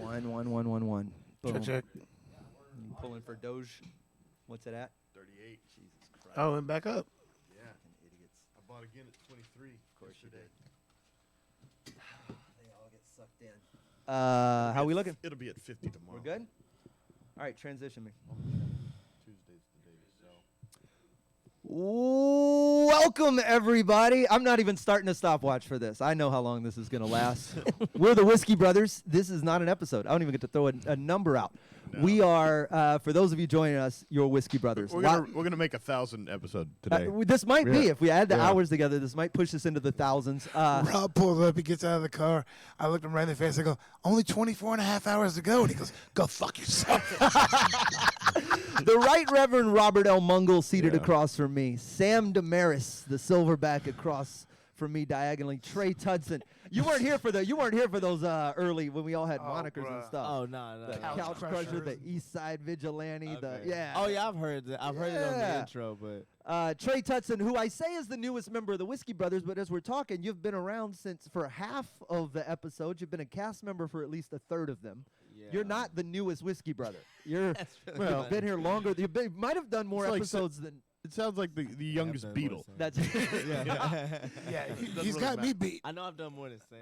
1. Boom. Check. You pulling for Doge. What's it at? 38. Jesus Christ. Oh, and back up. Yeah. Fucking idiots. I bought again at 23. Of course you did. They all get sucked in. How we looking? It'll be at 50 tomorrow. We're good? All right, transition me. Tuesday's the day to sell. Welcome, everybody. I'm not even starting a stopwatch for this. I know how long this is going to last. We're the Whiskey Brothers. This is not an episode. I don't even get to throw a number out. No. We are, for those of you joining us, your Whiskey Brothers. We're gonna make 1,000 episode today. This might be, Yeah. if we add the Yeah. hours together, this might push us into the thousands. Rob pulls up. He gets out of the car. I looked him right in the face. I go, only 24 and a half hours to go. And he goes, go fuck yourself. The Right Reverend Robert L. Mungle seated Yeah. across from me. Sam Damaris, the silverback, across from me diagonally. Trey Tudson. You weren't here for those early when we all had monikers and bruh. stuff. Oh no, The no. Couch Crusher, Crushers. the East Side Vigilante, Okay. yeah. Oh yeah, I've heard that. I've heard it on the Yeah. intro, but Trey Tudson, who I say is the newest member of the Whiskey Brothers, but as we're talking, you've been around for half of the episodes. You've been a cast member for at least a third of them. yeah. You're not the newest Whiskey Brother. You're That's really Well, you've been here longer. You might have done more It's like episodes than It sounds like the youngest I've done more Beatle. than that's. yeah. Yeah, he's really got me matter. beat. I know I've done more than Sam.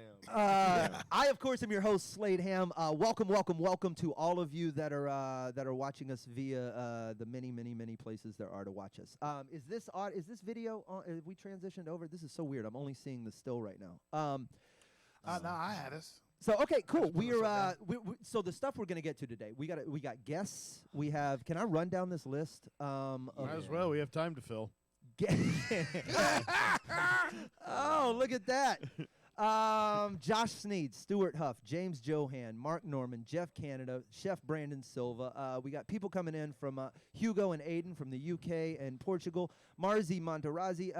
I, of course, am your host, Slade Ham. Welcome to all of you that are watching us via the many places there are to watch us. Is this video on? Have we transitioned over? This is so weird. I'm only seeing the still right now. No, I had us. So okay, cool. Let's put us So the stuff we're gonna get to today. We got guests. We have. Can I run down this list? Of Might as well. We have time to fill. Oh, look at that. Josh Sneed, Stuart Huff, James Johan, Mark Norman, Jeff Canada, Chef Brandon Silva. We got people coming in from Hugo and Aiden from the UK and Portugal, Marzi Monterazzi,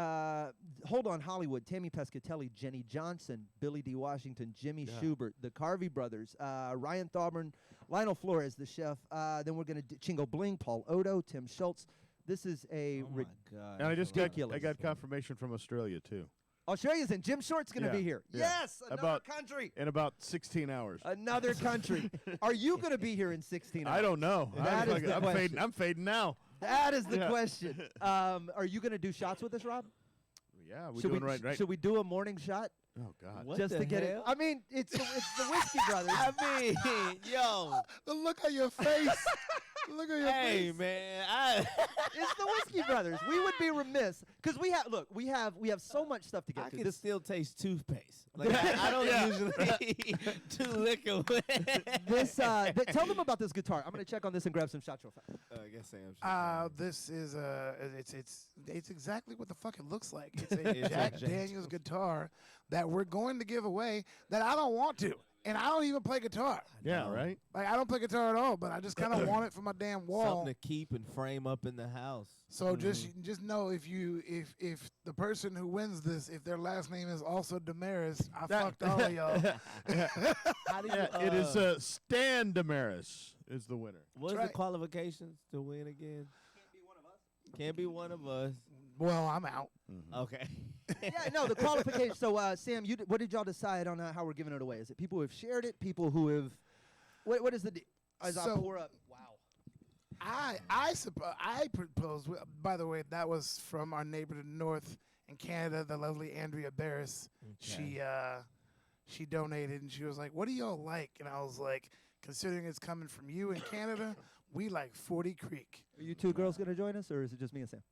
Hold On Hollywood, Tammy Pescatelli, Jenny Johnson, Billy D. Washington, Jimmy Schubert, the Carvey brothers, Ryan Thauburn, Lionel Flores, the chef. Then we're going to Chingo Bling, Paul Odo, Tim Schultz. This is a Oh my god. And I just Ridiculous. got confirmation from Australia too. Australia's in. Jim Short's going to Yeah, be here. yeah. Yes, another country. In about 16 hours. Another country. Are you going to be here in 16 hours? I don't know. That is the question. I'm fading now. That is the Yeah. question. Are you going to do shots with us, Rob? Yeah, we're Should doing we, right. Should we do a morning shot Oh God. What just the to get it? hell? I mean, it's the Whiskey Brothers. I mean, yo, The look on your face. Look on your hey face. man, It's the Whiskey Brothers. We would be remiss because we have so much stuff to get I to. can This still taste toothpaste. Like I don't usually do liquor. tell them about this guitar. I'm going to check on this and grab some shots real fast. I guess Sam. This is it's exactly what the fuck it looks like. It's a It's a Jack Jack Daniels guitar that we're going to give away that I don't want to, and I don't even play guitar. Yeah, right. Like I don't play guitar at all, but I just kind of want it for my damn wall. Something to keep and frame up in the house. So just know if the person who wins this, if their last name is also Damaris, I fucked all of y'all. How do you? Yeah, it is Stan Damaris is the winner. What's right. the qualifications to win again? Can't be one of us. Well, I'm out. Okay. Yeah, no, the qualification. So, Sam, what did y'all decide on how we're giving it away? Is it people who have shared it? People who have? What is the? As I So- pour up. Wow. I proposed. By the way, that was from our neighbor to the north in Canada, the lovely Andrea Barris. She donated and she was like, "What do y'all like?" And I was like, "Considering it's coming from you in Canada, we like 40 Creek." Are you two girls gonna join us, or is it just me and Sam?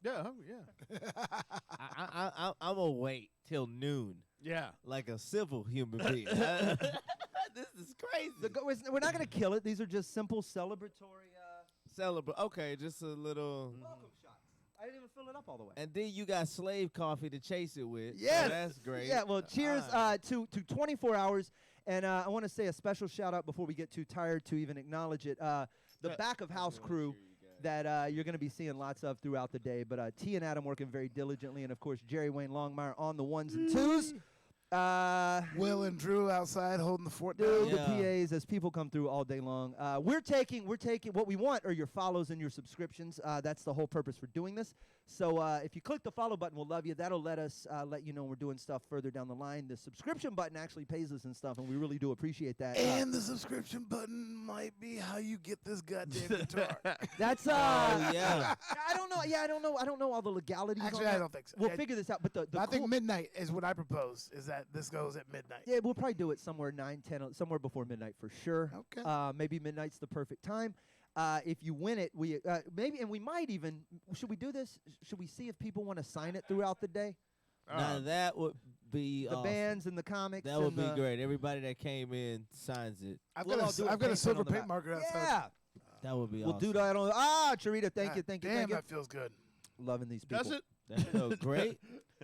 Yeah, yeah, I'm gonna wait till noon, yeah. like a civil human being. This is crazy. We're not gonna kill it. These are just simple celebratory Celebrate. Okay, just a little. welcome shots. I didn't even fill it up all the way. And then you got slave coffee to chase it with. Yes. So that's great. Yeah, well, cheers Alright. to 24 hours. And I want to say a special shout out before we get too tired to even acknowledge it. The back of house crew that you're going to be seeing lots of throughout the day. But T and Adam working very diligently. And, of course, Jerry Wayne Longmire on the ones and twos. Will and Drew outside holding the fort Do down. the PAs as people come through all day long. We're taking what we want are your follows and your subscriptions. That's the whole purpose for doing this. So if you click the follow button, we'll love you. That'll let us let you know we're doing stuff further down the line. The subscription button actually pays us and stuff, and we really do appreciate that. And the subscription button might be how you get this goddamn guitar. That's yeah. I don't know. Yeah, I don't know all the legalities. Actually, on I that. don't think so. We'll Yeah, figure this out. But I think cool- midnight is what I propose. Is that this goes at midnight? Yeah, we'll probably do it somewhere 9, 10, somewhere before midnight for sure. Okay. Maybe midnight's the perfect time. If you win it, we maybe, and we might even. Should we do this? Should we see if people want to sign it throughout the day? Now that would be The awesome. bands and the comics. That would and be the- great. Everybody that came in signs it. I've We'll all do got a paint silver on the paint back. marker outside. Yeah, That would be we'll awesome. do that on. Charita, thank you, God thank you, damn, thank you. that feels good. Loving these people. Does it? That feels great.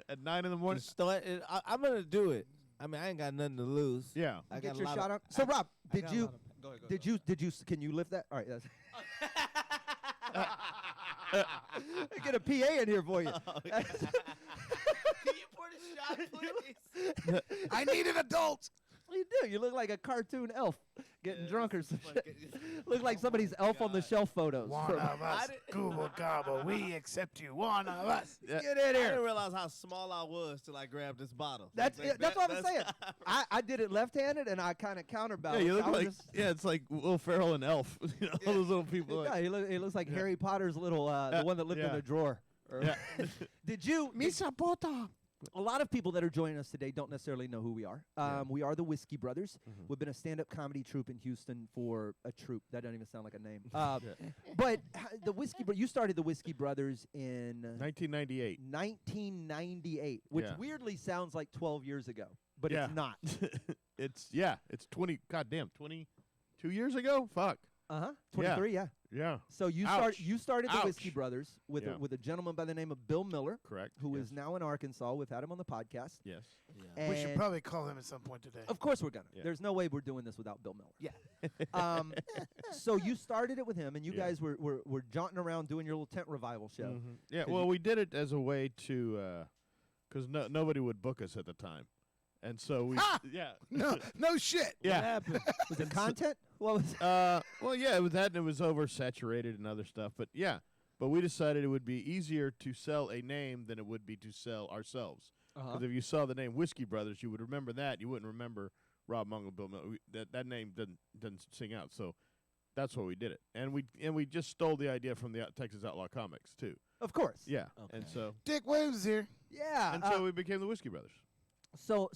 At 9 in the morning? Start it. I'm gonna do it. I mean, I ain't got nothing to lose. Yeah. I Get got your a lot shot of, out. So Rob, I did got a you? lot of- Go ahead, go Did you? Did you? Can you lift that? All right. That's get a PA in here for you. Can you pour the shot, please? I need an adult. What do you do? You look like a cartoon elf getting drunk or some shit. Look like somebody's elf on the shelf photos. One of us, Google Gobble, we accept you. One of us. Get in I here. didn't realize how small I was till I grabbed this bottle. That's Like, that's what I'm that's- saying. I did it left-handed and I kind of counterbalanced. Yeah, you look I was like just- it's like Will Ferrell and Elf. You know, all those little people. yeah, Like, he looks like Harry Potter's little the one that lived in yeah. a drawer. Or- Yeah. Did you? Misa Pota. A lot of people that are joining us today don't necessarily know who we are. We are the Whiskey Brothers. We've been a stand-up comedy troupe in Houston for a troupe. That doesn't even sound like a name. But the Whiskey you started the Whiskey Brothers in 1998. 1998, which Yeah. weirdly sounds like 12 years ago, but Yeah. it's not. It's 20. Goddamn, 22 years ago. Fuck. 23, yeah. Yeah. So you Ouch. started the Ouch. Whiskey Brothers with Yeah. with a gentleman by the name of Bill Miller, Correct. who yes. is now in Arkansas. We've had him on the podcast. Yes. Yeah. We should And- probably call him at some point today. Of course we're gonna. Yeah. There's no way we're doing this without Bill Miller. Yeah. So you started it with him, and you Yeah. guys were jaunting around doing your little tent revival show. Mhm. Yeah. Did Well, you- we did it as a way to, because nobody would book us at the time, and so we. Ha! Yeah. No shit. Yeah. happened? Was it content? What was? Well, yeah, it was that, and it was oversaturated and other stuff. But yeah, but we decided it would be easier to sell a name than it would be to sell ourselves. Because if you saw the name Whiskey Brothers, you would remember that. You wouldn't remember Rob Mungle, Bill Miller. That name doesn't sing out. So that's why we did it, and we just stole the idea from the Texas Outlaw Comics too. Of course. Yeah, Okay. and so Dick Williams is here. Yeah. and so we became the Whiskey Brothers. So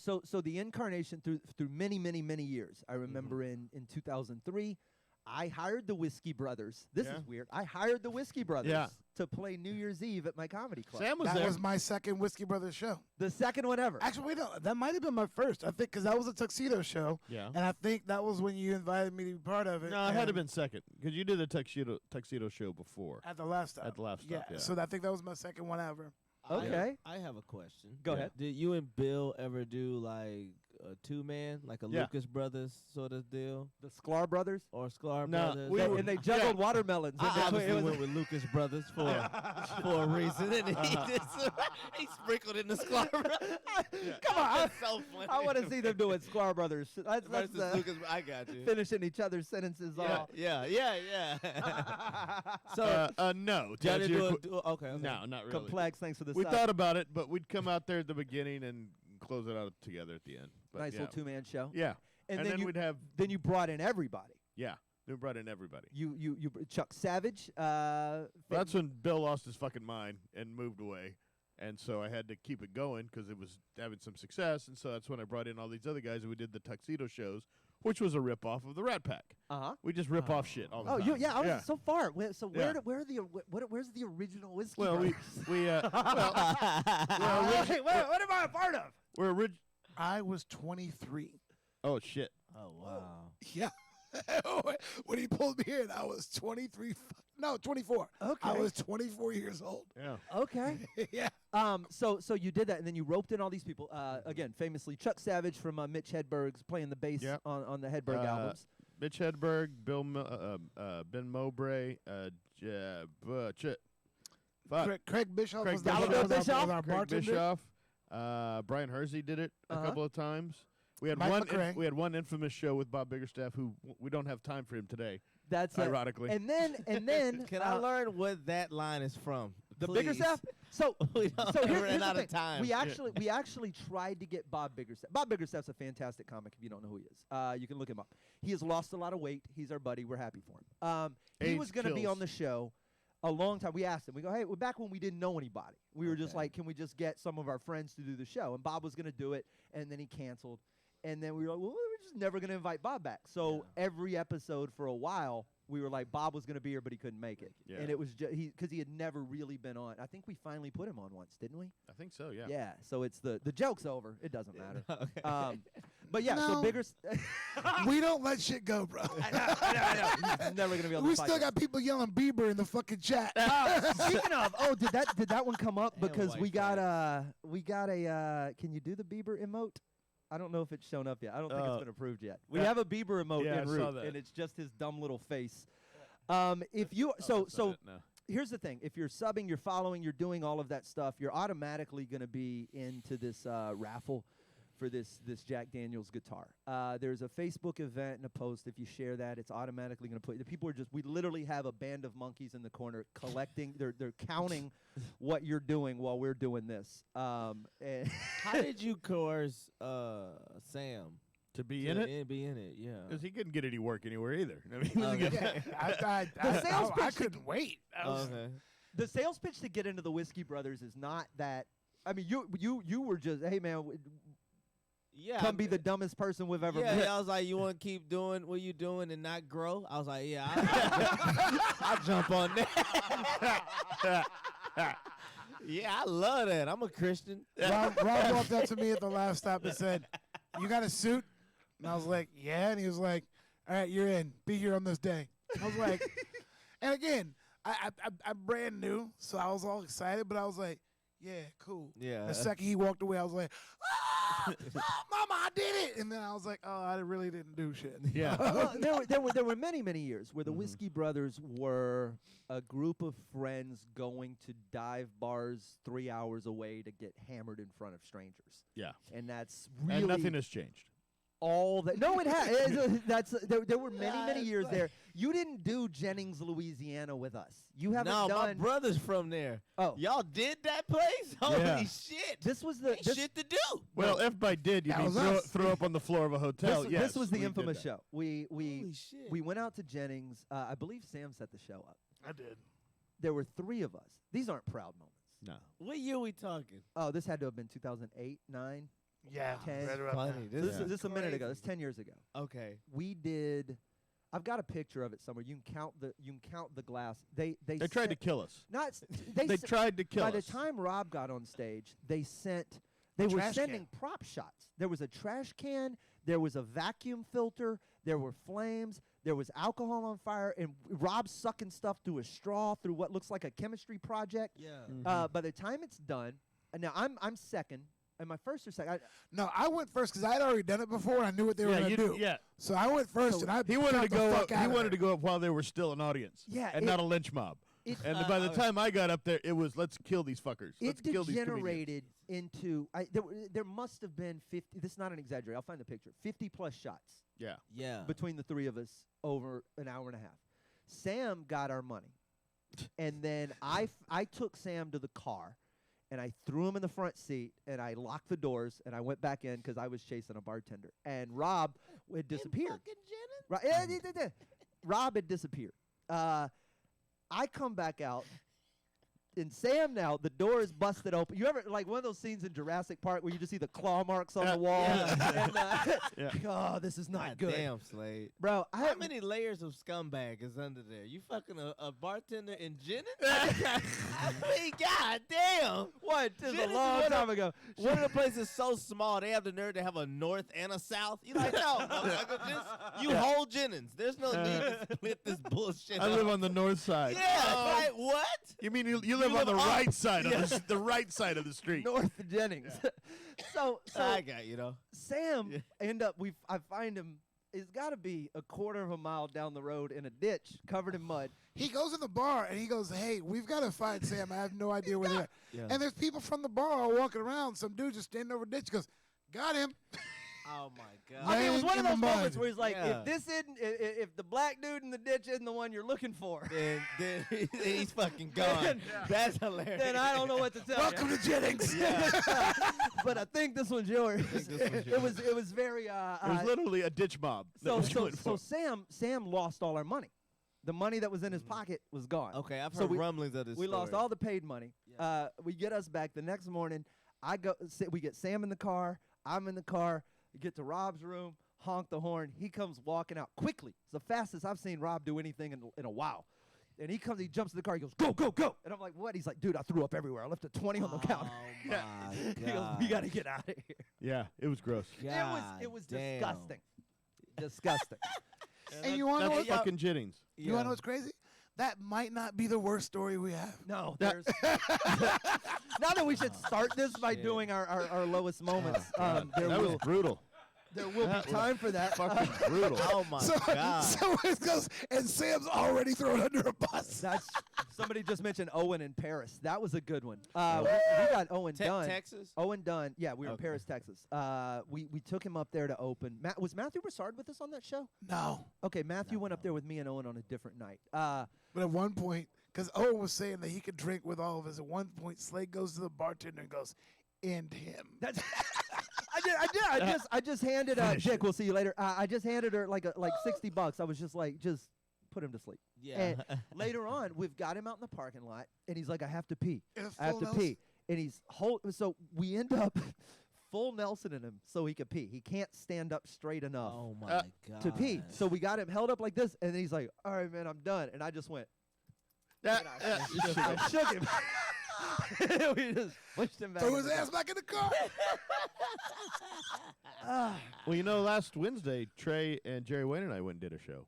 the incarnation through many years. I remember in 2003, I hired the Whiskey Brothers. This Yeah. is weird. I hired the Whiskey Brothers Yeah. to play New Year's Eve at my comedy club. Sam was That there. was my second Whiskey Brothers show. The second one ever. Actually, wait, no, that might have been my first. I think because that was a tuxedo show, yeah. and I think that was when you invited me to be part of it. No, it had to have and been second because you did the tuxedo show before. at the last stop. At the last stop, yeah. So I think that was my second one ever. Okay. I have a question. Go Yeah. ahead. Did you and Bill ever do like a 2-man, like a Yeah. Lucas Brothers sort of deal, The Sklar Brothers. or Sklar No, Brothers? we They- were- and they juggled watermelons. in I between. obviously It was- went with Lucas Brothers for a reason, and he sprinkled in the Sklar Brothers. Come on. That's so funny. I want to see them doing Sklar Brothers. That's Versus Lucas. I got you. finishing each other's sentences off. Yeah. So No. to y'all answer didn't your do que- okay. No, not really. Complex. Thanks for the We sub. thought about it, but we'd come out there at the beginning and close it out together at the end. But Nice yeah. little two-man show. Yeah. And, And then, you we'd have you brought in everybody. yeah. We brought in everybody. You Chuck Savage. That's when Bill lost his fucking mind and moved away. And so I had to keep it going because it was having some success. And so that's when I brought in all these other guys and we did the tuxedo shows, which was a rip-off of the Rat Pack. Uh-huh. We just rip off shit all the Oh, time. yeah. I was so far. So Yeah. where's the original Whiskey Well, Brothers? we What am I a part of? we're orig- I was 23. Oh, shit. Oh wow. Yeah. When he pulled me in, I was 23. No, 24. Okay. I was 24 years old. Yeah. Okay. Yeah. So you did that, and then you roped in all these people. Again, famously, Chuck Savage from Mitch Hedberg's playing the bass Yep. on the Hedberg albums. Mitch Hedberg, Ben Mowbray, fuck. Craig Bischoff Craig was the Bischoff. was our Bischoff? bartender. Craig Bischoff, Brian Hersey did it a couple of times. We had Mike McCray. we had one infamous show with Bob Biggerstaff who we don't have time for him today. That's ironically. And then Can I learn what that line is from? the Please. Biggerstaff? So We here's ran the out thing. of time. We actually tried to get Bob Biggerstaff. Bob Biggerstaff's a fantastic comic if you don't know who he is. You can look him up. He has lost a lot of weight. He's our buddy. We're happy for him. He Age was going to be kills. on the show a long time. We asked him. We go, hey, we're back when we didn't know anybody. We were just Okay. like, can we just get some of our friends to do the show? And Bob was going to do it, and then he canceled. And then we were like, well, we're just never going to invite Bob back. So every episode for a while, we were like, Bob was going to be here, but he couldn't make it. Yeah. And it was just because he had never really been on. I think we finally put him on once, didn't we? I think so, yeah. Yeah. So it's the joke's over. It doesn't matter. Okay. But yeah, so No. bigger. We don't let shit go, bro. I know. He's never gonna be able We to fight still it. got people yelling Bieber in the fucking chat. Speaking of, did that one come up? And Because white we got a can you do the Bieber emote? I don't know if it's shown up yet. I don't think it's been approved yet. We have a Bieber emote Yeah, en I saw route, that. and it's just his dumb little face. If you That's not it, no. here's the thing: if you're subbing, you're following, you're doing all of that stuff, you're automatically going to be into this raffle for this Jack Daniels guitar. There's a Facebook event and a post. If you share that, it's automatically going to put. The people are we literally have a band of monkeys in the corner collecting. They're counting what you're doing while we're doing this. And How did you coerce Sam To be in it? Be in it, yeah. Because he couldn't get any work anywhere either. I mean, he wasn't Okay. getting- I sales I pitch to couldn't wait. I was- Okay. the sales pitch to get into the Whiskey Brothers is not that. I mean, you were just, hey man, Yeah. come be the dumbest person we've ever met. Yeah, I was like, you want to keep doing what you doing and not grow? I was like, yeah, I'll jump on that. Yeah, I love that. I'm a Christian. Rob walked up to me at the last stop and said, "You got a suit?" And I was like, "Yeah." And he was like, "All right, you're in. Be here on this day." I was like, and again, I'm brand new, so I was all excited, but I was like, "Yeah, cool." Yeah. The second he walked away, I was like, "Ah, Mama, I did it!" And then I was like, "Oh, I really didn't do shit." Yeah. Well, there were many years where the Whiskey Brothers were a group of friends going to dive bars 3 hours away to get hammered in front of strangers, Yeah. and that's really And nothing has changed. all that. No, it has. There were many Yeah, it's years like- there. You didn't do Jennings, Louisiana, with us. You haven't No, my done. brother's from there. Oh, Y'all did that place? Holy Yeah. shit. this was the Ain't this, shit to do. Well, if I did, you That mean was throw, us. throw up on the floor of a hotel. this, Yes, this was the we did infamous that. show. We Holy shit. we went out to Jennings. I believe Sam set the show up. I did. There were three of us. These aren't proud moments. No. What year we talking? Oh, this had to have been 2008, 9. Yeah, 10. right around Funny. there. This This is this is a minute ago. That's 10 years ago. Okay. We did. I've got a picture of it somewhere. You can count the glass. They They tried to sent- kill us. Not. s- They s- tried to kill By us. the time Rob got on stage, they were Trash sending can. prop shots. There was a trash can. There was a vacuum filter. There were flames. There was alcohol on fire, and Rob sucking stuff through a straw through what looks like a chemistry project. Yeah. By the time it's done, and now I'm second. Am I first or second? No, I went first because I had already done it before. And I knew what they were going to do. Yeah. So I went first, So and I He wanted got to the go fuck up. He out of wanted to there. go up while there were still an audience. Yeah, And it- not a lynch mob. It, And by the time I got up there, it was let's kill these fuckers. Let's it kill these comedians. degenerated into there must have been 50. This is not an exaggeration. I'll find the picture. 50 plus shots Yeah. Yeah. between the three of us over an hour and a half. Sam got our money, and then I took Sam to the car, and I threw him in the front seat, and I locked the doors, and I went back in because I was chasing a bartender, and Rob had disappeared. Rob had disappeared. I come back out, and Sam now, the door is busted open. You ever, like one of those scenes in Jurassic Park where you just see the claw marks on the wall? Yeah. And, Yeah. oh, this is not God good. damn, Slade. Bro, How many layers of scumbag is under there? You fucking a bartender in Jennings? I mean, god damn. What? This is a Jennings long is time ago. One of the places so small, they have the nerve to have a north and a south. You like, no, motherfucker, just, you hold Jennings. There's no need to split this bullshit I up. live on the north side. Yeah, right, what? You mean you live on live the up. right side of the right side of the street? North Jennings. so I got you, know. Sam I find him is got to be a quarter of a mile down the road in a ditch covered in mud. He goes in the bar and he goes, "Hey, we've got to find Sam. I have no idea where they're at." Yeah. And there's people from the bar all walking around. Some dude just standing over a ditch goes, "Got him." Oh my God. I mean, it was Laying one of in the those mud. moments where he's like, Yeah. if this isn't, if the black dude in the ditch isn't the one you're looking for, then he's fucking gone. Then- That's hilarious. then I don't know what to tell Welcome you. to Jennings. But I think this one's yours. think this one's It was very. It was literally a ditch mob. So Sam lost all our money. The money that was in his pocket was gone. Okay, I've So heard we- rumblings of this. We lost story. all the paid money. Yeah. We get us back the next morning. We get Sam in the car. I'm in the car. We get to Rob's room. Honk the horn. He comes walking out quickly. It's the fastest I've seen Rob do anything in a while. And he jumps in the car. He goes, "Go, go, go!" And I'm like, "What?" He's like, "Dude, I threw up everywhere. I left a 20 on the counter." Oh my God. He goes, "We got to get out of here." Yeah, it was gross. It was damn. disgusting. Disgusting. And you want to know That's what? fucking Jennings. You want to know what's crazy? That might not be the worst story we have. No, there's. Not that we should start this by doing our lowest moments. There That was brutal. will that be was time for that. Fucking brutal. Oh my So, God. so it goes, and Sam's already thrown under a bus. That's somebody just mentioned Owen in Paris. That was a good one. We got Owen done. Texas? Owen done. Yeah, we were in Okay. Paris, Texas. We took him up there to open. Was Matthew Broussard with us on that show? No. Okay, Matthew went up there with me and Owen on a different night. But at one point, because Owen was saying that he could drink with all of us, at one point, Slade goes to the bartender and goes, "End him." That's. I just handed Dick. We'll see you later. I just handed her like $60. I was just like, just put him to sleep. Yeah. And later on, we've got him out in the parking lot, and he's like, "I have to pee. In a I have full to Nelson. pee." And he's so we end up full Nelson in him so he could pee. He can't stand up straight enough Oh my God. to pee. So we got him held up like this, and then he's like, "All right, man, I'm done." And I just went. I shook him. We just pushed him back. Threw in his the ass car. back in the car. Well, you know, last Wednesday, Trey and Jerry Wayne and I went and did a show.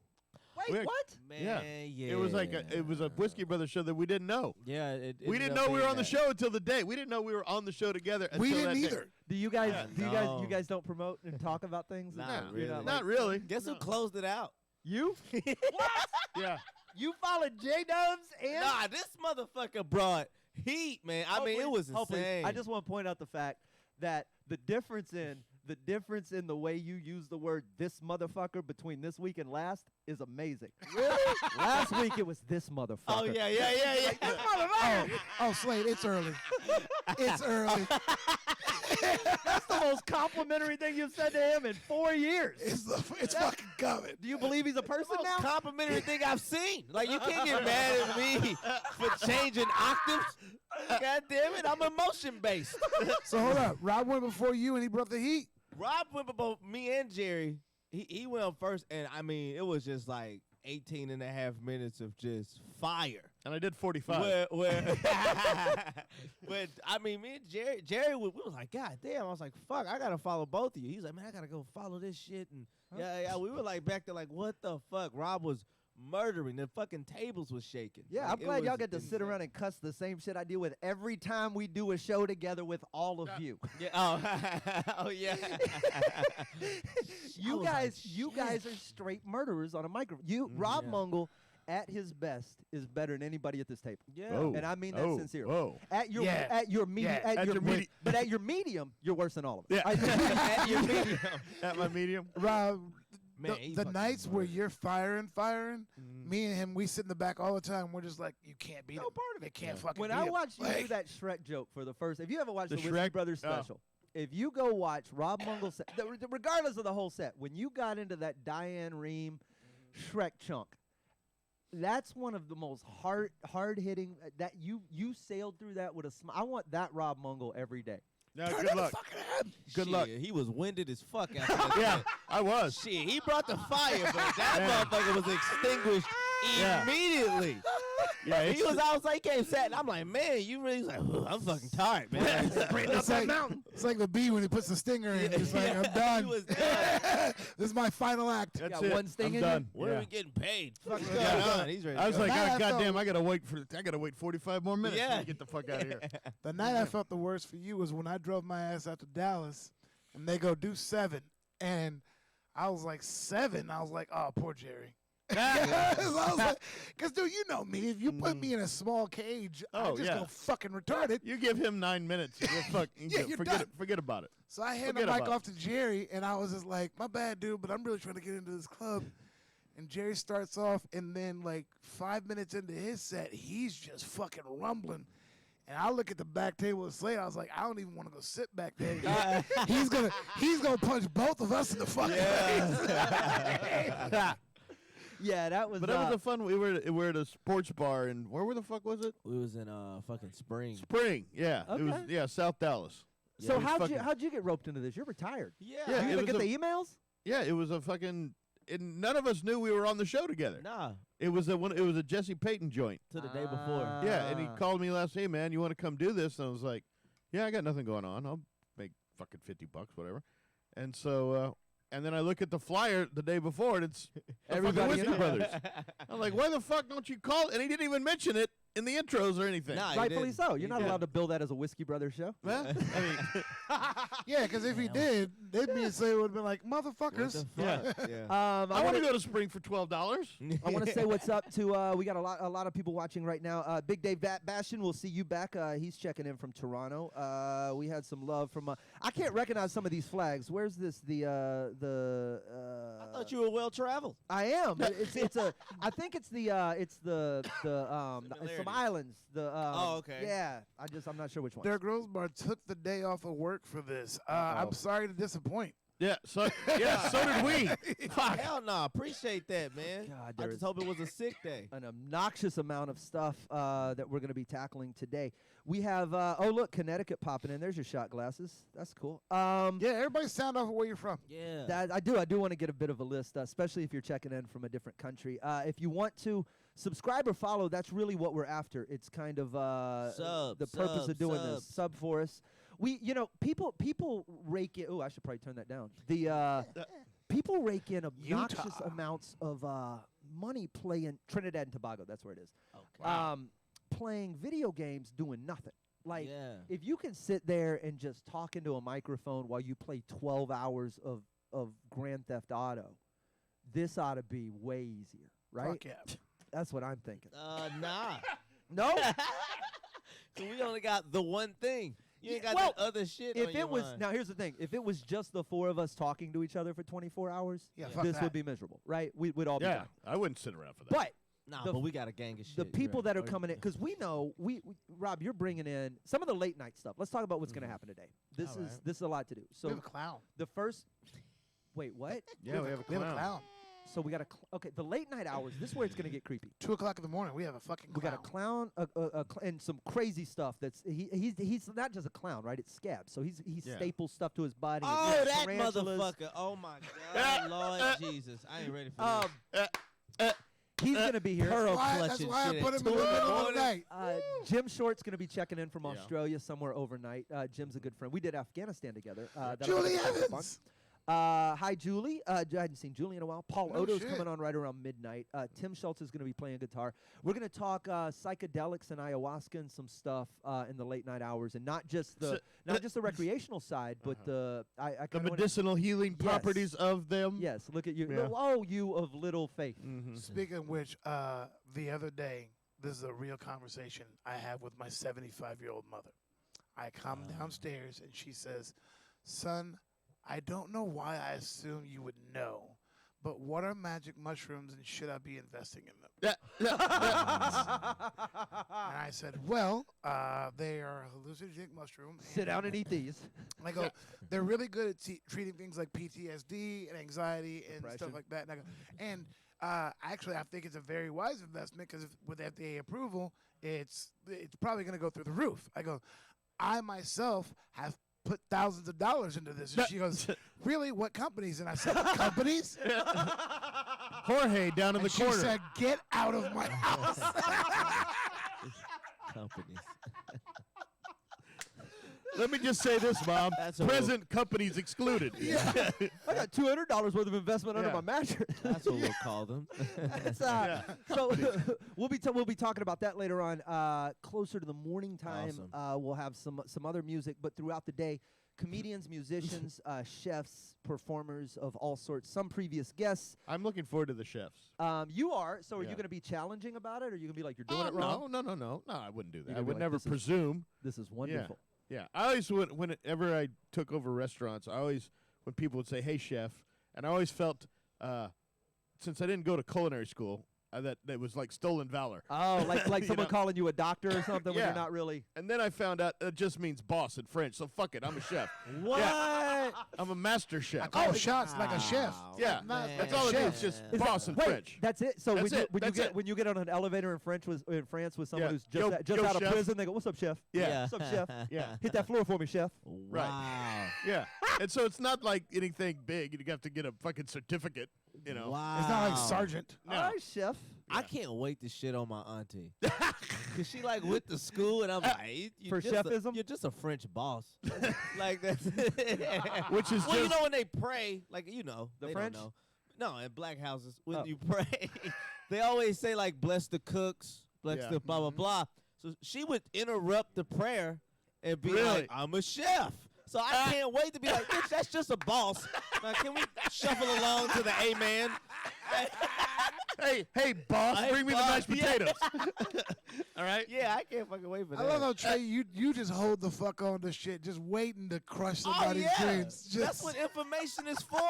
Wait, We had- what? Man, yeah. It was like it was a Whiskey Brothers show that we didn't know. Yeah. We didn't know we were on the show until the day. We didn't know we were on the show together. We until didn't that day. either. Do you guys? Yeah, You guys don't promote and talk about things? Not Nah, really. You're not Not really. Guess who closed it out? You? Yeah. You followed J Dubs and Nah, this motherfucker brought heat, man. I mean, it was insane. I just want to point out the fact that the difference in the way you use the word "this motherfucker" between this week and last is amazing. Really? Last week it was "this motherfucker." Oh yeah. This motherfucker. Oh, Slade, it's early. It's early. That's the most complimentary thing you've said to him in 4 years. It's fucking coming. Do you believe he's a person Most now? complimentary thing I've seen. Like, you can't get mad at me for changing octaves. God damn it, I'm emotion based. So hold up. Rob went before you, and he brought the heat. Rob went before me and Jerry. He went on first, and I mean, it was just like 18 and a half minutes of just fire. And I did 45. Where but I mean, me and Jerry, we was like, God damn. I was like, fuck, I gotta follow both of you. He's like, man, I gotta go follow this shit. And yeah, we were like back there like, what the fuck? Rob was murdering. The fucking tables was shaking. Yeah, Like, I'm it glad y'all was get to sit insane. around and cuss the same shit I deal with every time we do a show together with all of you. Yeah. Oh yeah. You was guys, like, you guys are straight murderers on a microphone. Rob yeah. Mungle, at his best, is better than anybody at this table. Yeah. Whoa. And I mean that Oh, sincerely. whoa. At your Yeah. at your medium, Yeah. At your medi- but at your medium, you're worse than all of us. Yeah. At your medium. At my medium. Rob, Man, he's the fucking nights where murdered. you're firing, me and him, we sit in the back all the time. We're just like, you can't beat No him. part of They it. can't fucking When beat I him. watched you do Like, that Shrek joke for the first, if you ever watched The the Whiskey Shrek? Brothers Oh. special, if you go watch Rob Mungle, regardless of the whole set, when you got into that Diane Rehm Shrek chunk, that's one of the most hard hitting that you sailed through that with a smile. I want that Rob Mungle every day. No, turn good on the luck. fucking head. Good Shit, luck. He was winded as fuck after that. Yeah, I was. Shit, he brought the fire, but that Man. motherfucker was extinguished Yeah. immediately. Yeah, He it's- was outside, he came sat, and I'm like, man, you really was like, I'm fucking tired, man. It's like, it's like the bee when he puts the stinger in. He's like, Yeah, I'm done. he was done. This is my final act. That's got it. one sting I'm in done. When are Yeah. we getting paid? Fucking Yeah. going on. He's ready. I was to go. like, Nah, God, I goddamn, felt- I gotta wait 45 more minutes Yeah. to get the fuck out of here. The night I felt the worst for you was when I drove my ass out to Dallas, and they go do 7, and I was like 7. I was like, oh, poor Jerry. Because, dude, you know me. If you put me in a small cage, I'm just going to fucking retard it. You give him 9 minutes. You're forget about it. So I handed the mic off to Jerry, and I was just like, my bad, dude, but I'm really trying to get into this club. And Jerry starts off, and then, like, 5 minutes into his set, he's just fucking rumbling. And I look at the back table of Slade. I was like, I don't even want to go sit back there. He's gonna punch both of us in the fucking face. Yeah, that was. But that was a fun. We were at a sports bar, and where the fuck was it? We was in fucking Spring. Spring, yeah. Okay. It was South Dallas. So how'd you get roped into this? You're retired. Yeah. Did you even get the emails? Yeah, it was a fucking. And none of us knew we were on the show together. Nah. It was a Jesse Payton joint. To the day before. Yeah, and he called me last. Hey man, you want to come do this? And I was like, yeah, I got nothing going on. I'll make fucking $50, whatever. And so. And then I look at the flyer the day before, and it's everybody Whiskey Brothers. I'm like, why the fuck don't you call? And he didn't even mention it in the intros or anything. Nah, rightfully so. You're not allowed to bill that as a Whiskey Brothers show. Well, I mean, yeah, because if he did, they'd be saying, would have been like, motherfuckers. yeah. I want to go to Spring for $12. I want to say what's up to. We got a lot of people watching right now. Big Dave Bastion, we'll see you back. He's checking in from Toronto. We had some love from. I can't recognize some of these flags. Where's this? I thought you were well traveled. I am. It's a. I think it's some islands. okay. Yeah. I'm not sure which one. Derek Rosebar took the day off of work for this. I'm sorry to disappoint. Yeah, so did we. Hell no, appreciate that, man. God, I just hope it was a sick day. An obnoxious amount of stuff that we're going to be tackling today. We have, look, Connecticut popping in. There's your shot glasses. That's cool. Yeah, everybody sound off of where you're from. Yeah. I do want to get a bit of a list, especially if you're checking in from a different country. If you want to subscribe or follow, that's really what we're after. It's kind of the purpose of doing this. Sub for us. People rake in. Oh, I should probably turn that down. The people rake in obnoxious amounts of money playing Trinidad and Tobago. That's where it is. Okay. Playing video games, doing nothing. Like, if you can sit there and just talk into a microphone while you play 12 hours of Grand Theft Auto, this ought to be way easier, right? Fuck yeah. That's what I'm thinking. Nah. No? So we only got the one thing. You ain't got that other shit if on your it was mind. Now here's the thing. If it was just the four of us talking to each other for 24 hours, this would be miserable, right? We'd all be done. I wouldn't sit around for that. But but we got a gang of shit. the people that are coming in, because we know, Rob, you're bringing in some of the late night stuff. Let's talk about what's going to happen today. This is a lot to do. So we have a clown. The first, wait, what? Yeah, we have a clown. So we got the late night hours. This is where it's going to get creepy. 2 o'clock in the morning, we have a fucking clown. We got a clown, and some crazy stuff. He's not just a clown, right? It's scabs. So he staples stuff to his body. Oh, that motherfucker! Oh my God, Lord Jesus, I ain't ready for this. He's going to be here. That's why I put him in the middle of the night. Jim Short's going to be checking in from Australia somewhere overnight. Jim's a good friend. We did Afghanistan together. Julie Evans. Hi, Julie. I hadn't seen Julie in a while. Paul Odo's coming on right around midnight. Tim Schultz is going to be playing guitar. We're going to talk psychedelics and ayahuasca and some stuff in the late night hours, and not just the recreational side, but the medicinal healing properties of them. Yes, look at you. Yeah. You of little faith. Mm-hmm. Speaking of which, the other day, this is a real conversation I have with my 75-year-old mother. I come downstairs and she says, "Son, I don't know why I assume you would know, but what are magic mushrooms and should I be investing in them?" And I said, "Well, they are a hallucinogenic mushroom." Sit down and eat these. And I go, "They're really good at treating things like PTSD and anxiety and Depression. stuff like that." And I go, actually, I think it's a very wise investment because with FDA approval, it's probably going to go through the roof. I go, I myself have put thousands of dollars into this. And she goes, "Really? What companies?" And I said, "Companies?" Jorge down in the corner. She said, "Get out of my house." Companies. Let me just say this, Mom. Present companies excluded. Yeah. I got $200 worth of investment under my mattress. That's what we'll call them. So we'll be talking about that later on. Closer to the morning time, Awesome. we'll have some other music, but throughout the day, comedians, musicians, chefs, performers of all sorts, some previous guests. I'm looking forward to the chefs. You are. So are you Yeah. going to be challenging about it, or are you going to be like, you're doing it wrong? No, I wouldn't do that. gonna I be would like, never this is- presume. This is wonderful. Yeah, I always whenever I took over restaurants, when people would say, "Hey, chef," and I always felt, since I didn't go to culinary school, that was like stolen valor. Oh, like You someone know? calling you a doctor or something when Yeah. you're not really. And then I found out it just means boss in French. So fuck it, I'm a chef. What? I'm a master I chef. call shots like a chef. Yeah, Not that's like all a it chef. is. Just Is boss that, in wait, French. That's it. So That's it. That's it. when you get on an elevator in France with someone Yeah. who's just Yo, out of chef. prison, they go, "What's up, chef? Yeah. What's up, chef? Yeah. Hit that floor for me, chef." Wow. Yeah, and so it's not like anything big. You have to get a fucking certificate. You know. Wow. It's not like sergeant. No. All right, chef. I can't wait to shit on my auntie. Cause she like went to school and I'm like, For chefism? You're just a French boss. Like that's Which is well, you just- know when they pray, like the The they French? Don't know. No, in black houses when Oh. you pray, they always say like bless the cooks, bless Yeah. the blah blah blah. So she would interrupt the prayer and be Really? like, "I'm a chef." So I can't wait to be like, "Bitch, that's just a boss." Now, can we shuffle along to the amen? Hey, boss, Hey, bring me the boss, mashed yeah. potatoes. All right. Yeah, I can't fucking wait for I that. love how Trey, you just hold the fuck on to shit, just waiting to crush somebody's dreams. Just That's what information is for.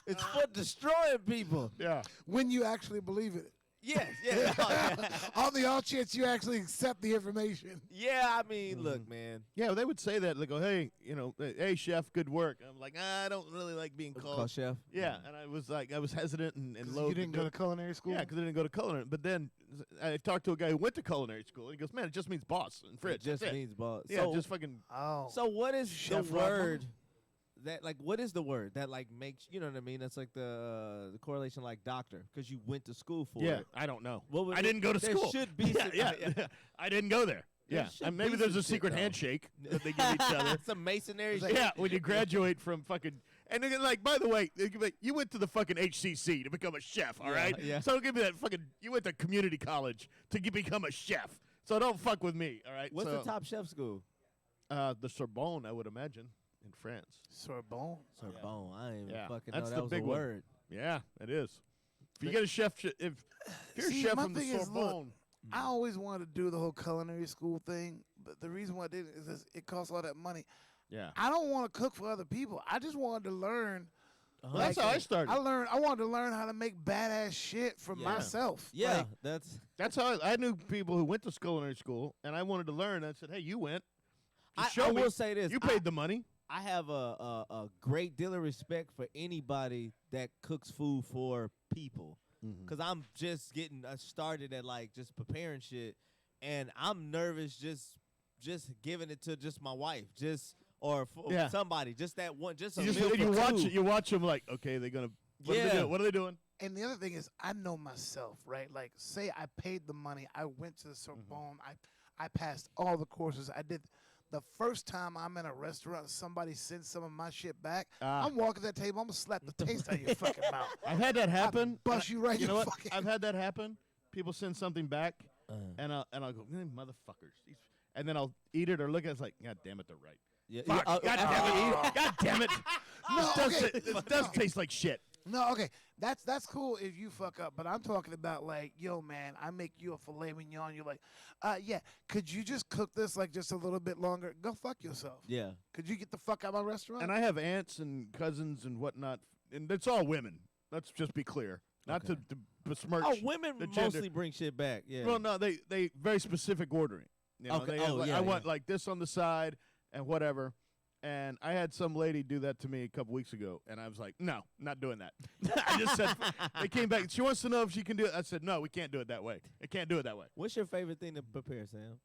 It's for destroying people. Yeah. when you actually believe it. Yes, yeah. Oh, yeah. On the off chance you actually accept the information. Yeah, I mean, look, man. Yeah, well, they would say that. They go, hey, hey, chef, good work. I'm like, I don't really like being Call called. chef. Yeah, and I was hesitant and 'Cause loath. you didn't to go do to culinary school? Yeah, because I didn't go to culinary. But then I talked to a guy who went to culinary school. And he goes, man, it just means boss in French. It just That's it. means boss. Yeah, so, just fucking. Oh. so what is Chef the Rodman? word that like? What is the word that like makes you know what I mean? That's like the correlation like doctor because you went to school for Yeah, it. I don't know. What would I it- didn't go to there school. should be yeah, some- yeah. I didn't go there. There Yeah, should and maybe be there's some a secret shit, though. handshake that they give each other. Some masonry shit. Yeah, when you graduate from fucking, and they're like, by the way, you went to the fucking HCC to become a chef, all Yeah, right? yeah. So don't give me that fucking. You went to community college to become a chef, so don't fuck with me, all right? What's so, the top chef school? The Sorbonne, I would imagine, in France. Sorbonne. Sorbonne. I didn't even Yeah, fucking that's know the that was big a one. word. Yeah, it is. If you get a chef, if you're See, a chef my from the thing is, look, Sorbonne, I always wanted to do the whole culinary school thing, but the reason why I didn't is 'cause it costs all that money. yeah, I don't want to cook for other people. I just wanted to learn. well, that's how I started. I wanted to learn how to make badass shit for Yeah. myself. Yeah, Like, That's how I knew people who went to culinary school, and I wanted to learn. I said, hey, you went. Just show I me. will say this. You paid the money. I have a great deal of respect for anybody that cooks food for people. Because I'm just getting started at like just preparing shit. And I'm nervous just giving it to just my wife. Or Yeah. somebody. Just that one. Just a You, meal for watch two. it. You watch them like, okay, they're gonna. What are they Yeah. doing? What are they doing? and the other thing is, I know myself, right? Like, say I paid the money, I went to the Sorbonne, I passed all the courses. I did. The first time I'm in a restaurant, somebody sends some of my shit back. I'm walking to that table. I'm gonna slap the taste out of your fucking mouth. I've had that happen. Bust you right You in know the what? fucking. I've had that happen. People send something back, and I'll go, motherfuckers. And then I'll eat it or look at it. It's like, God damn it, they're right. Yeah, Fuck. God damn it. God damn it. No, This does taste like shit. No, okay, that's cool if you fuck up, but I'm talking about like, yo, man, I make you a filet mignon. You're like, yeah, could you just cook this like just a little bit longer? Go fuck yourself. Yeah. Could you get the fuck out of my restaurant? And I have aunts and cousins and whatnot, and it's all women. Let's just be clear. Not to besmirch. Oh, women the gender. mostly bring shit back. Yeah. Well, no, they very specific ordering. You know, Okay. they have, Oh, like, yeah, I want yeah. like this on the side and whatever. And I had some lady do that to me a couple weeks ago, and I was like, no, not doing that. I just said, they came back. She wants to know if she can do it. I said, no, we can't do it that way. I can't do it that way. What's your favorite thing to prepare, Sam?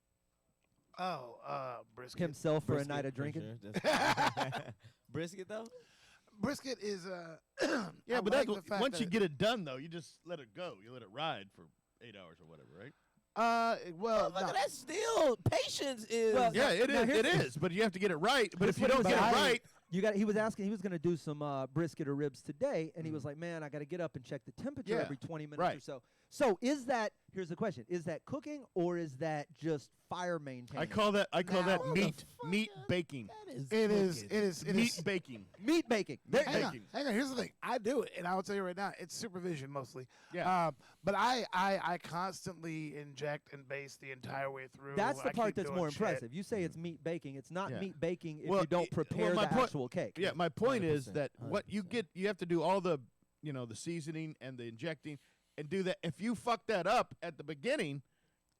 Brisket. Himself for a Brisket, night of for drinking. sure. That's- Brisket though? Brisket is Yeah, I but like that, the fact once you that- get it done, though, you just let it go. You let it ride for 8 hours or whatever, right? well, Look no. at that. Still, patience is. Well, Yeah, it now is. here's It the- is. But you have to get it right. But if you what don't it get was. it right, You got. He was asking. He was going to do some brisket or ribs today, and he was like, "Man, I got to get up and check the temperature Yeah, every 20 minutes or right. so." So here's the question, is that cooking or is that just fire maintaining? I call that Now- meat baking. It is Meat baking. Meat baking. Hang baking. on. Here's the thing. I do it, and I will tell you right now, it's supervision mostly. Yeah. But I constantly inject and base the entire way through. That's the I part keep that's doing more shit. impressive. You say it's meat baking. It's not Yeah. meat baking if Well, you don't prepare my the point- actual cake. Yeah, my point is 100%, that what you 100%. you have to do all the the seasoning and the injecting and do that. If you fuck that up at the beginning,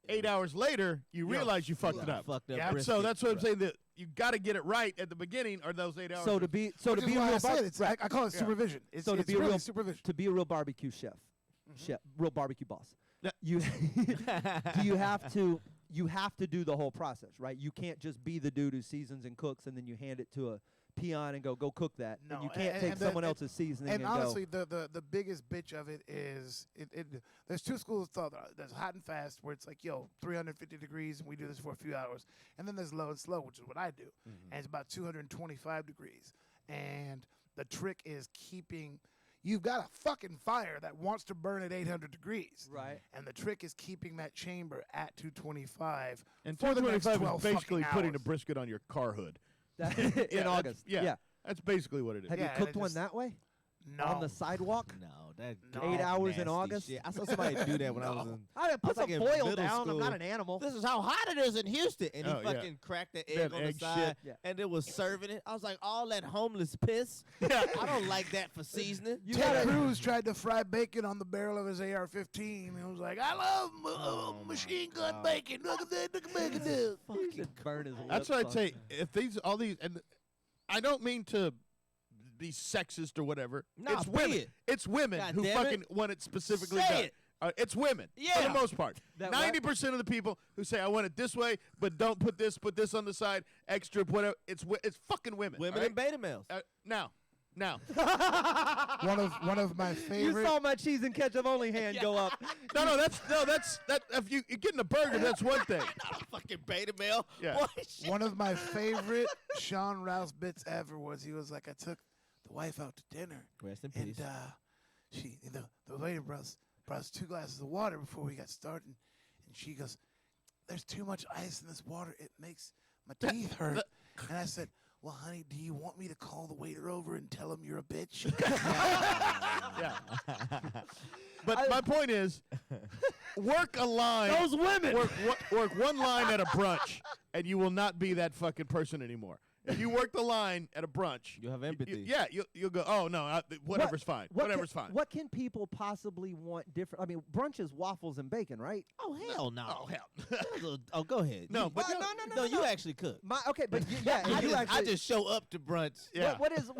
8 hours later you Yeah. realize you fucked it up. Fucked up Yeah. And so brisket. that's what I'm saying. That you got to get it right at the beginning, or those 8 hours. So are- to be Which is a why real I said it's, right. I call it Yeah. supervision. It's, So to it's be a really real- supervision. to be a real barbecue chef, real barbecue boss. Yeah. You do you have to do the whole process, right? You can't just be the dude who seasons and cooks and then you hand it to a peon and go cook that. No, and you can't take and someone else's seasoning And and honestly, go. the biggest bitch of it is there's two schools of thought. There's hot and fast, where it's like, 350 degrees, and we do this for a few hours. And then there's low and slow, which is what I do. And it's about 225 degrees. And the trick is you've got a fucking fire that wants to burn at 800 degrees. Right. And the trick is keeping that chamber at 225 and for the next 225 12 is basically fucking putting a hours. brisket on your car hood. In that's- August. yeah. That's basically what it is. Have Yeah, you and cooked it one just- that way? No. On the sidewalk? No, that No. 8 hours in nasty August? shit. I saw somebody do that when I was in. I put was like some in foil middle down. I'm not school. an animal. This is how hot it is in Houston, and he Oh, yeah. fucking cracked the That egg on the egg side, shit. Yeah. and it was serving it. I was like, all that homeless piss. Yeah. I don't like that for seasoning. You Ted gotta- Cruz tried to fry bacon on the barrel of his AR-15. He was like, "I love machine gun bacon. Look at that, look at bacon do." He should burn his That's lips what I'd on say. that. If all these, and I don't mean to be sexist or whatever. Nah, it's be women. it. It's women God who damn it. fucking want it specifically Say done. it. It's women for Yeah. the most part. That what? 90% of the people who say I want it this way, but don't put this on the side, extra, whatever. It's fucking women. Women all and beta males. now, One of my You favorite. saw my cheese and ketchup only hand go up. that's if you getting a burger, that's one thing. Not a fucking beta male. Yeah. Boy, shit. One of my favorite Sean Rouse bits ever was he was like, I took the wife out to dinner, Rest in and peace. she the waiter brought us 2 glasses of water before we got started, and she goes, "There's too much ice in this water. It makes my teeth hurt." And I said, "Well, honey, do you want me to call the waiter over and tell him you're a bitch?" Yeah. But my point is, work a line. Those women. Work one line at a brunch, and you will not be that fucking person anymore. If you work the line at a brunch, You'll have empathy. you'll go. Oh no, whatever's fine. Whatever's fine. What can people possibly want different? I mean, brunch is waffles and bacon, right? Oh hell no. Oh hell. Oh, go ahead. No, You- but no, you actually cook. Okay, but yeah, I you just, actually. I just show up to brunch. Yeah. What is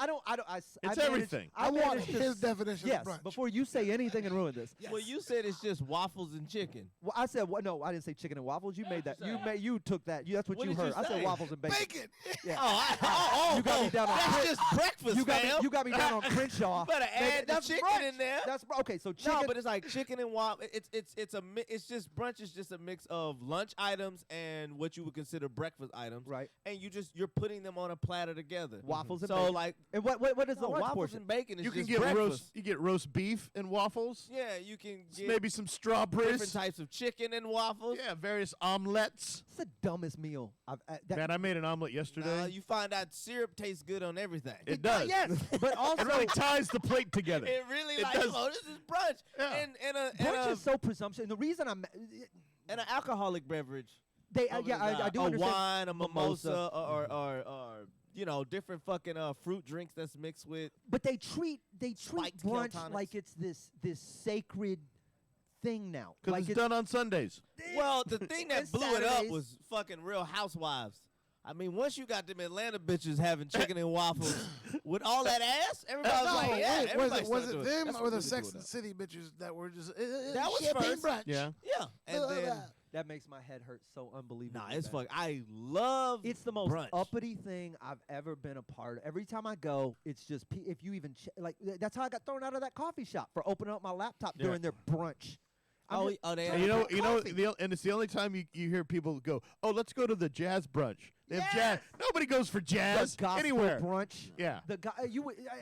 I don't I It's managed- everything. I want managed to his definition Yes, of brunch. before you say anything and ruin this. Well, you said it's just waffles and chicken. Well, I said what? No, I didn't say chicken and waffles. You made that. You took that. That's what What you did you heard. I said say? waffles and bacon. Bacon. Yeah. You got me down on That's Cren- just breakfast, You got fam. me. You got me down on Crenshaw. Better add the That's chicken brunch. in there. That's okay. So chicken. No, but it's like chicken and waffle. It's just brunch is just a mix of lunch items and what you would consider breakfast items. right. And you're putting them on a platter together. Waffles and So bacon. like And what is the lunch waffles portion? and bacon is You can just get breakfast. You get roast beef and waffles. Yeah, you can get Maybe some different strawberries. types of chicken and waffles. Yeah, various omelets. It's the dumbest meal I've. Man, I made an omelet yesterday. Nah, you find out syrup tastes good on everything. It does. Yes, but also It really ties the plate together. It really It like, does. oh, this is brunch. Yeah. brunch is so presumptuous. And the reason And an alcoholic beverage. they over yeah the I do a understand. wine, a mimosa, Mimosa. or different fucking fruit drinks that's mixed with. But they treat Spiked brunch Keltonics. like it's this sacred thing now. Because Like it's done on Sundays. Well, the thing that And blew it up Saturdays. was fucking Real Housewives. I mean, once you got them Atlanta bitches having chicken and waffles with all that ass, everybody was No, like, yeah, wait, everybody was started it doing them That's or what the we Sex doing and the City bitches that were just That was champagne first. brunch? Yeah. Yeah, and then That makes my head hurt so unbelievably. nah, it's bad. fuck. I love It's the most brunch. uppity thing I've ever been a part of. Every time I go, it's just if you even that's how I got thrown out of that coffee shop for opening up my laptop Yeah. during their brunch. Oh, just- they And you know, Coffee. and it's the only time you hear people go, "Oh, let's go to the jazz brunch." They have Yes. jazz. Nobody goes for jazz The gospel anywhere. brunch. Yeah. The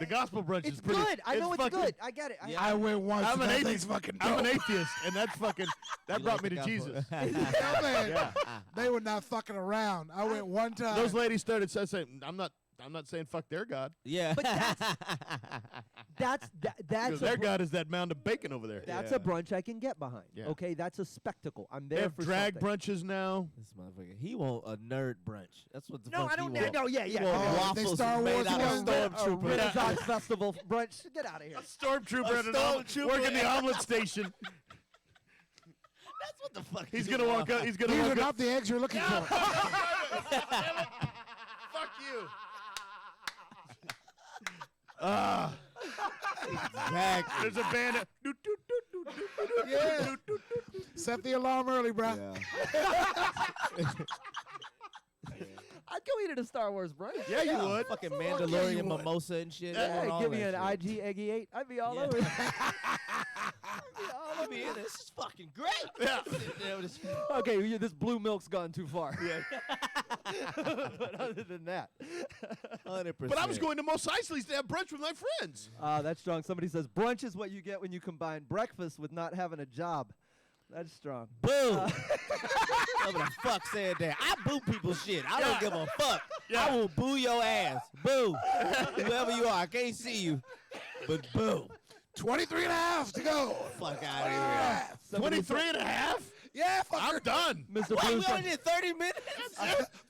The gospel brunch It's is pretty. good. I know it's fucking- good. I get it. Yeah. I went once. I'm an and that atheist. thing's fucking I'm an dope. atheist, and that's fucking. That You brought like me the to gospel. Jesus. Yeah, man. Yeah. They were not fucking around. I went one time. Those ladies started saying, "I'm not saying fuck their God. Yeah. But that's Because a their br- God is that mound of bacon over there." that's a brunch I can get behind. Yeah. Okay, that's a spectacle. I'm They there have for drag something. brunches now. This motherfucker. He want a nerd brunch. That's what the No, fuck I don't. he want. No, yeah, He yeah. want Oh, waffles they Star made Wars out of ones? stormtrooper. Renaissance Festival brunch. Get out of here. Stormtrooper A at an omelet, stormtrooper working the at- omelet station. That's what the fuck. He's he gonna want. walk up. He's gonna These are walk up. not the eggs you're looking for. Fuck you. Ah. Exactly. There's a band. Yeah. Set the alarm early, bro. I'd go eat at a Star Wars brunch. Yeah, you would. Fucking yeah, you Mandalorian would. mimosa and shit. Yeah, all give me that an shit. IG Eggy 8. I'd be all Yeah. over it. I mean, this is fucking great. Yeah. Sitting there with his- Okay, this blue milk's gone too far. But other than that, 100%. But I was going to Mos Eisley's to have brunch with my friends. that's strong. Somebody says brunch is what you get when you combine breakfast with not having a job. That's strong. Boo. Whatever the fuck said that. I boo people's shit. I don't give a fuck. Yeah. I will boo your ass. Boo. Whoever you are, I can't see you. But boo. 23 and a half to go. Fuck out of here. 23 and a half? Yeah, I'm fucker. done. Mr. What? Blue We said, only did 30 minutes?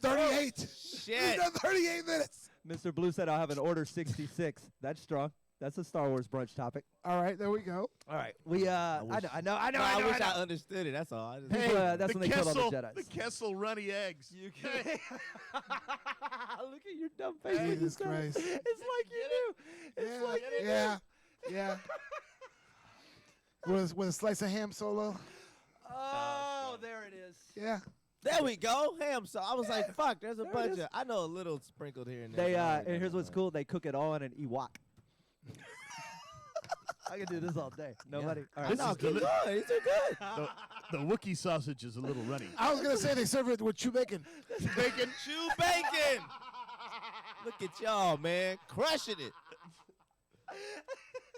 38. Shit. We've done 38 minutes. Mr. Blue said I'll have an order 66. That's strong. That's a Star Wars brunch topic. All right, there we go. All right. We I wish- know. I wish I understood it. That's all. I just, Hey, that's when they killed all the Jedis. The Kessel runny eggs. You can look at your dumb face. when you Jesus said it. Christ. It's like you do. It's like you Yeah. Yeah. With a slice of ham solo. Oh, there it is. Yeah. there we go. Ham sauce. I was like, fuck, there's a There it bunch is. of, I know a little sprinkled here and there. They but I and ain't here's got what's no- cool. They cook it all in an Ewok. I can do this all day. Nobody. All right. This No, is keep deli- going. These are good. The Wookiee sausage is a little runny. I was going to say they serve it with chew bacon. Bacon. Chew bacon. Look at y'all, man. Crushing it.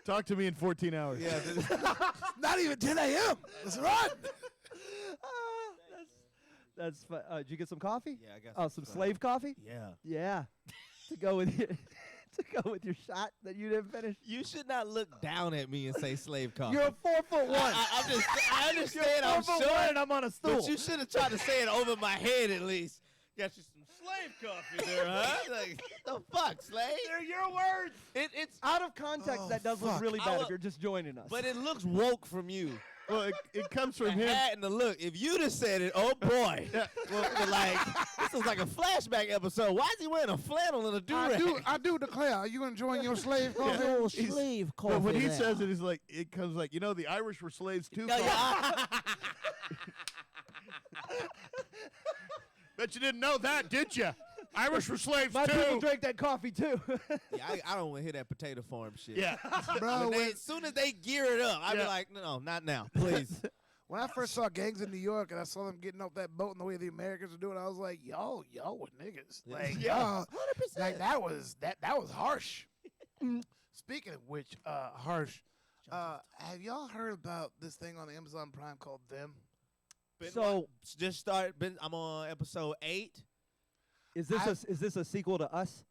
Talk to me in 14 hours. Yeah. Not even 10 a.m. Let's run. That's fun. Did you get some coffee? Yeah, I got Oh, some slave coffee? Yeah. Yeah. To go with your to go with your shot that you didn't finish. You should not look down at me and say slave coffee. You're a 4'1". I understand I'm 4'1" short, and I'm on a stool. but you should have tried to say it over my head at least. Got you some slave coffee there, huh? Like, the fuck, slave? They're your words. It's Out of context, Oh, that does look fuck. really I bad wa- if you're just joining us. but it looks woke from you. Well, it comes from The him. hat and the look. If you'd have said it, oh boy. Well, but like, this is like a flashback episode. Why is he wearing a flannel and a do-rag? I do declare. Are you enjoying your slave coffee? Oh, He's- slave coffee. But when he there. says it, he's like, it comes like, the Irish were slaves too. Yeah, yeah. Bet you didn't know that, did you? Irish were slaves My people too. drank that coffee too. Yeah, I don't want to hear that potato farm shit. Yeah. Bro, As soon as they gear it up, I'd be Yeah. like, no, not now, please. when I first saw gangs in New York and I saw them getting off that boat and the way the Americans were doing, I was like, y'all were niggas. Like, y'all, 100%. like that was harsh. Speaking of which, harsh. Have y'all heard about this thing on Amazon Prime called Them? So just started. I'm on episode 8. is this a sequel to Us?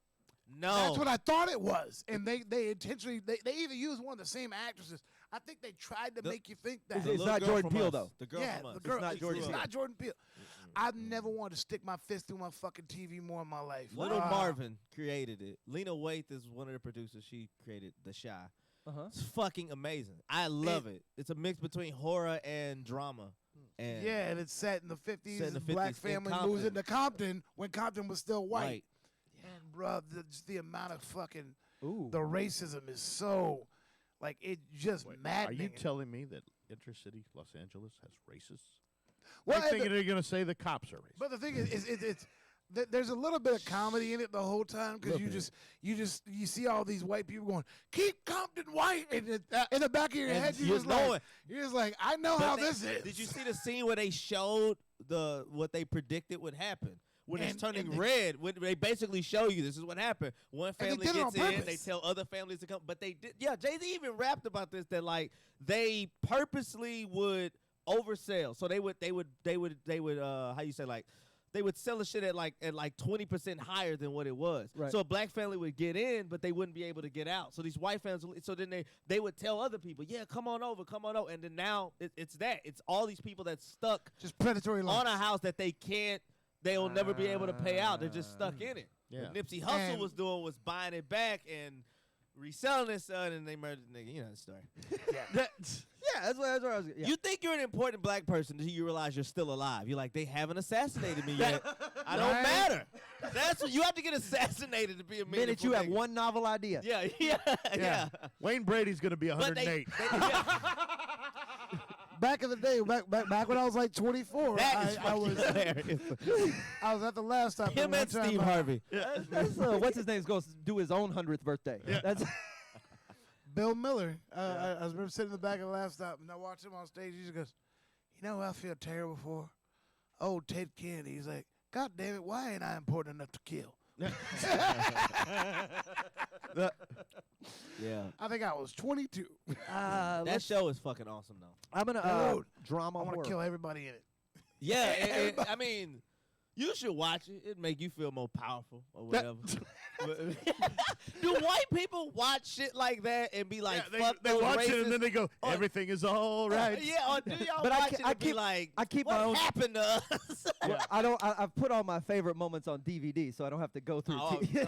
No, That's what I thought it was. And they intentionally they either used one of the same actresses. I think they tried to The- make you think that. Is The It's little not girl Jordan from Peele, Us. though. The girl yeah, from Us. the girl. not Jordan it's Peele. not Jordan Peele. I've never wanted to stick my fist through my fucking TV more in my life. Little Ah. Marvin created it. Lena Waithe is one of the producers. She created The Shy. Uh-huh. It's fucking amazing. I love it. It's a mix between horror and drama. And Yeah, and it's set in the 50s. Set in the Black 50s in family moves Compton. into Compton when Compton was still white. Right. And, bro, just the amount of fucking Ooh. the racism is so, like, it just Are maddening. you telling me that intercity Los Angeles has racists? Well, I'm and thinking they're going to say the cops are racist. But the thing is it's there's a little bit of comedy in it the whole time because you see all these white people going, keep Compton white, and in the back of your And head you you're just know like, I know But how they- this is. Did you see the scene where they showed what they predicted would happen? when it's And turning they- red, when they basically show you this is what happened. One And they family did it on gets in, they purpose. tell other families to come, but they did. Yeah, Jay-Z even rapped about this, that like they purposely would oversell. So they would how you say, like they would sell the shit at like 20% higher than what it was. Right. So a black family would get in, but they wouldn't be able to get out. So these white families, so then they would tell other people, yeah, come on over, and then now it's all these people that's stuck Just predatory on loans. a house that they'll never be able to pay out. They're just stuck in it. Yeah. What Nipsey Hussle And- was doing was buying it back and reselling it, son, and they murdered the nigga. You know the story. Yeah, that's what I was. Yeah. You think you're an important black person until you realize you're still alive. You're like, they haven't assassinated me yet. I don't Right. matter. That's what you have to get assassinated to be a meaningful minute you have nigga. one novel idea. Yeah. Wayne Brady's going to be But they, 108. Back in the day, back when I was like 24, that is I was hilarious. I was at the last stop. Him and Steve Harvey. That's, what's his name goes to do his own 100th birthday. Yeah. That's Bill Miller. I remember sitting in the back of the last stop, and I watched him on stage. He just goes, "You know who I feel terrible for? Oh, Ted Kennedy." He's like, "God damn it, why ain't I important enough to kill?" Yeah. I think I was 22. That show is fucking awesome, though. I'm gonna Dude, drama I want horror. to kill everybody in it. Yeah, I mean, you should watch it. It'd make you feel more powerful or whatever. Do white people watch shit like that and be like, fuck they those watch it racists? and then they go, Or- everything is all right. Yeah, or do y'all But I watch ke- it I and be keep- like, I keep what my own- happened to us? Well, I've put all my favorite moments on DVD, so I don't have to go through. Oh, TV. okay,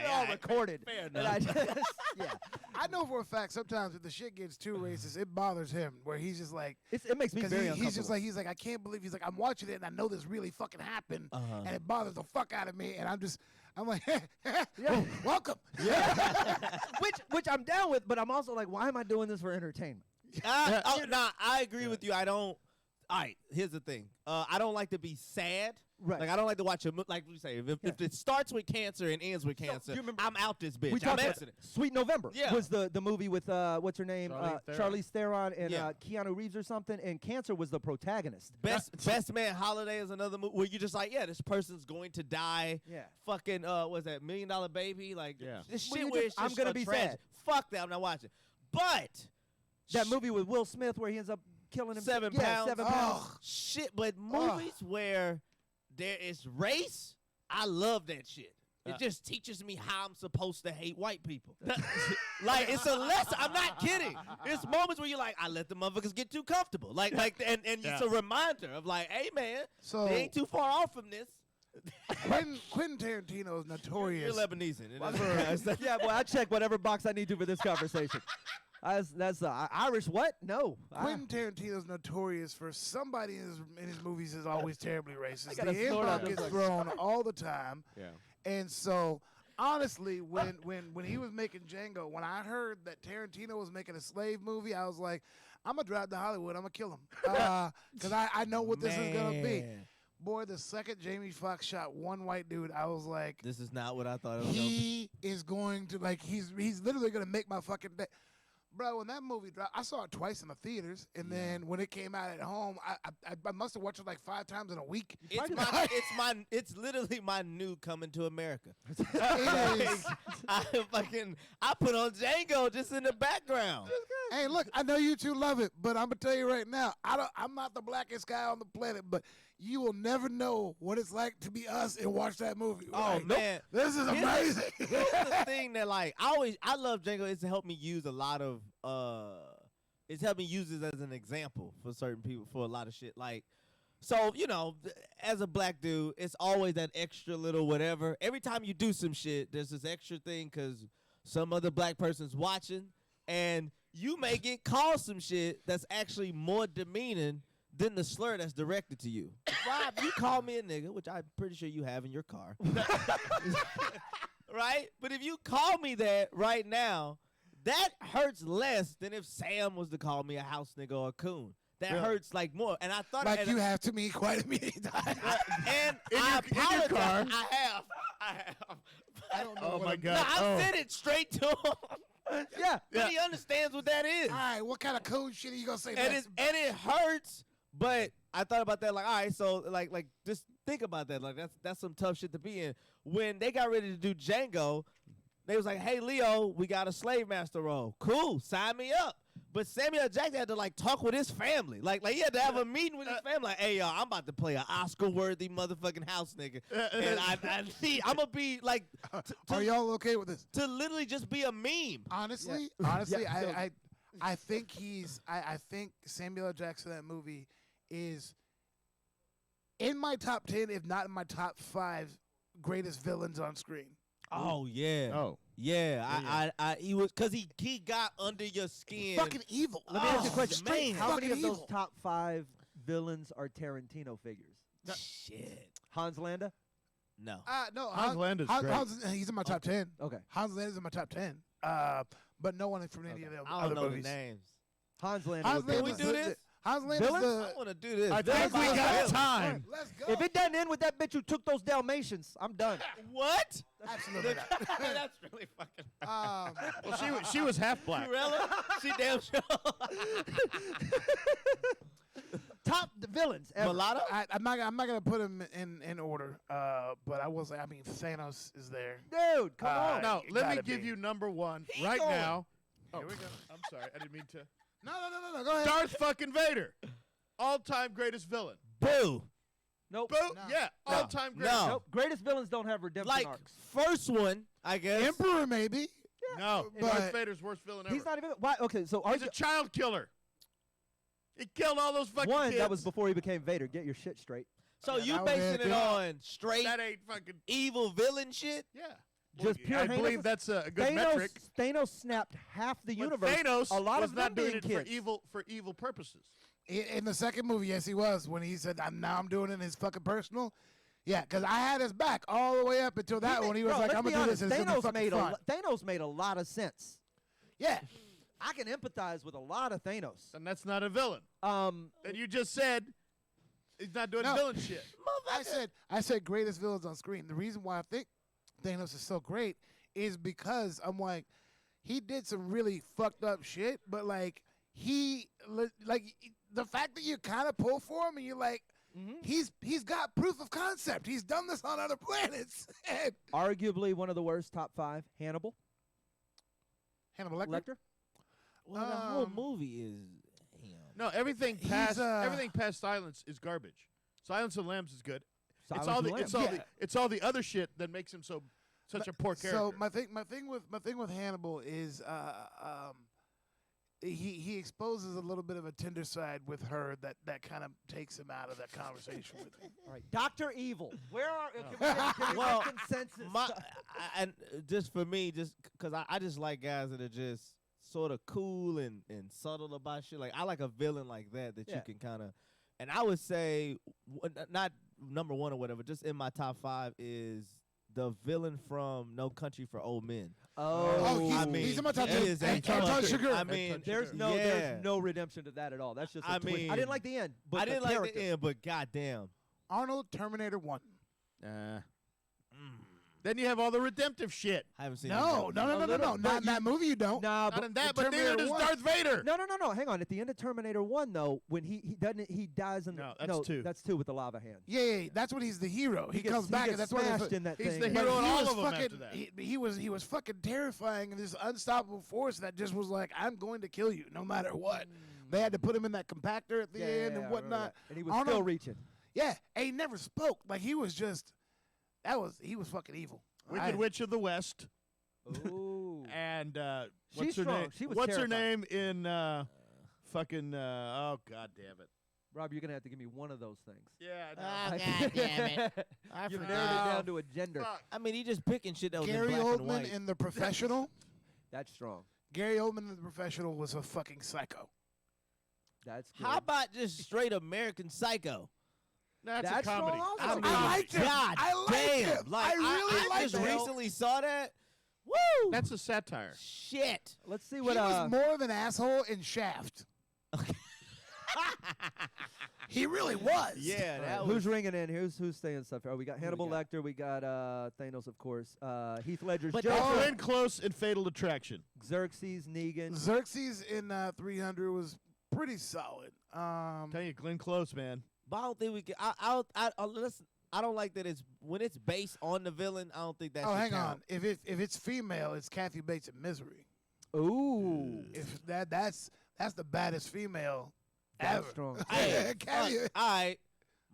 They're all recorded. Fair And enough. I just, yeah, I know for a fact sometimes if the shit gets too racist, it bothers him. Where he's just like, it makes me because very he's just uncomfortable. like, I can't believe. He's like, I'm watching it and I know this really fucking happened, Uh-huh. and it bothers the fuck out of me. And I'm like, Yeah. oh, welcome. which I'm down with, but I'm also like, why am I doing this for entertainment? I agree with you. I don't. All right, here's the thing. I don't like to be sad. Right. Like I don't like to watch a like you say. If it starts with cancer and ends with cancer, you remember- I'm out this bitch. We I'm talked about exiting. Sweet November. Yeah. Was the movie with what's her name? Charlize Charlize Theron and Yeah. Keanu Reeves or something, and cancer was the protagonist. Best Man Holiday is another movie where you're just like, yeah, this person's going to die. Yeah. Fucking what's that, $1 Million Baby? Like Yeah. this Well, shit you where just- it's I'm just gonna a be tragedy. sad. Fuck that, I'm not watching. But That movie with Will Smith where he ends up killing himself. 7 Yeah, pounds. 7 pounds. Oh, Shit, but movies where there is race, I love that shit. It just teaches me how I'm supposed to hate white people. Like it's a lesson. I'm not kidding. It's moments where you're like, I let the motherfuckers get too comfortable. And it's a reminder of like, hey man, so they ain't too far off from this. Quentin Tarantino is You're notorious. Lebanese. And Yeah, boy, I check whatever box I need to for this conversation. That's Irish. What? No. Quentin Tarantino's notorious for somebody in his movies is always terribly racist. gotta The snort out N-bomb this gets one. thrown all the time. Yeah. And so, honestly, when he was making Django, when I heard that Tarantino was making a slave movie, I was like, I'm going to drive to Hollywood. I'm going to kill him. Because I know what this is going to be. Boy, the second Jamie Foxx shot one white dude, I was like, This is not what I thought it was. he is going to, like, he's literally going to make my fucking day. Bro, when that movie dropped, I saw it twice in the theaters, and then when it came out at home, I must have watched it like 5 times in a week. It's literally my new Coming to America. It is. I put on Django just in the background. Hey, look, I know you two love it, but I'm gonna tell you right now, I'm not the blackest guy on the planet, but you will never know what it's like to be us and watch that movie. Oh Like, man, this is amazing. Here's the thing that like I love Django. It's helped me use a lot of it's helped me use it as an example for certain people for a lot of shit. Like, so as a black dude, it's always that extra little whatever. Every time you do some shit, there's this extra thing because some other black person's watching, and you may get called some shit that's actually more demeaning than the slur that's directed to you. Rob, you call me a nigga, which I'm pretty sure you have in your car. Right? But if you call me that right now, that hurts less than if Sam was to call me a house nigga or a coon. That hurts like more. And I thought Like you have to me quite a many times. and In I your car? apologize. I have. I don't know. Oh, what my I'm- God. No, I Oh. said it straight to him. Yeah. But he understands what that is. All right, what kind of cool shit are you gonna say And next? it hurts, But I thought about that, like, all right, so like just think about that. Like that's some tough shit to be in. When they got ready to do Django, they was like, hey Leo, we got a slave master role. Cool, sign me up. But Samuel L. Jackson had to like talk with his family. Like he had to have a meeting with his family. Like, hey y'all, I'm about to play an Oscar-worthy motherfucking house nigga. And I'm gonna be like Are y'all okay with this? to literally just be a meme. Honestly, I think I think Samuel L. Jackson in that movie is in my top 10, if not in my top 5 greatest villains on screen. Oh yeah. Oh. Yeah, I he was because he got under your skin. Fucking evil. Let me ask you a question. Man. How many of Fucking those evil. top 5 villains are Tarantino figures? Shit. Hans Landa? No. No, Hans Landa's great. he's in my top 10. Okay. Hans Landa's in my top 10. But no one from any of the I other don't know movies. the names. Hans Landa. Hans would be Can we Landa's mine. do the- this? Hans Landa's Villains? the. I want to do this. I think we got time. Let's go. If it doesn't end with that bitch who took those Dalmatians, I'm done. What? Absolutely not. That's really fucking. Well, she was half black. Cruella? She damn sure. Top villains ever. Mulatto? I'm not gonna put him in order. But I will say, I mean, Thanos is there. Dude, come on. No, You let me gotta give be. you number 1 He right going. now. Oh, Here we go. I'm sorry, I didn't mean to. No. Go ahead. Darth fucking Vader, all-time greatest villain. Boo. Nope. Boo, No. yeah, No. all-time greatest. No. Nope. Greatest villains don't have redemption Like arcs. first one, I guess. Emperor maybe. No, But- Darth Vader's worst villain ever. He's not even. Why? Okay, so He's a child killer. He killed all those fucking one kids. that was before he became Vader. Get your shit straight. So Yeah, you that was basing it, it yeah. on straight That ain't fucking. evil villain shit? Yeah. Just pure I heinous- believe that's a good metric. Thanos snapped half the But universe. Thanos a lot was of not them doing being it kids. for evil purposes. In the second movie, yes, he was. When he said, I'm doing it in his fucking personal. Yeah, because I had his back all the way up until that one. He was Bro, like, let's I'm be going to do honest, this. It's gonna be Thanos fucking made fun. Thanos made a lot of sense. Yeah. I can empathize with a lot of Thanos. And that's not a villain. And you just said he's not doing No. villain shit. I said greatest villains on screen. The reason why I think Thanos is so great is because I'm like, he did some really fucked up shit, but like the fact that you kind of pull for him and you're like, he's got proof of concept. He's done this on other planets. And Arguably one of the worst top 5. Hannibal Hannibal Lecter. Lecter. Well, the whole movie is. No, everything He's, past everything past Silence is garbage. Silence of the Lambs is good. Silence it's all of the the it's Lambs. all the it's all the other shit that makes him such a poor character. So my thing with Hannibal is he exposes a little bit of a tender side with her that kind of takes him out of that conversation with him. All right, Dr. Evil. Where are? Can we Well, get consensus? And just for me, just because I just like guys that are just sort of cool and subtle about shit. Like I like a villain like that Yeah. you can kind of. And I would say not number 1 or whatever. Just in my top 5 is the villain from No Country for Old Men. He's in my top he 10. is a Anton fucking- Chigurh. I mean, there's no redemption to that at all. That's just a I twist. mean, I didn't like the end, but I didn't the like character. the end, but goddamn. Arnold Terminator 1. Then you have all the redemptive shit. I haven't seen No. it. Not in that movie. You don't. Nah, Not in that, the but neither Terminator does 1. Darth Vader. No. Hang on. At the end of Terminator 1, though, when he dies in No, the that's 2. That's 2 with the lava hand. Yeah, that's when he's the hero. He comes back, and gets that's why smashed in that He's thing. the and- hero But in he all was of them after fucking, that. he was fucking terrifying, and this unstoppable force that just was like, I'm going to kill you no matter what. They had to put him in that compactor at the end I and remember whatnot. that. And he was Arnold- still reaching. Yeah, and he never spoke. Like he was just, he was fucking evil. Wicked Witch of the West. Ooh. And She's what's her strong. name? She was What's her terrifying. name in fucking oh god damn it. Rob, you're gonna have to give me one of those things. Yeah, I Ah, know. God damn it. You've forgot. narrowed it down to a gender. Fuck. I mean, he just picking shit that was Gary in black and Oldman white. in The Professional. That's strong. Gary Oldman in The Professional was a fucking psycho. That's good. How about just straight American Psycho? That's a That's strong comedy. also. I mean, I liked him. God I liked damn. him. Like, I really I liked just him. recently saw that. Woo! That's a satire. Shit. Let's see He what. was more of an asshole in Shaft. He really was. Yeah, that who's was. ringing in? Who's saying stuff? Oh, we got Hannibal got? Lecter. We got Thanos, of course. Heath Ledger's But Joker. Glenn Close in Fatal Attraction. Xerxes, Negan. Xerxes in 300 was pretty solid. Tell you, Glenn Close, man. But I don't think we can. I don't like that it's when it's based on the villain. I don't think that. Oh, should hang count. on. If it's female, it's Kathy Bates in Misery. Ooh. If that's the baddest female That's ever. strong. Hey, Kathy- all right,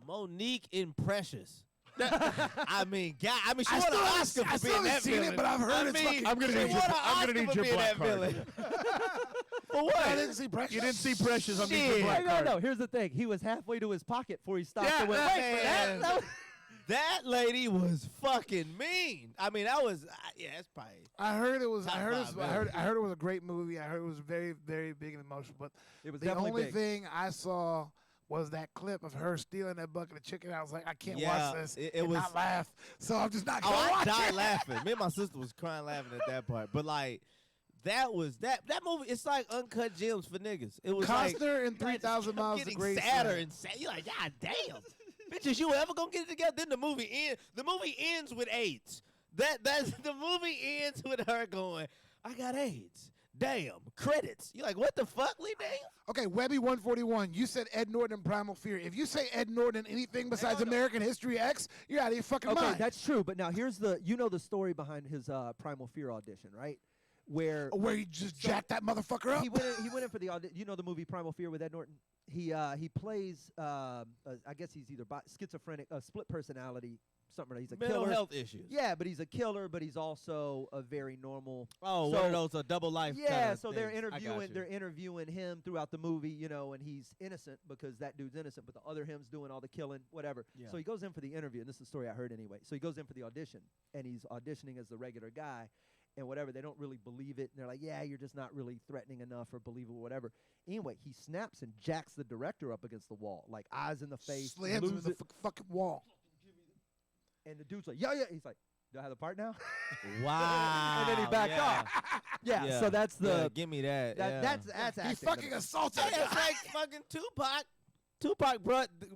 Monique in Precious. I mean, she I won an still Oscar haven't- I for still being haven't that seen it, villain. but I've heard it's fucking- I'm gonna she need your- won an I'm gonna Oscar need for your being black that card. villain. For what? I didn't see Precious. You didn't see Precious. I'm Shit. your black card. No. Here's the thing. He was halfway to his pocket before he stopped Yeah, and went, that wait for man. that. That lady was fucking mean. I mean, that was yeah. That's probably. I heard it was. Top I heard. five, I heard it was a great movie. I heard it was very, very big and emotional. But It was the definitely only big. thing I saw was that clip of her stealing that bucket of chicken. I was like, I can't Yeah, watch this it and was- not laugh. So I'm just not Oh, gonna I watch died it. laughing. Me and my sister was crying laughing at that part. But like, that was that movie. It's like Uncut Gems for niggas. It was like Costner in 3,000 Miles to getting Graceland. sadder and sad. You're like, God damn, bitches, you ever gonna get it together? Then the movie ends. The movie ends with AIDS. That's the movie ends with her going, I got AIDS. Damn, credits. You're like, what the fuck, Lee Daniels? Okay, Webby 141. You said Ed Norton in Primal Fear. If you say Ed Norton in anything besides on. American History X, you're out of your fucking Okay, mind. that's true. But now here's the the story behind his Primal Fear audition, right? Where Where you just jacked that motherfucker up. he went in for the audition. You know the movie Primal Fear with Ed Norton? He plays I guess he's either schizophrenic, split personality, something. He's a Mental killer. health issues. Yeah, but he's a killer, but he's also a very normal. Oh, So- one of those a double life. Yeah, kinda so they're things. I got interviewing you. they're interviewing him throughout the movie, and he's innocent because that dude's innocent, but the other him's doing all the killing, whatever. Yeah. So he goes in for the interview, and this is the story I heard anyway. So he goes in for the audition, and he's auditioning as the regular guy, and whatever. They don't really believe it, and they're like, "Yeah, you're just not really threatening enough or believable, whatever." Anyway, he snaps and jacks the director up against the wall, like eyes in the face, Slams him in loses the it, fucking wall. and the dude's like, "Yeah." He's like, "Do I have the part now?" Wow. And then he backed yeah. off. Yeah, Yeah. so that's Yeah, the give me that. that yeah. that's He acting. fucking assaulted Hey, a it's guy. like fucking Tupac. Tupac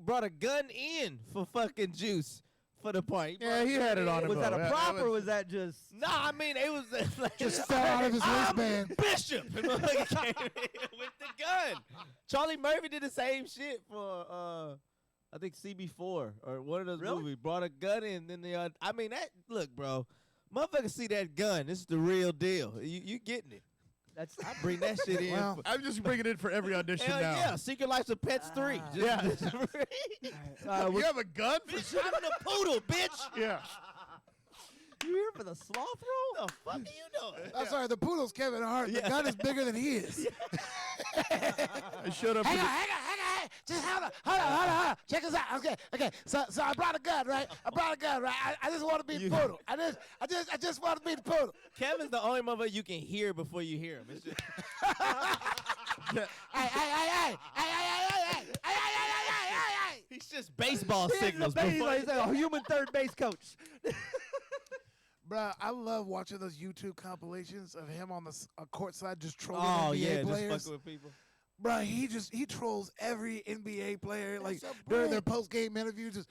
brought a gun in for fucking Juice for the part. Yeah, he had it on him. Was that though. a Yeah, prop that or was that just? No, I mean it was like, Just fell out of his I'm waistband. Bishop and motherfucker came in with the gun. Charlie Murphy did the same shit for I think CB4 or one of those Really? movies. Brought a gun in, then they I mean that look, bro. Motherfuckers see that gun. This is the real deal. You getting it. That's I bring that shit in. Well, for, I'm just bringing it for every audition hell now. yeah, Secret Life of Pets 3. Just, Yeah. we- You have a gun for Bitch, I'm the poodle, bitch. Yeah. you here for the sloth roll? The fuck are you doing? I'm sorry, the poodle's Kevin Hart. The Yeah. gun is bigger than he is. I showed up. Hang to on, hang on, hang on. Just hold on. Check this out. Okay. So I brought a gun, right? I just want to be the poodle. I just want to be the poodle. Kevin's the only motherfucker you can hear before you hear him. It's just, Hey. he's just baseball He's signals. he's Before like a human third base coach. Bruh, I love watching those YouTube compilations of him on the courtside just trolling oh NBA yeah, just players. fucking with people. Bruh, he trolls every NBA player. Like so during their brilliant. post game interview, just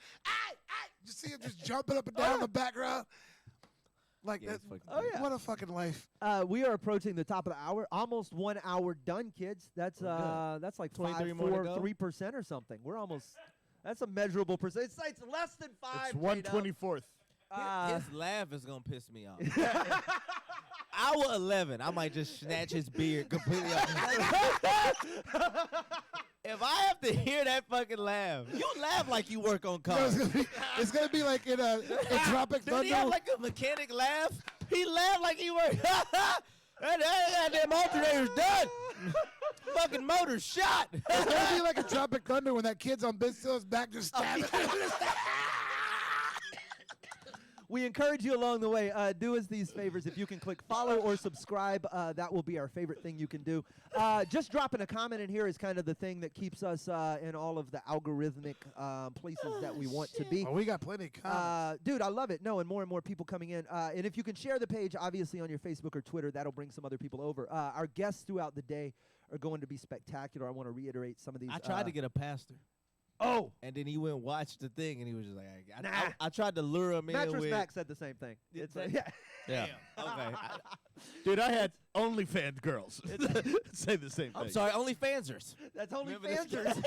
just see him just jumping up and down in the background. Like Yeah, that. it's fucking Oh, yeah. What a fucking life. We are approaching the top of the hour. Almost 1 hour done, kids. That's We're that's like 23 more to go? 3% or something. We're almost. That's a measurable percent. It's less than 5. It's 1/24th. His laugh is gonna piss me off. Hour 11, I might just snatch his beard completely off. If I have to hear that fucking laugh, you laugh like you work on You know, cars. it's gonna be like in Tropic Did he have Thunder. like a mechanic laugh? He laughed like he worked. that goddamn alternator's done. Fucking motor's shot. It's gonna be like a Tropic Thunder when that kid's on Ben Stiller's back just stabbing. We encourage you along the way. Do us these favors. If you can click follow or subscribe, that will be our favorite thing you can do. Just dropping a comment in here is kind of the thing that keeps us in all of the algorithmic places that we want to be. Oh, we got plenty of comments. Dude, I love it. No, and more people coming in. And if you can share the page, obviously, on your Facebook or Twitter, that'll bring some other people over. Our guests throughout the day are going to be spectacular. I want to reiterate some of these. I tried to get a pastor. Oh, And then he went and watched the thing, and he was just like, Nah. I tried to lure him in Mattress with. Back said the same thing. Did It's they? yeah. Yeah. Okay. Dude, I had OnlyFans girls say the same thing. I'm sorry, only fansers. That's only Remember this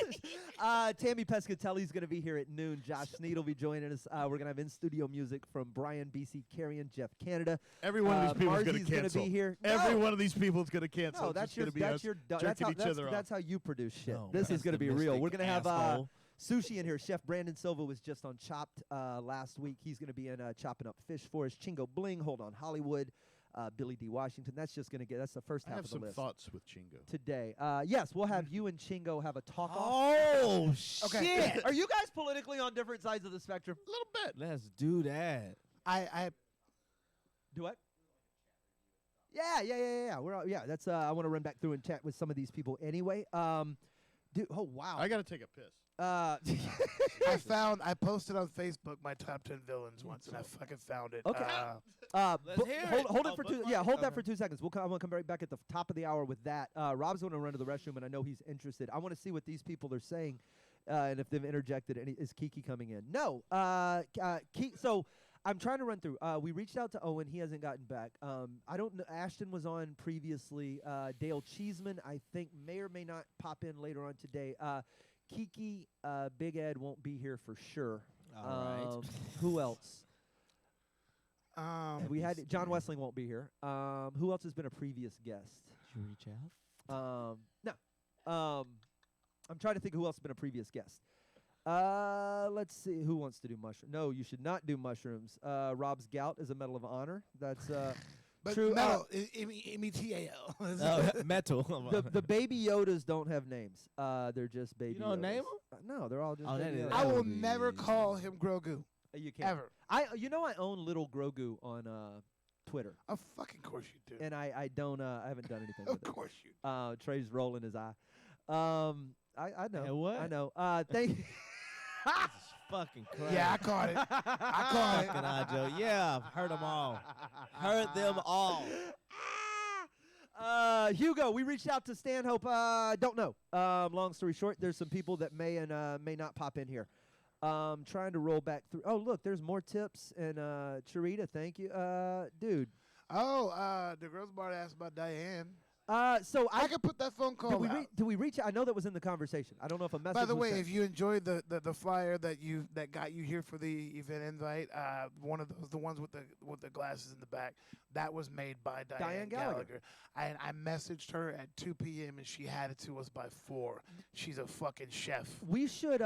fansers. Tammy Pescatelli's going to be here at noon. Josh Sneed will be joining us. We're going to have in-studio music from Brian B.C. Carrion, Jeff Canada. Every one of these people is going Marzi's to cancel. Be here. Every one of these people is going to cancel. No, that's just your, gonna that's be your, us that's how, jerking each other off. that's how you produce shit. Oh, this is that's going to be real. pessimistic We're going to have asshole. sushi in here. Chef Brandon Silva was just on Chopped last week. He's going to be in Chopping Up Fish for us. Chingo Bling, Hold On Hollywood, Billy D. Washington. That's just going to that's the first I half have of the some list. thoughts with Chingo. Today. Yes, we'll have you and Chingo have a talk-off. Oh, shit. Are you guys politically on different sides of the spectrum? A little bit. Let's do that. I Do what? Yeah. We're all, that's I want to run back through and chat with some of these people anyway. Dude, oh wow. I got to take a piss. I posted on Facebook my top 10 villains once, and I fucking found it. Okay. Let's hear it. Hold it Oh, for bookmark two. Yeah, it? hold that Okay. for 2 seconds. I'm gonna come right back at the top of the hour with that. Rob's gonna run to the restroom, and I know he's interested. I want to see what these people are saying, and if they've interjected. Is Kiki coming in? No. So I'm trying to run through. We reached out to Owen. He hasn't gotten back. I don't know. Ashton was on previously. Dale Cheeseman, I think, may or may not pop in later on today. Kiki, Big Ed won't be here for sure. All right. Who else? We had let me John see. Wessling won't be here. Who else has been a previous guest? Did you reach out? No. I'm trying to think of who else has been a previous guest. Let's see. Who wants to do mushrooms? No, you should not do mushrooms. Rob's gout is a Medal of Honor. That's But true. metal, M-E-T-A-L. Metal. The baby Yodas don't have names. They're just baby. You don't Yodas. name No, they're all just. Oh, baby that is- Yodas. I will would be- never call him Grogu, You can't. ever. I own Little Grogu on Twitter, Of fucking course you do. and I don't. I haven't done anything with Of it. course you do. Trey's rolling his eye. I know. Hey, what? I know. Thank. Fucking crap. Yeah, I caught it. I caught it. Fucking Joe. Yeah, I've heard them all. Heard them all. Hugo, we reached out to Stanhope. Don't know. Long story short, there's some people that may and may not pop in here. Trying to roll back through. Oh, look, there's more tips. And Charita, thank you. Dude. Oh, the girls bar asked about Diane. So I could put that phone call out. did we reach? I know that was in the conversation. I don't know if a message. By the was way, sent. if you enjoyed the flyer that got you here for the event invite, one of those, the ones with the glasses in the back, that was made by Diane Gallagher. And I messaged her at 2 p.m. and she had it to us by 4. She's a fucking chef. we should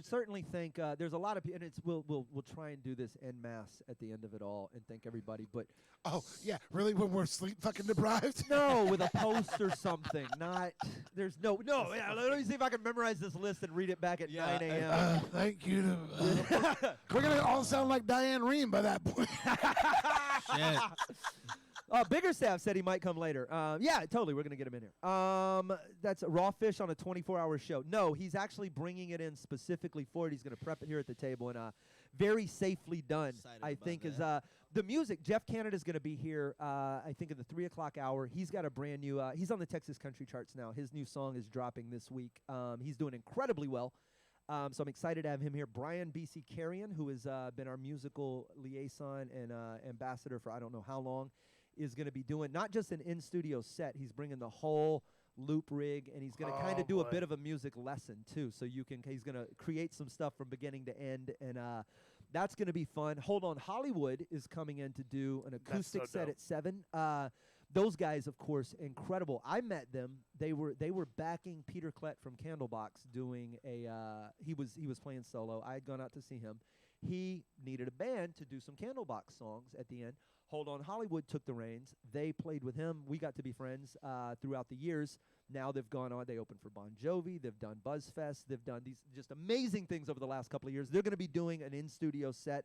certainly thank. There's a lot of people, and we'll try and do this en masse at the end of it all and thank everybody. But Oh yeah, really? When we're sleep fucking deprived? no, with a post or something. Not there's no. Yeah, let me see if I can memorize this list and read it back at 9 a.m. Thank you. We're gonna all sound like Diane Rehm by that point. Shit. Biggerstaff said he might come later. Yeah, totally. We're going to get him in here. That's a raw fish on a 24-hour show. No, he's actually bringing it in specifically for it. He's going to prep it here at the table, and very safely done, Excited I about think, is that. the music. Jeff Canada's going to be here, I think, in the 3 o'clock hour. He's got a brand new he's on the Texas country charts now. His new song is dropping this week. He's doing incredibly well. So I'm excited to have him here. Brian B.C. Carrion, who has been our musical liaison and ambassador for I don't know how long, is going to be doing not just an in-studio set. He's bringing the whole loop rig, and he's going to kind Oh, of do a boy. bit of a music lesson too. So he's going to create some stuff from beginning to end, and that's going to be fun. Hold On Hollywood is coming in to do an acoustic so set dope. at 7. Those guys, of course, incredible. I met them. They were backing Peter Klett from Candlebox doing a. He was playing solo. I had gone out to see him. He needed a band to do some Candlebox songs at the end. Hold On Hollywood took the reins. They played with him. We got to be friends throughout the years. Now they've gone on. They opened for Bon Jovi. They've done Buzzfest. They've done these just amazing things over the last couple of years. They're going to be doing an in-studio set.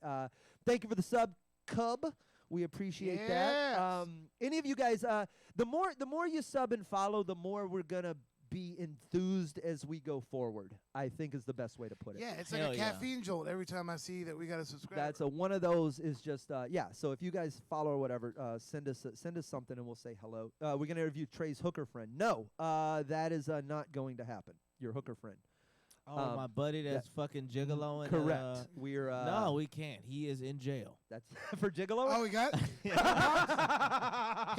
Thank you for the sub, Cub. We appreciate that. Yes. Any of you guys, the more you sub and follow, the more we're going to be enthused as we go forward, I think is the best way to put it. Yeah, it's Hell like a yeah. caffeine jolt every time I see that we got a subscriber. That's one of those is just So if you guys follow or whatever, send us something and we'll say hello. We're gonna interview Trey's hooker friend. No, that is not going to happen. Your hooker friend. Oh, my buddy that's fucking gigolo. And, correct. We're no, we can't. He is in jail. That's for gigolo. Oh, he got. He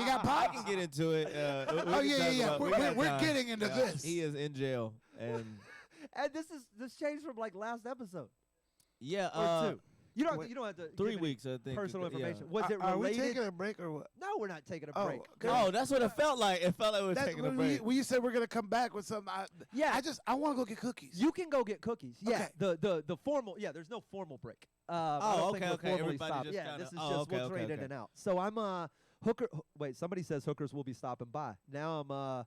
got I pops. can get into it. Oh yeah. We're getting into this. He is in jail, and And this changed from like last episode yeah, or two. You don't wait, have to 3 give any weeks. I think personal yeah. information. Was it Are we related? taking a break or what? No, we're not taking a Oh, break. okay. Oh, that's what it felt like. It felt like we were That's taking a when break. you said we're gonna come back with something. Yeah. I want to go get cookies. You can go get cookies. Yeah. Okay. The formal. Yeah. There's no formal break. I don't think we're okay. formally Everybody stopped. just Yeah. kinda- This is oh, just okay, we'll okay, trade in okay. and out. So I'm hooker. Wait, somebody says hookers will be stopping by. Now I'm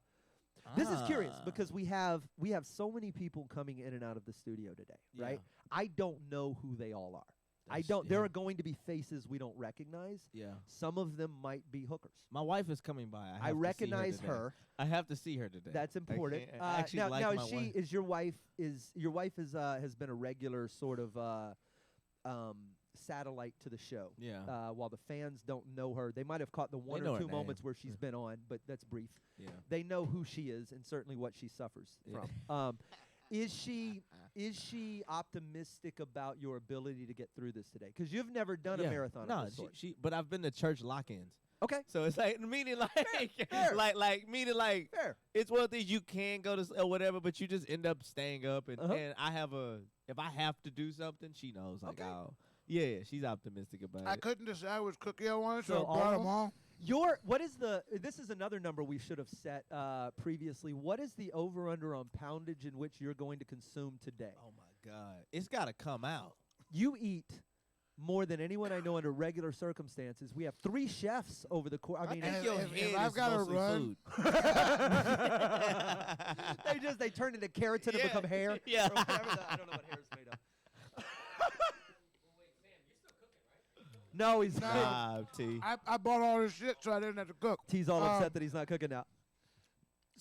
This is curious because we have so many people coming in and out of the studio today, right? I don't know who they all are. There are going to be faces we don't recognize. Yeah. Some of them might be hookers. My wife is coming by. I recognize her. her. I have to see her today. That's important. I actually now, like now my is she wife. is your wife has been a regular sort of satellite to the show. Yeah. While the fans don't know her, they might have caught the one know or her two name. moments where she's been on, but that's brief. Yeah. They know who she is and certainly what she suffers Yeah. from. Is she optimistic about your ability to get through this today? Because you've never done a marathon. No, of this sort. but I've been to church lock-ins. Okay. So it's like meaning like Fair. like meaning like Fair. it's one of the things you can go to or whatever, but you just end up staying up and and I have if I have to do something, she knows like Okay. yeah, she's optimistic about I it. couldn't decide which cookie I wanted, So so I brought them all. This is another number we should have set previously. What is the over-under on poundage in which you're going to consume today? Oh my God, it's got to come out. You eat more than anyone I know under regular circumstances. We have 3 chefs over the course. I mean, think your if head I've is gotta mostly run- food. they turn into carrots and Yeah. become hair. Yeah. Or whatever I don't know what hair is made of. No, he's not. Nah, T. I bought all this shit so I didn't have to cook. T's all upset that he's not cooking now.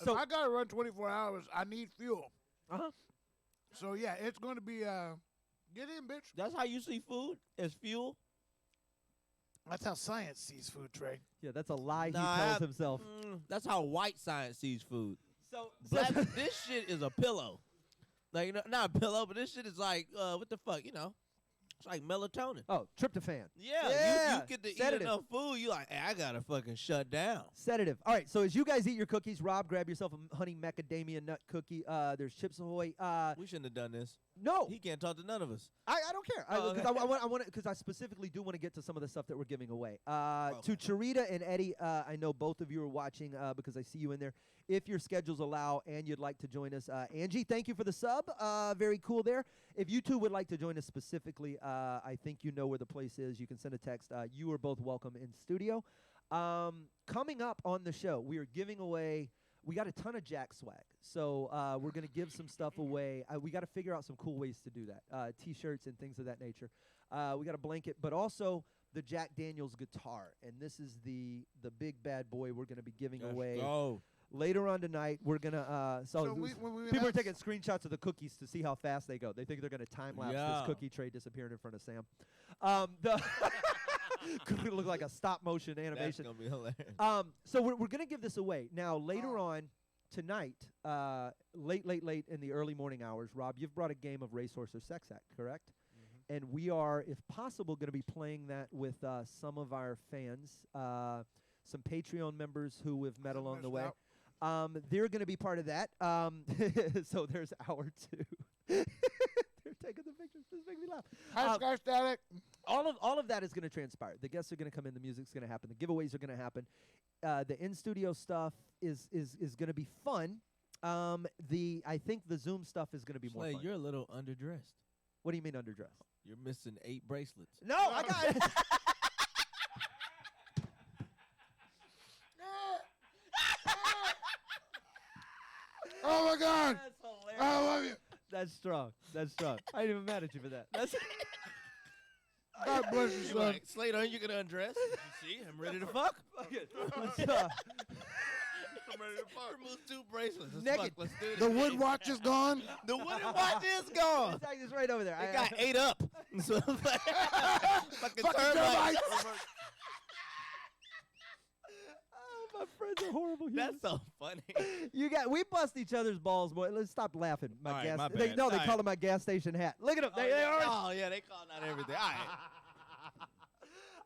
So if I gotta run 24 hours, I need fuel. Uh-huh. So yeah, it's gonna be get in, bitch. That's how you see food as fuel. That's how science sees food, Trey. Yeah, that's a lie Nah, he tells I- himself. That's how white science sees food. So, Black, this shit is a pillow. Like, not a pillow, but this shit is like, what the fuck, It's like melatonin. oh, tryptophan. Yeah, you get to eat sedative. enough food, you like, hey, I gotta fucking shut down. Sedative. All right, so as you guys eat your cookies, Rob, grab yourself a honey macadamia nut cookie. There's Chips Ahoy. We shouldn't have done this. No, He can't talk to none of us. I don't care. Oh, Because okay. I want because I specifically do want to get to some of the stuff that we're giving away. To Okay. Charita and Eddie, I know both of you are watching because I see you in there. If your schedules allow and you'd like to join us, Angie, thank you for the sub. Very cool there. If you two would like to join us specifically, I think you know where the place is. You can send a text. You are both welcome in studio. Coming up on the show, we are giving away. We got a ton of Jack swag, so we're going to give some stuff away. We got to figure out some cool ways to do that, T-shirts and things of that nature. We got a blanket, but also the Jack Daniels guitar, and this is the big bad boy we're going to be giving away later on tonight. We're going to when we people are have- taking screenshots of the cookies to see how fast they go. They think they're going to time lapse Yeah. this cookie tray disappearing in front of Sam. Could look like a stop motion That's animation. gonna be hilarious. So we're going to give this away. Now, later on tonight, late in the early morning hours, Rob, you've brought a game of Racehorse or Sex Act, correct? And we are, if possible, going to be playing that with some of our fans, some Patreon members who we've met along the way. They're going to be part of that. So there's hour 2. They're taking the pictures. This makes me laugh. Hi, Sky Static. All of that is going to transpire. The guests are going to come in. The music's going to happen. The giveaways are going to happen. The in-studio stuff is going to be fun. I think the Zoom stuff is going to be more Slay, fun. you're a little underdressed. What do you mean underdressed? You're missing 8 bracelets. No, I got it. Oh my God! That's hilarious. I love you. That's strong. That's strong. I ain't even mad at you for that. That's God bless you, You're son. like, Slade, aren't you gonna undress? You see, I'm ready to fuck. Let's, I'm ready to fuck. Remove 2 bracelets. Let's Naked. fuck. Let's do this. The wood watch is gone. The wooden watch is gone. it's right over there. It got 8 up. So fucking Fucking termites. termites. Oh, my friend guys are horrible humans. That's so funny. We bust each other's balls, boy. Let's stop laughing. All right, gas. my They bad. call All right. it my gas station hat. Look at them. They are. Oh yeah, they calling out everything. All right.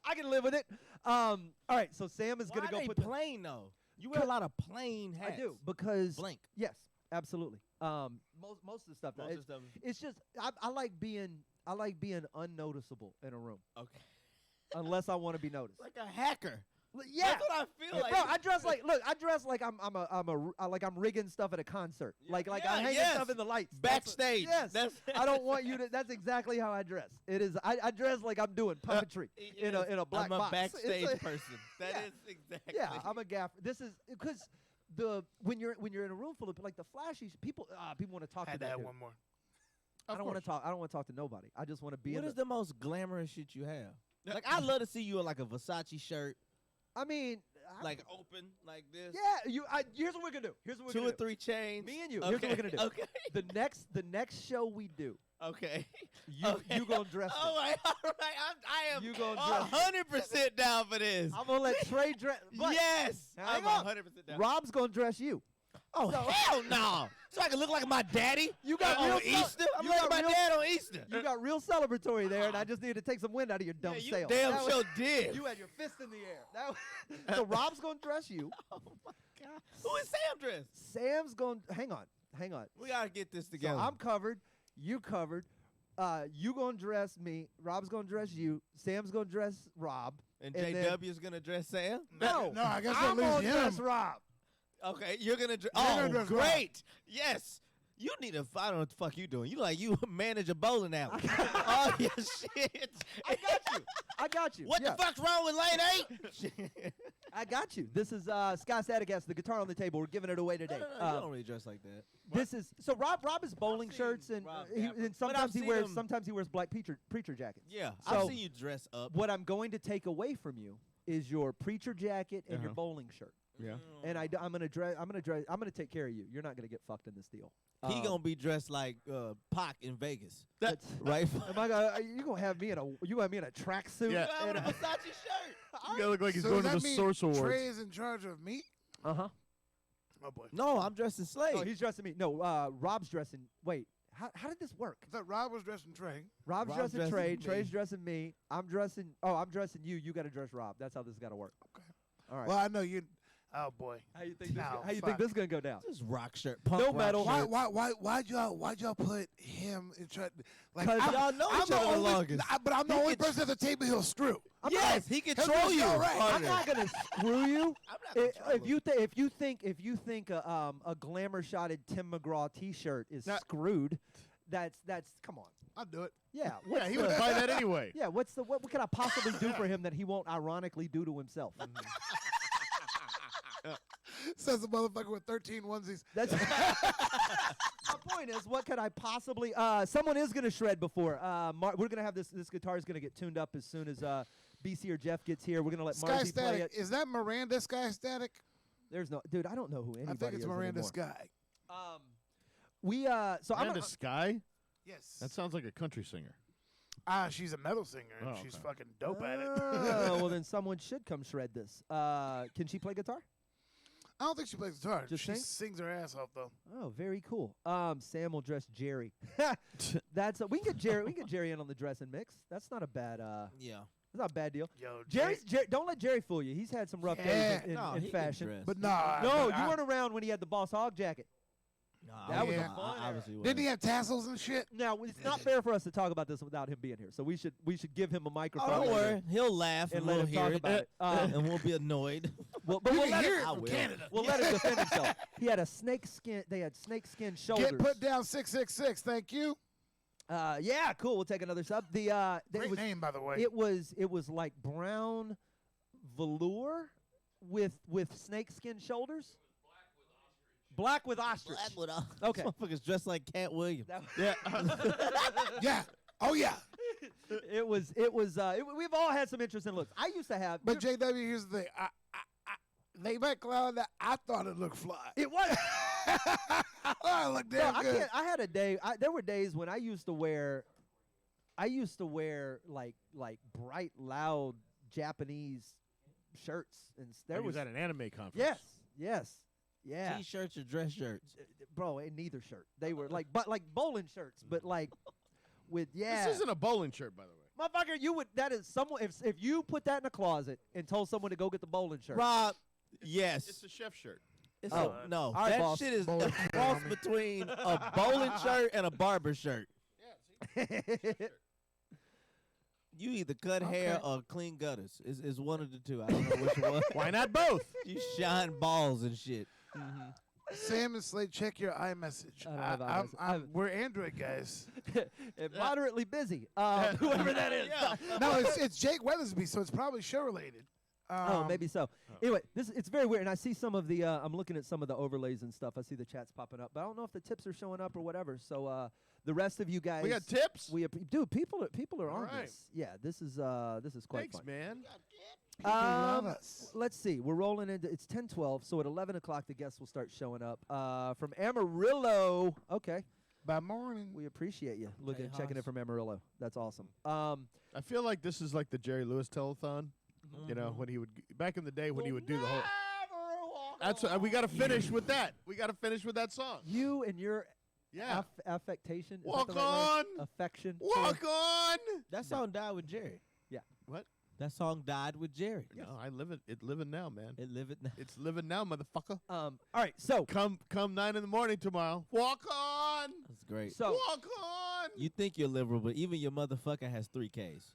I can live with it. All right, so Sam is Why gonna go they put plain though? You wear a lot of plain hats. I do because Blank. yes, absolutely. Most of the stuff. Most of the stuff. It's just I like being unnoticeable in a room Okay. unless I want to be noticed. Like a hacker. Yeah. That's what I feel like. Bro, I dress like I'm rigging stuff at a concert. Like I hang stuff in the lights. Backstage. Yes. That's I don't want you to. That's exactly how I dress. It is. I dress like I'm doing puppetry in a black box. I'm a backstage It's person. That is exactly. Yeah, I'm a gaffer. This is because when you're in a room full of like the flashy people. People want to talk to Had that to have dude. one more. I don't want to talk. I don't want to talk to nobody. I just want to be. What in is the most glamorous shit you have? Like I love to see you in like a Versace shirt, I mean, like open like this. yeah. Here's what we're gonna do. Here's what we're Two gonna or three chains. Me and you. Okay. Here's what we're gonna do. Okay. The next show we do, Okay. you gonna dress. All me. right. All right. I am. You gonna dress 100% down for this. I'm gonna let Trey dress. But Yes. hang I'm on. 100% down. Rob's gonna dress you. Oh So- hell no! So I can look like my daddy. You got on real Easter. I'm you like got my real- dad on Easter. You got real celebratory there, and I just need to take some wind out of your dumb Yeah, you sail. damn That was- sure did. You had your fist in the air. So Rob's gonna dress you. Oh my god. Who is Sam dressed? Sam's gonna hang on. We gotta get this So together. I'm covered. You covered. You gonna dress me. Rob's gonna dress you. Sam's gonna dress Rob. and and then- JW is gonna dress Sam. No, No, I guess I'm at least gonna dress him. Rob. Okay, you're gonna dress. You're Oh, gonna dress Rob. great. Yes. You need to. I don't know what the fuck you doing. You manage a bowling alley. Oh yeah, shit. I got you. What Yeah. the fuck's wrong with lane 8? I got you. This is Scott Static, the guitar on the table. We're giving it away today. No, you don't really dress like that. This is so Rob is bowling seen shirts and Rob he, dapper. and But I've sometimes he wears black preacher jackets. Yeah, So- I've seen you dress up. What I'm going to take away from you is your preacher jacket and your Uh-huh. bowling shirt. Yeah. And I'm gonna take care of you. You're not gonna get fucked in this deal. He gonna be dressed like Pac in Vegas, That's right? Am I gonna? You gonna have me in a tracksuit? Yeah. With And a Versace shirt. You gotta look like he's So going does to that the mean Source Awards. Trey is in charge of me? Uh-huh. Oh boy. No, I'm dressed in Slade. Oh, he's dressing me. No, Rob's dressing. Wait, how did this work? I thought Rob was dressing Trey. Rob's Rob's dressing dressing Trey. me. Trey's dressing me. I'm dressing you. You got to dress Rob. That's how this got to work. Okay. All right. Well, I know you. Oh boy. how you think this? No, How you fuck. think this is gonna go down? This rock shirt. Punk No rock metal. shirt. Why'd y'all put him in charge? Like 'Cause y'all know each other the longest. But I'm the He only can person at the table he'll screw. Yes, he He'll control do you. all right. I'm not gonna screw you. I'm not gonna troll If you think a glamour shotted Tim McGraw T-shirt is Not- screwed, that's come on. I'll do it. Yeah. Yeah, he would buy that anyway. Yeah. What can I possibly do for him that he won't ironically do to himself? Says the motherfucker with 13 onesies. That's my point is, what could I possibly? Someone is gonna shred before. We're gonna have this guitar is gonna get tuned up as soon as BC or Jeff gets here. We're gonna let Sky Marcy play Static. it. Is that Miranda Sky Static? There's no dude. I don't know who anybody I think it's is Miranda anymore. Sky. So I'm Miranda gonna, Sky? Yes. That sounds like a country singer. She's a metal singer and Oh, she's okay. fucking dope at it. Oh, well then someone should come shred this. Can she play guitar? I don't think she plays guitar. Just she sings? sings her ass off though. Oh, very cool. Sam will dress Jerry. We can get Jerry in on the dress and mix. That's not a bad Yeah. that's not a bad deal. Yo, Don't let Jerry fool you. He's had some rough Yeah. days in No, he can fashion. dress. But nah. No, but you I- weren't around when he had the Boss Hog jacket. Nah, That was a I fun era. obviously Didn't he wasn't. have tassels and shit? Now it's not fair for us to talk about this without him being here. So we should give him a microphone. Oh, don't worry. He'll laugh And and let we'll him hear talk it. about it. And we'll be annoyed. But You we'll can let hear him, it I from will. Canada. we'll let him defend himself. He had a snake skin. They had snake skin shoulders. Get put down 666. Thank you. Yeah, cool. We'll take another sub. Great name, by the way. It was like brown velour with snakeskin shoulders. Black with ostrich. Black with all. Okay. Motherfuckers dressed like Cat Williams. That- Yeah. Yeah. Oh yeah. it was. We've all had some interesting looks. I used to have. But JW, here's the thing. They might clown that. I thought it looked fly. it was. Oh, it looked No, damn I good. can't. I had a day. There were days when I used to wear like bright, loud Japanese shirts, and there Like, was at an anime conference. yes. Yes. Yeah. T-shirts or dress shirts? Bro, in neither shirt. They were like bowling shirts, but like with This isn't a bowling shirt, by the way. Motherfucker, that is someone if you put that in a closet and told someone to go get the bowling shirt. Rob, yes. It's a chef shirt. It's Oh. no. All right, that boss. shit is Bowling a shirt, cross homie. between a bowling shirt and a barber shirt. Yeah, see? You either cut Okay. hair or clean gutters. It's one of the two. I don't know which one. Why not both? You shine balls and shit. Sam and Slade, check your iMessage. I don't have iMessage. We're Android guys. And moderately busy. Whoever that is. No, it's Jake Weathersby, so it's probably show related. Oh, maybe so. Anyway, it's very weird, and I see some of the. I'm looking at some of the overlays and stuff. I see the chats popping up, but I don't know if the tips are showing up or whatever. So the rest of you guys, We got tips? dude, people are All on right. this. Yeah, this is quite Thanks, fun. man. People love us. Let's see. We're rolling into. It's 10:12, so at 11 o'clock the guests will start showing up. From Amarillo. Okay, By morning. we appreciate you checking in Hoss. from Amarillo. That's awesome. I feel like this is like the Jerry Lewis telethon. You know, when he would back in the day when he would do the whole. That's we got to finish with that. We got to finish with that song. You and your Yeah. affectation. is that Walk the right word? on. Affection. Walk on. That song died with Jerry. Yeah. What? That song died with Jerry. No, I live it. It's living now, man. It live it now. It's living now, motherfucker. All right. So Come 9 in the morning tomorrow. Walk on. That's great. so Walk on. You think you're liberal, but even your motherfucker has 3 Ks.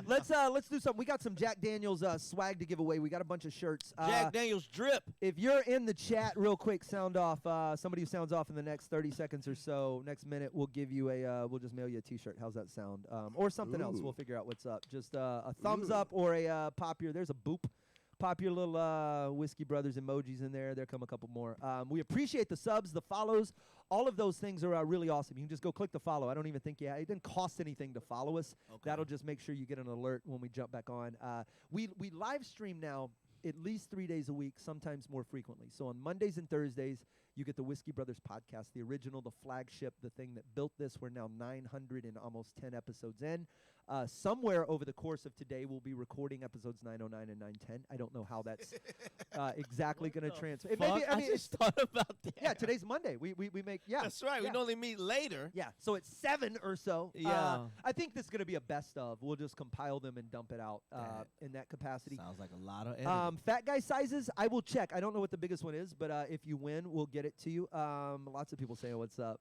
let's do something. We got some Jack Daniels swag to give away. We got a bunch of shirts. Jack Daniels drip. If you're in the chat, real quick, sound off. Somebody who sounds off in the next 30 seconds or so, next minute, we'll give you we'll just mail you a T-shirt. How's that sound? Or something else. Ooh. We'll figure out what's up. Just a thumbs up or a pop your. There's a boop. Pop your little Whiskey Brothers emojis in there. There come a couple more. We appreciate the subs, the follows. All of those things are really awesome. You can just go click the follow. I don't even think it didn't cost anything to follow us. Okay. That'll just make sure you get an alert when we jump back on. We live stream now at least 3 days a week, sometimes more frequently. So on Mondays and Thursdays, you get the Whiskey Brothers podcast, the original, the flagship, the thing that built this. We're now 900 and almost 10 episodes in. Somewhere over the course of today, we'll be recording episodes 909 and 910. I don't know how that's exactly going to transfer. It may be, I just thought about that. yeah, today's Monday. We make, yeah. That's right. Yeah. We normally meet later. Yeah, so it's 7 or so. Yeah. I think this is going to be a best of. We'll just compile them and dump it out That in that capacity. Sounds like a lot of editing. Fat guy sizes, I will check. I don't know what the biggest one is, but if you win, we'll get it to you. Lots of people saying what's up.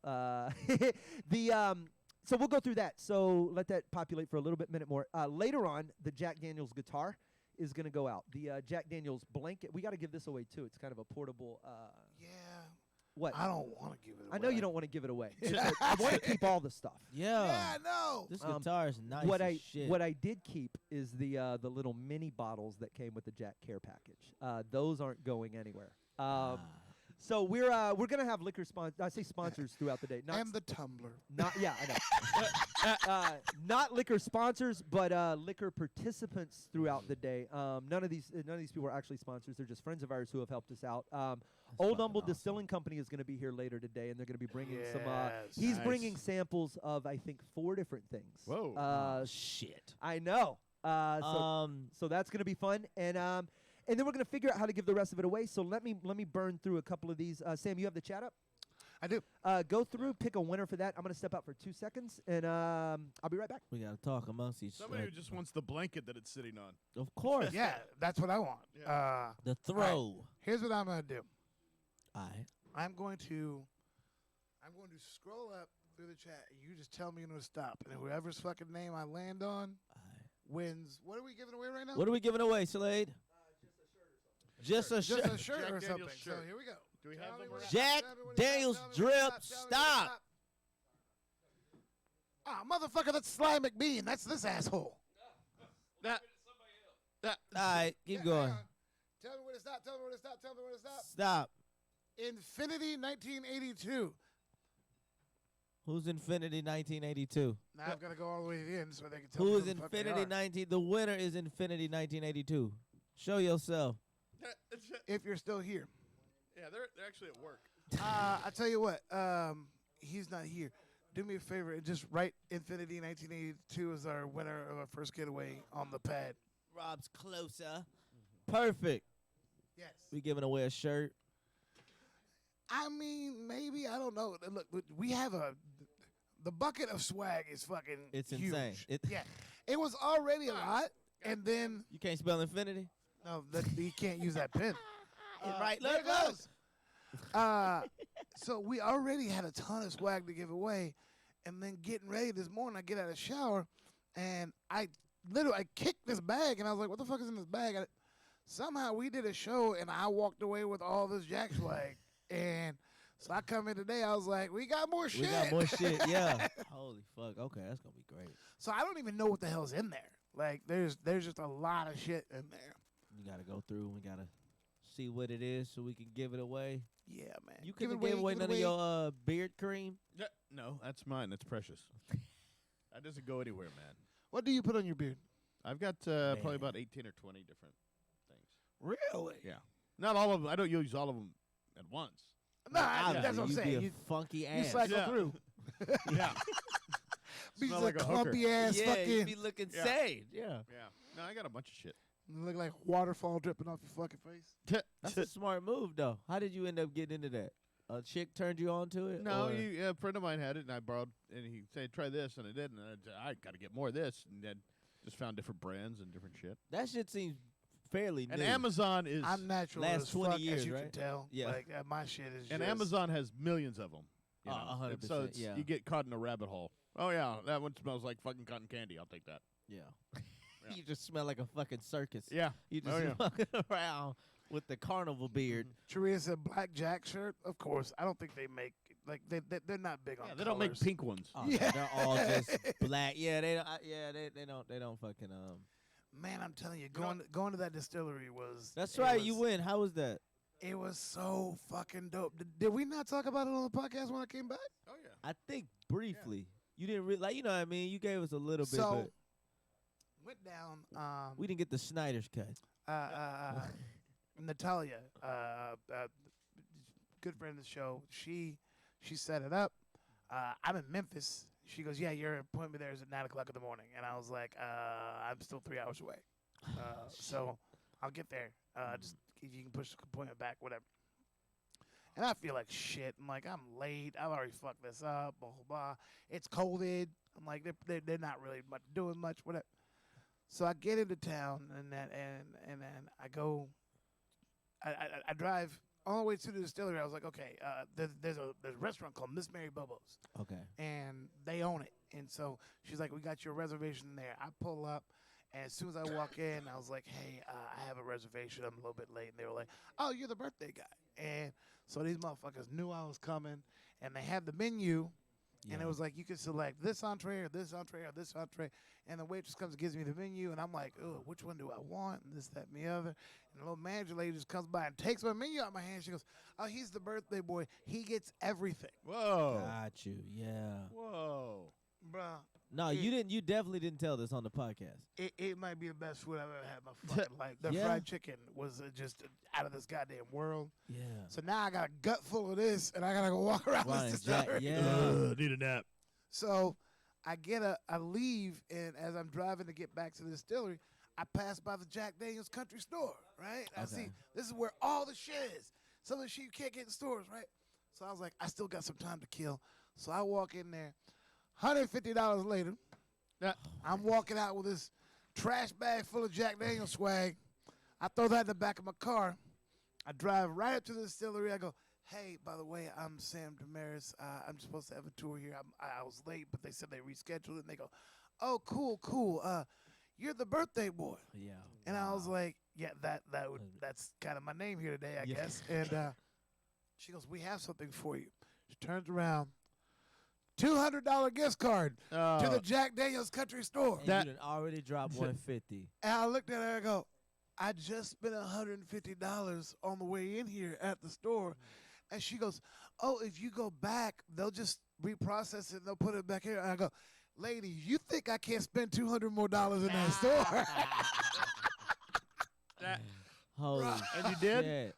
So we'll go through that. So let that populate for a little bit, minute more. Later on, the Jack Daniels guitar is going to go out. The Jack Daniels blanket, we got to give this away too. It's kind of a portable. Yeah. What? I don't want to give it away. I know you don't want to give it away. It's just I want to keep all the stuff. Yeah. Yeah, no. This Um, guitar is nice what as I shit. what I did keep is the little mini bottles that came with the Jack Care package. Those aren't going anywhere. So we're gonna have liquor sponsors. I say sponsors throughout the day. Not And the tumbler. not yeah, I know. Not liquor sponsors, but liquor participants throughout the day. None of these people are actually sponsors. They're just friends of ours who have helped us out. Old fucking Humble awesome. Distilling Company is going to be here later today, and they're going to be bringing some. Yes. He's Nice. bringing samples of I think 4 different things. Whoa. Shit. I know. So that's going to be fun, and then we're going to figure out how to give the rest of it away. So let me burn through a couple of these. Sam, you have the chat up? I do. Go through, pick a winner for that. I'm going to step out for 2 seconds, and I'll be right back. We gotta talk amongst each Somebody who just wants the blanket that it's sitting on. Of course. Yeah, that's what I want. Yeah. The throw. Here's what I'm going to do. Alright. I'm going to scroll up through the chat. And you just tell me when to stop. And whoever's fucking name I land on wins. What are we giving away right now? What are we giving away, Slade? Just a shirt. Just a shirt Jack or Daniels something. shirt. So here we go. Do we Tell have me them when around? to Jack stop, tell me when to Daniels stop, tell me when to drip. stop, tell me when to Stop. Ah, motherfucker, that's Sly McBean. That's this asshole. That. Alright, keep Yeah, going. hang on. Tell me when to stop. Tell me when to stop. Tell me when to stop. Stop. Infinity 1982. Who's Infinity 1982? Now I've got to go all the way to the end so they can tell Who me is who the fuck they Infinity are. 19? The winner is Infinity 1982. Show yourself. If you're still here. Yeah, they're actually at work. I tell you what, he's not here. Do me a favor and just write Infinity 1982 as our winner of our first getaway on the pad. Rob's closer. Perfect. Yes. We giving away a shirt. I mean, maybe, I don't know. Look, we have the bucket of swag is fucking It's huge. insane. Yeah. It was already a lot, and then, You can't spell infinity? no, you can't use that pen. Right, There look, it goes. So we already had a ton of swag to give away, and then getting ready this morning, I get out of the shower, and I kicked this bag, and I was like, what the fuck is in this bag? Somehow we did a show, and I walked away with all this Jack swag. And so I come in today, I was like, we got more shit. We got more shit, yeah. Holy fuck. Okay, that's going to be great. So I don't even know what the hell's in there. Like, there's just a lot of shit in there. You got to go through. We got to see what it is so we can give it away. Yeah, man. You couldn't give away none of your beard cream? No, that's mine. That's precious. That doesn't go anywhere, man. What do you put on your beard? I've got probably about 18 or 20 different things. Really? Yeah. Not all of them. I don't use all of them at once. No, Obviously, that's what I'm you saying. Be a funky You ass. cycle Yeah. through. Yeah. Be Smell like like a clumpy ass yeah, you fucking. be looking Yeah. sage. Yeah. Yeah. No, I got a bunch of shit. Look like waterfall dripping off your fucking face. That's a smart move, though. How did you end up getting into that? A chick turned you on to it? No, or- a friend of mine had it, and I borrowed, and he said, try this, and I did, and I got to get more of this, and then just found different brands and different shit. That shit seems fairly And new. Amazon is, I'm natural Last as 20 fuck, years, as you right? can tell. Yeah. Like, my shit is and just. Amazon has millions of them. You know? 100%, And so it's, yeah. you get caught in a rabbit hole. Oh, yeah, that one smells like fucking cotton candy. I'll take that. Yeah. You just smell like a fucking circus. Yeah. You just Oh, yeah. walking around with the carnival beard. Sharia said black Jack shirt. Of course, I don't think they make like they're not big on. Yeah, they don't make colors. pink ones. Oh, Yeah. they're all just black. Yeah, they don't. They don't fucking. Man, I'm telling you, going to that distillery was. That's it right. was- You win. How was that? It was so fucking dope. Did we not talk about it on the podcast when I came back? Oh, yeah. I think briefly. You didn't really like. You know what I mean? You gave us a little bit, So but went down. we didn't get the Snyder's cut. Natalia, good friend of the show, she set it up. I'm in Memphis. She goes, yeah, your appointment there is at 9 o'clock in the morning. And I was like, I'm still 3 hours away. So I'll get there. Just if you can push the appointment back, whatever. And I feel like shit. I'm like, I'm late. I've already fucked this up. Blah, blah, blah. It's COVID. I'm like, they're not really doing much, whatever. So I get into town, and then I go. I drive all the way to the distillery. I was like, okay, there's a restaurant called Miss Mary Bobo's, Okay. and they own it. And so she's like, we got your reservation there. I pull up, and as soon as I walk in, I was like, hey, I have a reservation. I'm a little bit late. And they were like, oh, you're the birthday guy. And so these motherfuckers knew I was coming, and they had the menu. And it was like, you can select this entree or this entree or this entree. And the waitress comes and gives me the menu. And I'm like, oh, which one do I want? And this, that, and the other. And the little manager lady just comes by and takes my menu out of my hand. She goes, oh, he's the birthday boy. He gets everything. Whoa. Got you. Yeah. Whoa. Bruh, No, you didn't. You definitely didn't tell this on the podcast. it might be the best food I've ever had in my fucking life. The Yeah. fried chicken was just out of this goddamn world. Yeah. So now I got a gut full of this, and I got to go walk around Ryan this Jack, distillery. yeah. Need a nap. So I leave, and as I'm driving to get back to the distillery, I pass by the Jack Daniels country store, right? I see this is where all the shit is. Some of the shit you can't get in stores, right? So I was like, I still got some time to kill. So I walk in there. $150 later, I'm walking out with this trash bag full of Jack Daniels swag. I throw that in the back of my car. I drive right up to the distillery. I go, hey, by the way, I'm Sam Damaris. I'm supposed to have a tour here. I was late, but they said they rescheduled it. And they go, oh, cool. You're the birthday boy. Yeah. And I was like, yeah, that's kind of my name here today, I guess. And she goes, we have something for you. She turns around. $200 gift card to the Jack Daniels country store. And you done already dropped 150. And I looked at her and go, I just spent $150 on the way in here at the store. And she goes, oh, if you go back, they'll just reprocess it and they'll put it back here. And I go, lady, you think I can't spend $200 more in that store? Holy And you did? shit.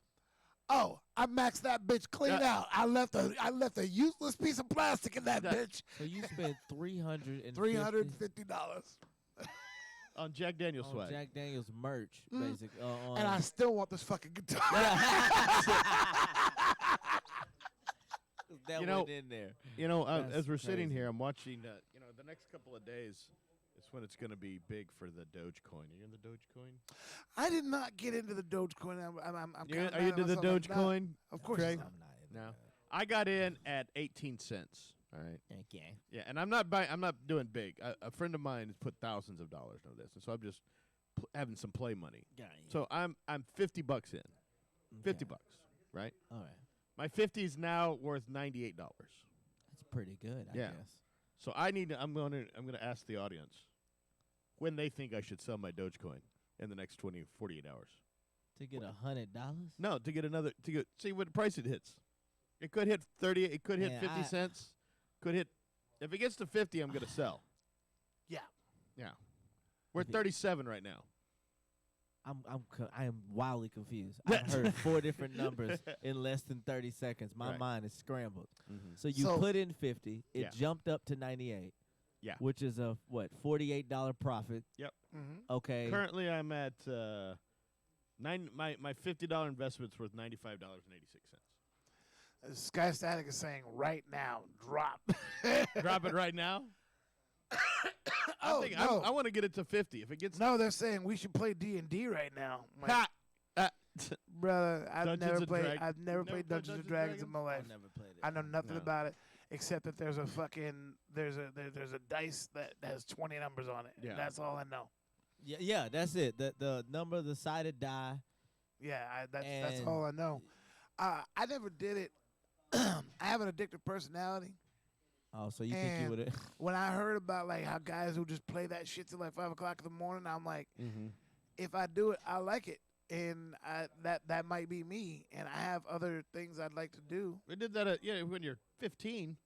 Oh, I maxed that bitch clean out. I left a useless piece of plastic in that bitch. So you spent $350. $350. on Jack Daniel's on swag. Jack Daniel's merch, Mm. basically. And I still want this fucking guitar. that You know, went in there. You know, That's as we're sitting crazy. here, I'm watching. You know, the next couple of days is when it's going to be big for the Dogecoin. Are you in the Dogecoin? I did not get into the Dogecoin. I'm kinda Are you mad into at the myself. I'm not. Dogecoin? Of course Craig? not. I'm not in No. there. I got in at 18 cents. All right. Okay. Yeah, and I'm not buying. I'm not doing big. A friend of mine has put thousands of dollars into this, and so I'm just having some play money. Got you. So I'm $50 in. $50, Okay. right? All right. My 50 is now worth $98. That's pretty good, I Yeah. guess. So I need to, I'm going to ask the audience when they think I should sell my Dogecoin in the next 48 hours. To get $100? No, to get see what price it hits. It could hit 30, it could hit Man, 50 cents. Could hit if it gets to 50, I'm going to sell. Yeah. Yeah. We're at If it- 37 right now. I am wildly confused. I've heard 4 different numbers in less than 30 seconds. My Right. mind is scrambled. Mm-hmm. So you So- put in 50, it Yeah. jumped up to 98. Yeah. Which is a $48 profit. Mm-hmm. Okay. Currently, I'm at my $50 investment's worth $95.86. Sky Static is saying right now, drop. Drop it right now. Oh, no. I want to get it to 50. If it gets No, they're saying we should play D&D right now. I'm like, ha, brother, Dungeons and Drag- I've never played Dungeons and Dragons in my life. I've never played it. I know nothing No. about it except that there's a dice that has 20 numbers on it. Yeah. That's all I know. Yeah, that's it. The number, the sided die. Yeah, that's And- all I know. I never did it. I have an addictive personality. Oh, so you think you And- would have? When I heard about like how guys who just play that shit till like 5 o'clock in the morning, I'm like, if I do it, I like it, and that might be me. And I have other things I'd like to do. We did that when you're 15.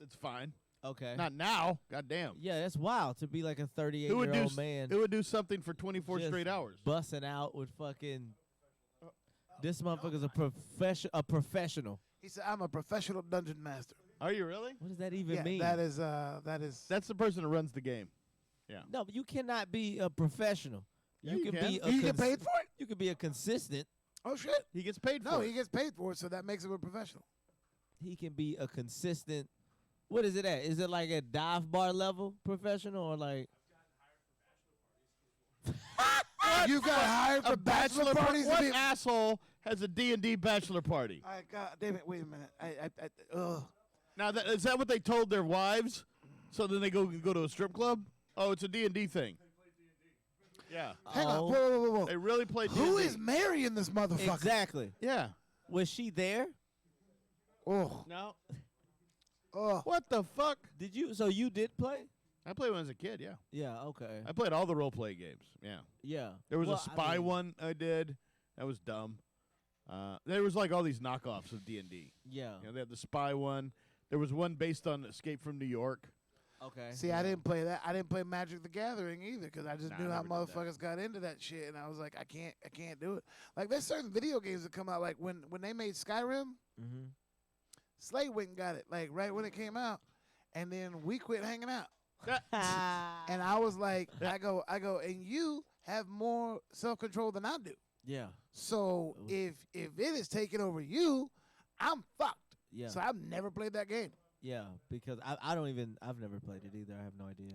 It's fine. Okay. Not now. Goddamn. Yeah, that's wild to be like a Who would do 38-year-old man It would do something for 24 just straight hours. busting out with fucking. This motherfucker's a professional. He said, "I'm a professional dungeon master." Are you really? What does that even Yeah, mean? that is. That's the person who runs the game. No, but you cannot be a professional. Yeah, you you can can. be a You get paid for it? You can be a consistent. Oh shit! He gets paid No, for he it. gets paid for it, so that makes him a professional. He can be a consistent. What is it at? Is it like a dive bar level professional or like? You got hired for bachelor parties. What asshole has a D&D bachelor party? I God damn it! Wait a minute. Ugh. Now, is that what they told their wives? So then they go to a strip club? Oh, it's a D&D thing. Yeah. Hang on. Oh. Whoa. They really play D&D. Who is marrying this motherfucker? Exactly. Yeah. Was she there? Oh. No. Oh. What the fuck? Did you? So you did play? I played when I was a kid, yeah. Yeah. Okay. I played all the role-play games, yeah. Yeah. There was Well, a spy I mean, one I did. That was dumb. There was like all these knockoffs of D&D. Yeah. You know, they had the spy one. There was one based on Escape from New York. Okay. See, I didn't play that. I didn't play Magic the Gathering either because I just Nah, knew I how never did that. motherfuckers got into that shit, and I was like, I can't do it. Like there's certain video games that come out, like when they made Skyrim, Mm-hmm. Slade went and got it, like right when it came out, and then we quit hanging out. And I was like, I go, and you have more self-control than I do. Yeah. So if it is taking over you, I'm fucked. Yeah. So I've never played that game. Yeah. Because I've never played it either. I have no idea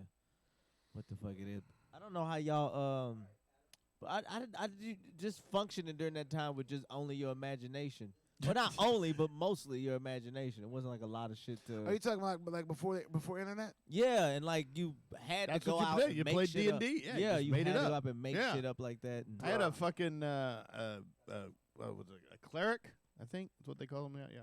what the fuck it is. I don't know how y'all but I just functioning during that time with just only your imagination. Well, not only, but mostly your imagination. It wasn't like a lot of shit to. Are you talking about like before internet? Yeah, and like you had That's to go what you out did. and You make played shit up. D&D? Yeah, you Yeah, just you made had it to go up. up and make Yeah. shit up like that. And I had a fucking what was it, a cleric, I think is what they call them now. Yeah,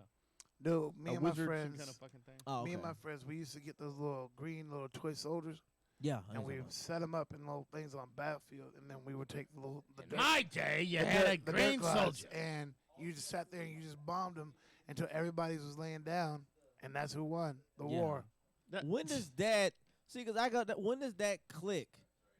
Dude, me a and my wizard, friends, some kind of fucking thing. oh, me and okay. my friends, we used to get those little green little toy soldiers, Yeah, I and know we what would set them up in little things on battlefield, and then we would take the In my day, you the had a dirt- the green dirt clods, soldier. and you just sat there and you just bombed them until everybody was laying down, and that's who won the Yeah. war. When does that see? Because I got that. When does that click?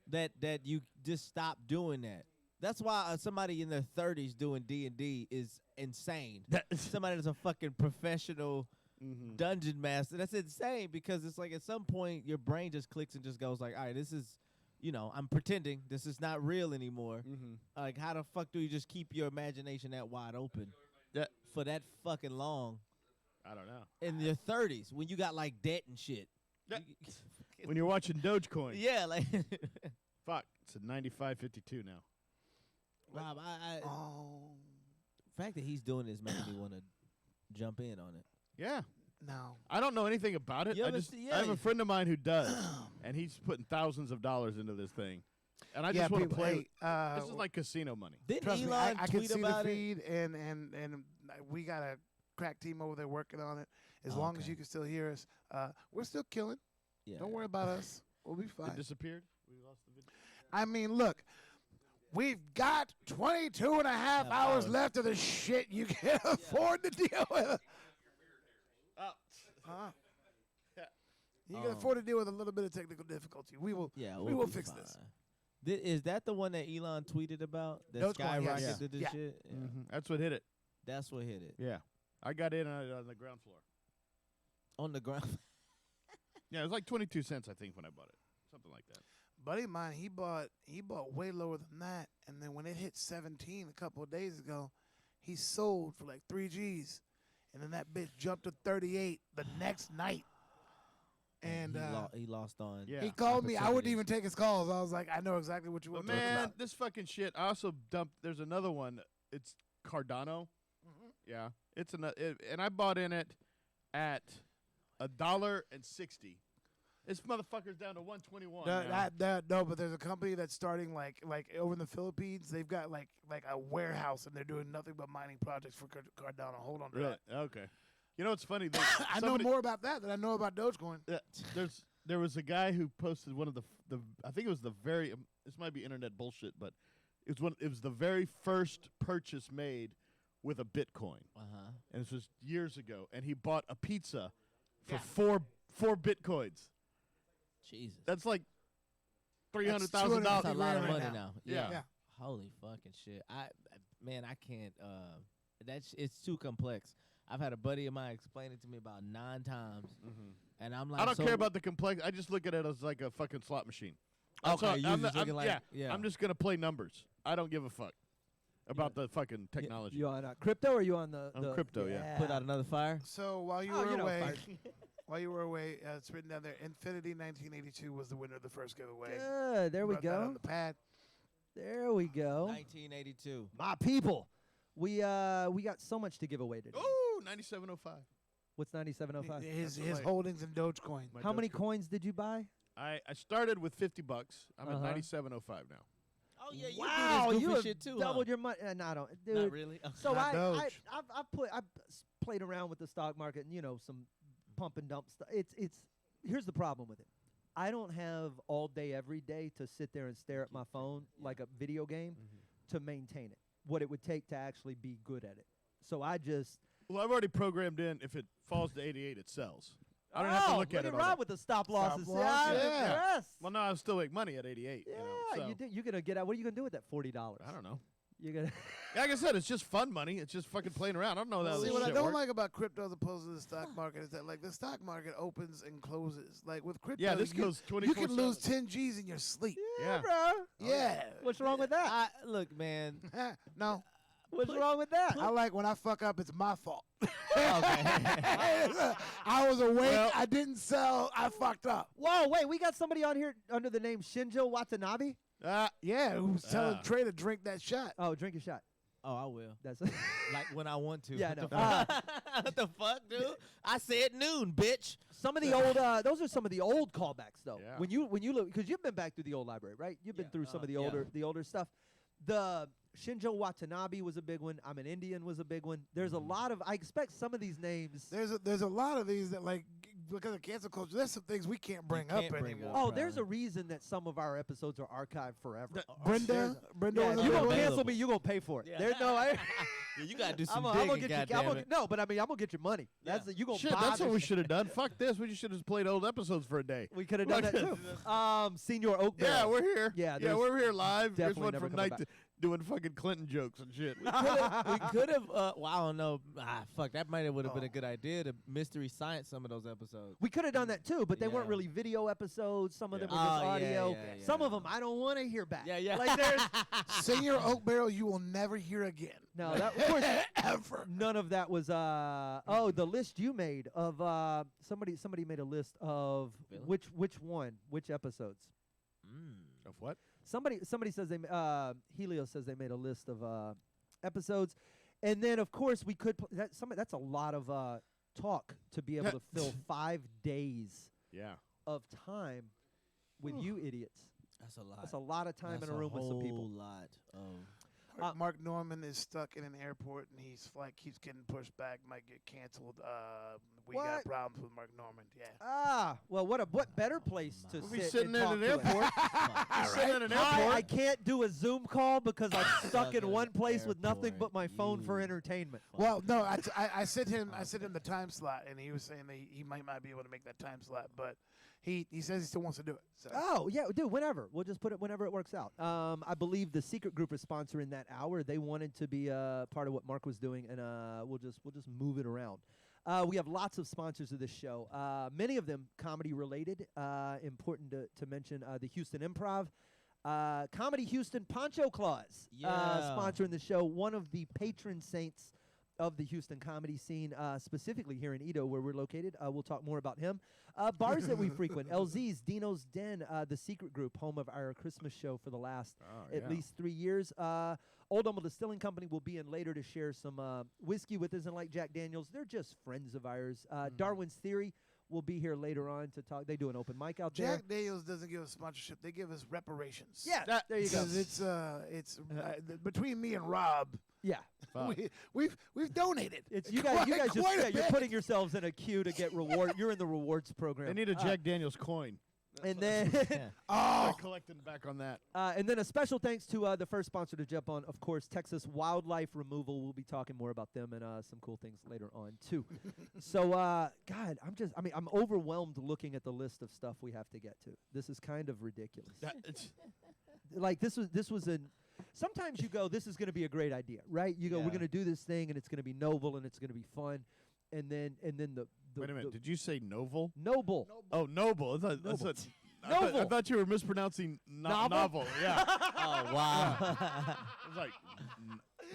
That you just stop doing that. That's why somebody in their 30s doing D&D is insane. Somebody that's a fucking professional Mhm. dungeon master. That's insane because it's like at some point your brain just clicks and just goes like, all right, this is, I'm pretending this is not real anymore. Mm-hmm. Like, how the fuck do you just keep your imagination that wide open for that fucking long I don't know. in your 30s when you got like debt and shit? Yeah. When you're watching Dogecoin. Yeah, like Fuck, it's at 95.52 now. Rob, Oh the fact that he's doing this making me want to jump in on it. Yeah. no. I don't know anything about it. You I ever just see- I have yeah. a friend of mine who does, and he's putting thousands of dollars into this thing, and I just want to people, play. hey, This is like casino money. Didn't trust me, Elon I can tweet see the about it? feed, and we got a crack team over there working on it. As Oh, long as okay. you can still hear us, we're still killing. Yeah. Don't worry about us. We'll be It fine. disappeared. We lost the video. I mean, look, we've got 22 and a half hours hours. left of the shit you can afford to deal with. Oh. Huh? Yeah. You can afford to deal with a little bit of technical difficulty. We will. Yeah, we we'll will be fix fine. this. Is that the one that Elon tweeted about? That Dogecoin, yes. skyrocketed Yeah. this Yeah. shit? Yeah. Mm-hmm. That's what hit it. That's what hit it. Yeah. I got in on the ground floor. On the ground. Yeah, it was like 22 cents, I think, when I bought it. Something like that. Buddy of mine, he bought way lower than that, and then when it hit 17 a couple of days ago, he sold for like 3 G's, and then that bitch jumped to 38 the next night. And he lost on. Yeah. he called me. I wouldn't opportunities. even take his calls. I was like, I know exactly what you But want to talk man, about. this fucking shit. I also dumped. There's another one. It's Cardano. Yeah. It's and I bought in it at $1.60. This motherfucker's down to 121. No, but there's a company that's starting like over in the Philippines. They've got like a warehouse, and they're doing nothing but mining projects for Cardano. Hold on to Really? Okay. You know what's funny? I know more about that than I know about Dogecoin. There was a guy who posted one of the I think it was the very this might be internet bullshit, but it was the very first purchase made with a Bitcoin, and this was years ago, and he bought a pizza for four Bitcoins. Jesus. That's like $300,000. That's a lot of right money now. now. Yeah. Yeah. Holy fucking shit. I can't. It's too complex. I've had a buddy of mine explain it to me about 9 times, and I'm like, I don't care about the complex. I just look at it as like a fucking slot machine. That's Okay, all- you I'm just the- looking I'm- like yeah, I'm just gonna play numbers. I don't give a fuck about the fucking technology. You on crypto or you on the? I'm crypto, yeah. put out another fire. So while you Oh, were you know, away, fire. while you were away, it's written down there. Infinity 1982 was the winner of the first giveaway. Good. There we Wrote that go. on the pad. There we go. 1982. My people. We got so much to give away today. Ooh, 97.05. What's 97.05? His That's right. holdings in Dogecoin. My How many Dogecoin. coins did you buy? I started with $50. I'm Uh-huh. at 97.05 now. Oh yeah, you Wow, do this you goofy have shit too. doubled your money. No, I don't, dude. Not really. So Not I've Doge. played around with the stock market and some pump and dump stuff. It's here's the problem with it. I don't have all day every day to sit there and stare at my phone like a video game to maintain it. What it would take to actually be good at it. So I just Well, I've already programmed in. If it falls to 88, it sells. I don't have to look at it. all Rob day. with the stop losses. loss, I'm yeah. impressed. Well, no, I still make money at 88. Yeah, you know, so. you're gonna get out. What are you gonna do with that $40? I don't know. You're gonna. Like I said, it's just fun money. It's just fucking playing around. I don't know how See, this what I shit don't works. like about crypto as opposed to the stock market is that, like, the stock market opens and closes. Like, with crypto, Yeah, this goes you 24/7. can lose 10 G's in your sleep. Yeah. bro. Yeah. What's wrong with that? Look, man. No. What's wrong with that? I like when I fuck up, it's my fault. Okay. I was awake. Well- I didn't sell. I fucked up. Whoa, wait, we got somebody on here under the name Shinjo Watanabe. Yeah, who's telling Ah. Trey to drink that shot? Oh, drink a shot. Oh, I will. That's Like when I want to. Yeah, What I know. the fuck? What the fuck, dude? I said noon, bitch. some of the old. Those are some of the old callbacks, though. Yeah. When you look, because you've been back through the old library, right? You've been Yeah, through some of the yeah. older stuff. The Shinjo Watanabe was a big one. I'm an Indian was a big one. There's a lot of. I expect some of these names. There's a lot of these that, like, because of cancel culture, there's some things we can't bring can't up bring anymore. up. Oh, Right. there's a reason that some of our episodes are archived forever. Brenda Yeah, was if a you big gonna one. cancel me, you gonna pay for it. Yeah. There's no. Yeah, you gotta do some I'm gonna digging, get you. goddammit. No, but I mean, I'm gonna get your money. That's you gonna Shit, buy that's what this we shit. should have done. Fuck this. We should have played old episodes for a day. We could have done Look that at too. Senior Oak Yeah, Barrel. we're here. Yeah, yeah, there's we're here live. Here's definitely one never from coming 19. doing fucking Clinton jokes and shit. We could have. Well, I don't know. Fuck. That might have would have been a good idea to mystery science some of those episodes. We could have done that too, but they weren't Yeah. really video episodes. Some of them were Oh, just yeah, audio. yeah, Some of yeah. them I don't want to hear back. Yeah, yeah. Like there's Sing your oak barrel you will never hear again. no, that, of course, Ever. none of that was. The list you made of somebody made a list of Really? which episodes. Of what? Somebody says Helio says they made a list of episodes, and then of course we could that's a lot of talk to be able to fill 5 days Yeah. of time with you idiots. That's a lot. That's a lot of time in a room with some people. Lot of. Mark Norman is stuck in an airport and his flight keeps getting pushed back, might get canceled. We got What? problems with Mark Norman. Yeah. Well, what better place to We'll be sit sitting and in talk an to us. airport. Sitting in an airport. I can't do a Zoom call because I'm stuck in Stuck one in place with nothing airport. but my phone for You entertainment. Well, no, I sent him the time slot, and he was saying that he might not be able to make that time slot, but he says he still wants to do it. So. Oh yeah, dude. Whenever we'll just put it whenever it works out. I believe the secret group is sponsoring that hour. They wanted to be part of what Mark was doing, and we'll just move it around. We have lots of sponsors of this show. Many of them comedy related. Important to mention the Houston Improv, Comedy Houston, Poncho Claus sponsoring the show. One of the patron saints of the Houston comedy scene, specifically here in Edo, where we're located. We'll talk more about him. Bars that we frequent: LZ's, Dino's Den, the Secret Group, home of our Christmas show for the last at least 3 years. Old Humble Distilling Company will be in later to share some whiskey with us, and like Jack Daniels, they're just friends of ours. Darwin's Theory will be here later on to talk. They do an open mic out there. Jack Daniels doesn't give us sponsorship; they give us reparations. Yeah, there you go. Because between me and Rob, Yeah, we've donated. it's you guys. You guys just quite a you're bit. putting yourselves in a queue to get reward. You're in the rewards program. They need a Jack Daniels coin. And then Start collecting back on that. and then a special thanks to the first sponsor to jump on, of course, Texas Wildlife Removal. We'll be talking more about them and some cool things later on too. So, God, I'm overwhelmed looking at the list of stuff we have to get to. This is kind of ridiculous. Like this was an. Sometimes you go, this is going to be a great idea, right? You go, we're Yeah. going to do this thing, and it's going to be noble, and it's going to be fun, and then the Wait a minute. Did you say novel? noble. Oh, noble. I Noble. thought you were mispronouncing Novel? novel. Yeah. Oh wow. I was like,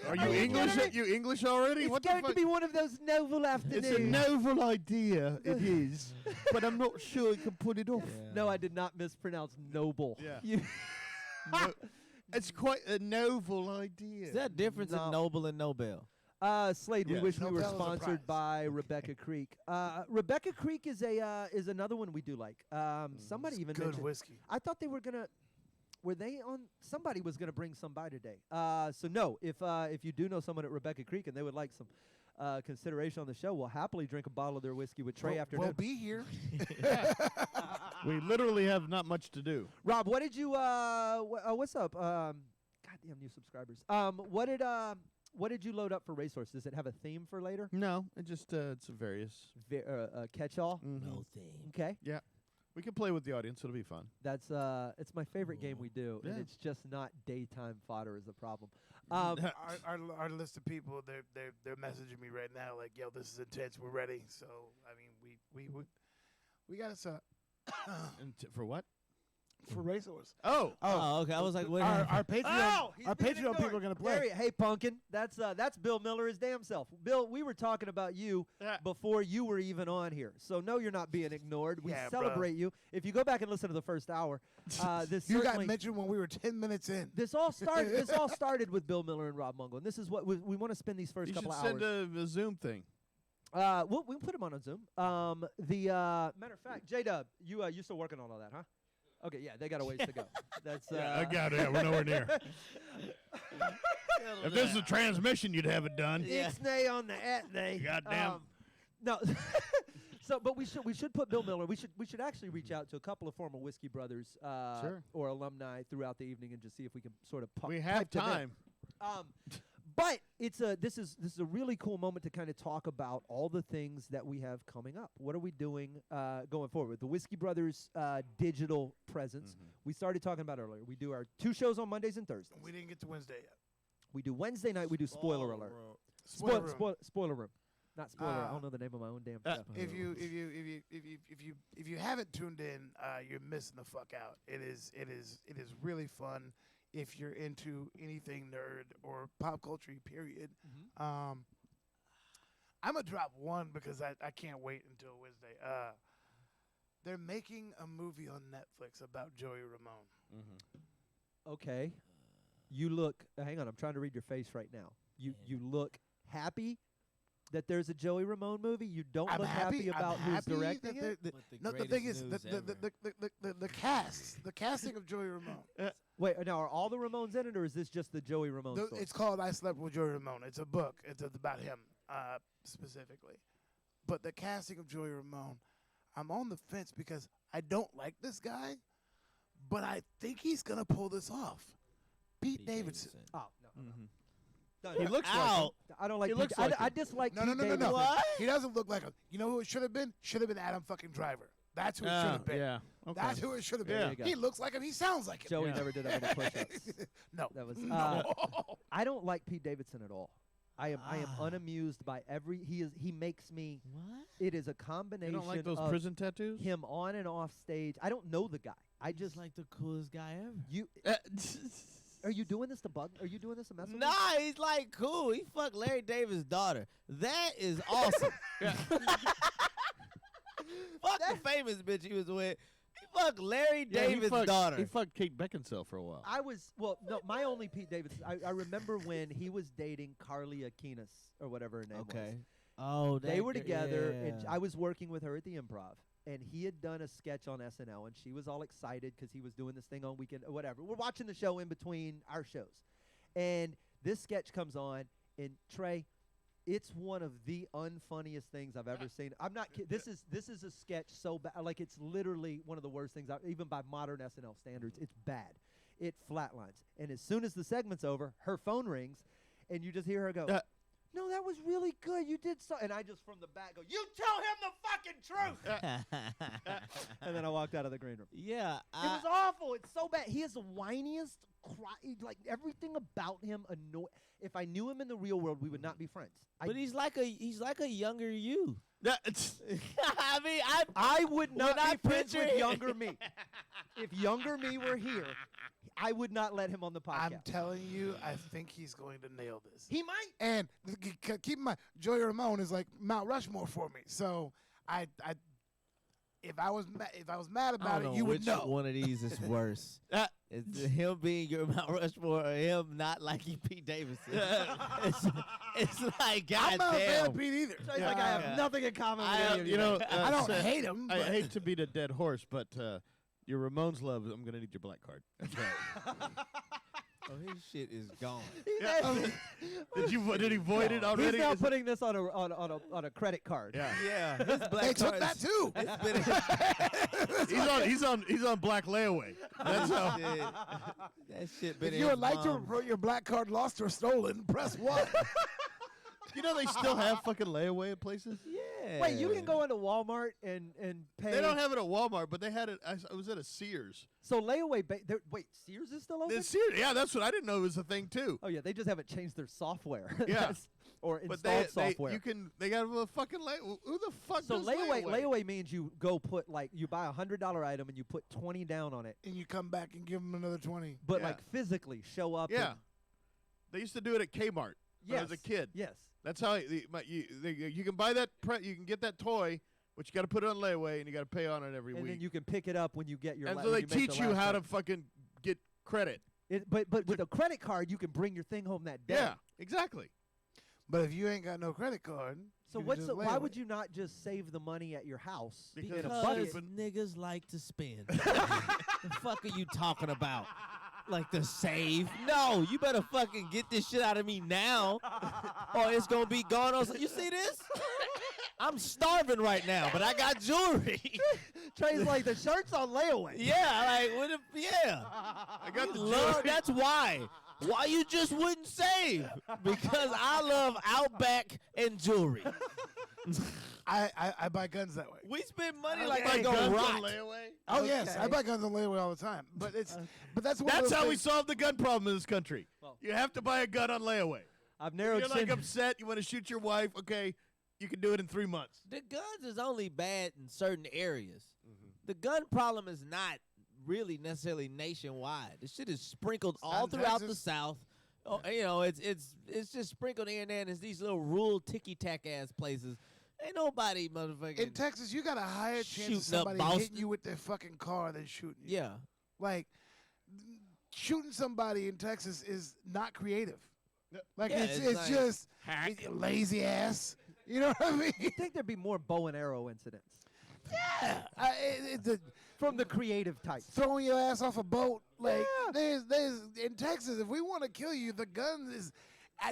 are you Are you English? kidding me? You English already? It's What the going fuck? to be one of those noble afternoons. It's a novel idea. It is, but I'm not sure you can put it off. No, I did not mispronounce noble. Yeah. You- No, it's quite a novel idea. Is there a difference No. in Noble and Nobel? Slade, we Yes. wish we were Nobel is a sponsored by Rebecca Creek. Rebecca Creek is another one we do like. Somebody even Good mentioned. whiskey. I thought they were gonna. Were they on? Somebody was gonna bring some by today. So no, if you do know someone at Rebecca Creek and they would like some consideration on the show, we'll happily drink a bottle of their whiskey with Trey afternoon. We'll be here. We literally have not much to do. Rob, what did you? What's up? Goddamn new subscribers. What did you load up for Racehorse? Does it have a theme for later? No, it just it's a various. Catch-all. No thing. Okay, We can play with the audience. It'll be fun. that's it's my favorite game we do, and Yeah. it's just not daytime fodder is the problem. Our list of people, they're messaging me right now like, yo, this is intense. We're ready. So I mean, we got us And for what? for Racehorse. Oh, Oh, okay. I was like, what? Our Patreon, he's our being Patreon people are ignored. gonna There play. hey, Pumpkin. That's Bill Miller his damn self. Bill, we were talking about you Yeah. before you were even on here. So no, you're not being ignored. We Yeah, celebrate you. If you go back and listen to the first hour, this You got certainly- mentioned when we were 10 minutes in. This all started with Bill Miller and Rob Mungo, and this is what we want to spend these first you couple should hours. send a Zoom thing. We'll put him on Zoom. Matter of fact, J-Dub, you still working on all that, huh? Okay, yeah, they got a ways to go. That's I got it. We're nowhere near. If this is a transmission, you'd have it done. Ixnay on the at-nay. Goddamn. No. So, but we should put Bill Miller. We should actually reach out to a couple of former Whiskey Brothers Sure. or alumni throughout the evening and just see if we can sort of We have pipe them in. time. But this is a really cool moment to kind of talk about all the things that we have coming up. What are we doing going forward? The Whiskey Brothers digital presence. We started talking about earlier. We do our 2 shows on Mondays and Thursdays. We didn't get to Wednesday yet. We do Wednesday night. We do spoiler alert. Spoiler room. Spoiler room. Not spoiler. I don't know the name of my own damn stuff. If you haven't tuned in, you're missing the fuck out. It is really fun if you're into anything nerd or pop culture. Period. I'm gonna drop one because I can't wait until Wednesday. They're making a movie on Netflix about Joey Ramone. Okay. You look. Hang on. I'm trying to read your face right now. You look happy that there's a Joey Ramone movie. You don't look happy about who's directing it. No, the thing is, the casting of Joey Ramone. Wait, now are all the Ramones in it, or is this just the Joey Ramone story? It's called I Slept with Joey Ramone. It's a book. It's about him specifically. But the casting of Joey Ramone, I'm on the fence because I don't like this guy, but I think he's gonna pull this off. Pete Davidson. Oh no. He looks like him. I don't like. He looks I like him. dislike. No. What? He doesn't look like him. You know who it should have been? Should have been Adam fucking Driver. That's who it should have been. Yeah. Okay. That's who it should have been. There you go. He looks like him. He sounds like him. Joey Yeah. never did that many push-ups. No. That was. No. I don't like Pete Davidson at all. I am unamused by he makes me. What? It is a You combination don't like those of prison tattoos? him on and off stage. I don't know the guy. I just like the coolest guy ever. you. Are you doing this to bug? Are you doing this to mess with me? Nah, he's like cool. He fucked Larry David's daughter. That is awesome. Fuck the famous bitch he was with. He fucked Larry David's daughter. He fucked Kate Beckinsale for a while. My only Pete Davidson. I remember when he was dating Carly Aquinas or whatever her name was. Oh, They were together, yeah. and I was working with her at the Improv, and he had done a sketch on SNL, and she was all excited because he was doing this thing on weekend or whatever. We're watching the show in between our shows, and this sketch comes on, and Trey, it's one of the unfunniest things I've ever seen. I'm not kidding. This is a sketch so bad, like it's literally one of the worst things, even by modern SNL standards. It's bad. It flatlines, and as soon as the segment's over, her phone rings, and you just hear her go. No, that was really good. You did so. And I just from the back go, you tell him the fucking truth. And then I walked out of the green room. Yeah. It was awful. It's so bad. He is the whiniest, like everything about him if I knew him in the real world, we would not be friends. But he's like a younger you. I mean, I would not when I be friends picture with him- younger me. If younger me were here, I would not let him on the podcast. I'm telling you, I think he's going to nail this. He might. And keep in mind, Joey Ramone is like Mount Rushmore for me. So if I was mad about it, you would know. One of these is worse. It's him being your Mount Rushmore or him not liking Pete Davidson. it's like, I'm not a fan goddamn. of Pete either. So he's like, I have nothing in common with any of you. I don't hate him. I but hate to beat a dead horse, but your Ramones love, I'm going to need your black card. Oh, his shit is gone. Did he void it already? He's now putting this on a credit card. Yeah. Yeah, his black they took card that is- too. he's on black layaway. That's how. That shit been If in you his would like to mom's- report your black card lost or stolen, press 1. You know they still have fucking layaway at places. Yeah. Wait, you can go into Walmart and pay. They don't have it at Walmart, but they had it. I was at a Sears. So layaway. Wait, Sears is still open? The Sears, yeah, that's what I didn't know it was a thing too. Oh yeah, they just haven't changed their software. Yeah. That's- or But installed software. they got a fucking who the fuck So does layaway means you go put you buy $100 item and you put 20 down on it, And you come back and give them another 20. but Yeah. like physically show up. Yeah. and- They used to do it at Kmart when I was a kid. Yes. That's how you can buy that. You can get that toy, but you got to put it on layaway and you got to pay on it every And week. then you can pick it up when you get your. and la- so when they you make the teach you last how to purchase. fucking get credit. But with a credit card, you can bring your thing home that day. Yeah, exactly. But if you ain't got no credit card, So you what's just why layaway. would you not just save the money at your house Because in a it's bucket? stupid. niggas like to spend. The fuck are you talking about? Like to save? No, you better fucking get this shit out of me now, or it's gonna be gone. You see this? I'm starving right now, but I got jewelry. Trey's like the shirt's on layaway. Yeah, like what if? Yeah, I got the love. jewelry. That's why. Why you just wouldn't save? Because I love Outback and jewelry. I buy guns that way. We spend money Okay. like they Guns go on rot. layaway? Oh yes, Okay. I buy guns on layaway all the time. But that's one of That's those how we things- solve the gun problem in this country. Well- You have to buy a gun on layaway. I've If narrowed you're like sin- upset, you want to shoot your wife, okay, you can do it in 3 months. The guns is only bad in certain areas. The gun problem is not really necessarily nationwide. The shit is sprinkled It's not all in throughout the Texas. South. Oh, you know, it's just sprinkled here and there. And it's these little rural ticky tack ass places. Ain't nobody motherfucking. In Texas, you got a higher chance Shooting of up somebody Boston. hitting you with their fucking car than shooting you. yeah. Like, shooting somebody in Texas is not creative. Like, Yeah, it's it's like just lazy ass. You know what I mean? I think there'd be more bow and arrow incidents Yeah. from the creative type. Throwing your ass off a boat. Like, Yeah. there's in Texas, if we want to kill you, the gun is.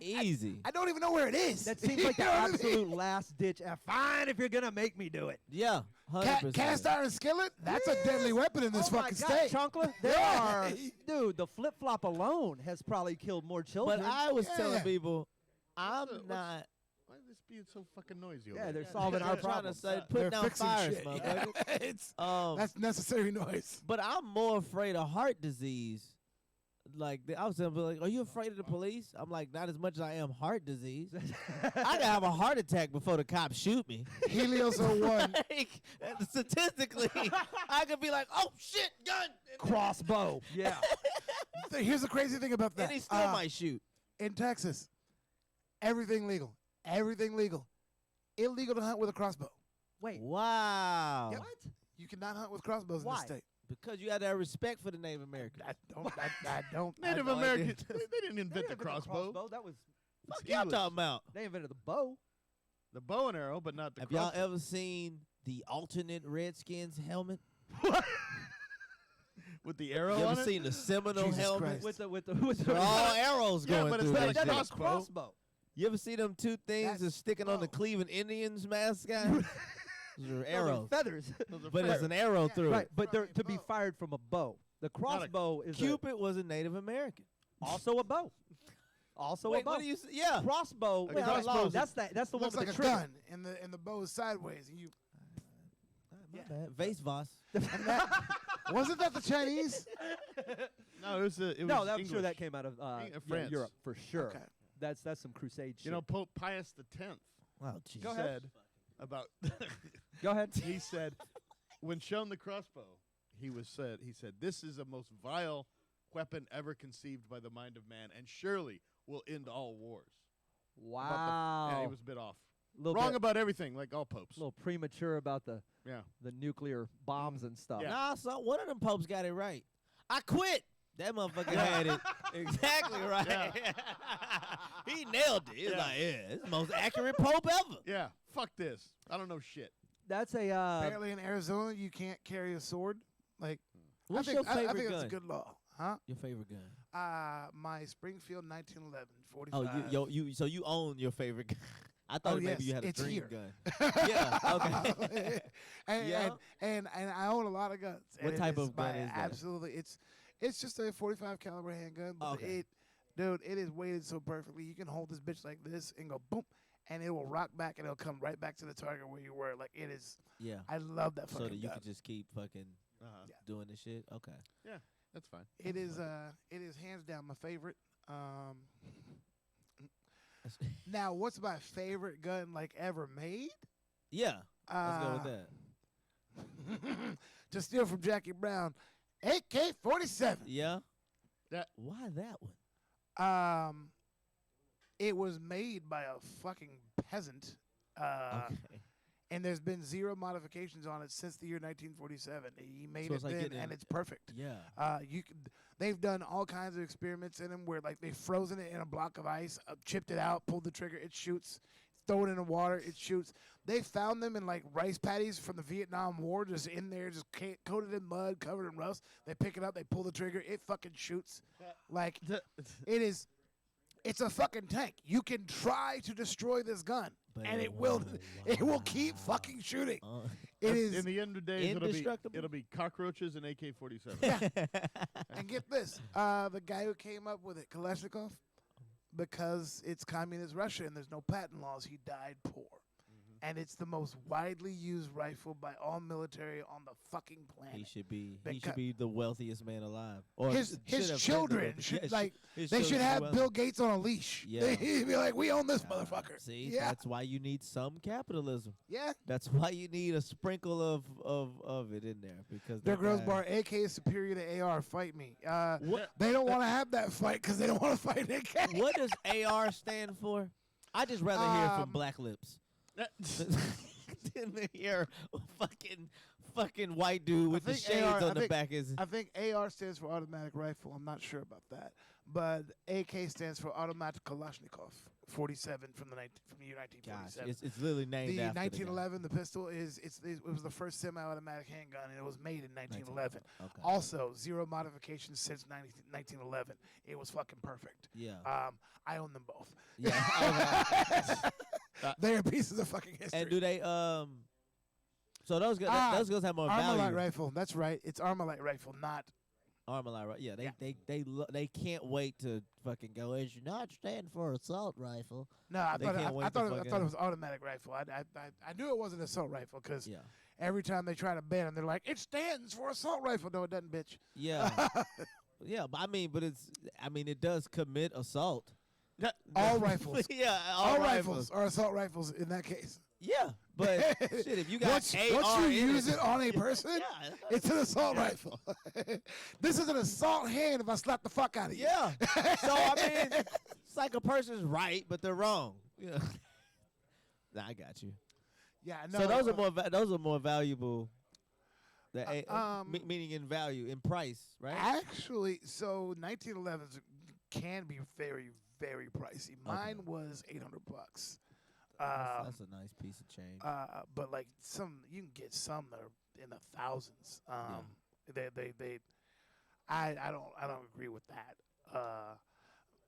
Easy. I don't even know where it is. That seems like You the know what I mean? absolute last ditch. Fine, if you're gonna make me do it. Yeah. 100%. Cast iron skillet? That's a deadly weapon in this oh fucking my God, state. Chunkla, there Yeah. are, dude. The flip flop alone has probably killed more children. But I was telling Yeah. people, I'm What's- not. Why is this being so fucking noisy over Yeah, here? they're solving our I'm trying to problems. say, They're put down fixing fires, shit. motherfucker. It's, Um, that's necessary noise. But I'm more afraid of heart disease. Like I was telling people, like, are you afraid of the police? I'm like, not as much as I am heart disease. I gotta have a heart attack before the cops shoot me. Helios 01. Like, statistically, I could be like, oh shit, gun, Crossbow. Yeah. Here's the crazy thing about that. and he still might shoot. In Texas, everything legal. Everything legal. Illegal to hunt with a crossbow. Wait. Wow. Yep. You cannot hunt with crossbows in Why? this state. Because you have to have respect for the Native Americans. I don't. Native no idea. Americans, they didn't They invent the invented crossbow. That was Fuck It's y'all English. talking about? they invented the bow. The bow and arrow, but not the Have y'all crossbow. ever seen the alternate Redskins helmet? With the arrow You on ever it? seen the Seminole Jesus helmet? Christ. with the They're all arrows Yeah, going but it's through not that a shit. crossbow. crossbow. You ever see them two things That's- that's sticking on the no. Cleveland Indians mascot? Those are No, they're arrows. feathers. Those are But it's feathers. an arrow Yeah, through right, it. but they're From a to be bow. fired from a bow. The crossbow is Cupid was a Native American. also a bow. Also Wait, a bow. what do you say? Yeah. Crossbow. A well, crossbow's that's the one Looks with like the a trigger. gun, and the bow is sideways. And you My bad. Vase Voss. wasn't that the Chinese? No, it was No, English. I'm sure that came out of France. Europe for sure. Okay. That's some crusade shit. You know, Pope Pius X Wow, Jesus. Go ahead. said about Go ahead. he said when shown the crossbow, he said this is the most vile weapon ever conceived by the mind of man, and surely will end all wars. Wow. Yeah, he was a bit off. Little Wrong bit, about everything, like all popes. a little premature about the Yeah. nuclear bombs and stuff. Yeah. Nah, so one of them popes got it right. I quit. That motherfucker had it exactly right. He nailed it. He was Yeah. like, yeah, it's the most accurate pope ever. Yeah. Fuck this. I don't know shit. That's a Apparently, in Arizona, you can't carry a sword. Like, What's I your think, favorite I think gun? that's a good law, huh? Your favorite gun? My Springfield 1911 Oh, 45. so you own your favorite gun. I thought Oh, maybe yes, you had a it's dream here. gun. Yeah, okay. and, Yeah? and I own a lot of guns. What and it type is of gun my- is that? Absolutely, it's just a 45 caliber handgun. But Okay. dude, it is weighted so perfectly. You can hold this bitch like this and go boom, and it will rock back and it'll come right back to the target where you were. Like it is. Yeah. I love that So fucking that you gun. can just keep fucking Uh-huh. doing this shit? Okay. That's fine. It is hands down my favorite. Now, what's my favorite gun like ever made? Yeah. Let's go with Uh, that. To steal from Jackie Brown, AK-47. Yeah. That- Why that one? It was made by a fucking peasant. Okay. And there's been zero modifications on it since the year 1947. He made So it it's like then, getting and in- it's perfect. Yeah. They've done all kinds of experiments in them where like they've frozen it in a block of ice, chipped it out, pulled the trigger, it shoots. Throw it in the water, it shoots. They found them in like rice paddies from the Vietnam War, just in there, just coated in mud, covered in rust. They pick it up, they pull the trigger, it fucking shoots. Like it is. It's a fucking tank. You can try to destroy this gun, But and it it will. won't. It will keep fucking shooting. It is. In the end of the days, indestructible? it'll be cockroaches and AK-47. Yeah. And get this, the guy who came up with it, Kalashnikov, because it's communist Russia and there's no patent laws, he died poor. And it's the most widely used rifle by all military on the fucking planet. He should be the wealthiest man alive. Or His children should they should children have be Bill Gates on a leash. Yeah. They'd be like, we own this motherfucker. See, yeah, that's why you need some capitalism. yeah. That's why you need a sprinkle of it in there because Their that girls guy- bar AK is superior to AR. Fight me. What? They don't want to have that fight because they don't want to fight AK. What does AR stand for? I just rather hear from Black Lips than to hear fucking white dude with the think shades AR on the back. Is I think AR stands for automatic rifle. I'm not sure about that, but AK stands for automatic Kalashnikov 47 from the year gosh, 1947. it's literally named The after 1911, the pistol it was the first semi-automatic handgun, and it was made in 1911. Okay. Also, zero modifications since 1911. It was fucking perfect. Yeah. I own them both. Yeah. They are pieces of fucking history. And do they so those guns have more Armalite value. rifle. That's right. It's Armalite rifle, not. Armalite, right? Yeah, Yeah. they can't wait to fucking go. It's not standing for assault rifle. No, I They thought can't wait to I thought fucking- it was automatic rifle. I knew it wasn't assault rifle because Yeah, every time they try to ban them, they're like, it stands for assault rifle. No, it doesn't, bitch. yeah, yeah. But it does commit assault. All rifles. Yeah, All rifles are assault rifles in that case. Yeah, but shit, if you got Once AR you in use it on a person, yeah, it's an assault rifle. This is an assault hand if I slap the fuck out of you. yeah. So I mean, it's like a person's right, but they're wrong. Yeah. Nah, I got you. Yeah, no. So those are more valuable. Um, Meaning in value, in price, right? Actually, so 1911s can be very, very pricey. Mine was $800. That's a nice piece of change. But like you can get some that are in the thousands. I don't agree with that.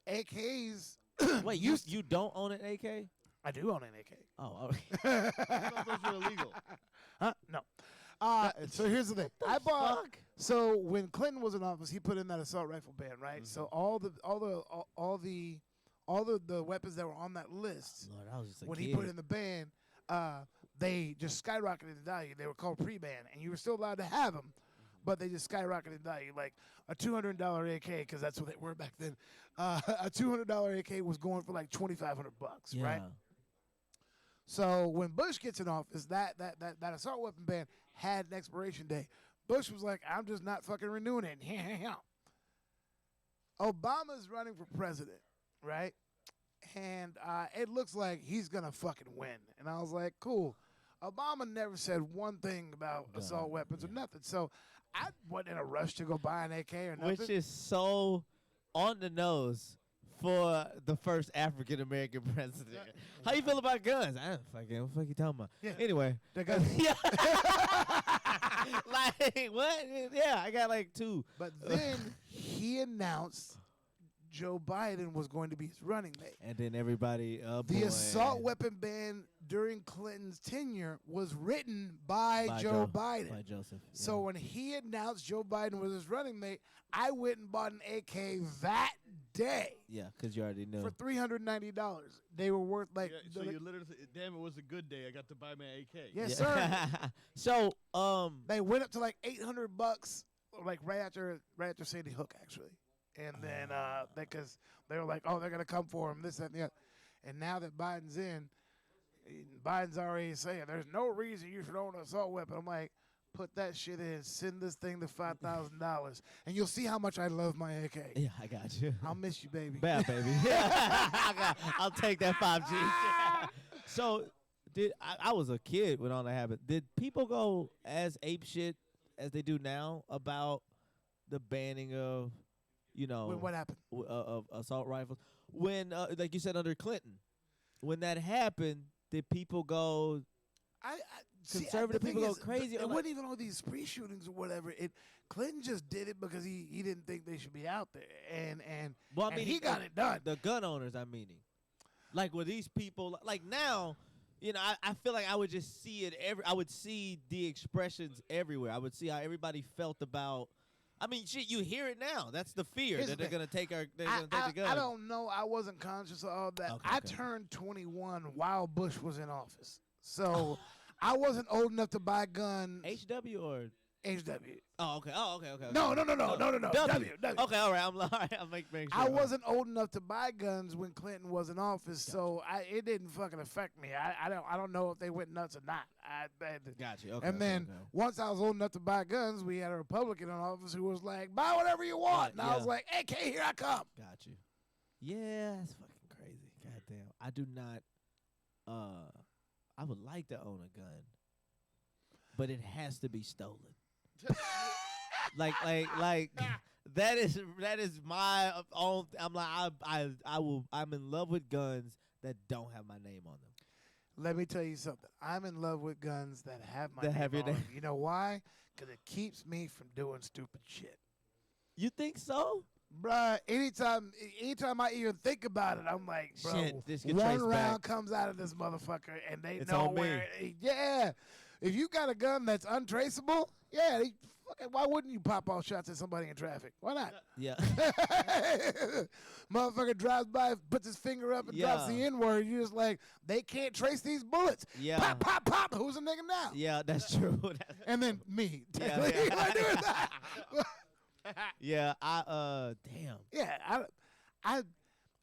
AKs. Wait, you don't own an AK? I do own an AK. Oh, all right. I thought those were illegal. Huh? No. So here's the thing. I bought. Fuck. So when Clinton was in office, he put in that assault rifle ban, right? Mm-hmm. So all the weapons that were on that list, Lord, I was just a when kid. he put in the ban, they just skyrocketed in value. They were called pre-ban, and you were still allowed to have them, but they just skyrocketed in value. Like a $200 AK, because that's what they were back then. A $200 AK was going for like $2,500, yeah. right? So when Bush gets in office, that assault weapon ban had an expiration date. Bush was like, I'm just not fucking renewing it. Obama's running for president, right? And it looks like he's going to fucking win. And I was like, cool. Obama never said one thing about assault weapons or nothing. So I wasn't in a rush to go buy an AK or nothing. Which is so on the nose for the first African American president. How you feel about guns? I don't fucking what the fuck you talking about? Yeah. Anyway. They got- Yeah. Like what? Yeah, I got like 2. But then he announced Joe Biden was going to be his running mate. And then everybody The assault weapon ban during Clinton's tenure was written by Joe Biden. By Joseph. So when he announced Joe Biden was his running mate, I went and bought an AK that day yeah, because you already know. for $390. They were worth like. Yeah, so you literally, damn, it was a good day. I got to buy my AK. Yes, sir. So They went up to like $800, like right after Sandy Hook, actually. And then because they were like, oh, they're gonna come for him, this, that, and the other. And now that Biden's in, Biden's already saying there's no reason you should own an assault weapon. I'm like, put that shit in, send this thing to $5,000, and you'll see how much I love my AK. yeah, I got you. I'll miss you, baby. Bad baby. I'll take that 5G. So I was a kid when all that happened. Did people go as ape shit as they do now about the banning of, What happened? of assault rifles? When, like you said, under Clinton, when that happened, did people go? Conservative the thing people go is, crazy. It I'm wasn't even all these spree shootings or whatever. Clinton just did it because he didn't think they should be out there, and Well, I and mean, he got it done. The gun owners, I'm meaning. Like, were these people like now? You know, I feel like I would just see it I would see the expressions everywhere. I would see how everybody felt about. I mean, shit, you hear it now. That's the fear Here's that the they're gonna take the I guns. don't know. I wasn't conscious of all that. Okay, I okay. turned 21 while Bush was in office, so I wasn't old enough to buy guns. HW or HW. oh okay okay. No. W. W. Okay, all right. I'll make sure. I wasn't old enough to buy guns when Clinton was in office, so it didn't fucking affect me. I don't know if they went nuts or not. Got you. Okay. And then once I was old enough to buy guns, we had a Republican in office who was like, "Buy whatever you want," and I was like, "AK, here I come." Got you. Yeah, that's fucking crazy. Goddamn. I do not. I would like to own a gun, but it has to be stolen. like that is my own. I'm like I'm in love with guns that don't have my name on them. Let me tell you something. I'm in love with guns that have my That name have your on 'em. name. You know why? Because it keeps me from doing stupid shit. You think so? Bruh, anytime I even think about it, I'm like, bro, Shit, this get one traced round back. comes out of this motherfucker, and they It's know on me. where. Yeah, if you got a gun that's untraceable, yeah, why wouldn't you pop off shots at somebody in traffic? Why not? Yeah. Motherfucker drives by, puts his finger up, and drops the Yeah. N-word. You're just like, they can't trace these bullets. Yeah. Pop, pop, pop. Who's the nigga now? Yeah, that's true. And then me. Yeah, What yeah. I do with that? Yeah, damn. Yeah, I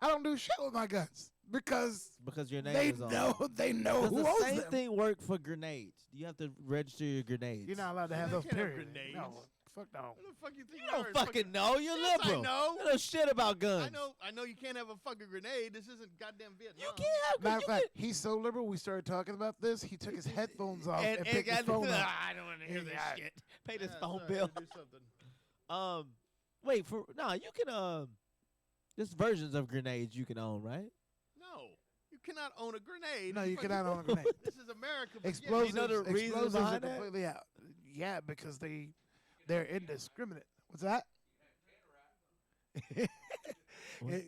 don't do shit with my guns because Because your name they is on. know Does who the owns same them. thing work for granades? Do you have to register your grenades? You're not allowed to have You those. can't have Period. grenades. No, fuck no. What the fuck you think? You don't fucking know. You're Yes, liberal. I know. You know shit about guns. I know you can't have a fucking grenade. This isn't goddamn Vietnam. You can't have Matter of you fact, he's so liberal. We started talking about this. He took his headphones off and picked his phone up. I don't want to hear this Yeah. shit. Pay this Yeah, phone sorry, I bill. had to do something. Wait for you can there's versions of grenades you can own, right? No, you cannot own a grenade. No, you Fucking- cannot own a grenade. This is America. but yeah, Explosives, You know the reason explosives are behind that? completely out. Yeah, because they're indiscriminate. What's that?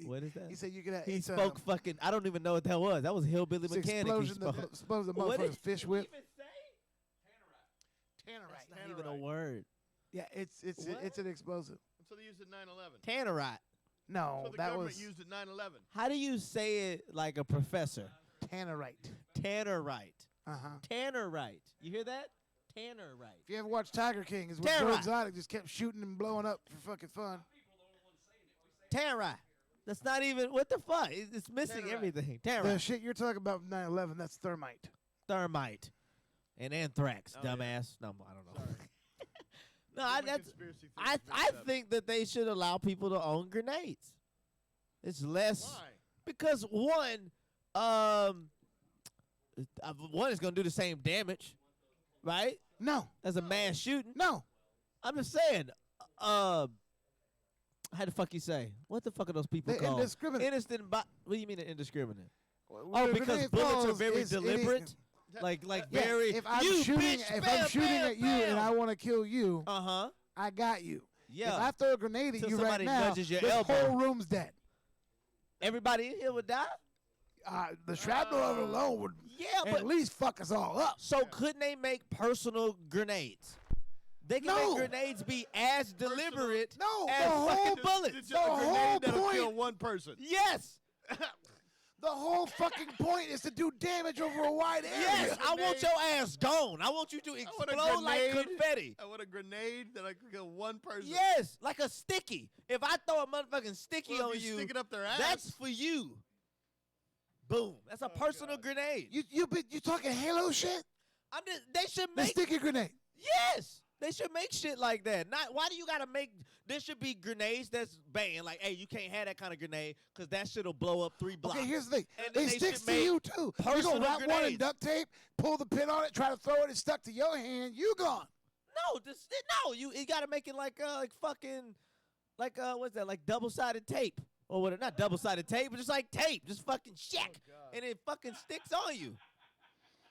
What is that? He said you could have. He it's, spoke fucking. I don't even know what that was. That was hillbilly it's mechanic. He explosion spoke. that explodes the What motherfucker's did fish whip. That's Tannerite. not even a word. Yeah, it's What? an explosive. So they used it 9/11. Tannerite. No, So the that government was used it 9/11. How do you say it like a professor? Tannerite. Tannerite. Uh-huh. Tannerite. You hear that? Tannerite. If you ever watched Tiger King, is when Joe Tannerite. Exotic just kept shooting and blowing up for fucking fun. Tannerite. That's not even what the fuck. It's missing Tannerite. everything. The Tannerite. shit you're talking about from 9/11, that's thermite. Thermite. And anthrax, Oh, yeah. dumbass. No, I don't know. Sorry. No, Get my that's. conspiracy theories I mixed up. think that they should allow people to own grenades. It's less Why? because one is gonna do the same damage, right? No, As a mass shooting. no. I'm just saying. How the fuck you say? What the fuck are those people They're called? indiscriminate. What do you mean indiscriminate? Where Oh, the because grenade bullets are falls very is deliberate. Like Yeah, very. if I'm you shooting, bitch, if bam, I'm shooting bam, at you and bam. I want to kill you, Uh-huh. I got you. Yeah. If I throw a grenade at Till you right somebody now, nudges your this elbow. whole room's dead. Everybody in here would die. The shrapnel of it alone would Yeah, at but least fuck us all up. so couldn't they make personal grenades? They can No. make grenades be as deliberate No, as the whole fucking Just- bullets. just The a whole grenade that'll point- kill one person. Yes. The whole fucking point is to do damage over a wide area. Yes. I want your ass gone. I want you to want a explode like grenade. confetti. I want a grenade that I could kill one person. Yes, like a sticky. If I throw a motherfucking sticky Well, on if you you, stick it up their ass. that's for you. Boom. That's a personal grenade. You talking Halo shit? I'm just. They should The make. sticky grenade. Yes. They should make shit like that. Not why do you gotta make there should be grenades that's banned. Like, hey, you can't have that kind of grenade because that shit'll blow up 3 blocks. Okay, here's the thing. And then It they sticks should to make you too. You personal gonna wrap one in grenades. duct tape, pull the pin on it, try to throw it, it's stuck to your hand, you gone. No, you gotta make it like fucking like what's that, like double-sided tape. Or what, not double-sided tape, but just like tape. Just fucking shack. And it fucking sticks on you.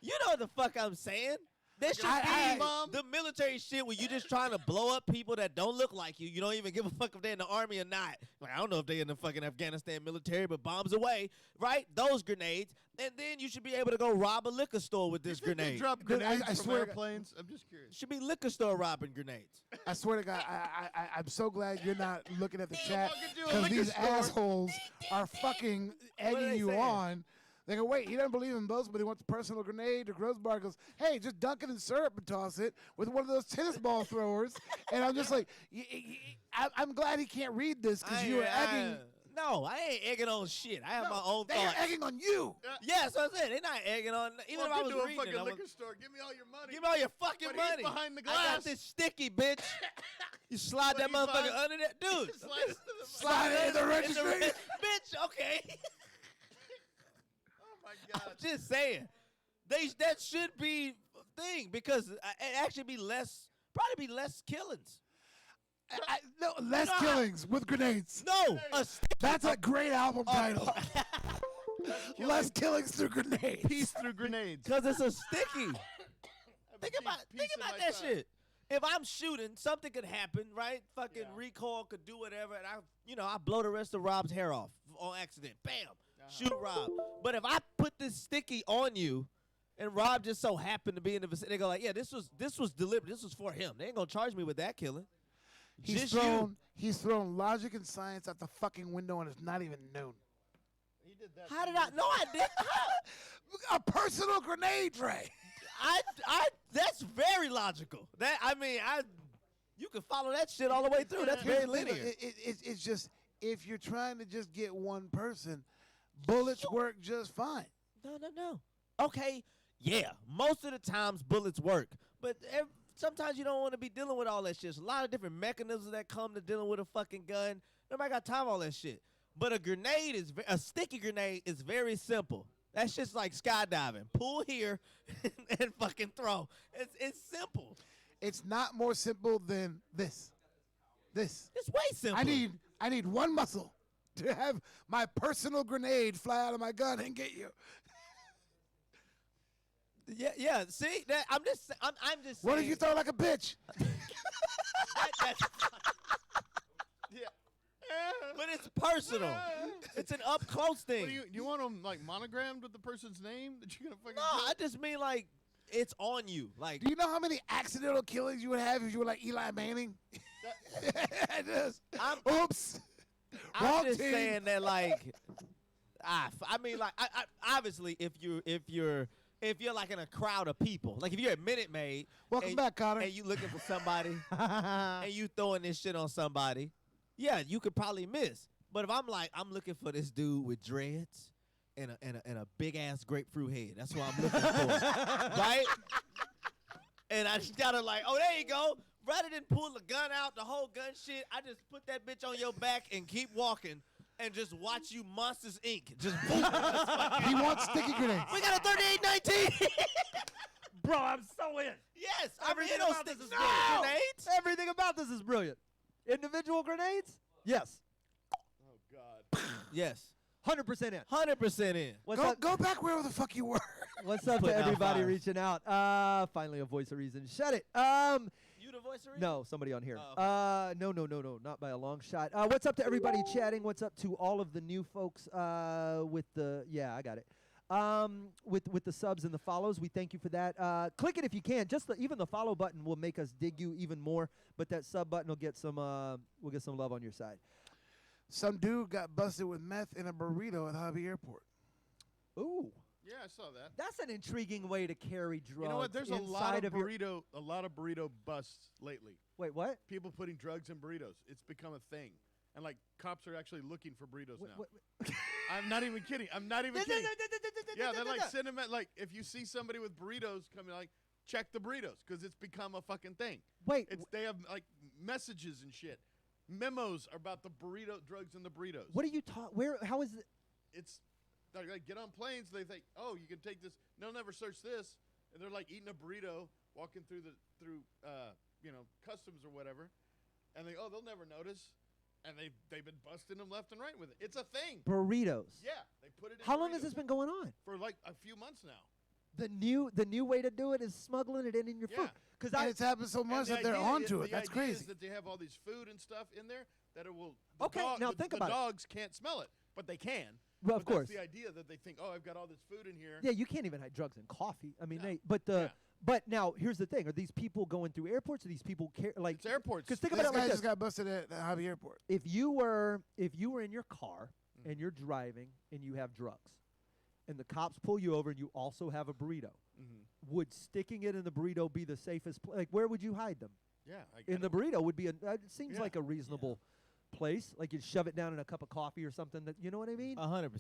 You know what the fuck I'm saying. There should be the military shit where you're just trying to blow up people that don't look like you. You don't even give a fuck if they're in the army or not. Like, I don't know if they're in the fucking Afghanistan military, but bombs away, right? Those grenades. And then you should be able to go rob a liquor store with this grenade. They drop grenades I from swear airplanes. I'm just curious. Should be liquor store robbing grenades. I swear to God, I'm so glad you're not looking at the chat walking to a because liquor these store. assholes are fucking are they egging you saying? on. They go, wait, he doesn't believe in boats, but he wants a personal grenade or gross bar. He goes, hey, just dunk it in syrup and toss it with one of those tennis ball throwers. And I'm just like, I'm glad he can't read this because you are egging. No, I ain't egging on shit. I have my own They thoughts. are egging on you. Yes, I said they're not egging on. Even if I was to a reading fucking it, I was, liquor store. Give me all your money. give me all your fucking But he's money. behind the I got glass. this sticky, bitch. You slide But that he's motherfucker behind- under that, dude. Slide it in the registry. Bitch, okay. Oh my God. I'm just saying. That should be a thing because it actually be probably be less killings. No, less killings with grenades. No, That's a great album title. Less killings through grenades. Peace through grenades. because it's a sticky. Think about that shit. If I'm shooting, something could happen, right? Fucking recoil could do whatever, and I blow the rest of Rob's hair off on accident. Bam, shoot Rob. But if I put this sticky on you, and Rob just so happened to be in the vicinity, they go like, yeah, this was deliberate. This was for him. They ain't gonna charge me with that killing. He's thrown logic and science out the fucking window, and it's not even noon. He did that. How did I? No, I didn't. A personal grenade tray. That's very logical. You can follow that shit all the way through. That's very linear. It's just if you're trying to just get one person, bullets work just fine. No. Okay, yeah. Most of the times bullets work, but sometimes you don't want to be dealing with all that shit. There's a lot of different mechanisms that come to dealing with a fucking gun. Nobody got time for all that shit. But a sticky grenade is very simple. That shit's like skydiving. Pull here and fucking throw. It's simple. It's not more simple than this. This. It's way simple. I need one muscle to have my personal grenade fly out of my gun and get you. Yeah. See that? I'm just saying. What if you throw like a bitch? That's but it's personal. It's an up close thing. What do you want them like monogrammed with the person's name that you're gonna fucking? No, kill? I just mean like it's on you. Like, Do you know how many accidental killings you would have if you were like Eli Manning? Oops. I'm Wrong just team. saying that like, I mean like, I obviously if you're like in a crowd of people, like if you're at Minute Maid, Welcome back, Connor. and you looking for somebody, and you throwing this shit on somebody, yeah, you could probably miss. But if I'm looking for this dude with dreads and a big ass grapefruit head, that's what I'm looking for, right? And I just gotta like, oh, there you go. Rather than pull the gun out, the whole gun shit, I just put that bitch on your back and keep walking and just watch you Monsters Inc. Just boom. He wants sticky grenades. We got a 3819. Bro, I'm so in. Yes, Everything I mean, about this is no! brilliant. Grenades. Everything about this is brilliant. Individual grenades? Yes. Oh God. Yes, 100% in. 100% in. What's Go, up? go back where the fuck you were. What's up to Putting out everybody fires. reaching out? Finally a voice of reason. Shut it. You the voice of reason? No, somebody on here. Oh, No, not by a long shot. What's up to everybody chatting? What's up to all of the new folks with the I got it. With the subs and the follows, we thank you for that. Click it if you can. Just even the follow button will make us dig you even more. But that sub button will get some love on your side. Some dude got busted with meth in a burrito at Hobby Airport. Ooh, Yeah, I saw that. that's an intriguing way to carry drugs. You know what? There's a inside lot of your burrito busts lately. Wait, what? People putting drugs in burritos. It's become a thing, and like cops are actually looking for burritos now. I'm not even kidding. I'm not even kidding. Yeah, they're like send them at like if you see somebody with burritos coming, like check the burritos because it's become a fucking thing. Wait, They have like messages and shit, memos about the burrito drugs in the burritos. what are you talking? Where? How is it? It's they like get on planes. They think, oh, you can take this. They'll never search this, and they're like eating a burrito, walking through customs or whatever, and they'll never notice. And they've been busting them left and right with it. It's a thing. Burritos. Yeah, they put it in How long has burritos this been going on? for like a few months now. the new way to do it is smuggling it in your food. Because it's happened so much that they're onto it. That's crazy. Is that they have all these food and stuff in there that it will. Now think about it. The dogs can't smell it, but they can. Well, of course. That's the idea that they think, oh, I've got all this food in here. Yeah, you can't even hide drugs in coffee. I mean, No. But now here's the thing: are these people going through airports? Are these people like? It's airports. Because think This about it guy like just this: got busted at the Hobby Airport. if you were in your car and you're driving and you have drugs, and the cops pull you over and you also have a burrito, would sticking it in the burrito be the safest? Like, where would you hide them? Yeah, In the burrito would be it seems like a reasonable place. Like you'd shove it down in a cup of coffee or something. That you know what I mean? 100%.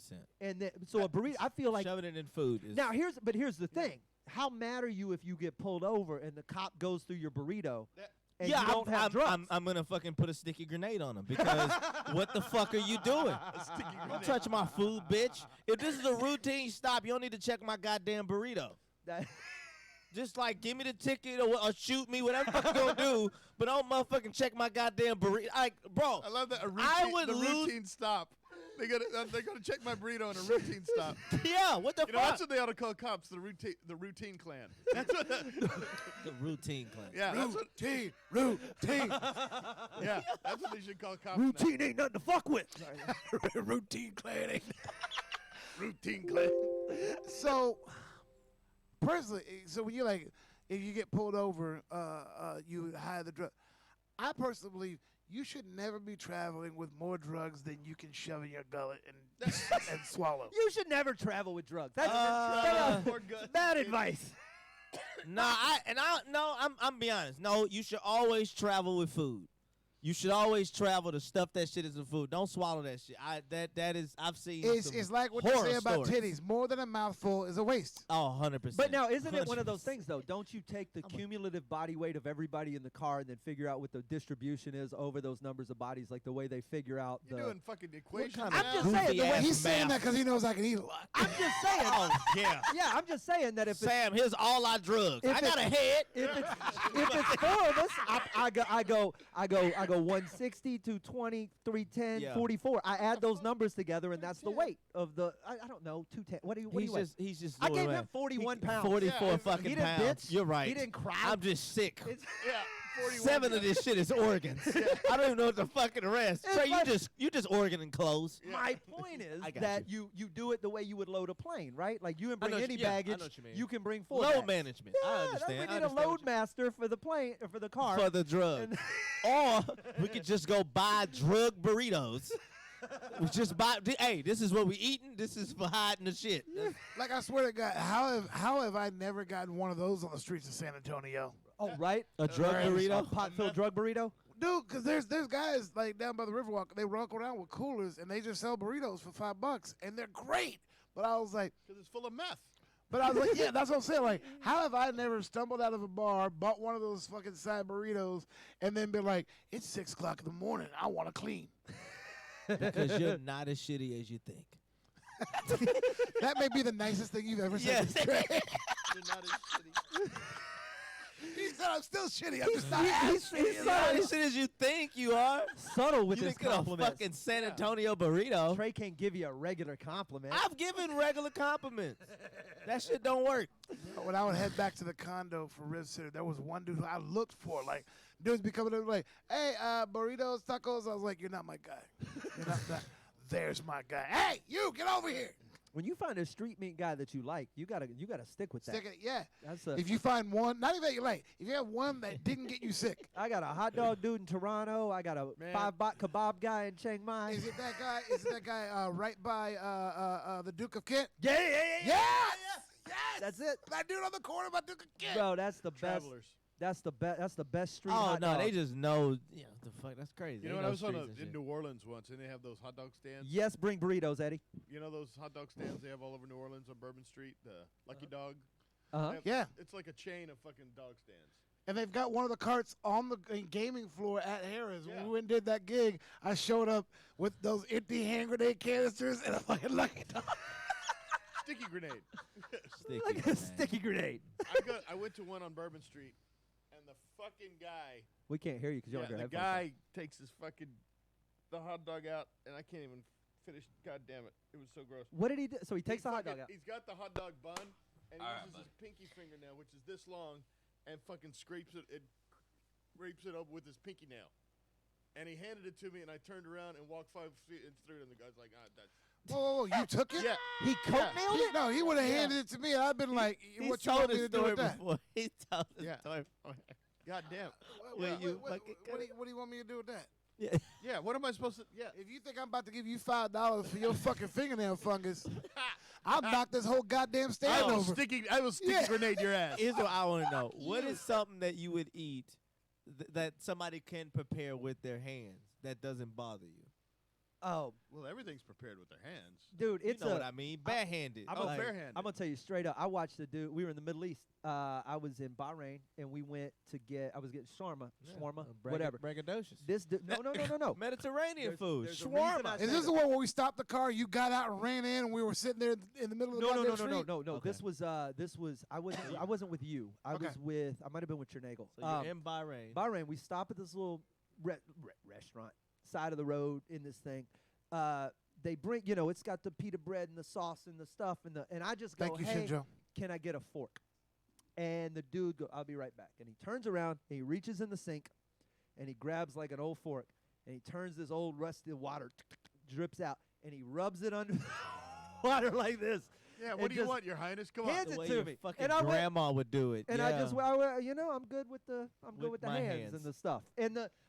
And so a burrito, I feel like Shoving it in food. Is now here's the thing: how mad are you if you get pulled over and the cop goes through your burrito? And you don't have drugs? I'm gonna fucking put a sticky grenade on him because what the fuck are you doing? Don't touch my food, bitch. If this is a routine stop, you don't need to check my goddamn burrito. Just like give me the ticket or shoot me, whatever the fuck you gonna do, but don't motherfucking check my goddamn burrito. Like, bro, I love that. routine Stop. They're gonna check my burrito in a routine stop. Yeah, what the You know, fuck? that's what they ought to call cops. The routine clan. That's what. The routine class. Yeah, that's what. Routine. Yeah, that's what they should call cops. Routine ain't nothing to fuck with. Routine clanning. Routine clan. So, personally, when you're like, if you get pulled over, you hide the drug. I personally believe you should never be traveling with more drugs than you can shove in your gullet and swallow. You should never travel with drugs. That's bad advice. I'm be honest. No, you should always travel with food. You should always travel to stuff that shit is in food. Don't swallow that shit. I've seen. It's like what they say about titties. More than a mouthful is a waste. Oh, 100%. But now, isn't it one of those things, though? Don't you take the cumulative body weight of everybody in the car and then figure out what the distribution is over those numbers of bodies, like the way they figure out You're doing fucking equations. kind I'm just saying the way He's saying that because he knows I can eat a lot. I'm just saying. Oh yeah. Yeah, I'm just saying that if Sam, here's all our drugs. if I got a head. if it's four of us, I go 160, 220, 310, Yeah. 44. I add those numbers together, and that's the weight of the. I don't know, 210. What do you weigh? He's just. I doing gave math. him 41 pounds. 44 Yeah, fucking he didn't pounds. bitch. You're right. He didn't cry. I'm just sick. It's- Yeah, 41. 7 of this shit is organs. I don't even know what the fucking rest. It's Trey, like- you just organ and clothes. My point is I got that you do it the way you would load a plane, right? Like you can bring any I know baggage, what you mean. you can bring 4 Load bags. management. Yeah, I that's- understand. we I need a understand load master for the plane or for the car. for the drug. And- Or we could just go buy drug burritos. We just buy. Hey, this is what we eating. This is for hiding the shit. Like, I swear to God, how have I never gotten one of those on the streets of San Antonio? Oh, right. A drug Right. burrito. A pot-filled drug burrito. Dude, because there's guys like down by the Riverwalk, they walk around with coolers and they just sell burritos for $5 and they're great. But I was like, Because it's full of meth. yeah, that's what I'm saying. Like, how have I never stumbled out of a bar, bought one of those fucking side burritos, and then been like, it's 6 o'clock in the morning, I want to clean. Because you're not as shitty as you think. That may be the nicest thing you've ever said. Yes. to Trey. You're not as shitty. He said, I'm still shitty. I'm just not He's You're not as shitty as you think you are. subtle with You his didn't get a compliments. fucking San Antonio burrito. Trey can't give you a regular compliment. I've given regular compliments. That shit don't work. When I would head back to the condo for Rib City, there was one dude who I looked for. Like, dudes be coming in like, hey, burritos, tacos. I was like, you're not my guy. You're not that. There's my guy. Hey, you, get over here. When you find a street meat guy that you like, you gotta stick with that. Stick it, yeah. That's a, If you find one, not even that you like, if you have one that didn't get you sick, I got a hot dog dude in Toronto. I got a Man. 5-baht kebab guy in Chiang Mai. is it that guy? Is it that guy right by the Duke of Kent? Yeah. Yes! That's it, That dude on the corner by Duke of Kent. bro. That's the best. Travelers. That's the best. That's the best street. Oh hot no, dog. they just know. Yeah, the fuck, that's crazy. You know They what? I was on streets and in shit. New Orleans once, and they have those hot dog stands. Yes, bring burritos, Eddie. You know those hot dog stands they have all over New Orleans on Bourbon Street, the Lucky Dog. Uh-huh. They have- Yeah. It's like a chain of fucking dog stands. And they've got one of the carts on the gaming floor at Harris. Yeah. When we went and did that gig, I showed up with those empty hand grenade canisters and a fucking Lucky Dog. Sticky grenade. Sticky, Like a man. sticky grenade. I went to one on Bourbon Street, and the fucking guy, We can't hear you because you don't the have headphones. guy takes his fucking the hot dog out, and I can't even finish. God damn it! It was so gross. What did he do? So he takes the hot fucking- dog out. He's got the hot dog bun, and he uses his pinky fingernail, which is this long, and fucking scrapes it up with his pinky nail. And he handed it to me, and I turned around and walked 5 feet and threw it, and the guy's like, that's... Whoa, you took it? Yeah. He coat-nailed it? No, he would have handed it to me, and I'd been like, what you want me to do with that? He told the story before. God damn. What do you want me to do with that? Yeah, what am I supposed to... Yeah. If you think I'm about to give you $5 for your fucking fingernail fungus, I'll knock this whole goddamn stand over. I will stick a grenade your ass. Here's what I want to know. What is something that you would eat that somebody can prepare with their hands that doesn't bother you? Oh, well, everything's prepared with their hands. dude, it's you know what I mean? Barehanded. Barehanded. I'm gonna tell you straight up. I watched the dude. We were in the Middle East. I was in Bahrain, and we went to get. I was getting shawarma, whatever. Braggadocious. This dude, no. Mediterranean food. there's a reason I Shawarma. said Is this the one where we stopped the car, you got out and ran in, and we were sitting there in the middle of the goddamn street? No. Okay. This was. I wasn't with you. I was with. I might have been with Chernagle. So you're in Bahrain. Bahrain. We stop at this little restaurant, side of the road in this thing. They bring, it's got the pita bread and the sauce and the stuff and I just go, Thank you, hey, Shinjo. can I get a fork? And the dude goes, I'll be right back. And he turns around and he reaches in the sink and he grabs like an old fork and he turns this old rusty water, drips out, and he rubs it under the water like this. Yeah, what do you want, Your Highness? Come on. Hands it to your me. Fucking And I went, grandma would do it. and yeah. I just, I'm good with the my hands hands. and the stuff.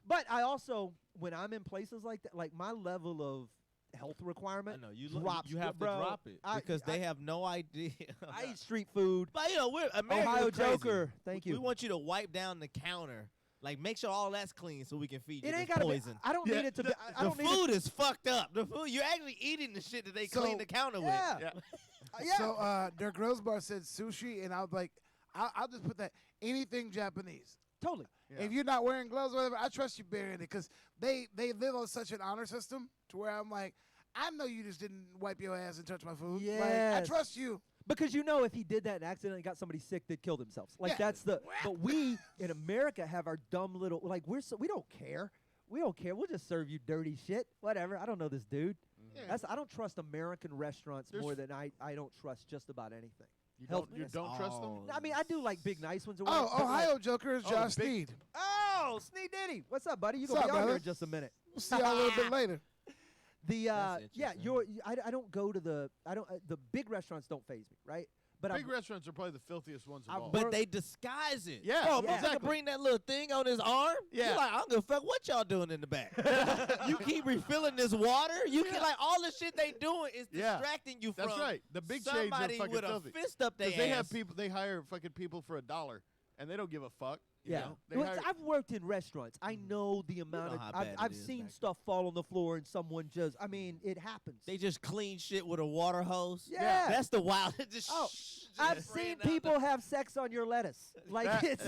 But I also, when I'm in places like that, like my level of health requirement I know you drops. you have to bro. drop it because they have no idea. I eat street food. But we're America. Ohio we're crazy. Joker, thank you. We want you to wipe down the counter, like make sure all that's clean so we can feed you. It ain't this gotta poison. be. I don't need it to be. I The don't need food is fucked up. The food you're actually eating the shit that they So- clean the counter Yeah. with. Yeah. So Dirk Rosebar said sushi, and I was like, I'll just put that anything Japanese. Totally. Yeah. If you're not wearing gloves or whatever, I trust you burying it because they live on such an honor system to where I'm like, I know you just didn't wipe your ass and touch my food. Like, I Yes. trust you. Because if he did that and accidentally got somebody sick, they'd kill themselves. Like Yeah. that's the. But we in America have our dumb little like we don't care. We don't care. We'll just serve you dirty shit. Whatever. I don't know this dude. Yeah. I don't trust American restaurants There's- more than I don't trust just about anything. You Health- don't trust them? I mean, I do like big nice ones. Or Oh, whatever, but, Ohio Joker is Oh, Josh big- Sneed. Oh, Sneed Diddy. What's up, buddy? You What's gonna be up, on here brother? in just a minute. We'll see y'all a little bit later. Yeah, interesting. I don't go to the big restaurants don't faze me, right? But Big restaurants are probably the filthiest ones of all. But they disguise it. Yeah, Oh, yeah. I can bring that little thing on his arm. Yeah. You're like, I don't give a fuck what y'all doing in the back. You keep refilling this water. You can like all the shit they doing is Yeah. distracting you That's from right. The big chains are somebody fucking with filthy. a fist up their ass. Because they have people, they hire fucking people for $1, and they don't give a fuck. you yeah, know? They Well, hire- I've worked in restaurants. I know the amount know how of. bad it I've is seen back stuff fall on the floor and someone just. I mean, it happens. They just clean shit with a water hose. Yeah. That's the wild. Just Oh, just I've spraying seen down people have sex on your lettuce. Like it's.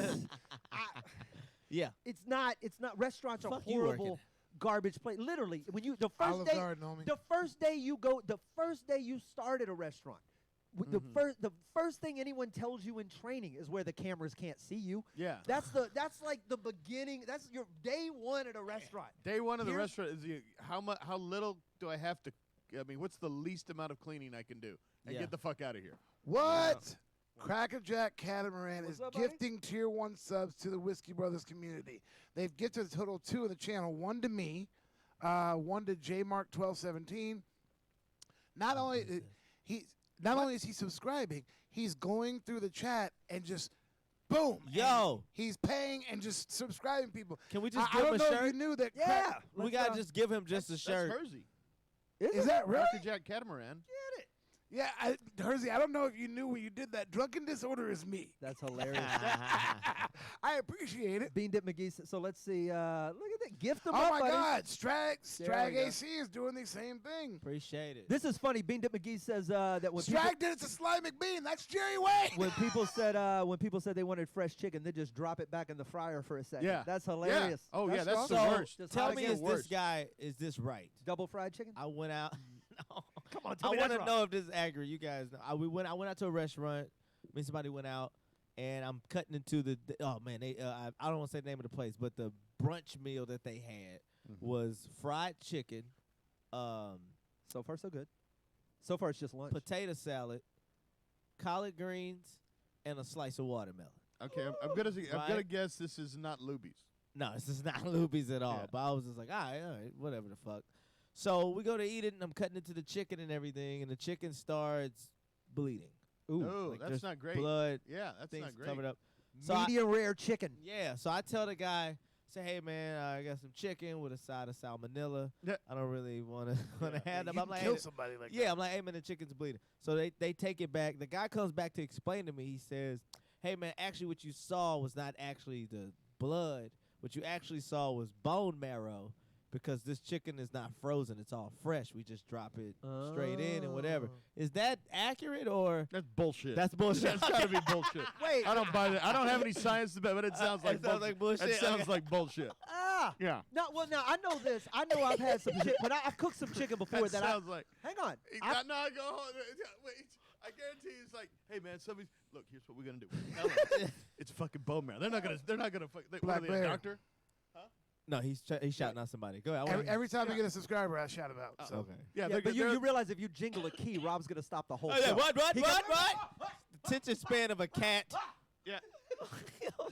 Yeah. It's not. Restaurants are Fuck you working horrible. Garbage plate. Literally, when you the first Olive day, Garden, homie. the first day you start at a restaurant, the first thing anyone tells you in training is where the cameras can't see you. yeah. That's like the beginning. That's your day one at a restaurant. Day one of the Here's- restaurant is how little do I have to? I mean, what's the least amount of cleaning I can do and Yeah. get the fuck out of here? What? Crackerjack Catamaran What's is up, buddy? gifting tier 1 subs to the Whiskey Brothers community. They've gifted a total of 2 in the channel, 1 to me, 1 to JMark1217. Not only is he subscribing, he's going through the chat and just boom. Yo. He's paying and just subscribing people. Can we just I give don't him a know if shirt? you knew that. Yeah, We gotta just give him just a shirt. That's Hersey. Is that really? Jack Catamaran. Yeah, Hersey, I don't know if you knew when you did that. Drunken disorder is me. That's hilarious. I appreciate it. Bean Dip McGee. So let's see. Look at that. Gift them Oh up, my buddy. God, Strag There we go. AC is doing the same thing. Appreciate it. This is funny. Bean Dip McGee says that when Strag did it to Sly McBean. That's Jerry Way. when people said they wanted fresh chicken, they just drop it back in the fryer for a second. Yeah. That's hilarious. Yeah. Oh, yeah, that's strong. the So worst. Just tell how me, to get is worse. this guy is this right? double fried chicken? I went out. No. Come on, I tell me want that's to wrong. know if this is accurate. You guys know. I went out to a restaurant. Me and somebody went out, and I'm cutting into the. Oh man, they. I don't want to say the name of the place, but the brunch meal that they had was fried chicken, So far, so good. So far, it's just lunch. potato salad, collard greens, and a slice of watermelon. Okay, I'm gonna guess this is not Luby's. No, this is not Luby's at all. Yeah. But I was just like, all right, whatever the fuck. So we go to eat it, and I'm cutting into the chicken and everything, and the chicken starts bleeding. Oh, Like, that's there's not great. Blood, Yeah, that's things not great. covered up. So Medium rare chicken. Yeah, so I tell the guy, say, hey man, I got some chicken with a side of salmonella. Yeah. I don't really want to have them. You I'm can like, kill hey, somebody like yeah, I'm like, hey man, the chicken's bleeding. So they take it back. The guy comes back to explain to me. He says, hey man, actually what you saw was not actually the blood. What you actually saw was bone marrow, because this chicken is not frozen. It's all fresh. We just drop it straight in and whatever. Is that accurate or? That's bullshit. That's bullshit. That's gotta be bullshit. Wait. I don't buy that. I don't have any science to bet, but it sounds like It sounds like bullshit. It sounds Okay. like bullshit. Ah. Yeah. No, well, now I know this. I know I've had some chicken, but I've cooked some chicken before That sounds like. Hang on. No, go hold. Wait. I guarantee it's like, hey man, somebody's look. Here's what we're gonna do. It's fucking bone marrow. They're not gonna. What Black are they, a Bear. doctor? No, he's shouting out somebody. Go ahead. I wanna- Every time we get a subscriber, I shout him out. So. Okay. Yeah, Yeah, but you realize if you jingle a key, Rob's gonna stop the whole Oh, yeah, show. what? He The attention span of a cat. Yeah. Oh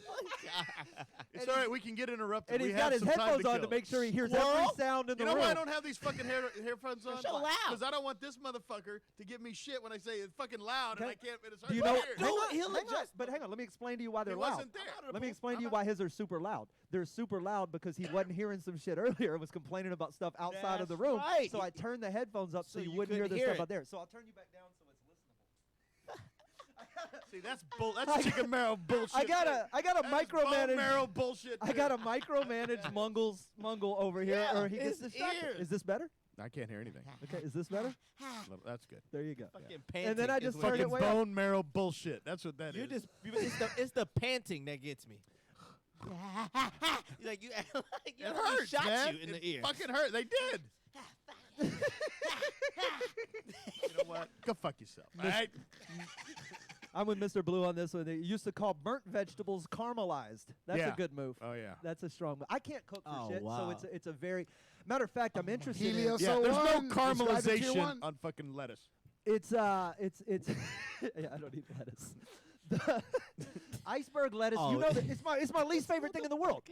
my God. It's all right. We can get interrupted. And we he's have got his some time headphones on to kill. make sure he hears Squirrel? every sound in the You know room. why I don't have these fucking headphones on? so loud. Because I don't want this motherfucker to give me shit when I say it's fucking loud and Okay. I can't. It's Do you hard know? to hear. Hang on, He'll hang on, adjust. but hang on. Let me explain to you why they're He loud. wasn't there. Let me explain to you why his are super loud. They're super loud because he wasn't hearing some shit earlier and was complaining about stuff outside of the That's room. right. So I turned the headphones up so, So you you wouldn't hear couldn't the hear stuff it. out there. So I'll turn you back down so it's listenable. See, that's chicken marrow bullshit. I gotta That's bone micromanage. marrow bullshit. I gotta micromanage Mungle over here, Yeah, or he gets his distracted. ears. Is this better? I can't hear anything. Okay, is this better? That's good. There you go. Fucking And then panting I is just what turned it it is. way up. Bone marrow bullshit. That's what that is. You're just it's the panting that gets me. Like you act like It you hurts, shot man. you in It the ear. fucking hurt. They did. You know what? Go fuck yourself. All right. I'm with Mr. Blue on this one. They used to call burnt vegetables caramelized. That's Yeah. a good move. Oh yeah. That's a strong move. I can't cook for Oh, shit, so wow. it's a very matter of fact. I'm interested. Helios- In, Yeah. So There's no one, describe it to caramelization one. on fucking lettuce. it's yeah, I don't eat lettuce. The iceberg lettuce. Oh. You know that it's my least favorite thing in the world.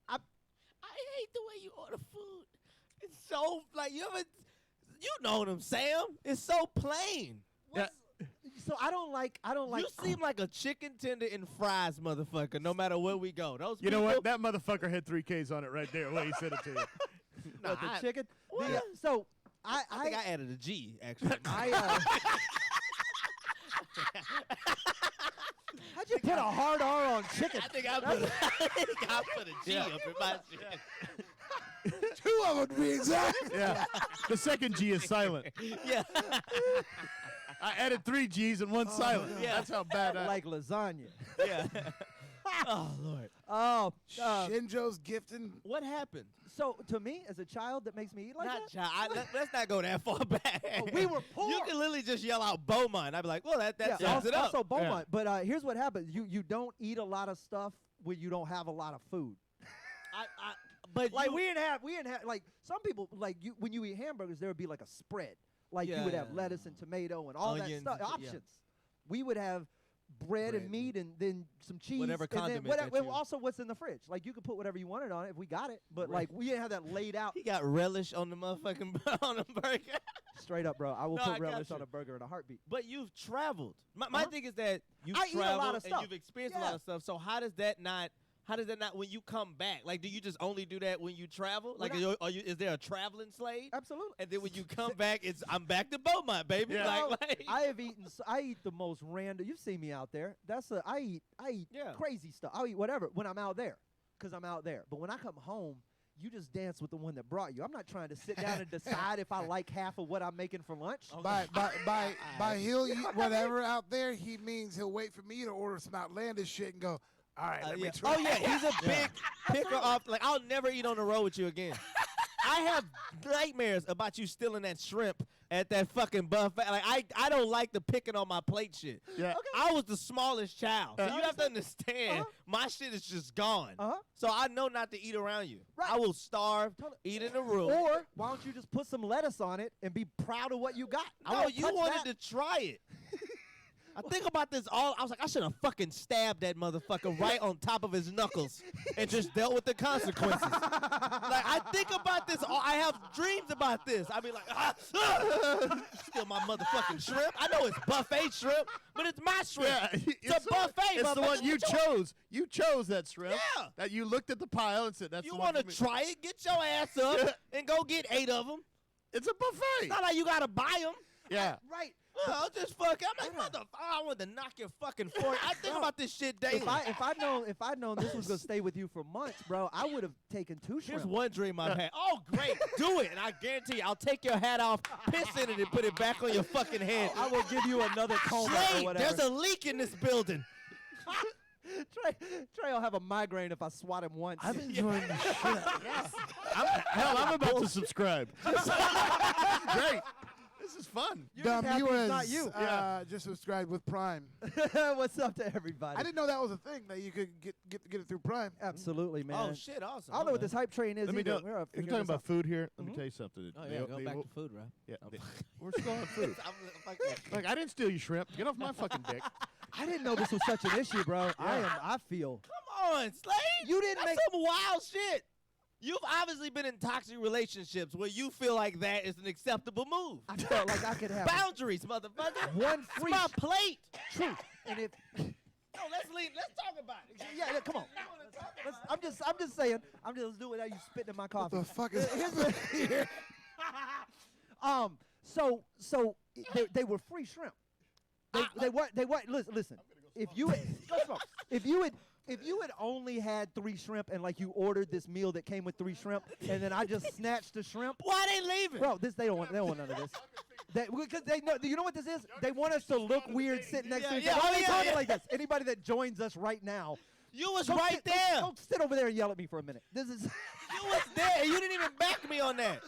I hate the way you order food. It's so like you know them, Sam. It's so plain. Yeah. So I don't like. You seem like a chicken tender and fries motherfucker. No matter where we go, those You know people, what? That motherfucker had 3 Ks on it right there. When he said it to you. what, the I- chicken. What? So I think I added a G actually. How'd you put a hard R on chicken? I think I put a G up in my shit. 2 of them to be exact. Yeah. The second G is silent. Yeah. I added 3 G's and 1 silent. Yeah. That's how bad I. Like lasagna. Yeah. Oh Lord. Oh, Shinjo's gifting. What happened? so to me as a child, that makes me eat like Not that. child. Let's not go that far back. Oh, we were poor. You can literally just yell out Beaumont. I'd be like, well, that Yeah, sums it up. also Beaumont. But here's what happens: you don't eat a lot of stuff when you don't have a lot of food. But Like you, we didn't have like some people like you when you eat hamburgers there would be like a spread. Like you Yeah, would have yeah. lettuce and tomato and all that Onions stuff and shit, yeah. options. We would have bread and meat and then some cheese Whatever and then condiment whatever, that you- also what's in the fridge. Like you could put whatever you wanted on it if we got it, but Right. like we didn't have that laid out. he got relish on the motherfucking on the burger. Straight up, bro. I will No, I put got relish on you. a burger in a heartbeat. But you've traveled. My Uh-huh. thing is that you've I eat a lot traveled of and stuff. you've experienced a Yeah. lot of stuff. So how does that not when you come back? Like, do you just only do that when you travel? Like, When is there a traveling slave? Absolutely. And then when you come back, I'm back to Beaumont, baby. Yeah. Like, I have eaten. I eat the most random. You've seen me out there. I eat Yeah. crazy stuff. I'll eat whatever when I'm out there, because I'm out there. But when I come home, you just dance with the one that brought you. I'm not trying to sit down and decide if I like half of what I'm making for lunch. By he'll eat whatever out there, he means he'll wait for me to order some outlandish shit and go, all right, let me yeah. try. Oh yeah, he's a big picker off. Like, I'll never eat on the road with you again. I have nightmares about you stealing that shrimp at that fucking buffet. Like, I don't like the picking on my plate shit. Yeah. I was the smallest child, so you have to understand Uh-huh. my shit is just gone. Uh-huh. So I know not to eat around you. Right. I will starve, Totally. eat in the room. Or why don't you just put some lettuce on it and be proud of what you got? I no, won't you touch wanted that. to try it. I think about this all. I was like, I should have fucking stabbed that motherfucker right on top of his knuckles and just dealt with the consequences. Like, I think about this all. I have dreams about this. I be like, steal my motherfucking shrimp. I know it's buffet shrimp, but it's my shrimp. Yeah, it's a buffet. It's the one you chose. You chose that shrimp. Yeah. That you looked at the pile and said, "That's You the one want to for me." try it? Get your ass up and go get 8 of them. It's a buffet. It's not like you gotta buy them. Yeah. Right. I'll just fuck. I'm like, I want to knock your fucking forehead. I think about this shit daily. If I'd known this was gonna stay with you for months, bro, I would have taken 2 shrimp. Here's one dream I've had. Oh, great. Do it. And I guarantee you, I'll take your hat off, piss in it, and put it back on your fucking head. I will give you another coma or Slade, whatever. there's a leak in this building. Trey will have a migraine if I swat him once. I'm enjoying the shrimp. I'm about to subscribe. Great. This is fun. You're just happy it's not you. Just subscribed with Prime. What's up to everybody? I didn't know that was a thing that you could get it through Prime. Absolutely, man. Oh, shit, awesome. I don't know what this hype train is Let me either. know. We're If you're talking about food here, let me tell you something. Oh, yeah, go back to food, right? Yeah, we're still on food. I'm Like, I didn't steal your shrimp. Get off my fucking dick. I didn't know this was such an issue, bro. I feel. Come on, Slade. You didn't That's make some wild shit. You've obviously been in toxic relationships where you feel like that is an acceptable move. I felt like I could have Boundaries, motherfucker. one It's free my plate. truth. And if No, let's leave. Let's talk about it. yeah, come on. I'm just saying. I'm just doing that. You spitting in my coffee. What the fuck is Here's the- here? So they were free shrimp. They weren't. Listen. If you had, go smoke. If you had only had 3 shrimp and like you ordered this meal that came with 3 shrimp and then I just snatched the shrimp, Why they leaving? bro, they don't want none of this. Because they know. You know what this is? They want us to look weird sitting next to each other. Why are they talking like this? Anybody that joins us right now, You was go right sit, there. Go sit over there and yell at me for a minute. This is. You was there. And you didn't even back me on that.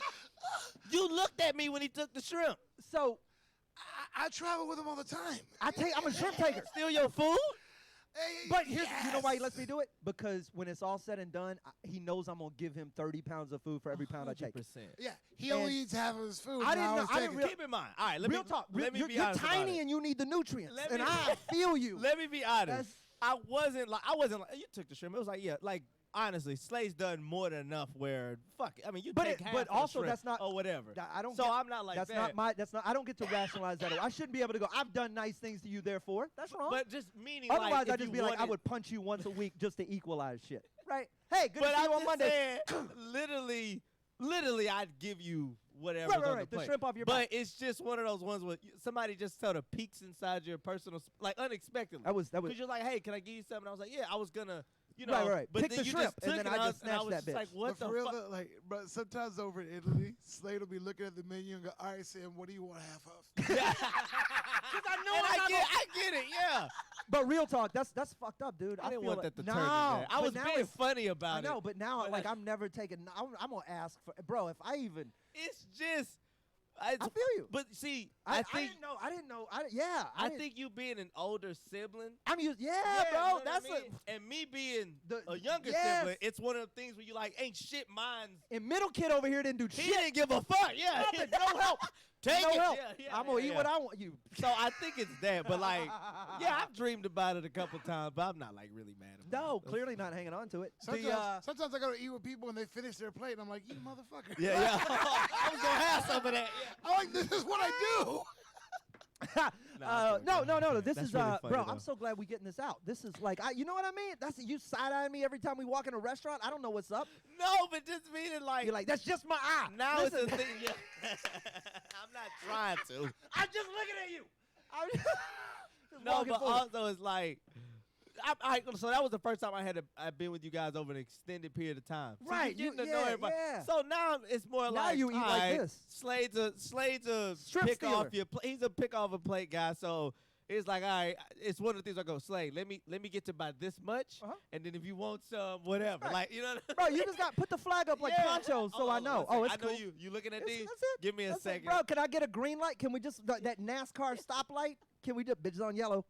You looked at me when he took the shrimp. So I travel with him all the time. I'm a shrimp taker. Steal your food? Hey, But you know why he lets me do it? Because when it's all said and done, he knows I'm gonna give him 30 pounds of food for every pound I take. 100%. Yeah, he And only eats half of his food. I didn't know- was I didn't taking- real- Keep in mind. All right, let Real me talk. Let me be You're honest about tiny it. and you need the nutrients, Let and me- I feel you. Let me be honest. That's- I wasn't like you took the shrimp. It was like honestly, Slade's done more than enough. Where fuck, it. I mean you But take it- half but of the also shrimp that's not- or whatever. I don't. So get, I'm not like that's that. not my. That's not. I don't get to rationalize that. I shouldn't be able to go. I've done nice things to you, therefore that's wrong. But just meaning Otherwise, like, if I'd just you be like, I wanted- would punch you once a week just to equalize shit. Right? Hey, good But to see I'm you on just Monday. saying, literally, I'd give you whatever's Right, on the the plate. shrimp off your But back. it's just one of those ones where somebody just sort of peeks inside your personal, like unexpectedly. That was. Because you're like, hey, can I give you something? I was like, yeah, I was gonna, Right. But Pick then the you shrimp, just took and then it, I just and I snatched was that just like, bitch. what But the for real, fuck? though, like, bro, sometimes over in Italy, Slade will be looking at the menu and go, all right, Sam, what do you want half of? Because I know I get it, yeah. But real talk, that's fucked up, dude. I didn't feel want like, that to turn no, into that. I but was now being it's- funny about it. I know, but now But like I'm never taking. I'm gonna ask for, bro. If I even, It's just, I feel you. But see, I think didn't know. I didn't. I didn't- think you being an older sibling. I'm used. Yeah, you bro. know what That's I mean? And me being The- a younger yes. sibling, it's one of the things where you like, ain't shit mine's. and middle kid over here didn't do He shit. didn't give a fuck. Yeah, Nothing. No help. Take no it. help. Yeah, I'm gonna eat yeah. what I want. You. So I think it's that, but like, yeah, I've dreamed about it a couple times, but I'm not like really mad about No, it. clearly not hanging on to it. Sometimes I go to eat with people and they finish their plate and I'm like, you motherfucker. Yeah. I was gonna have some of that. I'm like, this is what I do. No. This That's is really funny, bro. though. I'm so glad we getting this out. This is like, you know what I mean? That's you side eyeing me every time we walk in a restaurant. I don't know what's up. No, but just meaning like, You're like, that's just my eye. now Listen, it's a thing. Yeah. I'm not trying to. I'm just looking at you. I'm just No, walking but forward. also it's like, so that was the first time I've been with you guys over an extended period of time. So Right, you're getting to yeah, know everybody. yeah. So now it's more Now like, you eat like alright, this. Slade's a Shrimp pick off stealer. your plate. He's a pick off a plate guy. So it's like, all right, it's one of the things I go, Slade, let me get to about this much, Uh-huh. and then if you want some, whatever. Right. Like, you know. Bro, you just got put the flag up like Yeah. ponchos, so I know. listen, Oh, it's I know cool. you looking at That's these? it. Give me a That's it. second. Bro, can I get a green light? Can we just that NASCAR stoplight? Can we just bitches on yellow?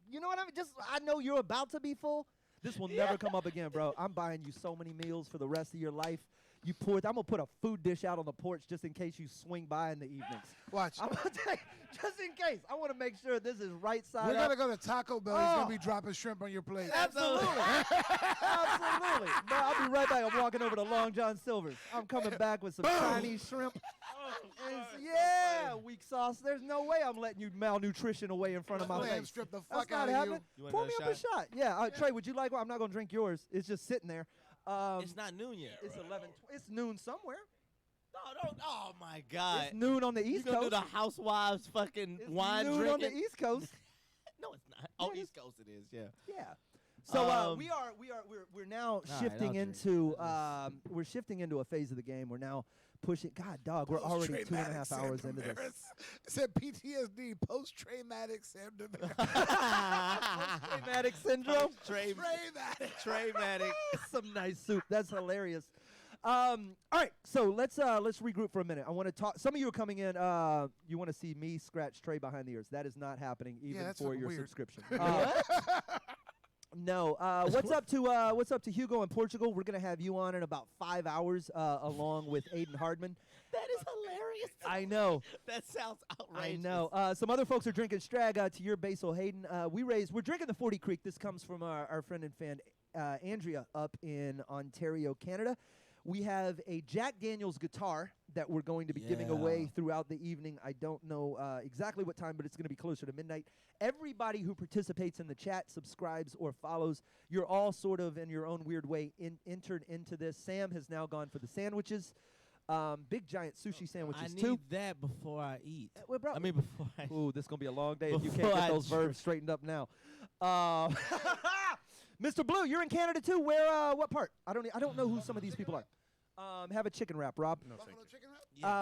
You know what I mean? Just I know you're about to be full. This will never come up again, bro. I'm buying you so many meals for the rest of your life. You pour. I'm gonna put a food dish out on the porch just in case you swing by in the evenings. Watch. I'm gonna take, just in case. I want to make sure this is right side We're up. gonna go to Taco Bell. He's gonna be dropping shrimp on your plate. Absolutely. Absolutely. No, I'll be right back. I'm walking over to Long John Silver's. I'm coming back with some Chinese shrimp. Weak sauce. There's no way I'm letting you malnutrition away in front of my Lamb face. strip the That's fuck not out of happening. you. want Pour me another up a shot. Yeah, Trey, would you like one? I'm not gonna drink yours. It's just sitting there. It's not noon yet. It's 11. It's noon somewhere. No, don't. Oh my God. It's noon on the East You gonna Coast. do the housewives fucking It's wine noon drinking? on the East Coast. No, it's not. Oh, Yeah, East Coast it is. Yeah. Yeah. So Um, we're now right, shifting I'll drink. into we're shifting into a phase of the game. We're now pushing. God, dog, we're already 2.5 hours into this. It said PTSD, post-traumatic syndrome. Traumatic syndrome. Traumatic. Some nice soup. That's hilarious. All right, so let's regroup for a minute. I want to talk. Some of you are coming in. You want to see me scratch Trey behind the ears? That is not happening even that's for fucking your weird. subscription. No. What's up to Hugo in Portugal? We're gonna have you on in about 5 hours, along with Aiden Hardman. That is hilarious. I know. That sounds outrageous. I know. Some other folks are drinking Strag to your Basil Hayden. We're drinking the 40 Creek. This comes from our friend and fan Andrea up in Ontario, Canada. We have a Jack Daniels guitar that we're going to be giving away throughout the evening. I don't know exactly what time, but it's going to be closer to midnight. Everybody who participates in the chat, subscribes, or follows, you're all sort of, in your own weird way, entered into this. Sam has now gone for the sandwiches. Big, giant sushi sandwiches, I need too. that before I eat. Well, bro, I mean, before I ooh, this is going to be a long day if you can't Before get I those verbs straightened up now. Mr. Blue, you're in Canada, too. Where, what part? I don't know who some of these people are. Have a chicken wrap, Rob. No, thank Buffalo you. chicken wrap?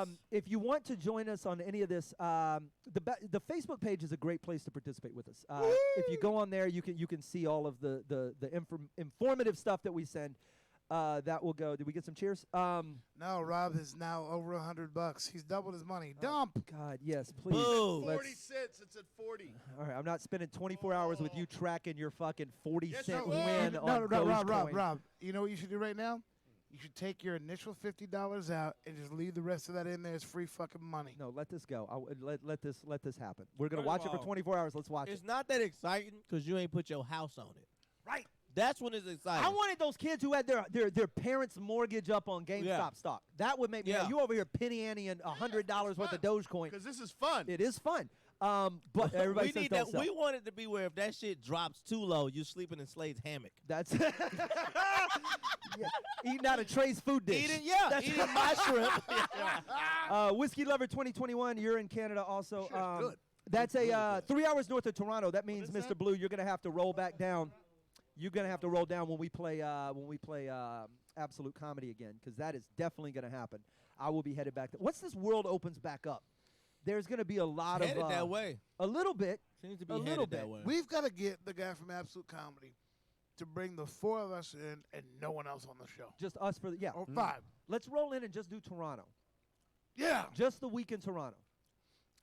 Yes. If you want to join us on any of this, the Facebook page is a great place to participate with us. If you go on there, you can see all of the informative stuff that we send. That will go. Did we get some cheers? No, Rob is now over $100. He's doubled his money. Dump. God, yes, please. Boo. 40 cents. It's at 40. All right, I'm not spending 24 hours with you tracking your fucking 40-cent you will. win No, on Dogecoin. Rob. You know what you should do right now? You should take your initial $50 out and just leave the rest of that in there as free fucking money. No, let this go. Let this happen. We're gonna First watch of it for all, 24 hours. Let's watch it. It's not that exciting because you ain't put your house on it. Right. That's when it's exciting. I wanted those kids who had their parents' mortgage up on GameStop Yeah. stock. That would make me. Yeah. You over here penny ante and $100 worth of Dogecoin. Because this is fun. It is fun. But everybody we says need don't that. sell. We want it to be where if that shit drops too low, you sleeping in Slade's hammock. That's yeah, eating out of Trey's food dish. Eating my shrimp. Whiskey Lover 2021. You're in Canada also. good. That's a 3 hours north of Toronto. That means, is Mr. that? Blue, you're gonna have to roll back down. You're gonna have to roll down when we play Absolute Comedy again, because that is definitely gonna happen. I will be headed back. Once this world opens back up, there's gonna be a lot Headed of that way. a little bit. Seems to be a little headed bit. that way. We've got to get the guy from Absolute Comedy to bring the four of us in and no one else on the show. Just us for the Or five. Let's roll in and just do Toronto. Yeah. Just the week in Toronto.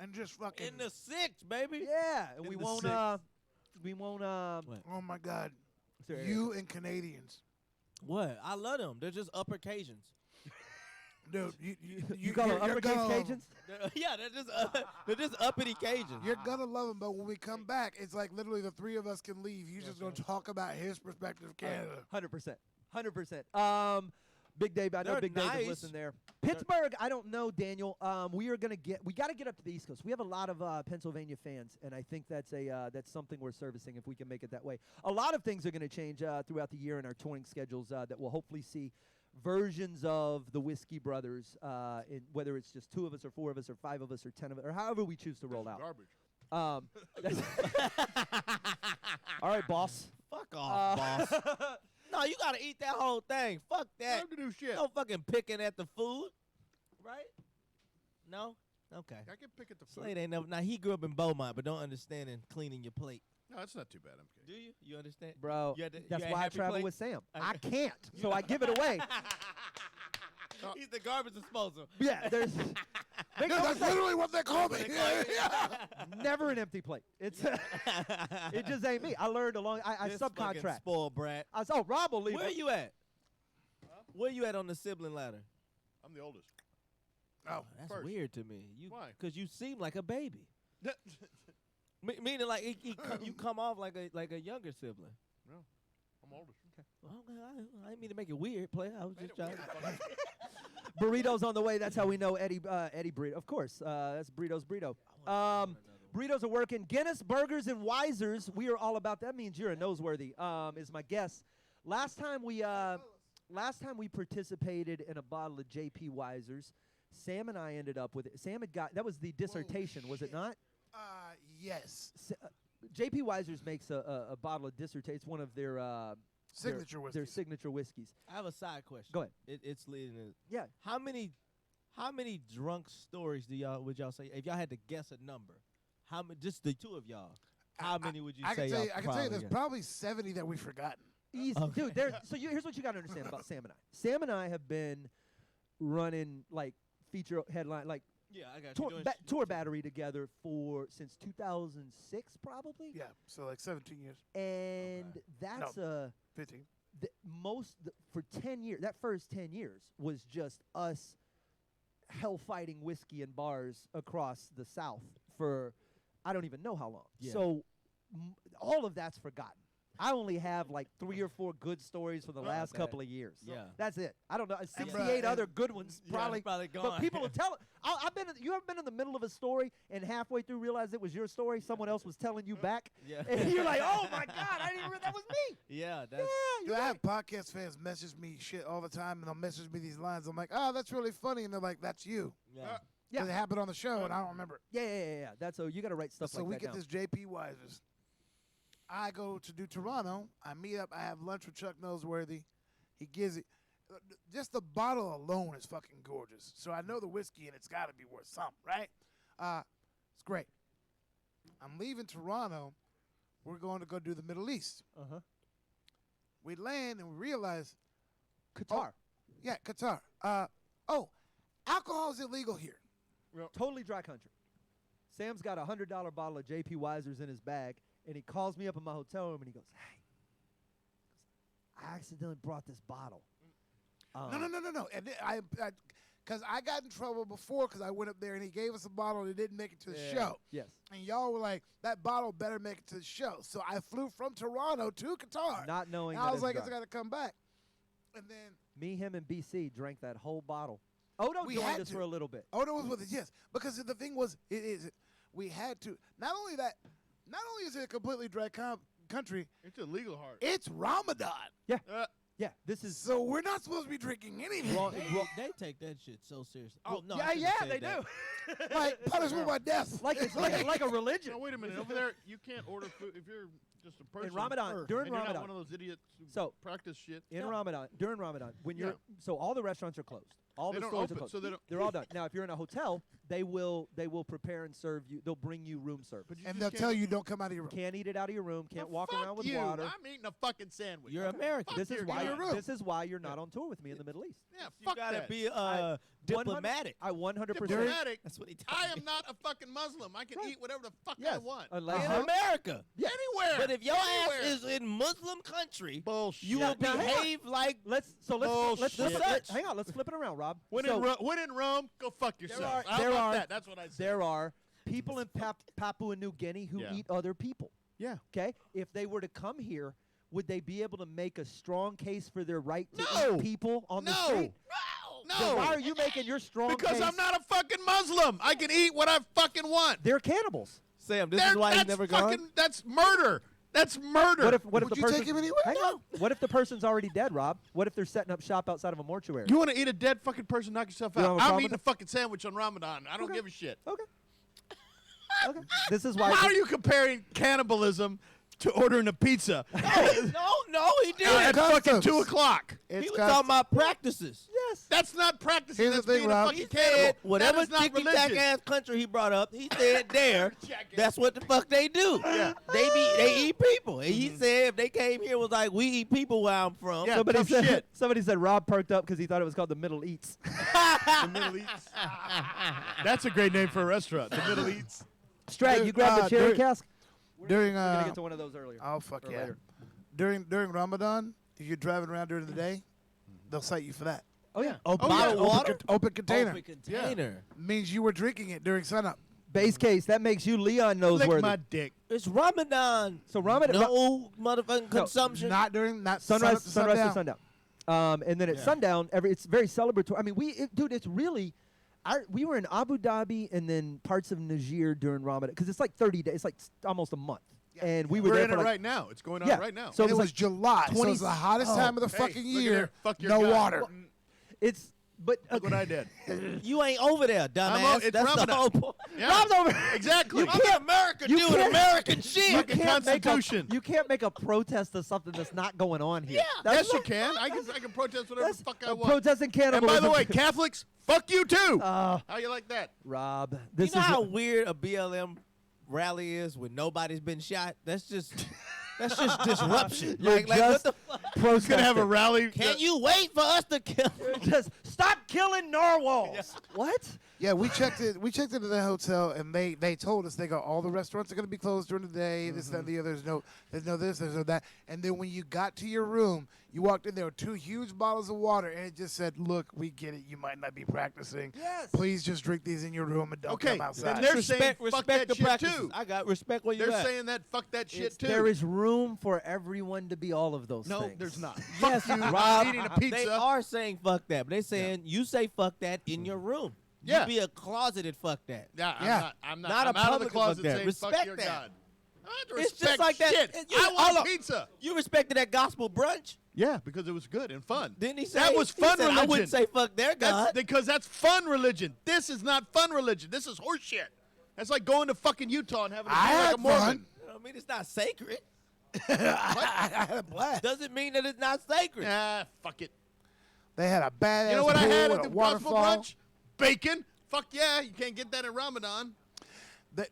And just fucking. in the six, baby. Yeah, and In we the won't. six. We won't. What? Oh my God. Sorry. You and Canadians. What? I love them. They're just upper Cajuns. Dude, You call them you're uppercase gonna love 'em. Cajuns? Yeah, they're just uppity Cajuns. You're gonna love him, but when we come back, it's like literally the three of us can leave. You're just gonna talk about his perspective of Canada. 100%. 100%. Big Dave, I know They're Big Dave nice. is listening there. Pittsburgh, I don't know, Daniel. We got to get up to the East Coast. We have a lot of Pennsylvania fans, and I think that's something we're servicing if we can make it that way. A lot of things are going to change throughout the year in our touring schedules that we'll hopefully see versions of the Whiskey Brothers, whether it's just 2 of us or 4 of us or 5 of us or 10 of us, or however we choose to roll out. Garbage. All right, boss. Fuck off, boss. No, you gotta eat that whole thing. Fuck that. Time to do shit. No fucking picking at the food, right? No. Okay. I can pick at the food. Slade ain't never. Now he grew up in Beaumont, but don't understand in cleaning your plate. No, that's not too bad. I'm kidding. Do you? You understand? Bro, You had to- that's you had why I happy travel plate? with Sam. Okay. I can't, so I give it away. He's the garbage disposal. Yeah, there's make Yeah, no that's mistake, literally what they call me. never an empty plate. It's it just ain't me. I learned I This fucking subcontract. spoiled brat. Rob will leave. Where it. you at? Where you at on the sibling ladder? I'm the oldest. Oh, That's first. weird to me. Why? Because you seem like a baby. Meaning like you come off like a younger sibling. No, I'm oldest. Well, I didn't mean to make it weird, player. I was just trying. Burritos on the way. That's how we know Eddie Burrito. Of course, that's Burritos Burrito. Burritos are working. Guinness, Burgers, and Weisers. We are all about that. Means you're a noseworthy. Is my guess. Last time we participated in a bottle of J.P. Weisers. Sam and I ended up with it. Sam had got that was the dissertation, was it not? Yes. J.P. Weisers makes a bottle of dissertation. It's one of their Signature whiskeys. Their signature whiskeys. I have a side question. Go ahead. It's leading to Yeah. How many drunk stories would y'all say if y'all had to guess a number? How many? Just the two of y'all. How many would you say? I can tell you there's probably 70 that we've forgotten. Easy, Okay. dude. Here's what you got to understand about Sam and I. Sam and I have been running like feature headline like yeah, I got you. tour battery together since 2006 probably. Yeah, so like 17 years. And that's 15. For 10 years. That first 10 years was just us hell fighting whiskey in bars across the South for I don't even know how long. Yeah. So all of that's forgotten. I only have like 3 or 4 good stories from the last Okay. couple of years. Yeah. That's it. I don't know. 68 and- other good ones probably. probably gone. But people will tell it. You ever been in the middle of a story and halfway through realize it was your story, someone else was telling you back, Yeah. and you're like, oh my God, I didn't realize that was me. Yeah, Yeah, that's you're Dude, I right. have podcast fans message me shit all the time, and they'll message me these lines. I'm like, oh, that's really funny. And they're like, that's you. yeah. Yeah. It happened on the show, and I don't remember. Yeah. That's so you got to write stuff So like we that get down. this J.P. Weisers. I go to do Toronto. I meet up. I have lunch with Chuck Noseworthy. He gives it. Just the bottle alone is fucking gorgeous. So I know the whiskey, and it's got to be worth something, right? It's great. I'm leaving Toronto. We're going to go do the Middle East. Uh-huh. We land, and we realize, Qatar. yeah, Qatar. Alcohol is illegal here. Totally dry country. Sam's got a $100 bottle of J.P. Weisers in his bag, and he calls me up in my hotel room, and he goes, hey, I accidentally brought this bottle. No. And because I got in trouble before because I went up there and he gave us a bottle and it didn't make it to the show. Yes. And y'all were like, that bottle better make it to the show. So I flew from Toronto to Qatar. Not knowing and that I was like, dry. it's got to come back. And then Me, him, and BC drank that whole bottle. Odo We joined had us to. for a little bit. Odo was with us, yes. Because the thing was, we had to. Not only is it a completely dry country, It's illegal hard. it's Ramadan. Yeah, this is So we're not supposed to be drinking anything. They take that shit so seriously. Oh no! yeah, I shouldn't yeah, say they that. do. Like punishment by death. like it's like a religion. No, wait a minute. Over there, you can't order food if you're just a person. Ramadan, and during you're Ramadan. not one of those idiots who So- practice shit. During Ramadan, when you're so all the restaurants are closed. All They the don't stores open, are closed. so they don't- They're all done. Now, if you're in a hotel, they will prepare and serve you. They'll bring you room service. But you And just they'll can't- tell you don't come out of your room. Can't eat it out of your room. Can't walk Fuck around with you. water. I'm eating a fucking sandwich. You're American. This is you're why. in your room. This is why you're not on tour with me in the Middle East. Yeah, You fuck gotta that. be I- diplomatic. I 100%. Diplomatic. That's what he I told am not a fucking Muslim. I can Right. eat whatever the fuck I Yes, want. unless in you're- America. Yeah. Anywhere. But if your Anywhere. ass is in Muslim country, bullshit. you will Now, hang on. behave like Let's Bullshit. hang on. Let's flip it around, Rob. when So, in Rome, go fuck yourself. How there about are- that? That's what I said. there are people in Papua New Guinea who Yeah. eat other people. Yeah. Okay, if they were to come here, would they be able to make a strong case for their right to No. eat people on the No. street? No. Then why are you making your strong Because case? I'm not a fucking Muslim. I can eat what I fucking want. They're cannibals. Sam. This is why he's That's never fucking, gone. That's murder. That's murder. What if Would the you person? take him anywhere? Hang on. What if the person's already dead, Rob? What if they're setting up shop outside of a mortuary? You want to eat a dead fucking person? Knock yourself You don't out. have a I'm problem eating a with fucking sandwich on Ramadan. I don't Okay. give a shit. Okay. Okay. This is why. How are you comparing cannibalism to ordering a pizza No, he didn't. at fucking customs. 2 o'clock? It's He was custom. talking about practices. Yes. That's not practicing. Here's the That's thing, being Rob. a He fucking cannibal. said whatever That is not ticky tack religious. ass country he brought up, he said there. Jackass. That's what the fuck they do. Yeah. They eat people. And he said if they came here was like we eat people where I'm from. Yeah. Somebody tough said. shit. Somebody said Rob perked up because he thought it was called the Middle Eats. The Middle East. That's a great name for a restaurant. The Middle East. Strag, you grabbed the cherry dude, cask. During We're gonna get to one of those earlier. oh fuck or yeah. later. During Ramadan, if you're driving around during the day, they'll cite you for that. Oh yeah. Open, bottled water? Open container. Open container. Means you were drinking it during sunup. Base case. That makes you Leon Lick noseworthy. my dick. It's Ramadan. So Ramadan. No motherfucking consumption. Not sunrise to sundown. sundown. And then at sundown, it's very celebratory. I mean, dude, it's really. We were in Abu Dhabi and then parts of Niger during Ramadan because it's like 30 days. It's like almost a month. And we were We're there in for it like, right now. It's going on Yeah. right now. So It was like July. So 20 it's the hottest time of the Hey, fucking look at year. there. Fuck your No God. water. it's but Look what I did. You ain't over there, dumbass. it's That's the Ramadan. whole point. Yeah. Rob's over. Exactly. You I'm in America you doing can't- American shit. Fucking Constitution. You can't make a protest of something that's not going on here. Yes, you can. I can protest whatever the fuck I want. Protesting And cannibalism. by the way, Catholics, fuck you too. uh, How you like that? Rob, You this know is how weird a BLM rally is when nobody's been shot? That's just disruption. You're Like what just the fuck? Who's gonna have a protesting. rally? Can you wait for us to kill? Just stop killing narwhals. What? Yeah, we checked it. We checked into the hotel, and they told us all the restaurants are going to be closed during the day. This, that, and the other. There's no this, there's no that. And then when you got to your room, you walked in. There were 2 huge bottles of water, and it just said, "Look, we get it. You might not be practicing. Yes. Please just drink these in your room and don't Okay, come outside." then they're saying fuck respect that the shit practices. too. I got respect where you They're at. saying that fuck that shit too. There is room for everyone to be all of those no, things. there's not. Yes, Fuck you. Rob, I'm eating a They pizza. are saying fuck that, but they're saying you say fuck that in your room. Yeah. You be a closeted fuck that. Yeah, Yeah. I'm Not not. a I'm out of the public closet fuck that. saying Respect fuck your that. God. I don't have to It's respect just like that. shit. You- I hold want up. pizza. You respected that gospel brunch? Yeah, because it was good and fun. Didn't he say that was he fun said, religion? I wouldn't say fuck their That's God. because that's fun religion. This is not fun religion. This is horseshit. That's like going to fucking Utah and having a I beer like had a Mormon. fun. I mean, it's not sacred. I had a blast. Doesn't mean that it's not sacred. Ah, fuck it. They had a badass You know what I pool had with at a the gospel waterfall. brunch? Bacon. Fuck yeah, you can't get that in Ramadan.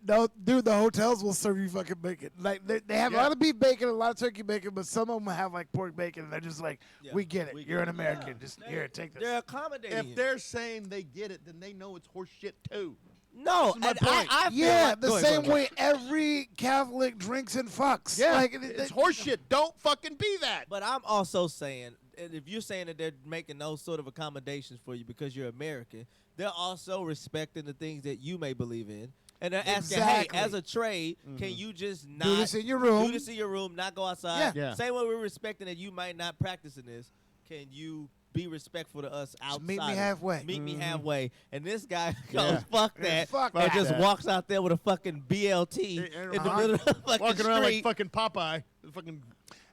No, dude, the hotels will serve you fucking bacon. Like they have a lot of beef bacon, a lot of turkey bacon, but some of them have like pork bacon, and they're just like, Yeah, "We get it. we You're get an it. American. Yeah. Just here, take this." They're accommodating If you. they're saying they get it, then they know it's horseshit too. No, This is my and point. I feel Yeah, like, the go ahead, same go ahead. way every Catholic drinks and fucks. Yeah, like, it's horseshit. Don't fucking be that. But I'm also saying, and if you're saying that they're making those sort of accommodations for you because you're American, they're also respecting the things that you may believe in. And they're asking, Exactly. hey, as a trade, can you just not do this in your room. do this in your room, not go outside? Yeah. Yeah. Same way we're respecting that you might not practice in this. Can you be respectful to us outside? meet me of it? halfway. Meet me halfway. And this guy Yeah. goes, fuck Yeah, that. fuck and that. just walks out there with a fucking BLT in the middle of the fucking Walking around like street. fucking Popeye. Fucking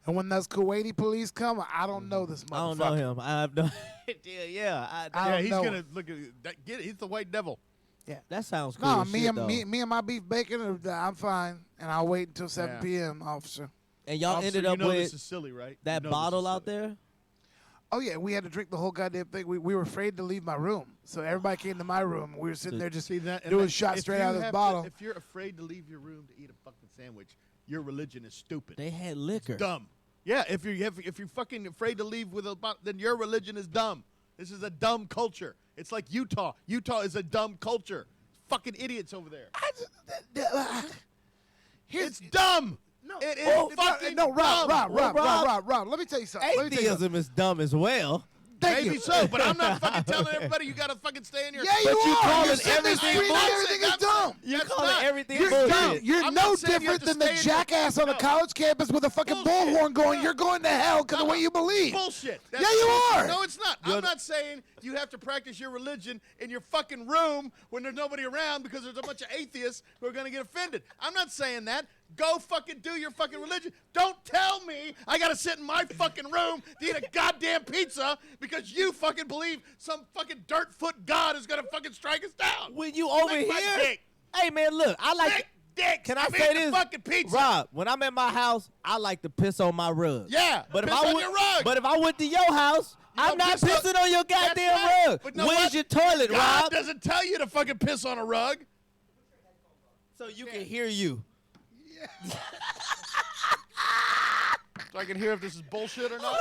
And when those Kuwaiti police come, I don't know this I motherfucker. don't know him. I have no idea. Yeah, I yeah, don't he's know gonna it. look at that. Get it. He's the white devil. that sounds cool. No, as me shit, and though. me and my beef bacon, I'm fine, and I'll wait until 7 Yeah. p.m., officer. And y'all Officer, ended you up know with this is silly, right? that You know this bottle is out silly. there. Oh yeah, we had to drink the whole goddamn thing. We were afraid to leave my room, so everybody came to my room. We were sitting there just See that? and doing that- shots if straight you out of this have bottle. if you're afraid to leave your room to eat a fucking sandwich, your religion is stupid. They had liquor. Dumb. Yeah, if you're fucking afraid to leave with a bottle, then your religion is dumb. This is a dumb culture. It's like Utah. Utah is a dumb culture. Fucking idiots over there. It's dumb. No, It is fucking no, Rob, dumb. Rob. Let me tell you something. Let me tell you something. Atheism is dumb as well. Thank Maybe you. so, but I'm not fucking telling everybody you gotta fucking stay in your. Yeah, you But you are. calling You're sitting there everything screaming bullshit. everything is I'm- dumb. You That's calling not- everything You're bullshit. dumb. You're I'm no not saying you have different to than the stay in your- jackass on a No. college campus with a fucking Bullshit. bullhorn going, No. "You're going to hell because of what you believe." Bullshit. Yeah, you are. No, it's not. I'm not saying you have to practice your religion in your fucking room when there's nobody around because there's a bunch of atheists who are going to get offended. I'm not saying that. Go fucking do your fucking religion. Don't tell me I got to sit in my fucking room to eat a goddamn pizza because you fucking believe some fucking dirt foot God is going to fucking strike us down. When you over Lick my here, dick. hey man, look, I like. Dick, dick. Can I I'm say eating this, the fucking pizza. Rob? When I'm at my house, I like to piss on my rug. Yeah, but piss if I on went, your rug. but if I went to your house, You I'm don't not piss on- pissing on your That's goddamn right. rug. But know Where's what? your toilet, God Rob? doesn't tell you to fucking piss on a rug. So you can hear you. So I can hear if this is bullshit or not.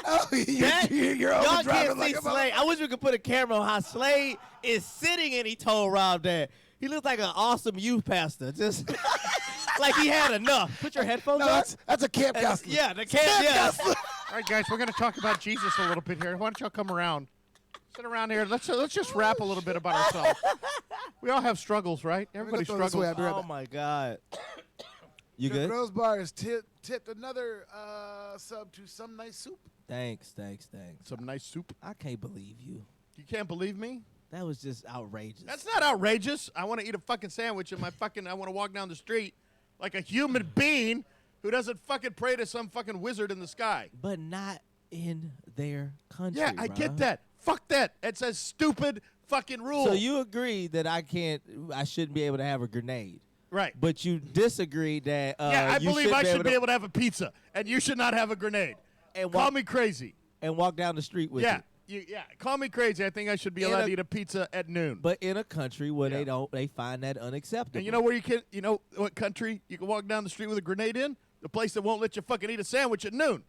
Oh, That- you're Y'all overdriving can't like see a Slade. I wish we could put a camera on how Slade is sitting and he told Rob that. He looks like an awesome youth pastor. Just like he had enough. Put your headphones No, on. that's a camp counselor. Yeah, the camp. Yeah. All right, guys, we're going to talk about Jesus a little bit here. Why don't y'all come around? Sit around here. Let's just rap a little bit about ourselves. We all have struggles, right? Everybody throw this struggles. way. I'll be right Oh back. my God. You The good? Girls Bar has tipped another sub to Some Nice Soup. Thanks. Some nice soup. I can't believe you. You can't believe me? That was just outrageous. That's not outrageous. I want to eat a fucking sandwich and I want to walk down the street like a human being who doesn't fucking pray to some fucking wizard in the sky. But not in their country. Yeah, I get that. Fuck that. It's a stupid fucking rule. So you agree that I shouldn't be able to have a grenade. Right. But you disagree that Yeah, I you believe I should be to able to have a pizza, and you should not have a grenade. And Call walk- me crazy. and walk down the street with Yeah, it. call me crazy. I think I should be In allowed a- to eat a pizza at noon. But in a country where Yeah. they find that unacceptable. And you know where you know what country you can walk down the street with a grenade in? The place that won't let you fucking eat a sandwich at noon.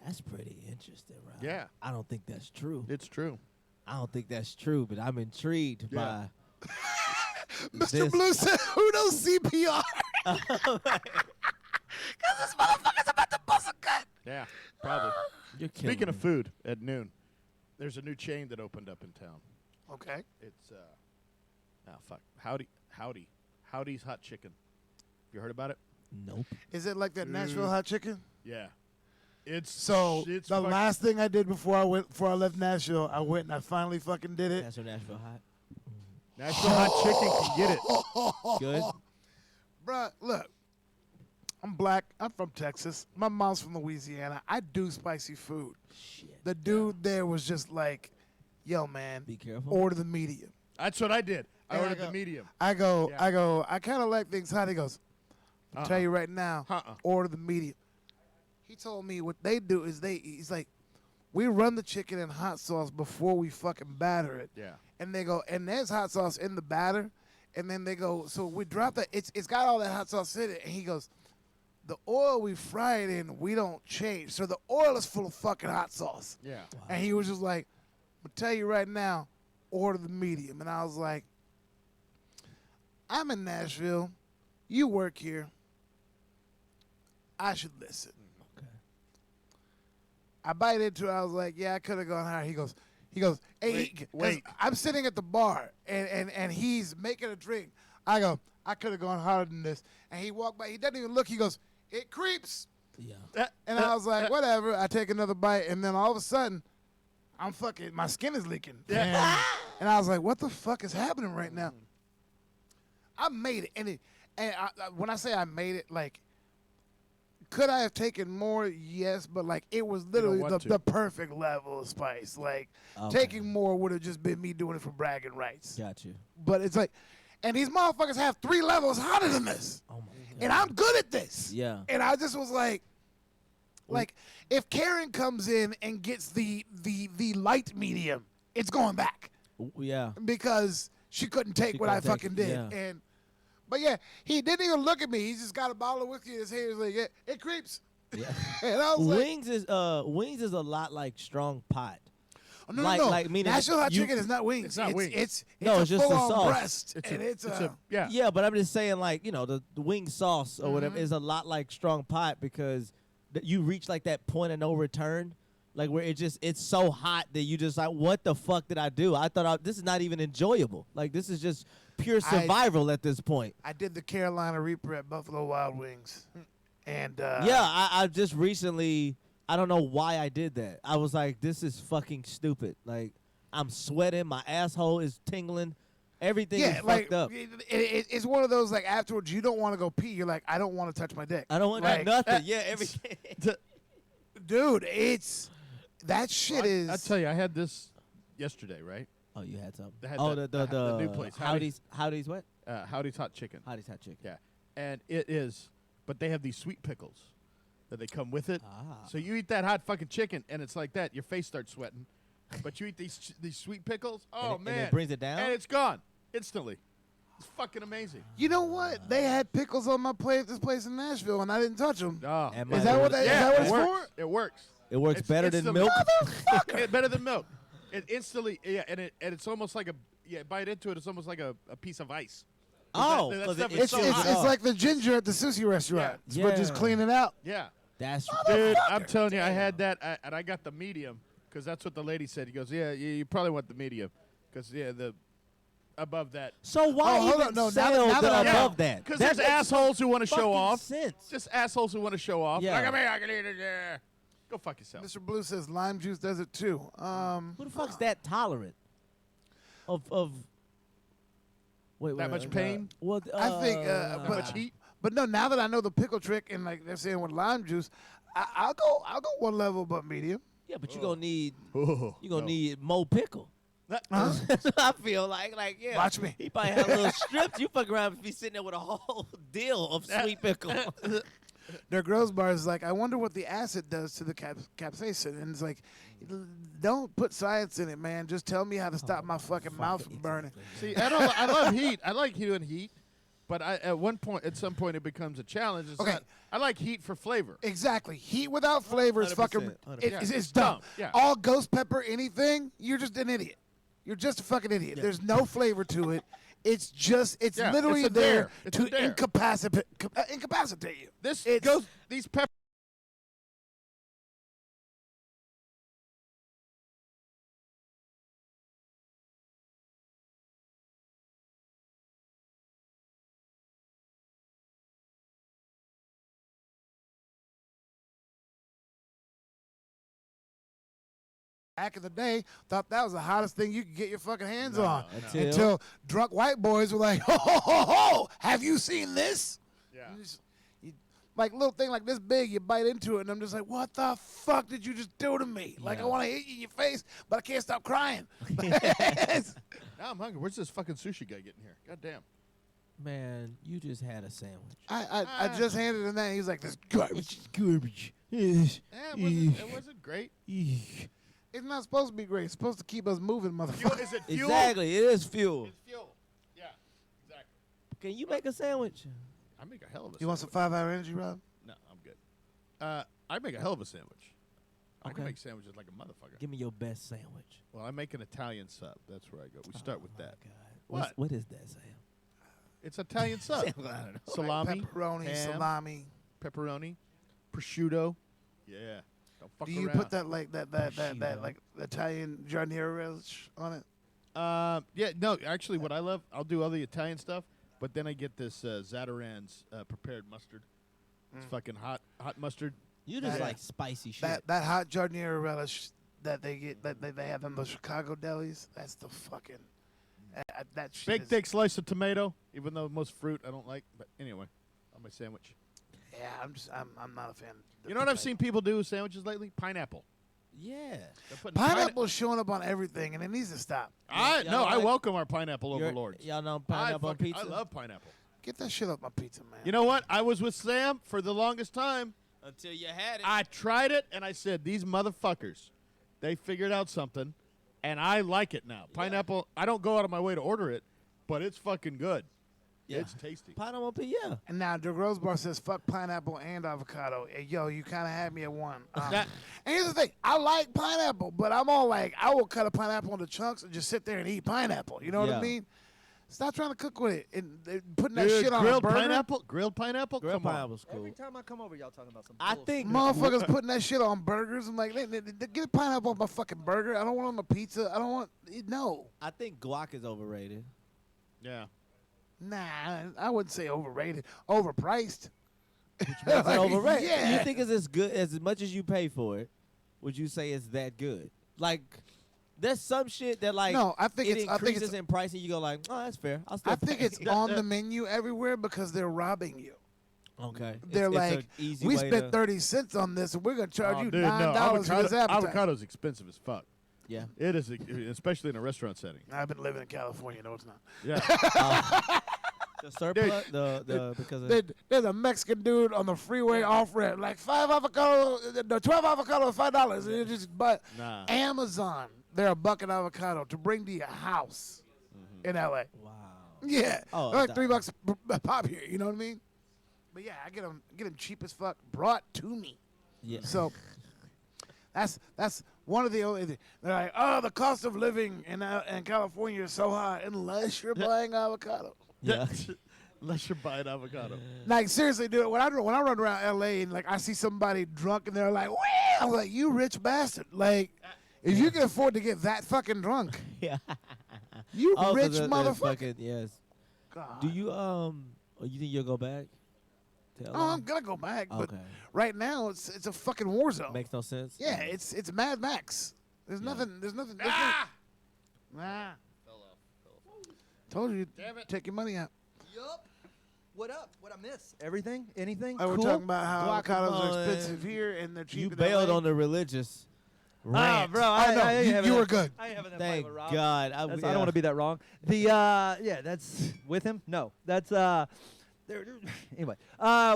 That's pretty interesting, Rob. Yeah. I don't think that's true. It's true. I don't think that's true, but I'm intrigued Yeah. by Mr. This- Blue said, who knows CPR? Because this motherfucker's about to bust a gut. Yeah, probably. you're killing Speaking of me. food, at noon, there's a new chain that opened up in town. Okay. It's Howdy's Hot Chicken. You heard about it? Nope. Is it like that Nashville hot chicken? Yeah. It's So it's the fuck- last thing I did before I left Nashville, I went and I finally fucking did it. That's from Nashville Hot. Nashville Hot Chicken can get it. Good. Bruh, look. I'm black. I'm from Texas. My mom's from Louisiana. I do spicy food. Shit. The dude there was just like, yo, man, Be careful. order the medium. That's what I did. I And I ordered go- the medium. I go, Yeah. I kind of like things hot. He goes, I'll tell you right now, order the medium. He told me what they do is he's like, we run the chicken in hot sauce before we fucking batter it. Yeah. And they go, and there's hot sauce in the batter. And then they go, so we drop that. It's got all that hot sauce in it. And he goes, the oil we fry it in, we don't change. So the oil is full of fucking hot sauce. Yeah. And he was just like, I'm going to tell you right now, order the medium. And I was like, I'm in Nashville. You work here. I should listen. Okay. I bite into it. I was like, yeah, I could have gone higher. He goes, hey, Wait. I'm sitting at the bar, and he's making a drink. I go, I could have gone harder than this. And he walked by. He doesn't even look. He goes, it creeps. Yeah. And I was like, whatever. I take another bite, and then all of a sudden, my skin is leaking. Yeah. And I was like, what the fuck is happening right now? I made it. When I say I made it, like, could I have taken more? Yes, but, like, it was literally want to. the perfect level of spice. Like, Okay. taking more would have just been me doing it for bragging rights. Got you. But it's like, and these motherfuckers have 3 levels hotter than this. Oh my God. And I'm good at this. Yeah. And I just was like, if Karen comes in and gets the light medium, it's going back Yeah. because she couldn't take She what I couldn't take fucking it, did. yeah. But yeah, he didn't even look at me. He just got a bottle of whiskey in his hand. He was like, yeah, it creeps. Yeah. And I was like, Wings is a lot like strong pot. oh, no, like- no, no. like meaning Nashville hot you- chicken is not wings. It's not wings. It's No, a it's just the full-on sauce. breast. Yeah. Yeah, but I'm just saying, like, you know, the wing sauce or whatever Mhm. is a lot like strong pot because you reach like that point of no return, like where it's so hot that you just like, what the fuck did I do? I thought this is not even enjoyable. Like this is just pure survival at this point. I did the Carolina Reaper at Buffalo Wild Wings. And Yeah, I just recently, I don't know why I did that. I was like, this is fucking stupid. Like I'm sweating, my asshole is tingling, everything is like fucked up. it's one of those like afterwards you don't want to go pee. You're like, I don't want to touch my dick. I don't want like, nothing. Yeah, everything. Dude, it's that shit is. I tell you, I had this yesterday, right? Oh, you had something. They had Oh, the new place. Howdy's what? Howdy's Hot Chicken. Howdy's hot chicken. Yeah. And it is, but they have these sweet pickles that they come with it. Ah. So you eat that hot fucking chicken, and it's like that. Your face starts sweating. But you eat these sweet pickles. Oh, and man. it brings it down? And it's gone instantly. It's fucking amazing. You know what? They had pickles on my plate at this place in Nashville, and I didn't touch them. Oh. And Is my- that what that- is yeah, that what it it's works. for? It works. It works It's better than instantly- milk. Better than milk. It instantly, yeah, and it's almost like bite into it, it's almost like a piece of ice. Oh, that 'cause stuff it is It's so it's, hot. it's like the ginger at the sushi restaurant, Yeah. but just clean it out. Yeah. That's Dude, I'm telling you, I had that, and I got the medium because that's what the lady said. He goes, yeah, you probably want the medium because, the above that. So why hold even on, no, sell now that the I know. above that? Because That there's makes assholes who want to show fucking off. sense. Just assholes who want to show off. Yeah. Like, I can eat it. Yeah. Go fuck yourself. Mr. Blue says lime juice does it too. Who the fuck's that tolerant of wait, That much pain? Well, I think, That but much heat? But no, now that I know the pickle trick and like they're saying with lime juice, I'll go one level above medium. yeah, but you gonna need Oh, need more pickle. Huh? That's what I feel like yeah. Watch me. He probably have little strips. You fuck around if he's sitting there with a whole deal of sweet pickle. Their Gross Bar is like, I wonder what the acid does to the capsaicin. And it's like, don't put science in it, man. Just tell me how to stop my fucking mouth from burning. See, I love heat. I like doing heat. But at some point, it becomes a challenge. It's Okay. not, I like heat for flavor. Exactly. Heat without flavor is 100%, fucking, 100%. it's dumb. Yeah. All ghost pepper, anything, you're just an idiot. You're just a fucking idiot. Yeah. There's no flavor to it. It's Yeah, literally it's a there dare. It's a to dare. incapacitate you. These peppers. Back in the day, thought that was the hottest thing you could get your fucking hands No, on. no. Until drunk white boys were like, ho, ho, ho, ho, have you seen this? Yeah. Like little thing like this big, you bite into it, and I'm just like, what the fuck did you just do to me? Like, I want to hit you in your face, but I can't stop crying. Now I'm hungry. Where's this fucking sushi guy getting here? God damn. Man, you just had a sandwich. I just handed him that, and he's like, this garbage is garbage. Yeah, it wasn't great. It's not supposed to be great. It's supposed to keep us moving, Fuel, motherfucker. is it fuel? Exactly, it is fuel. It's fuel. Yeah, exactly. Can you make a sandwich? I make a hell of a You want some sandwich. 5-hour energy, Rob? No, I'm good. I make a hell of a sandwich. I can Okay. make sandwiches like a motherfucker. Give me your best sandwich. Well, I make an Italian sub. That's where I go. We start with Oh, that. my God. What? What is that, Sam? It's Italian sub. I don't know. Salami, Pepperoni, ham, salami. pepperoni, prosciutto. Yeah. Don't fuck Do you around. put that like that like Italian giardiniera relish on it? Yeah, no, actually, what I love, I'll do all the Italian stuff, but then I get this Zataran's prepared mustard. It's fucking hot mustard. You just Yeah. like spicy shit. That hot giardiniera relish that they get that they have in the Chicago delis. That's the fucking that shit. Big is- thick slice of tomato, even though most fruit I don't like. But anyway, on my sandwich. Yeah, I'm not a fan. You know what I've seen people do with sandwiches lately? Pineapple. yeah. They're putting Pineapple's showing up on everything, and it needs to stop. I Y'all I like- welcome our pineapple overlords. Y'all know pineapple on pizza? I love pineapple. Get that shit off my pizza, man. You know what? I was with Sam for the longest time. Until you had it. I tried it, and I said, these motherfuckers, they figured out something, and I like it now. Pineapple, I don't go out of my way to order it, but it's fucking good. Yeah. It's tasty. Pineapple on pizza, yeah. And now the Rose Bar says fuck pineapple and avocado. Hey, yo, you kind of had me at one. That- And here's the thing: I like pineapple, but I'm all like, I will cut a pineapple into chunks and just sit there and eat pineapple. You know what I Yeah. mean? Stop trying to cook with it and putting that Dude, shit on a grilled burger. pineapple? Grilled pineapple? Grilled Come on. pineapple's cool. Every time I come over, y'all talking about some I bullshit. think Motherfuckers putting that shit on burgers. I'm like, get a pineapple on my fucking burger. I don't want it on the pizza. I don't want. No, I think guac is overrated. Yeah. nah, I wouldn't say overrated. Overpriced. It's overrated. Yeah. You think it's as good as much as you pay for it? Would you say it's that good? Like, there's some shit that like No, I think it it's. I think increases it's. in price and you go like, oh, that's fair. I'll still I think pay. it's on the menu everywhere because they're robbing you. Okay. They're It's like, an easy we way spent to- 30 cents on this, and we're gonna charge Oh, you dude, $9 for this appetizer. avocado's expensive as fuck. Yeah. It is, especially in a restaurant setting. I've been living in California. No, it's not. Yeah. The surplus, the because of There's a Mexican dude on the freeway off ramp, like 5 avocado, the 12 avocado, $5. And it just, but Nah. Amazon, they're a bucket avocado to bring to your house in LA. wow. Yeah, Oh, they're like that- $3 a pop here. You know what I mean? But yeah, I get them cheap as fuck, brought to me. Yeah. So that's one of the only. They're like, oh, the cost of living in California is so high unless you're buying avocado. Yeah. Unless you're buying avocado. Like seriously, dude. When I run around L.A. and like I see somebody drunk and they're like, "Wow!" I'm like, "You rich bastard!" Like, if you can afford to get that fucking drunk, Yeah. you Oh, 'cause rich that's motherfucker. fucking- yes. God. Do you you think you'll go back? To Oh, LA? I'm gonna go back, but Okay. right now it's a fucking war zone. Makes no sense. Yeah, it's Mad Max. There's nothing. There's nothing. Ah. Told you. Damn it. Take your money out. Yup. What up? What I miss? Everything? Anything? Oh, we're cool? talking about how avocados are Guacamole. expensive here and they're cheap You in bailed LA. on the religious. Ah, Rant. bro. I know. ain't You having were that- good. I ain't having that Thank fight with Rob. God. I don't want to be that wrong. The yeah, that's with him. No, that's anyway.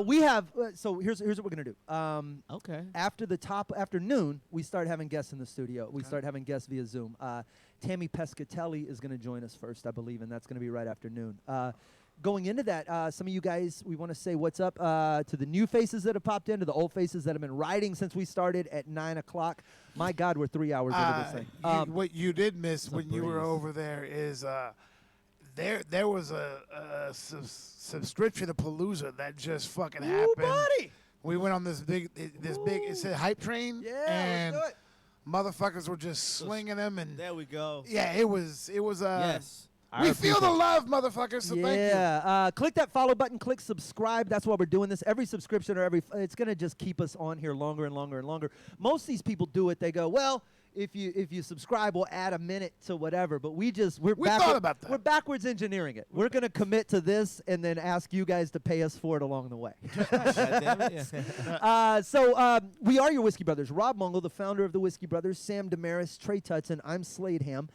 We have so here's what we're gonna do. Okay. After noon, we start having guests in the studio. We start having guests via Zoom. Tammy Pescatelli is gonna join us first, I believe, and that's gonna be right after noon. Going into that, some of you guys, we want to say what's up to the new faces that have popped in, to the old faces that have been riding since we started at 9 o'clock. My God, we're 3 hours into this thing. What you did miss a when you were breeze. over there is there was a subscription to Palooza that just fucking happened. buddy! We went on this big it said hype train. Yeah, and let's do it. motherfuckers were just slinging them and There we go. yeah, it was Yes. we Our feel the people. love, motherfuckers. So thank you. Yeah, click that follow button, click subscribe. That's why we're doing this. Every subscription or it's going to just keep us on here longer and longer and longer. Most of these people do it. They go, well, if you subscribe, we'll add a minute to whatever. But we thought about that. We're backwards engineering it. We're going to commit to this and then ask you guys to pay us for it along the way. God damn it, yeah. So we are your Whiskey Brothers. Rob Mungle, the founder of the Whiskey Brothers, Sam Damaris, Trey Tutson, I'm Sladeham.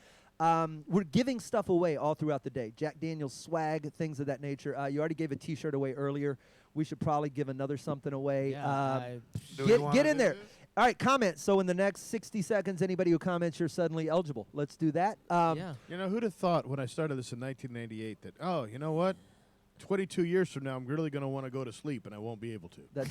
We're giving stuff away all throughout the day. Jack Daniel's swag, things of that nature. You already gave a T-shirt away earlier. We should probably give another something away. Yeah, Do we wanna Get in do there. this? All right, comment. So in the next 60 seconds, anybody who comments, you're suddenly eligible. Let's do that. yeah. You know, who'd have thought when I started this in 1998 that, oh, you know what? 22 years from now, I'm really going to want to go to sleep, and I won't be able to. That's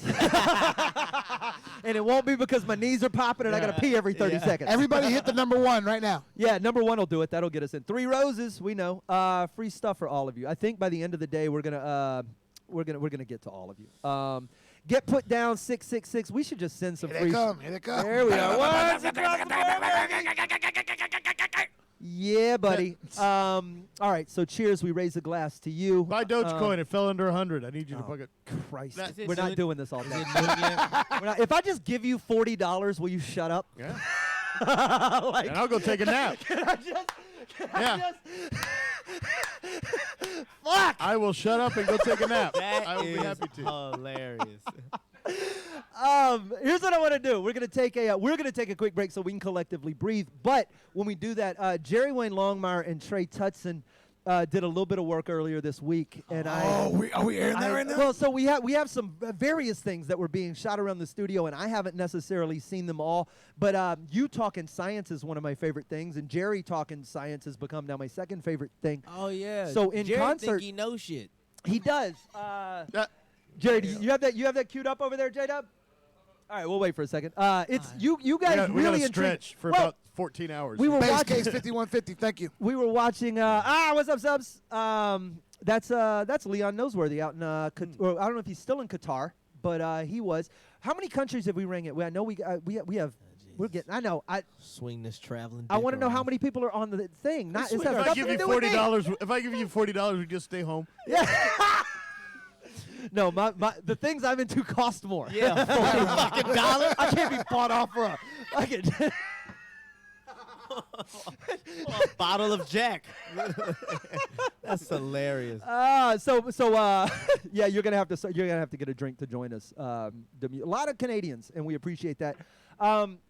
and it won't be because my knees are popping and I got to pee every 30 seconds. Everybody hit the number 1 right now. Yeah, number 1 will do it. That'll get us in. 3 roses, we know. Free stuff for all of you. I think by the end of the day, we're gonna get to all of you. Get put down 666. We should just send some Here free. they come. Here they come. There we are. Once across the board. Yeah, buddy. All right. So cheers. We raise a glass to you. Buy Dogecoin. It fell under 100. I need you to oh. fuck it. Christ, Is it we're not good? doing this all Is day. it noon yet? We're not- if I just give you $40, will you shut up? Yeah. Like, And I'll go take a nap. can I just? Yeah. Fuck. I will shut up and go take a nap. That I will be is happy to. hilarious. Here's what I want to do. We're gonna take a quick break so we can collectively breathe. But when we do that, Jerry Wayne Longmire and Trey Tutson did a little bit of work earlier this week, and Are we airing that right now? well, so we have some various things that were being shot around the studio, and I haven't necessarily seen them all. But you talking science is one of my favorite things, and Jerry talking science has become now my second favorite thing. Oh yeah. So in Jerry concert- think he knows shit. He does. Jerry, do you have that queued up over there, J-Dub? All right, we'll wait for a second. It's you guys We really got to intrigued. stretch for Well, about 14 hours. we were Base watching. case 5150. Thank you. We were watching. What's up, subs? That's Leon Noseworthy out in. Or I don't know if he's still in Qatar, but he was. How many countries have we rang it? I know we have. We're getting. I know. Swing this traveling. I dick want to know how around. many people are on the thing. Not is If that if I nothing give to you do with me. $40, if I give you $40, we just stay home. Yeah. No, the things I'm into cost more. Yeah, fucking dollar. I can't be bought off for a. I can. A bottle of Jack. That's hilarious. Yeah, you're gonna have to get a drink to join us. A lot of Canadians, and we appreciate that.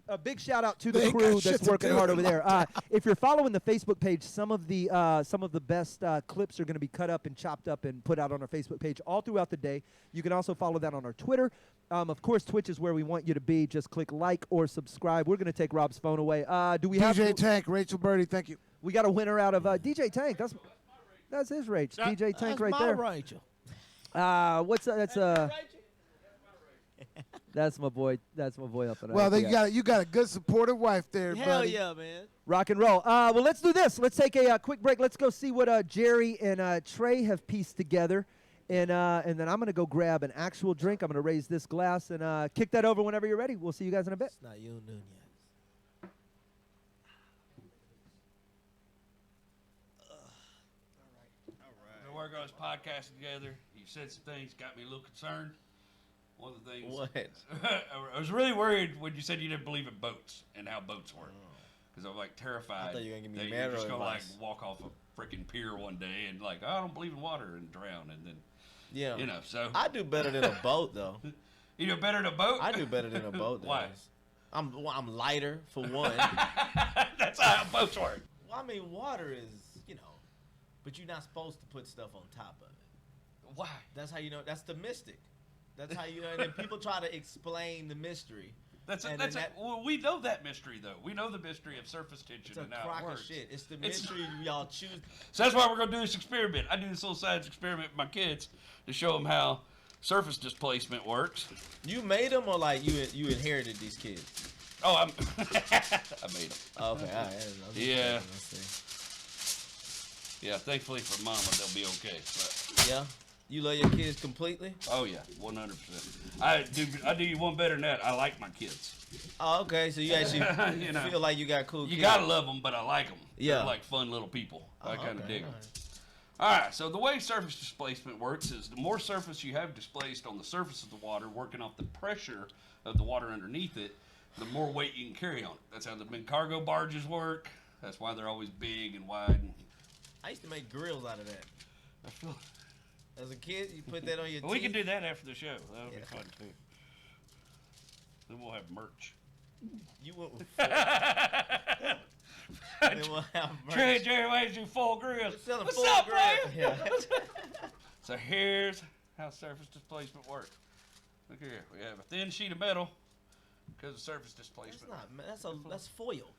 A big shout out to the They ain't crew got shit that's to working do. hard over there. If you're following the Facebook page, some of the best clips are going to be cut up and chopped up and put out on our Facebook page all throughout the day. You can also follow that on our Twitter. Of course, Twitch is where we want you to be. Just click like or subscribe. We're going to take Rob's phone away. Do we have DJ Tank, Rachel Birdie, thank you. We got a winner out of DJ Tank. That's his rage. DJ Tank That's right my there. Rachel. What's that's my boy. That's my boy up in Well, IPS. you got a good supportive wife there, Hell buddy. yeah, man. Rock and roll. Well, let's do this. Let's take a quick break. Let's go see what Jerry and Trey have pieced together. And then I'm going to go grab an actual drink. I'm going to raise this glass and kick that over whenever you're ready. We'll see you guys in a bit. It's not you, Nunez. We work on this podcast together. You said some things got me a little concerned. One of the things. What? I was really worried when you said you didn't believe in boats and how boats work. Because I'm like terrified I thought you were gonna give me that marital you're just gonna like advice. walk off a freaking pier one day and like, oh, I don't believe in water and drown, and then Yeah. you know. So I do better than a boat, though. you know better than a boat. I do better than a boat. Why? does. I'm lighter for one. That's how boats work. Well, I mean, water is, but you're not supposed to put stuff on top of it. Why? That's how you know. That's the mystic. That's how you know. And then people try to explain the mystery. Well, we know that mystery though. We know the mystery of surface tension It's a and how crock it of works. shit. It's the mystery y'all choose. So that's why we're gonna do this experiment. I do this little science experiment with my kids to show them how surface displacement works. You made them, or like you inherited these kids? Oh, I made them. Oh, okay, all right. Yeah. Let's see. Yeah, thankfully for Mama, they'll be okay. But Yeah. You love your kids completely? oh yeah, 100%. I do you one better than that. I like my kids. Oh, okay. So you actually You know. feel like you got cool You kids. gotta love them, but I like them. Yeah. They're like fun little people. I kind of okay, dig them. all right. All right, so the way surface displacement works is the more surface you have displaced on the surface of the water, working off the pressure of the water underneath it, the more weight you can carry on it. That's how the big cargo barges work. That's why they're always big and wide. And I used to make grills out of that. I feel, As a kid, you put that on your well, we can teeth. do that after the show. That'll be Yeah. fun too. Then we'll have merch. You went with full. Then we'll have merch. Jerry Wayne's do full grills. You're selling What's full up, grills. player? Yeah. So here's how surface displacement works. Look here, we have a thin sheet of metal because of surface That's displacement. not. That's foil.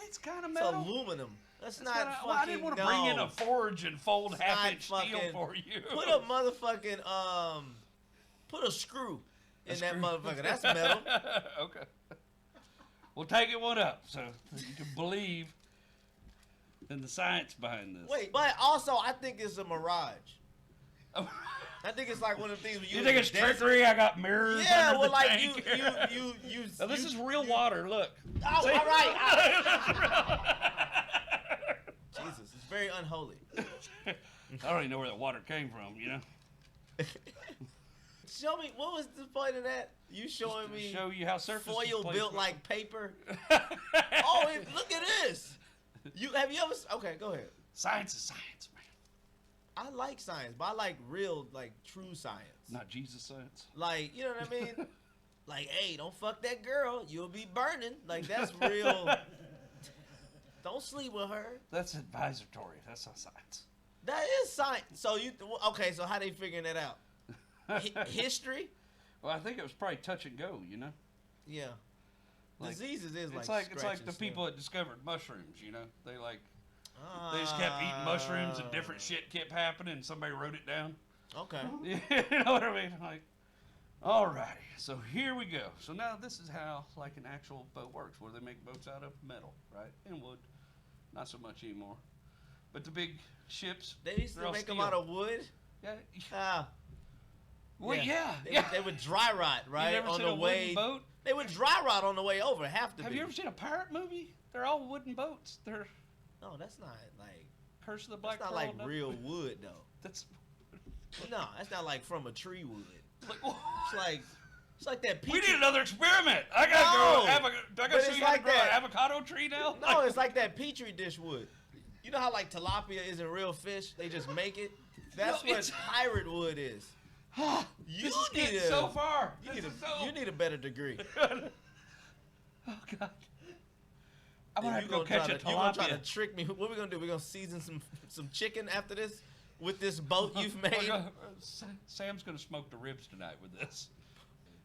It's kind of It's metal. aluminum. That's It's not kinda- fucking. well, I didn't want to bring in no. a forge and fold It's half-inch not steel fucking- for you. Put a motherfucking put a screw in that motherfucker. That's metal. Okay. We'll take it one up so you can believe in the science behind this. Wait, but also I think it's a mirage. I think it's like one of the things You think it's trickery? I got mirrors Yeah, under well, the like tank. you. Now, this is real water. Look. Oh, See? all right. Jesus, it's very unholy. I don't even know where that water came from. You know. Show me what was the point of that? You showing me Show you how surface foil displacement- built like paper? Look at this. Have you ever? Okay, go ahead. Science is science, man. I like science, but I like real, like true science. Not Jesus science. Like, you know what I mean? Like, hey, don't fuck that girl. You'll be burning. Like, that's real. Don't sleep with her. That's advisory. That's not science. That is science. So okay? So how they figuring that out? History? Well, I think it was probably touch and go. You know. Yeah. Like, Diseases is It's like like scratch the and people sniff. that discovered mushrooms. You know, they just kept eating mushrooms and different shit kept happening. And somebody wrote it down. Okay. You know what I mean? Like, alrighty. So here we go. So now this is how like an actual boat works. Where they make boats out of metal, right, and wood. Not so much anymore. But the big ships. They used they're to all make them steel. out of wood. Yeah. Ah. Well, yeah. They would dry rot, right? You never On seen the a way. wooden boat? They would dry rot on the way over. Have to Have be. you ever seen a pirate movie? They're all wooden boats. They're No, that's not like. Curse of the Black That's not Pearl. like no? real wood though. That's No, that's not like from a tree wood. like, It's like that. we peachy- need another experiment. I gotta No, go. Do I but gotta show it's you how to like grow an that. avocado tree now? No, it's like that petri dish wood. You know how like tilapia isn't real fish? They just make it. That's No, what it's- pirate wood is. You This is need getting a, so far. You This need is a, so. you need a better degree. Oh God. I'm gonna have You to go catch a you gonna try to tilapia. trick me. What we gonna do? We gonna season some chicken after this with this boat you've We're made. gonna- Sam's gonna smoke the ribs tonight with this.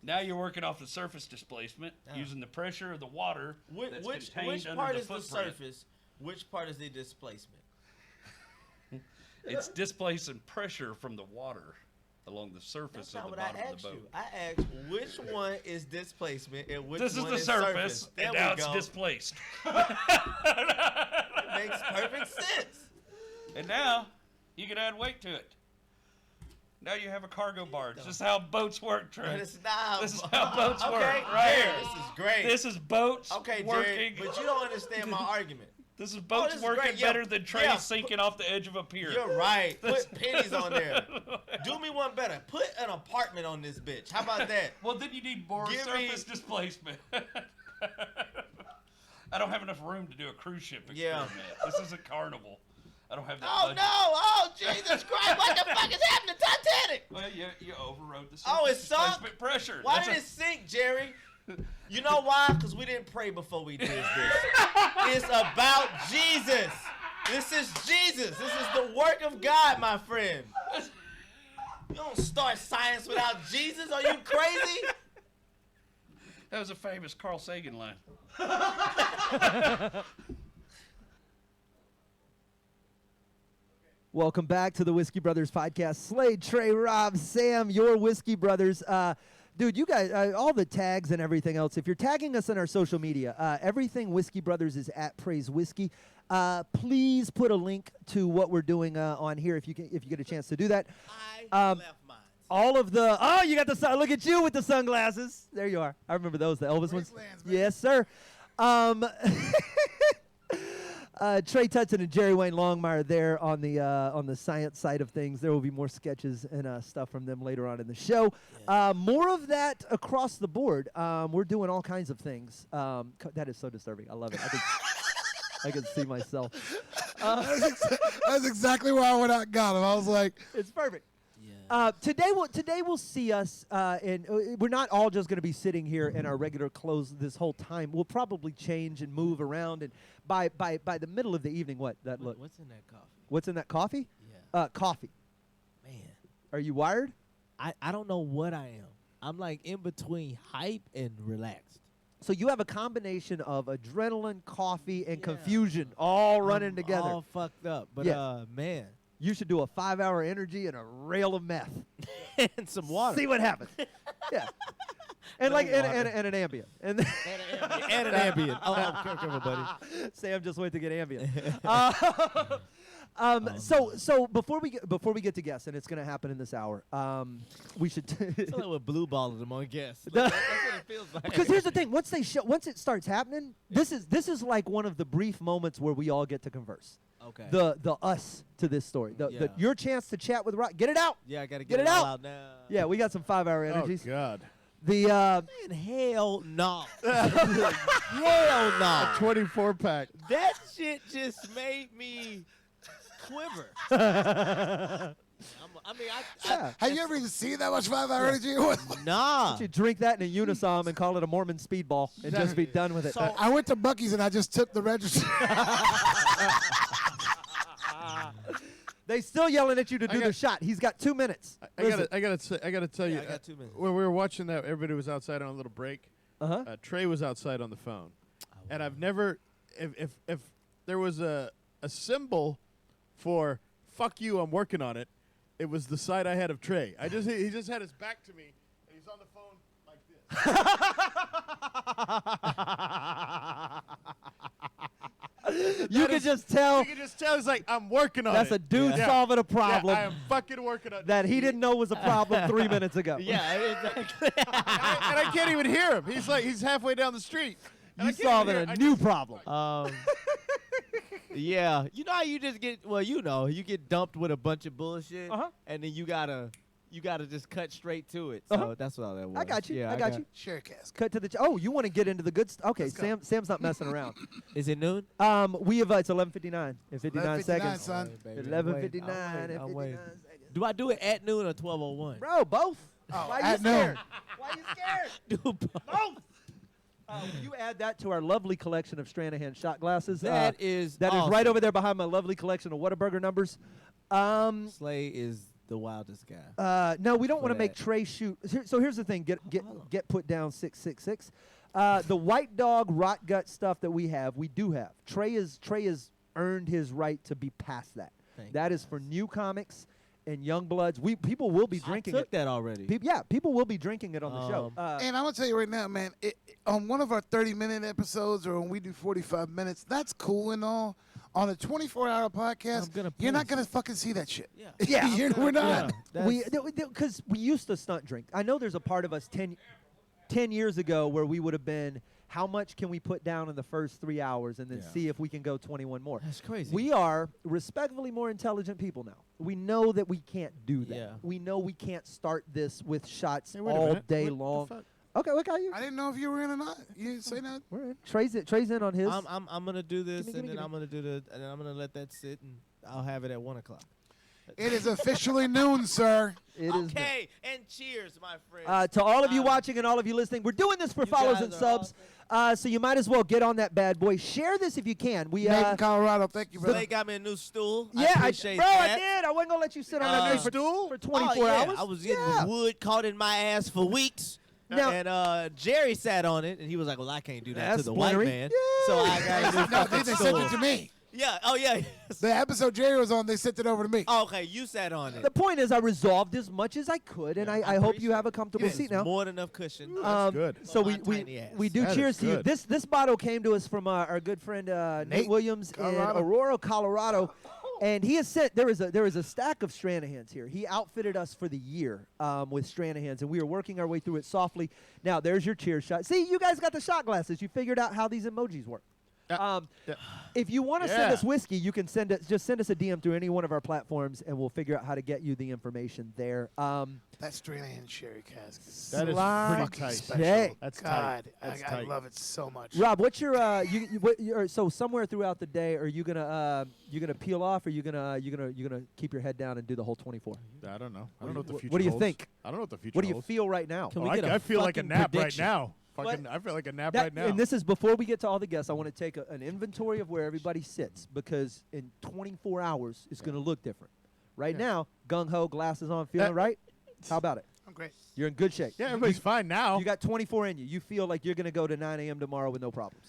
Now you're working off the surface displacement using the pressure of the water that's Which contained under part the is the footprint. surface? Which part is the displacement? It's displacing pressure from the water along the surface That's of not the what I bottom of asked the you. boat. I asked which one is displacement and which This is one the is surface, There and we now it's go. displaced. Makes perfect sense. And now you can add weight to it. Now you have a cargo barge. This is how boats work, Trey. But it's not. This is how boats work. Okay, Right Jared, here. this is great. This is boats Okay, working. Jared, but you don't understand my argument. This is boats this is working great. Yeah, better than trains yeah. sinking off the edge of a pier. You're right. Put pennies on there. Do me one better. Put an apartment on this bitch. How about that? Well, then you need more Give surface displacement. I don't have enough room to do a cruise ship experiment. This isn't Carnival. I don't have that Oh, budget. no. Oh, Jesus Christ. What the fuck is happening to Titanic? Well, you overrode the surface Oh, it sunk? displacement pressure. Why That's did a- it sink, Jerry? You know why? Because we didn't pray before we did this. It's about Jesus. This is Jesus. This is the work of God, my friend. You don't start science without Jesus. Are you crazy? That was a famous Carl Sagan line. Welcome back to the Whiskey Brothers podcast. Slade, Trey, Rob, Sam, your Whiskey Brothers. Dude, you guys, all the tags and everything else, if you're tagging us in our social media, everything Whiskey Brothers is at Praise Whiskey. Please put a link to what we're doing on here if you get a chance to do that. I left mine. All of the, oh, you got the sun. Look at you with the sunglasses. There you are. I remember those, the Elvis ones. Gracelands, baby. Yes, sir. Trey Tutson and Jerry Wayne Longmire there on the science side of things. There will be more sketches and stuff from them later on in the show. More of that across the board. We're doing all kinds of things. That is so disturbing. I love it. I can see myself. That's exactly why I went out and got him. I was like, It's perfect. Today we'll see us, and we're not all just going to be sitting here in our regular clothes this whole time. We'll probably change and move around, and by the middle of the evening, What's in that coffee? What's in that coffee? Yeah. Coffee. Man, Are you wired? I don't know what I am. I'm like in between hype and relaxed. So you have a combination of adrenaline, coffee, and Yeah. confusion all running I'm together. all fucked up. But Yeah. man, You should do a 5-hour energy and a rail of meth. and some water. See what happens. Yeah. And No like and water. an Ambien. And and an Ambien. Oh, careful, buddy. Sam just went to get Ambien. So before we get to guests, and it's gonna happen in this hour, we should It's like we're blue balling them on guests. That's what it feels like. because here's the thing: once it starts happening, this is like one of the brief moments where we all get to converse. Okay. The us to this story, Yeah. your chance to chat with Rock. Get it out. Yeah, I gotta Get get it all out. now. Yeah, we got some 5-hour Oh energies. God. The Man, hell no. Hell no. 24-pack. That shit just made me quiver. yeah. have you ever even seen that much 5-hour energy? Nah. You should drink that in a Unisom and call it a Mormon speedball and just be done with it. So- I went to Buc-ee's and I just took the register. They still yelling at you to do got- the shot. He's got 2 minutes. I gotta tell you. I got 2 minutes. When we were watching that, everybody was outside on a little break. Uh-huh. Trey was outside on the phone, and I've never, if there was a symbol for "fuck you," I'm working on it. It was the side I had of Trey. He just had his back to me, and he's on the phone like this. You can just tell You can just tell he's like, I'm working on that's it. a dude Yeah. solving a Yeah, problem I am fucking working on it. that he didn't know was a problem 3 minutes ago. Yeah, exactly. and I can't even hear him. He's halfway down the street. And I You can't even solving hear a him. I new just- problem. Yeah. You know how you just get, you get dumped with a bunch of bullshit, Uh-huh. and then you gotta just cut straight to it. Uh-huh. So that's all that was. I got you. Yeah, I got you. Share cask. Cut to the. Oh, you want to get into the good stuff? Okay, Let's go. Sam's not messing around. Is it noon? We have it's 11:59 in 59 11:59, seconds. son. All right, baby. 11:59 I'm and waiting. 59 seconds. Do I do it at noon or 12:01? Bro, both. Oh, Why you at noon. scared? Why you scared? Do both. Both. Will you add that to our lovely collection of Stranahan shot glasses? That is that is awesome. right over there behind my lovely collection of Whataburger numbers. Slay is the wildest guy. No, we don't For want to make that. Trey shoot. So here's the thing: Hold on. get put down 666. The white dog rot gut stuff that we do have. Trey has earned his right to be past that. Thank That you, is for new comics and young bloods. People will be drinking I took it. that already. People will be drinking it on the show. And I'm going to tell you right now, man, on one of our 30-minute episodes or when we do 45 minutes, that's cool and all. On a 24-hour podcast, I'm gonna you're not piss. gonna fucking see that shit. Yeah. Yeah, We're not. Because we used to stunt drink. I know there's a part of us 10 years ago where we would have been, how much can we put down in the first 3 hours and then see if we can go 21 more. That's crazy. We are respectfully more intelligent people now. We know that we can't do that. Yeah. We know we can't start this with shots Hey, wait a all minute. day What the long. fuck? Okay, what got you? I didn't know if you were in or not. You didn't say that. We're in. Trey's in on his. I'm gonna do this, Gimme, gimme, and then gimme. I'm gonna do and then I'm gonna let that sit, and I'll have it at 1 o'clock. It is officially noon, sir. It is Okay, and cheers, my friend. to all of you watching and all of you listening, we're doing this for You follows guys and are subs. So you might as well get on that bad boy. Share this if you can. We Made in Colorado. Thank you, brother. They got me a new stool. yeah, I appreciate bro, that. I did. I wasn't gonna let you sit on that Uh, thing for 24 yeah, hours. I was getting Yeah. wood caught in my ass for weeks. Now- And Jerry sat on it, and he was like, "Well, I can't do that That's to the white splintery. man." Yeah. So I got a new No, fucking they stool. sent it to me. Yeah. Oh yeah. The episode Jerry was on, they sent it over to me. Oh, okay, you sat on it. The point is, I resolved as much as I could, and Yeah, I I hope you appreciate have a comfortable It's seat now. more than enough cushion. good. So For my tiny ass. we do That is cheers to you. good. This bottle came to us from our good friend Nate Nate, Williams Colorado. in Aurora, Colorado, and he has sent there is a stack of Stranahans here. He outfitted us for the year with Stranahans, and we are working our way through it softly. Now there's your cheers shot. See, you guys got the shot glasses. You figured out how these emojis work. Yeah. If you want to send Yeah. us whiskey, you can send us a DM through any one of our platforms, and we'll figure out how to get you the information there. That's Stranahan Sherry cask. That is Slime pretty tight. Special. Hey. That's God, tight. That's I tight. love it so much. Rob, what's your so somewhere throughout the day, are you gonna peel off, or you gonna keep your head down and do the whole 24? I don't know. I don't know what the future What do you holds. think? I don't know what the future What do you holds. feel right now? Can Oh, we get a I feel like a fucking nap prediction? right now. What? Fucking, I feel like a nap That- right now. And this is before we get to all the guests. I want to take an inventory of where everybody sits, because in 24 hours it's going to look different. Right now, gung ho, glasses on, feeling right. How about it? I'm great. You're in good shape. yeah, everybody's fine now. You got 24 in you. You feel like you're going to go to 9 a.m. tomorrow with no problems.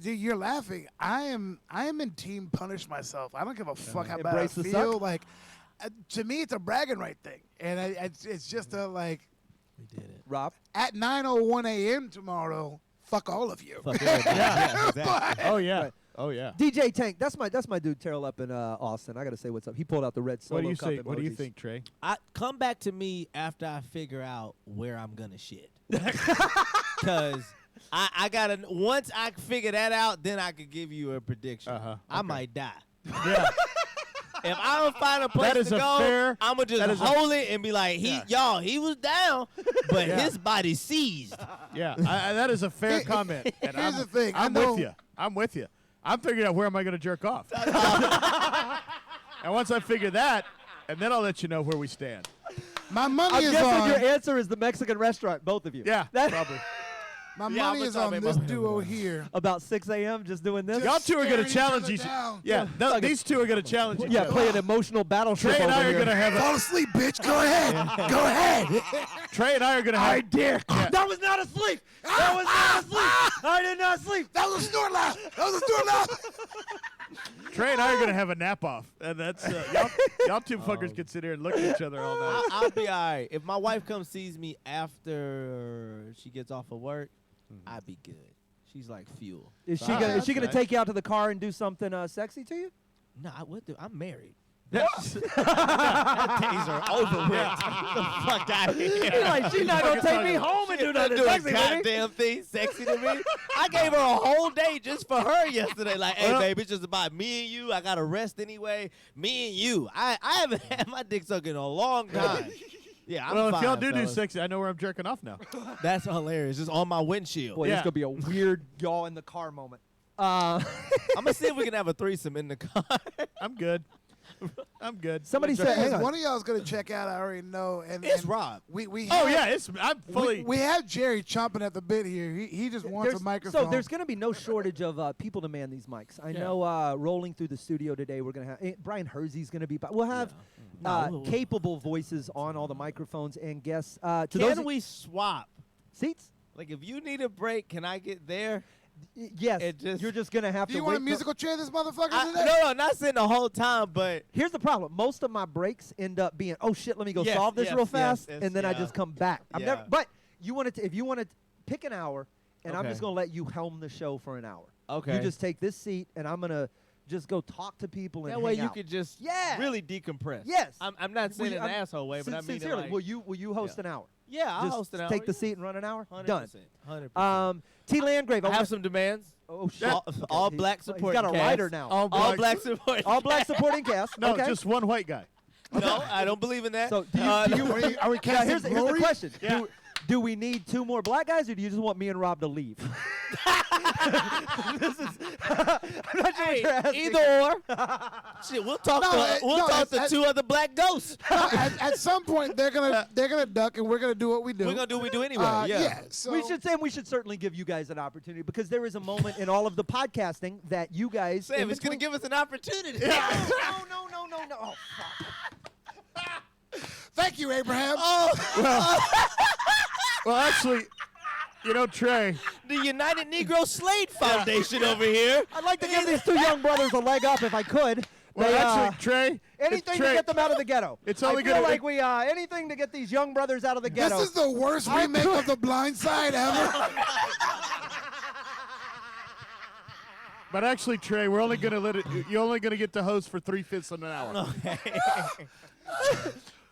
You're laughing. I am in team punish myself. I don't give a fuck how bad I Embrace the feel. suck? Like, to me, it's a bragging right thing, and it's just a like We did it. Rob? at 9:01 a.m. tomorrow. Fuck all of you. Fuck everybody. Yeah, exactly. Oh yeah. Right. Oh yeah. DJ Tank, that's my dude Terrell up in Austin. I got to say what's up. He pulled out the red solo What do you cup say? What do you emojis. think, Trey? Come back to me after I figure out where I'm gonna shit. Cause I gotta once I figure that out, then I could give you a prediction. I Okay. might die. Yeah. If I don't find a place That is to a go, fair- I'ma that just is a- hold it and be like, Yeah. he was down, but Yeah. his body seized. Yeah. That is a fair comment. And Here's I'm, the thing, I I'm know- with you. I'm with you. I'm figuring out where am I going to jerk off. And once I figure that, and then I'll let you know where we stand. My money I'm is guessing on. your answer is the Mexican restaurant, both of you. Yeah, That- probably. My Yeah, money I'm is gonna on make this my- duo here. About 6 a.m. just doing this. Y'all two are going to staring each challenge other each. down. Yeah, Like a- these two are going to challenge each Yeah, other. play an emotional battleship Trey and over I are here. going to have Fall a. asleep, bitch. Go ahead. Go ahead. Trey and I are going to have. I dare. Yeah. That was not asleep. That was not asleep. I did not sleep. That was a snort laugh. That was a snort laugh. Trey and I are going to have a nap off, and that's y'all two fuckers can sit here and look at each other all night. I'll be all right. If my wife comes sees me after she gets off of work, I'd be good. She's like fuel. Is she Ah, gonna that's take nice. you out to the car and do something sexy to you? No, I'm married. That days are over with. the fuck out of here. You're like, she's not gonna take me home and do nothing do a sexy with me. goddamn thing sexy to me. I gave her a whole day just for her yesterday. Like, hey, baby, it's just about me and you. I got to rest anyway. Me and you. I haven't had my dick sucked in a long time. Yeah, I'm Well, if fine, y'all do fellas. sexy, I know where I'm jerking off now. That's hilarious. Just on my windshield. Boy, Yeah. this gonna be a weird y'all in the car moment. I'm going to see if we can have a threesome in the car. I'm good. I'm good. Somebody I'm said- just- hang on. One of y'all's gonna check out. I already know. And It's and Rob. We Oh have- yeah, I'm fully. We have Jerry chomping at the bit here. He just wants a microphone. So there's going to be no shortage of people to man these mics. I know rolling through the studio today, we're going to have Brian Hersey's going to be. We'll have capable voices on all the microphones and guests. To those Can we swap? seats? Like, if you need a break, can I get there? Yes. It just- You're just going to have Do to you wait want a till- musical chair, this motherfucker today? No, not sitting the whole time, but Here's the problem. Most of my breaks end up being, oh shit, let me go Yes, solve this yes, real yes, fast, yes, and then I yeah. just come back. I'm Yeah. never. But you want to, if you want to pick an hour and I'm Okay. just gonna let you helm the show for an hour. Okay. You just take this seat, and I'm gonna just go talk to people and that way hang you out. could just Yeah. really decompress. Yes. I'm not saying it in an asshole way, but I mean it sincerely. like, Will you host an hour? yeah, I'll Just host an hour. take the seat and run an hour. 100%. Done. 100%. T. Landgrave. I have some demands. Oh shit! All black He's supporting got a cast. rider now. All All black. black supporting. All black supporting cast. No, okay. just one white guy. No, I don't believe in that. So do you? Are we Yeah, casting here's the Glory? question. Yeah. Do we need 2 more black guys, or do you just want me and Rob to leave? I'm not sure what you're asking. Either or. Shit, we'll talk to 2 other black ghosts. No, at some point they're gonna duck and we're gonna do what we do. We're gonna do what we do anyway. Yeah. So We should certainly give you guys an opportunity, because there is a moment in all of the podcasting that you guys. Sam, in it's gonna between- give us an opportunity. No. Oh, fuck. thank you, Abraham. Well, actually, you know, Trey. The United Negro Slade Foundation over here. I'd like to give these 2 young brothers a leg up if I could. Well, They, actually, Trey. anything Trey, to get them out of the ghetto. It's only I feel gonna- like we anything to get these young brothers out of the ghetto. This is the worst remake of The Blind Side ever. But actually, Trey, we're only gonna let it. You're only gonna get to host for 3/5 of an hour.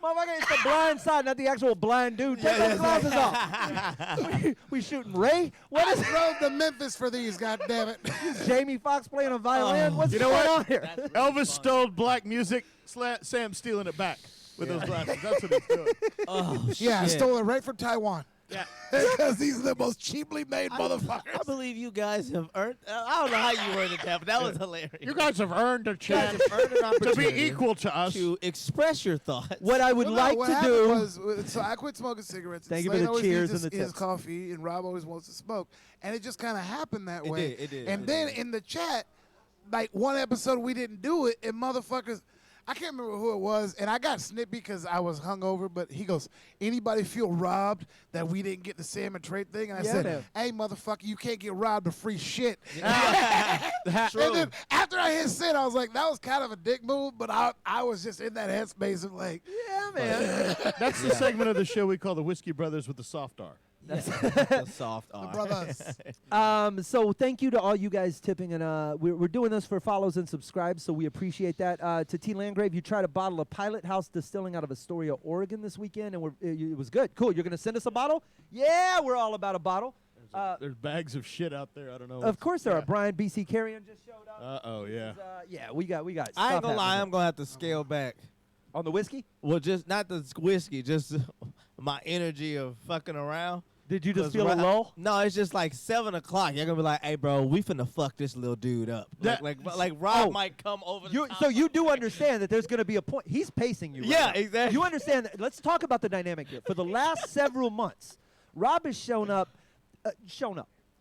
Motherfucker, it's the blind side, not the actual blind dude. Take those glasses off. we shooting Ray? What I is drove to Memphis for these, goddammit. Jamie Foxx playing a violin? What's You know going what? on here? Elvis stole black music. Sam's stealing it back with those glasses. That's what he's doing. Oh, Yeah, I shit. stole it right from Taiwan. Yeah. Because these are the most cheaply made I motherfuckers. believe you guys have earned. I don't know how you earned it, that, but that was hilarious. You guys have earned a You guys chance have earned an to be opportunity equal to us. to express your thoughts. What I would Well, like what to happened do. was, so I quit smoking cigarettes. Thank you Slade for the always cheers needs and the his tips. coffee, and Rob always wants to smoke. And it just kind of happened that It way. did, it did, And it then did. in the chat, like one episode we didn't do it, and motherfuckers, I can't remember who it was, and I got snippy because I was hungover, but he goes, anybody feel robbed that we didn't get the Sam and Trade thing? And I Yeah, said, man. hey, motherfucker, you can't get robbed of free shit. True. And then after I hit send, I was like, that was kind of a dick move, but I was just in that headspace of like, Yeah, man. That's the segment of the show we call the Whiskey Brothers with the soft R. That's a soft the R. brothers. So thank you to all you guys tipping, and we're doing this for follows and subscribes, so we appreciate that. To T. Landgrave, you tried a bottle of Pilot House Distilling out of Astoria, Oregon this weekend, and it was good. Cool. You're gonna send us a bottle? Yeah, we're all about a bottle. There's bags of shit out there. I don't know. Of course there yeah. are. Brian B.C. Carrion just showed up. Oh yeah. Yeah, we got. I stuff ain't gonna lie, happening I'm gonna have to scale back. on the whiskey. Well, just not the whiskey, just my energy of fucking around. Did you just 'Cause feel a lull? No, it's just like 7 o'clock. You're gonna be like, "Hey, bro, we finna fuck this little dude up." Like Rob Oh. might come over. You, the top so of you me. do understand that there's going to be a point. He's pacing you. Right Yeah, now. exactly. You understand that. Let's talk about the dynamic here. For the last several months, Rob has shown up,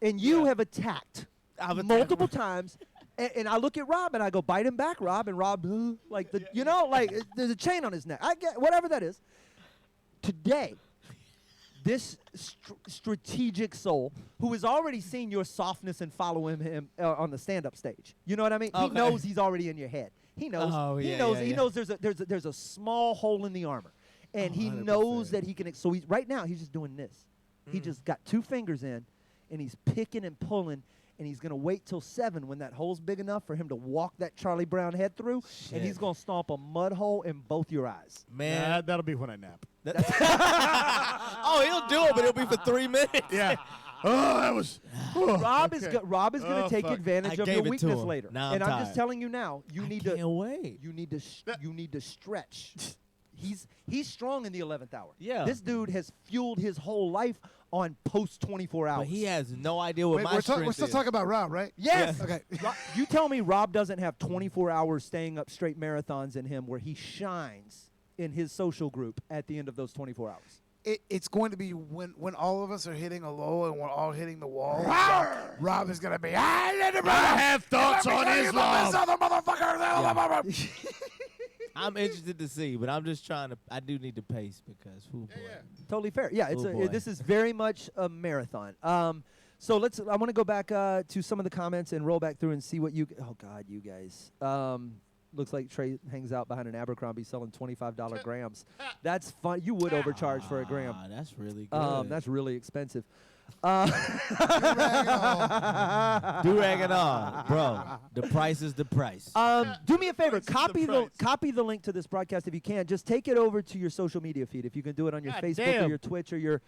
and you have attacked I've attacked multiple times. And I look at Rob and I go, bite him back, Rob. And Rob, like there's a chain on his neck. I get whatever that is. Today, this strategic soul who has already seen your softness and following him on the stand-up stage. You know what I mean? He Okay. knows he's already in your head. He knows. Oh, he yeah, knows. yeah, he yeah. knows there's a small hole in the armor, and he 100%. knows that he can. So he's right now. He's just doing this. He just got 2 fingers in, and he's picking and pulling. And he's gonna wait till 7 when that hole's big enough for him to walk that Charlie Brown head through, and he's Shit. gonna stomp a mud hole in both your eyes. Man. That'll be when I nap. Oh, he'll do it, but it'll be for 3 minutes. Yeah. Oh, that was. Oh, Rob okay. is gonna Oh, take fuck. advantage I of gave your it to weakness him. later. Now I'm and I'm tired. just telling you now, you need Can't to wait. you need to stretch. He's strong in the 11th hour. Yeah. This dude has fueled his whole life on post 24 hours. But he has no idea what Wait, my we're strength still is. talking about Rob, right? Yes. Okay. You tell me Rob doesn't have 24 hours staying up straight marathons in him where he shines in his social group at the end of those 24 hours. It's going to be when all of us are hitting a low and we're all hitting the wall. Rob is going to be, I have thoughts on Islam. I'm interested to see, but I'm just trying to. I do need to pace because, boy. Totally fair. Yeah, Oh, boy. this is very much a marathon. So I want to go back to some of the comments and roll back through and see what you. Oh God, you guys. Looks like Trey hangs out behind an Abercrombie selling $25 grams. That's fun. You would overcharge for a gram. That's really good. That's really expensive. Do-rag and all, bro. The price is the price. Do me a favor. Price is the price. Copy the link to this broadcast if you can. Just take it over to your social media feed. If you can do it on your God Facebook damn. or your Twitch or your.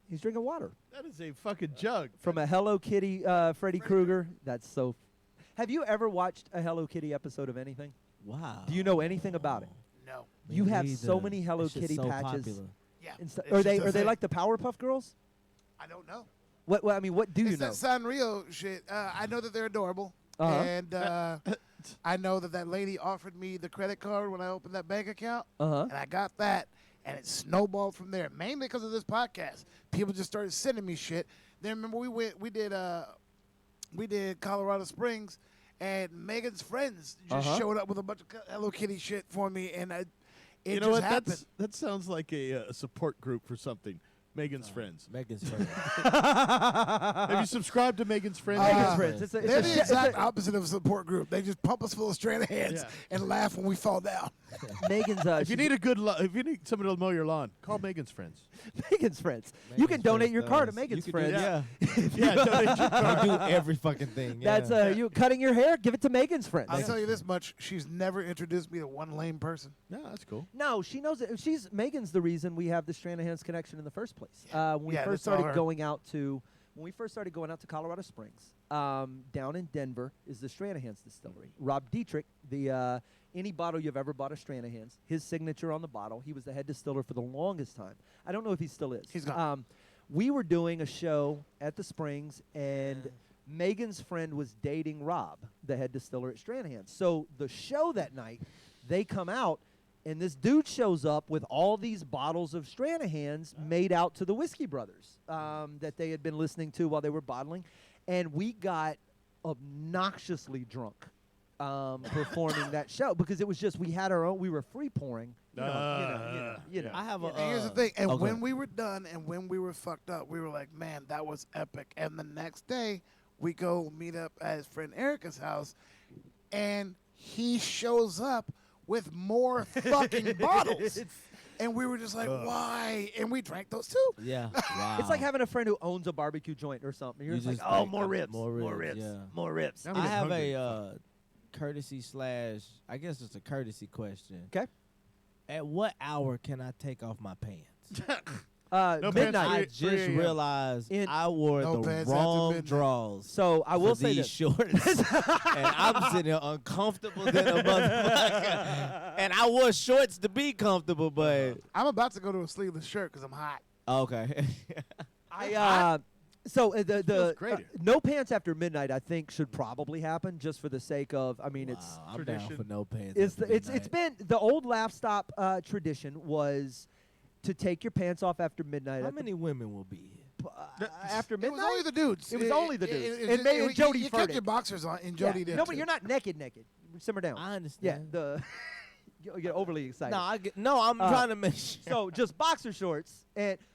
He's drinking water That is a fucking jug. from a Hello Kitty Freddy Krueger. That's so. Have you ever watched a Hello Kitty episode of anything? Wow. Do you know anything about it? No. Me You have so neither. many Hello That shit's Kitty so patches. popular. Yeah. And stu- it's are just they a are they thing. like the Powerpuff Girls? I don't know. What I mean, what do you It's know? that Sanrio shit. I know that they're adorable. Uh-huh. And I know that lady offered me the credit card when I opened that bank account. Uh-huh. And I got that. And it snowballed from there, mainly because of this podcast. People just started sending me shit. Then remember we did Colorado Springs, and Megan's friends just showed up with a bunch of Hello Kitty shit for me, and it You know just what? happened. That sounds like a support group for something. Megan's Friends. Megan's friend. Have you subscribed to Megan's Friends? Megan's Friends. It's They're a the sh- it's exact a- opposite of a support group. They just pump us full of strand hands and laugh when we fall down. Megan's. If you need if you need somebody to mow your lawn, call Megan's Friends. Megan's Friends. You can donate your car to does. Megan's You can do Friends. that. Yeah, donate your car. They do every fucking thing. Yeah. That's you cutting your hair. Give it to Megan's Friends. I'll tell you this much: she's never introduced me to one lame person. Yeah, that's cool. No, she knows it. Megan's the reason we have the Stranahan's connection in the first place. When we Yeah, first that's all started her. going out to Colorado Springs, down in Denver is the Stranahan's distillery. Rob Dietrich, the any bottle you've ever bought of Stranahan's, his signature on the bottle. He was the head distiller for the longest time. I don't know if he still is. He's gone. We were doing a show at the Springs, and Megan's friend was dating Rob, the head distiller at Stranahan's. So the show that night, they come out, and this dude shows up with all these bottles of Stranahan's made out to the Whiskey Brothers that they had been listening to while they were bottling. And we got obnoxiously drunk performing that show because it was just we had our own. We were free pouring. You know. I have a. And here's the thing: and okay. when we were done, and when we were fucked up, we were like, "Man, that was epic." And the next day, we go meet up at his friend Erica's house, and he shows up with more fucking bottles. And we were just like, why? And we drank those too. Yeah. Wow. It's like having a friend who owns a barbecue joint or something. You're You just like, just oh, like, more ribs, more more ribs, ribs, yeah. more ribs. Now I get have hungry. a courtesy / I guess it's a courtesy question. 'Kay. At what hour can I take off my pants? No pants Midnight. I 3 just a.m. realized In- I wore No the pants after wrong midnight. drawers. So I will for say these this. shorts, and I'm sitting there uncomfortable than a motherfucker. And I wore shorts to be comfortable, but I'm about to go to a sleeveless shirt because I'm hot. okay. The Feels great here. no pants after midnight I think should probably happen just for the sake of I mean it's Wow, I'm down tradition. for no pants. it's after it's midnight. been the old laugh stop tradition was to take your pants off after midnight. How at the- many women will be here? after It midnight? was only the dudes. It was only the dudes. It, And May- and Jody you kept Furtick. your boxers on, and Yeah. Jody did. No, but too. you're not naked. Simmer down. I Yeah, understand. you get overly excited. I'm trying to make sure. So just boxer shorts,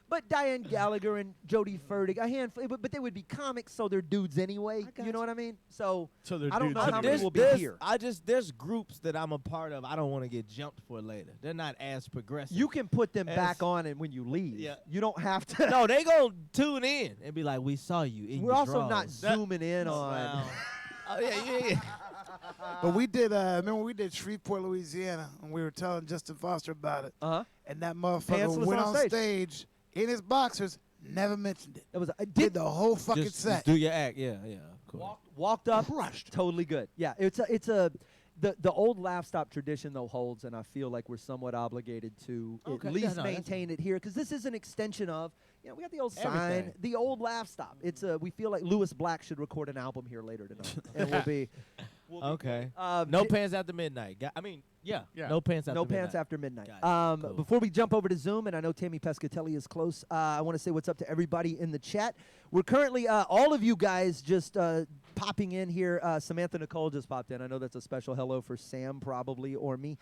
but Diane Gallagher and Jody Furtick, a handful, but they would be comics, so they're dudes anyway. You know what I mean? So So they're I don't dudes know that how are many good. will be here. There's groups that I'm a part of. I don't want to get jumped for later. They're not as progressive. you can put them As- back on, and when you leave, Yeah. you don't have to. no, they gonna tune in and be like, "We saw you in We're your also not drawers." zooming in on. Wow. Oh yeah. But we did. Remember we did Shreveport, Louisiana, and we were telling Justin Foster about it. Uh huh. And that motherfucker Pantsless went on on stage. stage in his boxers, never mentioned it. It was Did the whole fucking Just set. do your act. Yeah. Cool. walked up, Crushed. totally good. Yeah, it's the old laugh stop tradition though holds, and I feel like we're somewhat obligated to Okay. at Yeah, least no, that's maintain it here because this is an extension of we got the old sign, Everything. the old laugh stop. It's we feel like Lewis Black should record an album here later tonight, and we'll be Okay. no No pants after midnight. Yeah. Yeah. No pants after no midnight. pants after midnight. Gotcha. Cool. Before we jump over to Zoom, and I know Tammy Pescatelli is close, I want to say what's up to everybody in the chat. We're currently, all of you guys just popping in here. Samantha Nicole just popped in. I know that's a special hello for Sam probably or me.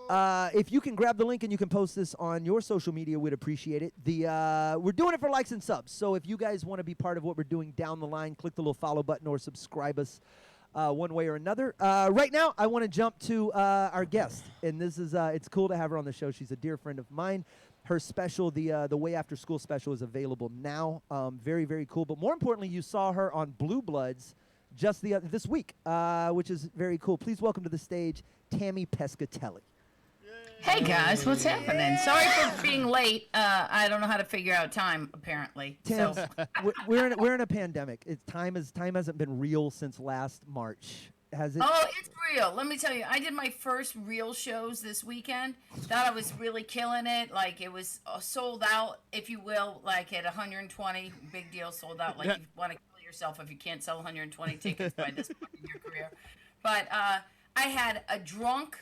If you can grab the link and you can post this on your social media, we'd appreciate it. We're doing it for likes and subs. So if you guys want to be part of what we're doing down the line, click the little follow button or subscribe us one way or another. Right now, I want to jump to our guest. And this is it's cool to have her on the show. She's a dear friend of mine. her special, the Way After School special, is available now. Very, very cool. But more importantly, you saw her on Blue Bloods just this week, which is very cool. Please welcome to the stage Tammy Pescatelli. Hey guys, what's happening? Sorry for being late. I don't know how to figure out time apparently. Tam, So we're in a pandemic. Time hasn't been real since last March. Has it? oh, it's real. Let me tell you, I did my first real shows this weekend. Thought I was really killing it. Like it was sold out, if you will, like at 120. Big deal, sold out. Like you want to kill yourself if you can't sell 120 tickets by this point in your career. But I had a drunk.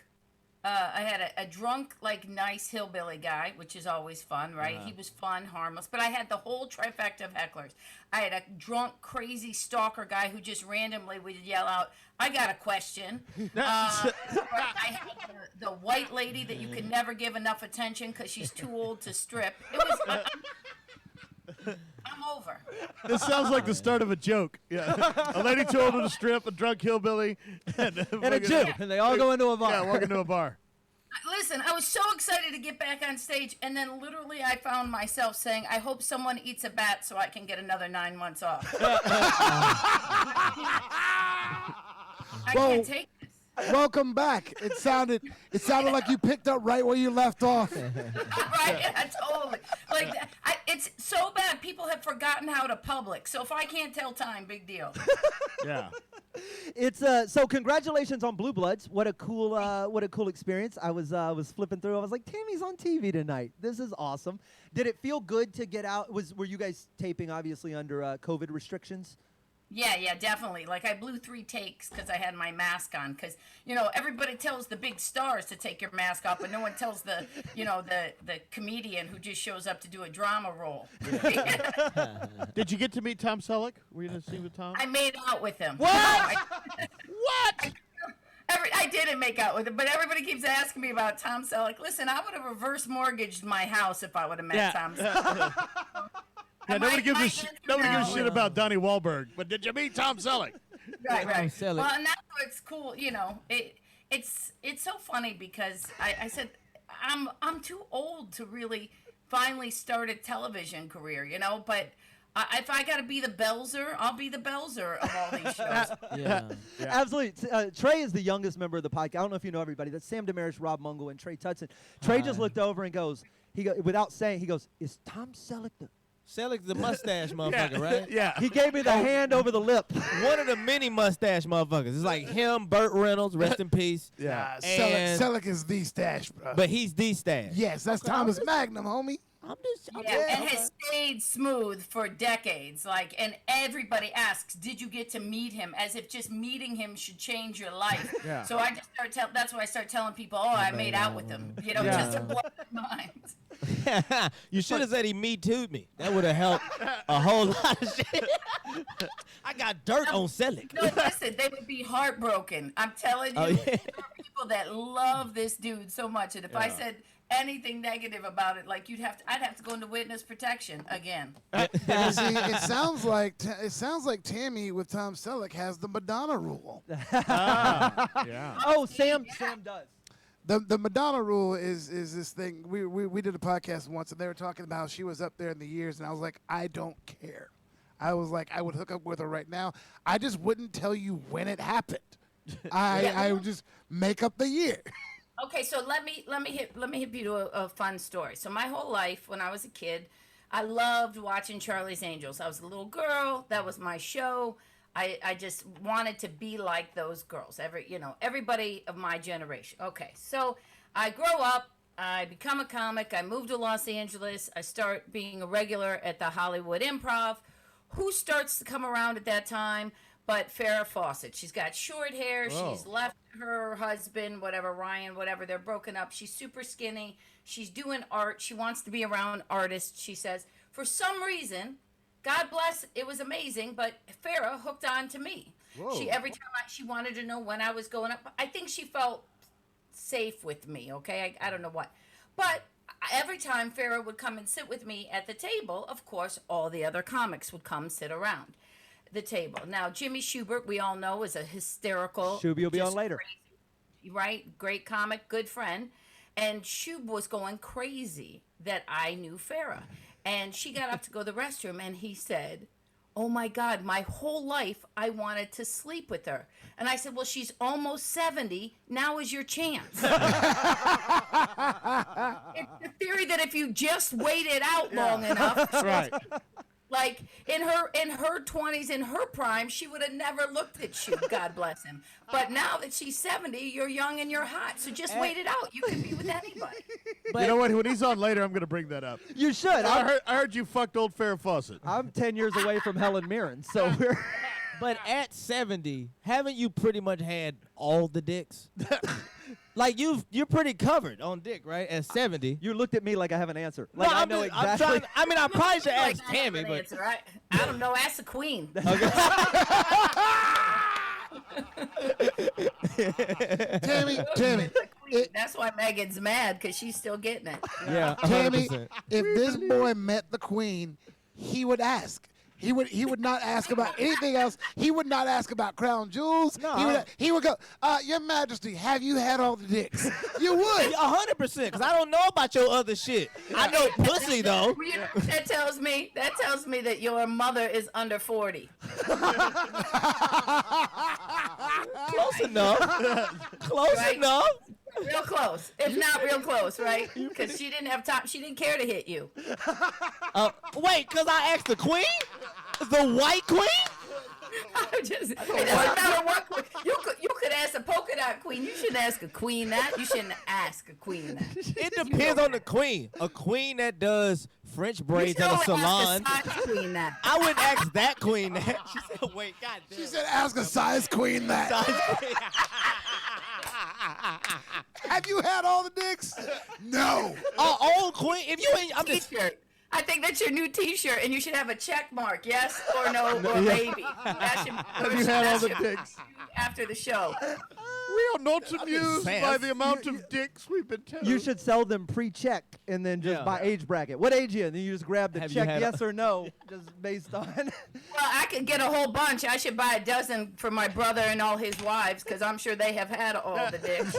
Like, nice hillbilly guy, which is always fun, right? He was fun, harmless. But I had the whole trifecta of hecklers. I had a drunk, crazy stalker guy who just randomly would yell out, "I got a question." I had the white lady that you could never give enough attention because she's too old to strip. It was... I'm over. This sounds like the start of a joke. Yeah, a lady told him to strip, a drunk hillbilly, and a Jew, and they all go into a bar. Yeah, walk into a bar. Listen, I was so excited to get back on stage, and then literally I found myself saying, "I hope someone eats a bat so I can get another 9 months off." I can't take this. Welcome back. It sounded like you picked up right where you left off. Right? Yeah, totally. Like it's so bad. People have forgotten how to public. So if I can't tell time, big deal. Yeah. It's so congratulations on Blue Bloods. What a cool experience. I was flipping through. I was like, Tammy's on TV tonight. This is awesome. Did it feel good to get out? Were you guys taping obviously under COVID restrictions? Yeah, definitely. Like I blew 3 takes because I had my mask on. Because everybody tells the big stars to take your mask off, but no one tells the comedian who just shows up to do a drama role. Did you get to meet Tom Selleck? Were you in a scene with Tom? I made out with him. What? What? I didn't make out with him, but everybody keeps asking me about Tom Selleck. Listen, I would have reverse mortgaged my house if I would have met Tom Selleck. Yeah, nobody gives a shit about Donnie Wahlberg. But did you meet Tom Selleck? Right. Well, and that's what's cool. It's so funny because I said I'm too old to really finally start a television career, But if I got to be the Belzer, I'll be the Belzer of all these shows. Yeah. Absolutely. Trey is the youngest member of the podcast. I don't know if you know everybody. That's Sam Damaris, Rob Mungle, and Trey Tutson. Trey just looked over and goes, without saying, he goes, "Is Tom Selleck the?" Selleck's the mustache motherfucker, right? Yeah. He gave me the hand over the lip. One of the many mustache motherfuckers. It's like him, Burt Reynolds, rest in peace. Yeah. Selleck is the stash, bro. But he's the stash. Yes, that's Thomas Magnum, homie. And has stayed smooth for decades. And everybody asks, "Did you get to meet him?" As if just meeting him should change your life. Yeah. So I just that's why I start telling people, "Oh, I made out with him," just to blow their minds. You should have said he Me Too'd me. That would have helped a whole lot of shit. I got dirt on Selleck. No, listen, they would be heartbroken. I'm telling you, there are people that love this dude so much, and if I said anything negative about it, like I'd have to go into witness protection again. See, it sounds like Tammy with Tom Selleck has the Madonna rule. Yeah. Oh, Sam does. The Madonna rule is this thing. We did a podcast once, and they were talking about how she was up there in the years, and I was like, I don't care. I was like, I would hook up with her right now. I just wouldn't tell you when it happened. I would just make up the year. Okay, so let me hit you to a fun story. So my whole life, when I was a kid, I loved watching Charlie's Angels. I was a little girl. That was my show. I just wanted to be like those girls. Everybody of my generation. Okay, so I grow up. I become a comic. I move to Los Angeles. I start being a regular at the Hollywood Improv. Who starts to come around at that time? But Farrah Fawcett. She's got short hair. Whoa. She's left her husband, Ryan, they're broken up. She's super skinny. She's doing art. She wants to be around artists, she says. For some reason, God bless, it was amazing, but Farrah hooked on to me. Whoa. Every time she wanted to know when I was going up. I think she felt safe with me, okay? I don't know what. But every time Farrah would come and sit with me at the table, of course, all the other comics would come sit around the table. Now, Jimmy Schubert, we all know, is a hysterical... Shuby will be on later. Crazy, right? Great comic, good friend. And she was going crazy that I knew Farrah. And she got up to go to the restroom, and he said, oh my God, my whole life I wanted to sleep with her. And I said, well, she's almost 70. Now is your chance. It's the theory that if you just waited out long enough, Right. like in her 20s, in her prime, she would have never looked at you. God bless him. But now that she's 70, you're young and you're hot. So just wait it out. You can be with anybody. You know what? When he's on later, I'm going to bring that up. You should. I heard you fucked old Farrah Fawcett. I'm 10 years away from Helen Mirren, so we're. But at 70, haven't you pretty much had all the dicks? Like you're pretty covered on dick, right? At 70. You looked at me like I have an answer. Like I know exactly. I'm trying, I mean, I probably should ask Like, Tammy, but answer, right? I don't know. Ask the queen. Tammy, That's why Megan's mad, because she's still getting it. yeah, Tammy, 100%. if this boy met the queen, he would ask. He would not ask about anything else. He would not ask about crown jewels. No. He would go, Your Majesty, have you had all the dicks? You would. 100%, because I don't know about your other shit. I know pussy though. You know, that tells me that your mother is under 40. Close enough. Close Right. enough. Real close, if not real close, right? Because she didn't have time. She didn't care to hit you. Wait, because I asked the queen? The white queen? It doesn't matter what queen. You could ask a polka dot queen. You shouldn't ask a queen that. You shouldn't ask a queen that. It depends on the queen. A queen that does French braids at a salon. Ask a size queen that. I wouldn't ask that queen that. She said, wait, goddamn. She said, ask a size queen that. Have you had all the dicks? No. Old queen. If you ain't, I'm just. T-shirt. I think that's your new T-shirt, and you should have a check mark, yes or no, or maybe. Have you had all the dicks? After the show. We are not amused by the amount of dicks we've been telling. You should sell them pre-check and then just by age bracket. What age are you? And then you just grab the Have you check, had yes or no, just based on. Well, I could get a whole bunch. I should buy a dozen for my brother and all his wives, because I'm sure they have had all the dicks.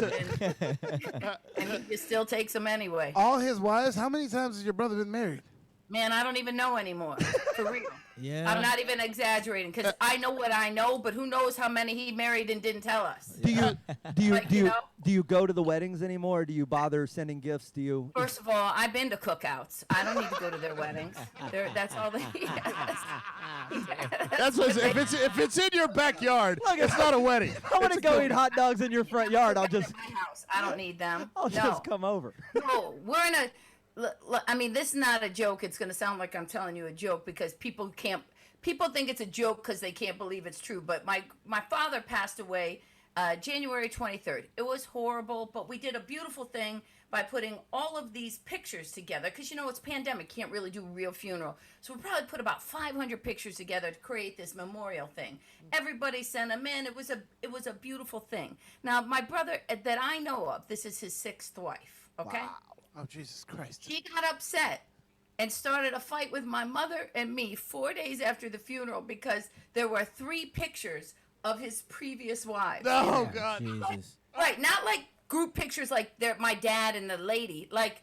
And he just still takes them anyway. All his wives? How many times has your brother been married? Man, I don't even know anymore. For real. Yeah. I'm not even exaggerating, because I know what I know, but who knows how many he married and didn't tell us. Do you Like, you know? do you go to the weddings anymore? Or do you bother sending gifts? Do you? First of all, I've been to cookouts. I don't need to go to their weddings. That's all they. That's what, if it's in your backyard, it's not a wedding. I want to go eat hot dogs in your front yard. I'll just my house. I don't need them. I'll just come over. No, we're in a. I mean, this is not a joke. It's going to sound like I'm telling you a joke, because people can't. People think it's a joke because they can't believe it's true. But my father passed away January 23rd. It was horrible, but we did a beautiful thing by putting all of these pictures together, because it's pandemic, can't really do a real funeral. So we probably put about 500 pictures together to create this memorial thing. Everybody sent them in. It was a beautiful thing. Now, my brother that I know of, this is his 6th wife. Okay. Wow. Oh, Jesus Christ. She got upset and started a fight with my mother and me 4 days after the funeral, because there were 3 pictures of his previous wives. Oh, God. Jesus. Right, not like group pictures like my dad and the lady, like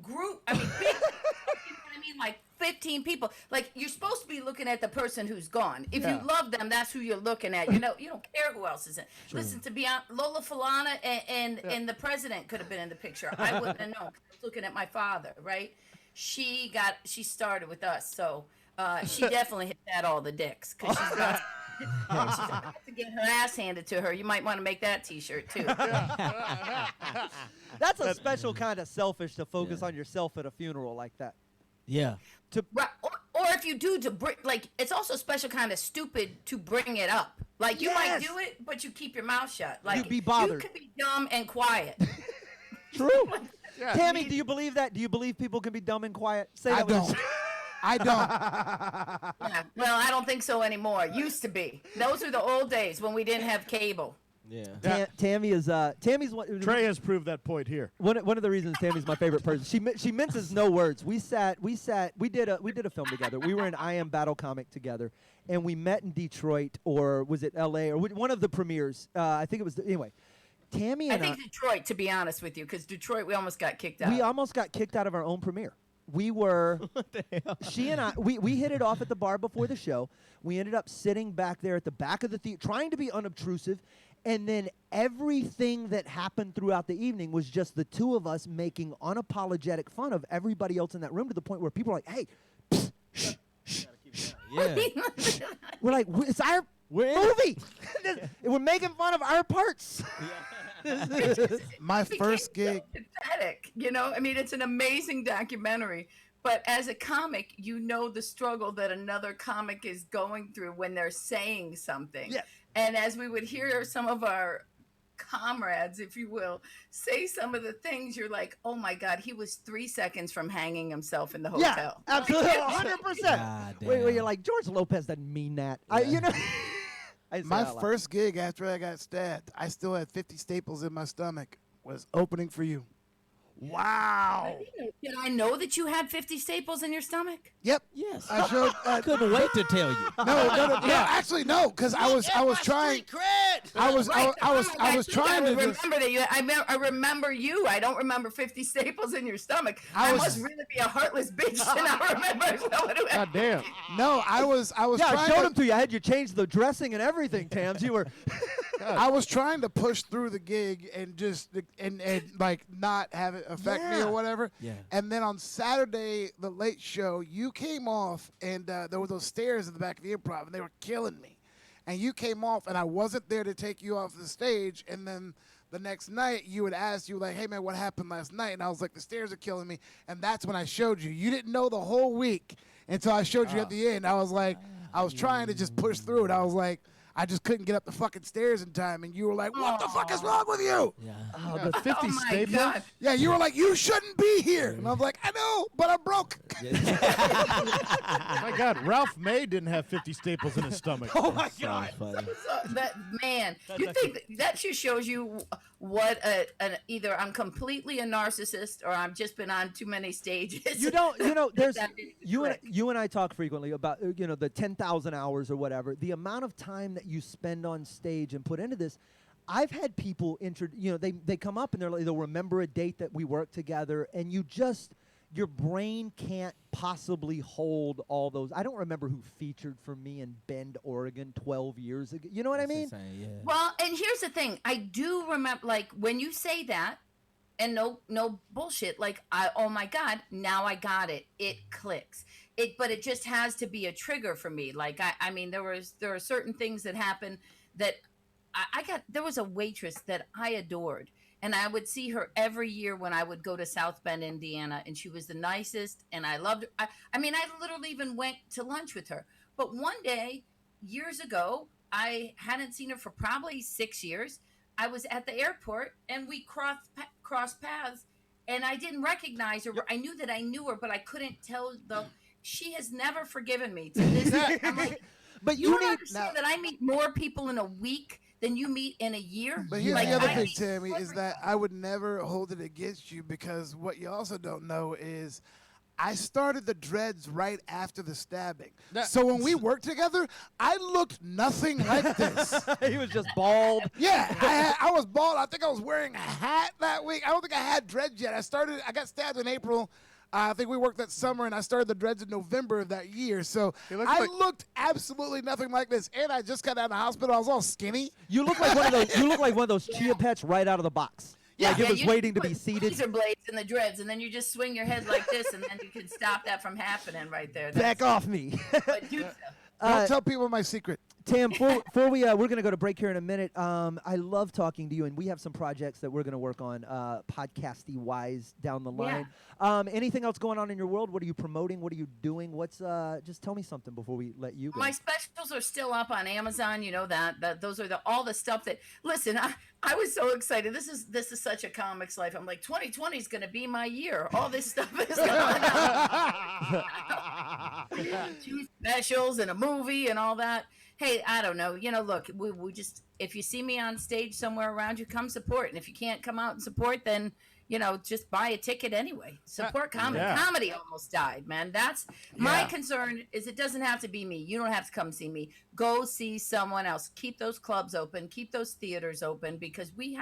group, I mean, big, you know what I mean, like 15 people. Like, you're supposed to be looking at the person who's gone. If you love them, that's who you're looking at. You don't care who else is in. True. Listen, to be honest, Lola Falana and the president could have been in the picture. I wouldn't have known. I was looking at my father, right? She started with us, so she definitely had all the dicks, because she's got to get her ass handed to her. You might want to make that T-shirt too. That's a special kind of selfish to focus on yourself at a funeral like that. Yeah. Right. Or if you do, to bring, like, it's also a special kind of stupid to bring it up. Like, you might do it, but you keep your mouth shut. Like, You'd be bothered. You could be dumb and quiet. True. Tammy, do you believe that? Do you believe people can be dumb and quiet? Say I that with don't. us. I don't. Yeah. Well, I don't think so anymore. Used to be. Those were the old days when we didn't have cable. Yeah. Tammy is Tammy's one. Trey has proved that point here. One of the reasons Tammy's my favorite person. She minces no words. We did a film together. We were in I Am Battle Comic together, and we met in Detroit, or was it L.A. or one of the premieres. I think it was anyway. Tammy I and think Detroit, to be honest with you, because Detroit, we almost got kicked out. we almost got kicked out of our own premiere. We were, she and I, we hit it off at the bar before the show. We ended up sitting back there at the back of the theater, trying to be unobtrusive. And then everything that happened throughout the evening was just the two of us making unapologetic fun of everybody else in that room, to the point where people were like, hey, psst, shh, shh, shh. Yeah. We're like, it's our movie. We're making fun of our parts. My became first gig. so pathetic, you know. I mean, it's an amazing documentary, but as a comic, you know the struggle that another comic is going through when they're saying something. Yeah. And as we would hear some of our comrades, if you will, say some of the things, you're like, oh my God, he was 3 seconds from hanging himself in the Yeah, hotel. absolutely, 100%. God Wait, damn. you're like, George Lopez doesn't mean that. You know. I say My that a lot. first gig after I got stabbed, I still had 50 staples in my stomach, was opening for you. Wow. Did I know that you had 50 staples in your stomach? Yep. Yes. I showed. I couldn't wait to tell you. No, actually, no, because I was trying. I was trying to just. remember that you. I remember you. I don't remember 50 staples in your stomach. I must really be a heartless bitch to not remember someone who had. God damn. No, I was Yeah, I trying showed to, them to you. I had you change the dressing and everything, Tams. You were. I was trying to push through the gig and just and like not have it affect me Yeah. or whatever. Yeah. And then on Saturday, the late show, you came off and there were those stairs in the back of the Improv and they were killing me. And you came off and I wasn't there to take you off the stage. And then the next night you would ask, you like, hey man, what happened last night? And I was like, the stairs are killing me. And that's when I showed you. You didn't know the whole week until I showed you at the end. I was like, I was trying to just push through it. I was like, I just couldn't get up the fucking stairs in time. And you were like, what the fuck is wrong with you? Yeah. Oh, the 50 Oh my staples. God. Yeah, you were like, you shouldn't be here. And I was like, I know, but I'm broke. My God, Ralph May didn't have 50 staples in his stomach. Oh my So God. funny. So that man, you think that just shows you what either I'm completely a narcissist or I've just been on too many stages. You don't. There's That didn't you and click. you and I talk frequently about the 10,000 hours or whatever. The amount of time that you spend on stage and put into this. I've had people they come up and they'll remember a date that we worked together, and your brain can't possibly hold all those. I don't remember who featured for me in Bend, Oregon 12 years ago. You know what I mean? Yeah. Well, and here's the thing. I do remember, like, when you say that, and no bullshit, like, oh my God, now I got it. It clicks. But it just has to be a trigger for me. Like, I mean, there are certain things that happen that there was a waitress that I adored. And I would see her every year when I would go to South Bend, Indiana, and she was the nicest, and I loved her. I mean, I literally even went to lunch with her. But one day, years ago, I hadn't seen her for probably 6 years. I was at the airport, and we crossed paths, and I didn't recognize her. I knew that I knew her, but I couldn't tell, though. She has never forgiven me to this day. I'm like, But you you don't need. understand that I meet more people in a week than you meet in a year? But here's Like, the other I thing, meet Tammy, is every- that I would never hold it against you, because what you also don't know is I started the dreads right after the stabbing. So when we worked together, I looked nothing like this. He was just bald. Yeah, I was bald. I think I was wearing a hat that week. I don't think I had dreads yet. I got stabbed in April. I think we worked that summer, and I started the dreads in November of that year. So I looked absolutely nothing like this. And I just got out of the hospital. I was all skinny. You look like one of those. You look like one of those chia pets right out of the box. Like it was you waiting to put be seated. Razor blades in the dreads, and then you just swing your head like this, and then you can stop that from happening right there. Back off me. But do so. Don't tell people my secret. Tam, before we're going to go to break here in a minute. I love talking to you, and we have some projects that we're going to work on, podcasty wise, down the line. Anything else going on in your world? What are you promoting? What are you doing? Just tell me something before we let you go. My specials are still up on Amazon. You know that those are all the stuff that. Listen, I was so excited. This is such a comics life. I'm like, 2020 is going to be my year. All this stuff is going on. 2 specials and a movie and all that. Hey, I don't know. Look, we just, if you see me on stage somewhere around you, come support. And if you can't come out and support, then, just buy a ticket anyway. Support comedy. Yeah. Comedy almost died, man. That's my concern. Is it doesn't have to be me. You don't have to come see me. Go see someone else. Keep those clubs open. Keep those theaters open, because we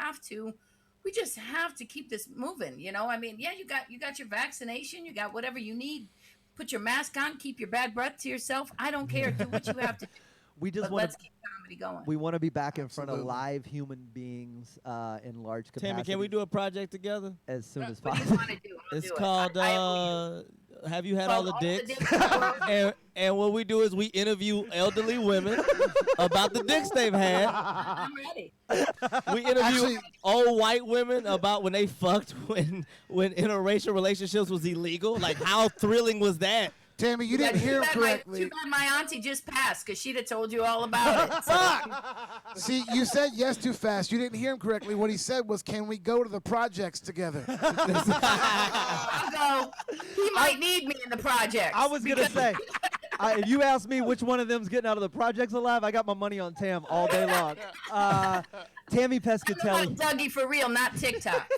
just have to keep this moving. I mean, yeah, you got your vaccination. You got whatever you need. Put your mask on. Keep your bad breath to yourself. I don't care. Do what you have to do. We just want let's keep comedy going. We want to be back in front of live human beings in large capacity. Tammy, can we do a project together? as soon as What do you possible? want to do? I'll It's do it. called Have You Had All the Dicks? in the world? And what we do is we interview elderly women about the dicks they've had. I'm ready. We interview Actually- old white women about when they fucked when interracial relationships was illegal. Like, how thrilling was that? Tammy, you didn't hear him Too correctly. bad my auntie just passed, because she'd have told you all about it. So, See, you said yes too fast. You didn't hear him correctly. What he said was, "Can we go to the projects together?" I'll go. He might need me in the project. I was gonna say, if you ask me which one of them's getting out of the projects alive, I got my money on Tam all day long. Tammy Pescatelli. Dougie for real, not TikTok.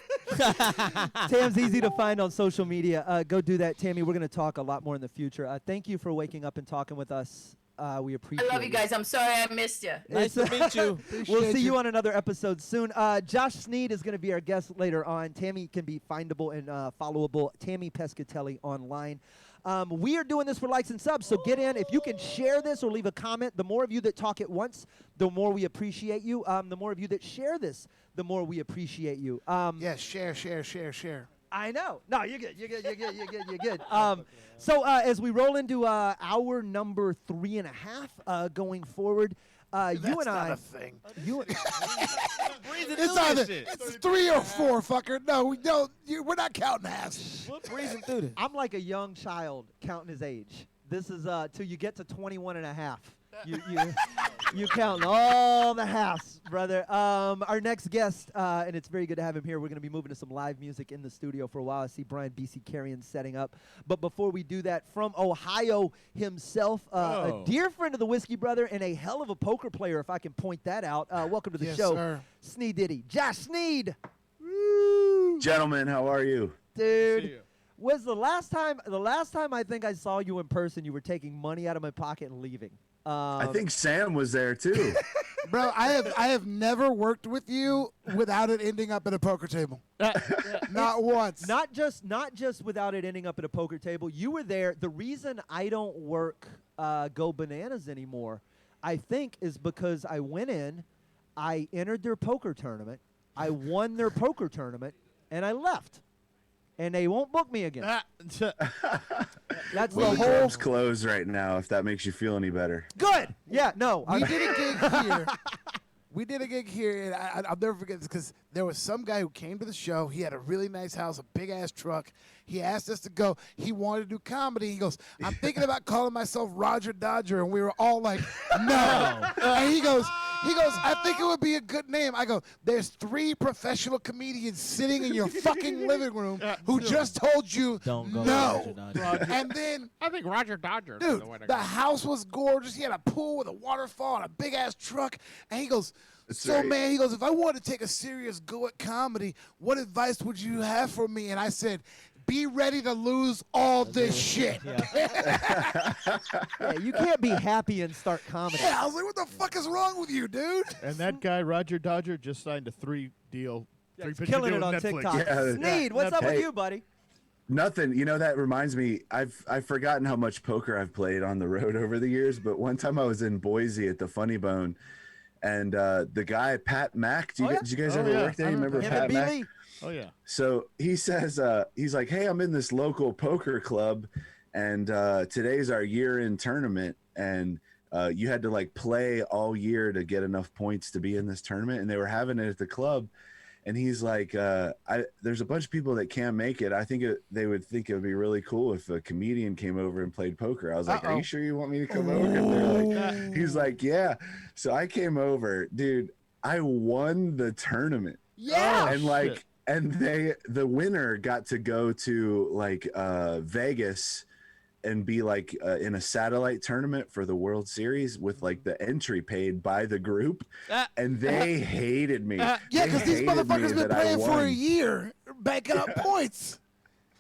Tam's easy to find on social media. Go do that, Tammy. We're gonna talk a lot more in the future. Thank you for waking up and talking with us. We appreciate it. I love you guys. I'm sorry I missed you. Nice to meet you. We'll see you on another episode soon. Josh Sneed is going to be our guest later on. Tammy can be findable and followable. Tammy Pescatelli online. We are doing this for likes and subs, so get in. If you can share this or leave a comment, the more of you that talk at once, the more we appreciate you. The more of you that share this, the more we appreciate you. Yes, share. I know. No, you're good. You're good. So as we roll into hour number 3.5 going forward, you That's and not I. a thing. You, It's either it's 3 or 4, fucker. No, we don't. We're not counting halves. What breezing through this? I'm like a young child counting his age. This is till you get to 21 and a half. You count all the halves, brother. Our next guest, and it's very good to have him here. We're going to be moving to some live music in the studio for a while. I see Brian B.C. Carrion setting up. But before we do that, from Ohio himself, a dear friend of the Whiskey Brother and a hell of a poker player, if I can point that out. Welcome to the Yes, show, sir. Sneed Diddy. Josh Sneed. Gentlemen, how are you? Dude. Was the last time I think I saw you in person, you were taking money out of my pocket and leaving. I think Sam was there too. Bro, I have never worked with you without it ending up at a poker table. Not once. Not just without it ending up at a poker table. You were there. The reason I don't work Go Bananas anymore, I think, is because I went in, I entered their poker tournament, I won their poker tournament, and I left. And they won't book me again. That's Well, the the whole. club's closed right now, if that makes you feel any better. Good. Yeah. No. We did a gig here. We did a gig here, and I'll never forget this because there was some guy who came to the show. He had a really nice house, a big-ass truck. He asked us to go. He wanted to do comedy. He goes, "I'm thinking about calling myself Roger Dodger," and we were all like, "No." And he goes, "I think it would be a good name." I go, "There's 3 professional comedians sitting in your fucking living room who just told you Don't go no." Roger Dodger. And then, I think Roger Dodger. dude, the house was gorgeous. He had a pool with a waterfall and a big ass truck. And he goes, That's "So right. man," he goes, "if I wanted to take a serious go at comedy, what advice would you have for me?" And I said, "Be ready to lose all this shit." Yeah, you can't be happy and start comedy. Yeah, I was like, "What the fuck is wrong with you, dude?" And that guy, Roger Dodger, just signed a 3-picture Killing deal it on with Netflix. TikTok. Yeah. Sneed, what's up with Hey. you, buddy? Nothing. You know, that reminds me, I've forgotten how much poker I've played on the road over the years, but one time I was in Boise at the Funny Bone, and the guy, Pat Mack, did you guys Oh, ever yeah. work there? You remember Him Pat and Mack? Beely? Oh, yeah. So he says, he's like, "Hey, I'm in this local poker club, and today's our year-end tournament, and you had to like play all year to get enough points to be in this tournament, and they were having it at the club." And he's like, "There's a bunch of people that can't make it. I think they would think it would be really cool if a comedian came over and played poker." I was like, "Are you sure you want me to come over?" And they're like, he's like, "Yeah." So I came over, dude. I won the tournament. Yeah. And like, shit. and the winner got to go to like Vegas and be like in a satellite tournament for the World Series with like the entry paid by the group, and they hated me. Yeah, They because these hated me motherfuckers been that I playing for a won. year. banking up points.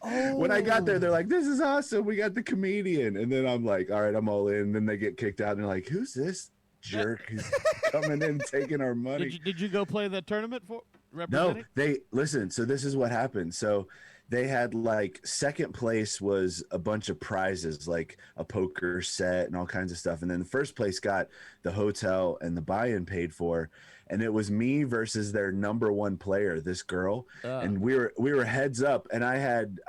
When I got there, they're like, "This is awesome. We got the comedian." And then I'm like, "All right, I'm all in." And then they get kicked out, and they're like, "Who's this jerk who's coming in taking our money?" Did you go play that tournament for No, representing? they listen. So this is what happened. So they had like second place was a bunch of prizes, like a poker set and all kinds of stuff. And then the first place got the hotel and the buy-in paid for. And it was me versus their number one player, this girl. And we were heads up. And I had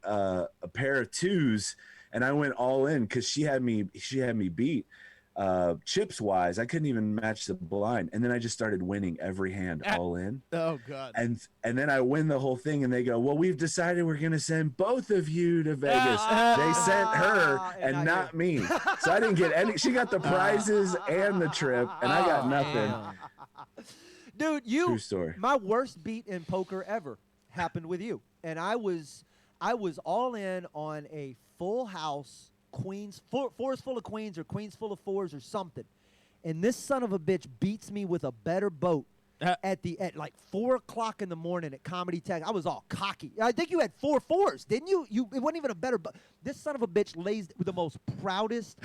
a pair of twos, and I went all in because she had me beat. Chips wise, I couldn't even match the blind, and then I just started winning every hand all in. Oh God! And then I win the whole thing, and they go, "Well, we've decided we're gonna send both of you to Vegas." They sent her and not me, so I didn't get any. She got the prizes and the trip, and I got nothing. Dude, True story. my worst beat in poker ever happened with you, and I was all in on a full house. Fours full of queens or queens full of fours or something, and this son of a bitch beats me with a better boat at like 4 o'clock in the morning at Comedy Tech. I was all cocky. I think you had 4 fours, didn't you? It wasn't even a better boat. This son of a bitch lays with the most proudest.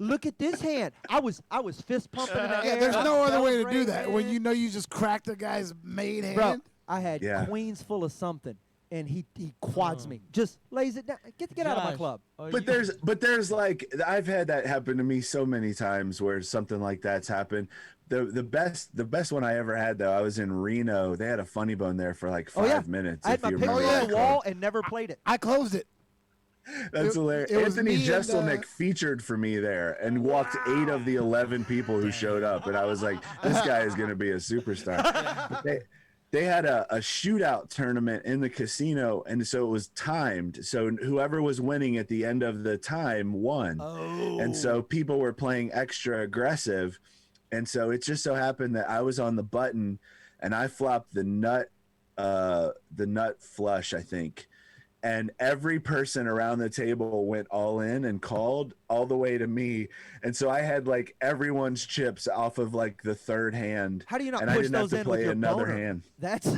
Look at this hand. I was fist pumping in the air. Yeah, there's no other way to do celebrating, that when man. you know you just cracked the guy's main hand. Bro, I had Yeah. queens full of something, and he quads me. Just lays it down. Get out of my Josh, club. But there's like, I've had that happen to me so many times where something like that's happened. The best one I ever had though, I was in Reno. They had a funny bone there for like 5 minutes. I had if my you picture remember on that the club. wall and never played it. I closed it. That's It- hilarious. it was Anthony me and, Jeselnik featured for me there and walked 8 of the 11 people who showed up, and I was like, this guy is going to be a superstar. They had a shootout tournament in the casino, and so it was timed. So whoever was winning at the end of the time won. And so people were playing extra aggressive. And so it just so happened that I was on the button, and I flopped the nut flush, I think. And every person around the table went all in and called all the way to me. And so I had like everyone's chips off of like the third hand. How do you not and I push didn't have those to in play with your another boner? hand. That's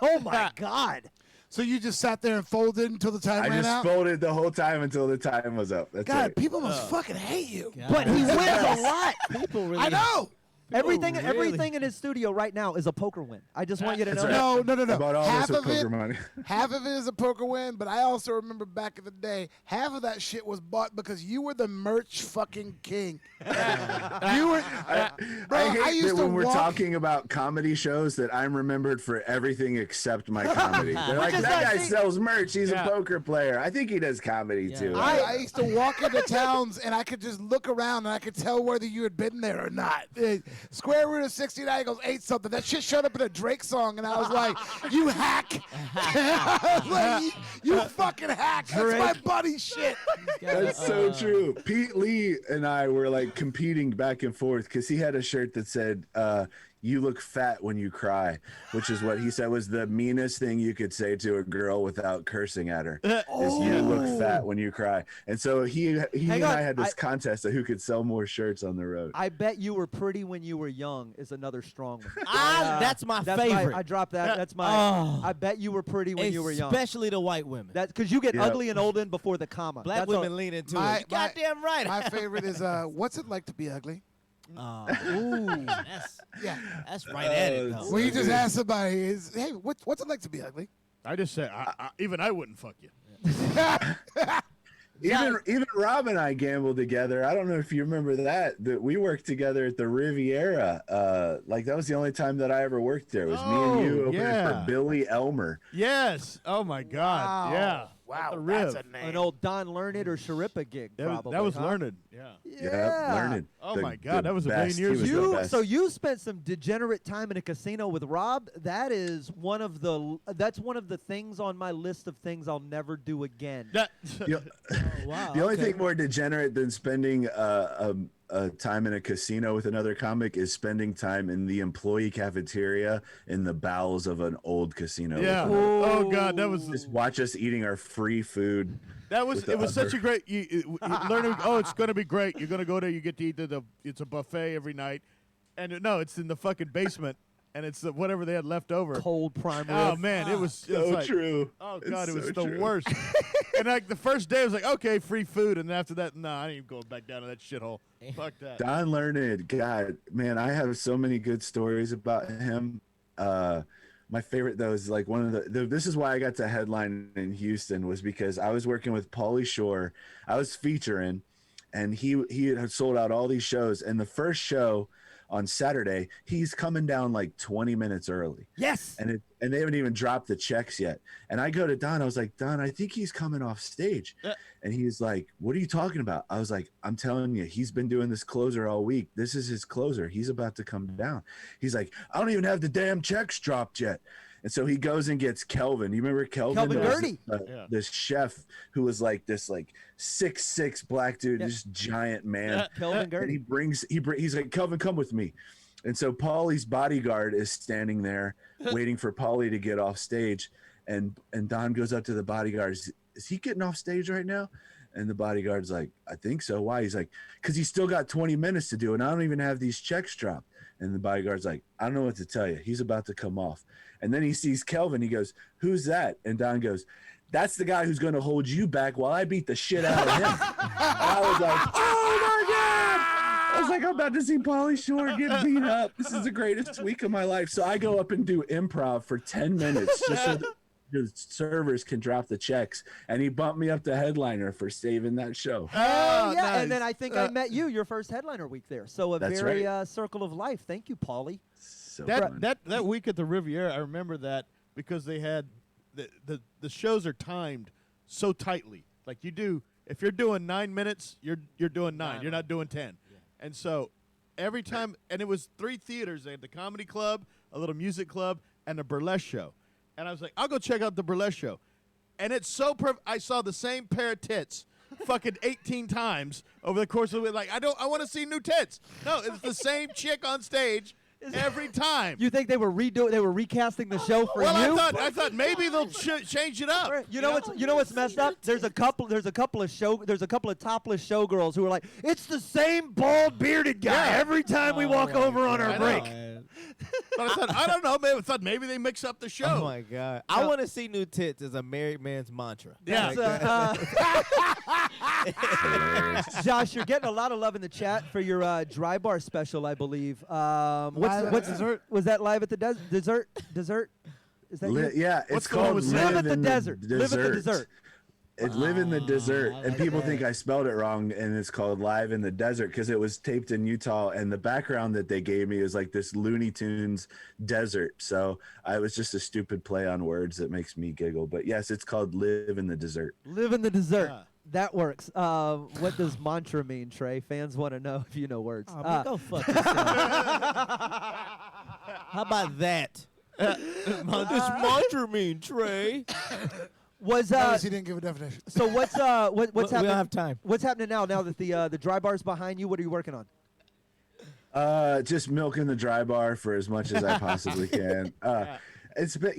oh my God. So you just sat there and folded until the time I ran just out? folded the whole time until the time was up. That's God, it. people must fucking hate you. But he wins a lot. People really. I know. Everything really- in his studio right now is a poker win. I just want you to know That's that. right. No. I bought all Half this with of it, poker money. half of it is a poker win, but I also remember back in the day, half of that shit was bought because you were the merch fucking king. You were, bro. I hate I used that to when we're walk. talking about comedy shows that I'm remembered for everything except my comedy. They're like, is that not- guy see- sells merch. He's Yeah. a poker player. I think he does comedy too. I used to walk into towns and I could just look around and I could tell whether you had been there or not. Square root of 69 goes 8 something. That shit showed up in a Drake song and I was like, you hack. I was like, you fucking hack. That's my buddy shit. That's so true. Pete Lee and I were like competing back and forth because he had a shirt that said, "You look fat when you cry," which is what he said was the meanest thing you could say to a girl without cursing at her. Is you look fat when you cry. And so he and on. I had this contest of who could sell more shirts on the road. I bet you were pretty when you were young is another strong one. That's my That's favorite. I dropped that. That's my. Oh. I bet you were pretty when you were young. Especially the white women. That's because you get Yep. ugly and old in before the comma. Black That's women all- lean into My- it. You goddamn right. My favorite is, what's it like to be ugly? Ooh. That's right at it, though. When you just ask somebody, is, hey, what's it like to be ugly? I just say, even I wouldn't fuck you. Even Rob and I gambled together. I don't know if you remember that we worked together at the Riviera. Like that was the only time that I ever worked there. It was me and you opening yeah. for Billy Elmer. Yes. Oh my God. Wow. Yeah. Wow, the that's rib. a name. An old Don Learned or Sharippa gig, probably. That was huh? learned. Yeah. Yeah, learned. Oh my God, that was a million best. years He was ago. the You best. so you spent some degenerate time in a casino with Rob. That is one of the things on my list of things I'll never do again. That, Wow. The only thing more degenerate than spending time in a casino with another comic is spending time in the employee cafeteria in the bowels of an old casino. yeah. with another- Oh God, that was Just watch us eating our free food. with the it was such other- a great. You learning. Oh, it's gonna be great. You're gonna go there. You get to eat it's a buffet every night, and no, it's in the fucking basement. and it's whatever they had left over. Cold prime rib. Oh man, it was So like, true. Oh It's god, it was so the true. worst. And like the first day, I was like, okay, free food, and then after that, I ain't even going back down to that shithole. Fuck that. Don Learned, God, man, I have so many good stories about him. My favorite though is like one of the this is why I got to headline in Houston was because I was working with Pauly Shore. I was featuring, and he had sold out all these shows. And the first show on Saturday, he's coming down like 20 minutes early. Yes. And they haven't even dropped the checks yet. And I go to Don. I was like, Don, I think he's coming off stage. And he's like, what are you talking about? I was like, I'm telling you, he's been doing this closer all week. This is his closer. He's about to come down. He's like, I don't even have the damn checks dropped yet. And so he goes and gets Kelvin. You remember Kelvin? Kelvin Gertie. This chef who was like this like 6'6" black dude, this giant man. Kelvin Gertie. And he's like, Kelvin, come with me. And so Pauly's bodyguard is standing there waiting for Pauly to get off stage. And Don goes up to the bodyguard. Is he getting off stage right now? And the bodyguard's like, I think so. Why? He's like, because he's still got 20 minutes to do, and I don't even have these checks dropped. And the bodyguard's like, I don't know what to tell you. He's about to come off. And then he sees Kelvin. He goes, who's that? And Don goes, that's the guy who's going to hold you back while I beat the shit out of him. And I was like, oh my God. I was like, I'm about to see Pauly Shore get beat up. This is the greatest week of my life. So I go up and do improv for 10 minutes just so the servers can drop the checks. And he bumped me up to headliner for saving that show. Oh, yeah. nice. And then I think I met you your first headliner week there. So a That's very right. circle of life. Thank you, Pauly. So fun. That week at the Riviera, I remember that because they had the shows are timed so tightly. Like you do, if you're doing 9 minutes, you're doing 9. You're not doing 10. Yeah. And so every time, and it was 3 theaters. They had the comedy club, a little music club, and a burlesque show. And I was like, I'll go check out the burlesque show. And it's so I saw the same pair of tits fucking 18 times over the course of it. Like, I want to see new tits. No, it's the same chick on stage every time. You think they were recasting the show for you? I thought maybe they'll change it up. You know what's messed up? There's a couple of topless showgirls who are like, it's the same bald bearded guy every time we walk over on our break. But I thought, I don't know, maybe they mix up the show. Oh my God! I want to see new tits as a married man's mantra. Yeah. Josh, you're getting a lot of love in the chat for your dry bar special, I believe. What's dessert? Was that live at the dessert? Is that you? Yeah, it's called Live at the Desert. Live at the Dessert. It's Live in the Desert, and people think I spelled it wrong, and it's called Live in the Desert because it was taped in Utah, and the background that they gave me is like this Looney Tunes desert. So it was just a stupid play on words that makes me giggle. But yes, it's called Live in the Desert. Live in the Desert. That works. What does mantra mean, Trey? Fans want to know if you know words. Go fuck yourself. How about that? What does mantra mean, Trey? Notice he didn't give a definition. So what's happening? We don't have time. What's happening now? Now that the dry bar's behind you, what are you working on? Just milking the dry bar for as much as I possibly can. It's been,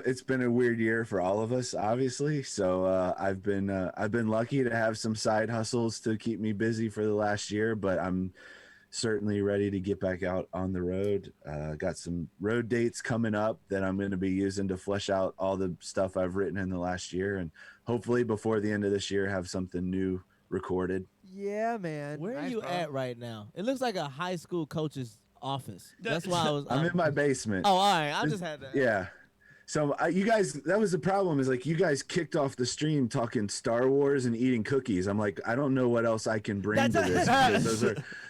it's been a weird year for all of us, obviously. So I've been lucky to have some side hustles to keep me busy for the last year, but I'm certainly ready to get back out on the road. Got some road dates coming up that I'm going to be using to flesh out all the stuff I've written in the last year, and hopefully before the end of this year have something new recorded. Yeah, man. Where are you at right now? It looks like a high school coach's office. That's why I was. I'm in my basement. Oh, all right. I just had to. Yeah. So you guys, that was the problem, is like you guys kicked off the stream talking Star Wars and eating cookies. I'm like, I don't know what else I can bring to this.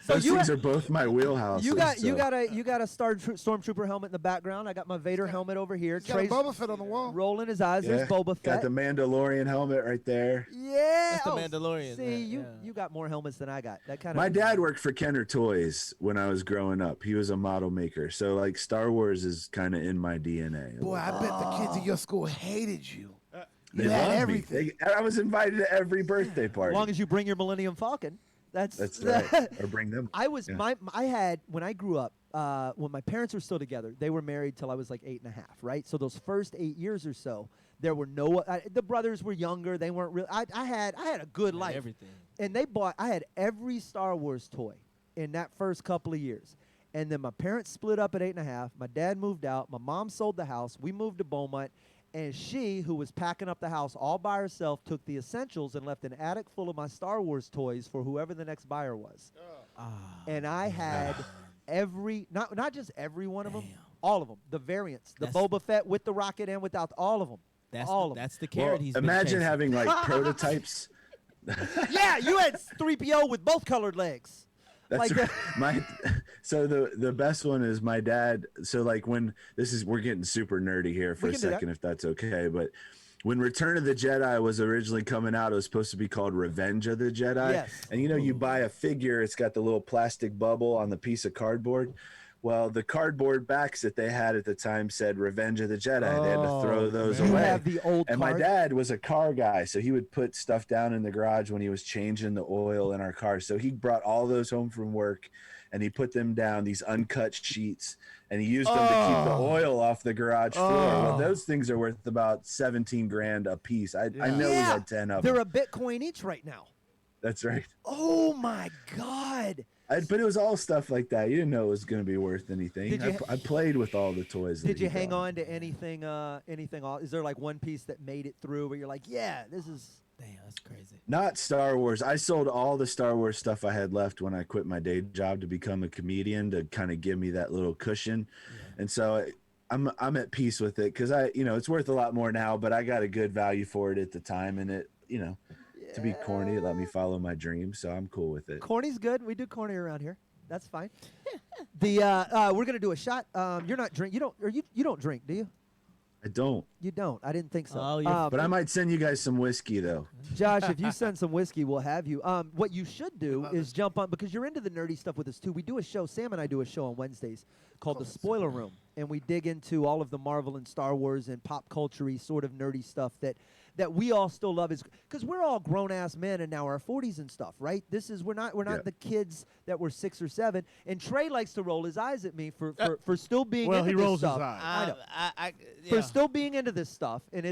Those things are both my wheelhouse. You got a Stormtrooper helmet in the background. I got my Vader helmet over here. He's got a Boba Fett on the wall. Rolling his eyes. Yeah, There's Boba Fett. Got the Mandalorian helmet right there. Yeah, That's the Mandalorian. See, you got more helmets than I got. That kind of. My dad worked for Kenner Toys when I was growing up. He was a model maker, so like Star Wars is kind of in my DNA. Boy, I bet the kids at your school hated you. They You had loved everything. me. I was invited to every birthday party. As long as you bring your Millennium Falcon. That's right. Or bring them. I was I had when I grew up, when my parents were still together, they were married till I was like 8.5, right? So those first 8 years or so, there were no the brothers were younger. They weren't real. I had a good life. Everything. And I had every Star Wars toy in that first couple of years. And then my parents split up at 8.5. My dad moved out. My mom sold the house. We moved to Beaumont. And she, who was packing up the house all by herself, took the essentials and left an attic full of my Star Wars toys for whoever the next buyer was. And I had every, not just every one of them, all of them. The variants, the Boba Fett with the rocket and without, all of them. That's the carrot he's been imagine chasing. having like prototypes. Yeah, you had 3PO with both colored legs. That's Like right. So the best one is my dad. So like when we're getting super nerdy here for a second, if that's okay. But when Return of the Jedi was originally coming out, it was supposed to be called Revenge of the Jedi. Yes. And you buy a figure, it's got the little plastic bubble on the piece of cardboard. Well, the cardboard backs that they had at the time said Revenge of the Jedi. They had to throw those away. You have the old And my dad was a car guy, so he would put stuff down in the garage when he was changing the oil in our car. So he brought all those home from work, and he put them down, these uncut sheets, and he used them to keep the oil off the garage floor. Well, those things are worth about $17,000 a piece. I know we had 10 of them. They're a Bitcoin each right now. That's right. Oh, my God. But it was all stuff like that. You didn't know it was going to be worth anything. Did you I played with all the toys. Did you hang on to anything? Is there like one piece that made it through where you're like, yeah, this is... Damn, that's crazy. Not Star Wars. I sold all the Star Wars stuff I had left when I quit my day job to become a comedian to kind of give me that little cushion. Yeah. And so I'm at peace with it because it's worth a lot more now, but I got a good value for it at the time. And it, to be corny, it let me follow my dreams, so I'm cool with it. Corny's good. We do corny around here. That's fine. We're gonna do a shot. You're not drink. You don't drink, do you? I don't. You don't. I didn't think so. But I might send you guys some whiskey though. Josh, if you send some whiskey, we'll have you. What you should do is jump on, because you're into the nerdy stuff with us too. We do a show. Sam and I do a show on Wednesdays called The Spoiler Room, and we dig into all of the Marvel and Star Wars and pop culture-y sort of nerdy stuff that we all still love, is because we're all grown-ass men and now our 40s and stuff, right? We're not the kids that were 6 or 7. And Trey likes to roll his eyes at me for still being into this stuff. Well, he rolls his eyes. I know. Yeah. For still being into this stuff, and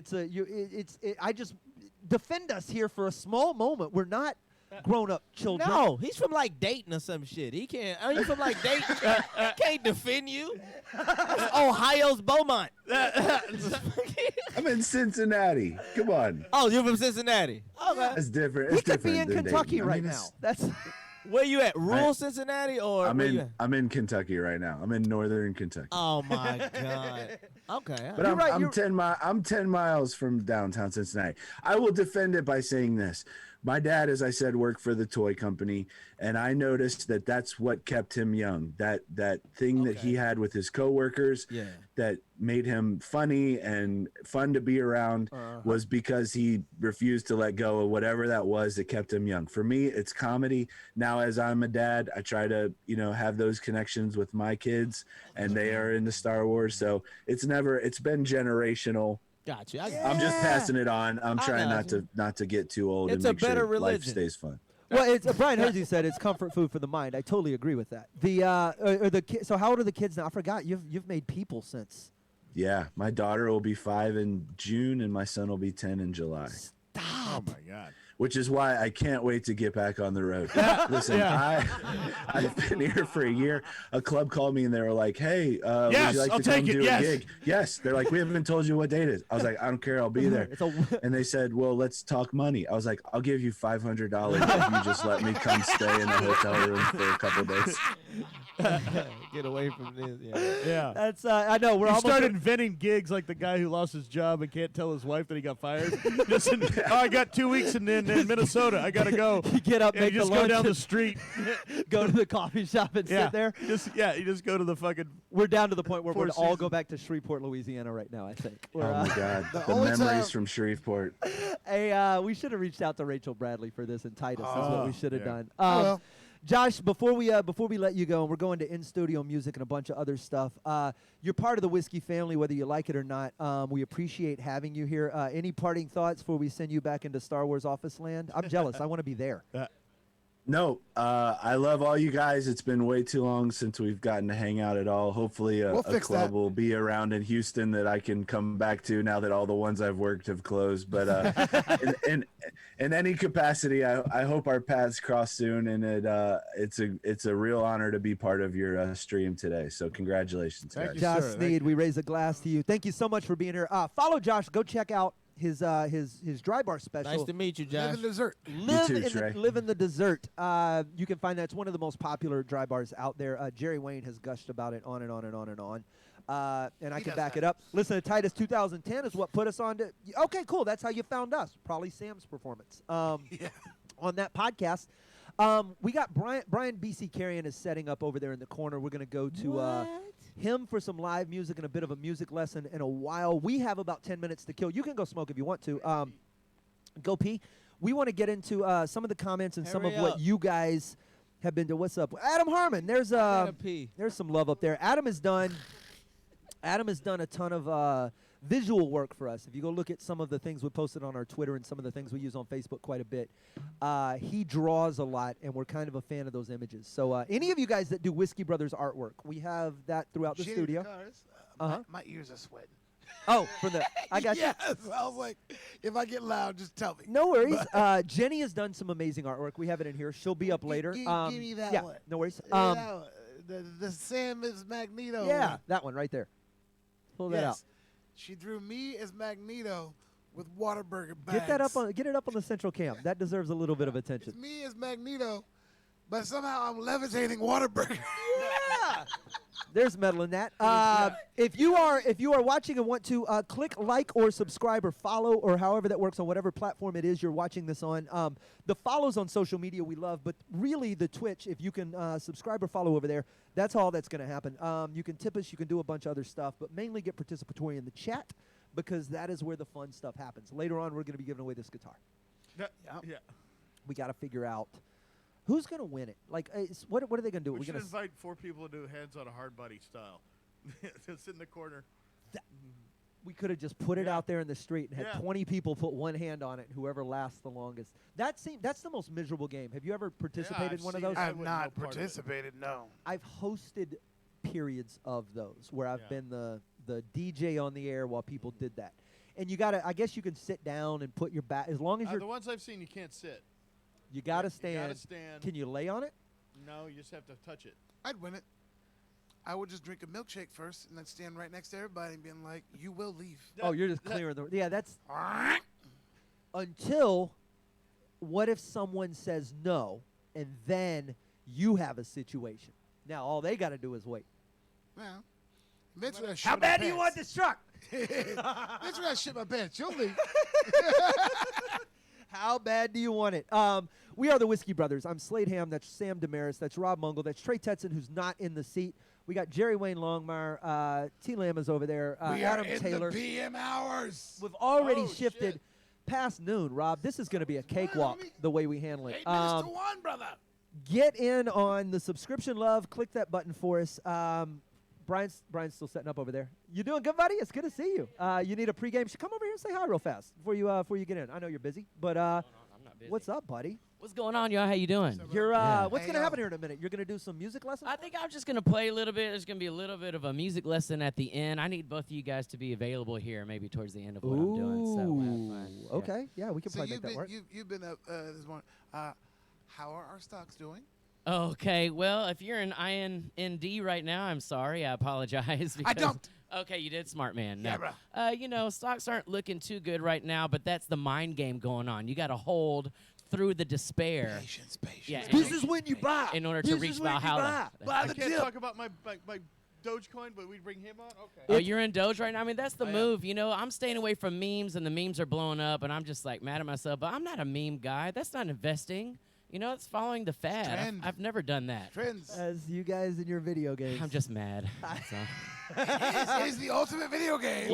I just defend us here for a small moment. We're not grown-up children. No, he's from like Dayton or some shit. He can't. Are you from like Dayton? He can't defend you. That's Ohio's Beaumont. I'm in Cincinnati. Come on. Oh, you're from Cincinnati. Okay. That's different. He It's could be different in than Kentucky Dayton. right now. That's Where you at? Rural Cincinnati or? I'm in Kentucky right now. I'm in northern Kentucky. Oh my God. Okay. But I'm 10 miles from downtown Cincinnati. I will defend it by saying this. My dad, as I said, worked for the toy company, and I noticed that that's what kept him young. That thing that he had with his coworkers that made him funny and fun to be around was because he refused to let go of whatever that was that kept him young. For me, it's comedy. Now, as I'm a dad, I try to, have those connections with my kids, and they are into Star Wars. So it's been generational. Gotcha. I'm just passing it on. I'm trying not to get too old. It's and make a better sure religion. Life stays fun. well. It's Brian Hersey said it's comfort food for the mind. I totally agree with that. So how old are the kids now? I forgot. You've made people since. Yeah, my daughter will be 5 in June, and my son will be 10 in July. Stop. Oh my God. Which is why I can't wait to get back on the road. Listen, I've been here for a year. A club called me and they were like, "Hey, would you like to come do a gig?" Yes. They're like, "We haven't told you what date it is." I was like, "I don't care. I'll be there." And they said, "Well, let's talk money." I was like, "I'll give you $500 if you just let me come stay in a hotel room for a couple days." Get away from this. Yeah. That's I know we're He almost started inventing gigs like the guy who lost his job and can't tell his wife that he got fired. I got 2 weeks in Minnesota. I gotta go. You get up, And make you just the go lunch, down the street. go to the coffee shop and sit there. You just go to the fucking. We're down to the point where Four we'd all Seasons. go back to Shreveport, Louisiana right now, I think. Oh my God, the only memories time- from Shreveport. Hey, we should have reached out to Rachel Bradley for this, and Titus is what we should have yeah. done. Well. Josh, before we let you go, and we're going to in-studio music and a bunch of other stuff. You're part of the Whiskey family, whether you like it or not. We appreciate having you here. Any parting thoughts before we send you back into Star Wars office land? I'm jealous. I want to be there. No, I love all you guys. It's been way too long since we've gotten to hang out at all. Hopefully We'll a fix club that. will be around in Houston that I can come back to now that all the ones I've worked have closed. But in any capacity, I hope our paths cross soon, and it's a real honor to be part of your stream today. So congratulations, Thank guys. you, Josh sir. Thank Sneed, you. we raise a glass to you. Thank you so much for being here. Follow Josh. Go check out his dry bar special. Nice to meet you, Live Josh. in dessert. Live too, in Trey. live in the dessert. You can find that. It's one of the most popular dry bars out there. Jerry Wayne has gushed about it on and on and on and on. And I He can does back that. it up. Listen to Titus 2010 is what put us on to. Okay, cool. That's how you found us. Probably Sam's performance Yeah. on that podcast. We got Brian BC Carrion is setting up over there in the corner. We're going to go to him for some live music and a bit of a music lesson in a while. We have about 10 minutes to kill. You can go smoke if you want to. Go pee. We want to get into some of the comments and some of Hurry what up. you guys have been doing. What's up? Adam Harmon. There's Gotta pee. there's some love up there. Adam has done a ton of visual work for us. If you go look at some of the things we posted on our Twitter and some of the things we use on Facebook quite a bit, he draws a lot, and we're kind of a fan of those images. So any of you guys that do Whiskey Brothers artwork, we have that throughout the Shitty studio. cars, Uh-huh. my ears are sweating. Oh, from the I got yes. you. I was like, if I get loud, just tell me. No worries. Jenny has done some amazing artwork. We have it in here. She'll be up later. Give me that yeah, one. no worries. That one. The Sam is Magneto. Yeah, one. that one right there. Pull that out. Yes. She drew me as Magneto with Whataburger bags. Get it up on the central cam. That deserves a little bit of attention. It's me as Magneto, but somehow I'm levitating Whataburger. Yeah. There's metal in that. If you are watching and want to click like or subscribe or follow or however that works on whatever platform it is you're watching this on. The follows on social media we love, but really the Twitch, if you can subscribe or follow over there, that's all that's going to happen. You can tip us, you can do a bunch of other stuff, but mainly get participatory in the chat because that is where the fun stuff happens. Later on, we're going to be giving away this guitar. Yeah. We got to figure out who's going to win it. Like, what are they going to do? We We're should gonna invite 4 people to do hands on a hard body style. Just in the corner. we could have just put it Yeah. out there in the street and had Yeah. 20 people put one hand on it, whoever lasts the longest. That's the most miserable game. Have you ever participated I've in one of seen those? it. I I've wouldn't know not part of it. participated, no. I've hosted periods of those where I've Yeah. been the DJ on the air while people did that. And I guess you can sit down and put your back, as long as The you're, ones I've seen, you can't sit. you got to You stand. gotta stand. Can you lay on it? No, you just have to touch it. I'd win it. I would just drink a milkshake first and then stand right next to everybody and being like, you will leave. Oh, you're just clearing the, yeah, that's, until, what if someone says no, and then you have a situation? Now, all they got to do is wait. Well, eventually I shit How my bad do you want pants. this truck? Eventually I shit my pants. You'll leave. How bad do you want it? We are the Whiskey Brothers. I'm Slade Ham. That's Sam Damaris. That's Rob Mungle. That's Trey Tetson, who's not in the seat. We got Jerry Wayne Longmire. T. Lama's over there. We Adam are in Taylor. the PM hours. We've already Oh, shifted shit. past noon, Rob. This is going to be a cakewalk the way we handle it. 8 minutes to 1, brother. Get in on the subscription love. Click that button for us. Brian's still setting up over there. You doing good, buddy? It's good to see you. You need a pregame. You should come over here and say hi real fast before you get in. I know you're busy, but I'm not busy. what's up, buddy? What's going on, y'all? How you doing? You're Yeah. what's Hey, gonna happen yo. here in a minute? You're gonna do some music lessons? I think I'm just gonna play a little bit. There's gonna be a little bit of a music lesson at the end. I need both of you guys to be available here, maybe towards the end of what I'm doing. So we'll have fun. Yeah. Okay. Yeah, we can So probably you've make that been, work. you've been up this morning. How are our stocks doing? Okay. Well, if you're in IND right now, I'm sorry. I apologize. I because- don't. Okay, you did, smart man. No. Yeah, bro. Stocks aren't looking too good right now, but that's the mind game going on. You got to hold through the despair. Patience. Yeah, This is when you buy. in order This to is reach when you Valhalla. buy. I the can't dip. talk about my Dogecoin, but we bring him on? Okay. Oh, you're in Doge right now? I mean, that's the I am. move. You know, I'm staying away from memes, and the memes are blowing up, and I'm just like mad at myself. But I'm not a meme guy. That's not investing. You know, it's following the fad. Trend. I've never done that. Trends. As you guys in your video games. I'm just mad. That's all. It is the ultimate video game.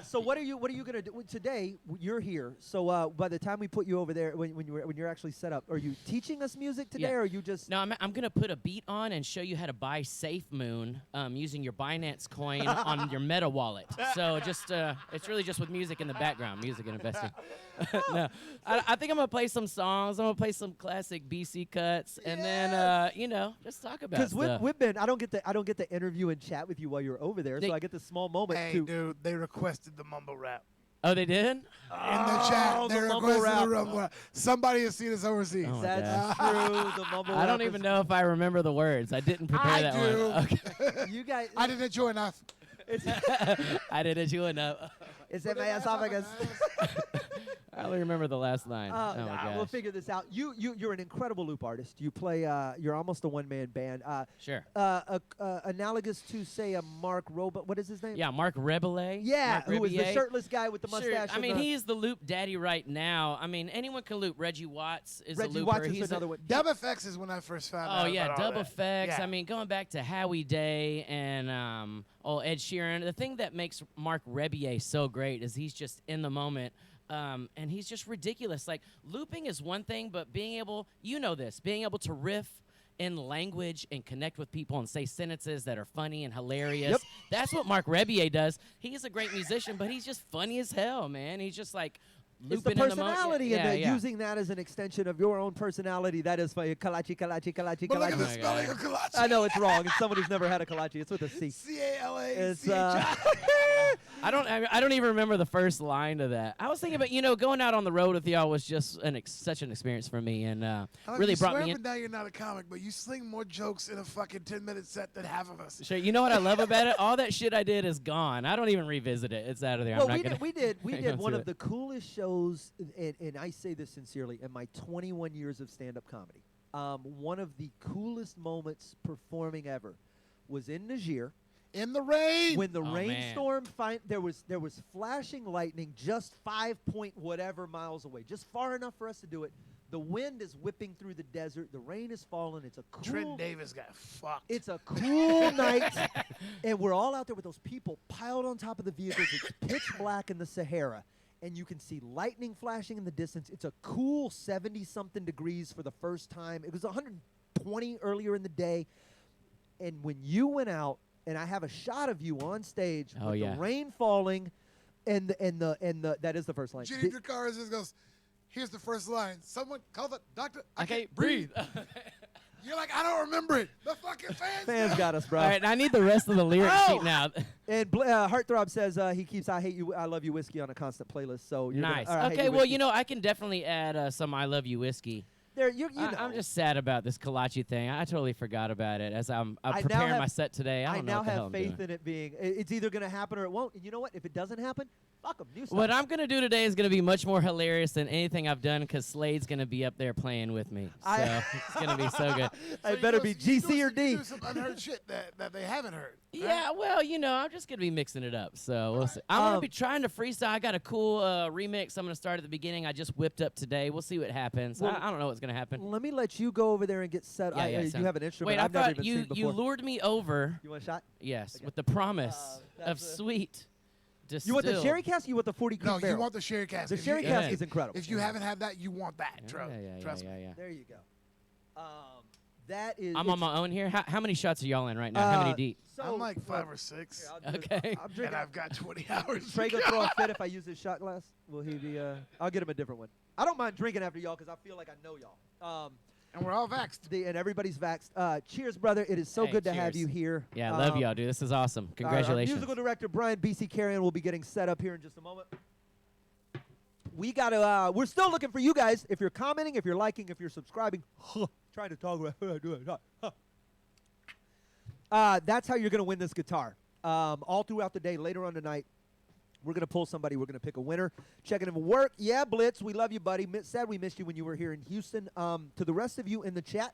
So what are you gonna do today? You're here. So by the time we put you over there, when you're actually set up, are you teaching us music today, or are you just? No, I'm gonna put a beat on and show you how to buy Safe Moon using your Binance coin on your Meta wallet. So just it's really just with music in the background, music and investing. No, I think I'm gonna play some songs. I'm gonna play some classic BC cuts, and then just talk about stuff. Because we've been, I don't get to interview and chat with you while you're over there, so I get this small moment Hey, to. dude, they requested the mumble rap. Oh, they did? In the chat, they the mumble requested rap. the mumble rap. Somebody has seen us overseas. Oh, That's true. The mumble. I don't rap even is- know if I remember the words. I didn't prepare I that do. one. Okay. You guys. I didn't enjoy enough. I didn't do enough. It's in my esophagus. I only remember the last line. Oh my gosh. We'll figure this out. You're an incredible loop artist. You play. You're almost a one-man band. Sure. Analogous to say a Mark Robot. What is his name? Yeah, Mark Rebele. Yeah, Mark who is the Rebier. shirtless guy with the Sure. mustache? I mean, he's the loop daddy right now. I mean, anyone can loop. Reggie Watts is a Reggie looper. Watts is He's another one. Dub Effects is when I first found out. Oh yeah, about all Dub that. Effects. Yeah. I mean, going back to Howie Day and Ed Sheeran. The thing that makes Mark Rebier so great is he's just in the moment. And he's just ridiculous. Like, looping is one thing, but being able to riff in language and connect with people and say sentences that are funny and hilarious. Yep. That's what Mark Rebier does. He's a great musician, but he's just funny as hell, man. He's just like It's the looping in the personality moment. and using that as an extension of your own personality. That is for Kalachi. But look at the my spelling God. of kolache. I know it's wrong. It's someone who's never had a Kalachi. It's with a C. It's I don't even remember the first line to that. I was thinking about, going out on the road with y'all was just such an experience for me, and really you brought swear me up in. and down you're not a comic, but you sling more jokes in a fucking 10-minute set than half of us. Sure, you know what I love about it? All that shit I did is gone. I don't even revisit it. It's out of there. Well, I'm not gonna. we did gonna one do of it. the coolest shows, and I say this sincerely, in my 21 years of stand-up comedy. One of the coolest moments performing ever was in Niger. In the rain. When the Oh, rainstorm, there was flashing lightning just 5 point whatever miles away, just far enough for us to do it. The wind is whipping through the desert. The rain is falling. It's a cool. Trent Davis got fucked. It's a cool night, and we're all out there with those people piled on top of the vehicles. It's pitch black in the Sahara, and you can see lightning flashing in the distance. It's a cool 70-something degrees for the first time. It was 120 earlier in the day, and when you went out, and I have a shot of you on stage Oh, with yeah. the rain falling, and the that is the first line. Ginny Dracarys just goes, here's the first line. Someone call the doctor. I can't breathe. You're like, I don't remember it. The fucking fans know. got us, bro. All right, I need the rest of the lyric Oh! sheet now. And Heartthrob says he keeps "I Hate You, I Love You" whiskey on a constant playlist. So you're Nice. Gonna, I Hate Okay, You well, whiskey. I can definitely add some "I Love You" whiskey. There, you know. I'm just sad about this Kalachi thing. I totally forgot about it as I'm I now preparing have- my set today. I I don't know now what the hell have I'm faith doing. in it being. It's either going to happen or it won't. And you know what? If it doesn't happen, fuck them. New stuff. What I'm gonna do today is gonna be much more hilarious than anything I've done because Slade's gonna be up there playing with me. So it's gonna be so good. I So better you be do- you GC or do D. some unheard shit that they haven't heard. Yeah, well, I'm just gonna be mixing it up. So we'll see. I'm gonna be trying to freestyle. I got a cool remix. I'm gonna start at the beginning. I just whipped up today. We'll see what happens. Well, I don't know what's gonna happen. Let me let you go over there and get set. Yeah, You sounds- have an instrument Wait, I I've never thought even you seen before. you lured me over. You want a shot? Yes, Okay. with the promise of that's a- sweet. You want the distilled- sherry cask? Or you want the 40 No, proof barrel? you want the sherry cask. the If sherry you, cask Yeah. is incredible. If you haven't had that, you want that. Yeah, Trust me. yeah. There you go. That is. I'm on my own here. How many shots are y'all in right now? How many deep? So, I'm like 5 or 6, Here, I'll do it. Okay. I'm and drinking. I've got 20 hours. Trey gonna throw a fit if I use his shot glass. Will he be? I'll get him a different one. I don't mind drinking after y'all because I feel like I know y'all. And we're all vaxxed. And everybody's vaxxed. Cheers, brother. It is so Hey, good to have cheers. you here. Yeah, I love y'all, dude. This is awesome. Our Congratulations. musical director Brian B.C. Carrion will be getting set up here in just a moment. We gotta. We're still looking for you guys. If you're commenting, if you're liking, if you're subscribing, trying to talk about. That's how you're gonna win this guitar. All throughout the day, later on tonight, we're gonna pull somebody. We're gonna pick a winner. Checking if it work. Yeah, Blitz, we love you, buddy. Sad we missed you when you were here in Houston. To the rest of you in the chat,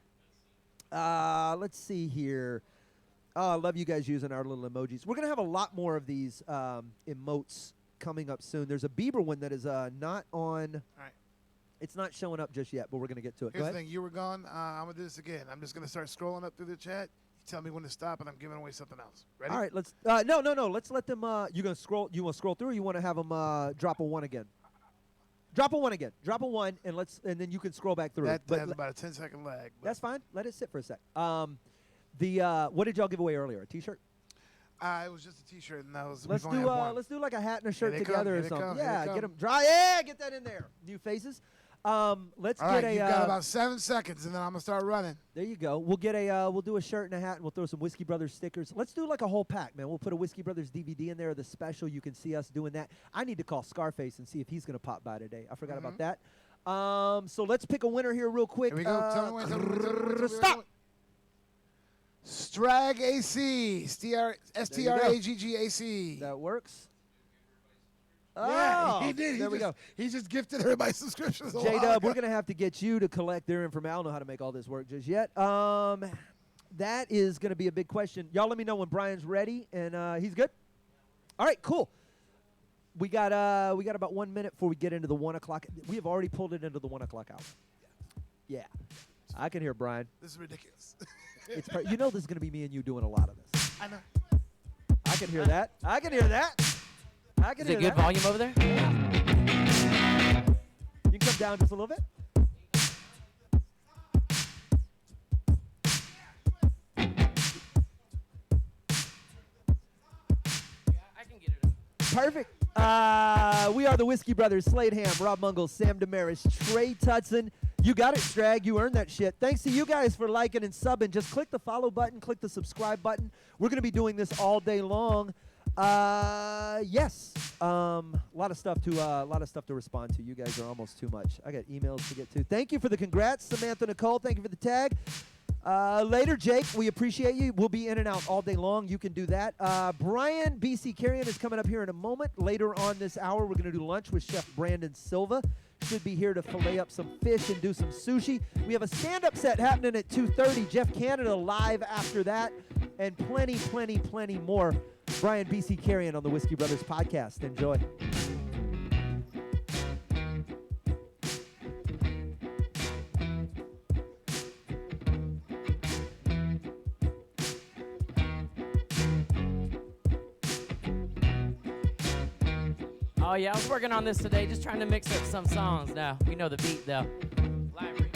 let's see here. I love you guys using our little emojis. We're gonna have a lot more of these emotes coming up soon. There's a Bieber one that is not on. All right. It's not showing up just yet, but we're gonna get to it. Here's Go the ahead. thing. You were gone. I'm going to do this again. I'm just going to start scrolling up through the chat. tell me when to stop, and I'm giving away something else. Ready? All right, let's. No. Let's let them. You gonna scroll? You want to scroll through? Or you want to have them drop a 1 again? Drop a 1 again. Drop a 1, and then you can scroll back through. That has about a 10-second lag. That's fine. Let it sit for a sec. What did y'all give away earlier? A T-shirt? It was just a T-shirt, and that was. Let's do like a hat and a shirt Here they together come, or something. here they Yeah, come. get them dry. Yeah, get that in there. New faces. Let's All get right, a. you've got about 7 seconds, and then I'm gonna start running. There you go. We'll get a. We'll do a shirt and a hat, and we'll throw some Whiskey Brothers stickers. Let's do like a whole pack, man. We'll put a Whiskey Brothers DVD in there, the special. You can see us doing that. I need to call Scarface and see if he's gonna pop by today. I forgot about that. So let's pick a winner here real quick. Here we go. Tell me when. Stop. Strag AC. STRAGGAC. That works. Yeah, Oh, he did. There we go. He just gifted everybody subscriptions. J-Dub, we're going to have to get you to collect their information. I don't know how to make all this work just yet. That is going to be a big question. Y'all let me know when Brian's ready, and he's good? All right, cool. We got about 1 minute before we get into the 1 o'clock. We have already pulled it into the 1 o'clock hour. Yeah. I can hear Brian. This is ridiculous. You know this is going to be me and you doing a lot of this. I know. I can hear that. I can hear that. I can Is hear it good that. volume over there? You can come down just a little bit. I can get it up. Perfect. We are the Whiskey Brothers, Slade Ham, Rob Mungles, Sam Damaris, Trey Tutson. You got it, Strag. You earned that shit. Thanks to you guys for liking and subbing. Just click the follow button, click the subscribe button. We're going to be doing this all day long. Yes. A lot of stuff to respond to. You guys are almost too much. I got emails to get to. Thank you for the congrats, Samantha Nicole. Thank you for the tag. Later, Jake. We appreciate you. We'll be in and out all day long. You can do that. Brian BC Carrion is coming up here in a moment. Later on this hour, we're going to do lunch with Chef Brandon Silva. Should be here to fillet up some fish and do some sushi. We have a stand-up set happening at 2:30. Jeff Canada live after that, and plenty more. Brian BC Carrion on the Whiskey Brothers podcast. Enjoy. Oh, yeah, I was working on this today, just trying to mix up some songs now. We know the beat, though. Library.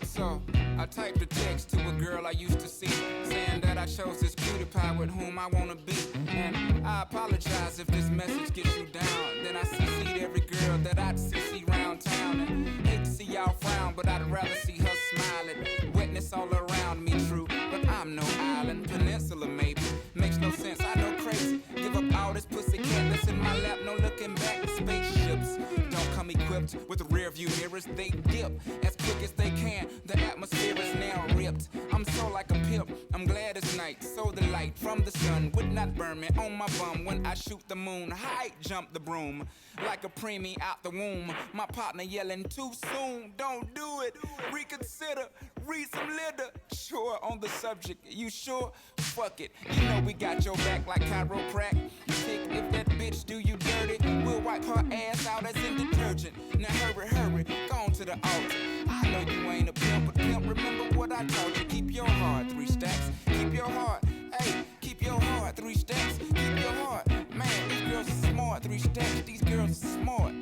So, I typed a text to a girl I used to see, saying that I chose this cutie pie with whom I want to be. And I apologize if this message gets you down. Then I CC'd every girl that I'd CC round town. And hate to see y'all frown, but I'd rather see her smiling. Wetness all around me, true, but I'm no island. Peninsula, maybe. Makes no sense, I know crazy. Give up all this pussy cat that's in my lap, no looking back. Spaceships don't come equipped with rear view mirrors. They dip as quick as they can. The atmosphere is now ripped. I'm so like a pimp. I'm glad it's night. So the light from the sun would not burn me on my bum when I shoot the moon. High jump the broom like a preemie out the womb. My partner yelling too soon. Don't do it. Reconsider. Read some litter. Sure on the subject. You sure? Fuck it. You know we got your back like chiroprac. Sick if that bitch do you dirty. We'll wipe her ass out as in detergent. Now hurry, go on to the altar. I know you ain't a pimp, but pimp, remember what I taught you. Keep your heart 3 stacks. Keep your heart. Hey, keep your heart 3 stacks. Keep your heart. Man, these girls are smart. 3 stacks. These girls are smart.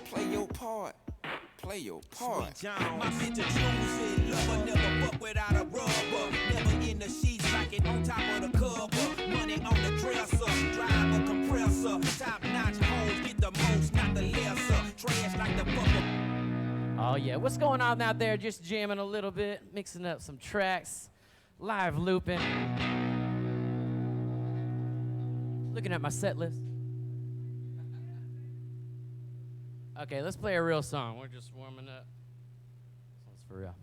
Play your part. Play your part. My bitch a choosing lover, never fuck without a rubber. Never in the sheets, like it on top of the cover. Money on the dresser, drive a compressor. Top notch hoes, get the most, not the lesser. Trash like the fucker. Oh, yeah. What's going on out there? Just jamming a little bit, mixing up some tracks, live looping. Looking at my set list. Okay, let's play a real song. We're just warming up. This one's for real.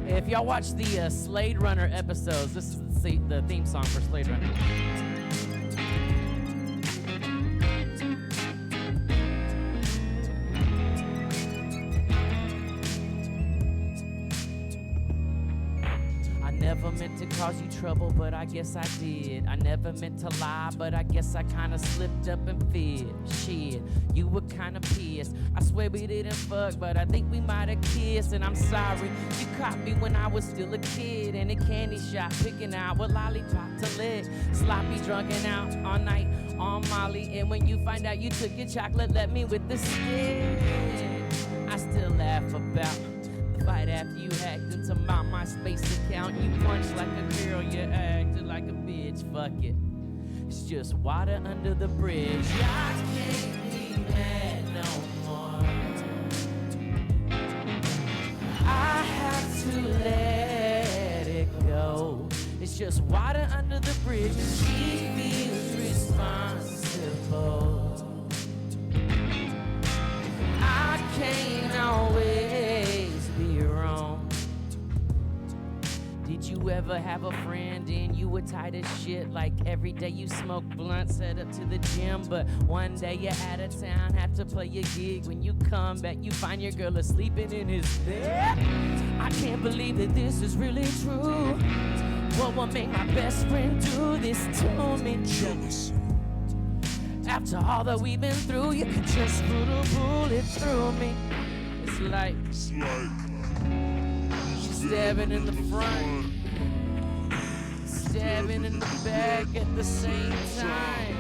If y'all watch the Slade Runner episodes, this is the theme song for Slade Runner. never meant to cause you trouble, but I guess I did. I never meant to lie, but I guess I kinda slipped up and feared. Shit, you were kinda pissed. I swear we didn't fuck, but I think we might have kissed. And I'm sorry, you caught me when I was still a kid in a candy shop, picking out what lollipop to lick. Sloppy drunken out all night on Molly. And when you find out you took your chocolate, let me with the stick. I still laugh about the fight after you hacked into my MySpace account. You punched like a girl, you acted like a bitch. Fuck it, it's just water under the bridge. I can't be mad no more. I have to let it go. It's just water under the bridge. She feels responsible. I can't always be wrong. Did you ever have a friend and you were tight as shit? Like every day you smoke blunts, head up to the gym, but one day you're out of town, have to play your gig. When you come back, you find your girl asleep in his bed. I can't believe that this is really true. What will make my best friend do this to me? Jealous. After all that we've been through, you could just put a bullet through me. It's like stabbing in the front, stabbing in the back at the same time.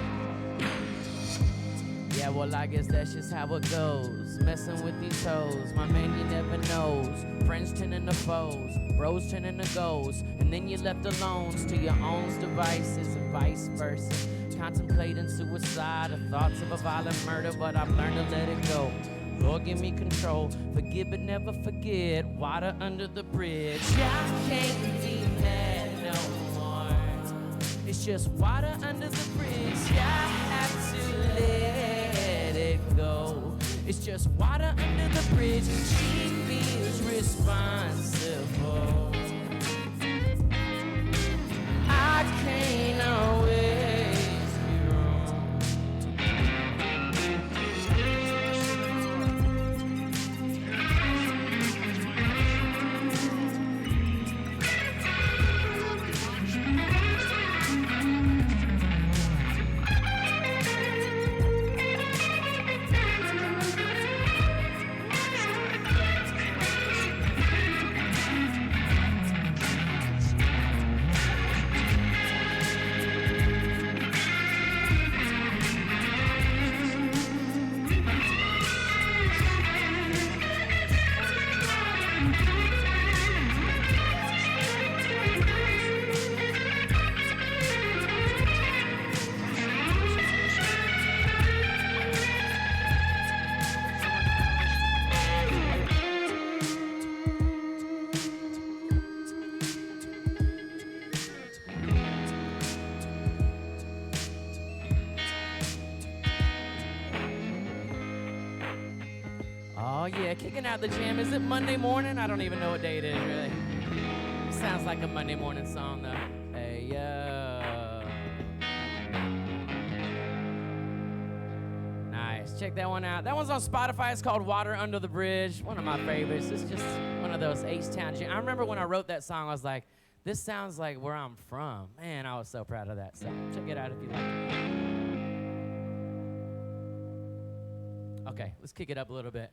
Yeah, well, I guess that's just how it goes. Messing with these hoes, my man, you never knows. Friends turn into foes, bros turn into goals, and then you're left alone to your own devices and vice versa. Contemplating suicide or thoughts of a violent murder, but I've learned to let it go. Lord, give me control. Forgive but never forget. Water under the bridge. I can't be mad no more. It's just water under the bridge. I have to let it go. It's just water under the bridge. She feels responsible. I can't always. Yeah, kicking out the jam. Is it Monday morning? I don't even know what day it is, really. Sounds like a Monday morning song, though. Hey, yo. Nice. Check that one out. That one's on Spotify. It's called Water Under the Bridge. One of my favorites. It's just one of those H-Town jams. I remember when I wrote that song, I was like, this sounds like where I'm from. Man, I was so proud of that. So check it out if you like it. Okay, let's kick it up a little bit.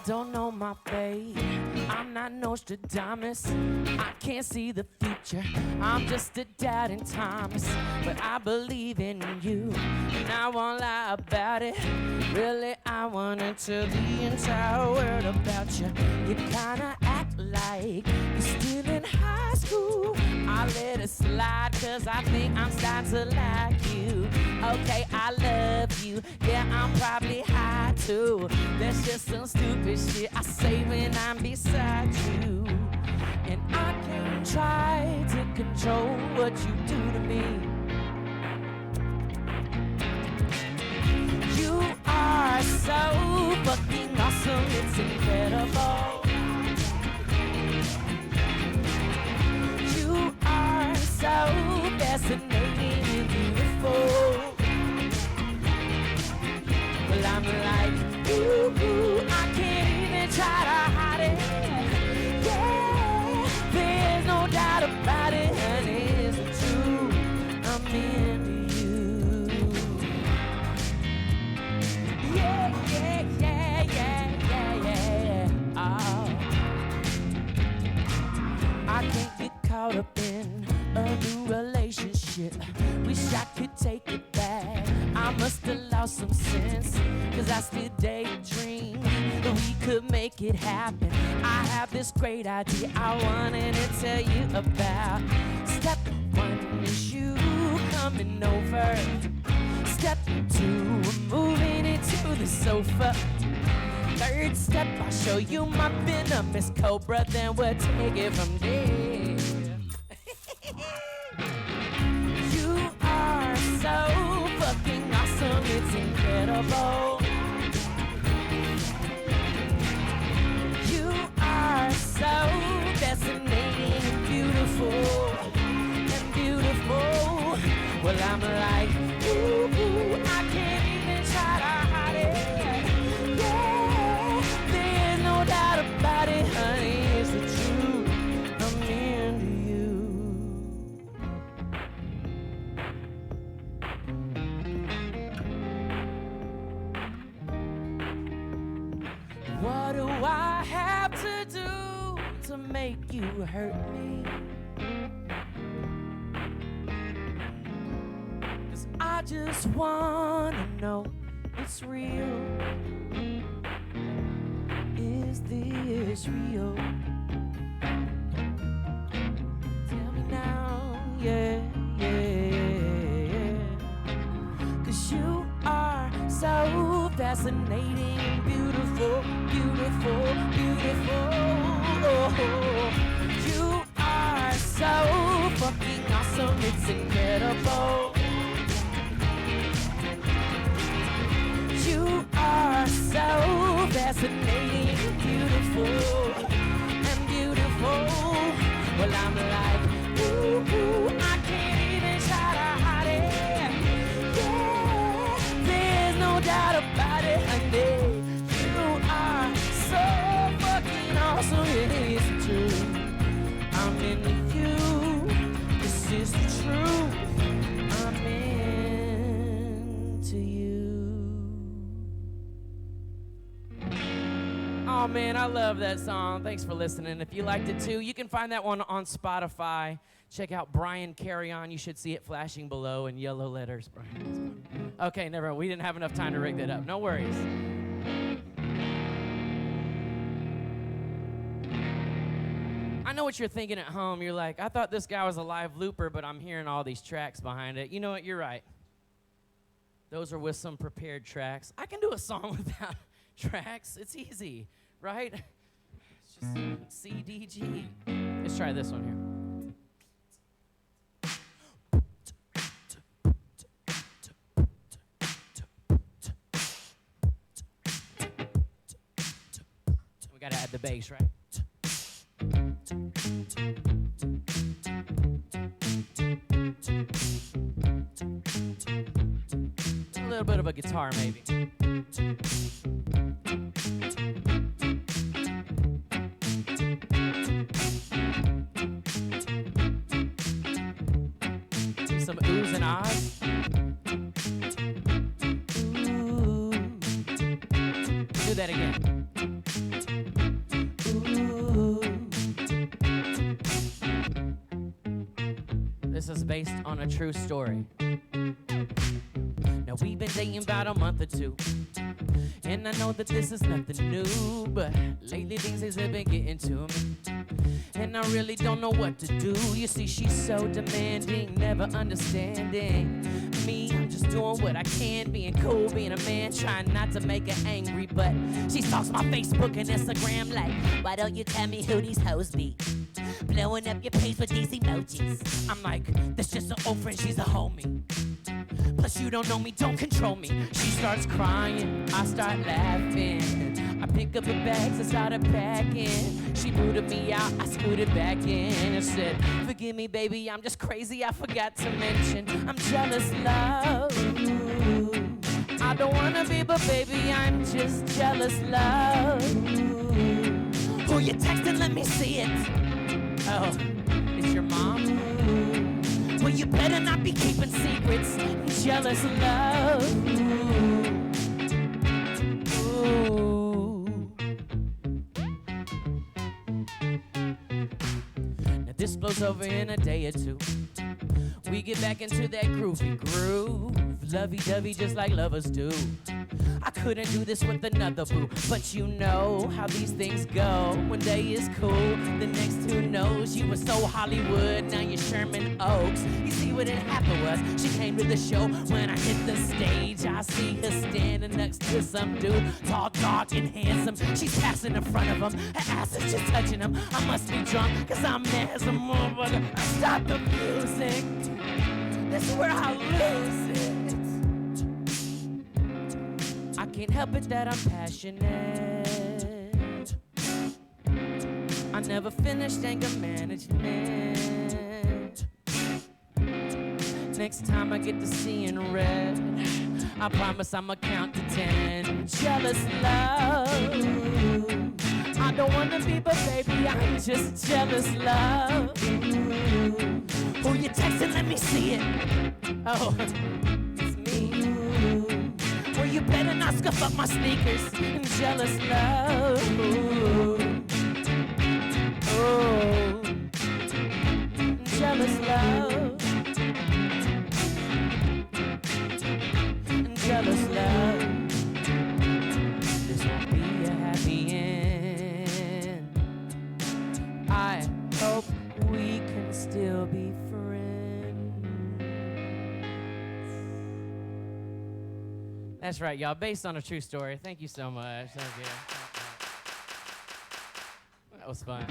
Don't know my fate. I'm not Nostradamus. I can't see the future. I'm just a doubting Thomas. But I believe in you, and I won't lie about it. Really, I wanna tell the entire world about you. You kinda act like you're still in high school. I let it slide, cause I think I'm starting to like you. Okay, I love you. Yeah, I'm probably high too. That's just some stupid shit I say when I'm beside you. And I can try to control what you do to me. take it back. I must have lost some sense, 'cause I still daydream that we could make it happen. I have this great idea I wanted to tell you about. Step one is you coming over. Step two, moving into the sofa. Third step, I'll show you my venomous cobra, then we'll take it from there. You are so fucking awesome, it's incredible. You are so fascinating and beautiful. Well, I'm like, ooh, I can't even try to hide it. Yeah, there's no doubt about it, honey, it's the truth. I'm into you. What do I have to do to make you hurt me? I just wanna know it's real. Is this real? Tell me now, yeah. 'Cause you are so fascinating, beautiful. Oh, you are so fucking awesome, it's incredible. You are so fascinating, beautiful. Well, I'm like, ooh, I can't even try to hide it. Yeah, there's no doubt about it, honey. You are so fucking awesome, it is true. I'm into you, this is the truth. I'm into you. Oh man, I love that song. Thanks for listening. If you liked it too, you can find that one on Spotify. Check out Brian Carry On. You should see it flashing below in yellow letters. Brian. Okay, never mind. We didn't have enough time to rig that up. No worries. I know what you're thinking at home. You're like, I thought this guy was a live looper, but I'm hearing all these tracks behind it. You know what? You're right. Those are with some prepared tracks. I can do a song without tracks. It's easy, right? It's just C, D, G. Let's try this one here. We gotta add the bass, right? A little bit of a guitar, maybe. Some oohs and ahs. Ooh. Do that again. Ooh. This is based on a true story. Now we've been dating about a month or two, and I know that this is nothing new, but lately things have been getting to me, and I really don't know what to do. You see, she's so demanding, never understanding me. I'm just doing what I can, being cool, being a man, trying not to make her angry, but she stalks my Facebook and Instagram like, why don't you tell me who these hoes be? Blowing up your page with these emojis. I'm like, that's just an old friend, she's a homie. Plus you don't know me, don't control me. She starts crying, I start laughing. I pick up the bags, I started packing. She booted me out, I scooted back in and said, forgive me baby, I'm just crazy, I forgot to mention I'm jealous, love. I don't wanna be, but baby, I'm just jealous, love. Who you texting, let me see it. Oh, it's your mom? Well, you better not be keeping secrets. Jealous love. Ooh. Now this blows shows over in a day or two. We get back into that groovy groove, lovey-dovey just like lovers do. I couldn't do this with another boo, but you know how these things go. One day is cool, the next who knows. You were so Hollywood, now you're Sherman Oaks. You see what had happened was, she came to the show. When I hit the stage, I see her standing next to some dude, tall, dark, and handsome. She's passing in front of him, her ass is just touching him. I must be drunk, cause I'm mad as a motherfucker. Stop the music, this is where I lose it. I can't help it that I'm passionate. I never finished anger management. Next time I get to seeing red, I promise I'ma count to 10. Jealous love, I don't wanna be, but baby, I'm just jealous love. Who you texting? Let me see it. Oh, it's me. Well, you better not scuff up my sneakers. Jealous love. Oh, jealous love. Jealous love. This won't be a happy end. I hope we can still be friends. That's right, y'all. Based on a true story. Thank you so much. Thank you. That was fun.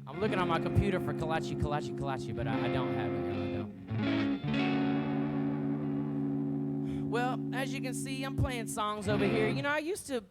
I'm looking on my computer for Kalachi, but I don't have it here. I don't. Well, as you can see, I'm playing songs over here. You know, I used to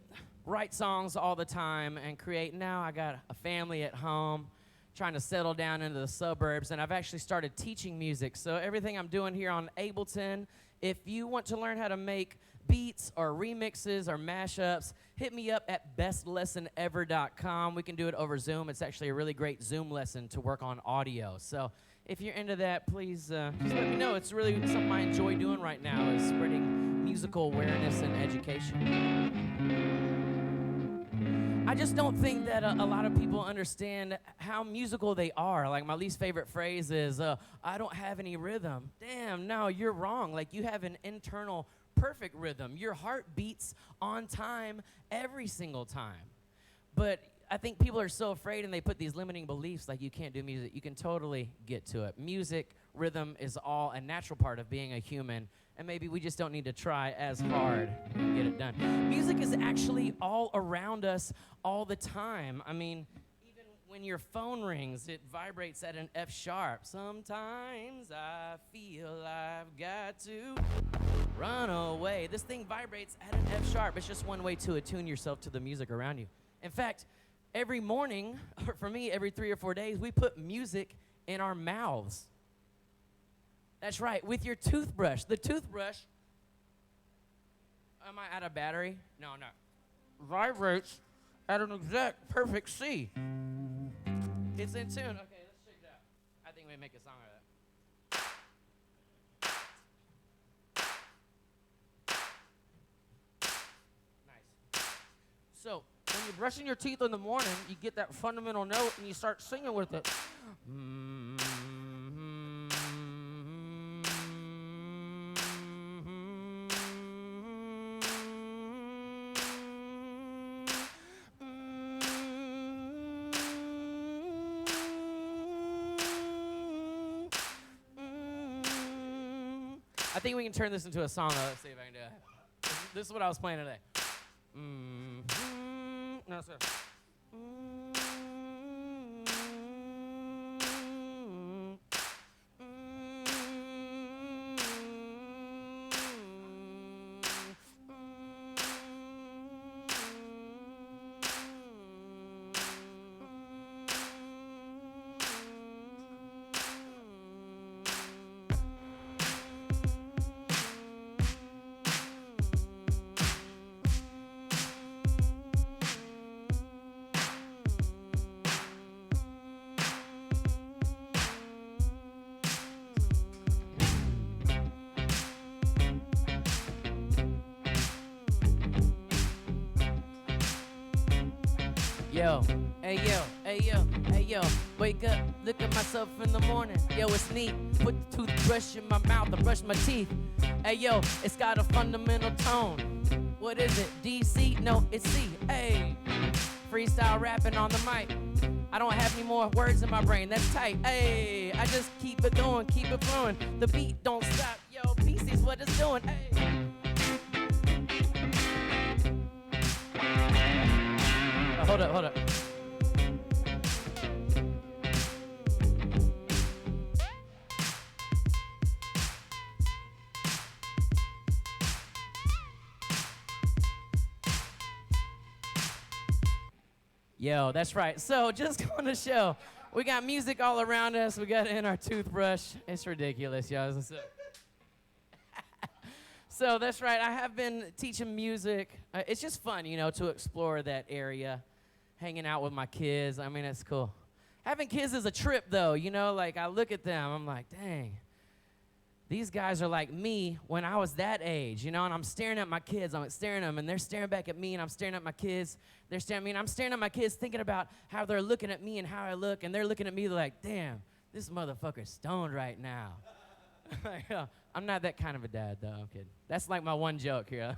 write songs all the time and create. Now I got a family at home, trying to settle down into the suburbs, and I've actually started teaching music. So everything I'm doing here on Ableton, if you want to learn how to make beats or remixes or mashups, hit me up at bestlessonever.com. We can do it over Zoom. It's actually a really great Zoom lesson to work on audio. So if you're into that, please just let me know. It's really something I enjoy doing right now, is spreading musical awareness and education. I just don't think that a lot of people understand how musical they are. Like, my least favorite phrase is, I don't have any rhythm. Damn, no, you're wrong. Like, you have an internal perfect rhythm. Your heart beats on time every single time. But I think people are so afraid, and they put these limiting beliefs like you can't do music. You can totally get to it. Music, rhythm is all a natural part of being a human, and maybe we just don't need to try as hard to get it done. Music is actually all around us all the time. I mean, even when your phone rings, it vibrates at an F sharp. Sometimes I feel I've got to run away. This thing vibrates at an F sharp. It's just one way to attune yourself to the music around you. In fact, every morning, or for me, every 3 or 4 days, we put music in our mouths. That's right, with your toothbrush. The toothbrush, am I out of battery? No, vibrates at an exact perfect C. It's in tune. Okay, let's check it out. I think we make a song out of that. So, when you're brushing your teeth in the morning, you get that fundamental note and you start singing with it. I think we can turn this into a song, though. Let's see if I can do it. This is what I was playing today. No, sir. Yo, hey yo, hey yo, hey yo. Wake up, look at myself in the morning. Yo, it's neat. Put the toothbrush in my mouth, I brush my teeth. Hey yo, it's got a fundamental tone. What is it? D, C? No, it's C. Hey, freestyle rapping on the mic. I don't have any more words in my brain, that's tight. Hey, I just keep it going, keep it flowing. The beat don't stop, yo, PC's what it's doing. Hey. Hold up. Yo, that's right. So just going to show, we got music all around us. We got it in our toothbrush. It's ridiculous, y'all. So that's right. I have been teaching music. It's just fun, to explore that area, hanging out with my kids. I mean, it's cool. Having kids is a trip, though. Like I look at them, I'm like, dang. These guys are like me when I was that age, and I'm staring at my kids. I'm staring at them, and they're staring back at me, and I'm staring at my kids. They're staring at me, and I'm staring at my kids thinking about how they're looking at me and how I look, and they're looking at me like, damn, this motherfucker's stoned right now. I'm not that kind of a dad, though. I'm kidding. That's like my one joke here.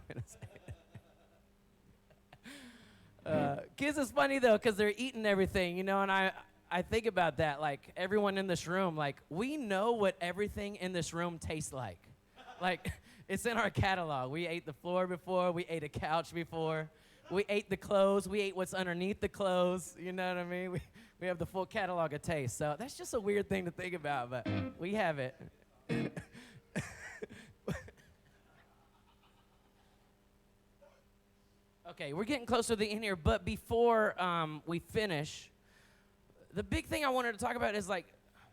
Kids is funny, though, because they're eating everything, and I think about that, like everyone in this room, like we know what everything in this room tastes like. Like it's in our catalog. We ate the floor before, we ate a couch before, we ate the clothes, we ate what's underneath the clothes, you know what I mean? We have the full catalog of taste. So that's just a weird thing to think about, but we have it. Okay, we're getting closer to the end here, but before we finish, the big thing I wanted to talk about is like,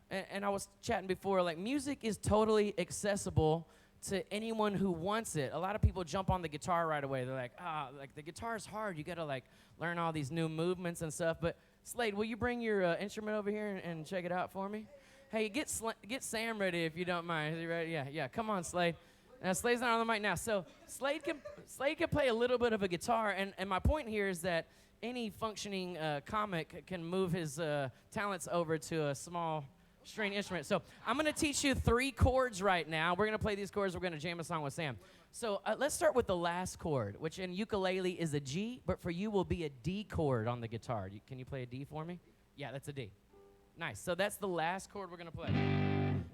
and I was chatting before, like music is totally accessible to anyone who wants it. A lot of people jump on the guitar right away. They're like, like the guitar's hard. You gotta like learn all these new movements and stuff. But Slade, will you bring your instrument over here and check it out for me? Hey, get Sam ready if you don't mind. Is he ready? Yeah. Come on, Slade. Now Slade's not on the mic now. So Slade can play a little bit of a guitar. And my point here is that any functioning comic can move his talents over to a small string instrument. So I'm going to teach you 3 chords right now. We're going to play these chords. We're going to jam a song with Sam. So let's start with the last chord, which in ukulele is a G, but for you will be a D chord on the guitar. Can you play a D for me? Yeah, that's a D. Nice. So that's the last chord we're going to play.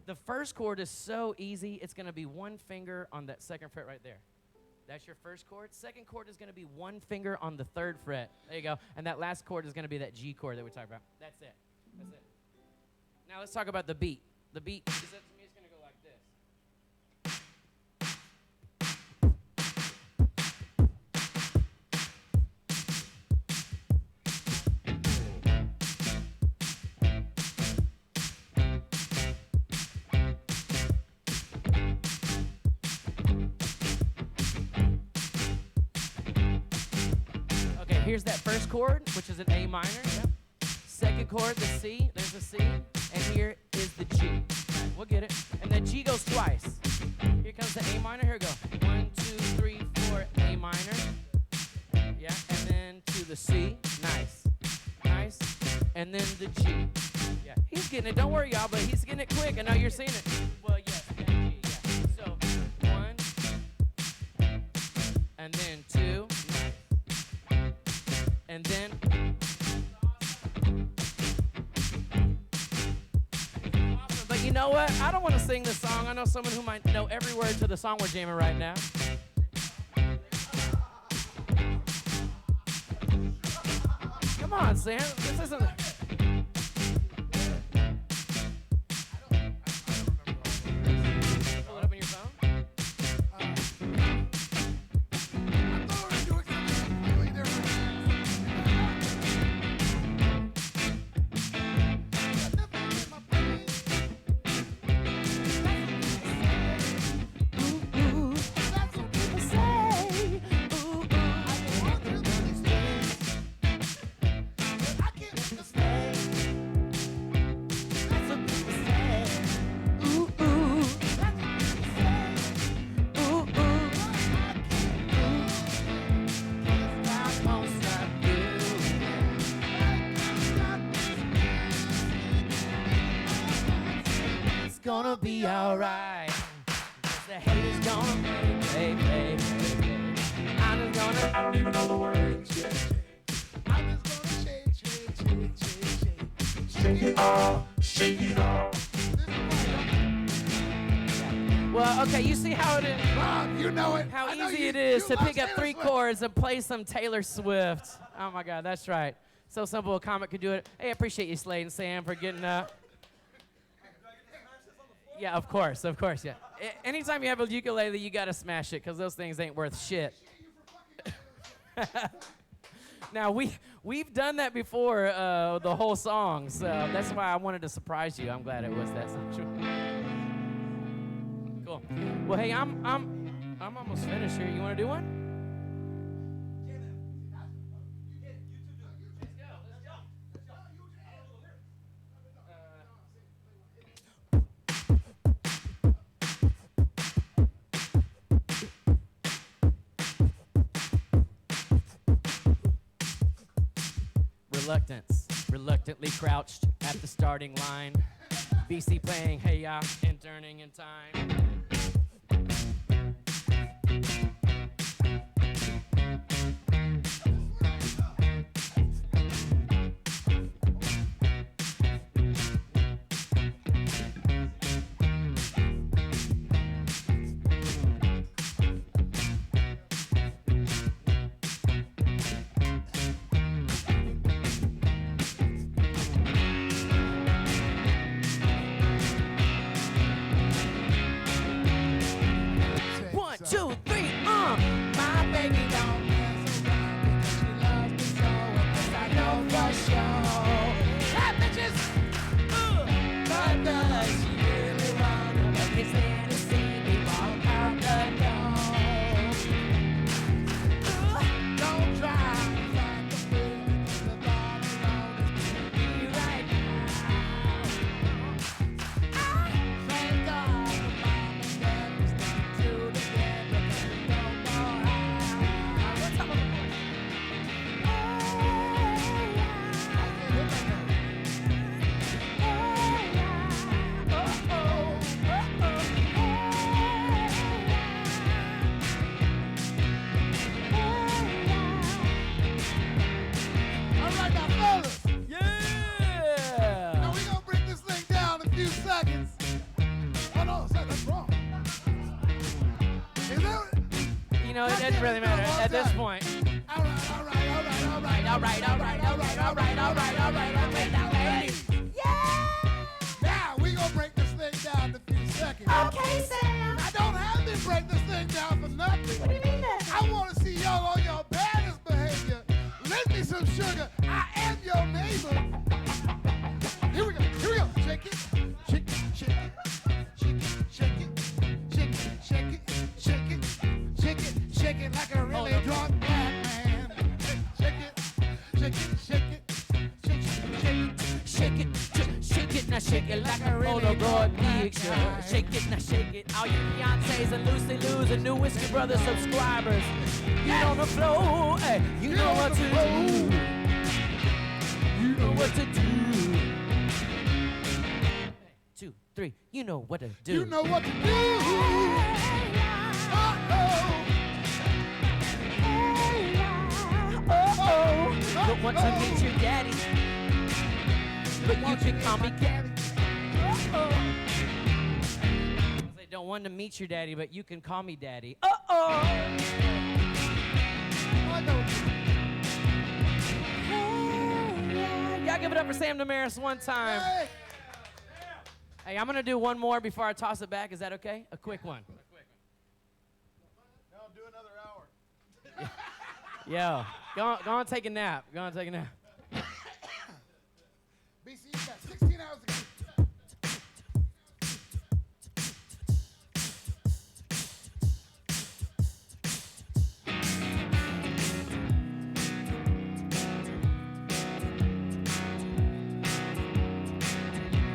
The first chord is so easy. It's going to be 1 finger on that 2nd fret right there. That's your first chord. 2nd chord is going to be 1 finger on the 3rd fret. There you go. And that last chord is going to be that G chord that we talked about. That's it. Now let's talk about the beat. The beat is going to go like this. Here's that first chord, which is an A minor. Yep. 2nd chord, the C. There's a C. And here is the G. Right, we'll get it. And the G goes twice. Here comes the A minor. Here we go. 1, 2, 3, 4, A minor. Yeah. And then to the C. Nice. And then the G. Yeah. He's getting it. Don't worry, y'all, but he's getting it quick. I know you're seeing it. Well, yes. That G. Yeah. So 1. And then 2. And then, but you know what? I don't want to sing this song. I know someone who might know every word to the song we're jamming right now. Come on, Sam. This isn't. Pull it up in your phone. gonna be alright. 'Cause the haters gonna play. I'm just gonna Shake it off, shake it off. Well, okay, you see how it is. Bob, you know it. How I know easy you- it is you to love pick up Taylor 3 Swift. chords and play some Taylor Swift. Oh my God, that's right. So simple a comic could do it. Hey, I appreciate you, Slade and Sam, for getting up. Yeah, of course, yeah. Anytime you have a ukulele, you gotta smash it, because those things ain't worth shit. Now, we've done that before, the whole song, so that's why I wanted to surprise you. I'm glad it was that situation. Cool. Well, hey, I'm almost finished here. You want to do one? Reluctance, reluctantly crouched at the starting line. BC playing Hey Ya and turning in time. One, two, three, my baby don't mess around because she loves me so, and this I know for sure. That bitches, but does she really wanna let me stand and see me walk out the door? Don't try to find the feeling, 'cause the thought alone is killing me right now. Thank God for mom and dad, we stuck together, but we don't know how. What's up with the voice? All right, now, fellas. Yeah! Now we gonna break this thing down in a few seconds. Oh no, that's wrong. Is that? You know, it doesn't really matter at this point. All right. Now we gonna break this thing down in a few seconds. Okay, Sam. I don't have to break this thing down for nothing. What do you mean that? I want to see y'all on your baddest behavior. Lend me some sugar. I am your neighbor. Here we go. Shake it. Shake it. Shake it. Shake it. Shake it. Shake it. Shake it. Shake it. Shake it like a really drunk black man. Shake it. Shake it. Shake it. Shake it. Shake it, now shake it like a really Polaroid picture. Shake it, now shake it. All you Beyonces and Lucy Lou's and new Whiskey Brothers subscribers. Get on the floor, hey, you know what to do. You know what to do. 2, 3, you know what to do. You know what to do. Don't want to meet your daddy, but you can call me daddy. They don't want to meet your daddy, but you can call me daddy. Y'all give it up for Sam Damaris one time. Hey, I'm gonna do one more before I toss it back. Is that okay? A quick one. No, do another hour. Yo, go on, take a nap. Go on, take a nap. BC, you got 16 hours to go.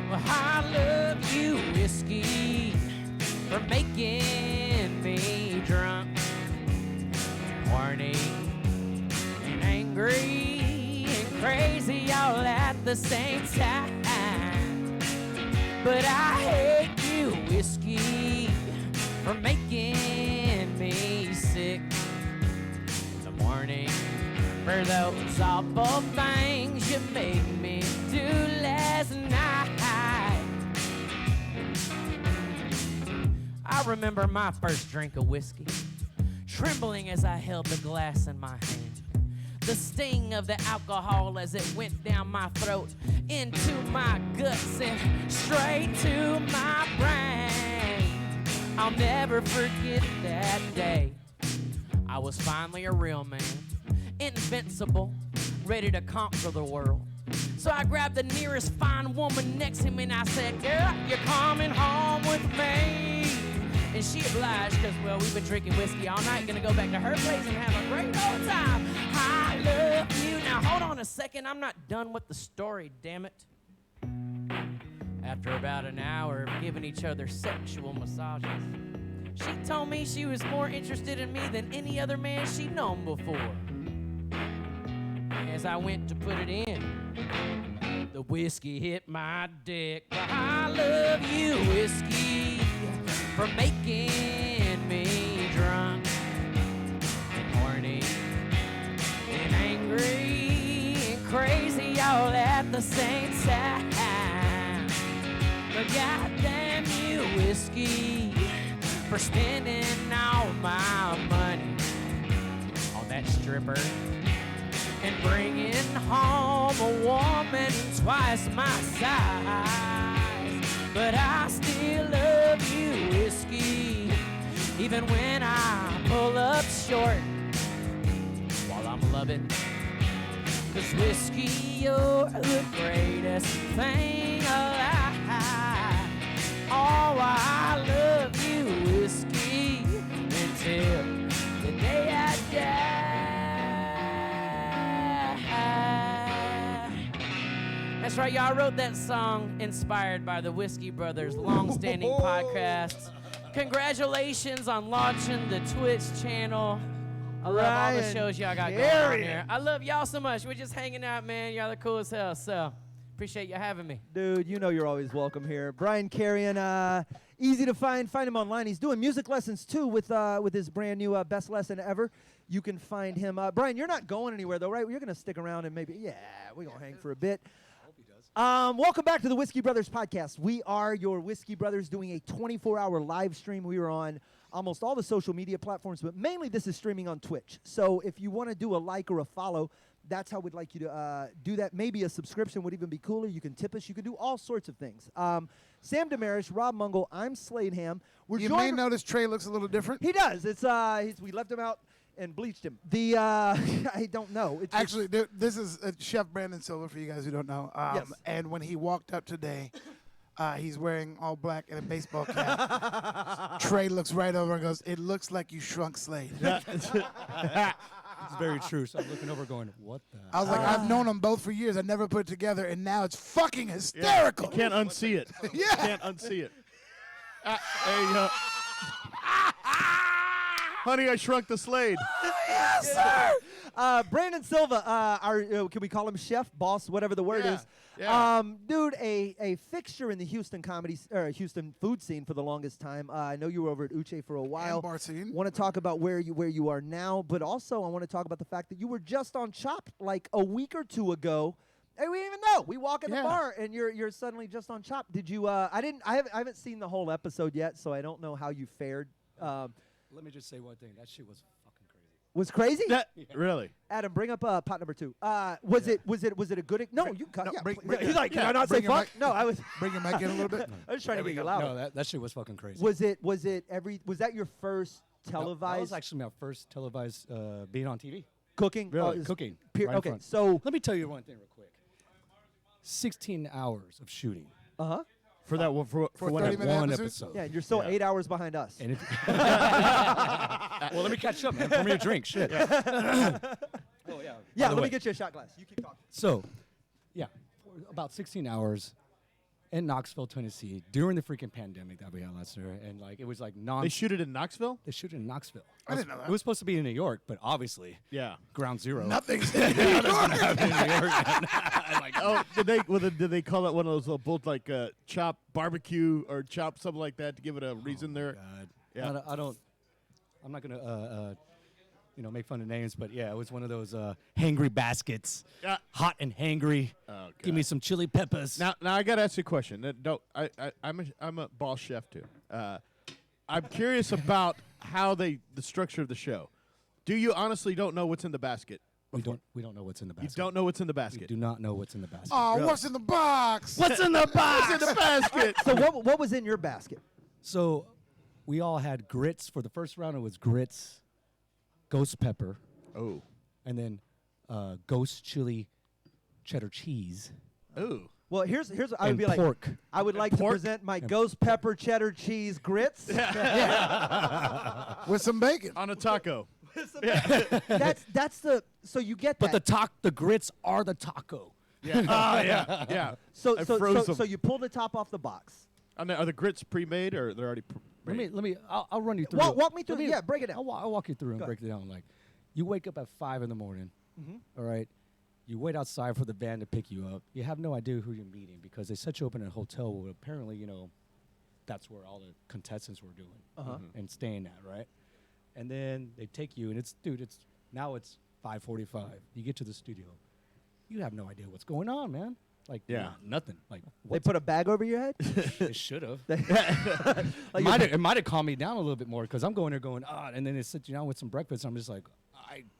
Well, I love you, whiskey, for making me drunk, horny, and angry, and crazy all at the same time. But I hate whiskey for making me sick in the morning for those awful things you made me do last night. I remember my first drink of whiskey, trembling as I held the glass in my hand. The sting of the alcohol as it went down my throat, into my guts and straight to my brain. I'll never forget that day. I was finally a real man, invincible, ready to conquer the world. So I grabbed the nearest fine woman next to me and I said, girl, you're coming home with me. And she obliged because, well, we've been drinking whiskey all night. Gonna go back to her place and have a great old time. I love you. Now, hold on a second. I'm not done with the story, damn it. After about an hour of giving each other sexual massages, she told me she was more interested in me than any other man she'd known before. As I went to put it in, the whiskey hit my dick. I love you, whiskey, for making me drunk and horny and angry and crazy all at the same time. But goddamn you, whiskey, for spending all my money on that stripper and bringing home a woman twice my size. But I still love you, whiskey, even when I pull up short while I'm loving. 'Cause whiskey, you're the greatest thing alive. Oh, I love you, whiskey, until the day I die. That's right, y'all. I wrote that song inspired by the Whiskey Brothers' long-standing podcast. Congratulations on launching the Twitch channel. I love all the shows y'all got going on here. I love y'all so much. We're just hanging out, man. Y'all are cool as hell, so appreciate you having me. Dude, you know you're always welcome here. Brian Carrion, easy to find. Find him online. He's doing music lessons, too, with his brand new Best Lesson Ever. You can find him. Brian, you're not going anywhere, though, right? You're going to stick around and maybe, we're going to hang for a bit. Welcome back to the Whiskey Brothers podcast. We are your Whiskey Brothers doing a 24-hour live stream. We are on almost all the social media platforms, but mainly this is streaming on Twitch. So if you want to do a like or a follow, that's how we'd like you to do that. Maybe a subscription would even be cooler. You can tip us. You can do all sorts of things. Sam Demarish, Rob Mungle, I'm Slade Ham. You may notice Trey looks a little different. He does. It's we left him out and bleached him. I don't know. It's actually, this is Chef Brandon Silver, for you guys who don't know. Yes. And when he walked up today, he's wearing all black and a baseball cap. Trey looks right over and goes, "It looks like you shrunk Slade." It's very true. So I'm looking over going, what the? I was like, I've known them both for years. I never put it together, and now it's fucking hysterical. You can't unsee it. Yeah. You can't unsee it. There you go. Honey, I Shrunk the Slade. Yes, sir. Brandon Silva, can we call him chef, boss, whatever the word is? Yeah. Dude, a fixture in the Houston Houston food scene for the longest time. I know you were over at Uche for a while. And bar scene. Want to talk about where you are now, but also I want to talk about the fact that you were just on Chopped like a week or two ago. Hey, we didn't even know. We walk in the bar and you're suddenly just on Chopped. Did you? I haven't seen the whole episode yet, so I don't know how you fared. Let me just say one thing. That shit was fucking crazy. Was crazy? Really? Adam, bring up pot number 2. Was it a good? No, you cut. No, Yeah, bring- he's like, can I not say bring him fuck? back. No, I was. Bring him back in a little bit. I was trying to get you No, loud. that shit was fucking crazy. Was that your first No, televised that was actually my first televised being on TV. cooking? Really? Cooking. right in Okay, front. so Let me tell you one thing real quick. 16 hours of shooting. For that one, for For one 30 minute one episodes? episode. yeah, you're still 8 hours behind us. And if well, let me catch up, man. Pour me a drink. Shit. Oh, yeah. Yeah, By the let way, me get you a shot glass. You keep talking. So, yeah, for about 16 hours, in Knoxville, Tennessee, during the freaking pandemic that we had last year, and like it was like They shoot it in Knoxville? They shoot it in Knoxville. I didn't know that. It was supposed to be in New York, but obviously, Yeah. ground zero. Nothing's in New York. in New York. Like, Oh, did they call it one of those little both like chop barbecue or chop something like that to give it a reason there? God. Yeah. I'm not gonna make fun of names, but yeah, it was one of those hangry baskets, hot and hangry. Oh, Give me some chili peppers. Now I gotta ask you a question. I'm a boss chef too. I'm curious about how the structure of the show. Do you honestly don't know what's in the basket? we don't know what's in the basket. You don't know what's in the We basket. do not know what's in the basket. Oh, what's in the box? What's in the box? What's in the basket? So what was in your basket? So we all had grits for the first round. It was grits, ghost pepper, Oh. and then ghost chili cheddar cheese. Oh. Well, here's I would And be like, pork. I would like to Pork? present my ghost pepper cheddar cheese grits. With some bacon. On a taco. That's the so you get that. But the grits are the taco. Yeah. Oh yeah. Yeah. so I so froze so, them. so you pull the top off the box. Are the grits pre-made or they're already? Let me. I'll run you through. Walk me through. Let Yeah, break it down. I'll walk you through and Go break it down. Like, you wake up at 5 in the morning. All right. You wait outside for the van to pick you up. You have no idea who you're meeting because they set you up in a hotel where apparently, that's where all the contestants were doing and staying at, right? And then they take you, and it's 5:45. You get to the studio. You have no idea what's going on, man. Like, Yeah. nothing. Like, They put a bag over your head. It should have. Like It might have calmed me down a little bit more because I'm going there going, and then they sit you down with some breakfast. I'm just like,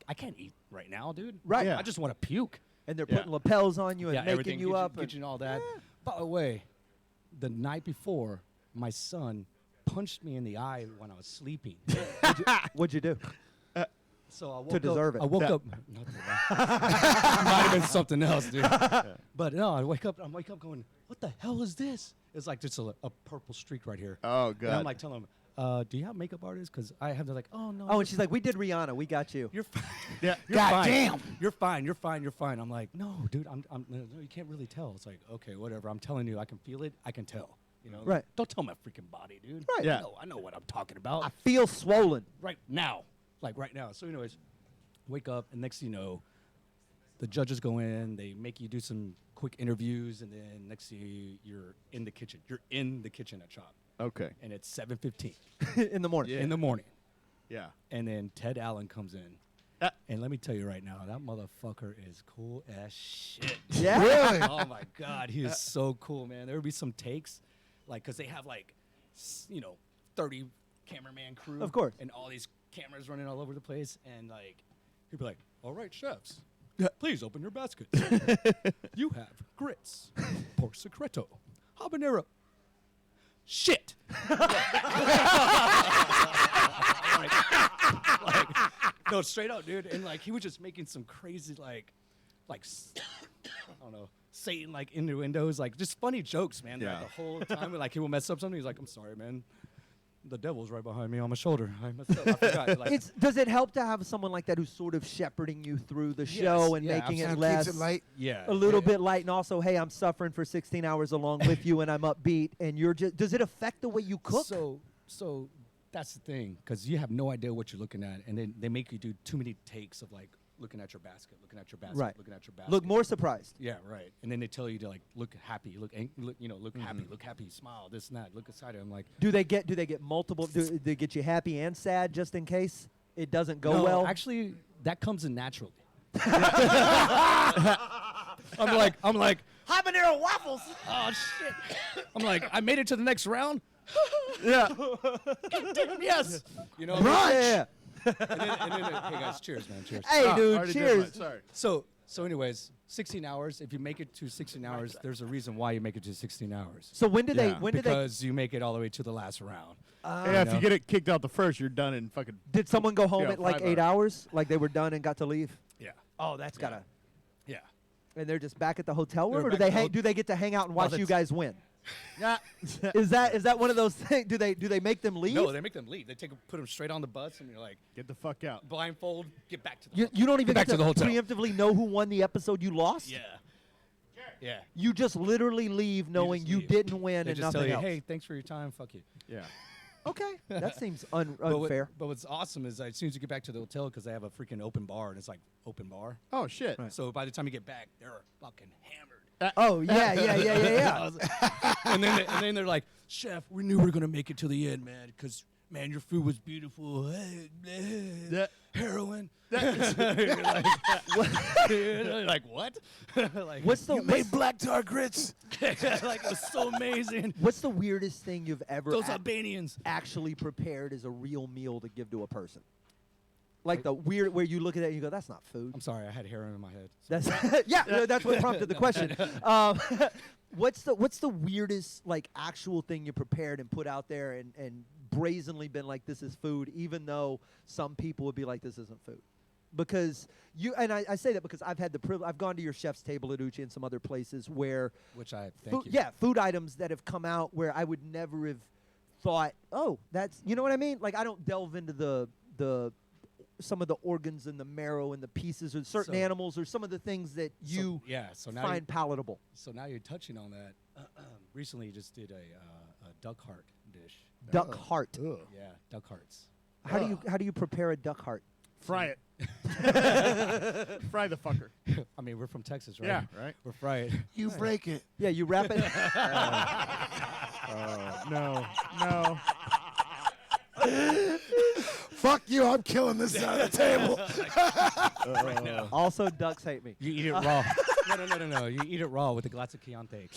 I can't eat right now, dude. Right. Yeah. I just want to puke. and they're putting lapels on you and making everything, you up. Get you and all that. By the way, the night before, my son punched me in the eye when I was sleeping. What'd you do? So I woke To deserve up, it. I woke up. Nothing, it might have been something else, dude. But no, I wake up going, what the hell is this? It's like just a purple streak right here. Oh And god. I'm like telling them, do you have makeup artists? Because I have. They're like, oh no. Oh, and she's like, we did Rihanna. We got you. You're fine. Yeah. You're God fine. damn. You're fine. You're fine. You're fine. I'm like, no, dude. No, you can't really tell. It's like, okay, whatever. I'm telling you, I can feel it. I can tell. Right. Don't tell my freaking body, dude. Right. Yeah. I know what I'm talking about. I feel swollen. Right now. Like right now. So, anyways, wake up, and next thing you know, the judges go in. They make you do some quick interviews, and then next thing you're in the kitchen. You're in the kitchen at Chop, Okay. and it's 7:15 in the morning. Yeah. in the morning. Yeah. And then Ted Allen comes in. And let me tell you right now, that motherfucker is cool as shit. Yeah. Really? Oh, my God. He is so cool, man. There would be some takes, like, because they have, like, 30 cameraman crew. Of course. And all these cameras running all over the place. And, like, he'd be like, all right, chefs, please open your baskets. You have grits, pork secreto, habanero. Shit. No, straight out, dude. And like he was just making some crazy I don't know, Satan like innuendos, like just funny jokes, man. Yeah. Like, the whole time, like he will mess up something. He's like, "I'm sorry, man. The devil's right behind me on my shoulder. I messed up. I forgot." Like, Does it help to have someone like that who's sort of shepherding you through the show and yeah, making it Keeps less it light. yeah, a little bit light, and also, hey, I'm suffering for 16 hours along with you, and I'm upbeat, and you're just. Does it affect the way you cook? So that's the thing, because you have no idea what you're looking at, and then they make you do too many takes of like looking at your basket, looking at your basket, Right. looking at your basket. Look more surprised. Yeah, right. And then they tell you to like look happy, look happy, smile, this and that. Look excited. I'm like, Do they get multiple? Do they get you happy and sad just in case it doesn't go no, well? actually, that comes in naturally. I'm like, Habanero waffles. oh shit. I'm like, I made it to the next round. Yeah. Yes. You know. Yeah. And then, hey guys, cheers, man, cheers. Hey, dude, Already did cheers. mine, Sorry. So anyways, 16 hours. If you make it to 16 hours, there's a reason why you make it to 16 hours. So when do they? Yeah. When do they? Because you make it all the way to the last round. Yeah, if you get it kicked out the first, you're done in fucking. Did someone go home Yeah, at like 5 8 hours? Like they were done and got to leave? Yeah. Oh, that's gotta. Yeah. And they're just back at the hotel They're room, or do back they at the do they get to hang out and watch you that's- guys win? Yeah. Is that one of those things? Do they make them leave? No, they make them leave. They put them straight on the bus, and you're like, Get the fuck out. blindfold, get back to the You don't even back get to the hotel. preemptively know who won the episode you lost. Yeah. Yeah. You just literally leave knowing you leave. didn't win They and just nothing tell you, else. hey, thanks for your time. Fuck you. Yeah. Okay, that seems But unfair. But what's awesome is as soon as you get back to the hotel, because they have a freaking open bar, and it's like open bar. Oh shit. So by the time you get back, they're fucking hammered. Oh yeah. and then they're like, chef, we knew we were gonna make it to the end, man, because man, your food was beautiful. Heroin. You're like what? Like, What's the Made black tar grits. like it was so amazing. What's the weirdest thing you've ever Those Albanians. actually prepared as a real meal to give to a person? Like the weird where you look at it and you go, "That's not food." I'm sorry, I had heroin in my head. That's that's what prompted the question. What's the weirdest like actual thing you prepared and put out there and brazenly been like, "This is food," even though some people would be like, "This isn't food." Because I say that because I've had the privilege. I've gone to your chef's table at Uchi and some other places where Which I thank you. yeah, food items that have come out where I would never have thought, oh, that's, you know what I mean? Like I don't delve into the some of the organs and the marrow and the pieces or certain animals or some of the things that you so now find palatable. So now you're touching on that. Recently, you just did a duck heart dish. Duck heart. Yeah, duck hearts. How do you prepare a duck heart? Fry it. Fry the fucker. I mean, we're from Texas, right? Yeah, right. We're fried. You break it. Yeah, you wrap it. No. Fuck you, I'm killing this side of the table. Also, ducks hate me. You eat it raw. No. You eat it raw with a glass of Chianti.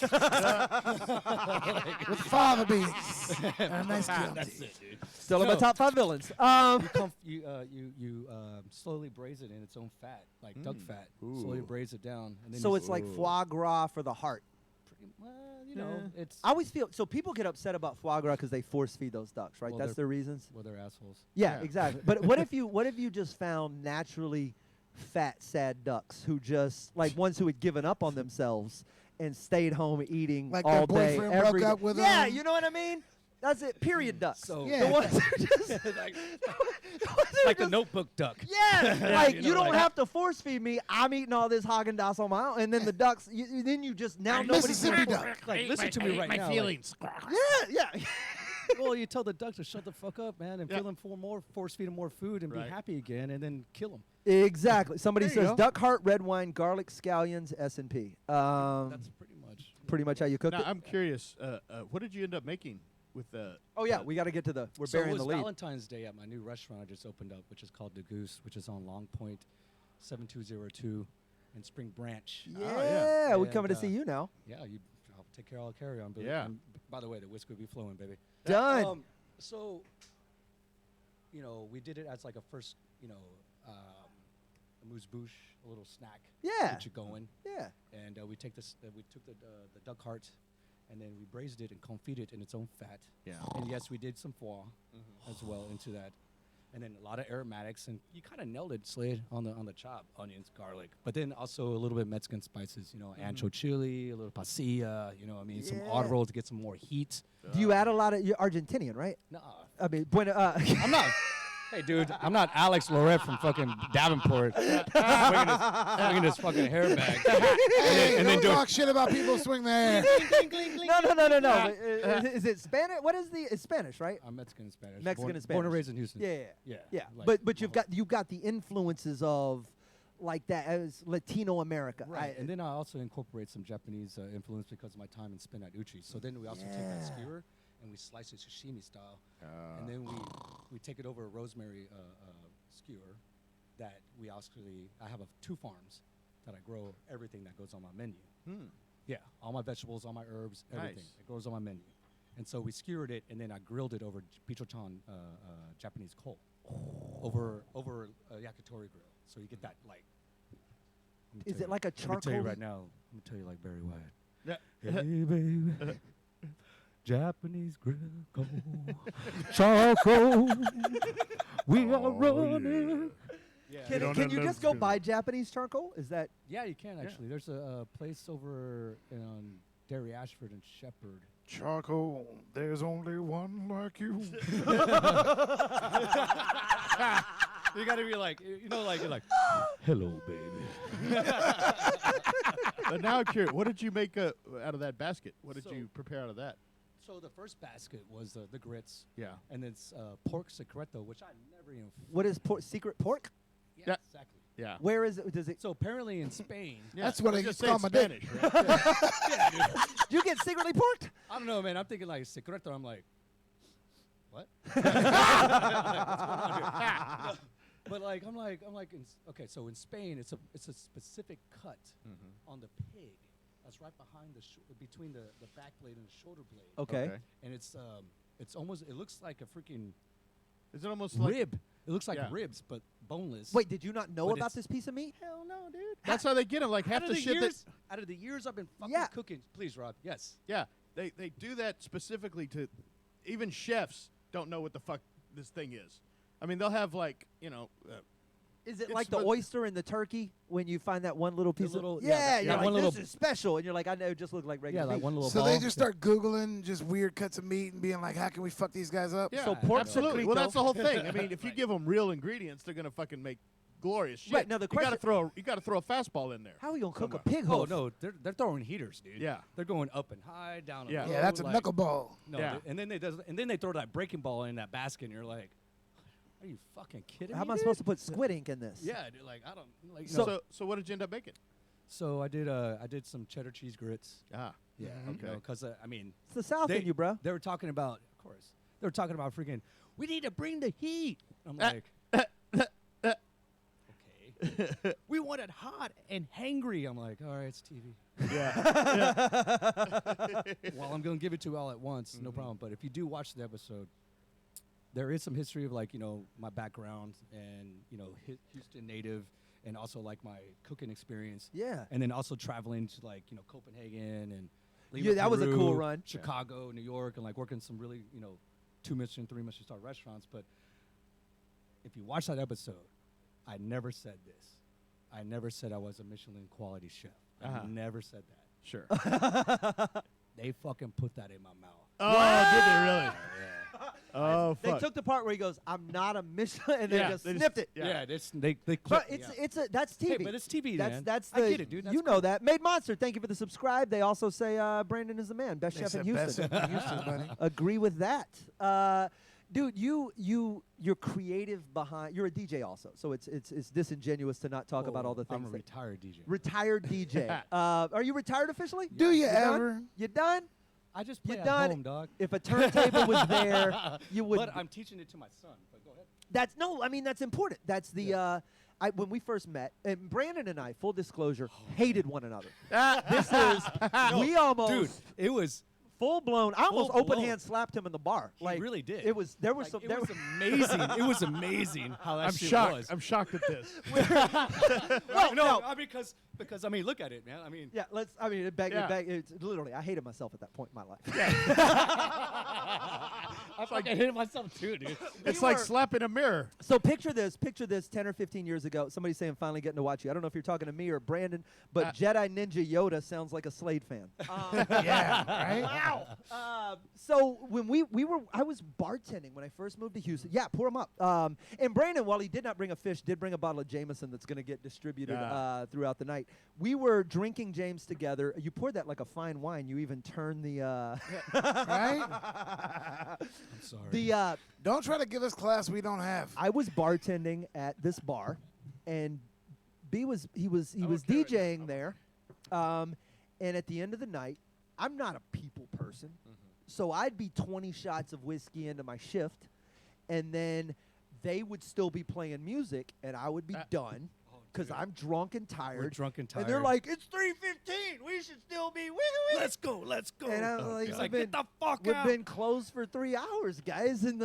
With fava beans. And a nice Chianti. That's it, dude. Still in my top 5 villains. You slowly braise it in its own fat, like duck fat. Slowly braise it down. And then So you it's like foie gras for the heart. well, you know, it's I always feel so people get upset about foie gras because they force feed those ducks, right? Well, That's they're- their reasons. well, they're assholes. Yeah, exactly. But what if you just found naturally fat, sad ducks who just like ones who had given up on themselves and stayed home eating Like all their day, boyfriend every broke up day. with Yeah, them? you know what I mean. That's it. Period ducks. So Yeah. The ones who just like, the ones who like the just- Notebook duck. Yeah, like you you, know, don't like- have to force feed me. I'm eating all this Haagen-Dazs on my own, and then the ducks. Then you just now nobody's Mississippi gonna- duck. Like, listen to me right now. Yeah. Well, you tell the duck to shut the fuck up, man, and feed them force feed them more food, and be happy again, and then kill them. Exactly. Somebody There you says go. duck heart, red wine, garlic scallions, S&P. That's pretty much. How you cooked Now, it. I'm curious. What did you end up making with the? Oh yeah, we got to get to the. We're So burying it the was lead. Valentine's Day at my new restaurant I just opened up, which is called The Goose, which is on Long Point, 7202 in Spring Branch. Yeah, we're And, coming to see you now. Yeah, I'll take care of all the carry on. Yeah. And by the way, the whiskey will be flowing, baby. Done. So, we did it as like a first, a amuse-bouche, a little snack. Yeah. Get you going. Yeah. And we took the duck heart, and then we braised it and confited in its own fat. Yeah. And yes, we did some foie as well into that, and then a lot of aromatics, and you kind of nailed it, Slade, on the chop, onions, garlic, but then also a little bit of Mexican spices, ancho chili, a little pasilla, some odd Yeah. roll to get some more heat. Do you add a lot of? You're Argentinian, right? Nah, I mean, bueno, I'm not. Hey, dude, I'm not Alex Lorette from fucking Davenport, swinging his fucking hair back, Hey, and then don't talk shit about people swing their hair. No. Is it Spanish? What is the? It's Spanish, right? I'm Mexican and Spanish. Mexican and Born Spanish. and raised in Houston. Yeah. like But my you've got the influences of like that as Latino America. Right, and then I also incorporate some Japanese influence because of my time and spin at Uchi. So then we also take that skewer and we slice it sashimi style, and then we take it over a rosemary skewer that we actually, I have 2 farms that I grow everything that goes on my menu. Yeah, all my vegetables, all my herbs, everything that goes on my menu. And so we skewered it, and then I grilled it over Pichochan Japanese coal over a yakitori grill. So you get that like. Is it like a Let me tell you charcoal? right now. Let me tell you like Barry White. Yeah. Hey baby, Japanese grill coal, charcoal. We are running. Yeah. Can you just go buy Japanese charcoal? Is that? Yeah, you can actually. There's a place over on Derry Ashford and Shepherd. Charcoal, there's only one like you. You gotta be like, you're like, hello, baby. But now I'm curious, what did you make out of that basket? What did So- you prepare out of that? So the first basket was the grits. Yeah. And it's pork secreto, which I never even. What is secret pork? Yeah. Exactly. Yeah. Where is it? Does it? So apparently in Spain. Yeah. That's what I was used gonna to say call it's my dick. Spanish, right? Yeah, dude. You get secretly porked? I don't know, man. I'm thinking like secreto. I'm like, what? But like, I'm like, okay. So in Spain, it's a specific cut on the pig that's right behind between the back blade and the shoulder blade. Okay. And it's almost, it looks like a freaking Is it almost like rib. It looks like Yeah. ribs, but boneless. Wait, did you not know But about it's- this piece of meat? Hell no, dude. That's how they get them. Like half out the of the shit years, out of the years I've been fucking Yeah. cooking. Please, Rob. Yes. Yeah, they do that specifically to, even chefs don't know what the fuck this thing is. I mean, they'll have like, Is it It's like the what- oyster and the turkey when you find that one little piece little- of? yeah, Yeah, that- you're yeah, like, one this little- is special, and you're like, I know, it just looked like regular Yeah, like meat. one little So ball. they just start Googling just weird cuts of meat and being like, how can we fuck these guys up? yeah, So pork absolutely. Well, secreto- that's the whole thing. I mean, if you give them real ingredients, they're gonna fucking make glorious shit. Right, now the you gotta question- throw a fastball in there. How are you gonna cook somewhere. a pig Oh hoof? no, they're throwing heaters, dude. Yeah. They're going up and high, down and Yeah. low. Yeah, that's a like- knuckleball. No, Yeah. and then they throw that breaking ball in that basket, and you're like, are you fucking kidding How me? am I dude? supposed to put squid ink in this? Yeah, dude, like I don't like. So, no. so what did you end up making? So I did some cheddar cheese grits. Ah, Yeah, okay. Because I mean, It's the South in you, bro. they were talking about, of course, they were talking about freaking. We need to bring the heat. I'm Ah. like, okay. We want it hot and hangry. I'm like, all right, it's TV. Well, I'm gonna give it to you all at once, no problem. But if you do watch the episode, there is some history of like my background and Houston native, and also like my cooking experience. Yeah. And then also traveling to like Copenhagen and Yeah, that was a cool run. Chicago, New York, and like working some really 2 Michelin, 3 Michelin star restaurants. But if you watch that episode, I never said this. I never said I was a Michelin quality chef. I never said that. sure. They fucking put that in my mouth. Oh, did they really? Yeah. Oh, They fuck. took the part where he goes, "I'm not a Michelin," and they Yeah, just they just- snipped it. Yeah. They But clipped. that's TV. Hey, but it's TV, That's man. that's I the get it, dude. That's you know that. Made Monster. Thank you for the subscribe. They also say Brandon is the man, best They chef in said best Houston. chef in Houston, buddy. Agree with that, dude. You're creative behind. You're a DJ also, so it's disingenuous to not talk about all the things. I'm a that- retired DJ. Retired DJ. Are you retired officially? Do you done? ever? You done? I just You play at done? home, dog. If a turntable was there, you would. But I'm teaching it to my son. But go ahead. That's no. I mean, that's important. That's the. When we first met, and Brandon and I, full disclosure, hated one another. This is we almost Dude, it was. full blown. I almost Full open blown. hand slapped him in the bar. He really did. It was there was Like, some. it There was amazing. It was amazing how that I'm shit shocked. was. I'm shocked at this. well, no. Because I mean, look at it, man. I mean, Yeah, let's. I mean, Yeah. it's literally. I hated myself at that point in my life. I fucking hated myself too, dude. It's like slapping a mirror. So picture this 10 or 15 years ago, somebody saying finally getting to watch you. I don't know if you're talking to me or Brandon, but Jedi Ninja Yoda sounds like a Slade fan. Yeah, right? Wow. So when I was bartending when I first moved to Houston. Yeah, pour them up. And Brandon, while he did not bring a fish, did bring a bottle of Jameson that's going to get distributed throughout the night. We were drinking James together. You poured that like a fine wine. You even turned the Right? I'm sorry. the. Don't try to give us class we don't have. I was bartending at this bar, and B was DJing there, and at the end of the night, I'm not a people person, so I'd be 20 shots of whiskey into my shift, and then they would still be playing music, and I would be done because I'm drunk and tired. We're drunk and tired. And they're like, "It's 3:15. We should still be woo-woo." let's go, let's go. And I'm like, He's "We've like, been- get the fuck We've out. been closed for 3 hours, guys, and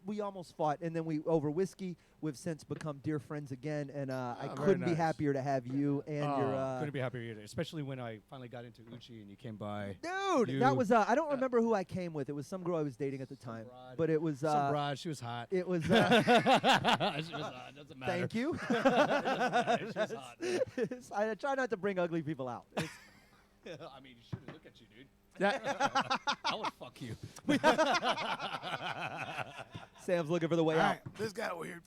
we almost fought, and then over whiskey we've since become dear friends again, and I very couldn't be nice. happier to have you and your Couldn't be happier either, especially when I finally got into Uchi and you came by. dude. You- That was I don't remember who I came with. It was some girl I was dating at the time, broad. but it was Some broad, she was hot. it was. She was hot. Doesn't matter. Thank you. She was hot. I try not to bring ugly people out. I mean, you should look at you, dude. I would fuck you. Sam's looking for the way All out. right, this got weird.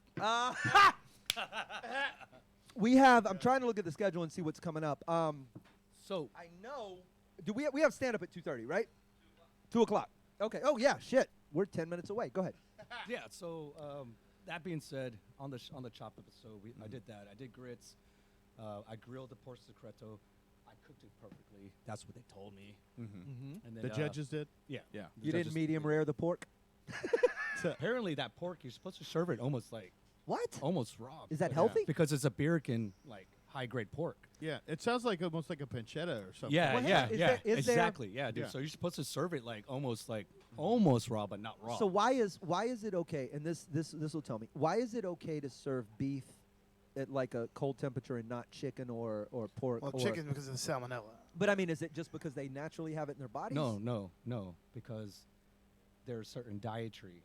We have. I'm trying to look at the schedule and see what's coming up. So I know. Do we have stand up at 2:30? Right. 2 o'clock. Okay. Oh yeah. Shit. We're 10 minutes away. Go ahead. yeah. So that being said, on the chop episode, I did that. I did grits. I grilled the pork secreto. I cooked it perfectly. That's what they told me. Mm-hmm. And then, The judges did. Yeah. Yeah. You didn't medium rare the pork. Apparently, that pork you're supposed to serve it almost like What? almost raw. Is that Yeah. healthy? Because it's a Birkin like high grade pork. Yeah. It sounds like almost like a pancetta or something. Yeah, Well, yeah, is yeah. there- is there- Exactly. Yeah, dude. Yeah. So you're supposed to serve it like almost raw, but not raw. So why is it okay? And this will tell me why is it okay to serve beef at like a cold temperature and not chicken or pork? Well, or chicken because of the salmonella. But I mean, is it just because they naturally have it in their bodies? No, because there are certain dietary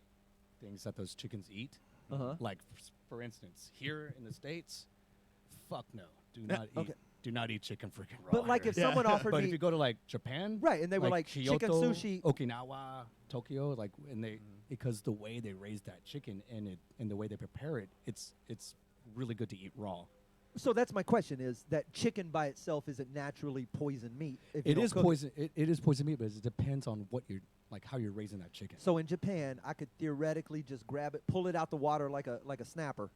things that those chickens eat. Uh-huh. Like, for instance, here in the States, fuck no, do not eat chicken freaking raw. But like here. if someone offered But me, if you go to like Japan, right, and they were like chicken Kyoto, sushi. Okinawa, Tokyo, like, and they because the way they raise that chicken and the way they prepare it, it's really good to eat raw. So that's my question: is that chicken by itself isn't naturally poison meat? If you It don't is cook poison. It is poison meat, but it depends on what you're like, how you're raising that chicken. So in Japan, I could theoretically just grab it, pull it out the water like a snapper.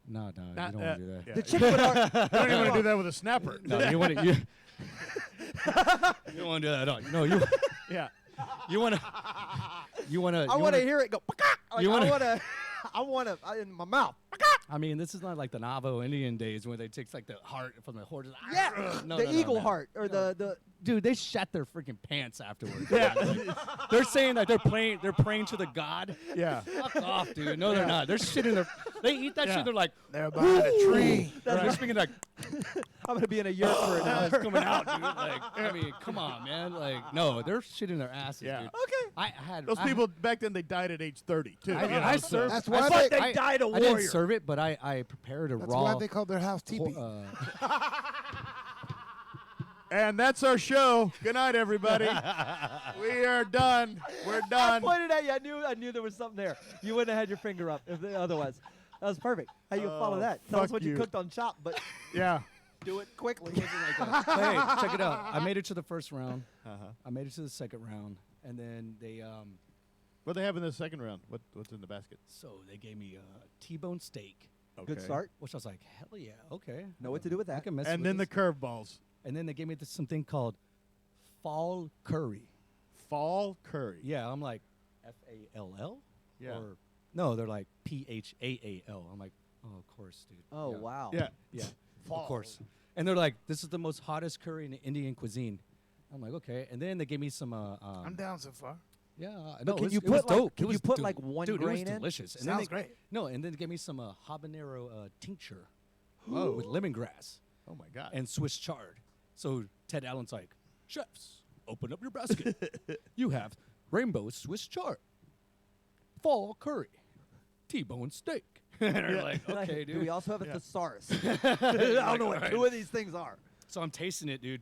No, you don't want to do that. Yeah. The chicken would You don't even want to do that with a snapper. No, you want to. You don't want to do that at all. No, you. Yeah. You want to. You want to. I want to hear it go. Like, You wanna- I want to. I want to in my mouth. I mean, this is not like the Navajo Indian days when they take like the heart from the horse. Yeah, No, the no, eagle man. heart or the. Dude, they shat their freaking pants afterwards. Yeah. They're saying that they're praying to the god. Yeah. Fuck off, dude. No, they're not. They're shitting their. They eat that Yeah. shit. They're like, They're behind a tree. they're speaking like, I'm gonna be in a yurt for an hour. it's coming out, dude. Like, I mean, come on, man. Like, no, they're shitting their asses, Yeah. dude. Okay. I had Those people back then they died at age 30 too. I- you know, I so- served- That's I why thought they, they died a I warrior. didn't serve it, but I prepared a that's raw. why they called their house po- teepee. And that's our show. Good night, everybody. We are done. We're I done. pointed at you. I knew there was something there. You wouldn't have had your finger up otherwise. That was perfect. How you follow that? Tell us fuck what you you. cooked on Chop, but Yeah. do it quickly. But hey, check it out. I made it to the first round. Uh-huh. I made it to the second round, and then they What they have in the second round? What's in the basket? so they gave me a T-bone steak, Good Okay. start. which I was like, hell yeah, okay. Know what to do with I that. can mess And with then the this. curveballs. And then they gave me something called fall curry. Fall curry. Yeah, I'm like FALL. Yeah. Or no, they're like PHAAL. I'm like, oh, of course, dude. Oh yeah. wow. Yeah. Yeah, of course. And they're like, this is the most hottest curry in Indian cuisine. I'm like, okay. And then they gave me some. I'm down so far. Yeah, But no, can it was, you it was put like dope. can It you was put dude, like one dude, grain it was in? delicious. And Sounds then great. No, and then they gave me some habanero tincture with lemongrass Oh my God. and Swiss chard. So Ted Allen's like, chefs, open up your basket. You have rainbow Swiss chard, fall curry, T-bone steak. And they're like, okay, Do dude. we also have a thesaurus? I don't know what two of these things are. So I'm tasting it, dude.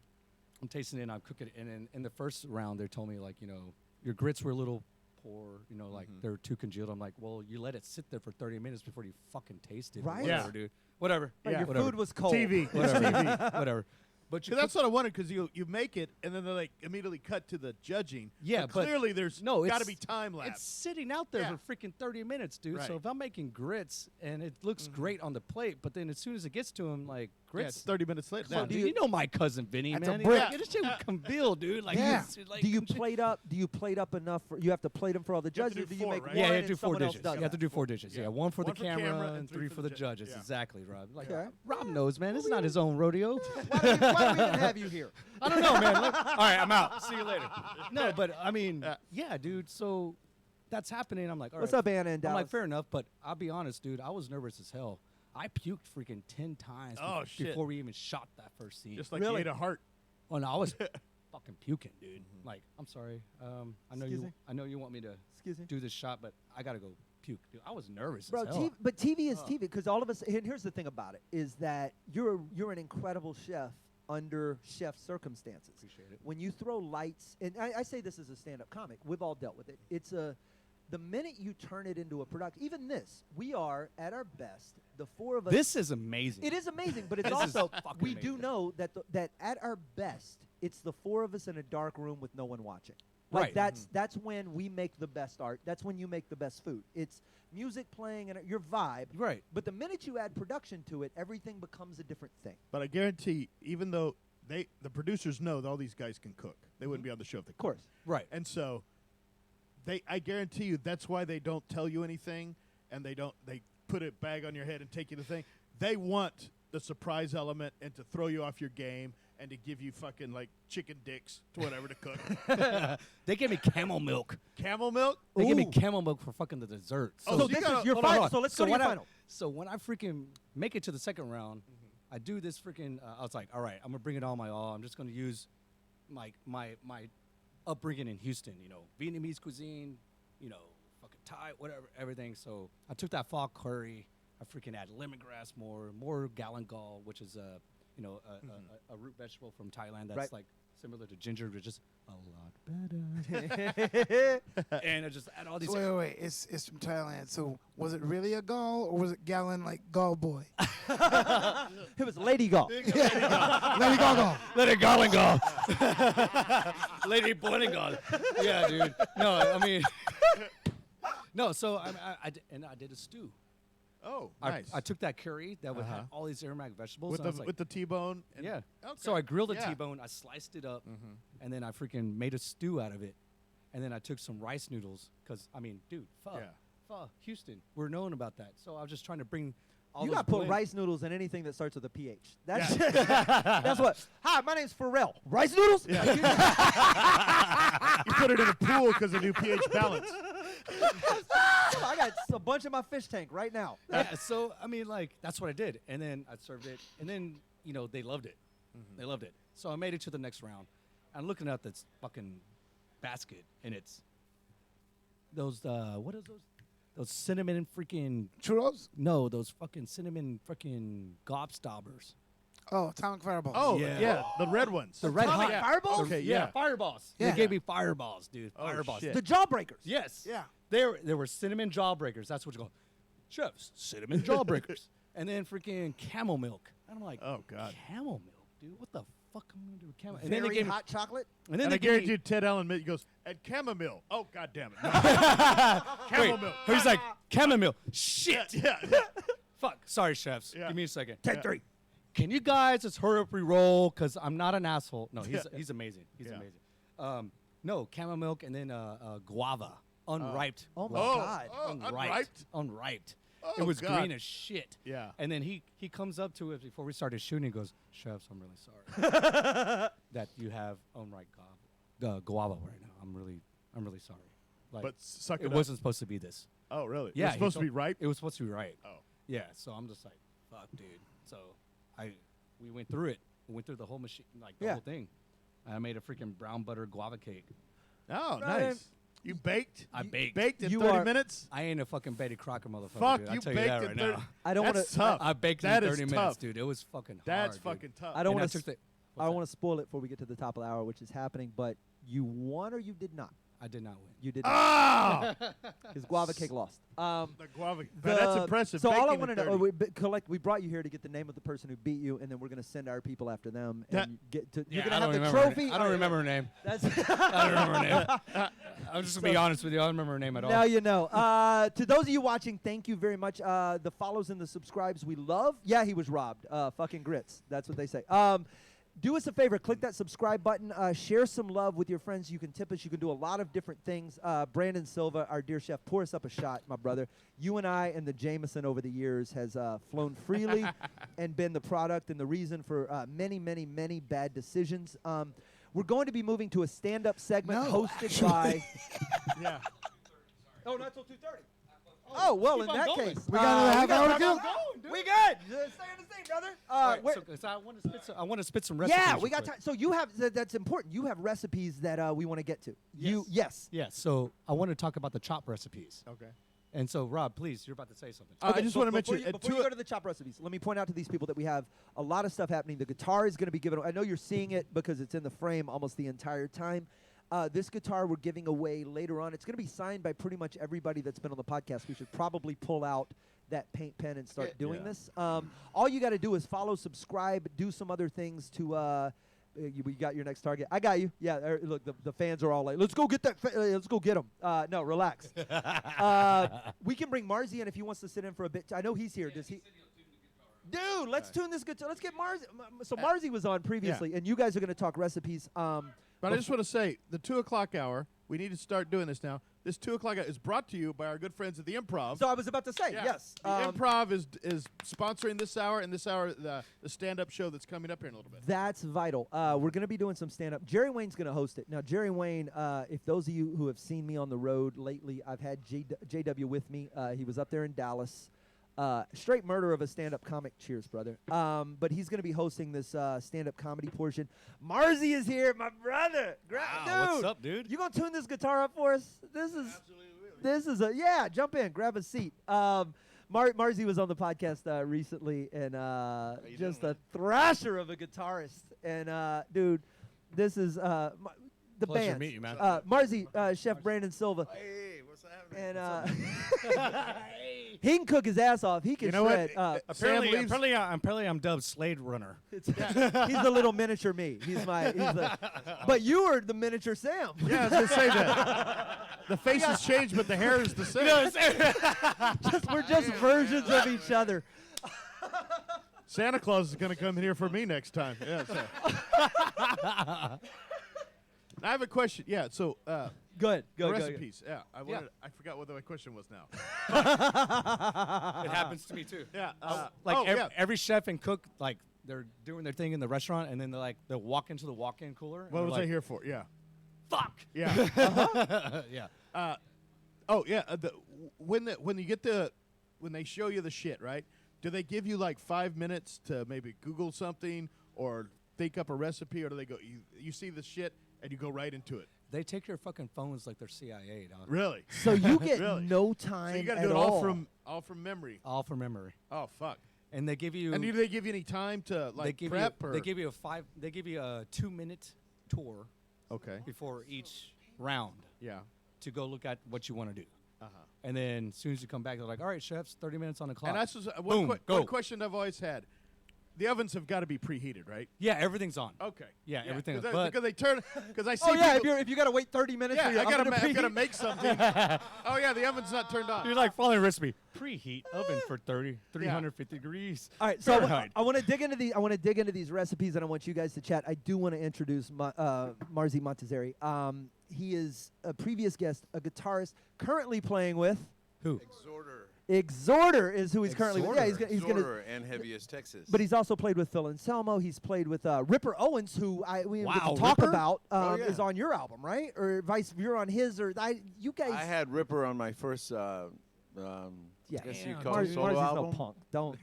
I'm tasting it and I'm cooking it. And then in the first round, they told me, like, you know, your grits were a little poor, you know, like they're too congealed. I'm like, well, you let it sit there for 30 minutes before you fucking taste it. or Right. Whatever, Yeah. dude. Whatever. Like your whatever. food was cold. TV. It's Whatever. TV. Whatever. But you That's what I wanted because you make it and then they like immediately cut to the judging. Yeah, but but clearly there's no, got to it's- be time lapse. It's sitting out there Yeah. for freaking 30 minutes, dude. Right. So if I'm making grits and it looks great on the plate, but then as soon as it gets to him, like Yeah, grits. it's 30 minutes later. Come on, Now, dude, you know my cousin Vinny, That's a man. brick. Like, this shit would congeal, dude. Like, Yeah. it's like Do you plate up? Do you plate up enough? You have to plate them for all the You have to judges. do Or do you four, make right? one Yeah, you have and to do four someone else dishes. does You have to it? do four dishes. Yeah, Yeah. one for One the for camera, camera and three for the judges. Yeah. Exactly, Rob. Like, Okay. Rob knows, man. This is not his own rodeo. Why do we even have you here? I don't know, man. All right, I'm out. See you later. No, but I mean, yeah, dude. So that's happening. I'm like, all What's right. up, Anna and I'm Dallas? like, fair enough, but I'll be honest, dude. I was nervous as hell. I puked freaking 10 times Oh, shit. before we even shot that first scene. just like Really? you ate a heart. Oh no, I was fucking puking, dude. Like, I'm sorry. I know Excuse me? I know you want me to Excuse me. do this shot, but I gotta go puke, dude. I was nervous Bro, as hell. but TV is TV because all of us. And here's the thing about it: is that you're an incredible chef under chef circumstances. Appreciate it. When you throw lights, and I say this as a stand-up comic, we've all dealt with it. the minute you turn it into a product, even this, we are at our best. The four of us. This is amazing. It is amazing, but it's This is also fucking we do amazing. know that that at our best, it's the four of us in a dark room with no one watching. Like Right. that's when we make the best art. That's when you make the best food. It's music playing and your vibe. Right. But the minute you add production to it, everything becomes a different thing. But I guarantee, even though the producers know that all these guys can cook, they wouldn't be on the show if they Of course. Right. And so, I guarantee you that's why they don't tell you anything, and they put a bag on your head and take you to the thing. They want the surprise element and to throw you off your game and to give you fucking like chicken dicks to whatever to cook. They gave me camel milk. Camel milk? They gave me Ooh. camel milk for fucking the dessert. Oh, So so you this gotta- is your Hold on, final. hold on. So let's go to your when I- final. So when I freaking make it to the second round, I do this freaking. I was like, all right, I'm gonna bring it all my all. I'm just gonna use my upbringing in Houston. You know, Vietnamese cuisine. You know, fucking Thai, whatever, everything. So I took that pho curry. I freaking add lemongrass, more galangal, which is a root vegetable from Thailand that's Right. like similar to ginger, but just a lot better. And I just add all these. Wait. It's from Thailand. So was it really a gall or was it gallon like gall boy? It was Lady Golf. Lady Gaga. Let it go and go. Lady Boningal. Yeah, dude. No, I mean, no. So I did a stew. Oh, I- nice. I took that curry that would have Uh-huh. all these aromatic vegetables. with and I was the like, with the T-bone. And yeah. Okay. So I grilled the Yeah. T-bone. I sliced it up, and then I freaking made a stew out of it. And then I took some rice noodles because I mean, dude, pho, Houston, we're known about that. So I was just trying to bring all You those got to put blend- rice noodles in anything that starts with a PH. That's that's what. Hi, my name's Pharrell. Rice noodles? You put it in a pool because of new pH balance. I got a bunch in my fish tank right now. Yeah, so I mean, like that's what I did, and then I served it, and then they loved it. They loved it. So I made it to the next round. I'm looking at this fucking basket, and it's those what is those? Those cinnamon freaking Churros? no, those fucking cinnamon freaking gobstoppers. Oh, atomic fireballs. Oh, Yeah. yeah, the red ones. The red hot Fireballs? Okay, Yeah, yeah. fireballs. Yeah. They gave me fireballs, dude. Oh, Fireballs. shit. The jawbreakers. Yes. Yeah. There were cinnamon jawbreakers. That's what you call chefs. Cinnamon jawbreakers. And then freaking camel milk. And I'm like, Oh, God. camel milk, dude. What the fuck am I gonna do with camel? And then Very they gave me, hot chocolate. and then And they I gave guarantee me, you, Ted Allen he goes, and chamomile. Oh, God damn it. wait, milk. he's like chamomile. Shit. Yeah. Fuck. Sorry, chefs. Yeah. Give me a second. 10-3. Can you guys just hurry up, re-roll? Because I'm not an asshole. No, Yeah. he's amazing. He's Yeah. amazing. No, camel milk and then guava, unripe. Oh, my guava. God. Oh, Unripe. Unripe. Oh, It was God. green as shit. Yeah. And then he comes up to it before we started shooting. He goes, "Chefs, I'm really sorry that you have unripe guava right now. I'm really sorry. Like, But suck it it up. wasn't supposed to be this. Oh, really? Yeah, It was he supposed to told- be ripe? It was supposed to be right. Oh. Yeah. So I'm just like, fuck, dude. So we went through it. We went through the whole machine, like the Yeah. whole thing. I made a freaking brown butter guava cake. Oh, Ryan. nice. You baked? I baked. Baked in You 30 are- minutes? I ain't a fucking Betty Crocker motherfucker. Fuck, dude. I'll you tell baked you that in right 30 now. I don't want That's to. tough. I baked That in is 30 tough. minutes, dude. It was fucking hard. That's dude. fucking tough. I don't And want took to. the- I don't want to spoil it before we get to the top of the hour, which is happening. But you won or you did not. I did not win. You did not. Ah! His guava cake lost. The guava. But that's impressive. So all I Baking in want to know, 30. we brought you here to get the name of the person who beat you, and then we're going to send our people after them That- and get to. Yeah, You're going I to don't have the remember her trophy. name. I don't remember her name. That's I don't remember her name. I'm just gonna be honest with you. I don't remember her name at all. Now you know. To those of you watching, thank you very much. The follows and the subscribes we love. Yeah, he was robbed. Fucking grits. That's what they say. Do us a favor. Click that subscribe button. Share some love with your friends. You can tip us. You can do a lot of different things. Brandon Silva, our dear chef, pour us up a shot, my brother. You and I and the Jameson over the years has flown freely and been the product and the reason for many, many, many bad decisions. We're going to be moving to a stand-up segment hosted by. Yeah. Oh, not till 2:30. Oh, well, in on that going. case, We got another half hour to go? We good. Stay on the same, brother. All right, where- so I want to spit some recipes. yeah, real we got quick. time. So you have that's important. You have recipes that we want to get to. Yes. Yeah, so I want to talk about the chop recipes. Okay. And so, Rob, please, you're about to say something. I just want to before mention you, before you go to the chop recipes, let me point out to these people that we have a lot of stuff happening. The guitar is going to be given. I know you're seeing it because it's in the frame almost the entire time. This guitar we're giving away later on. It's going to be signed by pretty much everybody that's been on the podcast. We should probably pull out that paint pen and start doing this. All you got to do is follow, subscribe, do some other things to we got your next target. I got you. Yeah, look, the fans are all like, let's go get that. Let's go get him. No, relax. We can bring Marzi in if he wants to sit in for a bit. I know he's here. Does he? Dude, let's tune this guitar. Let's get Marzi. So Marzi was on previously, and you guys are going to talk recipes. But I just want to say, the 2 o'clock hour, we need to start doing this now. This 2 o'clock hour is brought to you by our good friends at the Improv. So I was about to say, yes. The Improv is sponsoring this hour, and this hour, the stand-up show that's coming up here in a little bit. That's vital. We're going to be doing some stand-up. Jerry Wayne's going to host it. Now, Jerry Wayne, if those of you who have seen me on the road lately, I've had JW with me. He was up there in Dallas. Straight murder of a stand-up comic. Cheers, brother. But he's going to be hosting this stand-up comedy portion. Marzi is here, my brother. Dude, what's up, dude? You going to tune this guitar up for us? This is jump in, grab a seat. Marzi was on the podcast recently, and just a thrasher of a guitarist. And, dude, this is the Pleasure band. to meet you, man. Marzi, Chef Brandon Silva. Hey, what's happening? And he can cook his ass off. He can You know shred. Apparently, I'm dubbed Slade Runner. He's the little miniature me. But you are the miniature Sam. Yeah, I was going to say that. The face has changed, but the hair is the same. We're just versions of each other. Santa Claus is going to come here for me next time. Yeah. So. I have a question. Yeah, so Go. recipes. Yeah, I forgot what my question was now. It happens to me too. Yeah, every chef and cook, like they're doing their thing in the restaurant, and then they'll walk into the walk-in cooler. What was I here for? Yeah. Fuck. Yeah. Yeah. When they show you the shit, right? Do they give you like 5 minutes to maybe Google something or think up a recipe, or do they go? You see the shit and you go right into it? They take your fucking phones like they're CIA, dog. Really? So you get Really? no time. So you got to at do it all all from memory. All from memory. Oh fuck! And they give you. And do they give you any time to like prep? They give you a 2-minute tour. Okay. Before each round. Yeah. To go look at what you want to do. Uh-huh. And then as soon as you come back, they're like, all right, chefs, 30 minutes on the clock. And that's just, Boom, go. one question I've always had. The ovens have got to be preheated, right? Yeah, everything's on. Okay. Yeah, everything. Because they turn. Because I see. Oh yeah, people, if you got to wait 30 minutes. Yeah, for your I oven gotta make something. Oh yeah, the oven's not turned on. You're like following a recipe. Preheat oven for 350 degrees. All right, so I want to dig into these. I want to dig into these recipes, and I want you guys to chat. I do want to introduce Marzi Montazeri. He is a previous guest, a guitarist, currently playing with who? Exhorter is who he's currently with. Yeah, he's gonna Exhorter and Heaviest Texas. But he's also played with Phil Anselmo. He's played with Ripper Owens, who we didn't get to talk Ripper? about. Yeah. Is on your album, right? Or vice, you're on his, or you guys. I had Ripper on my first. Yeah, guess you'd call it Marzi's solo no album. punk. Don't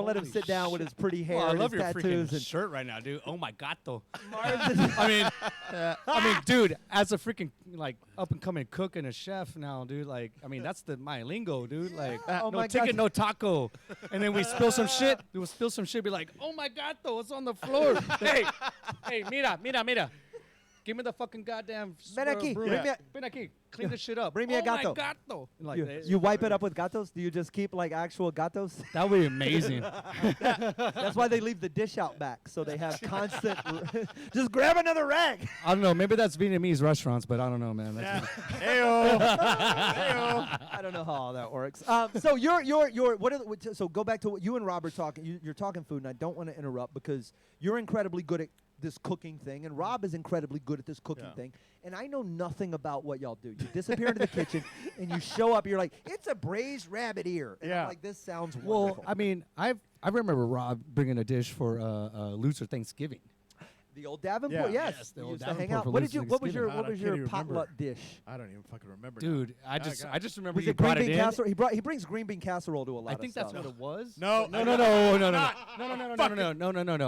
let him sit down with his pretty hair Well, I and love his your tattoos freaking and shirt right now, dude. Oh my god, though. I mean, dude, as a freaking like up and coming cook and a chef now, dude. Like, I mean, that's my lingo, dude. Like, Oh no my ticket, God. no taco. And then we spill some shit. We'll spill some shit. Be like, oh my god, though, it's on the floor. hey, mira. Give me the fucking goddamn. Ven aquí, broom. bring me a- Ven aquí. Clean this shit up. Bring me a oh my gato. gato. Like, you wipe it up with gatos? Do you just keep like actual gatos? that would be amazing. That's why they leave the dish out back, so they have constant. Just grab another rag. I don't know. Maybe that's Vietnamese restaurants, but I don't know, man. That's I don't know how all that works. So you're what? So go back to what you and Rob are talking. You're talking food, and I don't want to interrupt because you're incredibly good at this cooking thing, and Rob is incredibly good at this cooking thing, and I know nothing about what y'all do. You disappear into the kitchen, and you show up. You're like, it's a braised rabbit ear. And I'm like, this sounds wonderful. Well, I mean, I remember Rob bringing a dish for Loser Thanksgiving. The old Davenport, Yeah. yes. Yes, the You old used to hang Davenport out. for What did you? Lucy's What was your? Thanksgiving. What was I can't your even potluck remember. dish? I don't even fucking remember. Dude, now. I just remember Was you it green brought it bean in. casserole? He brings green bean casserole to a lot I of think stuff. that's what it was. No. No.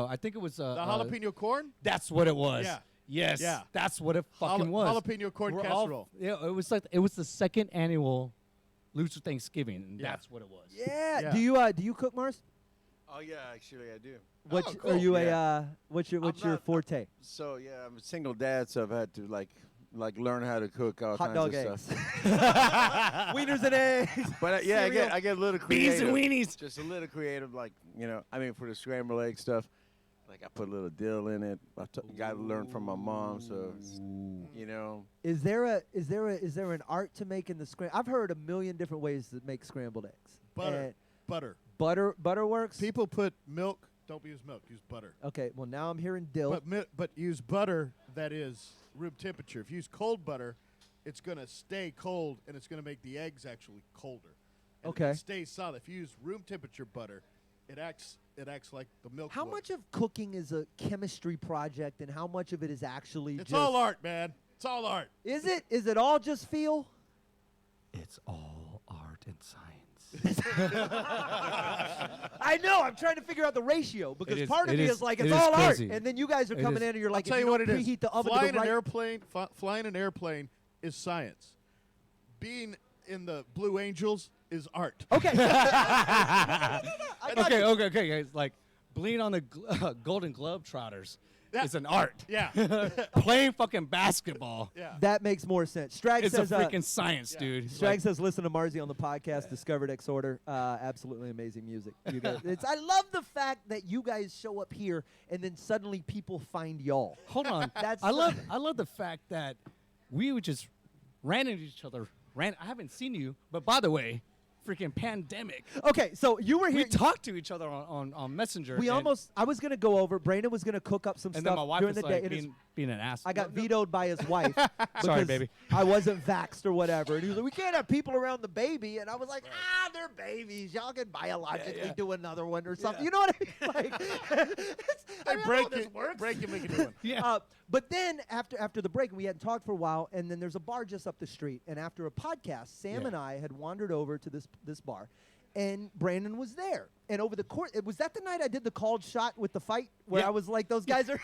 I think it was The jalapeno corn. That's what it was. Yeah. Yes. Yeah. That's what it fucking was. Jalapeno corn We're all- casserole. Yeah, it was the second annual Loser Thanksgiving. And Yeah. That's what it was. Yeah. Yeah. Do you cook, Mars? Oh yeah, actually I do. What Oh, cool. are you Yeah. what's your not- forte? So yeah, I'm a single dad, so I've had to like like learn how to cook all Hot kinds dog of eggs. stuff. Wieners and eggs. But yeah, I get a little creative. Beans and weenies. Just a little creative, like I mean, for the scrambled egg stuff, like I put a little dill in it. I got to learn from my mom, so Is there an art to making the scram? I've heard a million different ways to make scrambled eggs. Butter. Butter works. People put milk. Don't use milk. Use butter. Okay. Well, now I'm hearing dill. But use butter that is room temperature. If you use cold butter, it's gonna stay cold and it's gonna make the eggs actually colder. And Okay. It stays solid. If you use room temperature butter, it acts like the milk. How would. much of cooking is a chemistry project, and how much of it is actually? It's just all art, man. It's all art. Is it? Is it all just feel? It's all art and science. I know. I'm trying to figure out the ratio because part of me is like it's it is all art, crazy. and then you guys are It coming is. in and you're like, I'll tell if you you what don't it is. preheat the oven Flying to the an right. airplane. Flying an airplane is science. Being in the Blue Angels is art. Okay. Okay. Guys, like bleeding on the Golden Globe Trotters is an art. Yeah. Playing fucking basketball. Yeah. That makes more sense. Strag It's says, a freaking science, yeah. dude. Strag says, listen to Marzi on the podcast, Discovered X Order. Absolutely amazing music. You guys, I love the fact that you guys show up here and then suddenly people find y'all. Hold on. That's I love the fact that we would just ran into each other. I haven't seen you, but by the way, freaking pandemic. Okay, so you were here. We talked to each other on Messenger. We almost. I was gonna go over. Brandon was gonna cook up some and stuff then my wife during was the day. like and being an ass. I got vetoed by his wife. Sorry, because baby. I wasn't vaxxed or whatever. And he was like, we can't have people around the baby. And I was like, they're babies. Y'all can biologically do another one or something. You know what I mean? Like, I know break this it. works. Break it. Make a new one. Yeah. But then after the break, we hadn't talked for a while, and then there's a bar just up the street. And after a podcast, Sam and I had wandered over to this bar. And Brandon was there. And over the course, was that the night I did the called shot with the fight where I was like, those guys are.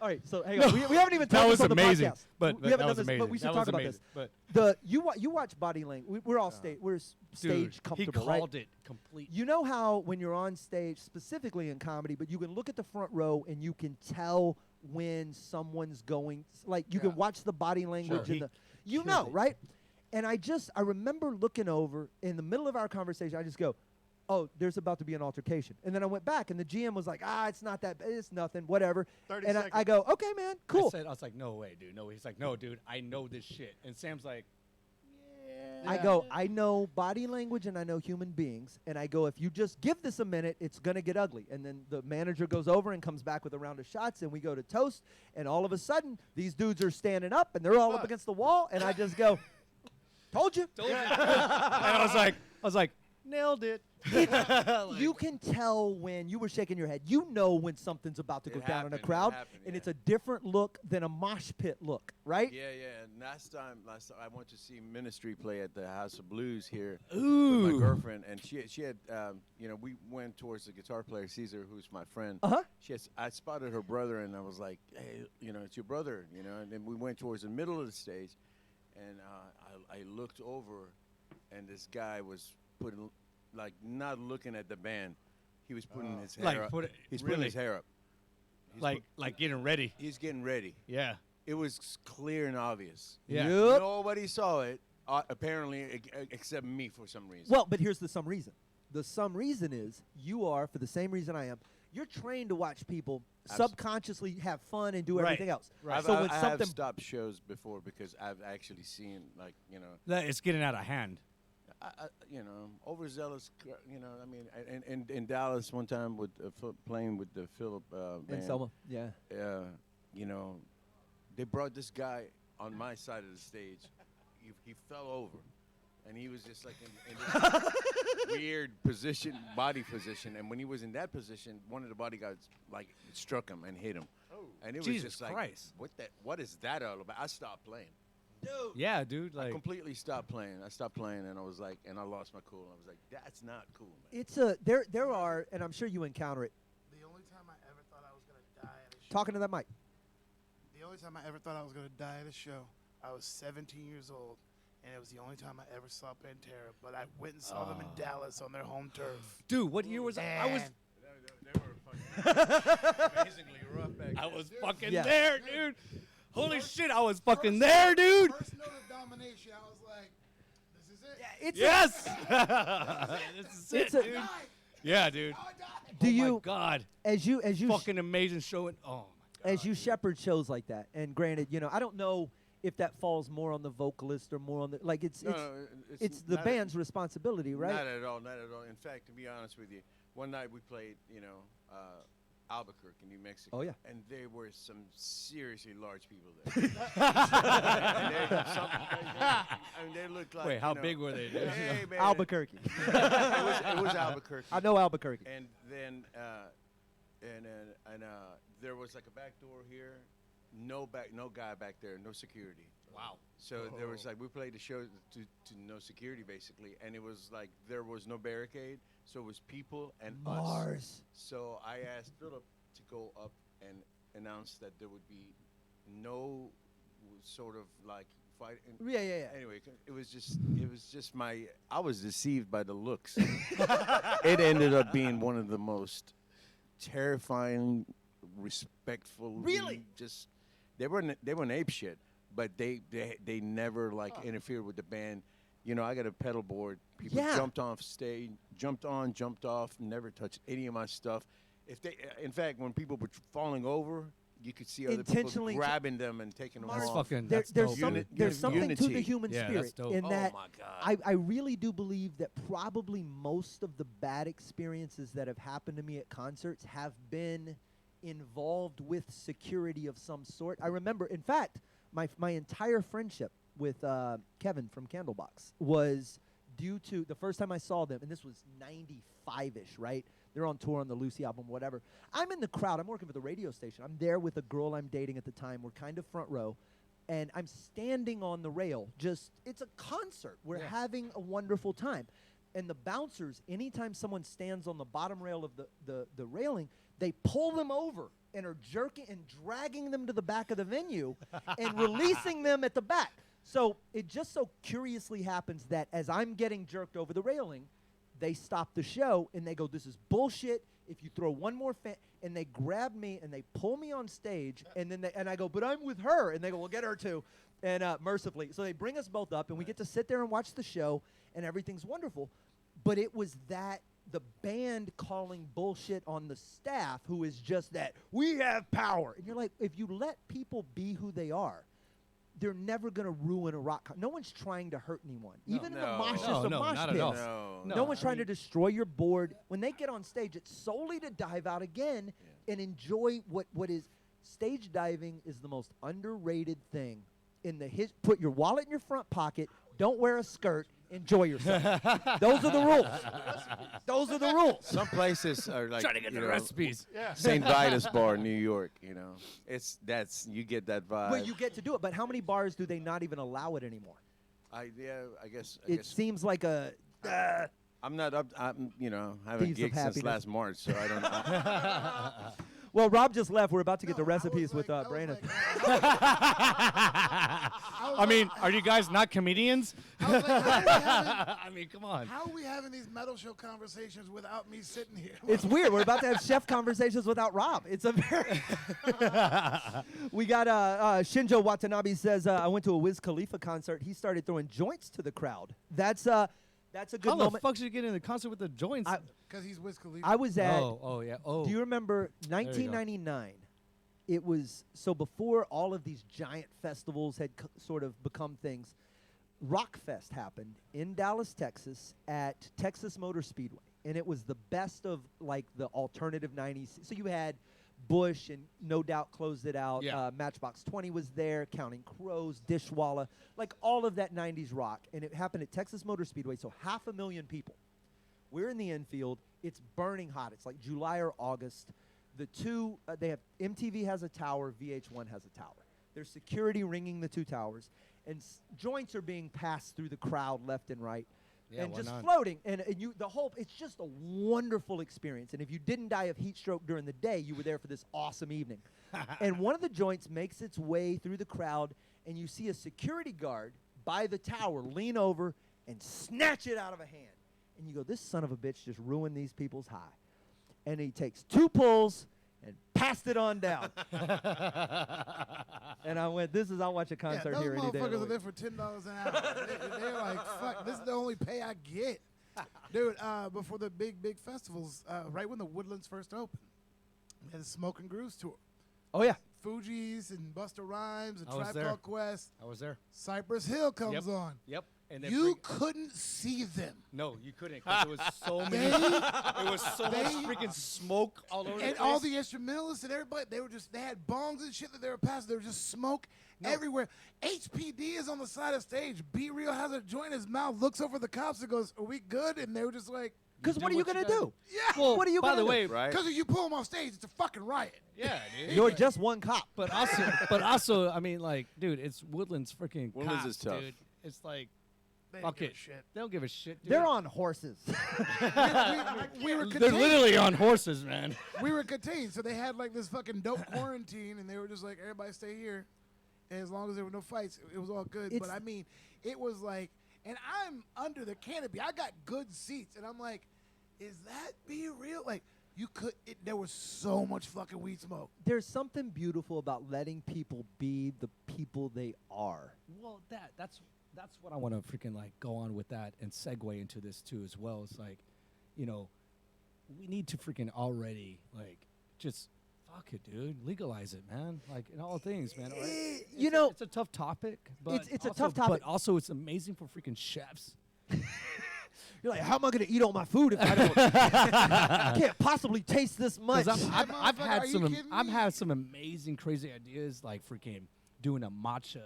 All right, so hang on. We haven't even talked about the amazing. podcast. But we haven't that was done this, amazing. but we should That talk was about amazing. this. But You watch body language. We're all we're stage dude, comfortable, he right? called it complete. You know how when you're on stage, specifically in comedy, but you can look at the front row and you can tell when someone's going. Like you can watch the body language and you know, right? And I remember looking over in the middle of our conversation. I just go, oh, there's about to be an altercation. And then I went back, and the GM was like, it's not that, it's nothing, whatever. 30 and seconds. I go, okay, man, cool. I was like, no way, dude. No, he's like, no, dude, I know this shit. And Sam's like, I go, I know body language and I know human beings. And I go, if you just give this a minute, it's going to get ugly. And then the manager goes over and comes back with a round of shots, and we go to toast. And all of a sudden, these dudes are standing up, and they're all up against the wall. And I just go, told you. and I was like, nailed it. You can tell when you were shaking your head. You know when something's about to go down in a happened, crowd, it happened, and yeah. it's a different look than a mosh pit look, right? Yeah. And last time I went to see Ministry play at the House of Blues here Ooh. with my girlfriend, and she had, we went towards the guitar player Caesar, who's my friend. Uh-huh. I spotted her brother, and I was like, hey, it's your brother, And then we went towards the middle of the stage, and I looked over, and this guy was putting. Like not looking at the band, he was putting his hair up. He's putting his hair up. He's like getting ready. He's getting ready. Yeah. It was clear and obvious. Yeah. Yep. Nobody saw it, apparently, except me for some reason. Well, but here's the some reason. The some reason is you are, for the same reason I am, you're trained to watch people subconsciously have fun and do everything else. Right. So when I something have stopped shows before because I've actually seen, That it's getting out of hand. overzealous. I mean, in Dallas one time with playing with the Philip band. in Selma, yeah. They brought this guy on my side of the stage. He fell over, and he was just like in this weird position, body position. And when he was in that position, one of the bodyguards struck him and hit him. Oh, and it was Jesus just like, Christ. what is that all about? I stopped playing. Yeah, dude. I Like, completely stopped playing. I stopped playing, and I was like, and I lost my cool. I was like, that's not cool, man. It's there are, and I'm sure you encounter it. The only time I ever thought I was going to die at a show. Talking to that mic. The only time I ever thought I was going to die at a show, I was 17 years old, and it was the only time I ever saw Pantera. But I went and saw them in Dallas on their home turf. dude, what year was I? I was They were fucking amazingly rough back I then. was fucking Yeah. there, dude. Holy shit, I was fucking there, dude. First note of domination, I was like, this is it. It's Yes. This is it, dude. Yeah, dude. Do Oh you my God. as you Fucking amazing show. And, oh my God. as you shepherd shows like that, and granted, I don't know if that falls more on the vocalist or more on the it's it's the not band's responsibility, right? Not at all. Not at all. In fact, to be honest with you, one night we played, Albuquerque, New Mexico. Oh, yeah. And there were some seriously large people there. And they looked like. Wait, how big were they? Dude? Hey, man. Albuquerque. It was Albuquerque. I know Albuquerque. And then there was like a back door here, no guy back there, no security. Wow. So there was we played the show to no security basically, and it was like there was no barricade, so it was people and Mars. us. So I asked Philip to go up and announce that there would be no sort of fight. Yeah. Anyway, it was just I was deceived by the looks. It ended up being one of the most terrifying, respectful. Really? Just they weren't ape shit, but they never interfered with the band. I got a pedal board. People jumped off stage, jumped on, jumped off, never touched any of my stuff. In fact, when people were falling over, you could see other people grabbing them and taking them off. There's something to the human spirit in that. My God. I really do believe that probably most of the bad experiences that have happened to me at concerts have been involved with security of some sort. I remember, in fact, my entire friendship with Kevin from Candlebox was due to the first time I saw them, and this was 95-ish, right? They're on tour on the Lucy album, whatever. I'm in the crowd. I'm working for the radio station. I'm there with a girl I'm dating at the time. We're kind of front row. And I'm standing on the rail. It's a concert. We're having a wonderful time. And the bouncers, anytime someone stands on the bottom rail of the railing, they pull them over and are jerking and dragging them to the back of the venue and releasing them at the back. So it just so curiously happens that as I'm getting jerked over the railing, they stop the show and they go, "This is bullshit. If you throw one more and they grab me and they pull me on stage, and then I go, "But I'm with her," and they go, "Well, get her too," and mercifully, so they bring us both up and we get to sit there and watch the show and everything's wonderful. But it was the band calling bullshit on the staff, who is just that we have power, and you're like, if you let people be who they are, they're never going to ruin a rock. No one's trying to hurt anyone. Even in the mosh pits. No one's trying to destroy your board. When they get on stage, it's solely to dive out again and enjoy what is. Stage diving is the most underrated thing in the put your wallet in your front pocket, don't wear a skirt, enjoy yourself. Those are the rules. Those are the rules. Some places are like trying to get the recipes. St. Vitus Bar, New York. You get that vibe. Well, you get to do it, but how many bars do they not even allow it anymore? I guess. Seems like a. I'm not up. I haven't gigged since last March, so I don't know. Well, Rob just left. We're about to get the recipes with Brandon. I mean, are you guys not comedians? I mean, come on. How are we having these metal show conversations without me sitting here? It's weird. We're about to have chef conversations without Rob. It's a very. We got Shinjo Watanabe says, I went to a Wiz Khalifa concert. He started throwing joints to the crowd. That's a good moment. How the fuck did you get in the concert with the joints? Because he's Wiz Khalifa. I was at. Oh yeah. Oh. Do you remember 1999? It was so before all of these giant festivals had sort of become things. Rockfest happened in Dallas, Texas, at Texas Motor Speedway, and it was the best of like the alternative 90s. So you had Bush and No Doubt closed it out. Matchbox 20 was there, Counting Crows, Dishwalla, like all of that 90s rock. And it happened at Texas Motor Speedway, so 500,000 people. We're in the infield. It's burning hot. It's like July or August. The two, they have, MTV has a tower, VH1 has a tower. There's security ringing the two towers, and joints are being passed through the crowd left and right. And just floating, and it's just a wonderful experience. And if you didn't die of heat stroke during the day, you were there for this awesome evening. And one of the joints makes its way through the crowd, and you see a security guard by the tower lean over and snatch it out of a hand. And you go, this son of a bitch just ruined these people's high. And he takes two pulls, and passed it on down. And I went, I'll watch a concert those here any day. of the motherfuckers are week. there for $10 an hour. They're like, fuck, this is the only pay I get. Dude, before the big festivals, right when the Woodlands first opened, we had a Smoke and Grooves tour. Oh, yeah. Fugees and Busta Rhymes and I was Tribe there. Called Quest. I was there. Cypress Hill comes on. Yep. And You couldn't see them. No, you couldn't. 'Cause there was so many. They- It was so much freaking smoke all over the And place. all the instrumentalists and everybody, they had bongs and shit that they were passing. There was just smoke everywhere. HPD is on the side of stage. Be Real has a joint in his mouth, looks over the cops and goes, "Are we good?" And they were just like, Because what are you going to do? "Yeah." Well, What are you by gonna the do? way, Right? Because if you pull them off stage, it's a fucking riot. yeah, dude. You're just one cop. But also, I mean, like, dude, it's Woodlands freaking Woodlands cops, is tough. dude. It's like, They fuck don't give it. a shit. They don't give a shit, dude. They're on horses. We were They're contained. literally on horses, man. We were contained, so they had like this fucking dope quarantine, and they were just like, everybody stay here. And as long as there were no fights, it was all good. But I mean, it was like, and I'm under the canopy. I got good seats, and I'm like, is that Be Real? Like, there was so much fucking weed smoke. There's something beautiful about letting people be the people they are. Well, that's what I want to freaking like go on with that and segue into this too as well. It's like, you know, we need to freaking already like just fuck it, dude. Legalize it, man. Like in all things, man. Right? It's a tough topic, but It's a also- tough topic. But also, it's amazing for freaking chefs. You're like, how am I going to eat all my food if I don't? I can't possibly taste this much. 'Cause I've Motherfucker, had are you some kidding I've me? had some amazing crazy ideas like freaking doing a matcha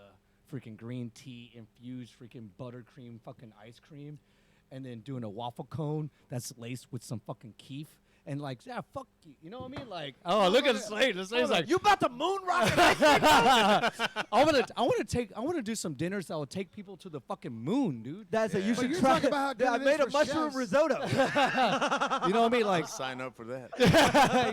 freaking green tea infused freaking buttercream fucking ice cream and then doing a waffle cone that's laced with some fucking keef and like fuck you, you know what I mean? Like look at Slade. The Slade's like you about to moon rock? I want to do some dinners that will take people to the fucking moon, dude. That's you But should you're try. talking about how good I it is made a for mushroom chefs. risotto. You know what I mean? Like Sign up for that.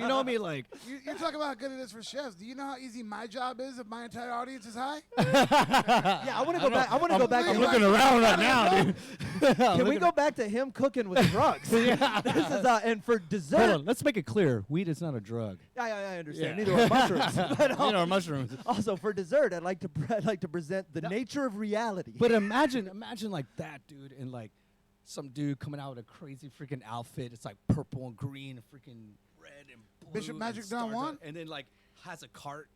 you know what I mean? Like You're talking about how good it is for chefs. Do you know how easy my job is if my entire audience is high? Yeah, I want to go back. I want to go back. I'm I'm and looking around right now, dude. Can we go back to him cooking with drugs? This is and for dessert. Hold on, let's make it clear. Weed is not a drug. I understand. Yeah. Neither are mushrooms. But You know, mushrooms. also for dessert, I'd like to present the nature of reality. But imagine like that, dude, and like some dude coming out with a crazy freaking outfit. It's like purple and green and freaking red and blue. Bishop and Magic stars Don Juan? on- And then like has a cart.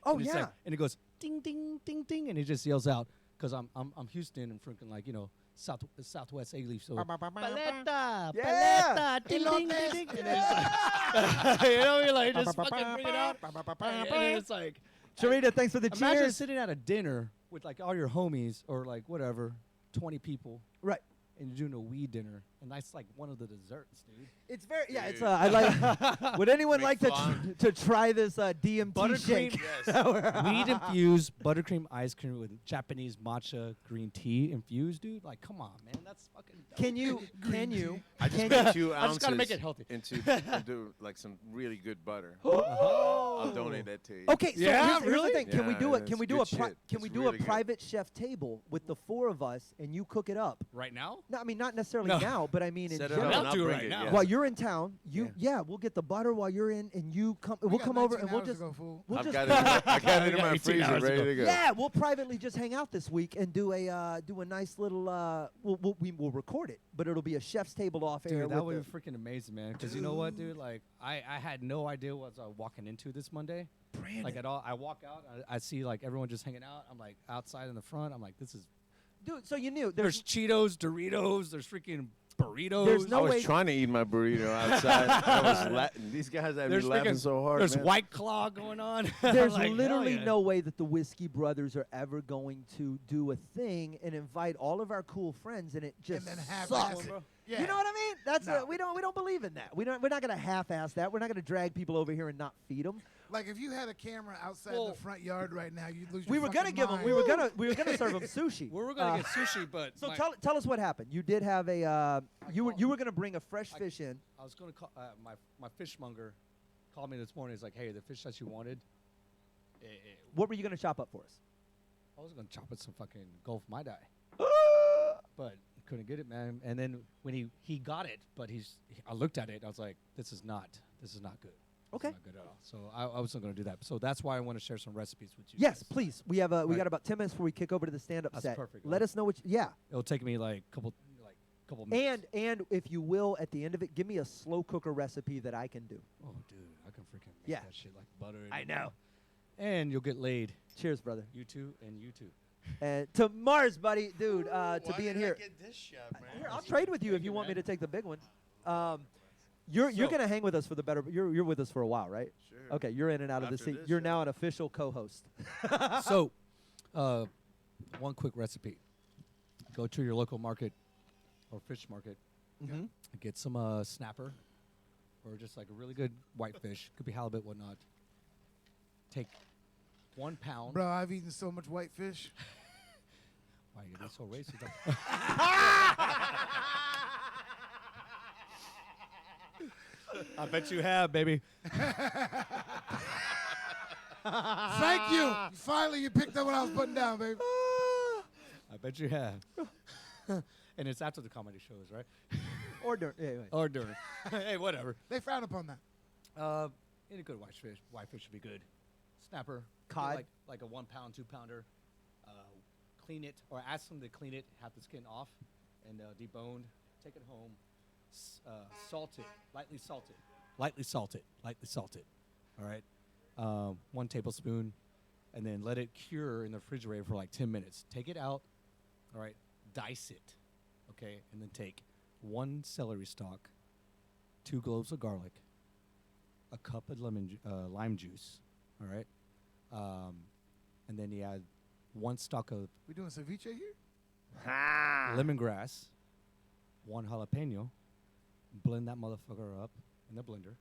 Oh, and it's yeah. like- and it goes ding ding ding ding, and he just yells out because I'm Houston and freaking like Southwest A-Leaf. So paleta, Yeah. paleta, ding ding ding ding. And it's like, you know, you're like just fucking bring it out. And then it's like. Sharita, thanks for the Imagine cheers. sitting at a dinner with like all your homies or like whatever, 20 people, Right. and you're doing a weed dinner, and that's like one of the desserts, dude. It's very It's I like. Would anyone like to try this DMT shake? Weed infused buttercream ice cream with Japanese matcha green tea infused, dude. Like, come on, man, that's fucking. Dope. Can you? I just Can made 2 I ounces just gotta make it healthy. into like some really good butter. Oh. I'll donate that to you. Okay, so Yeah, here's really? the thing. Can we Yeah, do it? it's Can we do good a shit. can It's we do really a good. private chef table with the 4 of us and you cook it up? Right now? No, I mean not necessarily No. now, but I mean in Set it general. up I'll and I'll do it bring right it. now. Yeah. While you're in town, we'll get the butter while you're in, and you come. We We'll got come over 19 and we'll hours to just. go, fool. We'll I've just got it. I got it in my 18 freezer, hours ready ago. to go. yeah, we'll privately just hang out this week and do a nice little. We'll record it, but it'll be a chef's table off air. Dude, that would with be freaking amazing, man. Because you know what, dude? Like, I had no idea what I was walking into this Monday. Brandon. Like, at all. I walk out, I see, like, everyone just hanging out. I'm, like, outside in the front. I'm like, this is. Dude, so you knew There's Cheetos, Doritos, there's freaking burritos. There's I no was way. trying to eat my burrito outside. I was these guys had me There's laughing freaking- so hard. There's man. White Claw going on. There's Like, hell literally yeah. no way that the Whiskey Brothers are ever going to do a thing and invite all of our cool friends and it just then half-ass sucks. it. Yeah. You know what I mean? That's No. we don't believe in that. We're not gonna half-ass that. We're not gonna drag people over here and not feed them. Like if you had a camera outside Well- the front yard right now, you'd lose We your were gonna fucking give them. mind. We were gonna serve them sushi. We were going to get sushi, but. So my- tell us what happened. You did have a you were gonna bring a fresh fish in. I was going to call. My fishmonger called me this morning. He's like, hey, the fish that you wanted. What were you gonna chop up for us? I was going to chop it some fucking Gulf Mai Dai. But couldn't get it, man. And then when he got it, but I looked at it, I was like, this is not good. Okay. It's not good at all. So I wasn't going to do that. So that's why I want to share some recipes with you. Yes, guys. please. We have we Right. got about 10 minutes before we kick over to the stand-up That's set. perfect. Let us know what. Yeah. It'll take me like couple minutes. And if you will, at the end of it, give me a slow cooker recipe that I can do. Oh, dude, I can freaking make Yeah. that shit like butter. I know. And you'll get laid. Cheers, brother. You too, and you too. And to Mars, buddy, dude, to Why be in did here. I get this shot, man? Here, I'll trade with you if you want me to take the big one. You're So- gonna hang with us for the better. You're with us for a while, right? Sure. Okay, you're in and out of the After seat. this, You're yeah. now an official co-host. So, one quick recipe. Go to your local market or fish market. Mhm. Get some snapper or just like a really good whitefish. Could be halibut, whatnot. Take 1 pound. Bro, I've eaten so much whitefish. Why you get so racist? I bet you have, baby. Thank you. Finally, you picked up what I was putting down, baby. I bet you have. And it's after the comedy shows, right? Or during. Yeah, wait. Or during. Hey, whatever. They frown upon that. Any good whitefish. Whitefish should be good. Snapper. get Cod. Like a 1 pound, 2 pounder. Clean it, or ask them to clean it, have the skin off, and deboned. Take it home. Salt it. Lightly salt it. Lightly salt it. Lightly salt it. All right. 1 tablespoon, and then let it cure in the refrigerator for like 10 minutes. Take it out. All right. Dice it. Okay. And then take 1 celery stalk, 2 cloves of garlic, a cup of lime juice. All right. And then you add 1 stalk of We doing ceviche here? lemongrass, 1 jalapeno. Blend that motherfucker up in the blender,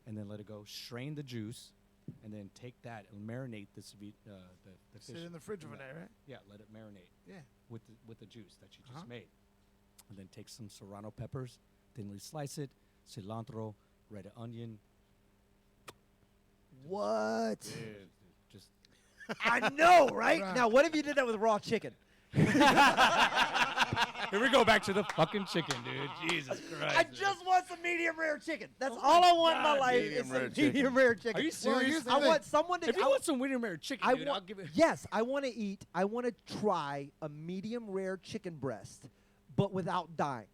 and then let it go. Strain the juice, and then take that and marinate the fish. Sit in the fridge overnight, right? Yeah, let it marinate. Yeah. With the juice that you just made, and then take some serrano peppers, thinly slice it, cilantro, red onion. What? Dude, just I know, right? Right. Now, what if you did that with raw chicken? here we go back to the fucking chicken, dude. Jesus Christ. I just want some medium rare chicken. That's all I want in my God, life medium is rare some chicken. medium rare chicken. Are you Well, serious? here's the I thing. want someone to. If you want some medium rare chicken, I dude, I'll want, give it. yes, I want to eat. I want to try a medium rare chicken breast, but without dying.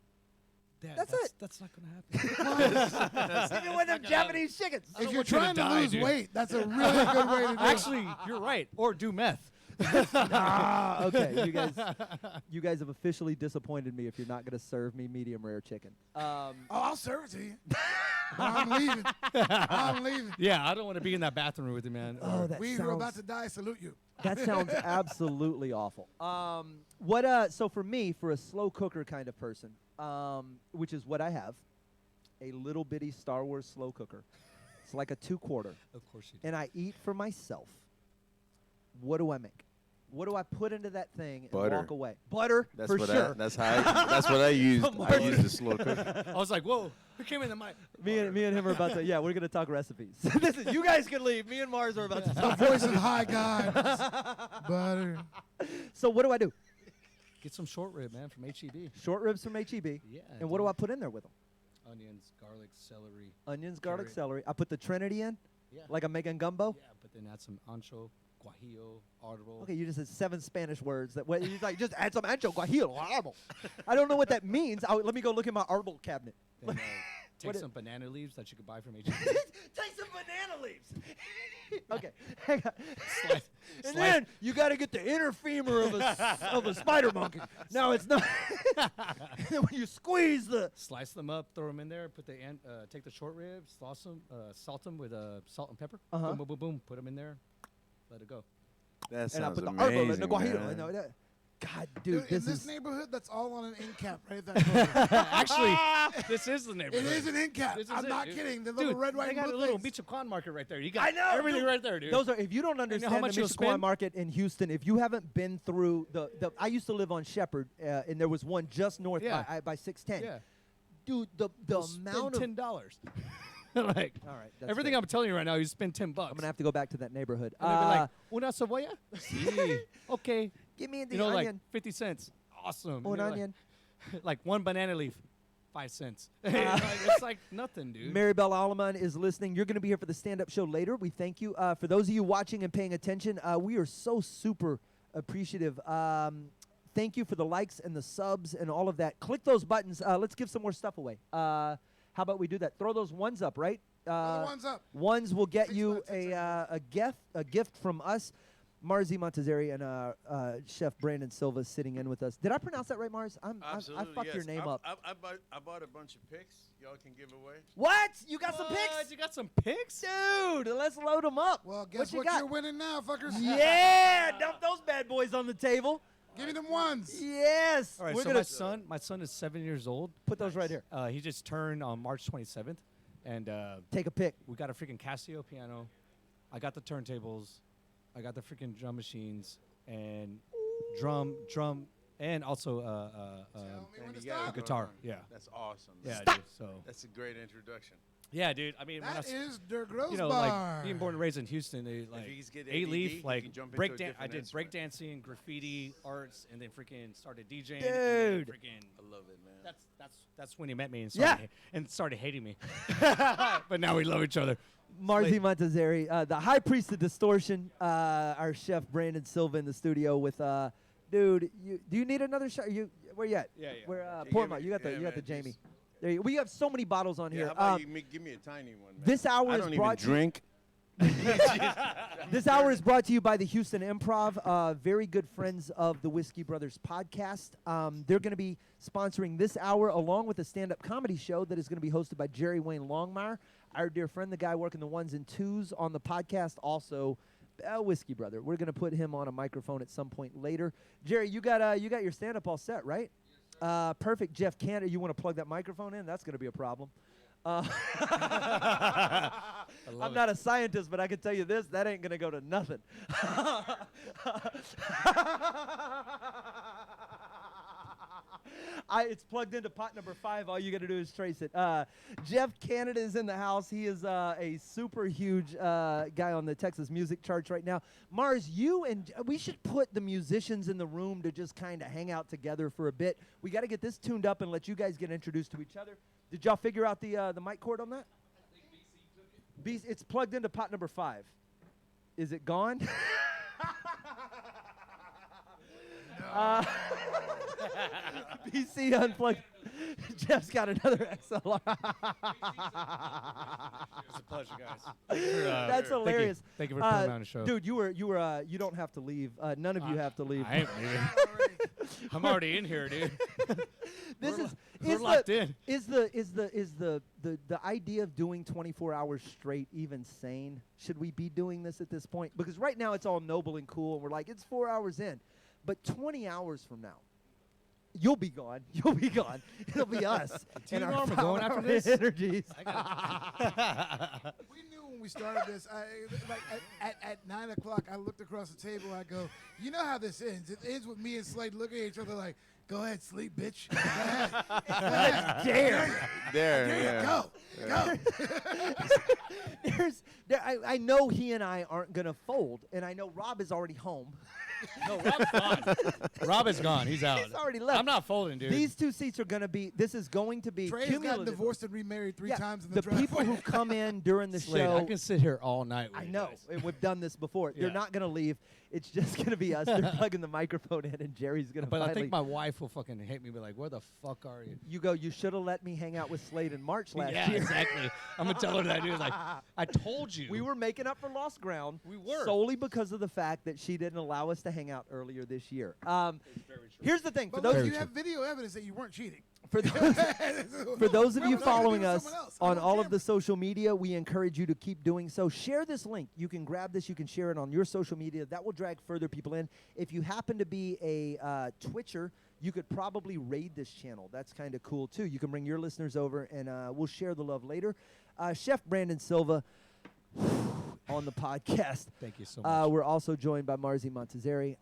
Dad, That's it. That's not gonna happen. Even with them Japanese chickens. If you're want you to trying to die, lose dude. weight, that's a really good way to do it. Actually, you're right. Or do meth. Okay, you guys have officially disappointed me if you're not going to serve me medium rare chicken. Oh, I'll serve it to you. But I'm leaving. I'm leaving. Yeah, I don't want to be in that bathroom with you, man. Oh, that We who are sounds, about to die salute you. that sounds absolutely awful. So for me, for a slow cooker kind of person, which is what I have, a little bitty Star Wars slow cooker. It's like a 2-quart. Of course you do. And I eat for myself. What do I make? What do I put into that thing and Butter. walk away? Butter, That's for what sure. that's what I used. I used the slow cooker. I was like, whoa, who came in the mic? Me and him are about to. Yeah, we're gonna talk recipes. Listen, you guys can leave. Me and Mars are about to The talk. voice of high God. Butter. So what do I do? Get some short rib, man, from HEB. Short ribs from HEB. Yeah. And what do I put in there with them? Onions, garlic, celery. Onions, garlic, Carrot. celery. I put the Trinity in, Yeah. like I'm making gumbo. Yeah, but then add some ancho, guajillo, árbol. Okay, you just said 7 Spanish words. That he's like, just add some ancho guajillo. Árbol. I don't know what that means. Let me go look in my árbol cabinet. Then, take What some banana leaves that you could buy from HEB. Take some banana leaves. Okay, hang on. Slice- And slice- then you got to get the inner femur of a spider monkey. No, it's not. And then when you squeeze the. Slice them up, throw them in there. Take the short ribs, salt them with salt and pepper. Uh-huh. Boom, boom, boom, boom. Put them in there. Let it go. That And I sounds put the amazing. árbol and the guajillo. man. I know that. God, Dude, dude, in this this is. neighborhood, that's all on an end cap, right? That corner. Actually, this is the It neighborhood. is an end cap. This is I'm it, not dude. kidding. The little Dude, red, white, they and got a blue little things. Michoacan market right there. You got I know everything dude. right there, dude. Those are. If you don't understand much the you'll Michoacan spend? market in Houston, if you haven't been through the I used to live on Shepherd, and there was one just north Yeah. by 610. Yeah. Dude, the You'll amount of. spend $10. Like All right, that's everything fair. I'm telling you right now, you spend $10. I'm gonna have to go back to that neighborhood. And they'll be like, una cebolla? Sí. Okay. Give me the You know, onion. like 50 cents. Awesome. Oh, And an they're onion. Like 1 banana leaf. 5 cents. It's like nothing, dude. Maribel Aleman is listening. You're going to be here for the stand-up show later. We thank you. For those of you watching and paying attention, we are so super appreciative. Thank you for the likes and the subs and all of that. Click those buttons. Let's give some more stuff away. How about we do that? Throw those ones up, right? Ones up. Ones will get you a gift from us. Marzi Montazeri and Chef Brandon Silva sitting in with us. Did I pronounce that right, Mars? Absolutely, I fucked your name up. I bought a bunch of picks. Y'all can give away. What? You got some picks? You got some picks? Dude, let's load them up. Well, guess what what got? you're winning now, fuckers. Yeah, dump those bad boys on the table. Give me them ones. Yes. All right, We're so gonna my son is 7 years old. put those right here. He just turned on March 27th, and Take a pick. we got a freaking Casio piano. I got the turntables. I got the freaking drum machines and drum, and also a guitar. Yeah. That's awesome. Yeah, man. dude. So That's a great introduction. yeah, dude. I mean, when I That s- is Der Gross you know, Bar. like being born and raised in Houston, they like he's get ADD, A-Leaf, he like can jump into a break different I did instrument. breakdancing, graffiti, arts, and then freaking started DJing. Dude. and then freaking I love it, man. that's when he met me and Yeah. started hating me. But now we love each other. Marzi Montazeri, the high priest of distortion, our chef Brandon Silva in the studio with, dude. Do you need another shot? Where you at? Yeah. Where Yeah, pour give 'em out. me- You got the yeah, man, Jamie. just- There you, we have so many bottles on Yeah, here. how about you give me a tiny one, man? This hour I is don't even brought to you- drink. This hour is brought to you by the Houston Improv, very good friends of the Whiskey Brothers podcast. They're going to be sponsoring this hour along with a stand-up comedy show that is going to be hosted by Jerry Wayne Longmire, our dear friend, the guy working the ones and twos on the podcast, also a Whiskey Brother. We're going to put him on a microphone at some point later. Jerry, you got your stand-up all set, right? Perfect. Jeff Canada, you want to plug that microphone in? That's going to be a problem. I'm not a scientist, but I can tell you this, that ain't going to go to nothing. It's plugged into pot number 5. All you got to do is trace it. Jeff Canada is in the house. He is a super huge guy on the Texas music charts right now. Mars, we should put the musicians in the room to just kind of hang out together for a bit. We got to get this tuned up and let you guys get introduced to each other. Did y'all figure out the mic cord on that? I think BC took it. It's plugged into pot number 5. Is it gone? BC unplugged. Jeff's got another XLR. It's a pleasure, guys. That's hilarious. Thank you for putting me on the show. Dude, you don't have to leave. None of you have to leave. I ain't leaving. I'm already in here, dude. We're locked in. Is the idea of doing 24 hours straight even sane? Should we be doing this at this point? Because right now it's all noble and cool, and we're like, it's 4 hours in. But 20 hours from now, you'll be gone. You'll be gone. It'll be us. Do you and know our where I'm going after power this? energies. We knew when we started this. At 9 o'clock, I looked across the table. I go, you know how this ends? It ends with me and Slade looking at each other like, go ahead, sleep, bitch. Go ahead. Go ahead. There, Go. I know he and I aren't going to fold, and I know Rob is already home. No, Rob's gone. Rob is gone. He's out. He's already left. I'm not folding, dude. These 2 seats are going to be, this is going to be Trey's gotten cumulative. divorced and remarried 3 Yeah, times in the people driveway. who come in during the Slade, show. I can sit here all night with I you know, guys. and we've done this before. They're Yeah. not going to leave. It's just going to be us. They're plugging the microphone in, and Jerry's going to But finally. I think my wife will fucking hate me. Be like, "Where the fuck are you?" You go. You should have let me hang out with Slade in March last Yeah, year. exactly. I'm gonna tell her that, dude. Like, I told you. We were making up for lost ground. We were. Solely because of the fact that she didn't allow us to hang out earlier this year. Here's the thing. For But those, look, you have video evidence that you weren't cheating. for those, for those of Well, you we're not gonna do following it with us someone else. on I'm all of camera. the social media, we encourage you to keep doing so. Share this link. You can grab this. You can share it on your social media. That will drag further people in. If you happen to be a Twitcher, you could probably raid this channel. That's kind of cool, too. You can bring your listeners over, and we'll share the love later. Chef Brandon Silva on the podcast. Thank you so much. We're also joined by Marzi Montazeri.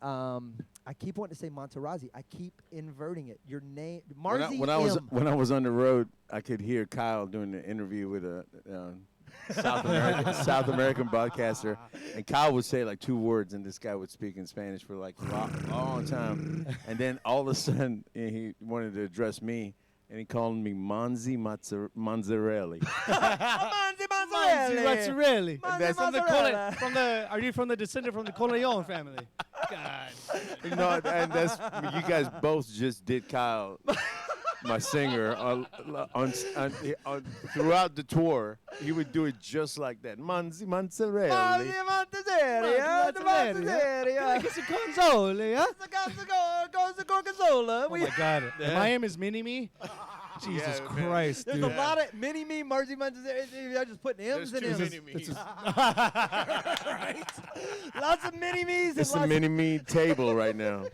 I keep wanting to say Monterazzi. I keep inverting it. Your name, Marzi when I was on the road, I could hear Kyle doing the interview with a South American broadcaster, and Kyle would say like 2 words, and this guy would speak in Spanish for like a long time, and then all of a sudden he wanted to address me, and he called me Monzi Mozzarelli. Monzi Mozzarella. That's From the are you from the descendant from the Corleone family? God. No, and that's you guys both just did Kyle, my singer, on throughout the tour. He would do it just like that. Monzi Mozzarella. Oh my God. My name is Mini-Me. Jesus Christ, There's dude. a lot of mini-me, Marzi Montezeri. I'm just putting M's and There's M's. too many me's. Right? Lots of mini-me's. It's a mini-me table right now.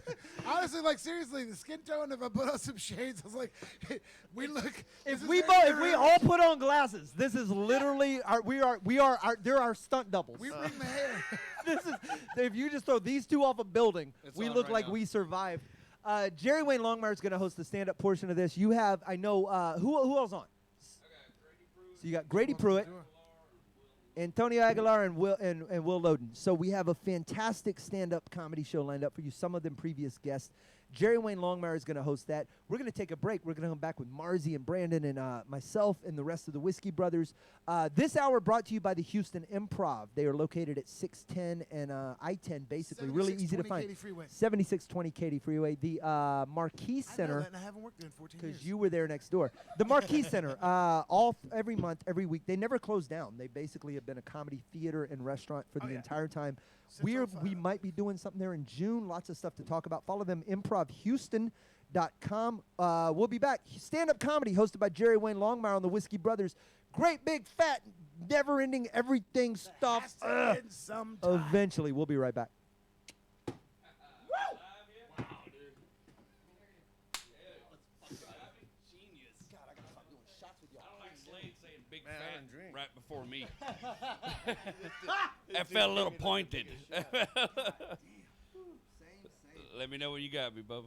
Honestly, like seriously, the skin tone. If I put on some shades, I was like, we look. If we all put on glasses, this is literally they're our stunt doubles. We bring the hair. This is if you just throw these two off a building, we look like we survived. Jerry Wayne Longmire is going to host the stand-up portion of this. You have, I know, who else on? So you got Grady Pruitt, Antonio Aguilar, and Will Loden. So we have a fantastic stand-up comedy show lined up for you. Some of them previous guests. Jerry Wayne Longmire is going to host that. We're going to take a break. We're going to come back with Marzi and Brandon and myself and the rest of the Whiskey Brothers. This hour brought to you by the Houston Improv. They are located at 610 and I-10, basically. Really easy to find. 7620 Katy Freeway. The Marquis Center. I know that, and I haven't worked there in 14 years. Because you were there next door. The Marquis Center, every month, every week, they never close down. They basically have been a comedy theater and restaurant for the entire time. We might be doing something there in June. Lots of stuff to talk about. Follow them, improvhouston.com. We'll be back. Stand-up comedy hosted by Jerry Wayne Longmire on the Whiskey Brothers. Great, big, fat, never-ending everything stuff. Eventually. We'll be right back. Right before me. That felt a little pointed. Let me know when you got me, Bubba.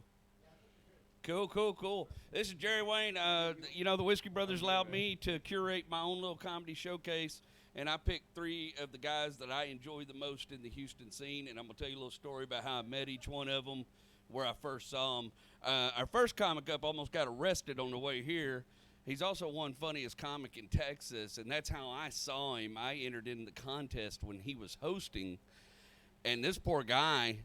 Cool. This is Jerry Wayne. The Whiskey Brothers allowed me to curate my own little comedy showcase, and I picked 3 of the guys that I enjoy the most in the Houston scene, and I'm going to tell you a little story about how I met each one of them, where I first saw them. Our first comic up almost got arrested on the way here. He's also won funniest comic in Texas, and that's how I saw him. I entered in the contest when he was hosting, and this poor guy,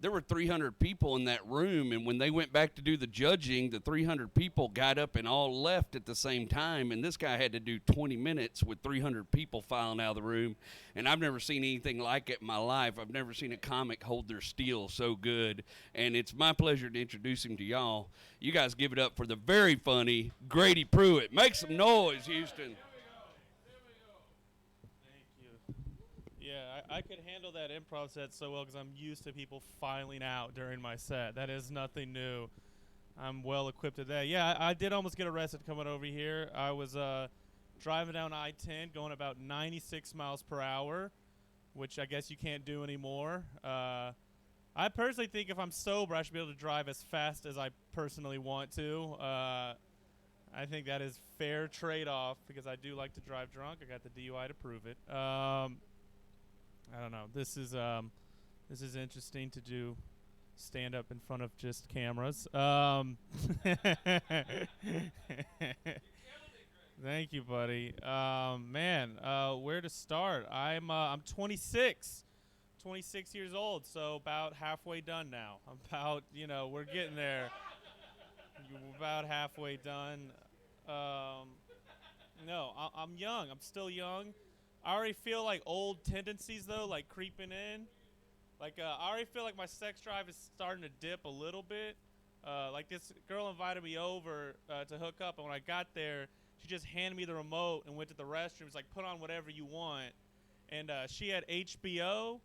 there were 300 people in that room, and when they went back to do the judging, the 300 people got up and all left at the same time, and this guy had to do 20 minutes with 300 people filing out of the room, and I've never seen anything like it in my life. I've never seen a comic hold their steel so good, and it's my pleasure to introduce him to y'all. You guys give it up for the very funny Grady Pruitt. Make some noise, Houston. Yeah, I could handle that improv set so well because I'm used to people filing out during my set. That is nothing new. I'm well equipped at that. Yeah, I did almost get arrested coming over here. I was driving down I-10 going about 96 miles per hour, which I guess you can't do anymore. I personally think if I'm sober, I should be able to drive as fast as I personally want to. I think that is fair trade-off because I do like to drive drunk. I got the DUI to prove it. I don't know. This is interesting to do stand up in front of just cameras. Thank you, buddy. Man, where to start? I'm 26 years old, so about halfway done now. We're getting there. We're about halfway done. No, I'm young. I'm still young. I already feel like old tendencies, though, like creeping in. I already feel like my sex drive is starting to dip a little bit. Like this girl invited me over to hook up, and when I got there, she just handed me the remote and went to the restroom. It's like, put on whatever you want. And she had HBO,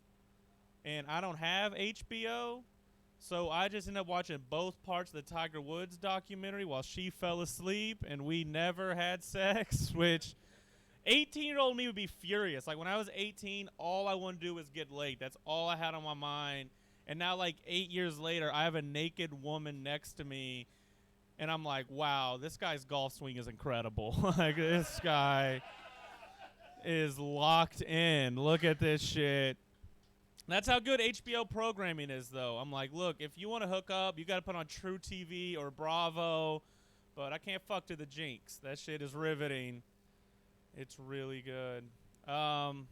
and I don't have HBO. So I just ended up watching both parts of the Tiger Woods documentary while she fell asleep, and we never had sex, which 18-year-old me would be furious. Like, when I was 18, all I wanted to do was get laid. That's all I had on my mind. And now, like, 8 years later, I have a naked woman next to me, and I'm like, wow, this guy's golf swing is incredible. Like, this guy is locked in. Look at this shit. That's how good HBO programming is, though. I'm like, look, if you want to hook up, you got to put on True TV or Bravo but I can't fuck to the Jinx. That shit is riveting. It's really good. I'm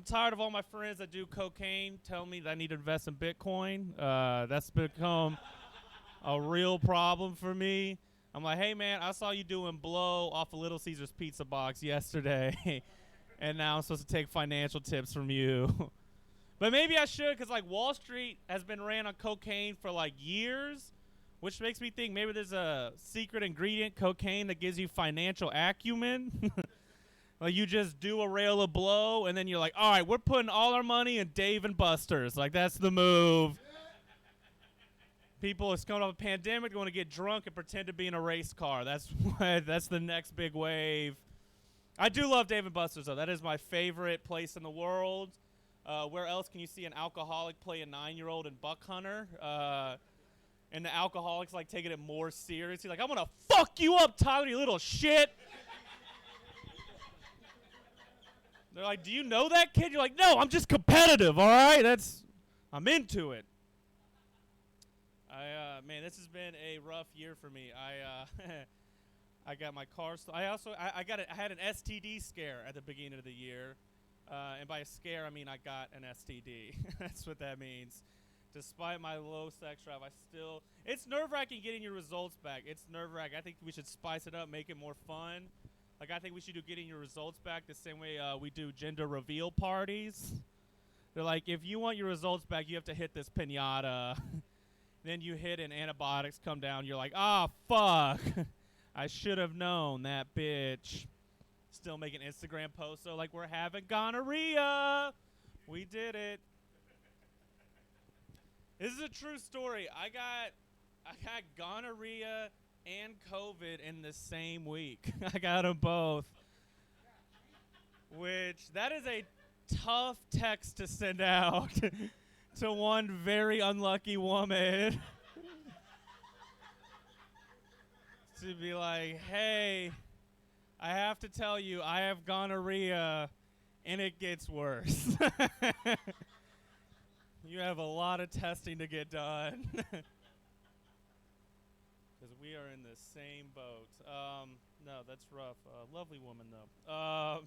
tired of all my friends that do cocaine tell me that I need to invest in Bitcoin. That's become a real problem for me. I'm like, hey, man, I saw you doing blow off a Little Caesars pizza box yesterday, and now I'm supposed to take financial tips from you. But maybe I should, because, like, Wall Street has been ran on cocaine for, like, years, which makes me think maybe there's a secret ingredient, cocaine, that gives you financial acumen. Like, you just do a rail of blow, and then you're like, all right, we're putting all our money in Dave & Buster's. Like, that's the move. People, it's coming off a pandemic, going to get drunk and pretend to be in a race car. That's the next big wave. I do love Dave & Buster's, though. That is my favorite place in the world. Where else can you see an alcoholic play a 9-year-old in Buck Hunter? And the alcoholic's, like, taking it more seriously. Like, I'm going to fuck you up, Tyler, you little shit. They're like, do you know that kid? You're like, no, I'm just competitive, all right? I'm into it. Man, this has been a rough year for me. I got my car. I had an STD scare at the beginning of the year, and by a scare I mean I got an STD. That's what that means. Despite my low sex drive, it's nerve-wracking getting your results back. It's nerve-wracking. I think we should spice it up, make it more fun. Like, I think we should do getting your results back the same way we do gender reveal parties. They're like, if you want your results back, you have to hit this piñata. Then you hit and antibiotics come down. You're like, fuck. I should have known that bitch. Still making Instagram posts. So, like, we're having gonorrhea. We did it. This is a true story. I got gonorrhea and COVID in the same week. I got them both. Which, that is a tough text to send out to one very unlucky woman. To be like, hey, I have to tell you, I have gonorrhea, and it gets worse. You have a lot of testing to get done. Because we are in the same boat. No, that's rough. Lovely woman, though.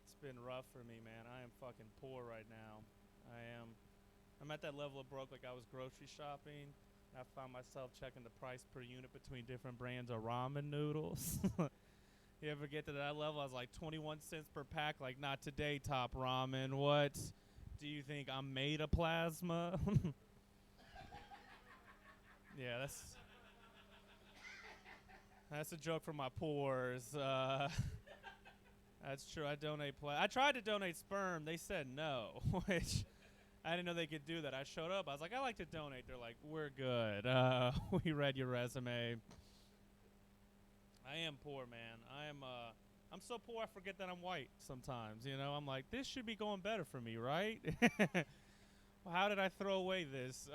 It's been rough for me, man. I am fucking poor right now. I'm at that level of broke, like I was grocery shopping. And I found myself checking the price per unit between different brands of ramen noodles. You ever get to that level? I was like 21 cents per pack. Like, not today, Top Ramen. What? Do you think I'm made of plasma? Yeah, that's a joke for my pores. That's true. I donate I tried to donate sperm. They said no, which I didn't know they could do that. I showed up. I was like, I like to donate. They're like, we're good. We read your resume. I am poor, man. I'm so poor I forget that I'm white sometimes. You know, I'm like, this should be going better for me, right? Well, how did I throw away this?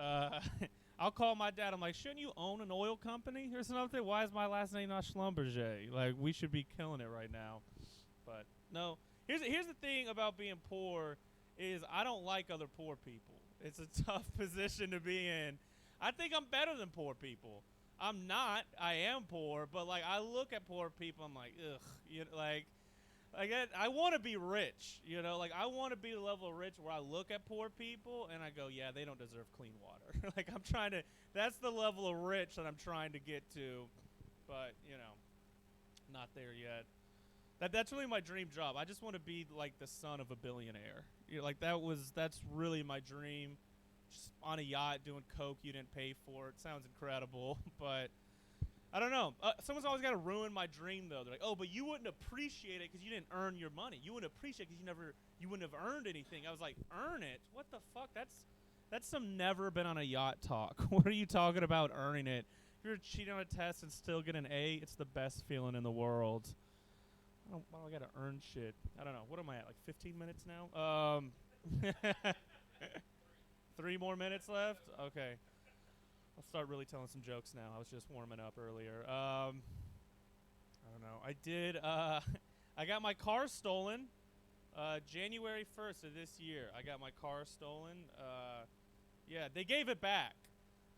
I'll call my dad. I'm like, shouldn't you own an oil company or something? Why is my last name not Schlumberger? Like, we should be killing it right now. But no, here's the thing about being poor is I don't like other poor people. It's a tough position to be in. I think I'm better than poor people. I'm not. I am poor, but like I look at poor people, I'm like, ugh. You know, like I want to be rich. You know, like I want to be the level of rich where I look at poor people and I go, yeah, they don't deserve clean water. Like I'm trying to. That's the level of rich that I'm trying to get to, but you know, not there yet. That's really my dream job. I just want to be like the son of a billionaire. You know, like that's really my dream. Just on a yacht doing coke you didn't pay for. It sounds incredible, but I don't know. Someone's always got to ruin my dream though. They're like, oh, but you wouldn't appreciate it because you didn't earn your money. You wouldn't appreciate it because you wouldn't have earned anything. I was like, earn it? What the fuck? That's some never been on a yacht talk. What are you talking about earning it? If you're cheating on a test and still get an A, it's the best feeling in the world. Why do I gotta earn shit? I don't know. What am I at? Like 15 minutes now? 3 more minutes left? Okay. I'll start really telling some jokes now. I was just warming up earlier. I don't know. I did. I got my car stolen January 1st of this year. I got my car stolen. Yeah, they gave it back.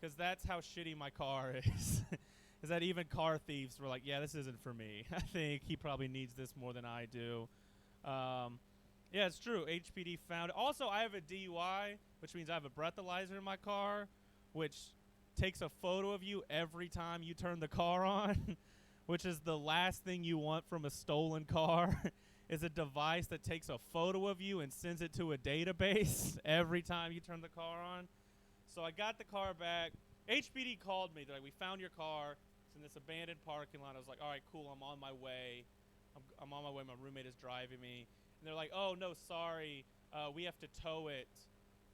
because that's how shitty my car is. Is that even car thieves were like, yeah, this isn't for me. I think he probably needs this more than I do. Yeah, it's true. HPD found it. Also, I have a DUI, which means I have a breathalyzer in my car, which takes a photo of you every time you turn the car on, which is the last thing you want from a stolen car, is a device that takes a photo of you and sends it to a database every time you turn the car on. So I got the car back. HPD called me. They're like, we found your car. It's in this abandoned parking lot. I was like, all right, cool. I'm on my way. I'm on my way. My roommate is driving me. And they're like, oh, no, sorry. We have to tow it.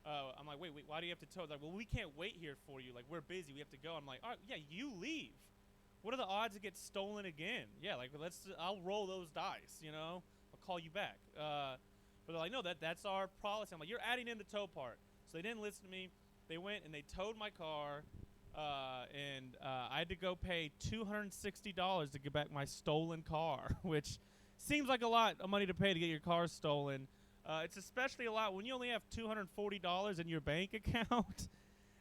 I'm like, wait, why do you have to tow it? They're like, well, we can't wait here for you. Like, we're busy. We have to go. I'm like, all right, yeah, you leave. What are the odds it gets stolen again? Yeah, like, I'll roll those dice, you know? I'll call you back. But they're like, no, that's our policy. I'm like, you're adding in the tow part. So they didn't listen to me. They went and they towed my car. And I had to go pay $260 to get back my stolen car, which seems like a lot of money to pay to get your car stolen. It's especially a lot when you only have $240 in your bank account.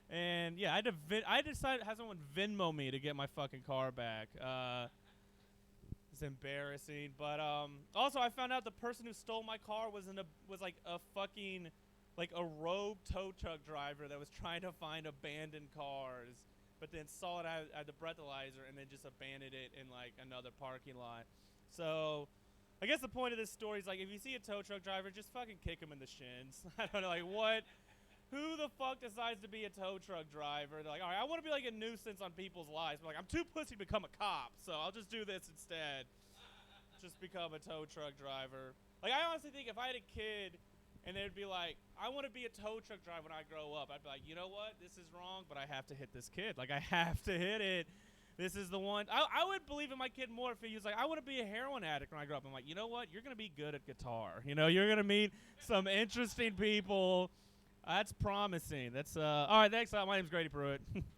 And yeah, I decided to have someone Venmo me to get my fucking car back. It's embarrassing, but also I found out the person who stole my car was like a fucking like a rogue tow truck driver that was trying to find abandoned cars, but then saw it at the breathalyzer and then just abandoned it in like another parking lot. So I guess the point of this story is like, if you see a tow truck driver, just fucking kick him in the shins. I don't know, like what? Who the fuck decides to be a tow truck driver? They're like, all right, I want to be like a nuisance on people's lives. But like, I'm too pussy to become a cop, so I'll just do this instead. Just become a tow truck driver. Like, I honestly think if I had a kid and they'd be like, I want to be a tow truck driver when I grow up, I'd be like, you know what? This is wrong, but I have to hit this kid. Like, I have to hit it. This is the one. I would believe in my kid more if he was like, I want to be a heroin addict when I grow up. I'm like, you know what? You're going to be good at guitar. You know, you're going to meet some interesting people. That's promising. That's, all right, thanks. My name's Grady Pruitt. Give it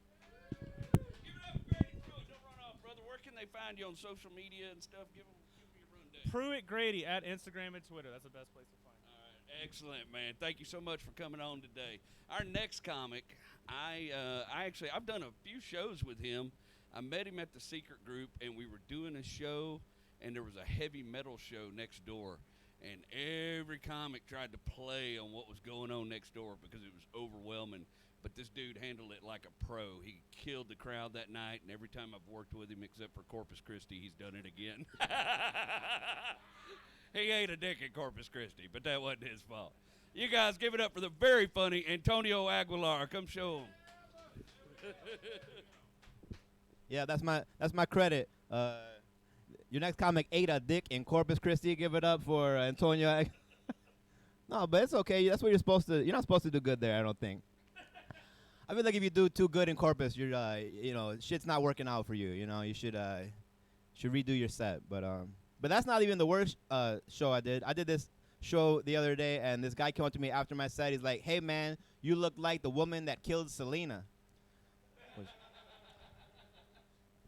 up, Grady Pruitt. Don't run off, brother. Where can they find you on social media and stuff? Give me your rundown. Pruitt Grady at Instagram and Twitter. That's the best place to find me. All right, excellent, man. Thank you so much for coming on today. Our next comic, I've done a few shows with him. I met him at the Secret Group, and we were doing a show, and there was a heavy metal show next door. And every comic tried to play on what was going on next door because it was overwhelming. But this dude handled it like a pro. He killed the crowd that night, and every time I've worked with him, except for Corpus Christi, he's done it again. He ate a dick at Corpus Christi, but that wasn't his fault. You guys give it up for the very funny Antonio Aguilar. Come show him. Yeah, that's my credit. Your next comic ate a dick in Corpus Christi. Give it up for Antonio. No, but it's okay. That's what you're supposed to. You're not supposed to do good there, I don't think. I feel like if you do too good in Corpus, you're shit's not working out for you. You know, you should redo your set. But that's not even the worst show I did. I did this show the other day, and this guy came up to me after my set. He's like, "Hey man, you look like the woman that killed Selena."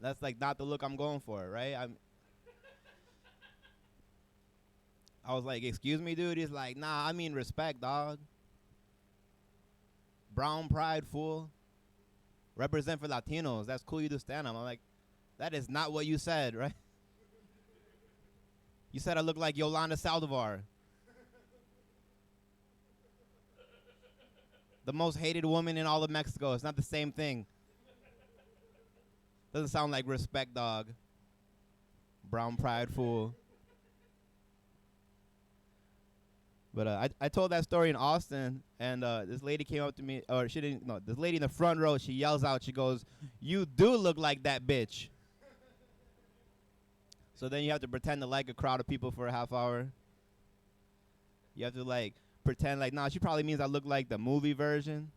That's like not the look I'm going for, right? I was like, excuse me, dude? He's like, nah, I mean respect, dog. Brown pride, fool. Represent for Latinos. That's cool you do stand-up. I'm like, that is not what you said, right? You said I look like Yolanda Saldivar. The most hated woman in all of Mexico. It's not the same thing. Doesn't sound like respect, dog. Brown pride, fool. But I told that story in Austin, and this lady came up to me, or she didn't, no, this lady in the front row, she yells out, she goes, "You do look like that bitch." So then you have to pretend to like a crowd of people for a half hour. You have to like pretend like, nah, she probably means I look like the movie version.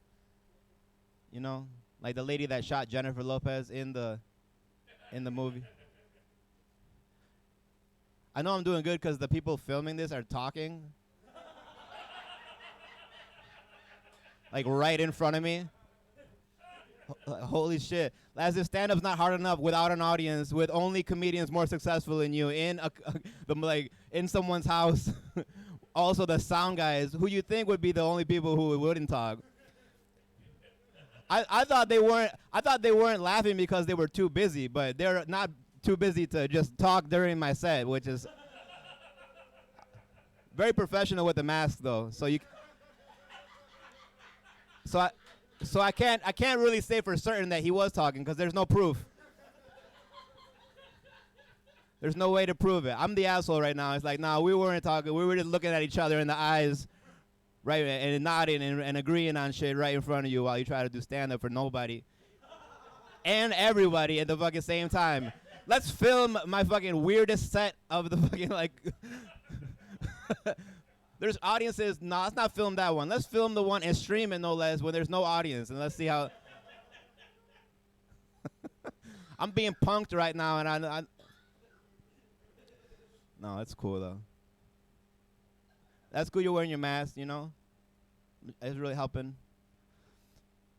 You know, like the lady that shot Jennifer Lopez in the movie. I know I'm doing good because the people filming this are talking. Like right in front of me. Holy shit. As if stand-up's not hard enough without an audience, with only comedians more successful than you in in someone's house. Also the sound guys, who you think would be the only people who wouldn't talk, I thought they weren't laughing because they were too busy, but they're not too busy to just talk during my set, which is very professional with the mask though. So I can't really say for certain that he was talking because there's no proof. There's no way to prove it. I'm the asshole right now. It's like, nah, we weren't talking. We were just looking at each other in the eyes, right, and nodding and agreeing on shit right in front of you while you try to do stand-up for nobody and everybody at the fucking same time. Let's film my fucking weirdest set of the fucking, like... There's audiences. No, let's not film that one. Let's film the one and stream it, no less, when there's no audience, and let's see how... I'm being punked right now, and I no, it's cool, though. That's cool you're wearing your mask, you know? It's really helping.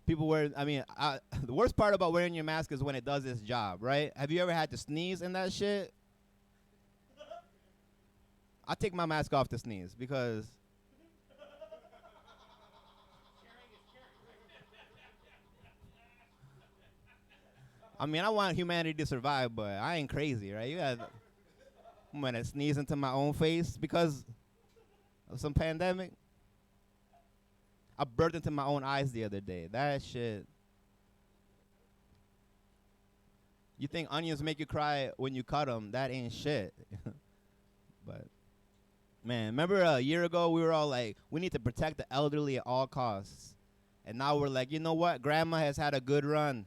People wear, the worst part about wearing your mask is when it does its job, right? Have you ever had to sneeze in that shit? I take my mask off to sneeze because... I mean, I want humanity to survive, but I ain't crazy, right? I'm gonna sneeze into my own face because of some pandemic. I burped into my own eyes the other day. That shit. You think onions make you cry when you cut them? That ain't shit. But, man, remember a year ago we were all like, we need to protect the elderly at all costs. And now we're like, you know what? Grandma has had a good run.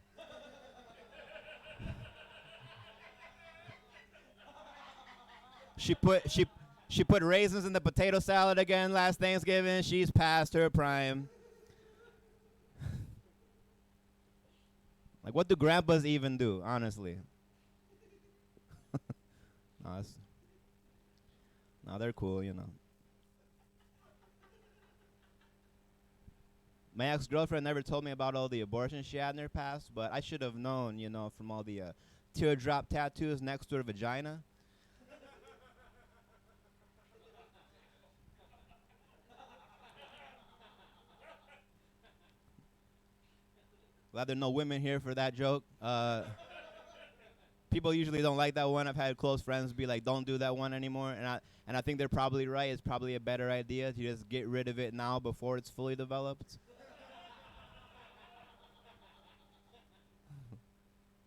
She put raisins in the potato salad again last Thanksgiving. She's past her prime. Like, what do grandpas even do, honestly? No, they're cool, you know. My ex-girlfriend never told me about all the abortions she had in her past, but I should have known, you know, from all the teardrop tattoos next to her vagina. Glad there are no women here for that joke. People usually don't like that one. I've had close friends be like, don't do that one anymore. And I think they're probably right. It's probably a better idea to just get rid of it now before it's fully developed.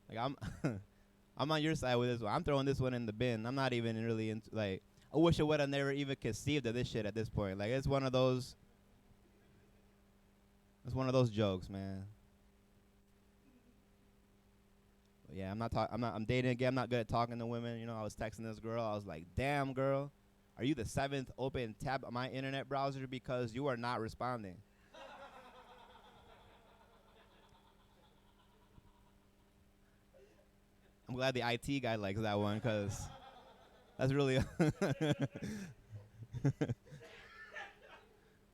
Like, I'm on your side with this one. I'm throwing this one in the bin. I'm not even really into, like, I wish I would have never even conceived of this shit at this point. Like, it's one of those jokes, man. Yeah, I'm dating again. I'm not good at talking to women. You know, I was texting this girl. I was like, damn, girl, are you the 7th open tab on my internet browser because you are not responding? I'm glad the IT guy likes that one because that's really...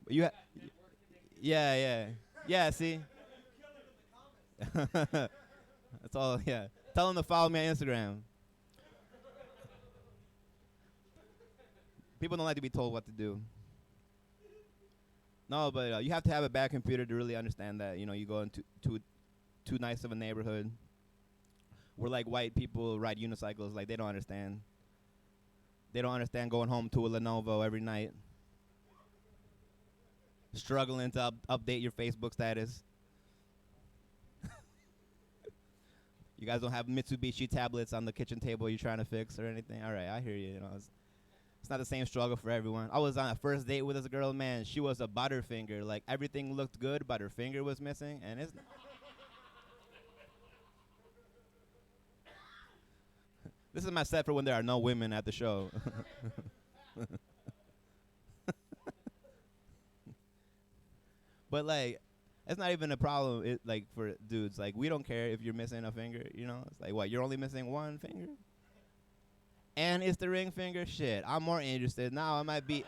Yeah, see? That's all, yeah. Tell them to follow me on Instagram. People don't like to be told what to do. No, but you have to have a bad computer to really understand that. You know, you go into too nice of a neighborhood where, like, white people ride unicycles. Like, they don't understand. They don't understand going home to a Lenovo every night. Struggling to update your Facebook status. You guys don't have Mitsubishi tablets on the kitchen table you're trying to fix or anything? All right, I hear you. You know, it's not the same struggle for everyone. I was on a first date with this girl, man. She was a butterfinger. Like, everything looked good, but her finger was missing. And it's... This is my set for when there are no women at the show. But, like... It's not even a problem, like, for dudes. Like, we don't care if you're missing a finger, you know? It's like, what, you're only missing one finger? And it's the ring finger? Shit, I'm more interested. Now I might be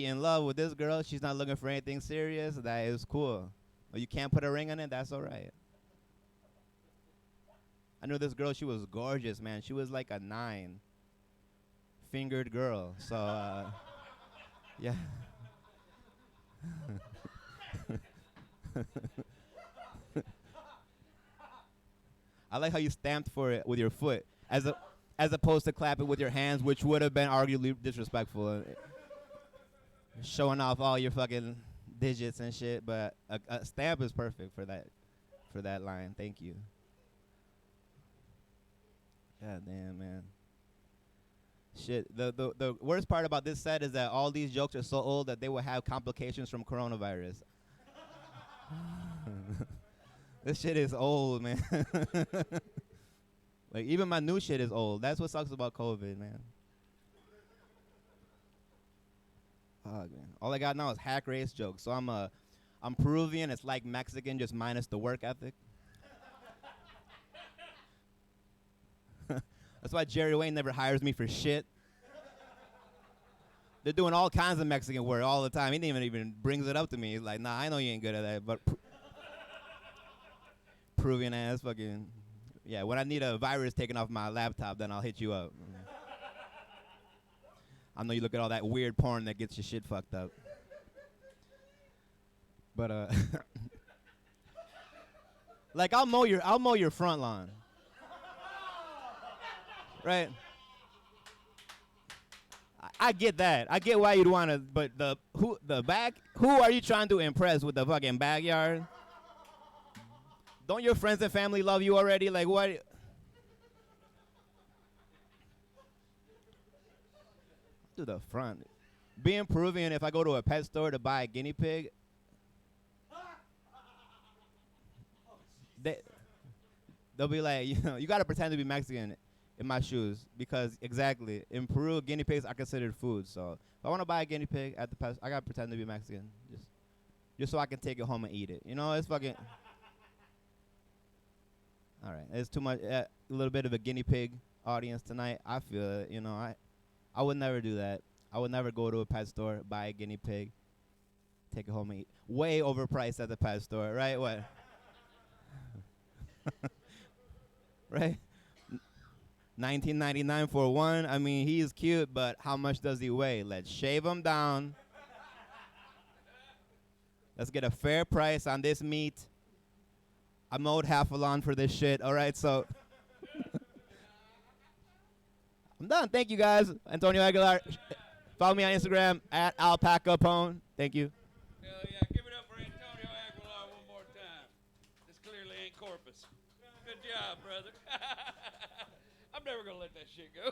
in love with this girl. She's not looking for anything serious. That is cool. But you can't put a ring on it? That's all right. I knew this girl. She was gorgeous, man. She was like a 9-fingered girl. So, yeah. I like how you stamped for it with your foot, as opposed to clapping with your hands, which would have been arguably disrespectful. Showing off all your fucking digits and shit, but a stamp is perfect for that line. Thank you. God damn, man. Shit. The worst part about this set is that all these jokes are so old that they will have complications from coronavirus. This shit is old, man. Like, even my new shit is old. That's what sucks about COVID, man. Fuck, man. All I got now is hack race jokes. So I'm Peruvian. It's like Mexican, just minus the work ethic. That's why Jerry Wayne never hires me for shit. They're doing all kinds of Mexican work all the time. He didn't even brings it up to me. He's like, nah, I know you ain't good at that, but Peruvian ass fucking. Yeah, when I need a virus taken off my laptop, then I'll hit you up. I know you look at all that weird porn that gets your shit fucked up. But like I'll mow your front lawn. Right? I get that. I get why you'd want to, but who are you trying to impress with the fucking backyard? Don't your friends and family love you already? Like, what? To the front. Being Peruvian, if I go to a pet store to buy a guinea pig, they'll be like, you got to pretend to be Mexican in my shoes, because exactly, in Peru, guinea pigs are considered food. So if I want to buy a guinea pig at the pet, I got to pretend to be Mexican, just so I can take it home and eat it. It's fucking. All right, it's too much. A little bit of a guinea pig audience tonight. I feel it. I would never do that. I would never go to a pet store, buy a guinea pig, take it home and eat. Way overpriced at the pet store, right? What? Right? $19.99 for one. I mean, he's cute, but how much does he weigh? Let's shave him down. Let's get a fair price on this meat. I mowed half a lawn for this shit. All right, so I'm done. Thank you, guys. Antonio Aguilar. Follow me on Instagram at AlpacaPone. Thank you. Hell yeah. Give it up for Antonio Aguilar one more time. This clearly ain't Corpus. Good job, brother. I'm never going to let that shit go.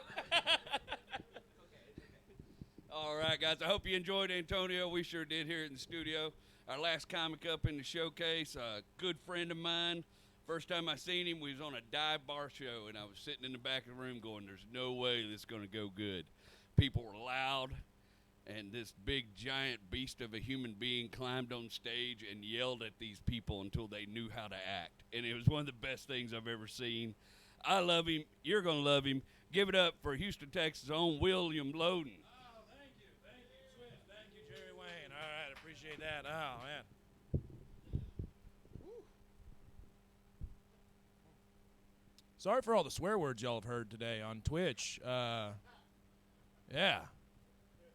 All right, guys. I hope you enjoyed Antonio. We sure did here in the studio. Our last comic up in the showcase, a good friend of mine. First time I seen him, we was on a dive bar show, and I was sitting in the back of the room going, there's no way this is going to go good. People were loud, and this big, giant beast of a human being climbed on stage and yelled at these people until they knew how to act. And it was one of the best things I've ever seen. I love him. You're going to love him. Give it up for Houston, Texas' own William Loden. Oh, thank you. Thank you, Swift. Thank you, Jerry Wayne. All right, appreciate that. Oh, man. Sorry for all the swear words y'all have heard today on Twitch. Yeah,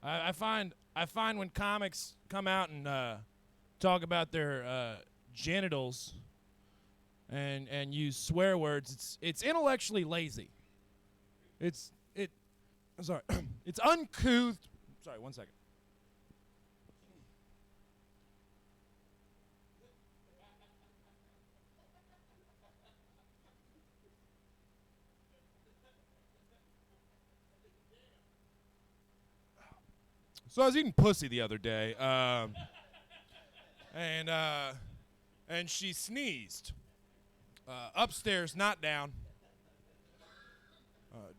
I find when comics come out and talk about their genitals and use swear words, it's intellectually lazy. Sorry, it's uncouth. Sorry, 1 second. So I was eating pussy the other day, and she sneezed. Upstairs, not down.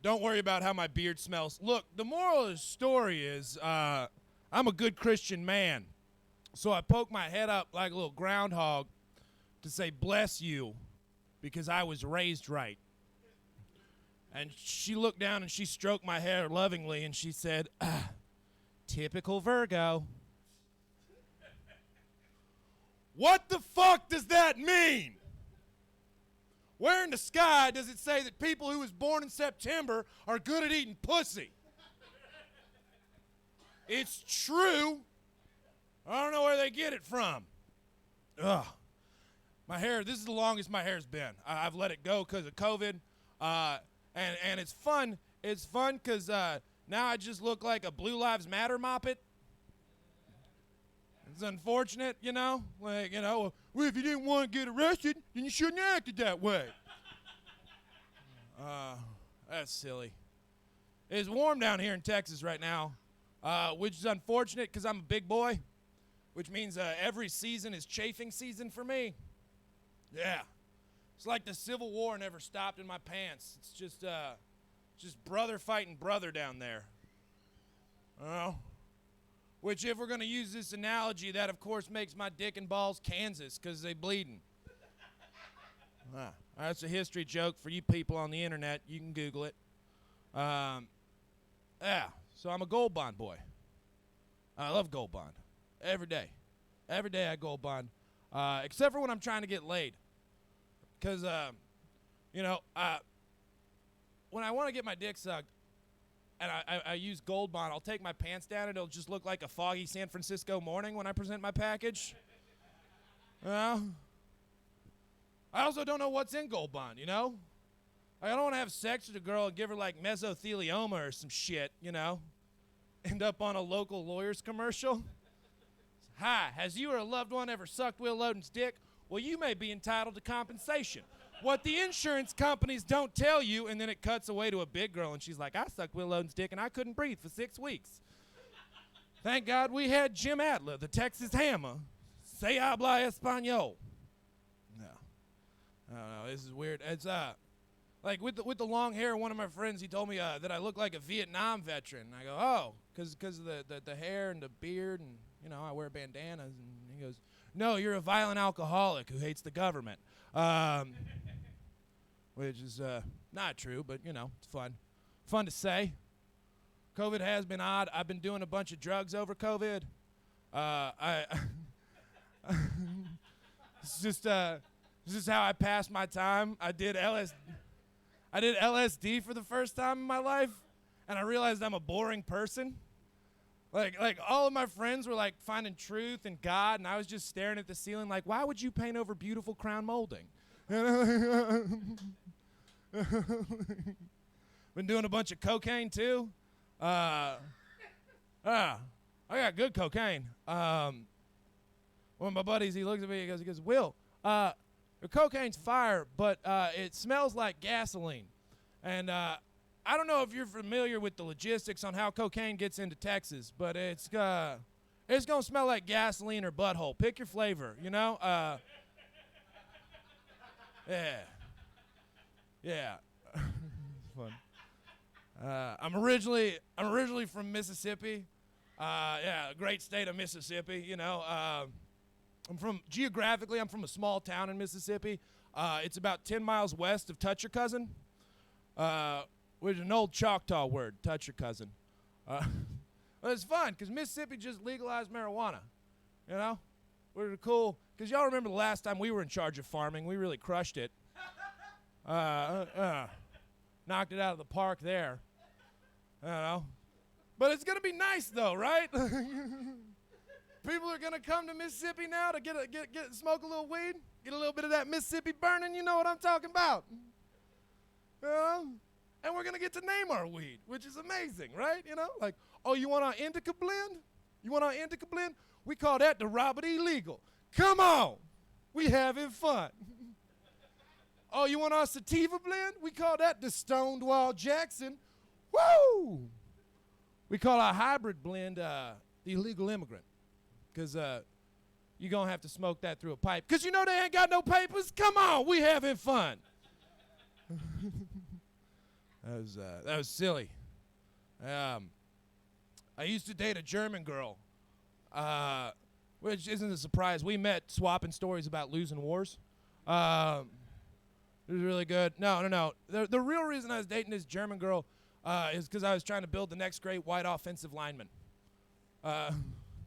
Don't worry about how my beard smells. Look, the moral of the story is I'm a good Christian man. So I poked my head up like a little groundhog to say, bless you, because I was raised right. And she looked down and she stroked my hair lovingly and she said, typical Virgo. What the fuck does that mean? Where in the sky does it say that people who was born in September are good at eating pussy? It's true. I don't know where they get it from. Ugh. My hair, this is the longest my hair's been. I've let it go because of COVID. And it's fun. It's fun because now I just look like a Blue Lives Matter moppet. It's unfortunate, you know? Like, you know, well, if you didn't want to get arrested, then you shouldn't have acted that way. That's silly. It's warm down here in Texas right now, which is unfortunate because I'm a big boy, which means every season is chafing season for me. Yeah. It's like the Civil War never stopped in my pants. It's just brother fighting brother down there. Oh. Which, if we're going to use this analogy, that, of course, makes my dick and balls Kansas because they bleeding. That's a history joke for you people on the internet. You can Google it. Yeah, so I'm a Gold Bond boy. I love Gold Bond. Every day. Every day I Gold Bond. Except for when I'm trying to get laid. Because, you know, when I want to get my dick sucked, and I use Gold Bond, I'll take my pants down and it'll just look like a foggy San Francisco morning when I present my package. You know? I also don't know what's in Gold Bond, you know? I don't want to have sex with a girl and give her like mesothelioma or some shit, you know? End up on a local lawyer's commercial. Hi, has you or a loved one ever sucked Will Loden's dick? Well, you may be entitled to compensation. What the insurance companies don't tell you, and then it cuts away to a big girl, and she's like, I sucked Will Loden's dick, and I couldn't breathe for 6 weeks. Thank God we had Jim Adler, the Texas Hammer. Se habla español. No. I don't know, this is weird. It's, like, with the long hair, one of my friends, he told me that I look like a Vietnam veteran. And I go, oh, because of the hair and the beard, and, you know, I wear bandanas. And he goes, no, you're a violent alcoholic who hates the government. Which is not true, but, you know, it's fun. Fun to say. COVID has been odd. I've been doing a bunch of drugs over COVID. This is how I passed my time. I did LSD for the first time in my life, and I realized I'm a boring person. Like all of my friends were like finding truth and God, and I was just staring at the ceiling like, why would you paint over beautiful crown molding? Been doing a bunch of cocaine too. I got good cocaine. One of my buddies, he looks at me, he goes, Will, your cocaine's fire, but it smells like gasoline. And I don't know if you're familiar with the logistics on how cocaine gets into Texas, but it's gonna smell like gasoline or butthole. Pick your flavor, you know? Yeah. It's fun. I'm originally from Mississippi. Yeah, great state of Mississippi, you know. Geographically, I'm from a small town in Mississippi. It's about 10 miles west of Touch Your Cousin, which is an old Choctaw word, touch your cousin. But it's fun, because Mississippi just legalized marijuana, you know? We're cool, because y'all remember the last time we were in charge of farming. We really crushed it. Knocked it out of the park there. I don't know. But it's going to be nice, though, right? People are going to come to Mississippi now to smoke a little weed, get a little bit of that Mississippi burning. You know what I'm talking about. You know? And we're going to get to name our weed, which is amazing, right? You know, like, oh, you want our indica blend? You want our indica blend? We call that the Robert E. Legal. Come on. We having fun. Oh, you want our sativa blend? We call that the Stonewall Jackson. Woo! We call our hybrid blend the illegal immigrant. Because you're going to have to smoke that through a pipe. Because you know they ain't got no papers? Come on, we having fun. That was silly. I used to date a German girl, which isn't a surprise. We met swapping stories about losing wars. It was really good. No. The real reason I was dating this German girl is because I was trying to build the next great white offensive lineman.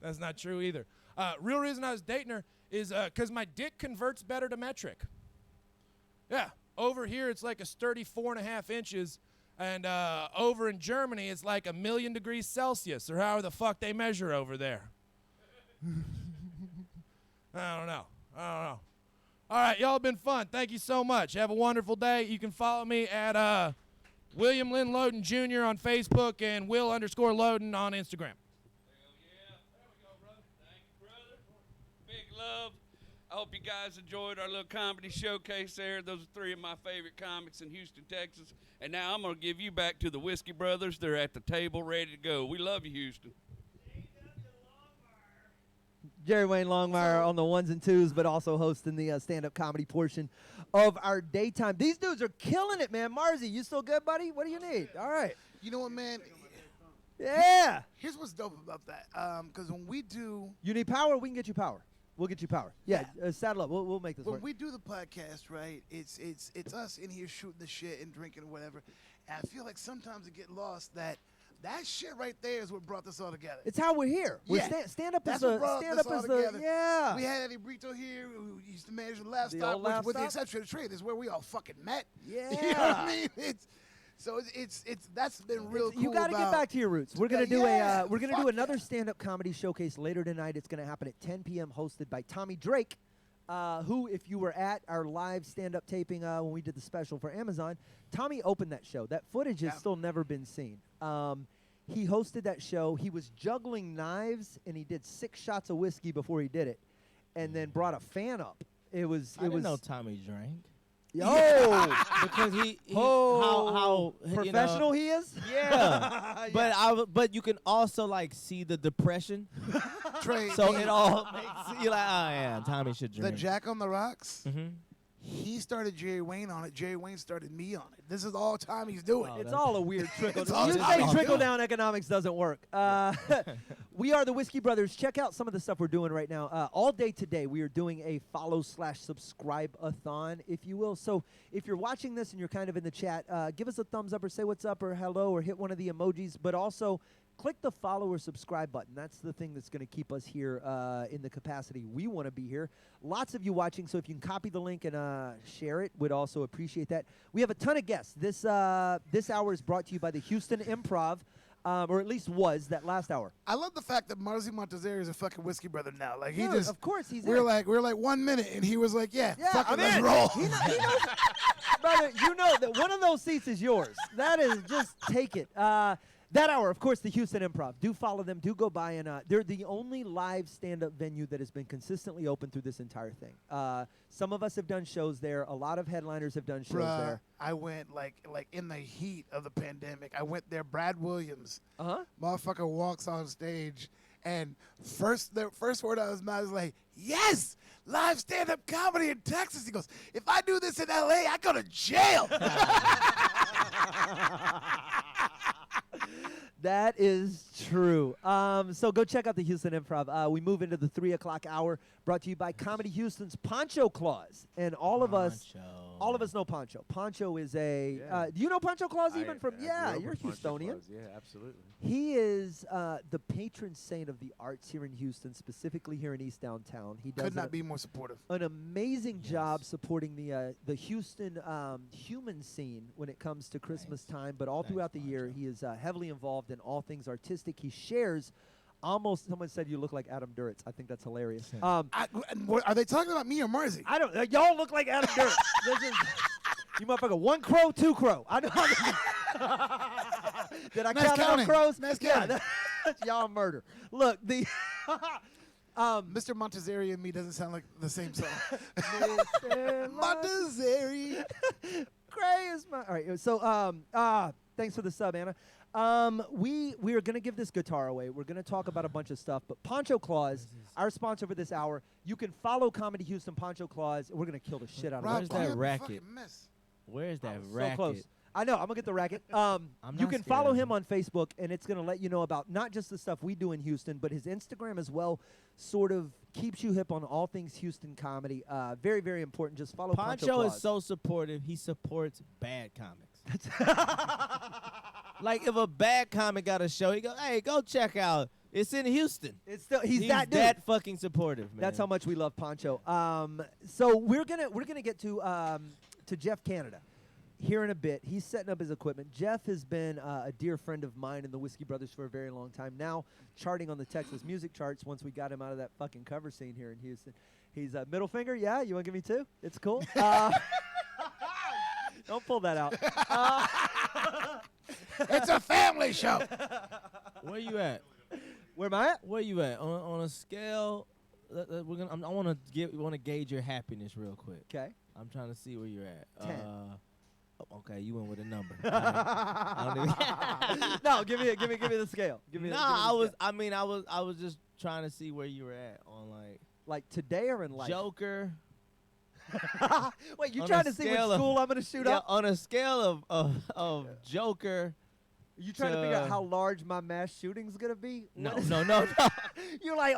That's not true either. Real reason I was dating her is because my dick converts better to metric. Yeah, over here it's like a sturdy 4.5 inches, and over in Germany it's like 1,000,000 degrees Celsius, or however the fuck they measure over there. I don't know. I don't know. All right, y'all have been fun. Thank you so much. Have a wonderful day. You can follow me at William Lynn Loden Jr. on Facebook and Will_Loden on Instagram. Big love. I hope you guys enjoyed our little comedy showcase there. Those are three of my favorite comics in Houston, Texas. And now I'm going to give you back to the Whiskey Brothers. They're at the table ready to go. We love you, Houston. Jerry Wayne Longmire on the ones and twos, but also hosting the stand-up comedy portion of our daytime. These dudes are killing it, man. Marzi, you still good, buddy? What do you need? All right. You know what, man? Yeah. Here's what's dope about that. Because when we do... You need power? We can get you power. We'll get you power. Yeah, saddle up. We'll make this when work. we do the podcast, right, it's us in here shooting the shit and drinking or whatever. And I feel like sometimes it get lost that shit right there is what brought this all together. It's how we're here. We're stand-up is the together. yeah. We had Eddie Brito here who used to manage the Laugh The Stop, old Laugh with the Stop. exception of Trey. This is where we all fucking met. Yeah. You know what I mean? It's that's been real cool. You got to get about- back to your roots. We're gonna do Yeah, we're gonna fuck do another stand-up comedy showcase later tonight. It's gonna happen at 10 p.m. hosted by Tommy Drake, who, if you were at our live stand-up taping when we did the special for Amazon, Tommy opened that show. That footage has still never been seen. He hosted that show. He was juggling knives, and he did 6 shots of whiskey before he did it, and then brought a fan up. I didn't know Tommy drank. Yo, because he how you know, professional he is. Yeah, but you can also like see the depression. Trey, so it all makes you like, oh yeah, Tommy should drink. The Jack on the Rocks. Mm-hmm. He started Jerry Wayne on it. Jerry Wayne started me on it. This is all Tommy's doing. It's all a weird trickle. It's all You say Tommy's trickle-down economics doesn't work. We are the Whiskey Brothers. Check out some of the stuff we're doing right now. All day today, we are doing a follow/subscribe-a-thon, if you will. So if you're watching this and you're kind of in the chat, give us a thumbs up or say what's up or hello or hit one of the emojis. But also, click the follow or subscribe button. That's the thing that's going to keep us here in the capacity we want to be here. Lots of you watching, so if you can copy the link and share it, we'd also appreciate that. We have a ton of guests. This hour is brought to you by the Houston Improv, or at least was that last hour. I love the fact that Marzi Montezeri is a fucking whiskey brother now. Like he Dude, just, of course he's we're in. like 1 minute, and he was like, yeah fuck it, I'm let's in. roll. He knows, brother, you know that one of those seats is yours. That is, just take it. That hour, of course, the Houston Improv. Do follow them. Do go by. And they're the only live stand-up venue that has been consistently open through this entire thing. Some of us have done shows there. A lot of headliners have done shows Bruh, there. I went like in the heat of the pandemic. I went there. Brad Williams, motherfucker, walks on stage, and the first word out of his mouth is like, "Yes, live stand-up comedy in Texas." He goes, "If I do this in L.A., I go to jail." That is true. So go check out the Houston Improv. We move into the 3 o'clock hour, brought to you by Comedy Houston's Poncho Claus. And all of us know Poncho. Poncho is a. Do you know Poncho Claus even from? Yeah, you're Houstonian. Yeah, absolutely. He is the patron saint of the arts here in Houston, specifically here in East Downtown. He does Could not be more supportive. an amazing job supporting the Houston human scene when it comes to Christmas time, but all throughout the year he is heavily involved in all things artistic. He shares almost. Someone said you look like Adam Duritz. I think that's hilarious. Are they talking about me or Marzi? I don't. Y'all look like Adam Duritz. This is you motherfucker. 1 crow, 2 crow. I know. Did I Nice count counting. enough crows? Nice Yeah, counting. that's y'all murder. Look, the Mr. Montezeri and me doesn't sound like the same song. Montezeri. Gray is my. All right. So thanks for the sub, Anna. We are gonna give this guitar away. We're gonna talk about a bunch of stuff. But Poncho Claus, our sponsor for this hour, you can follow Comedy Houston Poncho Claus. We're gonna kill the shit out of Where's it. that racket? Where's that racket? So close. I know. I'm gonna get the racket. You not can scared follow of him on Facebook, and it's gonna let you know about not just the stuff we do in Houston, but his Instagram as well. Sort of keeps you hip on all things Houston comedy. Very, very important. Just follow Poncho Poncho Claus. is so supportive. He supports bad comics. Like if a bad comic got a show, he goes, "Hey, go check out. It's in Houston." It's still he's that dude. that fucking supportive, man. That's how much we love Poncho. So we're gonna get to Jeff Canada here in a bit. He's setting up his equipment. Jeff has been a dear friend of mine in the Whiskey Brothers for a very long time. Now charting on the Texas music charts once we got him out of that fucking cover scene here in Houston. He's a middle finger. Yeah, you want to give me 2? It's cool. Don't pull that out. It's a family show. Where you at? Where am I at? Where you at on a scale? I want to gauge your happiness real quick. Okay. I'm trying to see where you're at. 10. Okay, you went with a number. No, give me the scale. Give me. I was just trying to see where you were at on like today or in life. Joker. Wait, you On trying a to see which scale of- school I'm gonna shoot up? On a scale of Joker. You trying to figure out how large my mass shooting's gonna be? No. You're like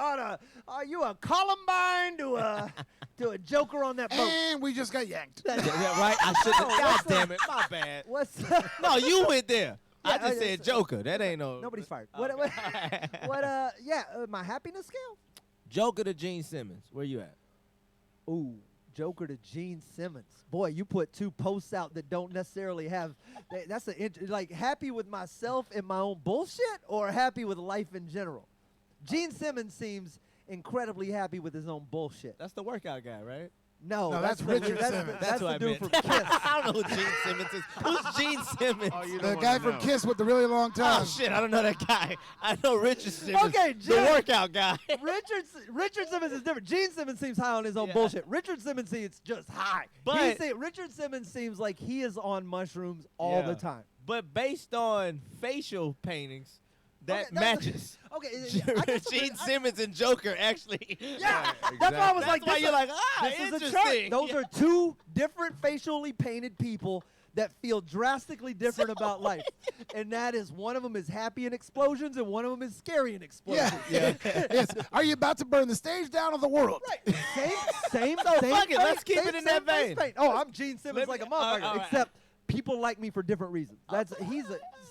are you a Columbine to a Joker on that boat? And we just got yanked. Yeah, right? I should have. God damn it. My bad. No, you went there. I just said Joker. That ain't no. Nobody's fired. Okay. My happiness scale? Joker to Gene Simmons. Where you at? Ooh, Joker to Gene Simmons. Boy, you put 2 posts out that don't necessarily have. That's like happy with myself and my own bullshit, or happy with life in general. Gene Simmons seems incredibly happy with his own bullshit. That's the workout guy, right? No, that's Richard Simmons. That's the dude from Kiss. I don't know who Gene Simmons is. Who's Gene Simmons? The guy from Kiss with the really long tongue. Oh shit, I don't know that guy. I know Richard Simmons. Okay, the workout guy. Richard Simmons is different. Gene Simmons seems high on his own bullshit. Richard Simmons seems just high. But Richard Simmons seems like he is on mushrooms all the time. But based on facial paintings, that Okay, matches. Okay, Gene Simmons and Joker actually. Yeah, that's why I was like, That's why you're like, this is a interesting. chart. Those are 2 different facially painted people that feel drastically different about life, and that is one of them is happy in explosions, and one of them is scary in explosions. Yeah. Yes. Are you about to burn the stage down of the world? Right. Same. So same fuck it, let's keep same- it in same that face vein. paint. Oh, I'm Gene Simmons Let like me- a motherfucker, all right. except people like me for different reasons.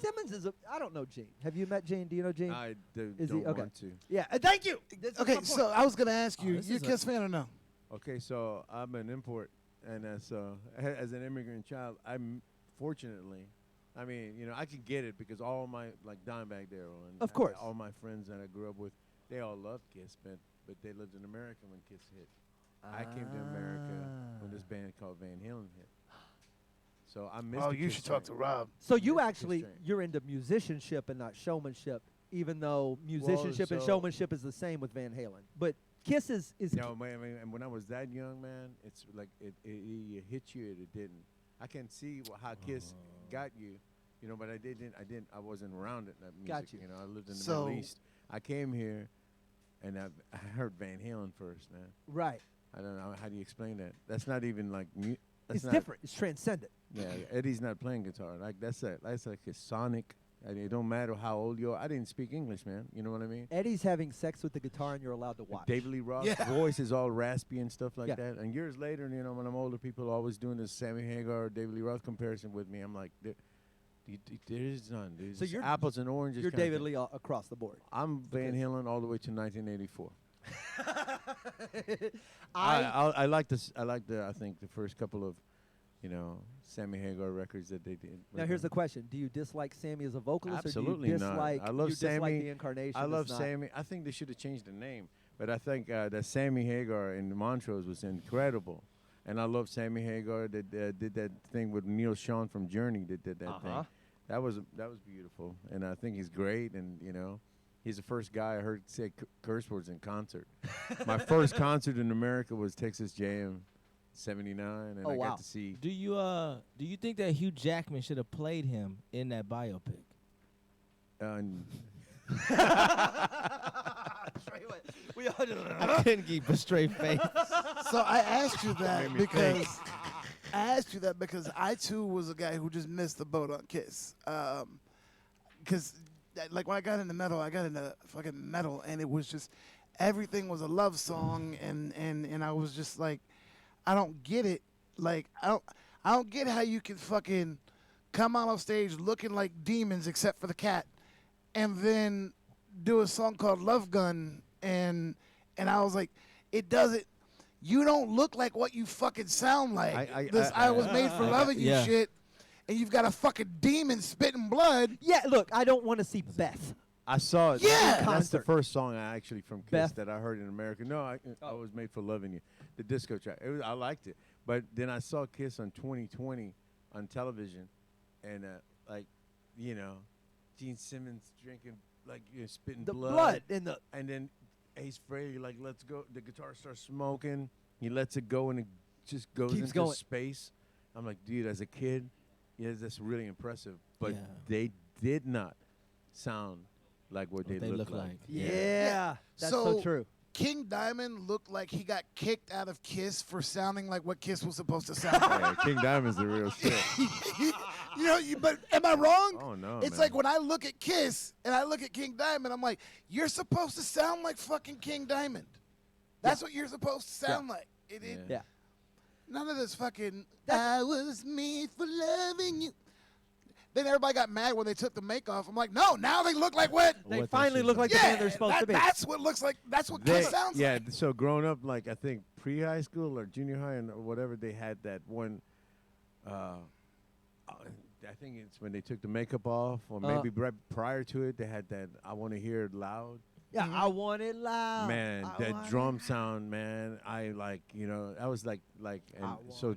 Simmons is a. I don't know Gene. Have you met Gene? Do you know Gene? I Is don't he okay? want to. Yeah. Thank you. Okay, so I was gonna ask you, this you a is Kiss fan or no? Okay, so I'm an import, and as an immigrant child, I'm fortunately, I mean, I can get it because all my Dimebag Darrell and Of course. all my friends that I grew up with, they all loved Kiss, but they lived in America when Kiss hit. I came to America when this band called Van Halen hit. So I missed. Oh, you should talk to Rob. So you're into musicianship and not showmanship, even though musicianship and showmanship is the same with Van Halen. But Kiss is. No, and when I was that young, man, it's like it hit you and it didn't. I can see how Kiss got you, but I wasn't around it. That music, Got you. I lived in the Middle East. I came here, and I heard Van Halen first, man. Right. I don't know how do you explain that. That's not even like It's different. It's transcendent. Yeah, Eddie's not playing guitar. Like that's like a sonic. I mean, it don't matter how old you are. I didn't speak English, man. You know what I mean? Eddie's having sex with the guitar, and you're allowed to watch. David Lee Roth's voice is all raspy and stuff like that. And years later, when I'm older, people are always doing this Sammy Hagar or David Lee Roth comparison with me. I'm like, there is none. So you're apples and oranges. You're kinda David thing. Lee across the board. I'm Van Halen all the way to 1984. I like this. I think the first couple of, Sammy Hagar records that they did. Now here's the question: do you dislike Sammy as a vocalist, Absolutely or do you dislike? not. I love Sammy. Dislike the incarnation. I love that's not- Sammy. I think they should have changed the name, but I think that Sammy Hagar in Montrose was incredible, and I love Sammy Hagar that did that thing with Neil Sean from Journey. That did that thing. That was beautiful, and I think he's great, and he's the first guy I heard say curse words in concert. My first concert in America was Texas Jam, '79, and I got to see. Do you think that Hugh Jackman should have played him in that biopic? We all just I couldn't keep a straight face. So I asked you that because I too was a guy who just missed the boat on Kiss. Because like when I got into metal, I got into fucking metal, and it was just everything was a love song, and I was just like, I don't get it. Like I don't get how you can fucking come out on stage looking like demons except for the cat, and then do a song called Love Gun, and I was like, it doesn't. You don't look like what you fucking sound like. I was made for loving you shit, and you've got a fucking demon spitting blood. Yeah, look, I don't want to see Beth. I saw it. Yeah! That's the Concert. first song I actually from Kiss Beth. that I heard in America. No, I was made for loving you. The disco track. I liked it. But then I saw Kiss on 2020 on television, and like, you know, Gene Simmons drinking, like, spitting The blood. blood in the. And then Ace Frehley, like, lets go. The guitar starts smoking. He lets it go, and it just goes Keeps into going. space. I'm like, dude, as a kid, yeah, that's really impressive. But Yeah. they did not sound like what they look like. Yeah, that's so true. King Diamond looked like he got kicked out of Kiss for sounding like what Kiss was supposed to sound like. Yeah, King Diamond's the real shit. But am I wrong? Oh, no, It's man. like when I look at Kiss and I look at King Diamond, I'm like, you're supposed to sound like fucking King Diamond. That's what you're supposed to sound like. Yeah. None of this fucking, I was made for loving you. Then everybody got mad when they took the make off. I'm like, no, now they look like what? They finally look like the band they're supposed to be. That's what looks like. That's what Kiss sounds like. Yeah, so growing up, like, I think pre-high school or junior high or whatever, they had that one, I think it's when they took the makeup off, or maybe right prior to it, they had that I Want to Hear It Loud. Yeah, I want it loud. Man, I that want drum sound, man, I like, I was like, and so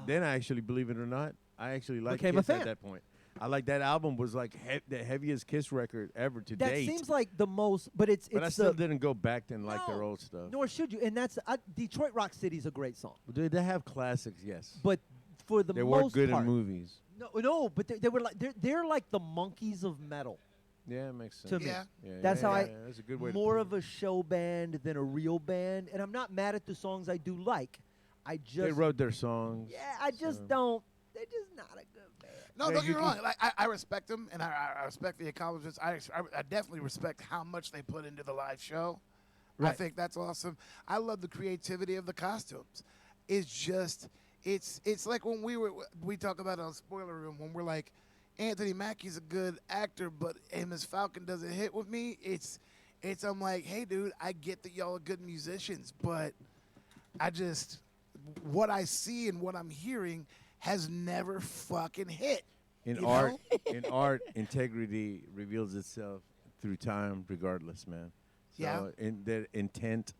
then I actually, believe it or not, I actually liked Became a Kiss at fan. that point. I like that album was like the heaviest Kiss record ever to That date. seems like the most, but it's. But I still didn't go back and like their old stuff. Nor should you, and that's Detroit Rock City's a great song. They have classics, yes. But for the They most work good part, in movies. No, but they were like they're like the monkeys of metal. Yeah, it makes sense. To me, Yeah, that's how that's a good way to more put of a show band than a real band, and I'm not mad at the songs I do like. I just They wrote their songs. Yeah, I just don't. They're just not a good band. No, Yeah, don't you get me wrong. Like, I respect them, and I respect the accomplishments. I definitely respect how much they put into the live show. I Right. think that's awesome. I love the creativity of the costumes. It's just, it's like when we talk about it on Spoiler Room, when we're like, Anthony Mackie's a good actor, but Amos Falcon doesn't hit with me. I'm like, hey, dude, I get that y'all are good musicians, but I just, what I see and what I'm hearing has never fucking hit. In you art, know? in art, integrity reveals itself through time, regardless, man. So Yeah. in that intent,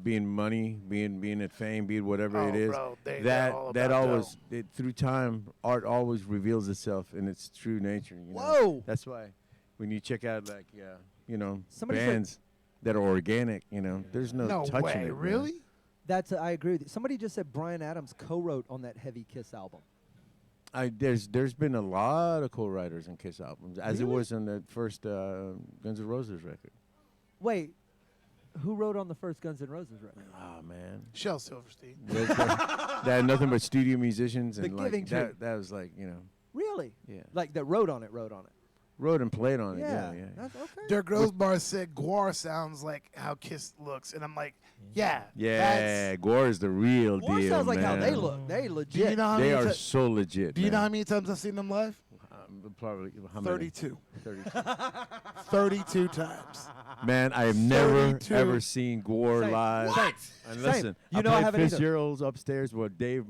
being money, being at fame, being whatever it is, bro, they're that all that about always through time, art always reveals itself in its true nature. You know? Whoa. That's why when you check out like Somebody said- bands that are organic, there's no No touching way, it. man. really? I agree with you. Somebody just said Bryan Adams co-wrote on that Heavy Kiss album. There's been a lot of co-writers in Kiss albums, as it Really? was on the first Guns N' Roses record. Wait, who wrote on the first Guns N' Roses record? Oh man, Shel Silverstein. they had nothing but studio musicians, The and like Giving Tree. that was like Really? Yeah. Like that wrote on it. wrote and played on it. Yeah, Yeah. that's okay. Dirk Grosbar said Guar sounds like how Kiss looks, and I'm like, yeah. Yeah, Gore is the real War deal. sounds like how they man. look. They Do legit. you know how They many are ti- so legit. Do you know man. how many times I've seen them live? Probably how many? 32. 32. 32 times. Man, I have never 32. ever seen Gore Same. live. What? And Same. listen, You I know I played haven't either. Fitzgerald's upstairs where Dave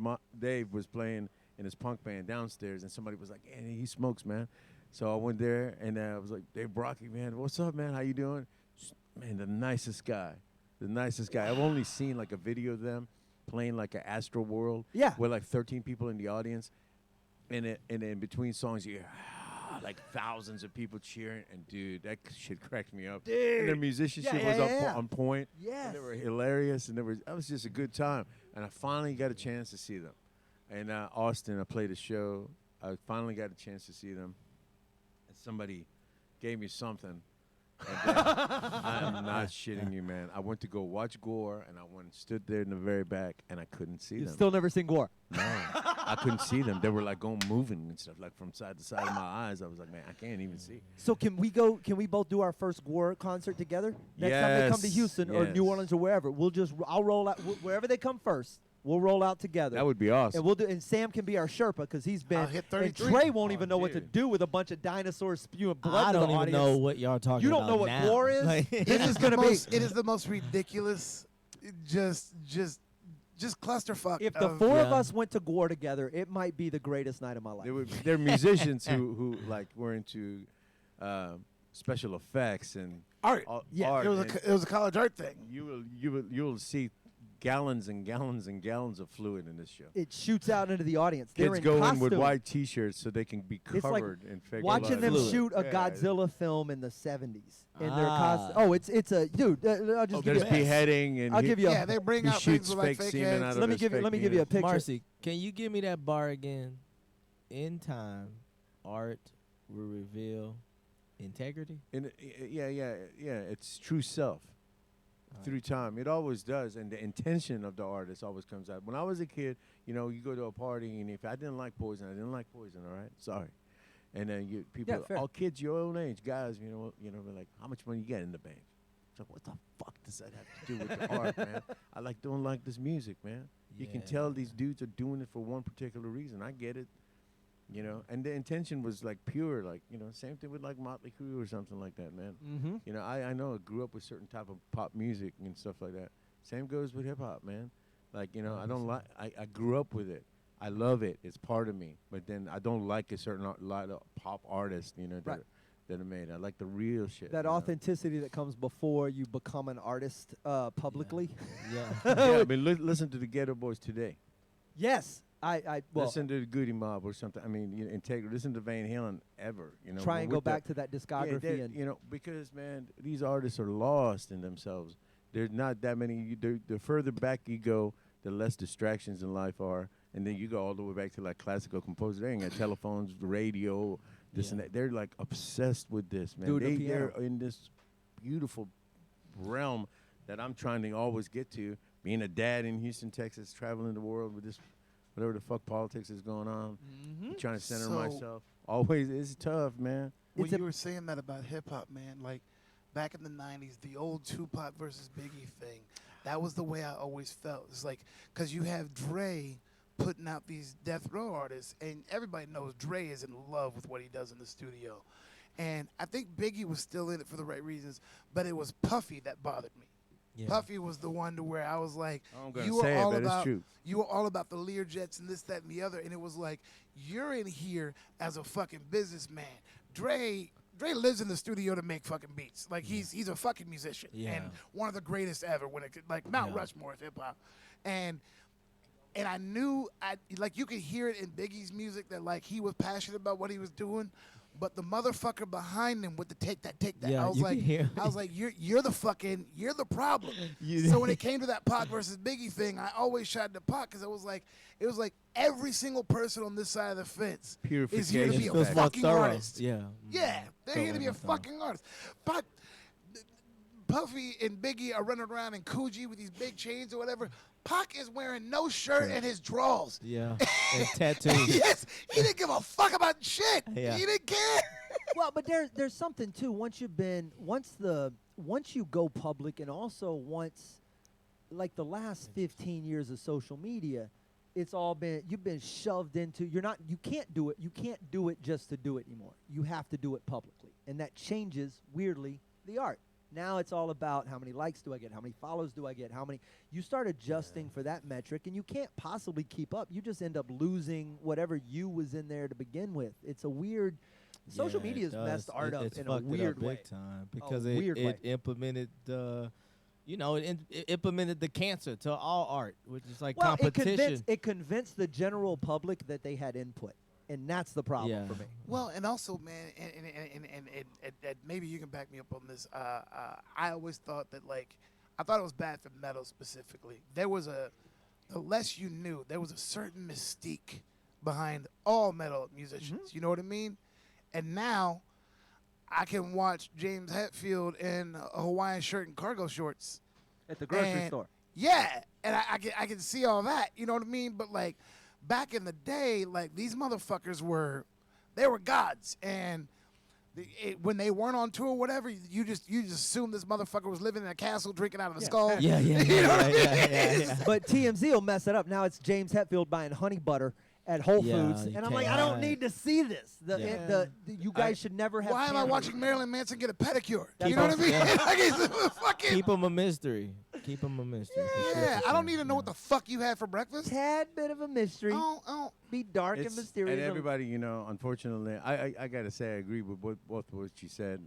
was playing in his punk band downstairs, and somebody was like, "Hey, he smokes, man." So I went there, and I was like, "Dave Brocky, man, what's up, man? How you doing?" Man, the nicest guy. I've only seen like a video of them playing like an Astro World. Yeah. With like 13 people in the audience, and in between songs you hear like thousands of people cheering, and dude, that shit cracked me up. Dude. And their musicianship Yeah, was yeah. on point. Yes. And they were hilarious, and that was just a good time. And I finally got a chance to see them. And Austin, I played a show. I finally got a chance to see them. And somebody gave me something. And I'm not shitting you, man. I went to go watch Gore, and I went and stood there in the very back, and I couldn't see You've them. still never seen Gore. No, I couldn't see them. They were like going moving and stuff, like from side to side of my eyes. I was like, man, I can't even see. So can we both do our first Gore concert together next time they come to Yes, Houston or New yes. Orleans or wherever? I'll roll out wherever they come first. We'll roll out together. That would be awesome. And Sam can be our Sherpa because he's been. I'll hit and 33. Trey won't even know what to do with a bunch of dinosaurs spewing blood I to don't the even audience. know what y'all talking You don't about know what now. Gore is? Like- It is gonna the be- most. It is the most ridiculous. Just clusterfuck. If the of- four of us went to Gore together, it might be the greatest night of my life. They're musicians who like were into special effects and art. Yeah, art, it was a college art thing. You'll see gallons and gallons and gallons of fluid in this show. It shoots out into the audience. They're Kids in go in costume. with white T-shirts so they can be It's like covered in fake watching them blood. shoot a Yeah. Godzilla film in the 70s in their costume. Oh, it's a dude. I'll just give There's you a beheading and I'll give you. Yeah, they bring he out shoots things with, like, fake fake semen heads. out of Let me his give you. fake Let me give you a penis. picture. Marcy, can you give me that bar again? In time, art will reveal integrity. Yeah. It's true self through time. It always does, and the intention of the artist always comes out. When I was a kid, you go to a party, and if I didn't like Poison, I didn't like Poison. All right, sorry. And then people, fair. all kids your own age, guys, they're like, how much money you got in the bank? It's like, what the fuck does that have to do with the art, man? I don't like this music, man. You can tell these dudes are doing it for one particular reason. I get it. And the intention was like pure, like, same thing with like Motley Crue or something like that, man. Mm-hmm. I know I grew up with certain type of pop music and stuff like that. Same goes with hip hop, man. Like, I don't like, I grew up with it. I love it. It's part of me. But then I don't like a certain lot of pop artists, Right. that are made. I like the real shit. That authenticity that comes before you become an artist publicly. Yeah. Yeah, I mean, listen to the Ghetto Boys today. Yes, well, listen to the Goody Mob or something. I mean, Integrity. Listen to Van Halen ever. try and go with the- back to that discography and because man, these artists are lost in themselves. There's not that many. The further back you go, the less distractions in life are, and then you go all the way back to like classical composers. They ain't got telephones, radio, this and that. They're like obsessed with this, man. Doing the They're piano. in this beautiful realm that I'm trying to always get to. Being a dad in Houston, Texas, traveling the world with this, whatever the fuck politics is going on, trying to center So- myself. Always, it's tough, man. When you were saying that about hip hop, man, like back in the '90s, the old Tupac versus Biggie thing, that was the way I always felt. It's like, because you have Dre putting out these death row artists, and everybody knows Dre is in love with what he does in the studio. And I think Biggie was still in it for the right reasons, but it was Puffy that bothered me. Yeah. Puffy was the one to where I was like, I'm gonna you were say it, all but it's about true. you were all about the Learjets and this, that, and the other, and it was like, you're in here as a fucking businessman. Dre lives in the studio to make fucking beats. Like he's a fucking musician and one of the greatest ever. When it like Mount Rushmore of hip hop, and I knew like you could hear it in Biggie's music that like he was passionate about what he was doing. But the motherfucker behind him with the take that. Yeah, I was you like, can hear you're the problem. So when it came to that Pac versus Biggie thing, I always shot the Pac because it was like every single person on this side of the fence is here to be a Feels more fucking thorough. artist. Yeah. Yeah, they're here to be a Totally more fucking artist. But Puffy and Biggie are running around in Coogee with these big chains or whatever. Pac is wearing no shirt and his drawers. Yeah. And tattoos. Yes, he didn't give a fuck about shit. Yeah. He didn't care. well, but there's something too. Once you go public, and also once, like the last 15 years of social media, it's all been you've been shoved into. You can't do it. You can't do it just to do it anymore. You have to do it publicly, and that changes weirdly the art. Now it's all about how many likes do I get, how many follows do I get, how many. You start adjusting for that metric, and you can't possibly keep up. You just end up losing whatever you was in there to begin with. It's a weird. Social Yeah, media's it does. messed art up It's in a fucked it up weird way. big time because A weird way. it implemented it implemented the cancer to all art, which is like Well, competition. it convinced the general public that they had input, and that's the problem for me. Well, and also, man, and maybe you can back me up on this. I always thought that, like, I thought it was bad for metal specifically. The less you knew, there was a certain mystique behind all metal musicians. You know what I mean? And now, I can watch James Hetfield in a Hawaiian shirt and cargo shorts at the grocery store. Yeah, and I can see all that. You know what I mean? But like back in the day, like these motherfuckers were gods, and when they weren't on tour or whatever, you just assume this motherfucker was living in a castle drinking out of the skull. Yeah. You know what I mean? But TMZ will mess it up. Now it's James Hetfield buying honey butter at Whole Yeah, Foods, you and I'm like, I can't. don't need to see this. You guys should never have. Why am I cameras. watching Marilyn Manson get a pedicure? That's You know what I mean? Yeah. Like, it's fucking. Keep them a mystery. Keep them a mystery. for sure, Yeah, for I don't sure. need to know what the fuck you had for breakfast. Tad bit of a mystery. Oh. Be dark and It's- mysterious. And everybody, unfortunately, I got to say I agree with both what you said.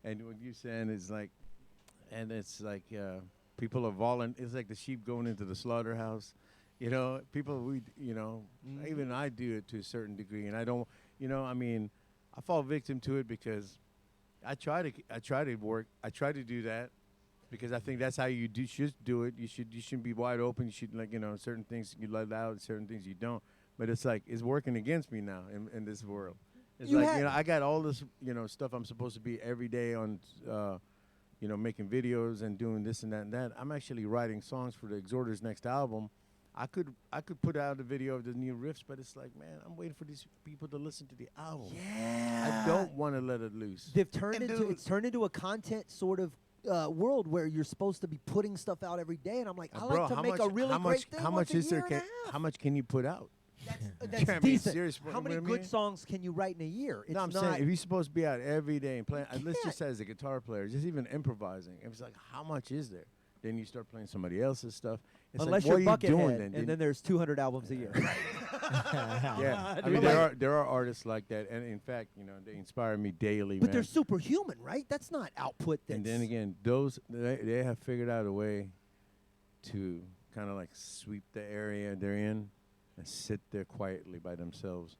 And what you're saying is like, and it's like people are it's like the sheep going into the slaughterhouse. You know, people, even I do it to a certain degree. And I don't, I mean, I fall victim to it because I try to do that because I think that's how you should do it. You shouldn't be wide open. You should, certain things you let out, certain things you don't. But it's like, it's working against me now in this world. It's I got all this, stuff I'm supposed to be every day on, making videos and doing this and that and that. I'm actually writing songs for the Exhorters' next album. I could put out a video of the new riffs, but it's like, man, I'm waiting for these people to listen to the album. Yeah. I don't want to let it loose. It's turned into a content sort of world where you're supposed to be putting stuff out every day, and I'm like, I like to make a really great thing. How much can you put out? That's I mean, decent. serious, How many good songs can you write in a year? No, I'm saying if you're supposed to be out every day and playing, let's just say as a guitar player, just even imposing, it's like, how much is there? Then you start playing somebody else's stuff. It's Unless like, you're what are you doing Buckethead, and then there's 200 albums a year. Yeah, I mean, there are artists like that, and in fact, they inspire me daily. But man. they're superhuman, right? That's not output. And then again, they have figured out a way to kind of like sweep the area they're in and sit there quietly by themselves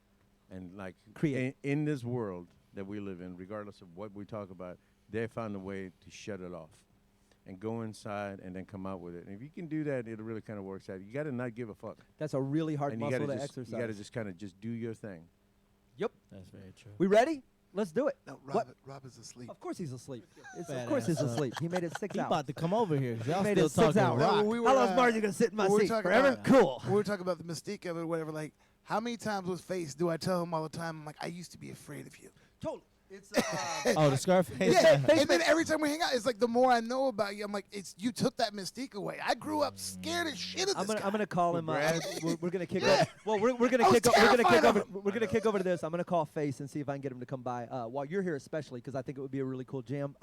and like create in this world that we live in, regardless of what we talk about. They found a way to shut it off and go inside and then come out with it. And if you can do that, it really kind of works out. You got to not give a fuck. That's a really hard muscle to exercise. You got to just kind of just do your thing. Yep. That's very true. We ready? Let's do it. No, Rob is asleep. Of course he's asleep. Of course he's asleep. He made it 6 He hours. about to come over here. He Y'all made still it 6 talking hours. rock. How long is Margie going to sit in my seat? Forever? Cool. We were talking about the mystique of it or whatever. Like, how many times with Face do I tell him all the time, I'm like, I used to be afraid of you? Totally. It's oh, the scarf. Yeah, and then every time we hang out, it's like the more I know about you, I'm like, you took that mystique away. I grew up scared as shit of this guy. I'm gonna call him. We're gonna kick over. Well, we're gonna kick over. We're gonna kick over to this. I'm gonna call Face and see if I can get him to come by while you're here, especially because I think it would be a really cool jam.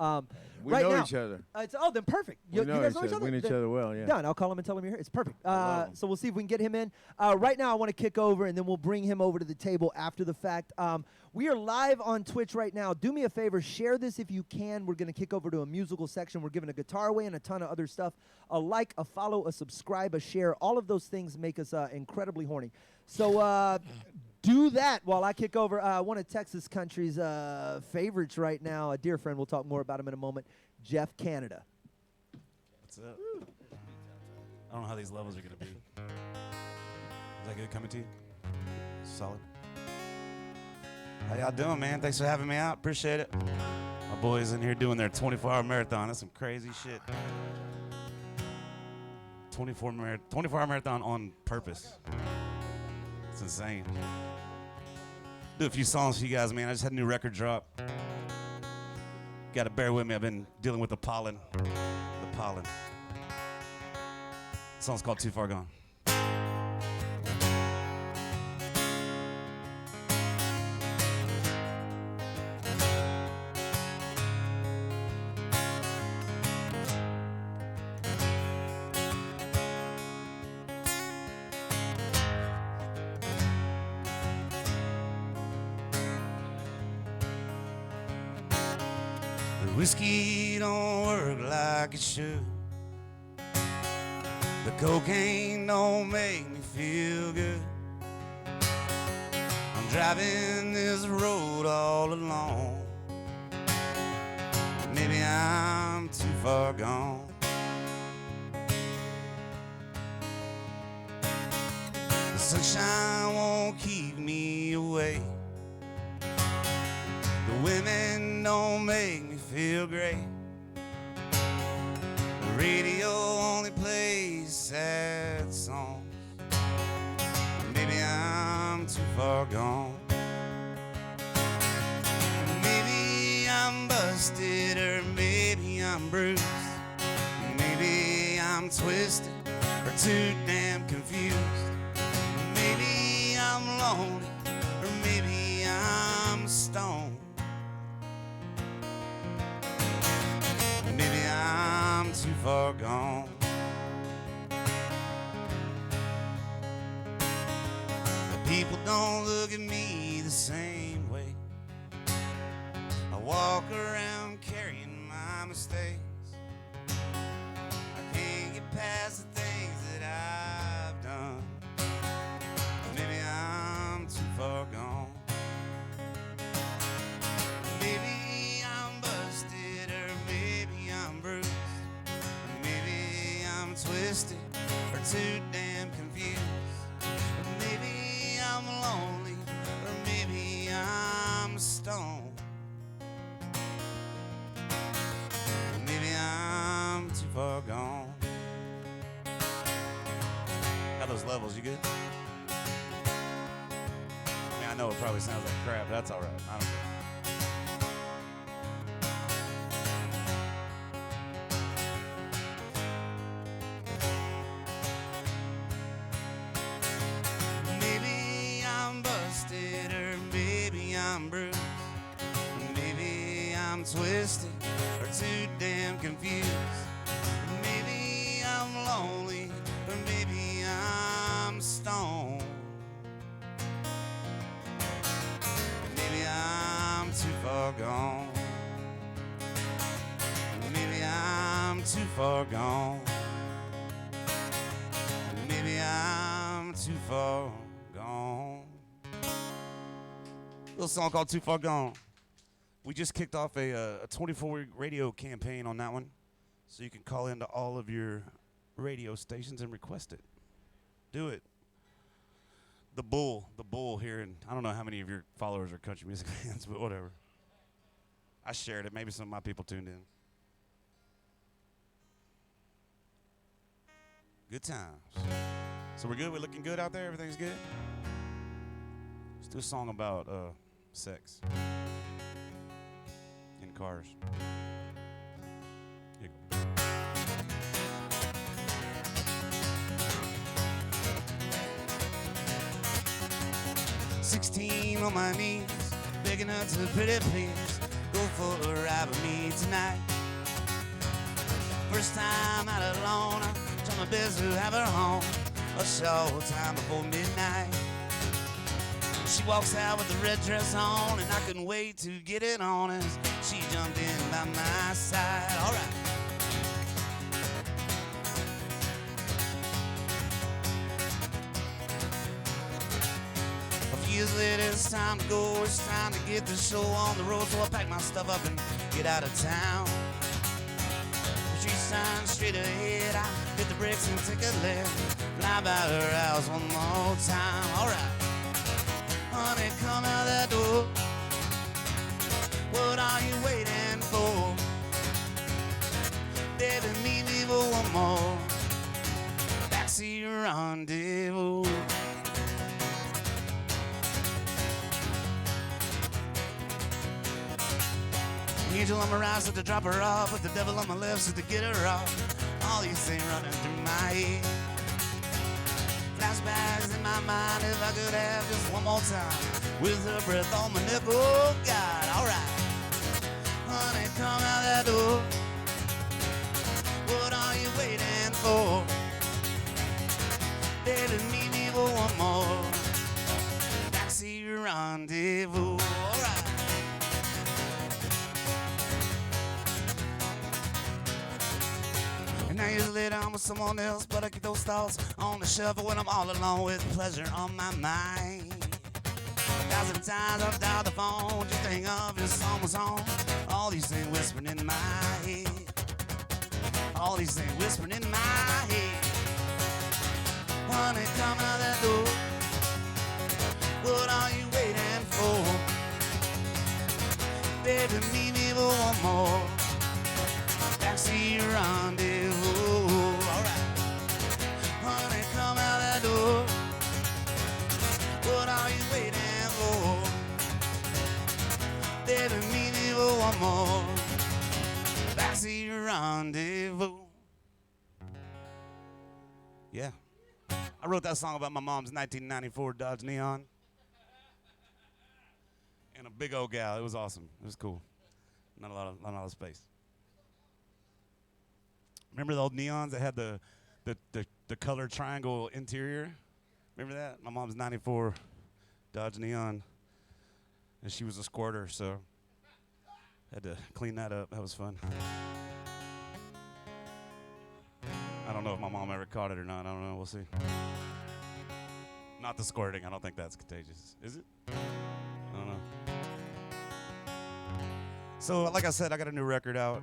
We right know now, each other. Then perfect. We know guys know each other. We know each other well. Yeah. Done. I'll call him and tell him you're here. It's perfect. So we'll see if we can get him in. Right now, I want to kick over and then we'll bring him over to the table after the fact. We are live on Twitch right now. Do me a favor, share this if you can. We're going to kick over to a musical section. We're giving a guitar away and a ton of other stuff. A like, a follow, a subscribe, a share. All of those things make us incredibly horny. So do that while I kick over one of Texas country's favorites right now. A dear friend, we'll talk more about him in a moment, Jeff Canada. What's up? I don't know how these levels are going to be. Is that good coming to you? Solid. How y'all doing, man? Thanks for having me out. Appreciate it. My boys in here doing their 24-hour marathon. That's some crazy shit. 24-hour marathon on purpose. It's insane. Do a few songs for you guys, man. I just had a new record drop. Got to bear with me. I've been dealing with the pollen. The pollen. The song's called Too Far Gone. Whiskey don't work like it should. The cocaine don't make me feel good. I'm driving this road all alone. Maybe I'm too far gone. The sunshine won't keep me away. The women don't make me feel great. The radio only plays sad songs. Maybe I'm too far gone. Maybe I'm busted or maybe I'm bruised. Maybe I'm twisted or too damn confused. Maybe I'm lonely or maybe I'm stoned. Maybe I'm too far gone. The people don't look at me the same way. I walk around carrying mistakes. I can't get past the things that I've done. Maybe I'm too far gone. Maybe I'm busted, or maybe I'm bruised, or maybe I'm twisted, or too damn confused. Or maybe I'm lonely, or maybe I'm stoned. Or maybe I'm too far gone. How those levels, you good? I mean, I know it probably sounds like crap, but that's all right. I don't care. Maybe I'm busted, or maybe I'm bruised, or maybe I'm twisted, or too damn confused. Maybe I'm lonely, or maybe I'm stoned. Maybe I'm too far gone. Maybe I'm too far gone. Maybe I'm too far gone. Little song called Too Far Gone. We just kicked off a 24-week radio campaign on that one, so you can call into all of your radio stations and request it. Do it. The Bull here, and I don't know how many of your followers are country music fans, but whatever. I shared it. Maybe some of my people tuned in. Good times. So we're good? We're looking good out there? Everything's good? Let's do a song about sex in cars. Here you go. 16 on my knees, begging her to pretty please go for a ride with me tonight. First time out alone, I try my best to have her home a short time before midnight. She walks out with the red dress on, and I couldn't wait to get it on as she jumped in by my side. All right. Years later, it's time to go. It's time to get the show on the road. So I pack my stuff up and get out of town. The street sign straight ahead. I hit the brakes and take a left. Fly by her house one more time. All right, honey, come out that door. What are you waiting for? Baby, meet me for one more backseat rendezvous. Angel on my right, so to drop her off, with the devil on my left, so to get her off. All these things running through my head. Flashbacks in my mind, if I could have just one more time, with her breath on my neck, oh God, alright. Honey, come out that door. What are you waiting for? Baby, meet me for one more backseat rendezvous, alright. Now years later, I'm with someone else, but I keep those thoughts on the shelf when I'm all alone with pleasure on my mind. 1,000 times I've dialed the phone just to hang up, this song was on. All these things whispering in my head. All these things whispering in my head. Honey, come out that door. What are you waiting for? Baby, meet me for one more backseat rendezvous, alright. Honey, come out that door. What are you waiting for? Baby, meet me for one more backseat rendezvous. Yeah, I wrote that song about my mom's 1994 Dodge Neon. And a big old gal. It was awesome. It was cool. Not a lot of space. Remember the old neons that had the color triangle interior? Remember that? My mom's 94 Dodge Neon, and she was a squirter, so had to clean that up. That was fun. I don't know if my mom ever caught it or not. I don't know. We'll see. Not the squirting. I don't think that's contagious. Is it? I don't know. So, like I said, I got a new record out,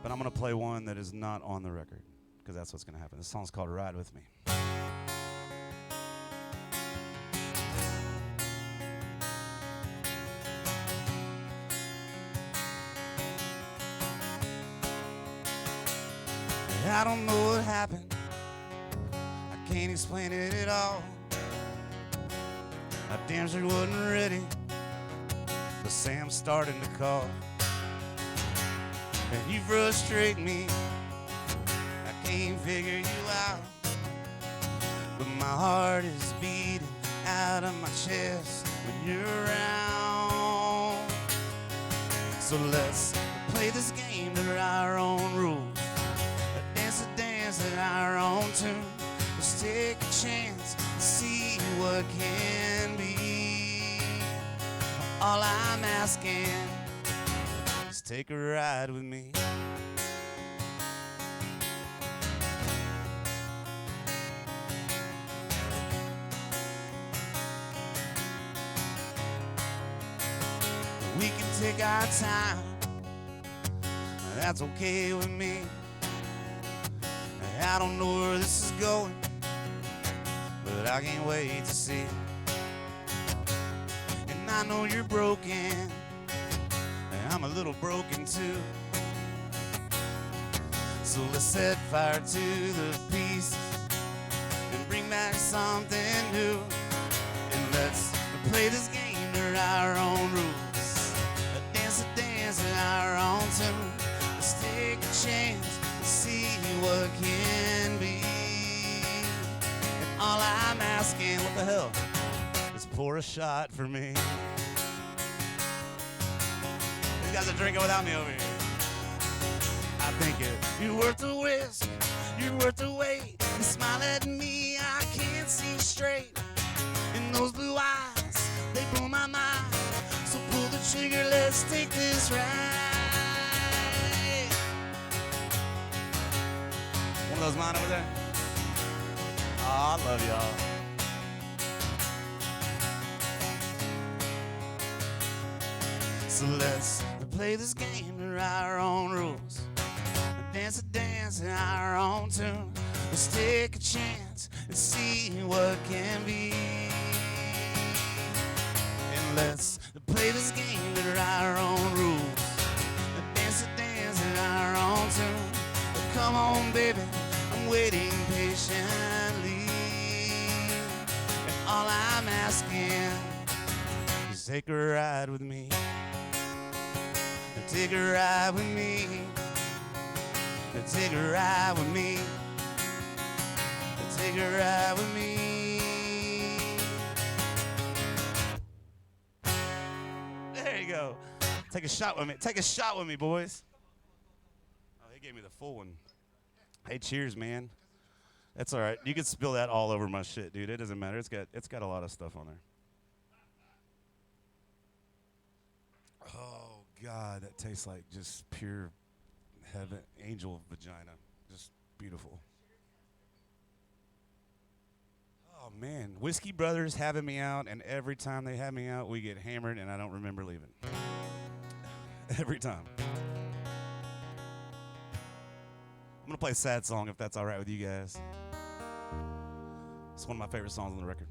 but I'm going to play one that is not on the record because that's what's going to happen. This song's called Ride With Me. I don't know what happened. I can't explain it at all. I damn sure wasn't ready, but Sam's starting to call. And you frustrate me. I can't figure you out, but my heart is beating out of my chest when you're around. So let's play this game to our own rules. Dance at our own tune. Let's take a chance and see what can be. All I'm asking is take a ride with me. We can take our time. That's okay with me. I don't know where this is going, but I can't wait to see. And I know you're broken, and I'm a little broken too. So let's set fire to the pieces and bring back something new. And let's play this game to our own rules. Dance in our own tune. Let's take a chance and see what can be. And all I'm asking, what the hell, is pour a shot for me. These guys are drinking without me over here. I think you're worth the risk, you're worth the wait. You smile at me, I can't see straight. And those blue eyes, they blow my mind. So pull the trigger, let's take this ride. One of those mine over there? Oh, I love y'all. So let's play this game to our own rules. Dance in our own tune. Let's take a chance and see what can be. And let's play this game to our own rules. Dance in our own tune. Come on, baby, I'm waiting patiently. And all I'm asking is take a ride with me. Take a ride with me. Take a ride with me. Take a ride with me. There you go. Take a shot with me. Take a shot with me, boys. Oh, they gave me the full one. Hey, cheers, man. That's all right. You can spill that all over my shit, dude. It doesn't matter. It's got a lot of stuff on there. Oh God, that tastes like just pure heaven, angel vagina. Just beautiful. Oh man, Whiskey Brothers having me out, and every time they have me out, we get hammered, and I don't remember leaving. Every time. I'm gonna play a sad song if that's all right with you guys. It's one of my favorite songs on the record.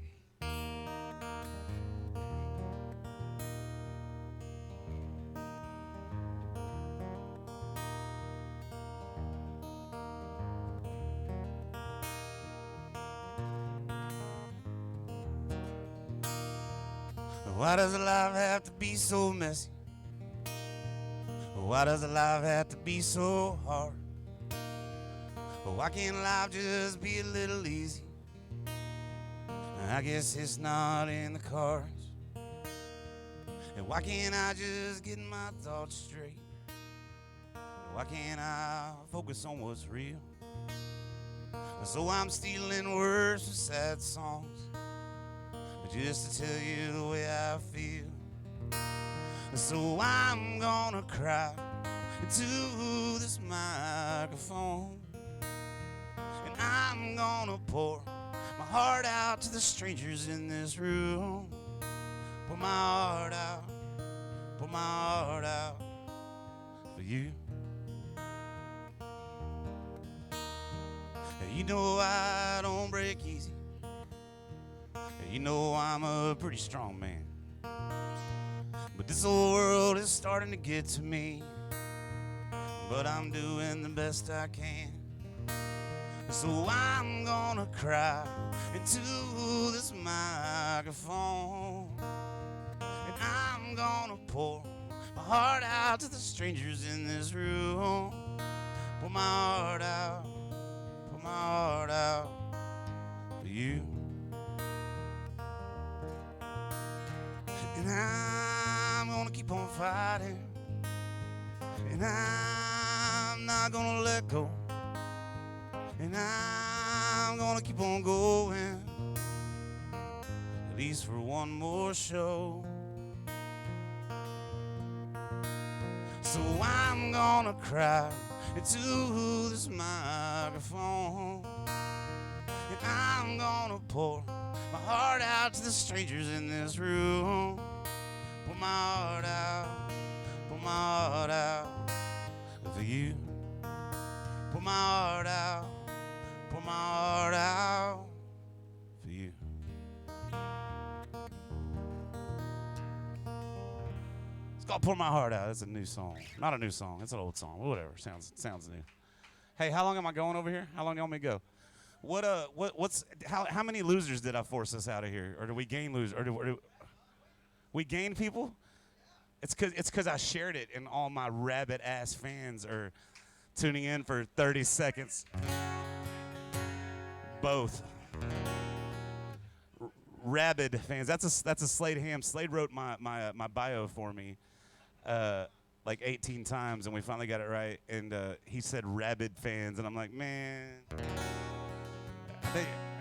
Why does life have to be so messy? Why does life have to be so hard? Why can't life just be a little easy? I guess it's not in the cards. And why can't I just get my thoughts straight? Why can't I focus on what's real? So I'm stealing words from sad songs just to tell you the way I feel. So I'm gonna cry into this microphone I'm gonna pour my heart out to the strangers in this room. Pour my heart out, pour my heart out for you. You know I don't break easy. You know I'm a pretty strong man. But this old world is starting to get to me. But I'm doing the best I can. So I'm gonna cry into this microphone. And I'm gonna pour my heart out to the strangers in this room. Pour my heart out, pour my heart out for you. And I'm gonna keep on fighting. And I'm not gonna let go. And I'm gonna keep on going, at least for one more show. So I'm gonna cry into this microphone. And I'm gonna pour my heart out to the strangers in this room. Pour my heart out, pour my heart out for you. Pour my heart out, pour my heart out for you. It's called Pour My Heart Out. It's a new song. Not a new song. It's an old song. Whatever. Sounds new. Hey, how long am I going over here? How long do you want me to go? How many losers did I force us out of here? Or do we gain losers? Or do we gain people? It's because I shared it and all my rabbit ass fans are tuning in for 30 seconds. Both. Rabid fans. That's a Slade Ham. Slade wrote my bio for me like 18 times, and we finally got it right. And he said rabid fans, and I'm like, man.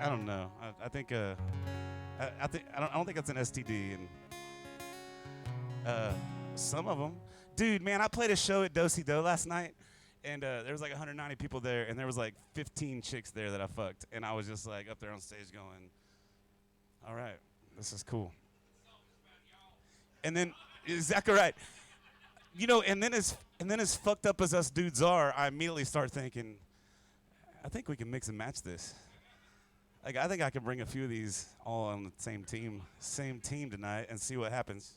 I don't know. I don't think that's an STD. And some of them, dude, man. I played a show at Do Si Do last night. And there was like 190 people there, and there was like 15 chicks there that I fucked. And I was just like up there on stage going, all right, this is cool. And then, exactly right. You know, and then as fucked up as us dudes are, I immediately start thinking, I think we can mix and match this. Like, I think I can bring a few of these all on the same team tonight and see what happens.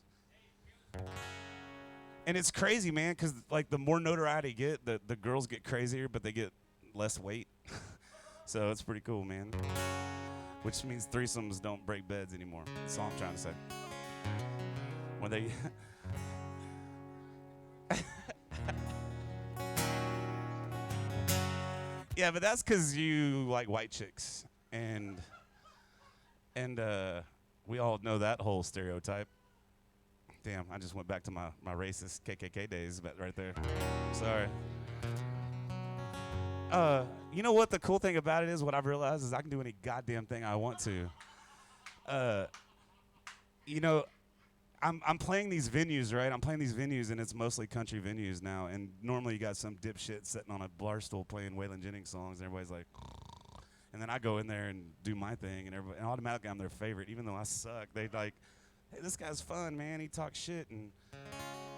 And it's crazy, man, because like the more notoriety you get, the girls get crazier, but they get less weight. So it's pretty cool, man. Which means threesomes don't break beds anymore. That's all I'm trying to say. When they yeah, but that's because you like white chicks, and we all know that whole stereotype. Damn, I just went back to my racist KKK days right there. Sorry. You know what the cool thing about it is? What I've realized is I can do any goddamn thing I want to. You know, I'm playing these venues, right? I'm playing these venues, and it's mostly country venues now. And normally you got some dipshit sitting on a bar stool playing Waylon Jennings songs, and everybody's like, and then I go in there and do my thing, and automatically I'm their favorite, even though I suck. They like, hey, this guy's fun, man. He talks shit and,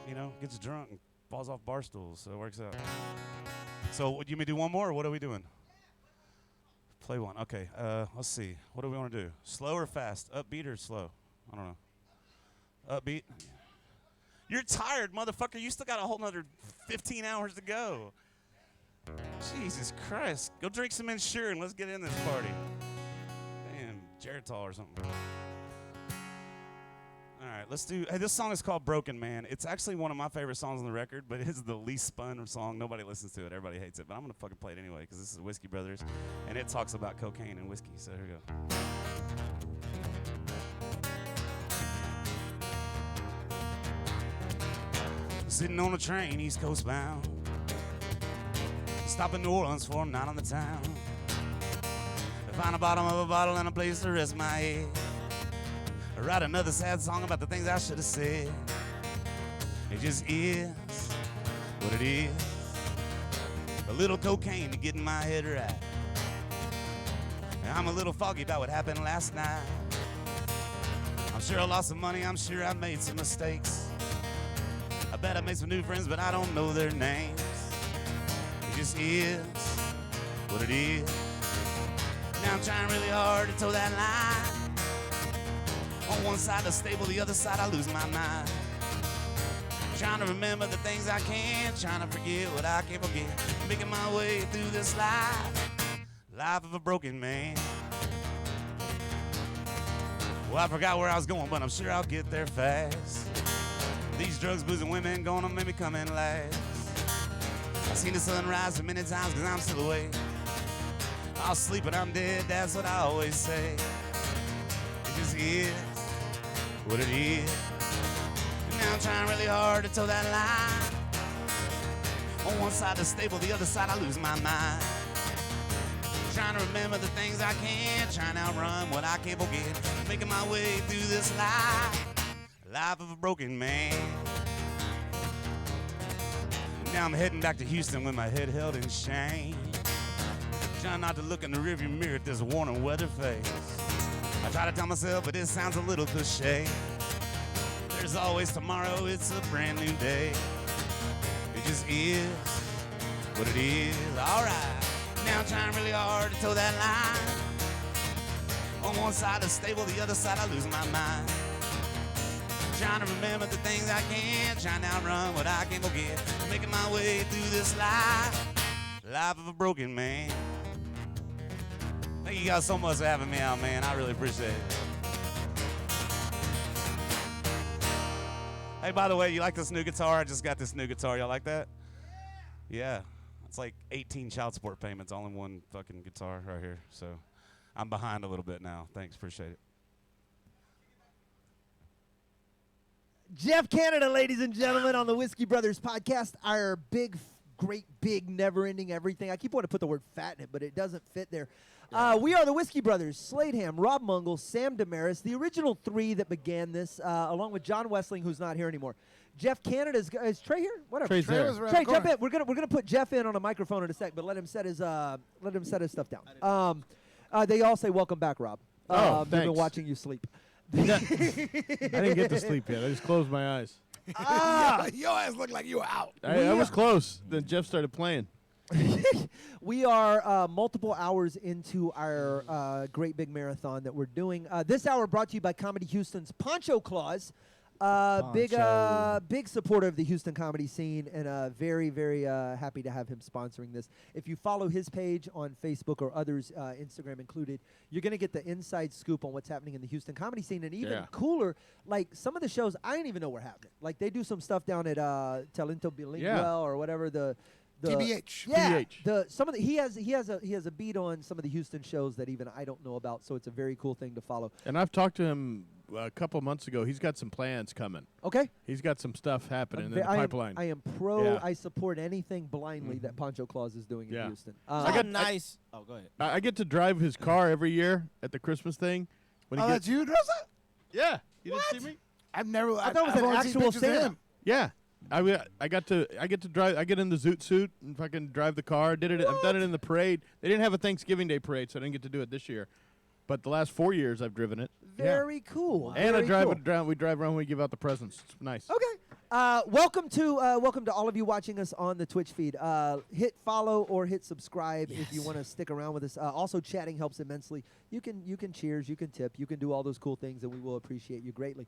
you know, gets drunk and falls off bar stools, so it works out. So, would you me do one more, or what are we doing? Play one. Okay, let's see. What do we want to do? Slow or fast? Upbeat or slow? I don't know. Upbeat? You're tired, motherfucker. You still got a whole nother 15 hours to go. Jesus Christ. Go drink some Ensure and let's get in this party. Damn, Geritol or something. All right, let's do. Hey, this song is called Broken Man. It's actually one of my favorite songs on the record, but it is the least spun song. Nobody listens to it. Everybody hates it. But I'm going to fucking play it anyway because this is Whiskey Brothers, and it talks about cocaine and whiskey. So here we go. Sitting on a train, East Coast bound. Stop in New Orleans for a night on the town. To find the bottom of a bottle and a place to rest my head. Write another sad song about the things I should have said. It just is what it is. A little cocaine to get in my head right. I'm a little foggy about what happened last night. I'm sure I lost some money, I'm sure I made some mistakes. I bet I made some new friends, but I don't know their names. It just is what it is. Now I'm trying really hard to toe that line. On one side the stable, the other side I lose my mind. Trying to remember the things I can, trying to forget what I can't forget. Making my way through this life of a broken man. Well, I forgot where I was going, but I'm sure I'll get there fast. These drugs, booze, and women gonna make me come in last. I've seen the sun rise so many times cause I'm still awake. I'll sleep but I'm dead, that's what I always say. It just is what it is. And now I'm trying really hard to toe that line. On one side the stable, the other side I lose my mind. Trying to remember the things I can, trying to outrun what I can't forget. Making my way through this life of a broken man. Now I'm heading back to Houston with my head held in shame. Trying not to look in the rearview mirror at this worn and weathered face. I try to tell myself, but it sounds a little cliche. There's always tomorrow, it's a brand new day. It just is what it is, alright. Now I'm trying really hard to toe that line. On one side is stable, the other side I lose my mind. Trying to remember the things I can, trying to outrun what I can't forget. Making my way through this life of a broken man. Thank you guys so much for having me out, man. I really appreciate it. Hey, by the way, you like this new guitar? I just got this new guitar. Y'all like that? Yeah. It's like 18 child support payments all in one fucking guitar right here. So I'm behind a little bit now. Thanks, appreciate it. Jeff Canada, ladies and gentlemen, on the Whiskey Brothers podcast, our big, great, big, never-ending everything. I keep wanting to put the word fat in it, but it doesn't fit there. We are the Whiskey Brothers, Sladeham, Rob Mungle, Sam Damaris, the original three that began this, along with John Wessling, who's not here anymore. Jeff Canada is Trey here? Whatever. Trey's there. Trey, jump in. We're gonna put Jeff in on a microphone in a sec, but let him set his stuff down. They all say welcome back, Rob. Oh, they've been thanks. watching you sleep. I didn't get to sleep yet. I just closed my eyes. Your ass looked like you were out. I was close. Then Jeff started playing. We are multiple hours into our great big marathon that we're doing. This hour brought to you by Comedy Houston's Poncho Claus. Big supporter of the Houston comedy scene, and very, very happy to have him sponsoring this. If you follow his page on Facebook or others, Instagram included, you're going to get the inside scoop on what's happening in the Houston comedy scene. And even cooler, like some of the shows, I didn't even know were happening. Like they do some stuff down at Talento Bilingual or whatever the TBH. Yeah, he has a beat on some of the Houston shows that even I don't know about. So it's a very cool thing to follow. And I've talked to him a couple months ago. He's got some plans coming. Okay. He's got some stuff happening in the pipeline. I am pro. Yeah. I support anything blindly that Poncho Claus is doing in Houston. I got nice. Oh, go ahead. I get to drive his car every year at the Christmas thing. When he that's you, Rosa? Yeah. You didn't see me? I've never. I thought it was an actual Santa. Yeah. I get to drive. I get in the zoot suit and fucking drive the car. I've done it in the parade. They didn't have a Thanksgiving Day parade, so I didn't get to do it this year. But the last 4 years, I've driven it. Very cool. And Very I drive cool. it around. We drive around when we give out the presents. It's nice. Okay. Welcome to all of you watching us on the Twitch feed. Hit follow or hit subscribe if you want to stick around with us. Also, chatting helps immensely. You can cheers, you can tip, you can do all those cool things, and we will appreciate you greatly.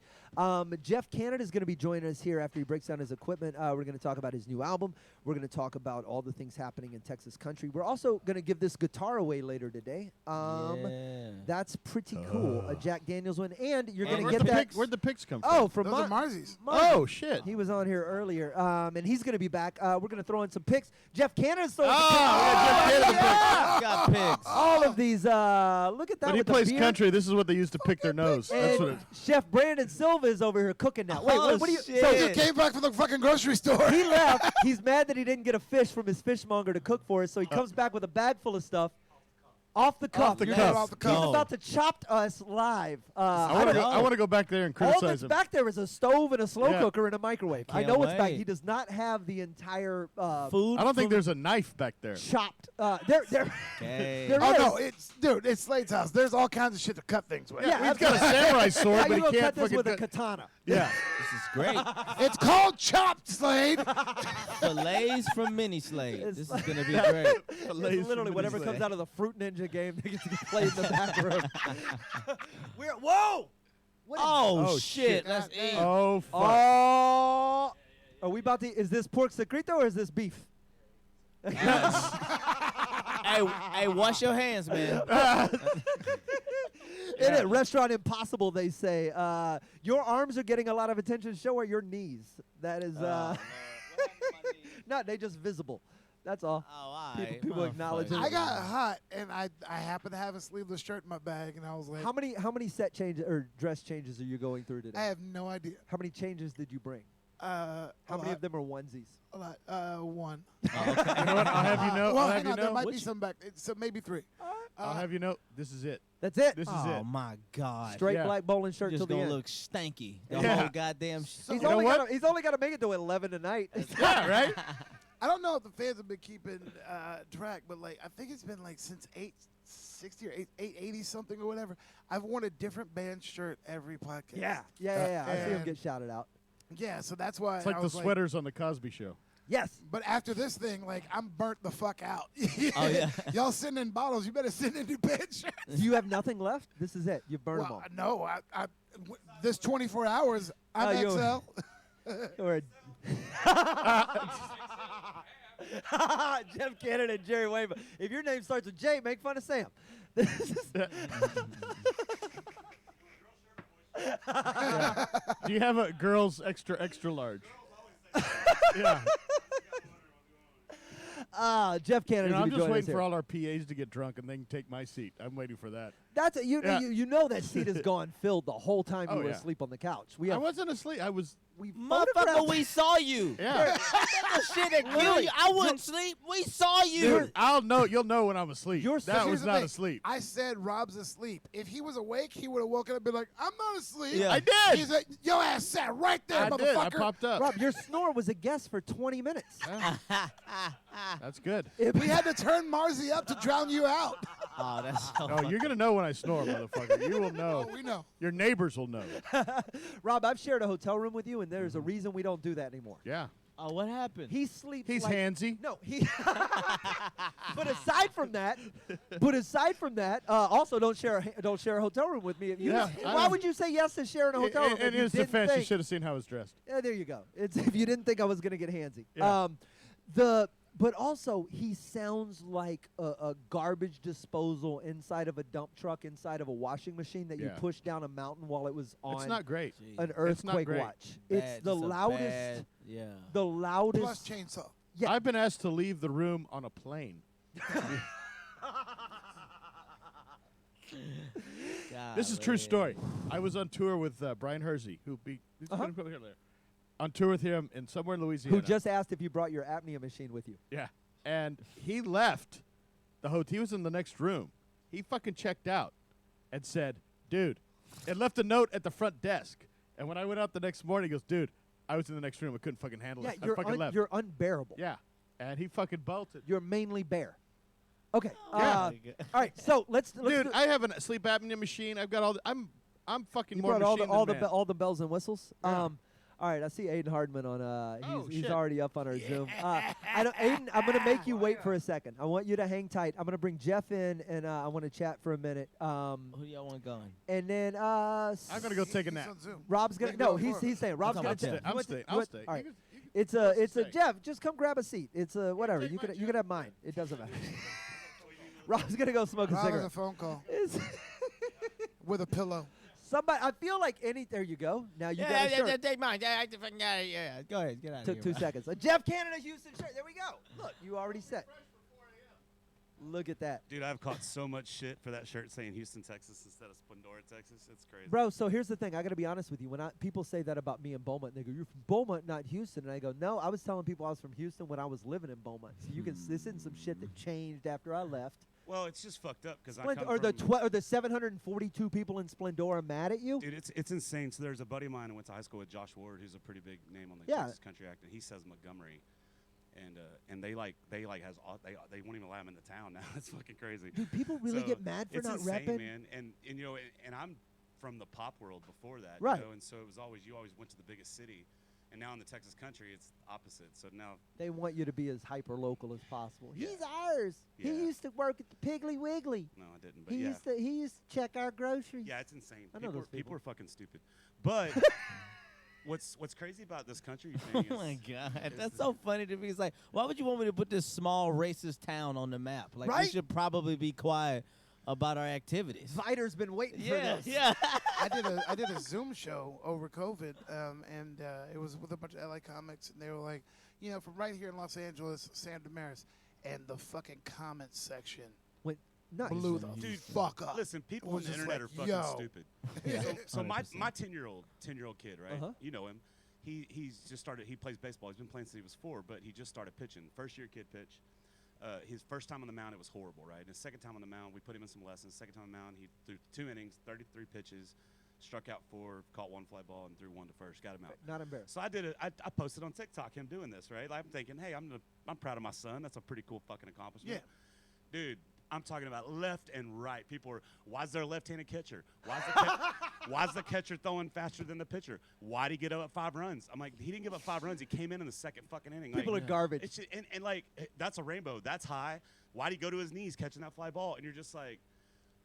Jeff Canada is going to be joining us here after he breaks down his equipment. We're going to talk about his new album. We're going to talk about all the things happening in Texas country. We're also going to give this guitar away later today. That's pretty cool. A Jack Daniels one, and you're going to get that. Where'd the pics come from? Oh, from Those are Marzies. Oh shit. He was on here earlier, and he's going to be back. We're going to throw in some picks. Jeff Canada's throwing some picks. Got pigs. All of these. Look at that. When he with the plays beard. country, this is what they used to pick their nose. That's what And Chef Brandon Silva is over here cooking now. Wait, what do you? So you came back from the fucking grocery store. He left. He's mad that he didn't get a fish from his fishmonger to cook for us, so he comes back with a bag full of stuff. Off the cuff. the He's cuff. Off the He's cuff. about to chop us live. I want to go back there and All criticize that's him. back there is a stove and a slow Yeah. cooker and a microwave. I Can't know what's back. wait. He does not have the entire Food. I don't think from- there's a knife back there. chopped. There Okay. there Oh is. no, it's Slade's house. There's all kinds of shit to cut things with. Yeah, He's got a samurai sword, How but you he gonna can't cut this fucking with a cut- katana? Yeah. This is great. It's called chopped, Slade. Fillets from Mini Slade. It's- This is gonna be great. It's literally whatever comes out of the Fruit Ninja game that gets to get played in the back room. Whoa! What is Oh, shit. Let's eat. Oh, fuck. Oh, are we about to? Is this pork secreto or is this beef? Hey, wash your hands, man. In it, Restaurant Impossible, they say, your arms are getting a lot of attention. Show her your knees. That is, no, they just visible. That's all. Oh, all People, right. people acknowledge it. I got hot, and I happen to have a sleeveless shirt in my bag, and I was like, How many set changes or dress changes are you going through today? I have no idea. How many changes did you bring? How How many of them are onesies? A lot. One. You know what? I'll have you know. Well, I'll have hang you on, there know. might be some back. So maybe three. I'll have you know. This is it. That's it. This is Oh it. my God. Straight Yeah. black bowling shirt till Just the gonna end. look stanky. The Yeah. whole goddamn. He's You know only what? gotta, he's only got to make it to 11 tonight. Yeah, right? I don't know if the fans have been keeping track, but like I think it's been like since 860 or 880 something or whatever. I've worn a different band shirt every podcast. Yeah. I see him And- get shouted out. Yeah, so that's why It's like I the was sweaters on the Cosby Show. Yes. But after this thing, like I'm burnt the fuck out. Oh, yeah. Y'all send in bottles. You better send in new band shirts. Do you have nothing left? This is it. You've burned them Well, all. no, this 24 hours, I'm you're- XL. Or Jeff Canada and Jerry Wayne. If your name starts with J, make fun of Sam. This is Do you have a girls extra large? Yeah. Jeff Canada. You know, I'm just waiting for all our PAs to get drunk and they can take my seat. I'm waiting for that. That's a, Yeah. you know that seat is gone filled the whole time you Oh, were yeah. asleep on the couch. We I have wasn't asleep. I was. Motherfucker, we saw you. Yeah. That shit that kill you. I wouldn't sleep. We saw you. Dude, I'll know. You'll know when I'm asleep. You're That Here's was the not thing. asleep. I said Rob's asleep. If he was awake, he would have woken up and been like, I'm not asleep. Yeah. I did. He's like, your ass sat right there, I motherfucker. did. I popped up. Rob, your snore was a guess for 20 minutes. That's good. We had to turn Marzi up to drown you out. Oh, that's so Oh, you're gonna know when I snore, motherfucker. You will know. Oh, we know. Your neighbors will know. Rob, I've shared a hotel room with you, and there's a reason we don't do that anymore. Yeah. Oh, what happened? He sleeps. He's like, handsy. No, he. But aside from that, also don't share a hotel room with me. If you Yeah, just- I why know. would you say yes to sharing a hotel room? In if you his didn't defense, you think- should have seen how I was dressed. Yeah, there you go. It's if you didn't think I was gonna get handsy. Yeah. But also he sounds like a garbage disposal inside of a dump truck inside of a washing machine that you Yeah. pushed down a mountain while it was on It's not great. an It's not earthquake great. watch. It's the loudest. Yeah. The loudest. Plus chainsaw. Yeah. I've been asked to leave the room on a plane. This is a true story. I was on tour with Brian Hersey, who he's gonna come here later. On tour with him in somewhere in Louisiana. Who just asked if you brought your apnea machine with you? Yeah. And he left the hotel. He was in the next room. He fucking checked out and said, dude, and left a note at the front desk. And when I went out the next morning, he goes, dude, I was in the next room. I couldn't fucking handle Yeah, it. I fucking left. you're unbearable. Yeah. And he fucking bolted. You're mainly bare. Okay. Yeah. All right. So let's Dude, do, I have a sleep apnea machine. I've got all the, I'm fucking you more brought machine all than the man. all the bells and whistles. Yeah. All right, I see Aiden Hardman on. He's shit. already up on our Zoom. Aiden, I'm gonna make you wait for a second. I want you to hang tight. I'm gonna bring Jeff in, and I want to chat for a minute. Who do y'all want going? And then I'm gonna go take a nap. Rob's gonna he's saying Rob's gonna talking about take. Jeff. I'll stay. All right. You It's a Jeff. Just come grab a seat. It's a whatever. You can have mine. It doesn't matter. Rob's gonna go smoke a Rob has cigarette. a phone call It's- with a pillow. Somebody, I feel like there you go. Now you got a shirt. Take mine. Yeah, go ahead. Get out of Took here. 2 seconds. A Jeff Canada Houston shirt. There we go. Look, you already set. Look at that. Dude, I've caught so much shit for that shirt saying Houston, Texas instead of Splendora, Texas. It's crazy. Bro, so here's the thing. I got to be honest with you. When people say that about me in Beaumont, they go, "You're from Beaumont, not Houston." And I go, "No, I was telling people I was from Houston when I was living in Beaumont." So you can this isn't some shit that changed after I left. Well, it's just fucked up because I Splend- come or from, the 742 people in Splendora mad at you? Dude, it's insane. So there's a buddy of mine who went to high school with Josh Ward, who's a pretty big name on the Yeah. Texas country act, and he says Montgomery, and they won't even allow him in the town now. It's fucking crazy. Dude, people really So get mad for it's not insane, repping? man. And you know, and I'm from the pop world before that, Right. You know, and so it was you always went to the biggest city, and now in the Texas country, it's opposite. So now They want you to be as hyper local as possible. Yeah. He's ours. Yeah. He used to work at the Piggly Wiggly. No, I didn't. But He yeah. used to check our groceries. Yeah, it's insane. I know those People are fucking stupid. But what's crazy about this country thing Oh is my God, is that's the- so funny to me. It's like, why would you want me to put this small racist town on the map? Like, we Right? should probably be quiet about our activities. Viter's been waiting for Yeah, this. yeah. I did a Zoom show over COVID, and it was with a bunch of LA comics, and they were like, you know, from right here in Los Angeles, San Damaris, and the fucking comment section Went nuts. blew the Dude, fuck up. Listen, people It on was the just internet like, are fucking yo. stupid. Yeah. So my 100%. 10-year-old kid, right? Uh-huh. You know him. He's just started. He plays baseball. He's been playing since he was 4, but he just started pitching. First year kid pitch. His first time on the mound, it was horrible, right? And his second time on the mound, we put him in some lessons. Second time on the mound, he threw 2 innings, 33 pitches, struck out 4, caught 1 fly ball, and threw 1 to first. Got him out. Not embarrassed. So I posted on TikTok him doing this, right? Like, I'm thinking, hey, I'm proud of my son. That's a pretty cool fucking accomplishment. Yeah. Dude, I'm talking about left and right. People are, why's there a left-handed catcher? Why's the catcher throwing faster than the pitcher? Why'd he get up 5 runs? I'm like, he didn't give up 5 runs. He came in the second fucking inning. People like, are garbage. It's just, and like, that's a rainbow. That's high. Why'd he go to his knees catching that fly ball? And you're just like,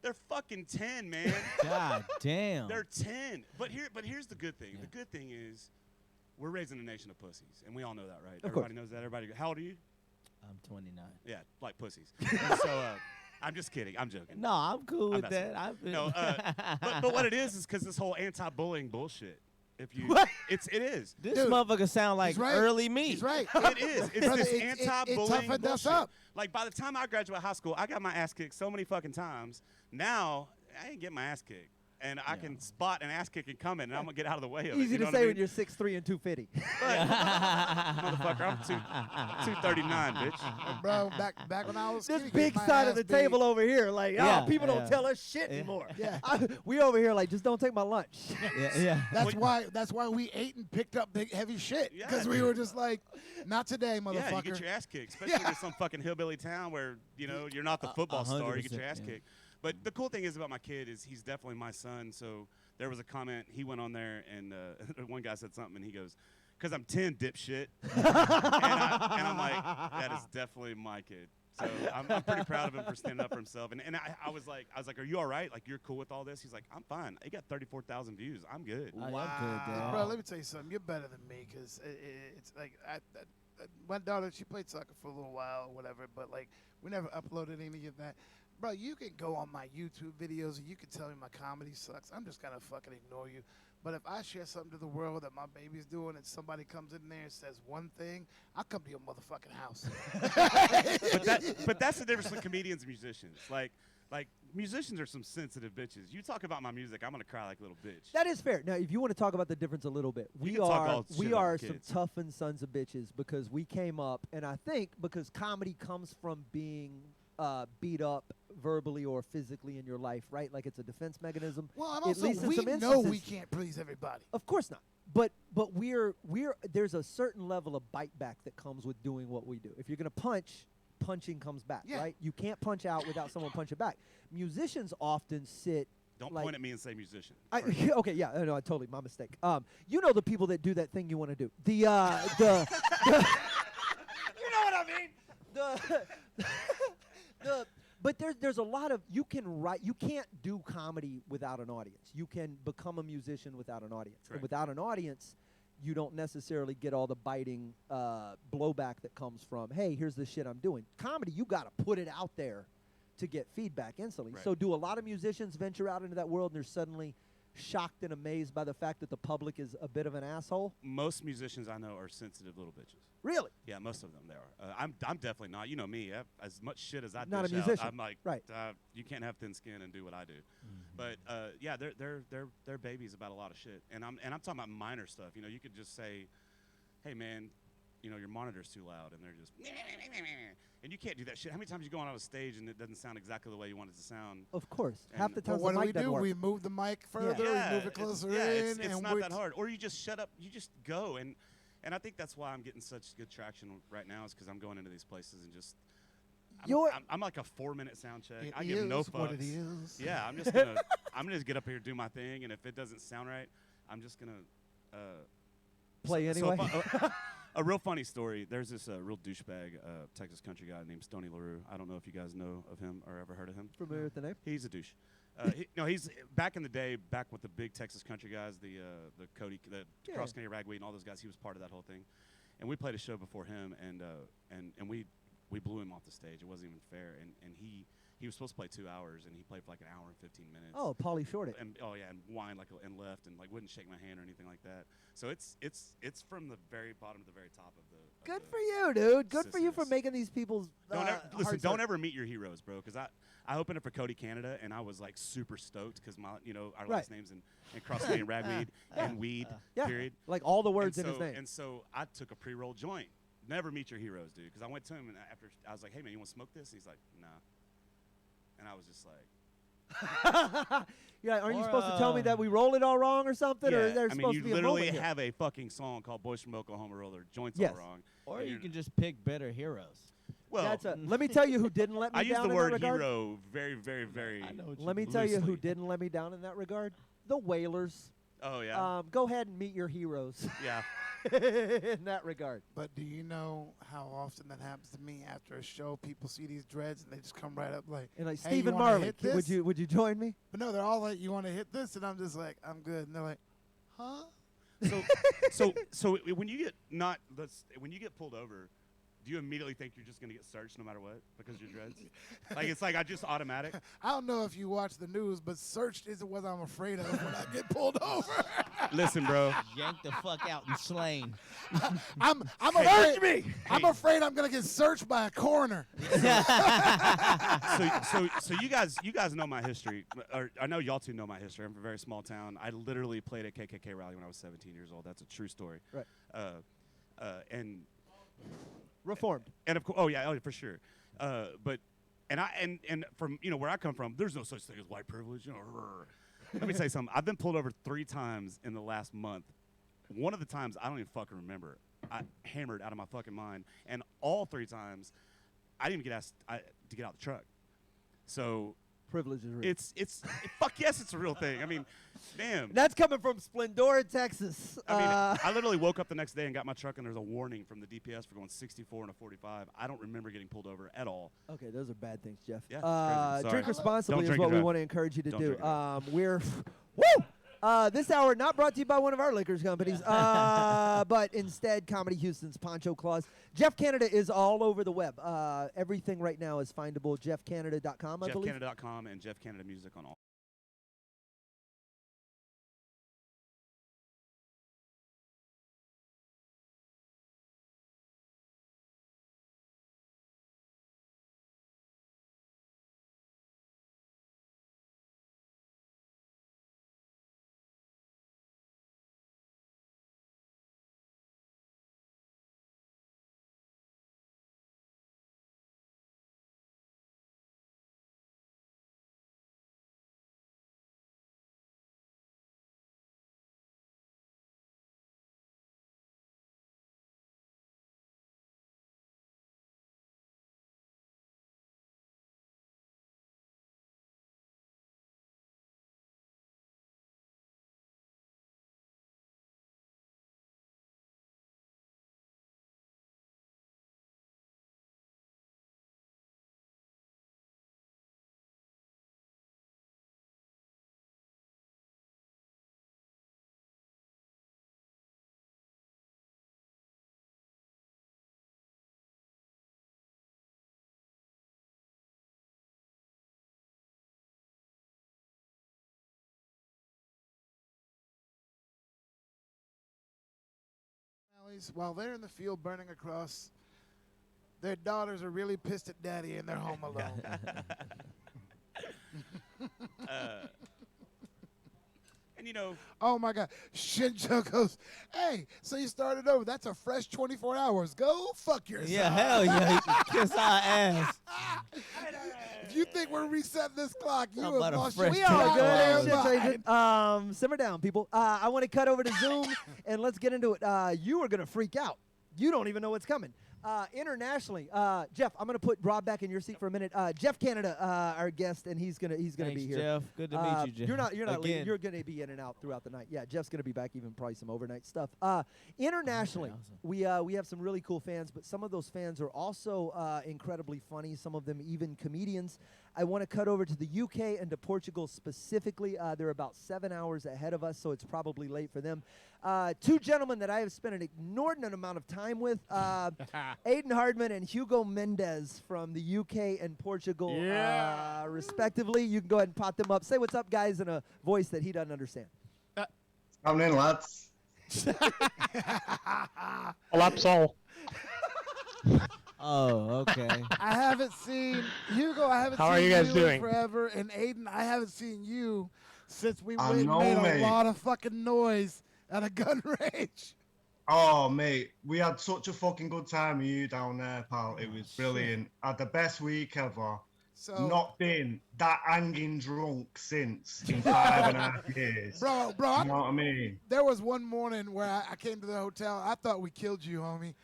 they're fucking 10, man. God damn. They're 10. But here's the good thing. The good thing is we're raising a nation of pussies, and we all know that, right? Of Everybody course. knows that. Everybody. How old are you? I'm 29. Yeah, like pussies. And so I'm just kidding. I'm joking. No, I'm cool I'm with messing. that. No, but what it is because this whole anti-bullying bullshit. If you, What? it is. This Dude, motherfucker sound like he's right. early me. He's right. It is. It's Brother, this it anti-bullying toughened us bullshit. up. Like by the time I graduated high school, I got my ass kicked so many fucking times. Now I ain't get my ass kicked, and I can spot an ass kicking coming, and I'm gonna get out of the way of it. Easy you know to what I say mean? when you're 6'3" and 250. Motherfucker, I'm 239, bitch. Bro, back when I was This skinny, big my side of ass the big. table over here, like, Yeah, oh, people yeah. don't tell us shit Yeah. anymore. Yeah. We over here like, just don't take my lunch. Yeah. That's why we ate and picked up big heavy shit Yeah, because we dude. were just like, not today, motherfucker. Yeah, you get your ass kicked, especially if it's some fucking hillbilly town where you're not the football star. You get your 100%, ass yeah. kicked. But the cool thing is about my kid is he's definitely my son. So there was a comment he went on there, and one guy said something, and he goes, "'Cause I'm 10, dipshit." and I'm like, that is definitely my kid. So I'm pretty proud of him for standing up for himself. And I was like, are you all right? Like, you're cool with all this? He's like, I'm fine. He got 34,000 views. I'm good. I'm good, Dad. Bro, let me tell you something. You're better than me because it's like my daughter, she played soccer for a little while or whatever, but like we never uploaded any of that. Bro, you can go on my YouTube videos and you can tell me my comedy sucks. I'm just gonna fucking ignore you. But if I share something to the world that my baby's doing and somebody comes in there and says one thing, I'll come to your motherfucking house. but that's the difference between comedians and musicians. Like musicians are some sensitive bitches. You talk about my music, I'm gonna cry like a little bitch. That is fair. Now, if you want to talk about the difference a little bit, we can talk are all shit about some kids. toughened sons of bitches because we came up, and I think because comedy comes from being beat up verbally or physically in your life, right? Like it's a defense mechanism. Well, and At also least in we some know we instances. can't please everybody. Of course not. But we're there's a certain level of bite back that comes with doing what we do. If you're gonna punch, punching comes back, Yeah. right? You can't punch out without someone punching back. Musicians often sit. Don't like, point at me and say musician. okay, yeah, no, totally, my mistake. You know the people that do that thing you want to do. The you know what I mean. But there's a lot of you can write. You can't do comedy without an audience. You can become a musician without an audience. And Correct. without an audience, you don't necessarily get all the biting blowback that comes from, hey, here's the shit I'm doing. Comedy, you got to put it out there to get feedback instantly. Right. So do a lot of musicians venture out into that world and they're suddenly shocked and amazed by the fact that the public is a bit of an asshole? Most musicians I know are sensitive little bitches. Really? Yeah, most of them they are. I'm definitely not. You know me. As much shit as I Not a dish out, musician. I'm like, Right. You can't have thin skin and do what I do. But yeah, they're babies about a lot of shit. And I'm talking about minor stuff. You know, you could just say, hey man, your monitor's too loud, and they're just, and you can't do that shit. How many times you go on a stage and it doesn't sound exactly the way you want it to sound? Of course. And Half the time What the do mic we do? doesn't work. We move the mic further. Yeah, we move it closer in. it's and not we're that hard. Or you just shut up. You just go. And I think that's why I'm getting such good traction right now is because I'm going into these places and just. I'm like a 4-minute sound check. I give no fucks. What it is. Yeah, I'm just gonna get up here and do my thing, and if it doesn't sound right, I'm just gonna play anyway. A real funny story. There's this real douchebag Texas country guy named Stoney LaRue. I don't know if you guys know of him or ever heard of him. Familiar with the name? He's a douche. He's back in the day, back with the big Texas country guys, the Cody, the Cross Country Ragweed, and all those guys. He was part of that whole thing, and we played a show before him, and we blew him off the stage. It wasn't even fair, and he was supposed to play 2 hours, and he played for like an hour and 15 minutes. Oh, Pauly Short it. And and whined and left, and like wouldn't shake my hand or anything like that. So it's from the very bottom to the very top of the. Good for you, dude. Good for you for making these people's. Don't ever meet your heroes, bro. Because I opened it for Cody Canada, and I was like super stoked because our last names and Cross Country and Ragweed and Weed. Period. Like all the words in his name. And so I took a pre-roll joint. Never meet your heroes, dude. Because I went to him and after I was like, "Hey man, you want to smoke this?" And he's like, "Nah." And I was just like. Yeah, aren't you supposed to tell me that we roll it all wrong or something? Yeah, Or there's supposed to be you a literally moment here? have a fucking song called Boys from Oklahoma Roll Their Joints Yes. All Wrong. Or and you you're- can just pick better heroes. Well, let me tell you who didn't let me I down use the in word that regard. hero very, very, very. Let me tell you who didn't let me down in that regard. The Whalers. Oh yeah. Go ahead and meet your heroes. Yeah. In that regard. But do you know how often that happens to me after a show? People see these dreads and they just come right up like, And like hey, Stephen you wanna Marley, hit this? would you join me? But no, they're all like, you want to hit this? And I'm just like, I'm good. And they're like, huh? So when you get pulled over, do you immediately think you're just gonna get searched no matter what because of your dreads? Like it's like I just automatic. I don't know if you watch the news, but searched isn't what I'm afraid of when I get pulled over. Listen, bro. Yank the fuck out and slain. I'm afraid. I'm afraid I'm gonna get searched by a coroner. So you guys know my history, or I know y'all two know my history. I'm from a very small town. I literally played a KKK rally when I was 17 years old. That's a true story. Right. And Reformed. And of course, for sure. But from where I come from, there's no such thing as white privilege. Let me tell you something. I've been pulled over 3 times in the last month. One of the times I don't even fucking remember. I hammered out of my fucking mind, and all 3 times I didn't even get asked to get out of the truck. So privilege is real. It's fuck yes, it's a real thing. I mean, damn. That's coming from Splendora, Texas. I mean, I literally woke up the next day and got my truck, and there's a warning from the DPS for going 64 and a 45. I don't remember getting pulled over at all. Okay, those are bad things, Jeff. Yeah, it's crazy. Sorry. Drink responsibly Don't is drink what and we drive. want to encourage you to Don't do. drink and We're woo. This hour not brought to you by one of our liquors companies, but instead Comedy Houston's Poncho Claus. Jeff Canada is all over the web. Everything right now is findable. JeffCanada.com, I believe. JeffCanada.com and Jeff Canada Music on all. While they're in the field burning across, their daughters are really pissed at daddy and they're home alone. And you know, Oh my God. Shinjo goes, hey, so you started over. That's a fresh 24 hours. Go fuck yourself. Yeah, hell yeah. You can kiss our ass. If you think we're resetting this clock, you Talk have about a lost fresh your We all goddamn good. Shit mind. changing. Simmer down, people. I want to cut over to Zoom and let's get into it. You are gonna freak out. You don't even know what's coming. Internationally, Jeff, I'm gonna put Rob back in your seat for a minute. Jeff Canada, our guest, and he's gonna Thanks, be here. Jeff. Good to meet you, Jeff. You're not leaving. Again. You're gonna be in and out throughout the night. Yeah, Jeff's gonna be back, even probably some overnight stuff. Internationally, we have some really cool fans, but some of those fans are also incredibly funny. Some of them even comedians. I want to cut over to the UK and to Portugal specifically. They're about 7 hours ahead of us, so it's probably late for them. Two gentlemen that I have spent an inordinate amount of time with, Aiden Hardman and Hugo Mendez from the UK and Portugal, respectively. You can go ahead and pot them up. Say what's up, guys, in a voice that he doesn't understand. I'm in, lads. Olá, pessoal. Oh, okay. I haven't seen Hugo. I haven't How seen are you guys in doing? forever. And Aiden, I haven't seen you since we I went and know, made mate. a lot of fucking noise at a gun range. Oh, mate, we had such a fucking good time with you down there, pal. It was brilliant. Had the best week ever. So, Not been that hanging drunk since in 5.5 years. bro, You know what I mean? there was one morning where I came to the hotel. I thought we killed you, homie.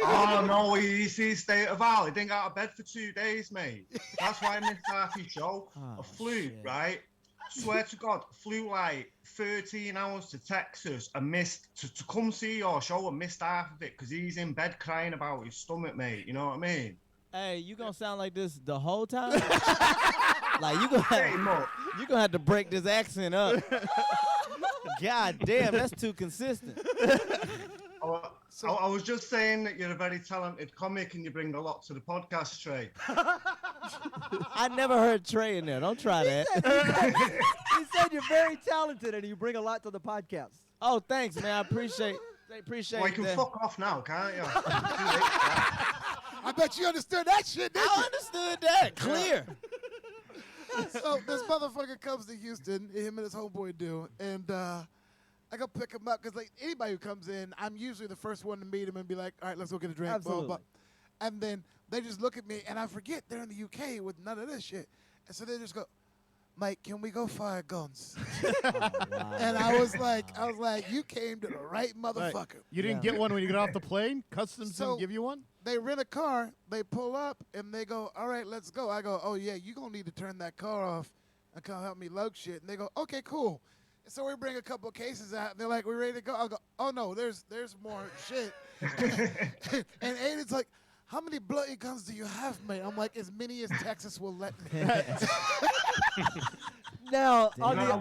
Oh, no, you see State of Valley. Didn't get out of bed for 2 days, mate. That's why I missed half your show. I flew, right? Swear to God, flew like 13 hours to Texas and missed, to come see your show and missed half of it because he's in bed crying about his stomach, mate. You know what I mean? Hey, you gonna sound like this the whole time? Like you gonna have to break this accent up. God damn, that's too consistent. I was just saying that you're a very talented comic and you bring a lot to the podcast, Trey. I never heard Trey in there. Don't try that. He said you're very talented and you bring a lot to the podcast. Oh, thanks, man. I appreciate Well, you can that. fuck off now, can't you? I bet you understood that shit, didn't you? I understood that. Clear. So this motherfucker comes to Houston, him and his homeboy do, and I go pick him up because like anybody who comes in, I'm usually the first one to meet him and be like, all right, let's go get a drink. Blah, Absolutely. blah, blah. And then they just look at me and I forget they're in the UK with none of this shit. And so they just go, Mike, can we go fire guns? And I was like, you came to the right motherfucker. You didn't get one when you got off the plane? Customs didn't give you one? They rent a car, they pull up, and they go, all right, let's go. I go, oh, yeah, you're going to need to turn that car off and come help me load shit. And they go, okay, cool. And so we bring a couple of cases out, and they're like, we ready to go? I go, oh, no, there's more shit. And Aiden's like, how many bloody guns do you have, mate? I'm like, as many as Texas will let me. Now,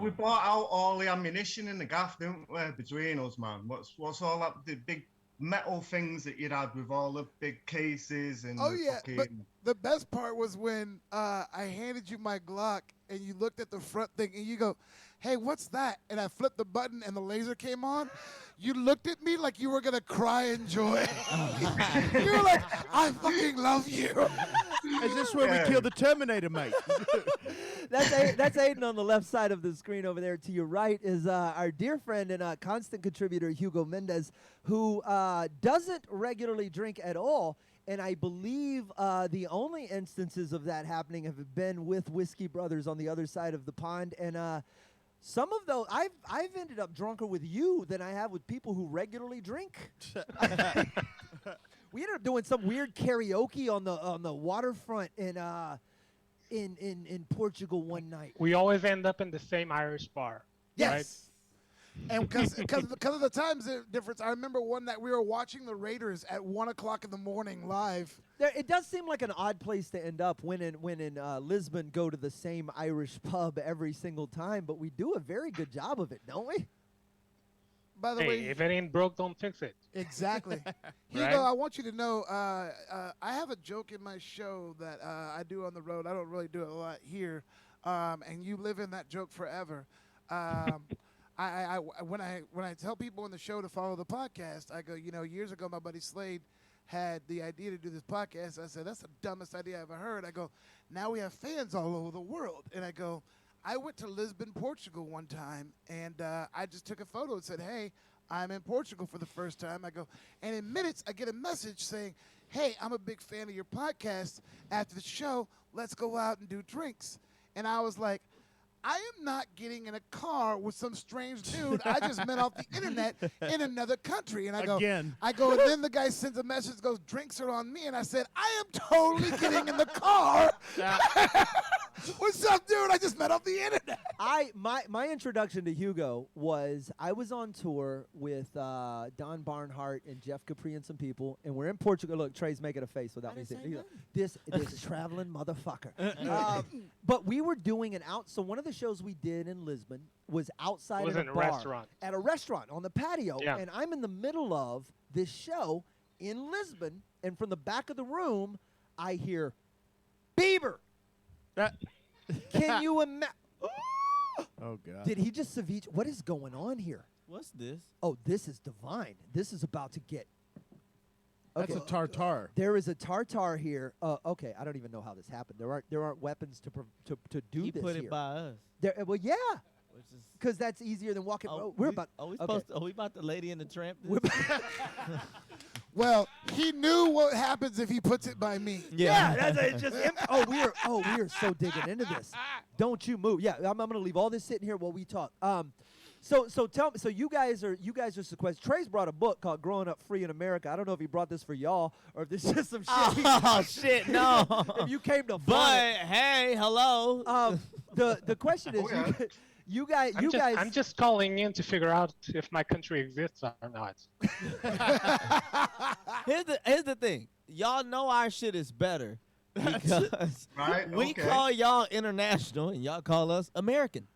we bought out all the ammunition in the gaff, didn't we, between us, man? What's all that, the big metal things that you'd had with all the big cases and Oh, the yeah, fucking... but the best part was when I handed you my Glock, and you looked at the front thing, and you go, hey, what's that? And I flipped the button, and the laser came on. You looked at me like you were going to cry in joy. You were like, I fucking love you. Is this where we killed the Terminator, mate? That's Aiden on the left side of the screen over there. To your right is our dear friend and constant contributor, Hugo Mendez, who doesn't regularly drink at all. And I believe the only instances of that happening have been with Whiskey Brothers on the other side of the pond. And some of those, I've ended up drunker with you than I have with people who regularly drink. We ended up doing some weird karaoke on the waterfront in Portugal one night. We always end up in the same Irish bar. Yes. Right? And because of the time difference, I remember one night we were watching the Raiders at 1 o'clock in the morning live. It does seem like an odd place to end up when in Lisbon go to the same Irish pub every single time, but we do a very good job of it, don't we? By the Hey, way, if it ain't broke, don't fix it. exactly. Hugo, Right? I want you to know, I have a joke in my show that I do on the road. I don't really do it a lot here, and you live in that joke forever. When I tell people in the show to follow the podcast, I go, years ago my buddy Slade had the idea to do this podcast. I said, that's the dumbest idea I ever heard. I go, now we have fans all over the world. And I go, I went to Lisbon, Portugal one time, and I just took a photo and said, hey, I'm in Portugal for the first time. I go, and in minutes, I get a message saying, hey, I'm a big fan of your podcast. After the show, let's go out and do drinks. And I was like, I am not getting in a car with some strange dude I just met off the internet in another country. And I go, Again. and then the guy sends a message, goes, drinks are on me. And I said, I am totally getting in the car. What's up, dude? I just met off the internet. My introduction to Hugo was I was on tour with Don Barnhart and Jeff Capri and some people, and we're in Portugal. Look, Trey's making a face without me saying this traveling motherfucker. But we were doing so one of the shows we did in Lisbon was outside of a bar restaurant. at a restaurant on the patio, Yeah. and I'm in the middle of this show in Lisbon, and from the back of the room, I hear Bieber. Can you imagine? Oh, God. Did he just ceviche? What is going on here? What's this? Oh, this is divine. This is about to get. That's a tartar. There is a tartar here. Okay, I don't even know how this happened. There aren't weapons to do He this put here. it by us. Well, yeah, because that's easier than walking. We're about. Are we okay. supposed? Are we about the Lady and the Tramp? Well, he knew what happens if he puts it by me. Yeah, that's just. We are so digging into this. Don't you move. Yeah, I'm gonna leave all this sitting here while we talk. So tell me. So you guys are sequestered. Trey's brought a book called "Growing Up Free in America." I don't know if he brought this for y'all or if this is just some shit. Oh shit, no. If you came to. But hey, hello. The question is, you guys. I'm just calling in to figure out if my country exists or not. Here's the thing. Y'all know our shit is better because Right, we okay. call y'all international and y'all call us American.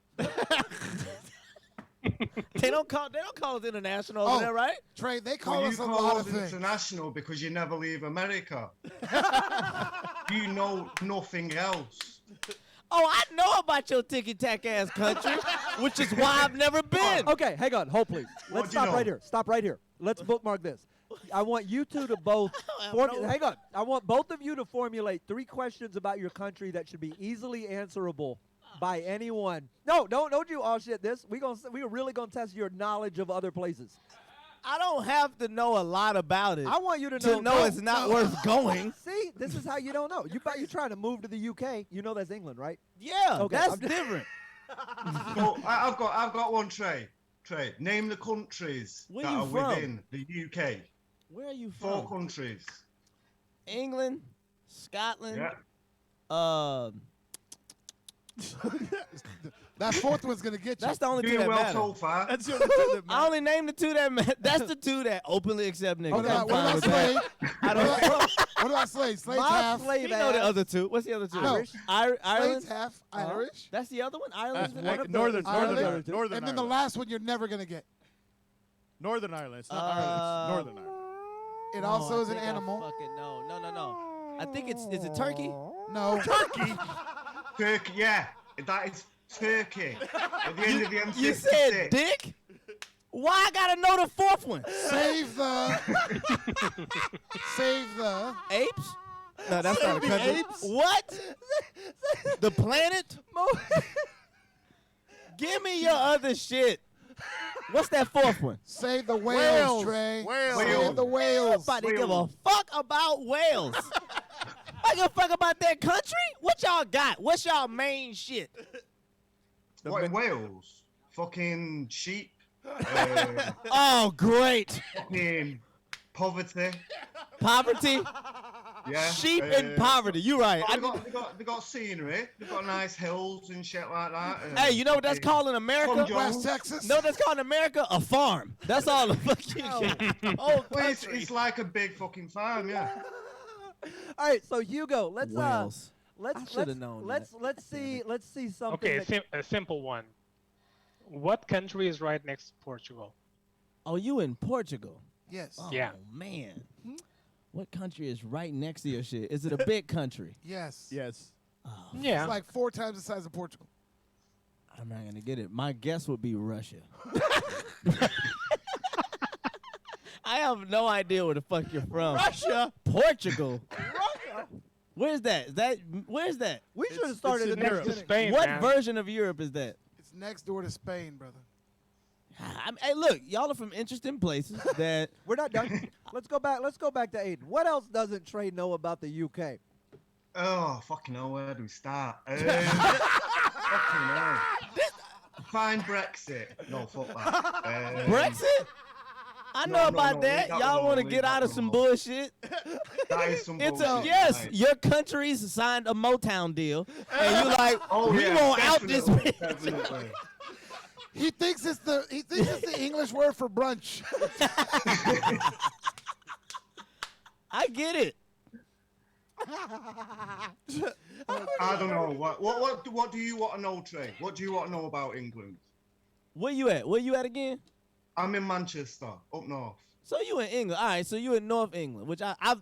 They don't call us international over there, right? Trey, they call Well, us you a call lot us of things. international because you never leave America. You know nothing else. Oh, I know about your ticky-tack ass country, which is why I've never been. Okay, hang on. Hold, please. Let's What'd you stop know? right here. Stop right here. Let's bookmark this. I want you two to both. Hang on. I want both of you to formulate 3 questions about your country that should be easily answerable by anyone. No, don't you all shit this. We really gonna test your knowledge of other places. I don't have to know a lot about it. I want you to know. It's not worth going. See, this is how you don't know. You trying to move to the UK. You know that's England, right? Yeah, Okay, that's I'm- different. So I've got one, Trey. Name the countries Where that you are from? within the UK. Where are you 4 from? countries. England, Scotland. Yeah. That fourth one's gonna get you. That's the only two Doing that well matter. so far. That's the only two that I only named the two that matter. That's the two that openly accept niggas. What I'm about fine with Slade? that. I don't. What about Slade? Slade's My half. slave You know the ass. other two. What's the other two? No. Irish. Ireland. Slade's half Irish. That's the other one. Ireland's Uh, one of Northern the, Ireland. Northern And then the Ireland. last one you're never gonna get. Northern Ireland. It's not Ireland. It's Northern Ireland. It also I is an think I animal. Fucking no. I think is it Turkey? No. Turkey. Turkey, yeah. That is Turkey. At the end of the M66. You said dick? Why I gotta know the fourth one? Save the. Apes? No, that's not a country. apes? What? The planet? Give me your other shit. What's that fourth one? Save the whales, Wales. Trey. Wales. Save the whales. Nobody give a fuck about Wales. I give a fuck about that country? What y'all got? What's y'all main shit? What in Wales? Fucking sheep. Oh, great. Fucking poverty. Poverty? Yeah. Sheep and poverty. You right. They got scenery. They got nice hills and shit like that. Hey, you know what that's called in America? Tom Jones. West Texas. No, that's called in America a farm. That's all the fuck you got. The whole Well, country. it's like a big fucking farm, yeah. All right, so Hugo, let's Wales. let's I shoulda known let's see something. Okay, that- a simple one. What country is right next to Portugal? Oh, you in Portugal? Yes. Oh, Yeah. man. What country is right next to your shit? Is it a big country? Yes. Yes. Yeah. It's like 4 times the size of Portugal. I'm not going to get it. My guess would be Russia. I have no idea where the fuck you're from. Russia. Portugal. Where's that? Where's that? We should have It's started in at the Europe. beginning. Spain, What man. version of Europe is that? It's next door to Spain, brother. Hey, look, y'all are from interesting places. That We're not done. Let's go back. Let's go back to Aiden. What else doesn't Trey know about the UK? Oh, fucking hell, where do we start? Fucking hell. Fine Brexit. No, fuck that. Brexit? I know about that. Y'all want to get out of some bullshit. That is some It's bullshit. yes, right. your country's signed a Motown deal, and you're like, Oh, we yeah, won't out this definitely, bitch. definitely. He thinks it's the English word for brunch. I get it. I don't know. What do you want to know, Trey? What do you want to know about England? Where you at? Where you at again? I'm in Manchester, up north. So you in England? All right. So you in North England, which I've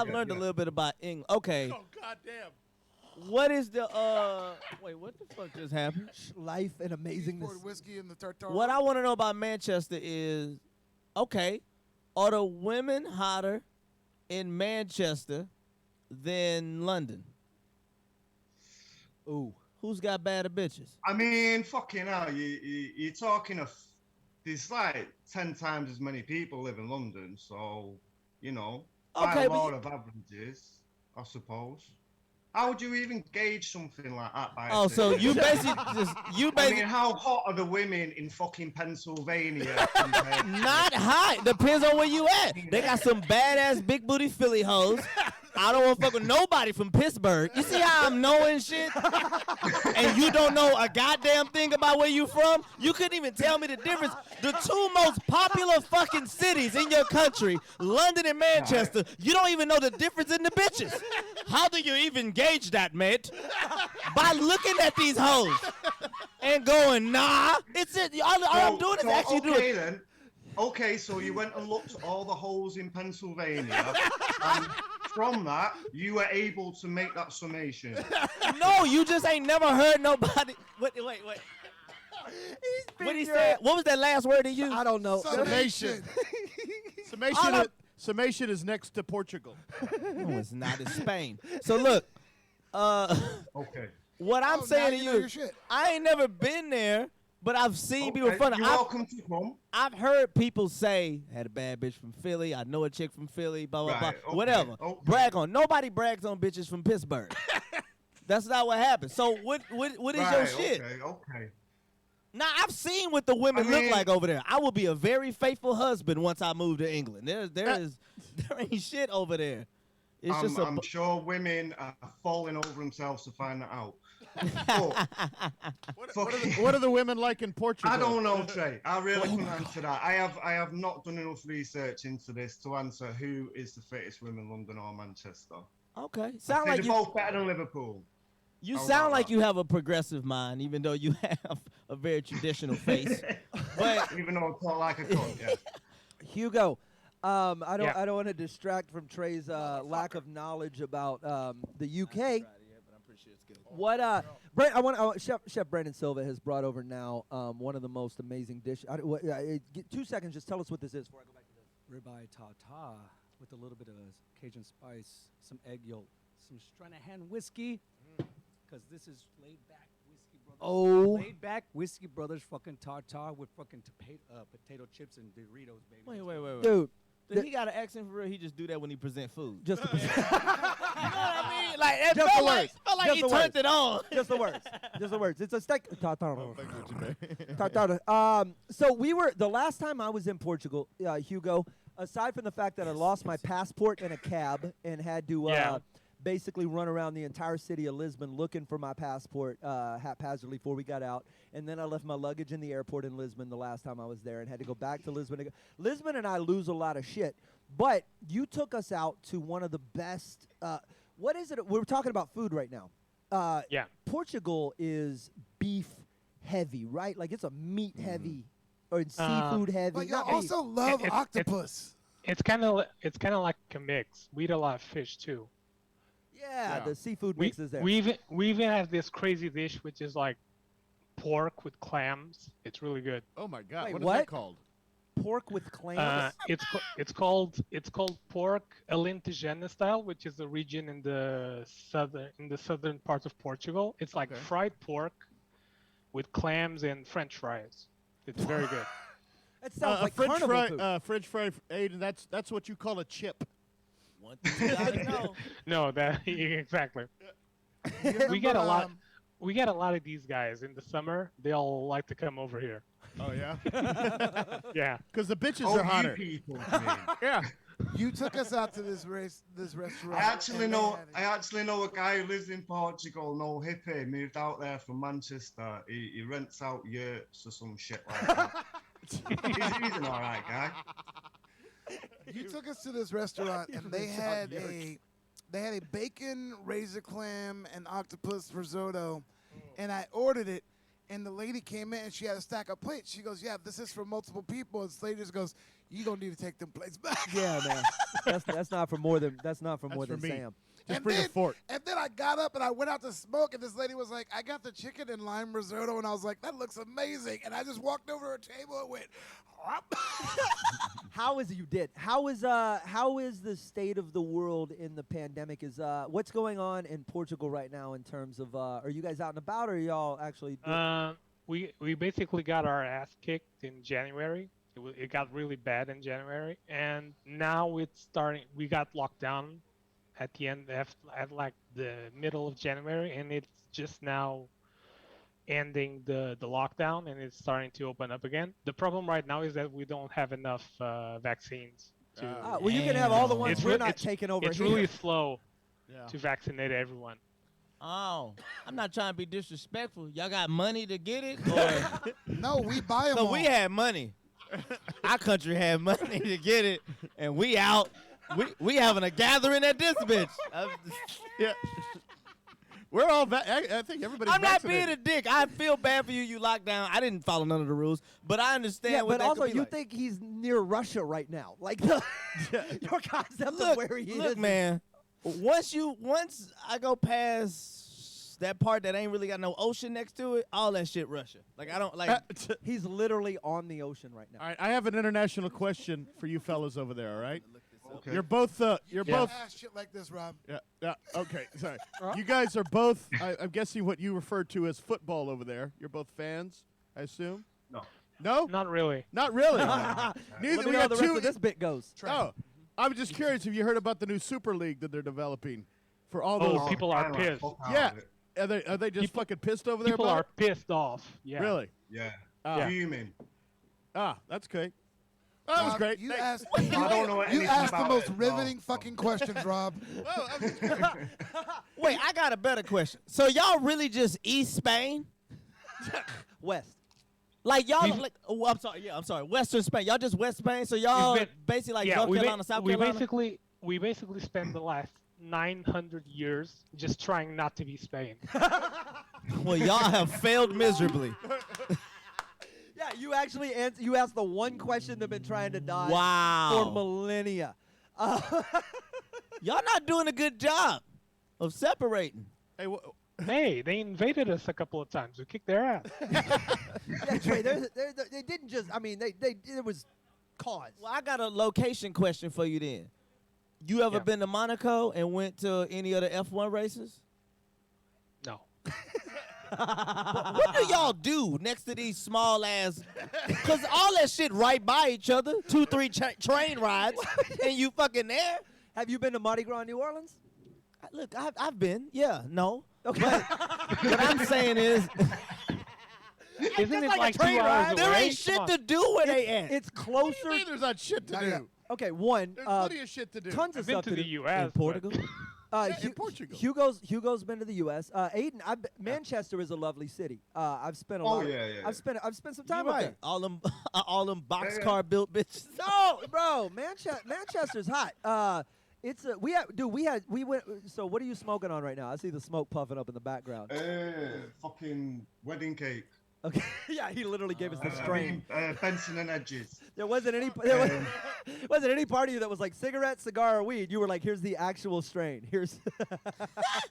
learned a little bit about England. Okay. Oh goddamn! What is the Wait, what the fuck just happened? Life and amazingness. Poured whiskey in the tartar. What I want to know about Manchester is, okay, are the women hotter in Manchester than London? Ooh. Who's got badder bitches? I mean, fucking hell, you're talking of. There's like 10 times as many people live in London, so you know, by Okay, a but lot of averages, I suppose. How would you even gauge something like that? By Oh, so you basically I mean, how hot are the women in fucking Pennsylvania? compared to- Not hot. Depends on where you at. They got some badass big booty Philly hoes. I don't want to fuck with nobody from Pittsburgh. You see how I'm knowing shit? And you don't know a goddamn thing about where you from? You couldn't even tell me the difference. The two most popular fucking cities in your country, London and Manchester, you don't even know the difference in the bitches. How do you even gauge that, mate? By looking at these hoes and going, nah. It's it. All I'm doing is actually doing. Then. Okay, so you went and looked at all the holes in Pennsylvania, and from that, you were able to make that summation. No, you just ain't never heard nobody. Wait. What he said? What was that last word he used? I don't know. Summation. Summation is next to Portugal. No, it's not. It's Spain. So look, okay. What I'm saying to you know you, your shit. I ain't never been there, but I've seen people from. You're welcome to come. I've heard people say, had a bad bitch from Philly, I know a chick from Philly, blah, blah, Right, blah, okay, whatever. okay. Brag on. Nobody brags on bitches from Pittsburgh. That's not what happened. So what is your Right, shit? Okay. Now, I've seen what the women I mean- look like over there. I will be a very faithful husband once I move to England. There ain't shit over there. It's just a I'm sure women are falling over themselves to find that out. What are the women like in Portugal? I don't know, Trey. I really couldn't answer that. I have not done enough research into this to answer who is the fittest women, London or Manchester. Okay. I'd Sound say like they're you both better than Liverpool. You How sound about like that? you have a progressive mind, even though you have a very traditional face. But Even though I talk like a cunt, yeah. Hugo, I don't Yeah. I don't want to distract from Trey's lack of knowledge about the UK. What Brent, Chef Brandon Silva has brought over now one of the most amazing dishes. 2 seconds, just tell us what this is before I go back to this. Ribeye tartare with a little bit of Cajun spice, some egg yolk, some Stranahan whiskey, because this is laid back whiskey brothers. Oh. Laid back whiskey brothers fucking tartare with fucking potato chips and Doritos, baby. Wait. Dude, Does he got an accent for real? He just do that when he present food. Just the You know what I mean? Like it Just felt the like, words. felt like Just he the turned words. it on. Just the words. Just the words. It's a steak. Oh, Tartare. So we were the last time I was in Portugal, Hugo. Aside from the fact that I lost my passport in a cab and had to basically run around the entire city of Lisbon looking for my passport haphazardly before we got out, and then I left my luggage in the airport in Lisbon the last time I was there and had to go back to Lisbon. Lisbon and I lose a lot of shit, but you took us out to one of the best. What is it? We're talking about food right now. Yeah. Portugal is beef heavy, right? Like it's a meat heavy or seafood heavy. But you not also beef. love octopus. It's kind of like a mix. We eat a lot of fish too. Yeah, the seafood We, mix is there. we even have this crazy dish which is like pork with clams. It's really good. Oh my God! Wait, What is what? that called? pork with clams? It's called pork alentejana style, which is a region in the southern part of Portugal. It's like fried pork with clams and French fries. It's very good. That sounds like French carnival fry, food. French fry, Aiden. That's what you call a chip. One thing you gotta know. No, that exactly. We get a lot. We get a lot of these guys in the summer. They all like to come over here. Oh yeah. Yeah. Because the bitches Oh, are hotter. you people, you mean? Yeah. You took us out to this restaurant. I actually and know. they I had actually know a guy who lives in Portugal. No hippie, moved out there from Manchester. He rents out yurts or some shit like that. he's an alright guy. You took us to this restaurant and they had a bacon razor clam and octopus risotto, and I ordered it. And the lady came in and she had a stack of plates. She goes, "Yeah, this is for multiple people." And the lady just goes, "You gonna need to take them plates back." Yeah, man. That's not for more than for me. Sam. Just bring a fork. And then I got up and I went out to smoke, and this lady was like, "I got the chicken and lime risotto," and I was like, "That looks amazing." And I just walked over to her table and went, How is it you did? How is the state of the world in the pandemic? Is what's going on in Portugal right now in terms of are you guys out and about, or are y'all actually We basically got our ass kicked in January. It got really bad in January, and now it's starting. We got locked down at the end at like the middle of January, and it's just now ending the lockdown, and it's starting to open up again. The problem right now is that we don't have enough vaccines. well, you can have all the ones we're not taking over It's here. really slow Yeah. to vaccinate everyone. Oh, I'm not trying to be disrespectful. Y'all got money to get it? Or? No, we buy them So all. we had money. Our country had money to get it, and we out. We having a gathering at this bitch. Yeah. We're all. I think everybody's. I'm not vaccinated. being a dick. I feel bad for you. You locked down. I didn't follow none of the rules, but I understand. Yeah, what but that also could be you like. think he's near Russia right now, like the your concept of where he is. Look, man. Once I go past that part that ain't really got no ocean next to it, all that shit Russia. Like I don't like. He's literally on the ocean right now. All right, I have an international question for you fellas over there. All right. Okay. You're both. You're both. Ask shit like this, Rob. Yeah. Yeah. Okay. Sorry. You guys are both. I'm guessing what you refer to as football over there. You're both fans, I assume. No. No. Not really. Not really. Let Neither. me We know how got the two. rest of this bit goes. Oh, I'm just curious. Have you heard about the new Super League that they're developing for all Oh, those? people are pissed. Yeah. Are they just fucking pissed over there? People about are pissed off. Yeah. Really? Yeah. Fuming. That's great. That was great. You Thanks. asked, I don't know you anything asked the about most it, riveting fucking questions, Rob. Wait, I got a better question. So y'all really just East Spain? West. Like y'all, like I'm sorry, Western Spain. Y'all just West Spain. So y'all basically like North Carolina, South Carolina. We basically spent the last 900 years just trying not to be Spain. Well, y'all have failed miserably. Yeah, you actually you asked the one question they've been trying to dodge Wow. for millennia. Y'all not doing a good job of separating. Hey, Hey, they invaded us a couple of times. We kicked their ass. Yeah, Trey, they didn't just. I mean, it was cause. Well, I got a location question for you then. You ever been to Monaco and went to any of the F1 races? No. What do y'all do next to these small ass? Because all that shit right by each other, 2-3 train rides, and you fucking there. Have you been to Mardi Gras in New Orleans? Look, I've been. Yeah, no. Okay. But what I'm saying is, Isn't it like 2 hours there away? ain't shit to do where they at. It's closer. There's not shit to do. Okay, one. There's plenty of shit to do. Tons of I've been stuff to to the do. U.S. In Portugal? In Portugal. Hugo's been to the U.S. Aiden, Manchester is a lovely city. I've spent a lot. I've spent some time You're up right. there. All them boxcar built bitches. No, bro, Manchester's hot. We went. So what are you smoking on right now? I see the smoke puffing up in the background. Fucking wedding cake. Okay, yeah, he literally gave us the strain. Benson and Edges. There wasn't any part of you that was like cigarette, cigar, or weed. You were like, here's the actual strain. Here's.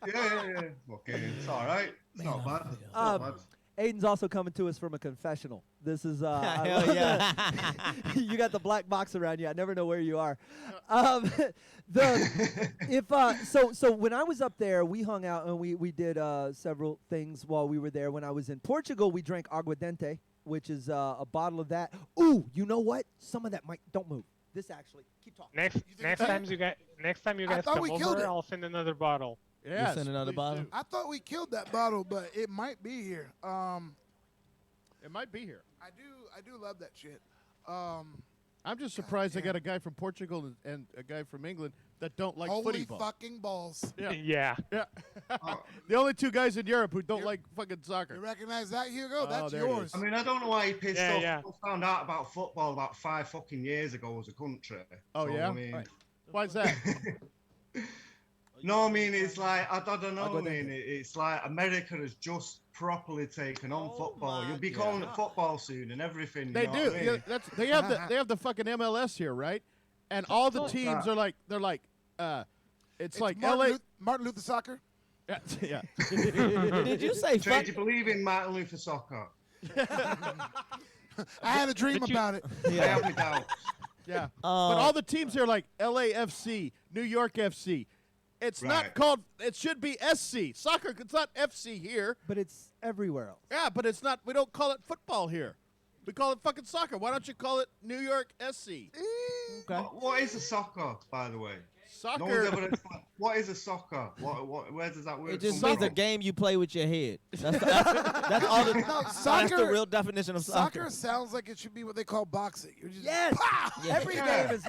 yeah. Okay, it's all right. It's not bad. It's not bad. Aiden's also coming to us from a confessional. This is Hell yeah. you got the black box around you. I never know where you are. So when I was up there, we hung out and we did several things while we were there. When I was in Portugal, we drank aguardente, which is a bottle of that. Ooh, you know what? Some of that might don't move. This actually keep talking. Next time you guys thought come we killed over, it. I'll send another bottle. Yes, send another please bottle? do. I thought we killed that bottle, but it might be here. It might be here. I do love that shit. I'm just surprised they got a guy from Portugal and a guy from England that don't like Holy footy ball. fucking balls. Yeah. The only two guys in Europe who don't like fucking soccer. You recognize that, Hugo? That's there it yours. I mean, I don't know why he pissed Yeah, off. yeah. I found out about football about 5 fucking years ago as a country. Oh, So, yeah? I mean, Why's that? no, I mean, it's like, I don't know. go I mean, it's like America has just properly taken on football. You'll be God. calling it football soon and everything. They you know do. What I mean? Yeah, they have the fucking MLS here, right? And all the teams are like it's like LA. Martin Luther Soccer. Yeah. Did you say So fuck? do you believe in Martin Luther Soccer? I had a dream about it. I have my doubts. Yeah. But all the teams here are like LAFC, New York FC. It's not Right. called. It should be SC. Soccer. It's not FC here. But it's everywhere else. Yeah, but it's not. We don't call it football here. We call it fucking soccer. Why don't you call it New York SC? Okay. What is a soccer, by the way? Soccer. No one's ever explained- what is a soccer? Where does that word It just come means a from? game you play with your head. That's all. No, That's soccer. the real definition of soccer. Soccer sounds like it should be what they call boxing. You're just Yes. pow!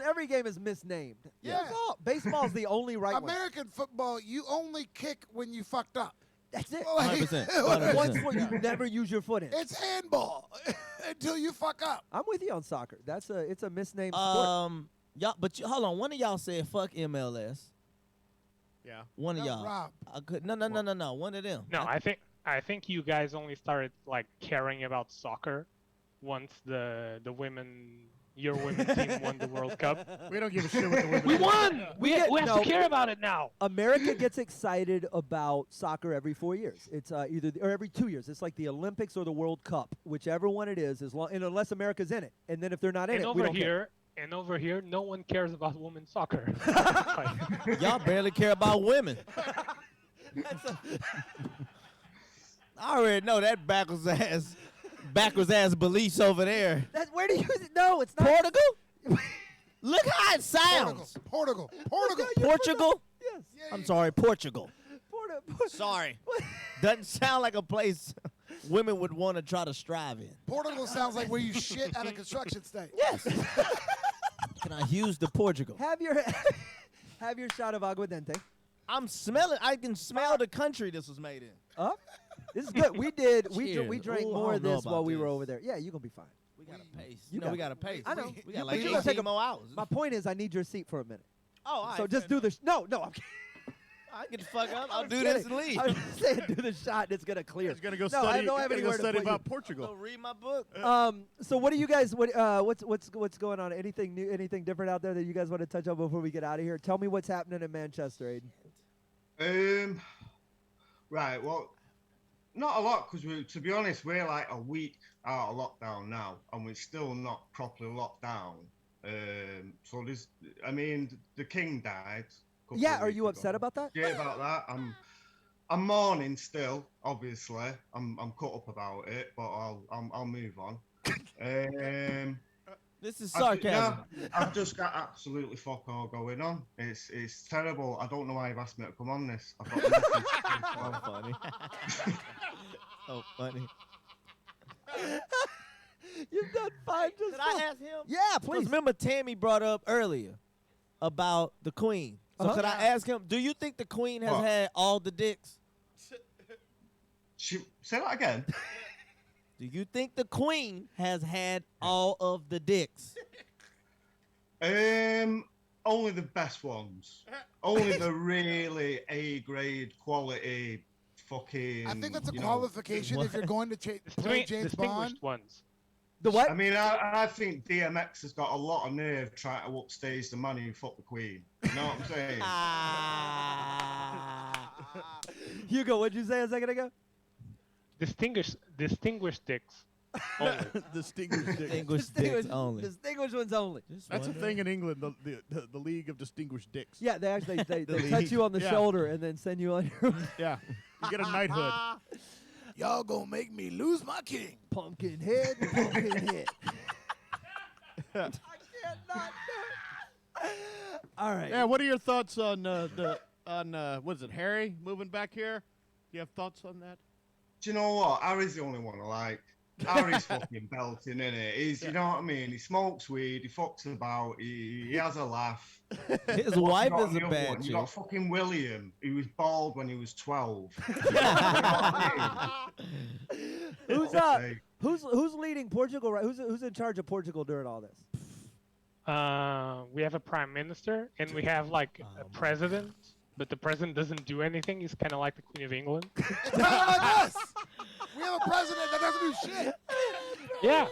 Every game is misnamed. Yeah. That's all. Baseball's the only right one. American football, you only kick when you fucked up. That's it. Like, 100%. Once where you never use your foot in. it's handball until you fuck up. I'm with you on soccer. It's a misnamed sport. Y'all, but hold on. One of y'all said fuck MLS. Yeah. One of That y'all. Rob. I could, no. One of them. No, I think you guys only started like caring about soccer once your women's team won the World Cup. We don't give a shit what the women. We won. We have no. to care about it now. America gets excited about soccer every 4 years. It's or every 2 years. It's like the Olympics or the World Cup, whichever one it is. And unless America's in it, and then if they're not in And it, we over don't care. here, no one cares about women's soccer. Y'all barely care about women. I already know that backwards ass beliefs over there. Where do you? No, it's not. Portugal? Look how it sounds. Portugal. Portugal? Yes. I'm sorry, Portugal. Portugal. Sorry. Doesn't sound like a place women would want to try to strive in. Portugal sounds like where you shit at a construction site. Yes. Can I use the Portugal? Have your shot of aguardente. I'm smelling. I can smell the country this was made in. This is good. We drank Ooh, I more of don't know this about while we were this. over there. Yeah, you're gonna be fine. We got a pace. You We got a pace. I know. We got But like you're gonna take 18 more hours. My point is, I need your seat for a minute. Oh, all right. So just do the. No, I'm kidding. I get the fuck up. I'll I'm do kidding. this and leave. I was saying do the shot and it's gonna clear. He's gonna go no, study. I don't he's have gonna go anywhere to study put you. about Portugal. Go read my book. So what do you guys? What's going on? Anything new? Anything different out there that you guys want to touch on before we get out of here? Tell me what's happening in Manchester, Aiden. Right. Well, not a lot because to be honest, we're like a week out of lockdown now, and we're still not properly locked down. So the king died. a couple Yeah, of are weeks you ago. upset about that? Yeah, about that. I'm mourning still. Obviously, I'm cut up about it, but I'll move on. This is sarcasm. I've just got absolutely fuck all going on. It's terrible. I don't know why you've asked me to come on this. I've got a message. So funny. So funny. You've done fine. Just Did I ask him? Yeah, please. Because remember Tammy brought up earlier about the queen. So could I ask him, do you think the queen has What? had all the dicks? Say that again. Do you think the queen has had all of the dicks? Only the best ones. Only the really A-grade quality fucking. I think that's a qualification if you're going to play James Bond. Ones. The what? I mean, I think DMX has got a lot of nerve trying to upstage the man who fucked the queen. You know what I'm saying? Hugo, what'd you say a second ago? distinguished dicks. Only. Distinguished Distinguished ones only. That's a thing in England, the League of Distinguished Dicks. Yeah, they actually they touch you on the shoulder and then send you on your way. Yeah, you get a knighthood. Y'all gonna make me lose my king. Pumpkin head, pumpkin head. I can't not do it. All right. Yeah, what are your thoughts on what is it, Harry moving back here? You have thoughts on that? Do you know what? Harry's the only one I like. Harry's fucking belting, innit? He's, you know what I mean? He smokes weed, he fucks about, he has a laugh. His You wife got is a the other bad one, chick. You got fucking William, who was bald when he was 12. You know what I mean? Who's leading Portugal? Right? Who's in charge of Portugal during all this? We have a prime minister and we have like a president, but the president doesn't do anything. He's kind of like the Queen of England. It's kind of like us. We have a president that doesn't do shit. Yeah.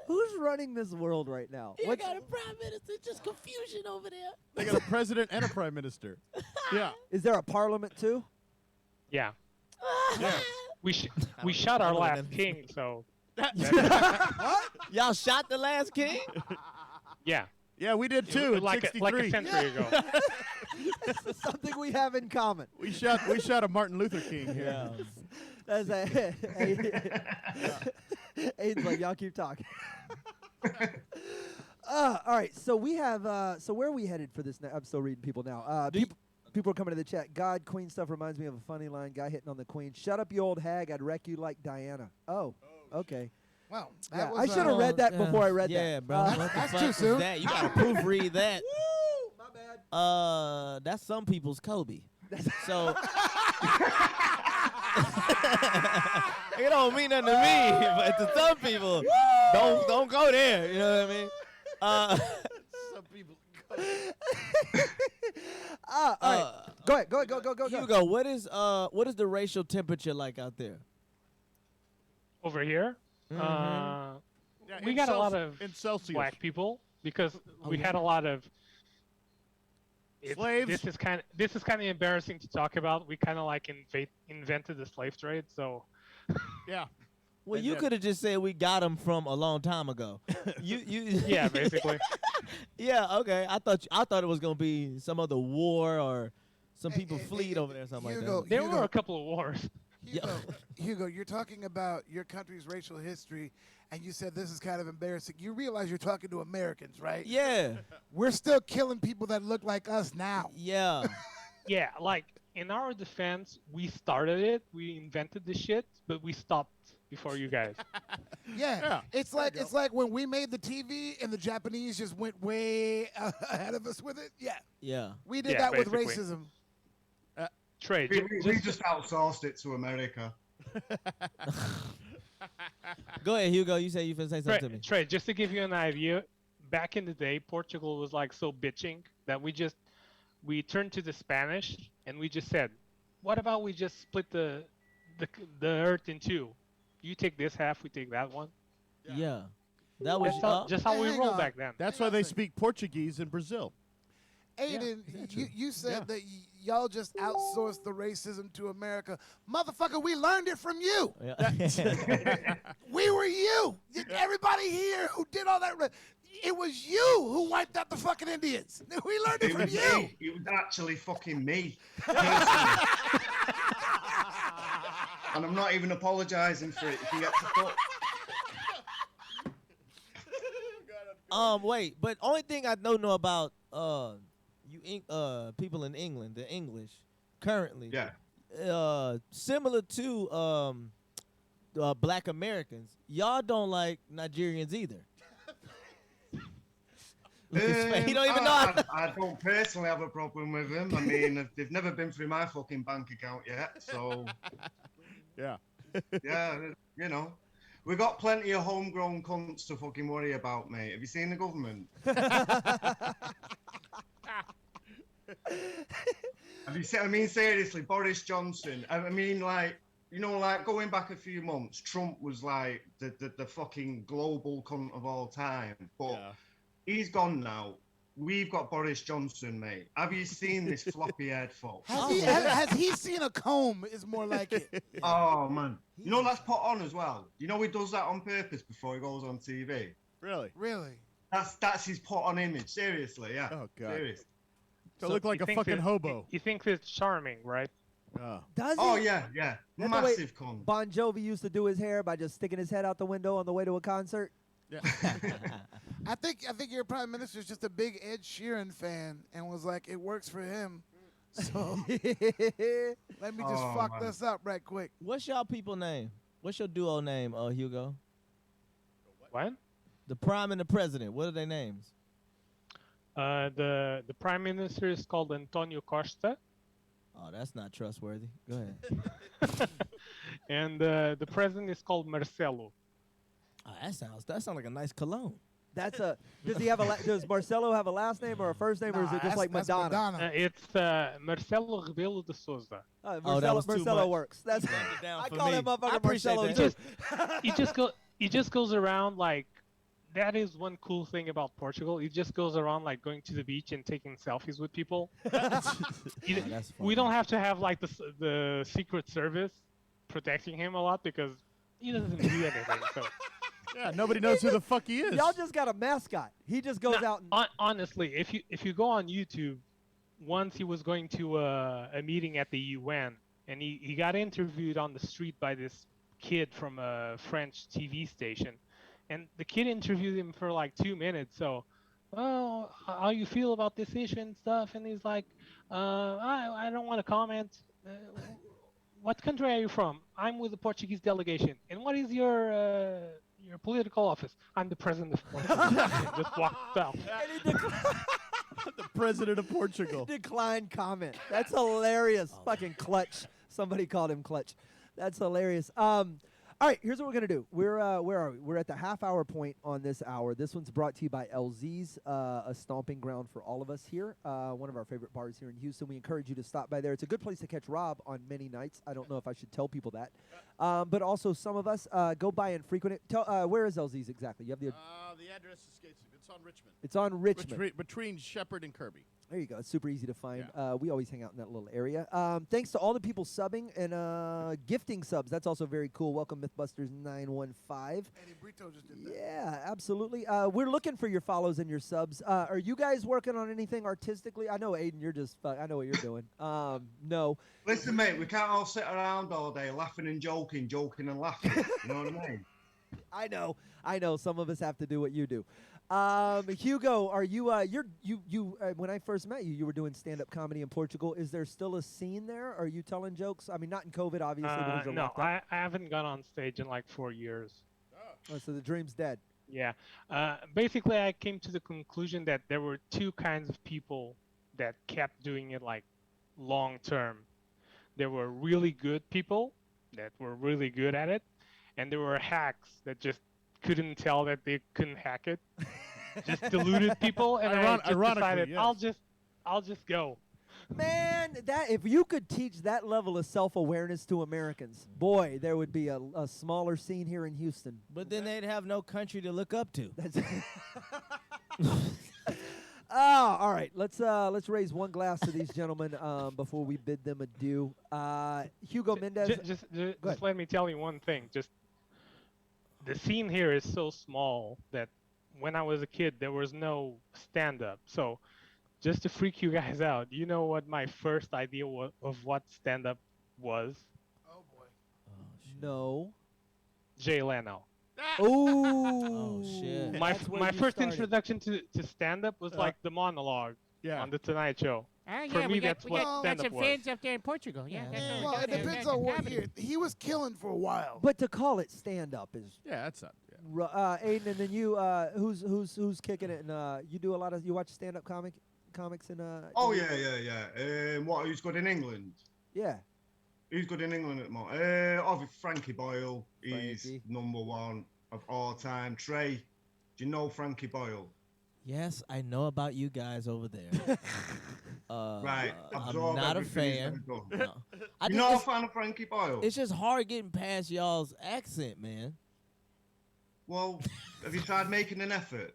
Who's running this world right now? You got a prime minister, just confusion over there. They got a president and a prime minister. Yeah. Is there a parliament too? Yeah. Yeah. We shot our last king, so. Y'all shot the last king? Yeah. Yeah, we did too. In like 63. like a century ago. This is something we have in common. We shot a Martin Luther King here. Yeah. That's Aiden's like, y'all keep talking. All right, so we have. So where are we headed for this? I'm still reading people now. People are coming to the chat. God, Queen stuff reminds me of a funny line. Guy hitting on the Queen. Shut up, you old hag. I'd wreck you like Diana. Oh, okay. Well, yeah, I should have read that before I read that. Yeah, bro. What the That's fuck too is soon. that? You gotta proofread that. Woo! My bad. That's some people's Kobe. So it don't mean nothing to me, but to some people, don't go there. You know what I mean? Some people. All right. Go ahead. Go. Hugo, what is the racial temperature like out there? Over here, Yeah, we in got a lot of in Celsius. black people because we had a lot of slaves. This is kind of embarrassing to talk about. We kind of like invented the slave trade, so. Yeah. Well, you could have just said we got them from a long time ago. you Yeah, basically. Yeah, okay. I thought it was gonna be some other war or some people fleed over there or something Hugo, like that. There were a couple of wars. Hugo, you're talking about your country's racial history, and you said this is kind of embarrassing. You realize you're talking to Americans, right? Yeah. We're still killing people that look like us now. Yeah. Yeah, like in our defense, we started it. We invented the shit, but we stopped before you guys. Yeah. It's like when we made the TV and the Japanese just went way ahead of us with it. Yeah. Yeah. We did Yeah, that with basically. racism. Trade. We just outsourced it to America. Go ahead, Hugo. You say you finna say something to me. Trade. Just to give you an idea, back in the day, Portugal was like so bitching that we turned to the Spanish and we just said, what about we just split the earth in two? You take this half, we take that one. Yeah. That was just how we hang rolled on. back then. That's why they speak Portuguese in Brazil. Aiden, you said that y'all just outsourced the racism to America. Motherfucker, we learned it from you. Yeah. We were you. Everybody here who did all that. It was you who wiped out the fucking Indians. We learned it It from was you. me. It was actually fucking me. And I'm not even apologizing for it. You can get to fuck. Wait, but only thing I don't know about people in England, the English, currently. Yeah. Similar to black Americans, y'all don't like Nigerians either. He don't even know. I don't personally have a problem with them. I mean, they've never been through my fucking bank account yet, so. Yeah. Yeah, you know. We got plenty of homegrown cunts to fucking worry about, mate. Have you seen the government? Have you seen? I mean, seriously, Boris Johnson. I mean, like, you know, like going back a few months, Trump was like the fucking global cunt of all time. But he's gone now. we've got Boris Johnson, mate. Have you seen this floppy head folk? Has he seen a comb? Is more like it. Oh man, you know that's put on as well. You know he does that on purpose before he goes on TV. Really? Really? That's his put on image. Seriously, yeah. Oh god. Serious. To look like a fucking hobo. He thinks it's charming, right? Does Oh he? yeah. That's the way Massive con. Bon Jovi used to do his hair by just sticking his head out the window on the way to a concert. Yeah. I think your prime minister's just a big Ed Sheeran fan and was like, it works for him. So let me just fuck this up right quick. What's y'all people name? What's your duo name, Hugo? What? The prime and the president. What are their names? The prime minister is called Antonio Costa. Oh, that's not trustworthy. Go ahead. And the president is called Marcelo. Oh, that sounds like a nice cologne. That's a. Does he have a? Does Marcelo have a last name or a first name, or is it just like Madonna? It's Marcelo Rebelo de Souza. Marcelo works. That's. I call him motherfucker Marcelo. He just goes around like. That is one cool thing about Portugal. He just goes around like going to the beach and taking selfies with people. We don't have to have like the Secret Service protecting him a lot because he doesn't do anything. So. Yeah, nobody knows who the fuck he is. Y'all just got a mascot. He just goes out. And honestly, if you go on YouTube, once he was going to a meeting at the UN, and he got interviewed on the street by this kid from a French TV station. And the kid interviewed him for like 2 minutes. So, well, how you feel about this issue and stuff? And he's like, I don't want to comment. What country are you from? I'm with the Portuguese delegation. And what is your political office? I'm the president of Portugal. Just walked out. The president of Portugal. Declined comment. That's hilarious. Fucking Clutch. Somebody called him Clutch. That's hilarious. All right, here's what we're going to do. Where are we? We're at the half-hour point on this hour. This one's brought to you by LZ's, a stomping ground for all of us here, one of our favorite bars here in Houston. We encourage you to stop by there. It's a good place to catch Rob on many nights. I don't know if I should tell people that. But also some of us go by and frequent it. Where is LZ's exactly? You have the address escapes me. It's on Richmond. It's on Richmond. Between Shepherd and Kirby. There you go. It's super easy to find. We always hang out in that little area. Thanks to all the people subbing and gifting subs. That's also very cool. Welcome, Mythbusters915. Eddie Brito just did that. Yeah, absolutely. We're looking for your follows and your subs. Are you guys working on anything artistically? I know, Aiden, you're just I know what you're doing. No. Listen, mate, we can't all sit around all day laughing and joking and laughing. You know what I mean? I know. Some of us have to do what you do. Hugo, are you? When I first met you, you were doing stand-up comedy in Portugal. Is there still a scene there? Are you telling jokes? I mean, not in COVID, obviously. Because you're no, locked up. I haven't gone on stage in like 4 years. Oh, so the dream's dead. Yeah. Basically, I came to the conclusion that there were two kinds of people that kept doing it like long term. There were really good people that were really good at it, and there were hacks that just couldn't tell that they couldn't hack it. Just deluded people, and I just decided yes. I'll just go. Man, that if you could teach that level of self-awareness to Americans, boy, there would be a smaller scene here in Houston. But then they'd have no country to look up to. All right. Let's raise one glass to these gentlemen before we bid them adieu. Hugo Mendez. Just let me tell you one thing. Just the scene here is so small that when I was a kid, there was no stand-up. So just to freak you guys out, you know what my first idea of what stand-up was? Oh, boy. No. Jay Leno. Oh, shit. My first introduction to stand-up was like the monologue on The Tonight Show. For me, that's what stand-up was. fans up there in Portugal. Yeah. Well, it depends on what year. He was killing for a while. But to call it stand-up is that's not. Aiden, and then you, who's kicking it? And you do a lot of you watch stand-up comics in Oh yeah. Who's good in England? Yeah. Who's good in England at the moment? Obviously Frankie Boyle. He's number one of all time. Trey, do you know Frankie Boyle? Yes, I know about you guys over there. Right. I'm not a fan. No. You're not a fan of Frankie Boyle? It's just hard getting past y'all's accent, man. Well, have you tried making an effort?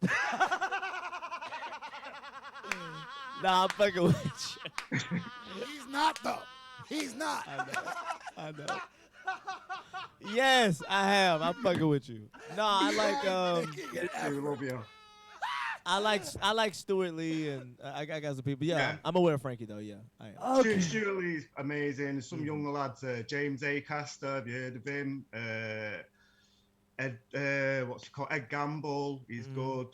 Nah, I'm fucking with you. He's not though. He's not. I know. Yes, I have. I'm fucking with you. No, I like love you. I like Stuart Lee and I got some people. Yeah, Yeah. I'm aware of Frankie though. Yeah, I am. Okay. Stuart Lee's amazing. There's some younger lads, James Acaster, have you heard of him? Ed, what's he called? Ed Gamble, he's good.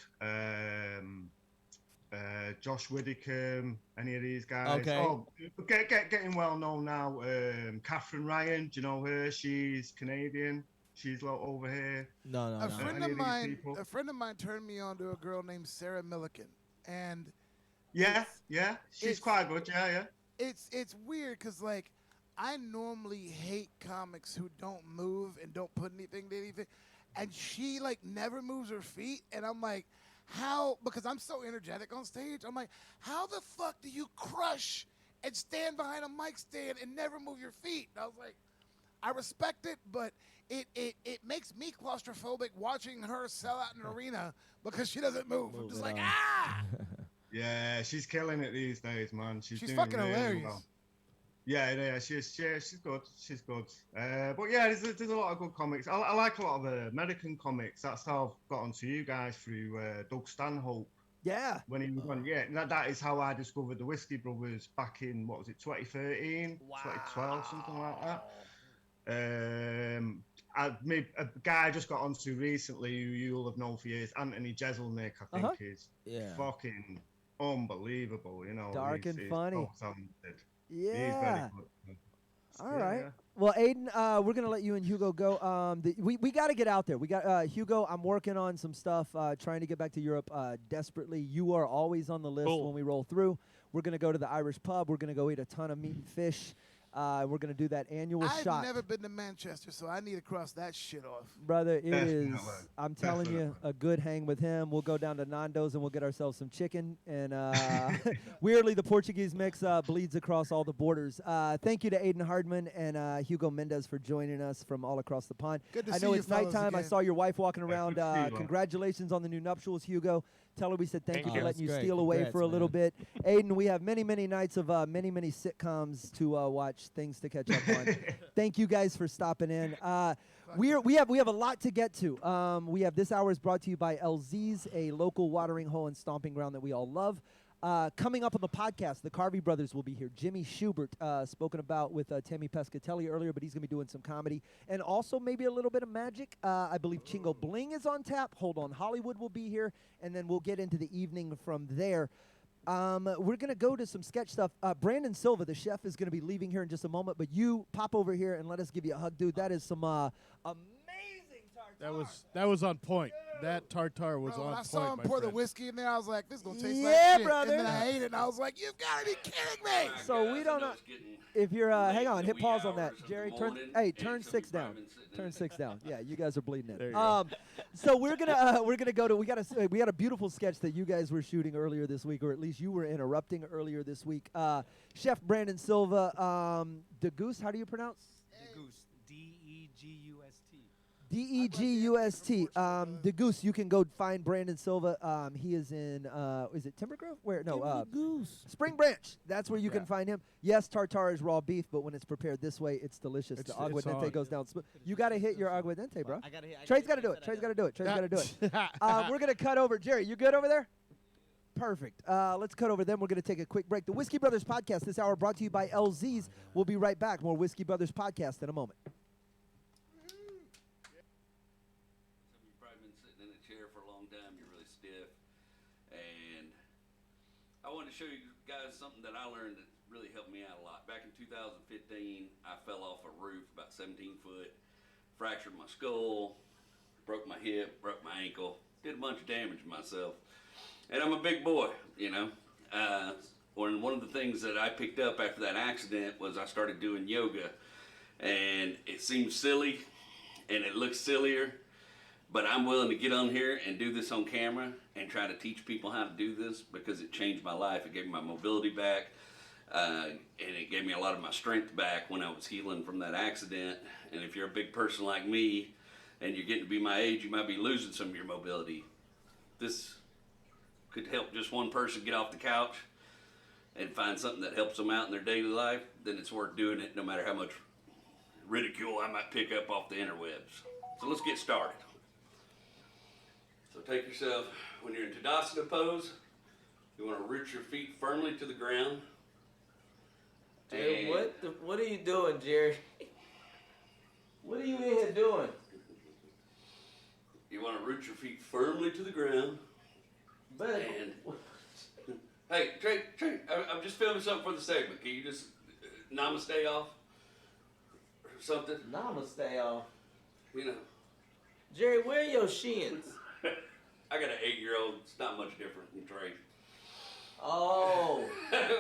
Josh Widdicombe, any of these guys? Okay. Oh, getting well known now. Catherine Ryan, do you know her? She's Canadian. She's over here. No. A friend of mine, people? a friend of mine turned me on to a girl named Sarah Milliken, and Yeah, she's quite good. Yeah. it's weird because like I normally hate comics who don't move and don't put anything to anything, and she like never moves her feet, and I'm like, how? Because I'm so energetic on stage, I'm like, how the fuck do you crush and stand behind a mic stand and never move your feet? And I was like, I respect it, but it makes me claustrophobic watching her sell out an arena because she doesn't move. I'm just like, ah! Yeah, she's killing it these days, man. She's doing fucking really hilarious. well. Yeah, she's good. She's good. But yeah, there's a lot of good comics. I like a lot of American comics. That's how I've got onto you guys through Doug Stanhope. Yeah. When he was on, yeah, that is how I discovered the Whiskey Brothers back in, what was it, 2013, 2012, something like that. A guy I just got onto recently who you'll have known for years, Anthony Jeselnik, I think is fucking unbelievable, you know. Dark and funny. So talented. Yeah. He's very good. All right. Well, Aiden, we're gonna let you and Hugo go. We got to get out there. We got Hugo. I'm working on some stuff, trying to get back to Europe desperately. You are always on the list when we roll through. We're gonna go to the Irish pub. We're gonna go eat a ton of meat and fish. We're gonna do that annual shot. I've never been to Manchester, so I need to cross that shit off. Brother, it is. I'm telling you, a good hang with him. We'll go down to Nando's and we'll get ourselves some chicken. And weirdly, the Portuguese mix bleeds across all the borders. Thank you to Aiden Hardman and Hugo Mendez for joining us from all across the pond. Good to I see know you it's fellas nighttime. I again. saw your wife walking around. good to see you, man. Congratulations on the new nuptials, Hugo. Tell her we said thank you for you. letting you That's great. steal away Congrats, for a little man. bit. Aiden, we have many nights of many sitcoms to watch, things to catch up on. Thank you guys for stopping in. We have a lot to get to. We have this hour is brought to you by LZ's, a local watering hole and stomping ground that we all love. Coming up on the podcast, the Carvey brothers will be here. Jimmy Schubert, spoken about with Tammy Pescatelli earlier, but he's going to be doing some comedy. And also maybe a little bit of magic. I believe Chingo Bling is on tap. Hold On Hollywood will be here. And then we'll get into the evening from there. We're going to go to some sketch stuff. Brandon Silva, the chef, is going to be leaving here in just a moment. But you pop over here and let us give you a hug, dude. That is some amazing tartare. That was on point. That tartare was Bro, on when I point. saw him my pour the friend. whiskey in there, I was like, this is going to taste Yeah, like shit. brother. And then I ate it, and I was like, you've got to be kidding me. So we don't know if you're. Hang on, hit pause on that, Jerry. Turn 6 down. Turn 6 down. Yeah, you guys are bleeding it. There you go. So we're gonna go to. We got a beautiful sketch that you guys were shooting earlier this week, or at least you were interrupting earlier this week. Chef Brandon Silva, the Goose. How do you pronounce? Deguste. D-E-G-U-S-T. D-E-G-U-S-T. The Goose. You can go find Brandon Silva. He is in, is it Timber Grove? Where? No, Goose. Spring Branch. That's where you can find him. Yes, tartare is raw beef, but when it's prepared this way, it's delicious. It's the aguardente on. goes down. You got to hit your aguardente, bro. I gotta hit. Trey's got to do it. Trey's got to do it. Trey's got to do it. We're going to cut over. Jerry, you good over there? Perfect. Let's cut over then. We're going to take a quick break. The Whiskey Brothers Podcast this hour brought to you by LZ's. We'll be right back. More Whiskey Brothers Podcast in a moment. You've probably been sitting in a chair for a long time. You're really stiff. And I wanted to show you guys something that I learned that really helped me out a lot. Back in 2015, I fell off a roof about 17 foot, fractured my skull, broke my hip, broke my ankle, did a bunch of damage to myself. And I'm a big boy, you know. One of the things that I picked up after that accident was I started doing yoga. And it seems silly, and it looks sillier, but I'm willing to get on here and do this on camera and try to teach people how to do this because it changed my life. It gave me my mobility back, and it gave me a lot of my strength back when I was healing from that accident. And if you're a big person like me and you're getting to be my age, you might be losing some of your mobility. This could help just one person get off the couch and find something that helps them out in their daily life, then it's worth doing it no matter how much ridicule I might pick up off the interwebs. So let's get started. So take yourself, when you're in Tadasana pose, you want to root your feet firmly to the ground. Hey, what are you doing, Jerry? What are you in here doing? You want to root your feet firmly to the ground. But and hey, Trey, I'm just filming something for the segment. Can you just namaste off or something? Namaste off. You know. Jerry, where are your shins? I got an 8-year-old. It's not much different than Trey. Oh.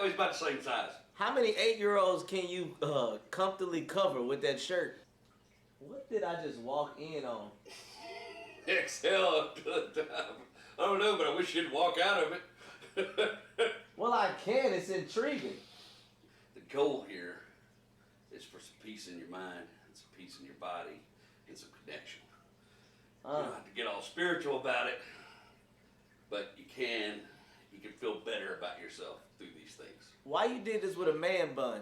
He's about the same size. How many 8-year-olds can you comfortably cover with that shirt? What did I just walk in on? Exhale up to the top. I don't know, but I wish you'd walk out of it. Well, I can. It's intriguing. The goal here is for some peace in your mind, and some peace in your body, and some connection. You don't have to get all spiritual about it, but you can feel better about yourself through these things. Why you did this with a man bun?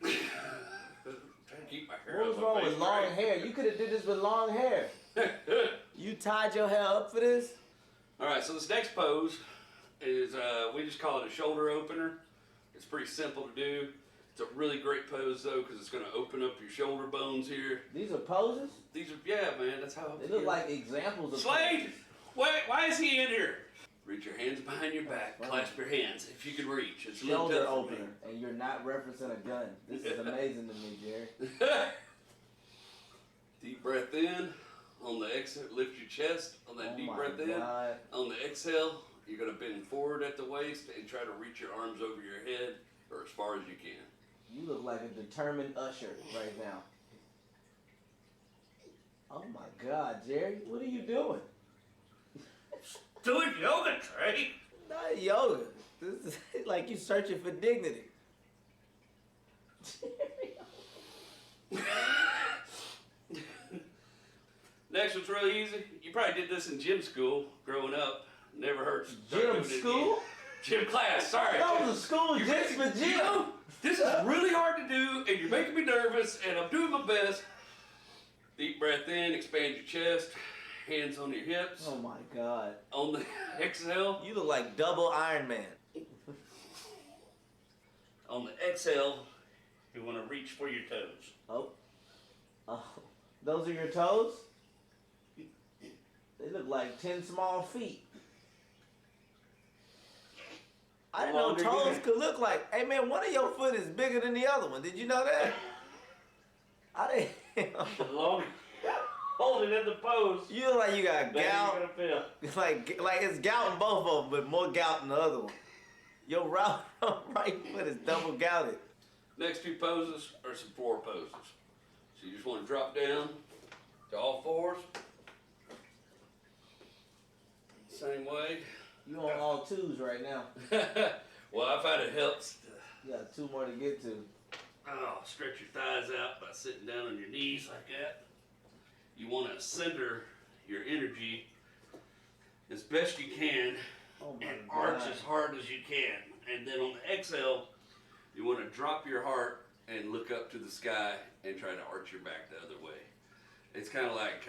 Trying to keep my hair What was up wrong my with face, long right? hair? You could have did this with long hair. You tied your hair up for this? All right, so this next pose is, we just call it a shoulder opener. It's pretty simple to do. It's a really great pose, though, because it's going to open up your shoulder bones here. These are poses? These are, yeah, man, that's how. They look like examples of Slade! Wait, why is he in here? Reach your hands behind your back, clasp your hands if you can reach. It's a little shoulder tough for me. opener, and you're not referencing a gun. This is amazing to me, Jerry. Deep breath in. On the exhale, lift your chest. On that deep breath in. God. On the exhale, you're going to bend forward at the waist and try to reach your arms over your head or as far as you can. You look like a determined usher right now. Oh my God, Jerry, what are you doing? Doing yoga, Trey. Not yoga. This is like you searching for dignity. Next one's really easy. You probably did this in gym school growing up. Never hurts. Gym school? Gym class, sorry. That was a school just for gym. You know, this is really hard to do, and you're making me nervous, and I'm doing my best. Deep breath in, expand your chest, hands on your hips. Oh my God. On the exhale. You look like double Iron Man. On the exhale, you want to reach for your toes. Oh, those are your toes? They look like 10 small feet. I didn't know Longer toes again. could look like. Hey man, one of your foot is bigger than the other one. Did you know that? I didn't. Long. Hold it in the pose. You look like you got Then gout. you're gonna feel. Like it's gout in both of them, but more gout than the other one. Your right foot is double gouted. Next two poses are some floor poses. So you just want to drop down to all fours. Same way. You on all twos right now. Well, I find it helps. You got two more to get to. Stretch your thighs out by sitting down on your knees like that. You want to center your energy as best you can and arch as hard as you can. And then on the exhale, you want to drop your heart and look up to the sky and try to arch your back the other way. It's kind of like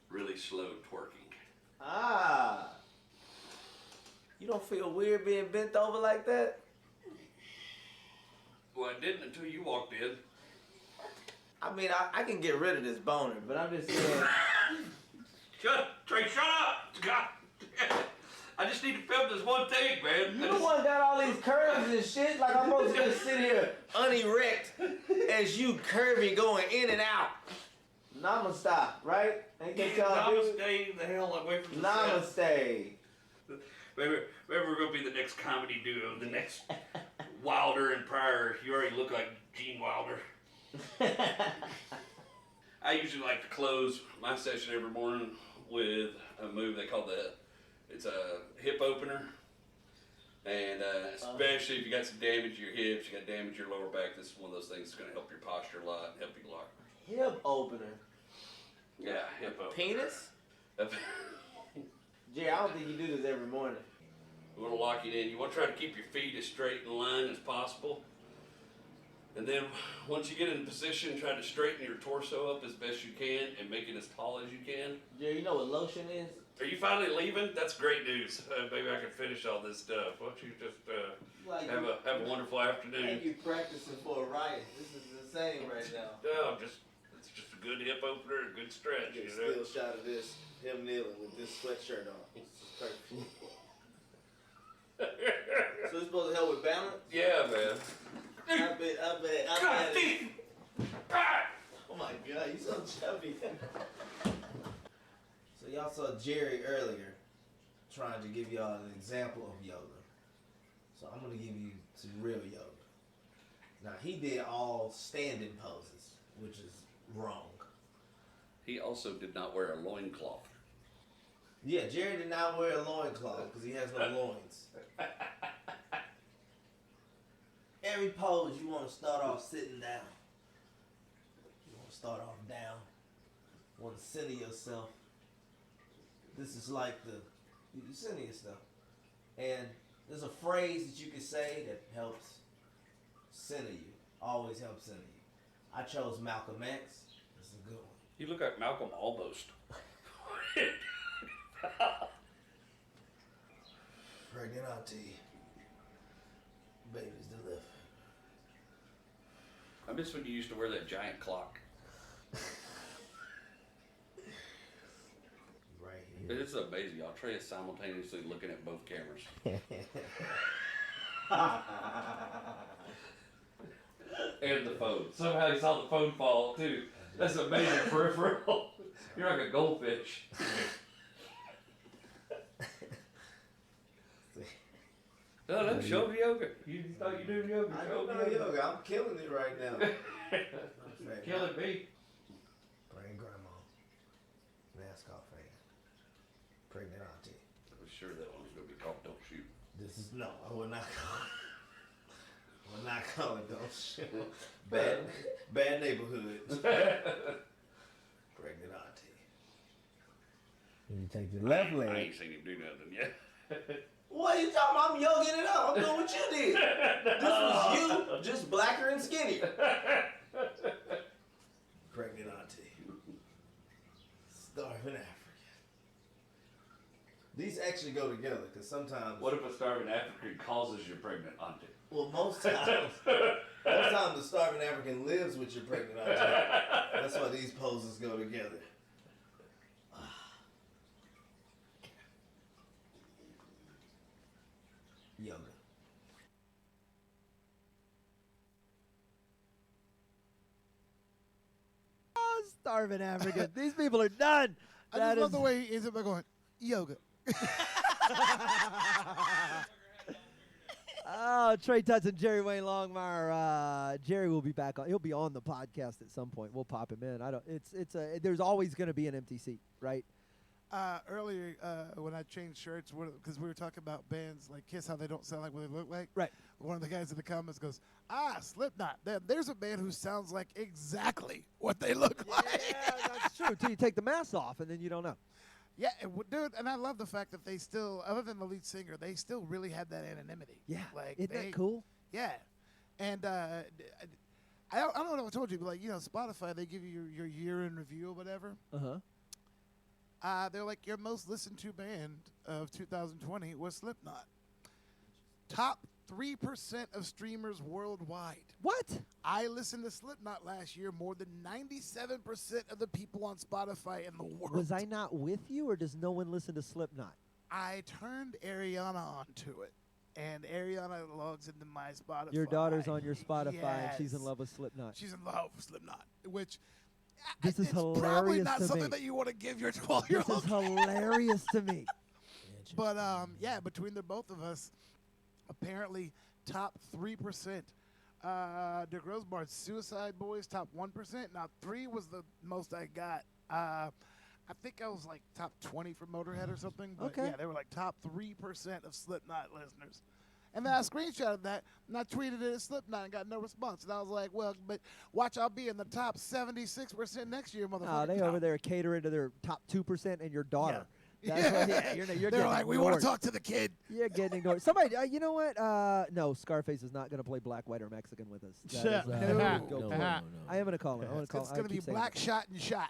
really slow twerking. Ah. You don't feel weird being bent over like that? Well, I didn't until you walked in. I mean, I can get rid of this boner, but I'm just saying. Trey, shut up! God, I just need to film this one thing, man. You the one got all these curves and shit. Like I'm supposed to just sit here unerect as you curvy going in and out. Namaste, right? Ain't that y'all do? Namaste the hell away from the Namaste. Maybe we're gonna be the next comedy duo, the next Wilder and Pryor. You already look like Gene Wilder. I usually like to close my session every morning with a move they call it's a hip opener. And especially if you got some damage to your hips, you got damage to your lower back, this is one of those things that's going to help your posture a lot and help you lock. Hip opener. Yeah, hip opener. Penis? Jay, I don't think you do this every morning. We want to lock it in. You want to try to keep your feet as straight in line as possible. And then once you get in position, try to straighten your torso up as best you can and make it as tall as you can. Yeah, you know what lotion is? Are you finally leaving? That's great news. Maybe I can finish all this stuff. Why don't you just have a wonderful afternoon? Like you practicing for a riot. This is insane right now. No, it's just a good hip opener, a good stretch. Get a You know? still shot of this, him kneeling with this sweatshirt on. This is perfect. So it's supposed to help with balance? Yeah, man. I bet. Oh my God, you so chubby. So y'all saw Jerry earlier trying to give y'all an example of yoga. So I'm gonna give you some real yoga. Now he did all standing poses, which is wrong. He also did not wear a loincloth. Yeah, Jerry did not wear a loincloth because he has no loins. Every pose you want to start off sitting down. You want to start off down. You want to center yourself. This is like you center yourself. And there's a phrase that you can say that helps center you. Always helps center you. I chose Malcolm X. It's a good one. You look like Malcolm almost. Pregnant auntie. Baby's delivered. I miss when you used to wear that giant clock. Right here. It's amazing. Y'all try simultaneously looking at both cameras. And the phone. Somehow you saw the phone fall too. That's amazing peripheral. You're like a goldfish. No, no, show me yoga. You thought you knew yoga. I Show don't me know yoga. I'm killing it right now. Killing me. Praying grandma. NASCAR fan. Pregnant auntie. I was sure that one was going to be called Don't Shoot. This is no. I will not call it. I will not call it Don't Shoot. Bad neighborhood. Pregnant auntie. You take the left leg. I ain't seen him do nothing yet. What are you talking about? I'm yogging it up. I'm doing what you did. This was you, just blacker and skinnier. Pregnant auntie. Starving African. These actually go together because sometimes. What if a starving African causes you pregnant auntie? Well, most times the starving African lives with your pregnant auntie. That's why these poses go together. Yoga. Oh, starving African. These people are done. I just love the way he ends up by going, yoga. Oh, Trey Tutts and Jerry Wayne Longmire. Jerry will be back on. He'll be on the podcast at some point. We'll pop him in. There's always going to be an empty seat, right? Earlier, when I changed shirts, because we were talking about bands like Kiss, how they don't sound like what they look like. Right. One of the guys in the comments goes, Slipknot. There's a band who sounds like exactly what they look like. Yeah, that's true. Until you take the mask off, and then you don't know. Yeah, dude, and I love the fact that they still, other than the lead singer, they still really had that anonymity. Yeah, like isn't that cool? Yeah, and I don't know if I told you, but like Spotify, they give you your year in review or whatever. They're like your most listened to band of 2020 was Slipknot. Top 3% of streamers worldwide. What? I listened to Slipknot last year more than 97% of the people on Spotify in the world. Was I not with you, or does no one listen to Slipknot? I turned Ariana onto it, and Ariana logs into my Spotify. Your daughter's on your Spotify, and she's in Yes. love with Slipknot. She's in love with Slipknot, which This is it's probably hilarious not to something me. that you want to give your 12-year-old. This is hilarious to me. But yeah, between the both of us, apparently top 3%. Dick Rosebar's Suicide Boys top 1%. Now 3 was the most I got. I think I was like top 20 for Motorhead or something. But Okay. yeah, they were like top 3% of Slipknot listeners. And then I screenshotted that, and I tweeted it at Slipknot and got no response. And I was like, well, but watch, I'll be in the top 76% next year, motherfucker. Oh, they over there catering to their top 2% and your daughter. That's what, you're They're getting like, we want ignored. to talk to the kid. You're getting ignored. Somebody, you know what? No, Scarface is not going to play black, white, or Mexican with us. That is, No. go No, for it. no, I am going to call him. I'm going to call It's him. going to be black shot and shot.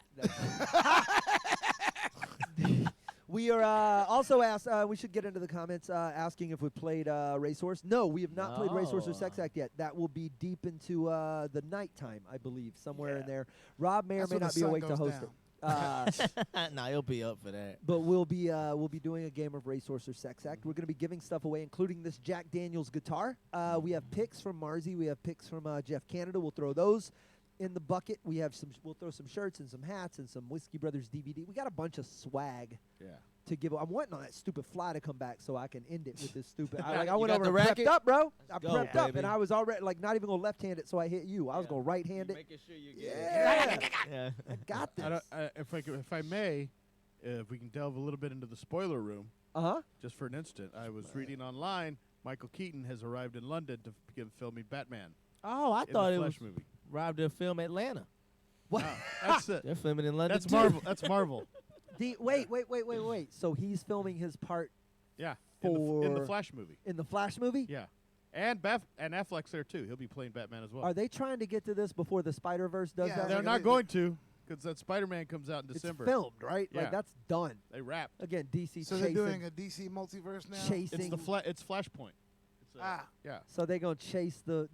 We are also asked, we should get into the comments, asking if we played Racehorse. No, we have not played Racehorse or Sex Act yet. That will be deep into the nighttime, I believe, somewhere in there. Rob may That's or may when the not be sun awake to goes host down. it. Nah, he'll be up for that. But we'll be doing a game of Racehorse or Sex Act. We're going to be giving stuff away, including this Jack Daniels guitar. We have picks from Marzi. We have picks from Jeff Canada. We'll throw those in the bucket. We have some. We'll throw some shirts and some hats and some Whiskey Brothers DVD. We got a bunch of swag. Yeah. To give, I'm waiting on that stupid fly to come back so I can end it with this stupid. I You went got over the and prepped racket? up, bro. I go, prepped up, baby. and I was already not even gonna left hand it, so I hit you. I was gonna right hand it. Making sure you Yeah, Yeah. I got this. If I may, if we can delve a little bit into the spoiler room. Just for an instant, I was reading online. Michael Keaton has arrived in London to begin filming Batman. Oh, I in thought the it Flash was movie. Rob to film Atlanta. What? That's it. They're filming in London. That's too. Marvel. That's Marvel. Wait. So he's filming his part. Yeah. For In the Flash movie. In the Flash movie. Yeah. And Affleck's there too. He'll be playing Batman as well. Are they trying to get to this before the Spider-Verse does that? They're not going to, because that Spider-Man comes out in December. It's filmed, right? Yeah. Like that's done. They wrapped. Again, DC. So they're doing a DC multiverse now? Chasing. It's Flashpoint. It's, yeah. So they're gonna chase the.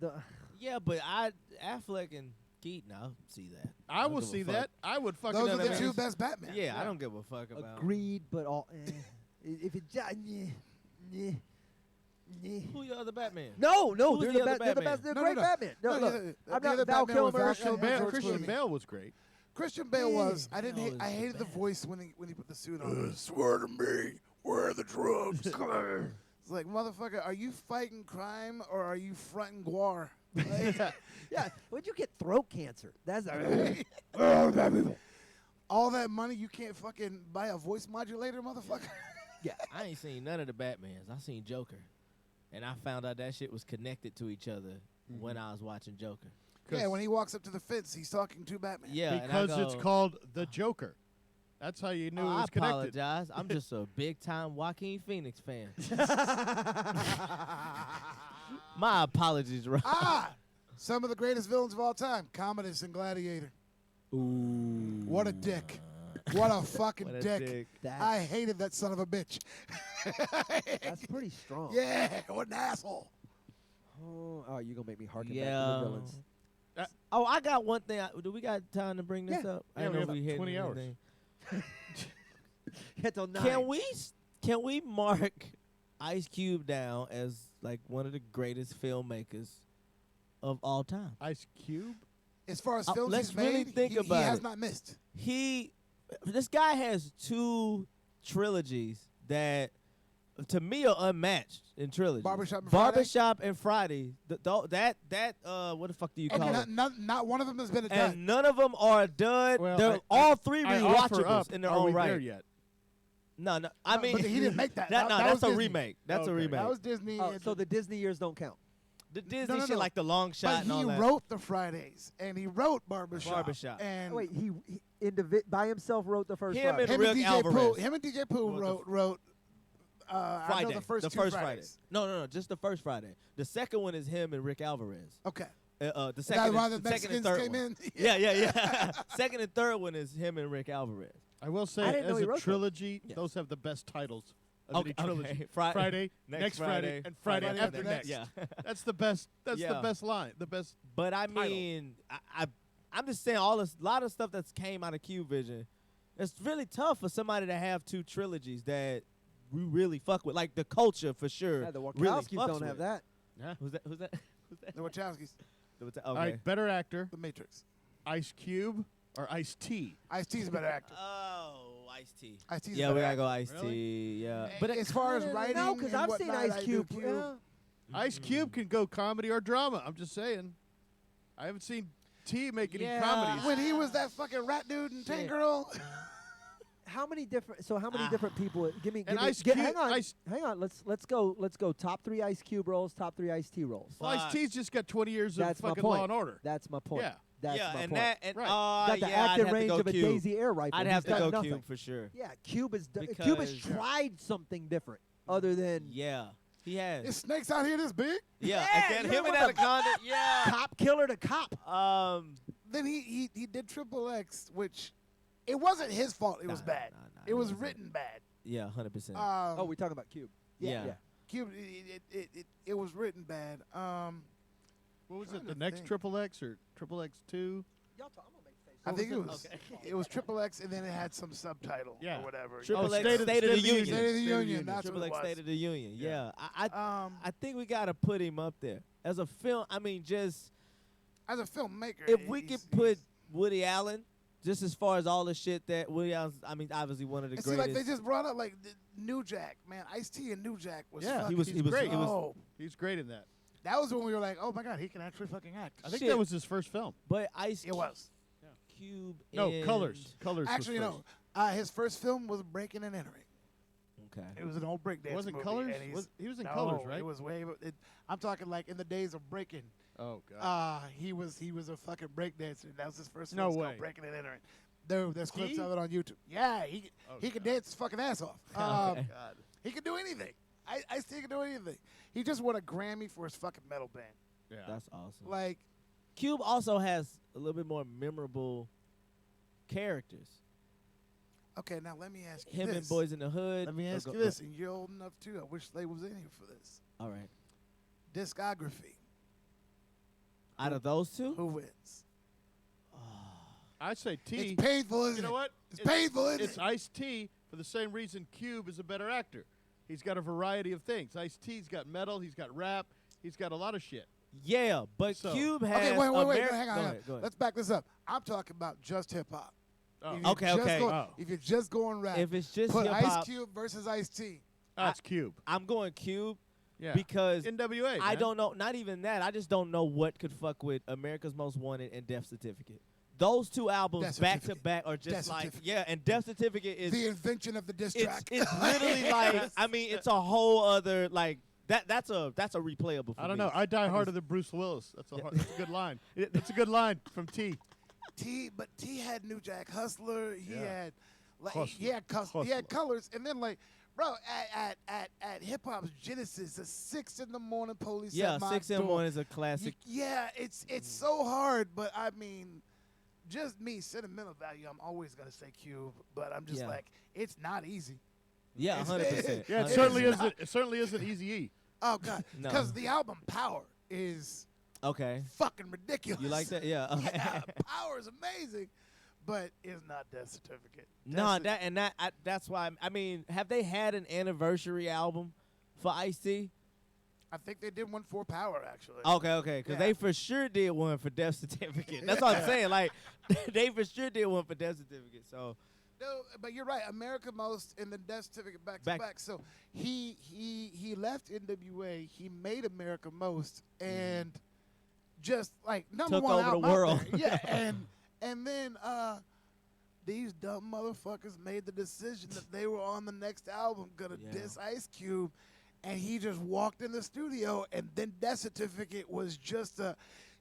Yeah, but Affleck and Keaton, I'll see that. I don't will give a see fuck. that. I would fucking. Those are the that. two best Batman. Yeah, I don't give a fuck about. Agreed, but all. If it. Who your other Batman? No, Who's they're the the other best. They're the Batman? best. They're No, great no. Batman. No, No, look, the I'm other not Val Batman was Kilmer. Christian Bale. Christian Bale was great. Christian Bale was. I didn't. Bale I is hated the bad. voice when he put the suit on. Swear to me, where are the drugs? It's like, motherfucker, are you fighting crime or are you fronting guar? Yeah. When'd you get throat cancer? That's. All that money you can't fucking buy a voice modulator, motherfucker. Yeah. I ain't seen none of the Batmans. I seen Joker, and I found out that shit was connected to each other when I was watching Joker. Yeah, when he walks up to the fence, he's talking to Batman. Yeah, and I Because it's go, called the Joker. That's how you knew it I was connected. apologize. I'm just a big time Joaquin Phoenix fan. My apologies, Rob. Some of the greatest villains of all time, Commodus and Gladiator. Ooh. What a dick. What a fucking What a dick. dick. I hated that son of a bitch. That's pretty strong. Yeah, what an asshole. Oh, you're gonna make me harken back to Yeah. the villains. Oh, I got one thing. Do we got time to bring this Yeah. up? Yeah, I we know have we hit 20 hours. Get till 9. Can we mark Ice Cube down as like one of the greatest filmmakers of all time? Ice Cube? As far as films let's he's really made, think he about has it. not missed. This guy has 2 trilogies that, to me, are unmatched in trilogy. Barbershop and Barbershop and Friday. What the fuck do you call it? Not one of them has been a dud. And none of them are a dud. Well, They're all 3 I offer rewatchables up, in their are own we right. there yet? No. I mean, but he didn't make that. No, That that's was a Disney. remake. That's a Okay. remake. That was Disney. Oh, so the Disney years don't count. The Disney No. shit, like the long shot But and all he that. wrote the Fridays, and he wrote Barbershop. And Wait, he by himself wrote the first. Him Friday. and Rick Alvarez. Him and DJ Pooh wrote. I Friday. know the first 2 Friday. Fridays. No, just the first Friday. The second one is him and Rick Alvarez. Okay. The That's second, why and, the the second and Mexicans third came one. in? Yeah. Second and third one is him and Rick Alvarez. I will say, I didn't know as he a wrote them. trilogy, Yes. those have the best titles of any Okay, trilogy. okay. Friday, Next next Friday, and Friday Friday after after next. Yeah. That's the best. That's Yeah. the best line. The best. But I title. mean, I'm just saying, a lot of stuff that's came out of Q Vision. It's really tough for somebody to have 2 trilogies that we really fuck with, like the culture for sure. Yeah, the really Wachowskis fucks don't with. have that. Yeah. Who's that? Who's that? The Wachowskis. Okay. All right, better actor, The Matrix. Ice Cube or Ice T? Ice-T's a better actor. Oh, Ice-T. Ice-T's Yeah, a we better gotta actor. go Ice-T. Yeah. But as far as writing, No, because and I've seen whatnot, Ice Cube. Yeah. Ice Cube can go comedy or drama. I'm just saying. I haven't seen T make any Yeah. comedies. When he was that fucking rat dude in Tank Girl. How many different? So how many different people? Give me. And Give me Ice get, Cube- hang on. Ice- Hang on. Let's go. Top 3 Ice Cube roles. Top 3 Ice T roles. Well, Ice T's just got 20 years of That's my fucking point. Law and Order. That's my point. Yeah. That's yeah, my and point. that and Got the yeah, I'd active have to range go of a Cube. Daisy air rifle. I'd He's have to got go nothing. Cube for sure. Yeah, Cube has Because- tried something different other than Yeah, he has. There's snakes out here this big. Yeah, Yeah, and then you him and know what Anaconda. Yeah, cop killer to cop. Then he did Triple X, which it wasn't his fault. It was bad. It was written bad. yeah, 100%. Oh, we're talking about Cube. Yeah. Cube. It was written bad. What was trying it? The to next think. Triple X or Triple X2? I think it was was it? it was Triple X, and then it had some subtitle Yeah. or whatever. Triple X State of the Union. State of the Union. That's Triple what it X was. State of the Union. Yeah, I think we gotta put him up there as a film. I mean, just as a filmmaker. if we could put Woody Allen, just as far as all the shit that Woody Allen's, I mean, obviously one of the And see, greatest. like they just brought up like New Jack, man. Ice-T and New Jack was Yeah, fucking he's great. dope. He's great in that. That was when we were like, oh my god, he can actually fucking act. I think that was his first film. But Ice It was. Cube. No, and- Colors. Colors. Actually, was no. first. His first film was Breaking and Entering. Okay. It was an old breakdance Wasn't movie. Colors? and he's- He was in no, Colors, right? It was way. I'm talking like in the days of breaking. Oh god. He was a fucking breakdancer. That was his first No film. It's way. called Breaking and Entering. There's clips He? of it on YouTube. Yeah, he can dance his fucking ass off. Okay. God. He can do anything. I still can do anything. He just won a Grammy for his fucking metal band. Yeah. That's awesome. Like, Cube also has a little bit more memorable characters. okay, now let me ask you Him this. and Boys in the Hood. Let me ask Go- you go- this, and you're old enough too. I wish they was in here for this. All right. Discography. Out of those two, Who wins? I say T. It's painful, isn't You know it? what? It's painful, isn't It's it? Ice-T for the same reason Cube is a better actor. He's got a variety of things. Ice-T's got metal. He's got rap. He's got a lot of shit. yeah, but So- Cube has. Okay, wait, Ameri- hang on. Go ahead, go ahead. Let's back this up. I'm talking about just hip hop. Oh. If you're Okay, just okay. Going, Oh. If you're just going rap, If it's just put hip Ice hop, Cube versus Ice T. That's Cube. I'm going Cube Yeah. because NWA. I man. don't know. Not even that. I just don't know what could fuck with America's Most Wanted and Death Certificate. Those two albums Death back to Certificate. back are just Death like Certificate. and Death Certificate is The invention of the diss track. it's literally like I mean it's a whole other like that's a replayable. For I don't me. know. I die harder than Bruce Willis. That's a good line. That's a good line from T. But T had New Jack Hustler. He Yeah. had like Hustler. he had Hustler. colors, and then like bro at hip hop's genesis, the 6 in the morning police. Yeah, at my 6 in the door. morning is a classic. Yeah, it's so hard, but I mean, just me sentimental value. I'm always gonna say Cube, but I'm just Yeah. like it's not easy. Yeah, 100%. Yeah, it 100%. certainly isn't. It certainly isn't Easy E. Oh god, No. because the album Power is Okay. fucking ridiculous. You like that? Yeah. Okay. Yeah, Power is amazing, but it's not Death Certificate. No, that's why. I mean, have they had an anniversary album for Ice-T? I think they did one for Power actually. Okay, because they for sure did one for Death Certificate. That's what I'm saying. Like, they for sure did one for Death Certificate. So, No, but you're right. America Most and the Death Certificate back to Back- back. So he left NWA. He made America Most and just like number Took one over the album out world. there. Yeah, and then these dumb motherfuckers made the decision that they were on the next album gonna Yeah. diss Ice Cube, and he just walked in the studio, and then Death Certificate was just a.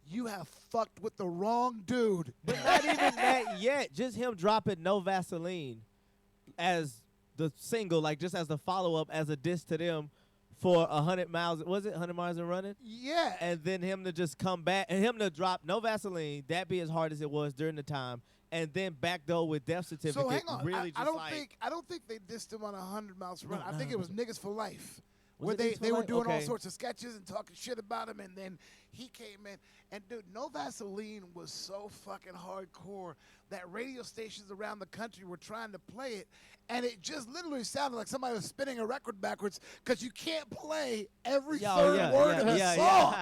You have fucked with the wrong dude. but not even that yet. Just him dropping No Vaseline as the single, like just as the follow up, as a diss to them for 100 miles. Was it 100 miles and running? Yeah. And then him to just come back and him to drop No Vaseline, that be as hard as it was during the time, and then back though with Death Certificate. So hang on, really I just don't like, think they dissed him on 100 miles per No, run. I no, think no, it was Niggas for Life, Was where it they Niggas for they were Life? doing all Okay. sorts of sketches and talking shit about him, and then he came in and dude, No Vaseline was so fucking hardcore that radio stations around the country were trying to play it, and it just literally sounded like somebody was spinning a record backwards because you can't play every third word of the song.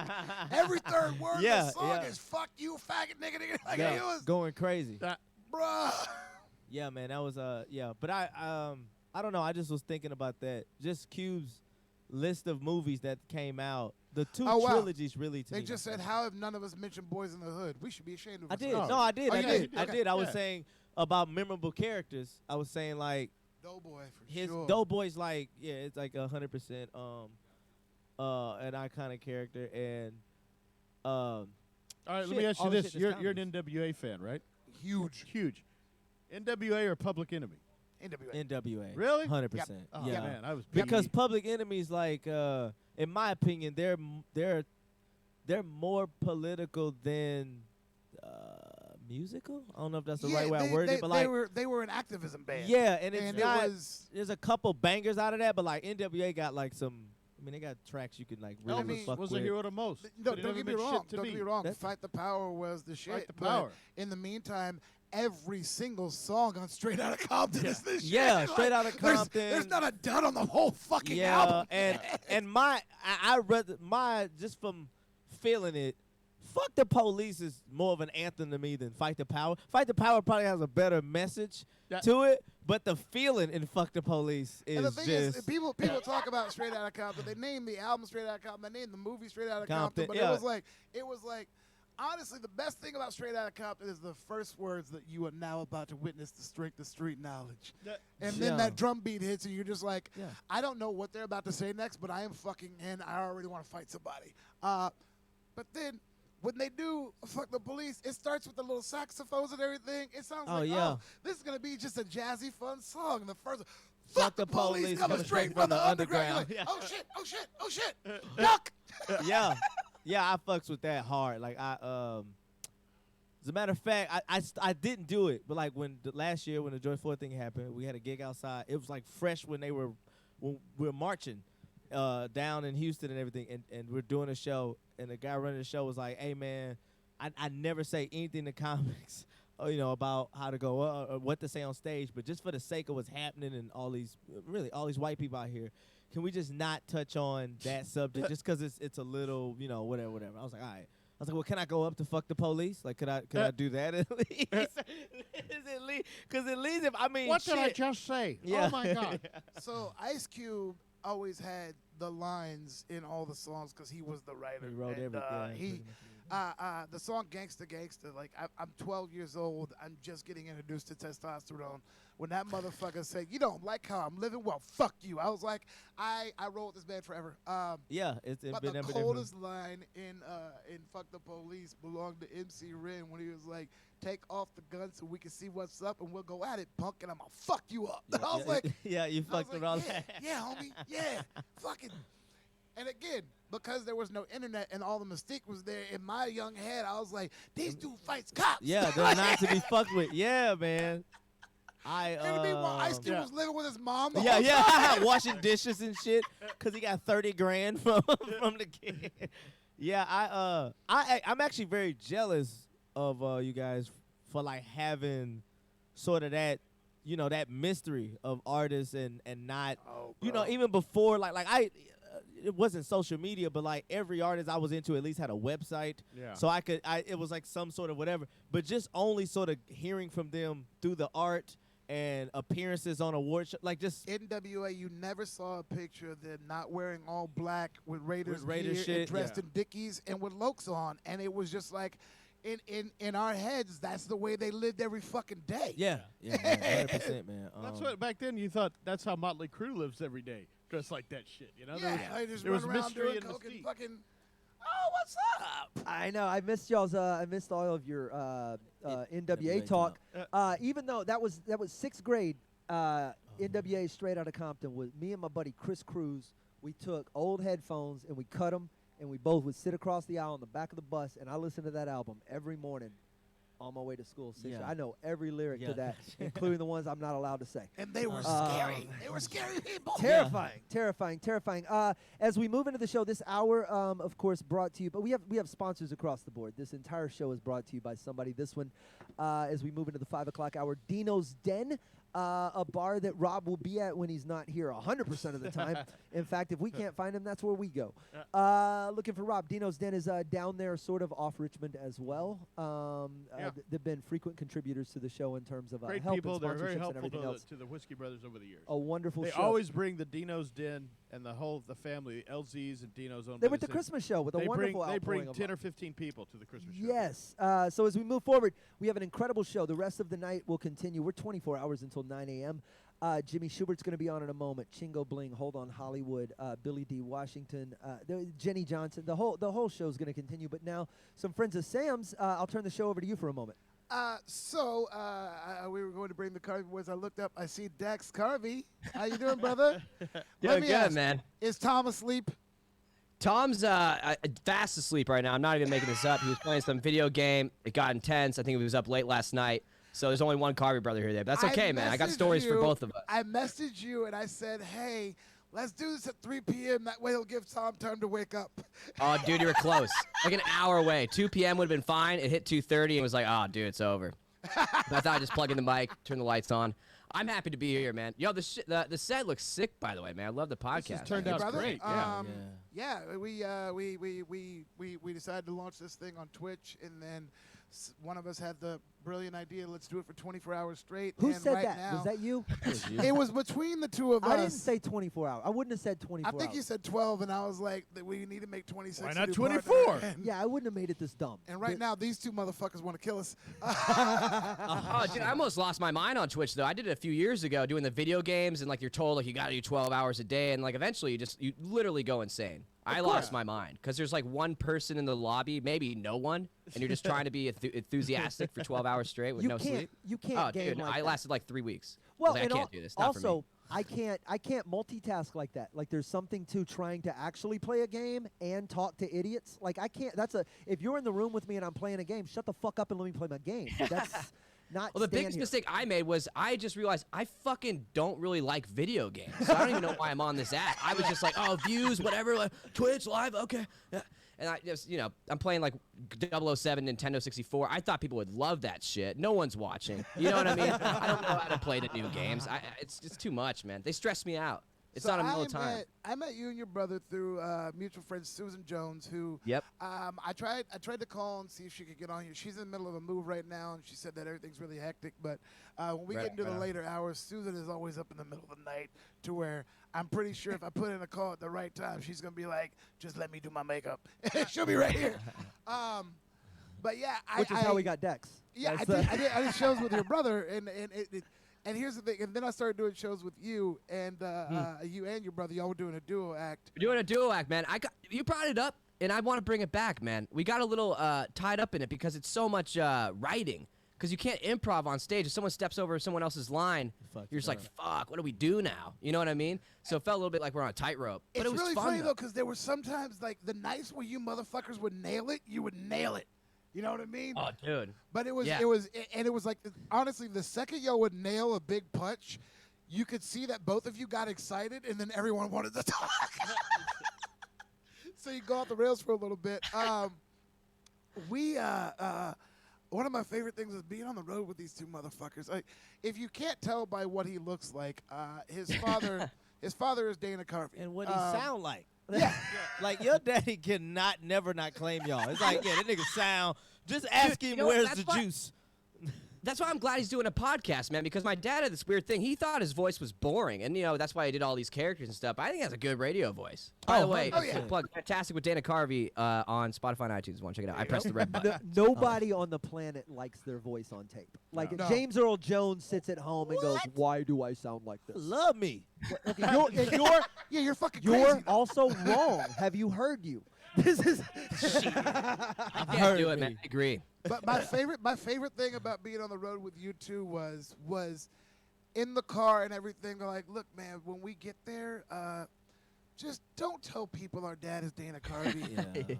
Every third word of the song is "fuck you, faggot, nigga, nigga." Like yeah, it was, going crazy. bruh. Yeah, man, that was but I don't know. I just was thinking about that. Just Cube's list of movies that came out. The two Oh, wow. trilogies really to They me. just said, "How have none of us mentioned Boys in the Hood? We should be ashamed of I ourselves." did. No, I did. Oh, I you did. I Okay. did. I was Yeah. saying about memorable characters. I was saying like Doughboy for his sure. Doughboy's like it's like 100% an iconic character, and All right, let Shit, me ask you all the this: shit you're that's an NWA fan, right? Huge. Huge. NWA or Public Enemy? NWA. NWA. Really? 100%. Oh, Yeah. man, I was because beat. Public Enemy's like, in my opinion, they're more political than musical. I don't know if that's the right way I worded it, but like they were an activism band. yeah, and it's and not. it was There's a couple bangers out of that, but like NWA got like some. I mean, they got tracks you can like really fuck was with. a hero to most. No, But it don't never get me meant wrong. shit to Don't me. get me wrong. That's- Fight the Power was the shit. the but Power. in the meantime, every single song on Straight Outta Compton is this Yeah, shit. Straight Outta there's- Compton. There's not a dud on the whole fucking Yeah, album. and I read my just from feeling it. Fuck the Police is more of an anthem to me than Fight the Power. Fight the Power probably has a better message to it, but the feeling in Fuck the Police is And the thing just is, people talk about Straight Outta Compton. They name the album Straight Outta Compton. They name the movie Straight Outta Compton. Compton, But yeah. it was like, honestly, the best thing about Straight Outta Compton is the first words that you are now about to witness the strength of street knowledge. And then that drum beat hits, and you're just like, I don't know what they're about to say next, but I am fucking in. I already want to fight somebody. But then when they do Fuck the Police, it starts with the little saxophones and everything. It sounds like, yeah. this is going to be just a jazzy, fun song. And the first, Fuck the Police coming straight from the underground. You're like, oh shit, oh shit, oh shit. Duck. yeah, I fucks with that hard. Like as a matter of fact, I didn't do it, but like when last year when the Joy 4 thing happened, we had a gig outside. It was like fresh when we were marching down in Houston and everything, and we're doing a show, and the guy running the show was like, "Hey man, I never say anything to comics." About how to go or what to say on stage, but just for the sake of what's happening and all these white people out here, can we just not touch on that subject just because it's a little, whatever. I was like, all right. I was like, well, can I go up to Fuck the Police? Like, could I do that at least? Because at least if, I mean, What did I shit. just say? Yeah. Oh, my God. So Ice Cube always had the lines in all the songs because he was the writer. He wrote and, everything. the song Gangsta Gangsta, like I'm 12 years old. I'm just getting introduced to testosterone. When that motherfucker said, "You don't like how I'm living? Well, fuck you." I was like, I roll with this band forever. Yeah, it's but been the ever coldest line in Fuck the Police belonged to MC Ren when he was like, "Take off the gun so we can see what's up and we'll go at it, punk." And I'm gonna fuck you up. And I was like, yeah, you I was fucked with like, all yeah, that. yeah, homie, yeah, fucking. And again, because there was no internet and all the mystique was there, in my young head, I was like, these dude fights cops. Yeah, they're not to be fucked with. Yeah, man. And meanwhile, Ice Cube was living with his mom the Yeah, whole yeah, time. washing dishes and shit because he got 30 grand from the kid. Yeah, I'm actually very jealous of you guys for like having sort of that, that mystery of artists and not, even before like it wasn't social media, but like every artist I was into at least had a website. Yeah. So it was like some sort of whatever, but just only sort of hearing from them through the art and appearances on award show, like just NWA, you never saw a picture of them not wearing all black with Raiders gear shit, and dressed yeah. in Dickies and with Lokes on, and it was just like, in our heads, that's the way they lived every fucking day. Yeah, 100%, man. That's what back then you thought. That's how Motley Crue lives every day, dressed like that shit. Yeah, I just there was run around mystery doing and coke and mystique. fucking. Oh, what's up? I know. I missed y'all's. I missed all of your NWA talk. Even though that was sixth grade, NWA Straight Outta Compton was me and my buddy Chris Cruz. We took old headphones and we cut them, and we both would sit across the aisle on the back of the bus, and I listened to that album every morning on my way to school. Yeah. I know every lyric Yeah. to that, including the ones I'm not allowed to say. And they were scary. They were scary people. Terrifying. As we move into the show, this hour, of course, brought to you. But we have sponsors across the board. This entire show is brought to you by somebody. This one, as we move into the 5 o'clock hour, Dino's Den. A bar that Rob will be at when he's not here 100% of the time. In fact, if we can't find him, that's where we go. Looking for Rob. Dino's Den is down there, sort of off Richmond as well. They've been frequent contributors to the show in terms of Great help people. and They're very sponsorships and helpful everything else. to the Whiskey Brothers over the years. A wonderful They show. always bring the Dino's Den and the family, LZ's and Dino's own. They were at the Christmas show with a wonderful They bring outpouring of 10 or love. 15 people to the Christmas show. Yes. So as we move forward, we have an incredible show. The rest of the night will continue. We're 24 hours until 9 a.m. Jimmy Schubert's going to be on in a moment. Chingo Bling, Hold On Hollywood, Billy D. Washington, Jenny Johnson. The whole show is going to continue. But now, some friends of Sam's. I'll turn the show over to you for a moment. We were going to bring the Carvey boys. I looked up. I see Dex Carvey. How you doing, brother? Doing good, man. Is Tom asleep? Tom's fast asleep right now. I'm not even making this up. He was playing some video game. It got intense. I think he was up late last night. So there's only one Carvey brother here. But that's okay, man. I got stories for both of us. I messaged you and I said, hey, let's do this at 3 p.m. That way he'll give Tom time to wake up. Oh, dude, you were close. Like an hour away. 2 p.m. would have been fine. It hit 2:30 and was like, oh, dude, it's over. But I thought I'd just plug in the mic, turn the lights on. I'm happy to be here, man. Yo, the set looks sick, by the way, man. I love the podcast. This has turned out great. Yeah, we decided to launch this thing on Twitch, and then one of us had the brilliant idea, let's do it for 24 hours straight. Who and said right that? Now, Was that you? It was between the two of us. I didn't say 24 hours. I wouldn't have said 24 hours. I think you said 12, and I was like, we need to make 26. Why to not do 24? part of it. Yeah, I wouldn't have made it this dumb. And right now, these two motherfuckers want to kill us. Oh, dude, I almost lost my mind on Twitch, though. I did it a few years ago doing the video games, and, like, you're told, like, you got to do 12 hours a day, and, like, eventually you literally go insane. I lost my mind because there's, like, one person in the lobby, maybe no one, and you're just trying to be enthusiastic for 12 hours straight with no sleep. You can't game dude, like I that. lasted, like, 3 weeks. Well, I was like, I can't do this. Not for me. Also, I can't multitask like that. Like, there's something to trying to actually play a game and talk to idiots. Like, I can't. If you're in the room with me and I'm playing a game, shut the fuck up and let me play my game. That's not. Well, the biggest mistake I made was I just realized I fucking don't really like video games. So I don't even know why I'm on this app. I was just like, oh, views, whatever, like, Twitch live, okay. Yeah. And I just, I'm playing like 007 Nintendo 64. I thought people would love that shit. No one's watching. You know what I mean? I don't know how to play the new games. It's too much, man. They stress me out. It's not a middle of time. I met you and your brother through mutual friend Susan Jones, who I tried to call and see if she could get on here. She's in the middle of a move right now, and she said that everything's really hectic. But when we get into the later hours, Susan is always up in the middle of the night to where I'm pretty sure if I put in a call at the right time, she's going to be like, just let me do my makeup. She'll be right here. But yeah, which is how we got Dex. Yeah, I did shows with your brother, and here's the thing, and then I started doing shows with you, and you and your brother, y'all were doing a duo act. We're doing a duo act, man. You brought it up, and I want to bring it back, man. We got a little tied up in it because it's so much writing. Because you can't improv on stage. If someone steps over someone else's line, you're just like, fuck, what do we do now? You know what I mean? So it felt a little bit like we're on a tightrope. But It's it was really fun, funny, though, because there were sometimes, like, the nights where you motherfuckers would nail it, you would nail it. You know what I mean? Oh, dude. But it was like, honestly, the second y'all would nail a big punch, you could see that both of you got excited, and then everyone wanted to talk. So you go off the rails for a little bit. One of my favorite things is being on the road with these two motherfuckers. Like, if you can't tell by what he looks like, his father is Dana Carvey. And what he sound like. Yeah. Like, your daddy cannot never not claim y'all. It's like, yeah, that nigga sound. Just ask him where's the juice. That's why I'm glad he's doing a podcast, man, because my dad had this weird thing. He thought his voice was boring, and, that's why he did all these characters and stuff. I think he has a good radio voice. By the way, plug Fantastic with Dana Carvey on Spotify and iTunes. Want to check it out. I pressed the red button. Nobody on the planet likes their voice on tape. Like, if James Earl Jones sits at home and goes, why do I sound like this? Love me. Okay, you're fucking You're crazy. also wrong. Have you heard you? This is I can't do it, man. I agree. But my favorite thing about being on the road with you two was in the car and everything. They're like, look, man, when we get there, just don't tell people our dad is Dana Carvey.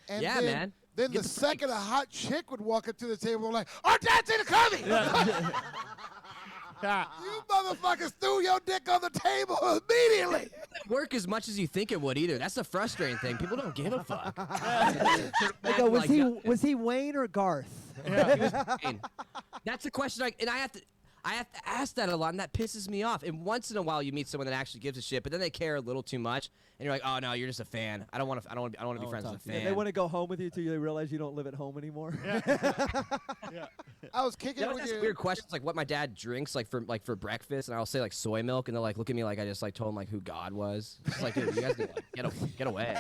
And yeah, then, man. Then the second a hot chick would walk up to the table, like, our dad's Dana Carvey. You motherfuckers threw your dick on the table immediately. Work as much as you think it would either. That's the frustrating thing. People don't give a fuck. Was he Wayne or Garth? Yeah, he was Wayne. That's the question. I have to ask that a lot, and that pisses me off. And once in a while, you meet someone that actually gives a shit, but then they care a little too much. and you're like, oh no, you're just a fan. I don't want to. I don't want to be friends with a fan. And they want to go home with you till they realize you don't live at home anymore. I was kicking You know, with that's you. weird questions like what my dad drinks like for breakfast, and I'll say like soy milk, and they'll like look at me like I just like told them like who God was. It's like, dude, you guys need to like, get away.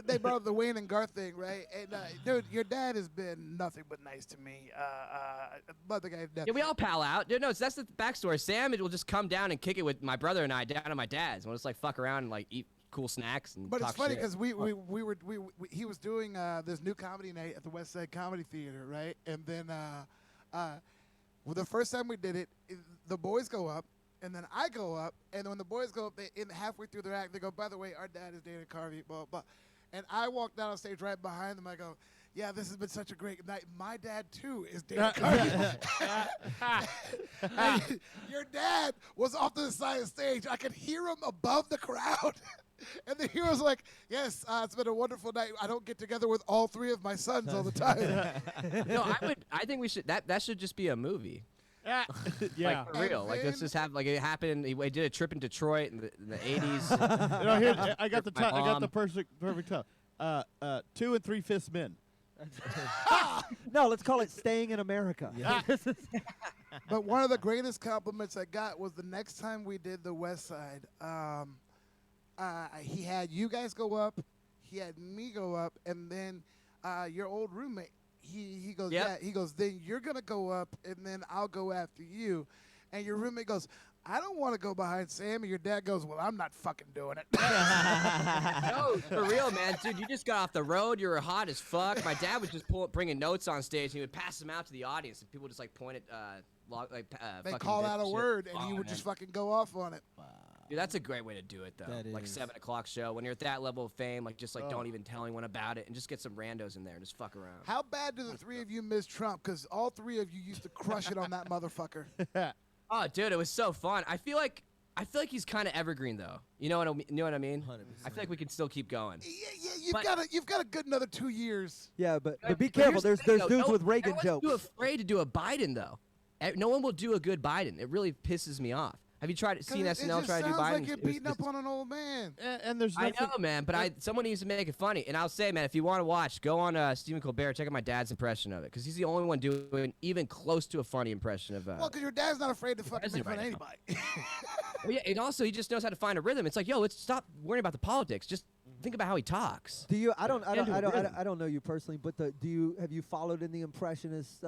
They brought up the Wayne and Garth thing, right? And dude, your dad has been nothing but nice to me. Love the guy to death. Yeah, we all pal out. Dude, no, that's the backstory. Sam will just come down and kick it with my brother and I down at my dad's. We'll just like fuck around and like eat cool snacks and But talk it's funny shit. because he was doing this new comedy night at the West Side Comedy Theater, right? And then well, the first time we did it, the boys go up, and then I go up, and when the boys go up, halfway through their act, they go, "By the way, our dad is Dana Carvey," blah blah. And I walk down on stage right behind them. I go, "Yeah, this has been such a great night. My dad too is Dana Carvey." Your dad was off to the side of the stage. I could hear him above the crowd. And the hero's like, "Yes, it's been a wonderful night. I don't get together with all three of my sons all the time." No, I think we should. That should just be a movie. Yeah. Like for real. Like let's just have like it happened. He did a trip in Detroit in the 80s. You know, here I got the I got the perfect time. 2 3/5 men. No, let's call it Staying in America. But one of the greatest compliments I got was the next time we did the West Side. He had you guys go up, he had me go up, and then your old roommate. He goes, Yep. yeah. He goes, then you're gonna go up, and then I'll go after you. And your roommate goes, I don't want to go behind Sam. And your dad goes, well, I'm not fucking doing it. No, for real, man, dude. You just got off the road. You were hot as fuck. My dad was just bringing notes on stage. And he would pass them out to the audience, and people just like point at They fucking call bits out a and shit. word, and Oh, he would man. just fucking go off on it. Dude, that's a great way to do it, though. That Like is. 7 o'clock show. When you're at that level of fame, like just like Oh. don't even tell anyone about it, and just get some randos in there and just fuck around. How bad do the three of you miss Trump? Because all three of you used to crush it on that motherfucker. Oh, dude, it was so fun. I feel like he's kind of evergreen, though. You know what I mean? 100%. I feel like we can still keep going. Yeah, you've got a good another 2 years. Yeah, but be But careful. here's There's the thing, dudes though. with Reagan Everyone's jokes. too afraid to do a Biden, though. No one will do a good Biden. It really pisses me off. Have you seen SNL try to do Biden? It sounds like you're It was beating up on an old man. And there's I know, man, but someone needs to make it funny. And I'll say, man, if you want to watch, go on Stephen Colbert, check out my dad's impression of it, because he's the only one doing even close to a funny impression of. Well, because your dad's not afraid to fucking make President fun of right anybody. Well, yeah, and also he just knows how to find a rhythm. It's like, yo, let's stop worrying about the politics. Just think about how he talks. Do you? I don't know you personally, but have you followed in the impressionist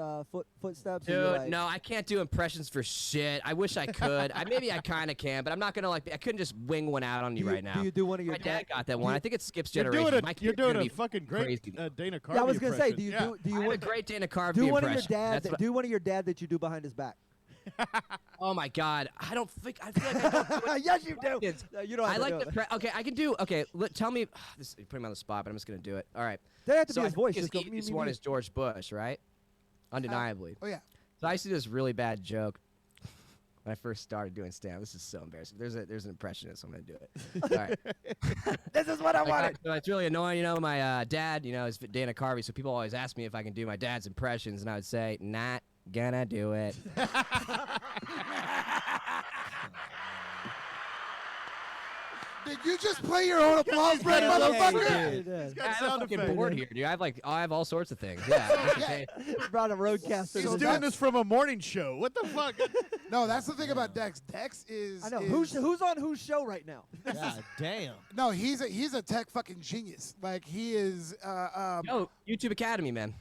footsteps? Or Dude, like, no, I can't do impressions for shit. I wish I could. Maybe I kind of can, but I'm not gonna I couldn't just wing one out on you right now. Do you do one of your My dad got that do one. you- I think it skips You're generations. doing My a, kid's you're doing gonna a be fucking great crazy. Dana Carvey Yeah, I was gonna say, impression. do you Yeah. do you I have want a great Dana Carvey do one of your impression. dad That's what- do one of your dad that you do behind his back? Oh my God, I feel like I don't. Do it. Yes, you do. No, you don't. Have I to like do the. it. Okay, I can do. Okay, tell me. This you're putting me on the spot, but I'm just gonna do it. All right. They have to So be I his voice. think Just go, his me, easiest me, one me. is George Bush, right? Undeniably. Oh yeah. So I used to do this really bad joke when I first started doing stand-up. This is so embarrassing. There's an impressionist. So I'm gonna do it. All right. This is what I wanted. So it's really annoying. You know, my dad, is Dana Carvey, so people always ask me if I can do my dad's impressions, and I would say, not gonna do it. Did you just play your own applause break, motherfucker? He's I have a fucking board here, dude. I have all sorts of things. Yeah. Okay. Brought a roadcaster. He's to the doing desk. this from a morning show. What the fuck? No, that's the thing about Dex. Dex is. I know is- who's on whose show right now. God damn. No, he's a tech fucking genius. Like he is. Yo, YouTube Academy, man.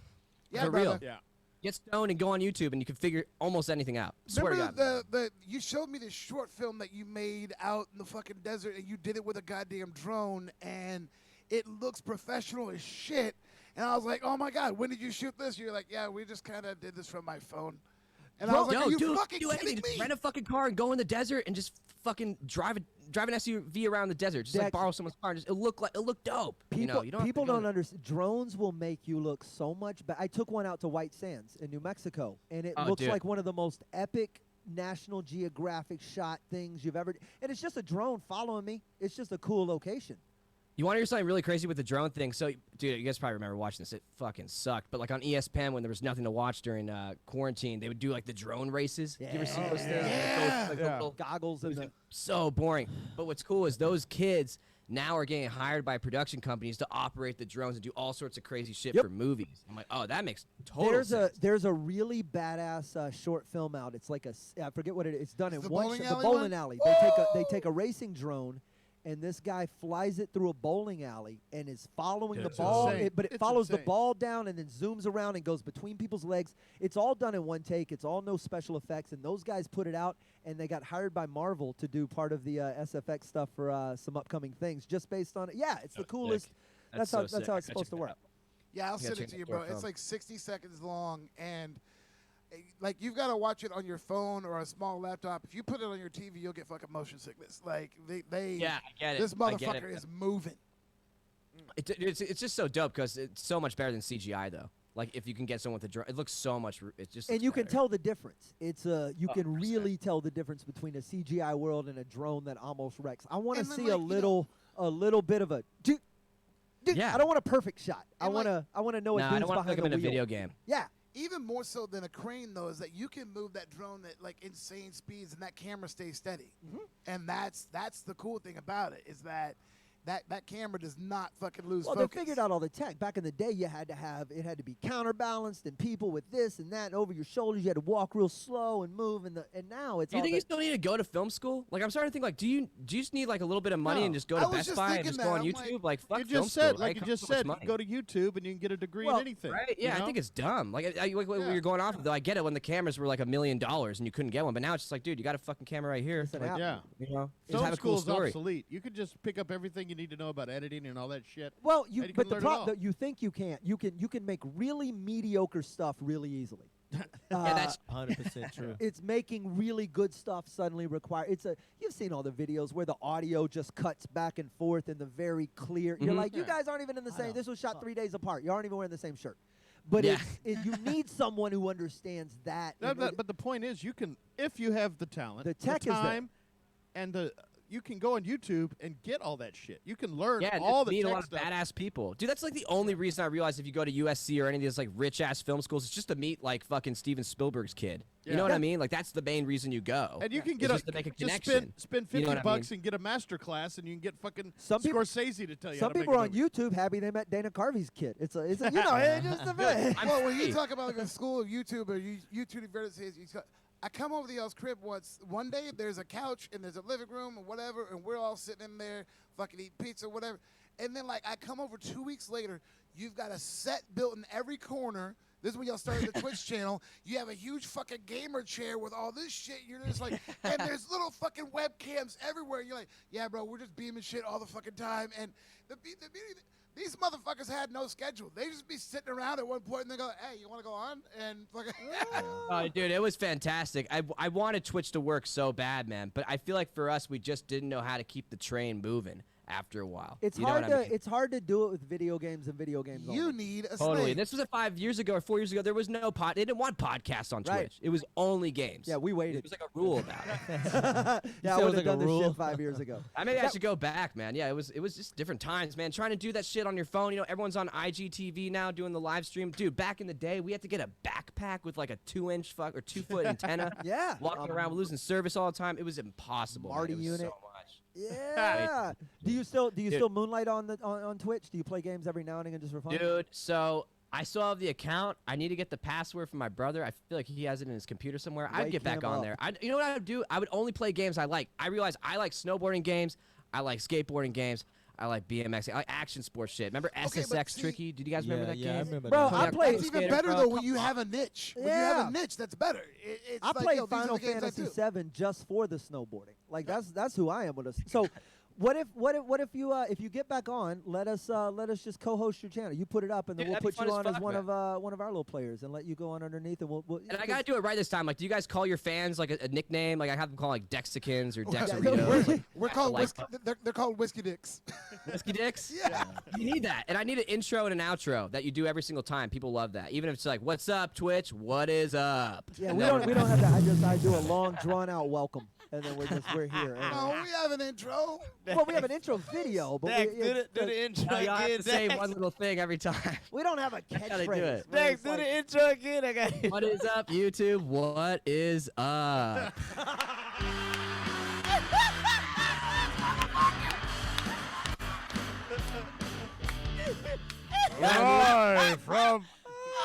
Yeah, For brother. real. Yeah. Get stoned and go on YouTube, and you can figure almost anything out. Swear to God. Remember the you showed me this short film that you made out in the fucking desert, and you did it with a goddamn drone, and it looks professional as shit. And I was like, oh my God, when did you shoot this? You're like, yeah, we just kind of did this from my phone. And I was like, Yo, are you dude, fucking do kidding anything. Just me? rent a fucking car and go in the desert and just fucking drive an SUV around the desert. Just like Dex, borrow someone's car. It'll look dope. People, you don't people have to go don't understand. Drones will make you look so much better. I took one out to White Sands in New Mexico, and it Oh, looks dude. like one of the most epic National Geographic shot things you've ever. And it's just a drone following me. It's just a cool location. You want to hear something really crazy with the drone thing? So, dude, you guys probably remember watching this. It fucking sucked. But like on ESPN, when there was nothing to watch during quarantine, they would do like the drone races. You ever see those things? Like, the little goggles and the so boring. But what's cool is those kids now are getting hired by production companies to operate the drones and do all sorts of crazy shit for movies. I'm like, oh, that makes total sense. There's a really badass short film out. It's like I forget what it is. It's done in the one bowling the alley bowling one? alley. They take a racing drone. And this guy flies it through a bowling alley and is following the It's ball, insane. but it It's follows the insane. ball down and then zooms around and goes between people's legs. It's all done in one take. It's all no special effects. And those guys put it out, and they got hired by Marvel to do part of the SFX stuff for some upcoming things just based on it. Yeah, it's the coolest. That's how it's supposed to work. Yeah, I'll Yeah, send check it to you, out bro. the It's film. like 60 seconds long, and like you've got to watch it on your phone or a small laptop. If you put it on your TV, you'll get fucking motion sickness. Like they Yeah, I get it. This I get motherfucker it. is moving. It's just so dope because it's so much better than CGI though. Like if you can get someone with a drone, it looks so much. It just And looks you can better. tell the difference. It's you Oh, can 100%. really tell the difference between a CGI world and a drone that almost wrecks. I want to And then, see like, a little bit of a. Dude, Yeah. I don't want a perfect shot. I And, want to know a Nah, I dude's don't want to behind look the them in a wheel. video game. Yeah. Even more so than a crane, though, is that you can move that drone at like insane speeds, and that camera stays steady. And that's the cool thing about it is that camera does not fucking lose Well, focus. they figured out all the tech. Back in the day, it had to be counterbalanced, and people with this and that and over your shoulders. You had to walk real slow and move, and now it's. Do you all think the- you still need to go to film school? Like I'm starting to think like, do you just need like a little bit of money No. and just go I to was Best just Buy and thinking just that. go on I'm YouTube? Like fuck You film just school, said, right? like It you costs just so much said, you money. go to YouTube and you can get a degree Well, in anything. Right? Yeah, you know? I think it's dumb. Like what you're going off of, though. I get it when the cameras were like $1 million and you couldn't get one, but now it's just like, dude, you got a fucking camera right here. an Like, app. Yeah. you know, just Film have a school cool is story. obsolete. You could just pick up everything you need to know about editing and all that shit. Well, and you but can the learn it all. problem you think you can't. You can make really mediocre stuff really easily. Yeah, that's 100% true. It's making really good stuff suddenly require. You've seen all the videos where the audio just cuts back and forth in the very clear. You're Mhm. like, you Yeah. guys aren't even in the I same. know. This was shot 3 days apart. You aren't even wearing the same shirt. But Yeah. you need someone who understands that. No, and but the point is, you can, if you have the talent, The tech is there. time, and you can go on YouTube and get all that shit. You can learn Yeah, all the meet a tech lot of stuff. badass people, dude. That's like the only reason I realized if you go to USC or any of these like rich ass film schools, it's just to meet like fucking Steven Spielberg's kid. You Yeah. know what I mean? Like that's the main reason you go. And you can It's get just to make a just connection. spend You know 50 what I bucks mean? and get a master class, and you can get fucking Some people- Scorsese to tell you. some how to people make are a on movie. YouTube happy they met Dana Carvey's kid. It's it's just a bit. Well, when you talk about like a school of YouTube or YouTube universities, I come over to y'all's crib once. One day there's a couch and there's a living room or whatever, and we're all sitting in there fucking eating pizza or whatever. And then like I come over 2 weeks later, you've got a set built in every corner. This is when y'all started the Twitch channel. You have a huge fucking gamer chair with all this shit. You're just like, and there's little fucking webcams everywhere. You're like, yeah, bro, we're just beaming shit all the fucking time. And the beauty, these motherfuckers had no schedule. They just be sitting around at one point and they go, hey, you want to go on? And fucking. Oh, dude, it was fantastic. I wanted Twitch to work so bad, man. But I feel like for us, we just didn't know how to keep the train moving after a while. It's You know hard what to I mean? it's hard to do it with video games and video games. You only. need a Totally. snake. This was 5 years ago or 4 years ago. There was no They didn't want podcasts on Right. Twitch. It was only games. Yeah, we It waited. was like a rule about it. Yeah, I said it would was have like a done this rule? shit 5 years ago. I should go back, man. Yeah, it was just different times, man. Trying to do that shit on your phone. You know, everyone's on IGTV now doing the live stream. Dude, back in the day, we had to get a backpack with like a 2-inch or 2-foot antenna. Yeah. Walking around losing service all the time. It was impossible. Marty man. It was unit. so much. Yeah. Do you still Dude. moonlight on Twitch? Do you play games every now and again just for fun? Dude, so I still have the account. I need to get the password from my brother. I feel like he has it in his computer somewhere. I'd Wake get back him on up. there. You know what I would do? I would only play games I like. I realize I like snowboarding games. I like skateboarding games. I like BMX. I like action sports shit. Remember Okay, but SSX see- Tricky? Did you guys remember that yeah, I game? remember Bro, that. I play. It's even Skater, better bro. though when you have a niche. When you have Yeah. a niche, that's better. It's I like, play yo, these are Final the games I Fantasy do. VII just for the snowboarding. Like that's who I am with us. So, what if you get back on? Let us just co-host your channel. You put it up, and then Dude, we'll that'd be put you fun on as as fuck, one man. of one of our little players, and let you go on underneath, and we'll And I gotta do it right this time. Like, do you guys call your fans like a nickname? Like, I have them call like Dexicans or Dexaritos. Like, We're I called like whiskey. They're called whiskey dicks. Whiskey Dicks? Yeah. You need that. And I need an intro and an outro that you do every single time. People love that. Even if it's like, what's up, Twitch? What is up? Yeah, And we then- don't have that. I do a long drawn out welcome, and then we're here. And, No, we have an intro. Well, we have an intro video, but Dex, we, do the intro You have again. to say Dex. one little thing every time. we don't have a That's how they do catchphrase. it. where Dex, it's do like- the intro again. I got What is up, YouTube? What is up? Live from.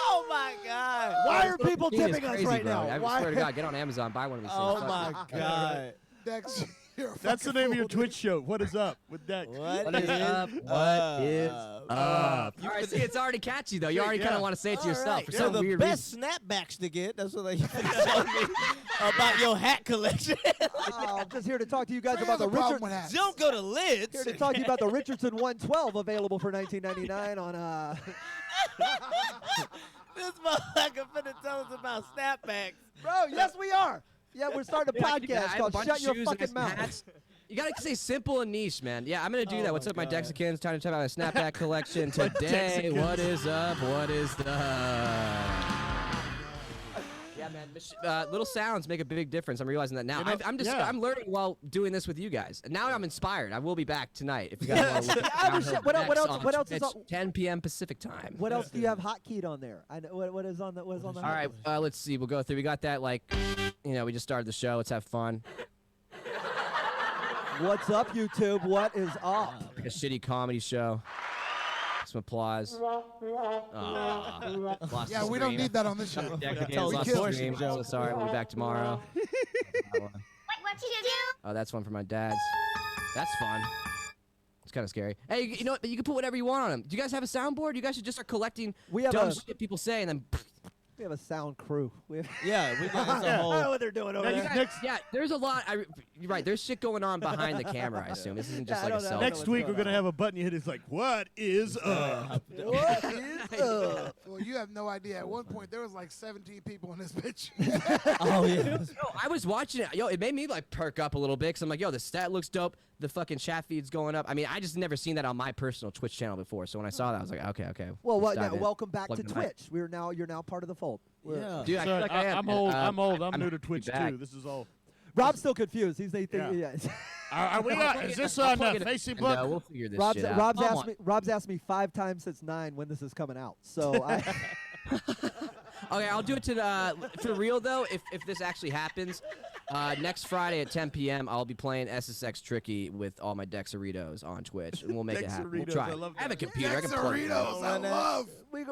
Oh my God! Why are people He is tipping us crazy, right bro. now? I Why? swear to God, get on Amazon, buy one of these things. Oh Fuck my it. God! Dex, you're a That's the fucking name of your fool, Twitch show. What is up with Dex? What is up? What is up? All right, see, it's already catchy though. You already kind of want to say it to yourself for So some the weird best snapbacks to get. That's what they told me about your hat collection. I'm just here to talk to you guys Trey about has the a problem Richard. with hats. Don't go to lids. Here to talk to you about the Richardson 112, available for $19.99 on. This motherfucker finna tell us about snapbacks. Bro, yes we are. Yeah, we're starting a Yeah, I podcast have a called bunch "Shut of Your shoes and Fucking some Mouth." hats. You gotta say simple and niche, man. Yeah, I'm gonna do Oh that. What's my up, my God. Dexicans? Time to talk about a snapback collection today. What is up? What is up? Yeah, man. Little sounds make a big difference. I'm realizing that now. You know, I'm learning while doing this with you guys. And now I'm inspired. I will be back tonight. If you guys want to look I was- downhill what Dex else- on what else is Twitch, on- 10 p.m. Pacific time. What else do you have hotkeyed on there? I know, what is on the what is on the All right, let's see. We'll go through. We got that we just started the show. Let's have fun. What's up, YouTube? What is up? Like a shitty comedy show. Some applause. Lost Yeah, the we don't stream. need that on this show. Dexicans We lost killed the it. stream. So sorry. We'll be back tomorrow. What you gonna do? Oh, that's one for my dads. That's fun. It's kind of scary. Hey, you know what? You can put whatever you want on them. Do you guys have a soundboard? You guys should just start collecting We have dumb a- shit people say and then. We have a sound crew. We have Yeah, we got I don't know what they're doing over there. Yeah, there's a lot. You're right. There's shit going on behind the camera. I assume this isn't just Yeah, I like a don't know. selfie. Next week we're gonna have a button you hit. It's like, what is up? What is up? Well, you have no idea. At one point, there was like 17 people in this bitch. Oh yeah. Yo, I was watching it. Yo, it made me like perk up a little bit because I'm like, yo, the stat looks dope. The fucking chat feed's going up. I mean, I just never seen that on my personal Twitch channel before. So when I saw that, I was like, okay. Well, let's dive yeah, in. welcome back Plug to the mic. Twitch. You're now part of the fold. Yeah. Dude, I feel like I am. I'm old. I'm old. I'm I'm new to happy to be Twitch back. too. This is all. Rob's still confused. He's Yeah. yeah. Are we? Is this I'll on plug it in, Facebook? and, we'll figure this Rob's, shit out. Rob's Come asked on. me. Rob's asked me 5 times since 9 when this is coming out. So I. Okay, I'll do it for real though. If this actually happens, next Friday at 10 p.m. I'll be playing SSX Tricky with all my Dexaritos on Twitch, and we'll make it happen. We'll Dexaritos, try. I love I have a that. computer. I can plug it in. Dexaritos, I love. We're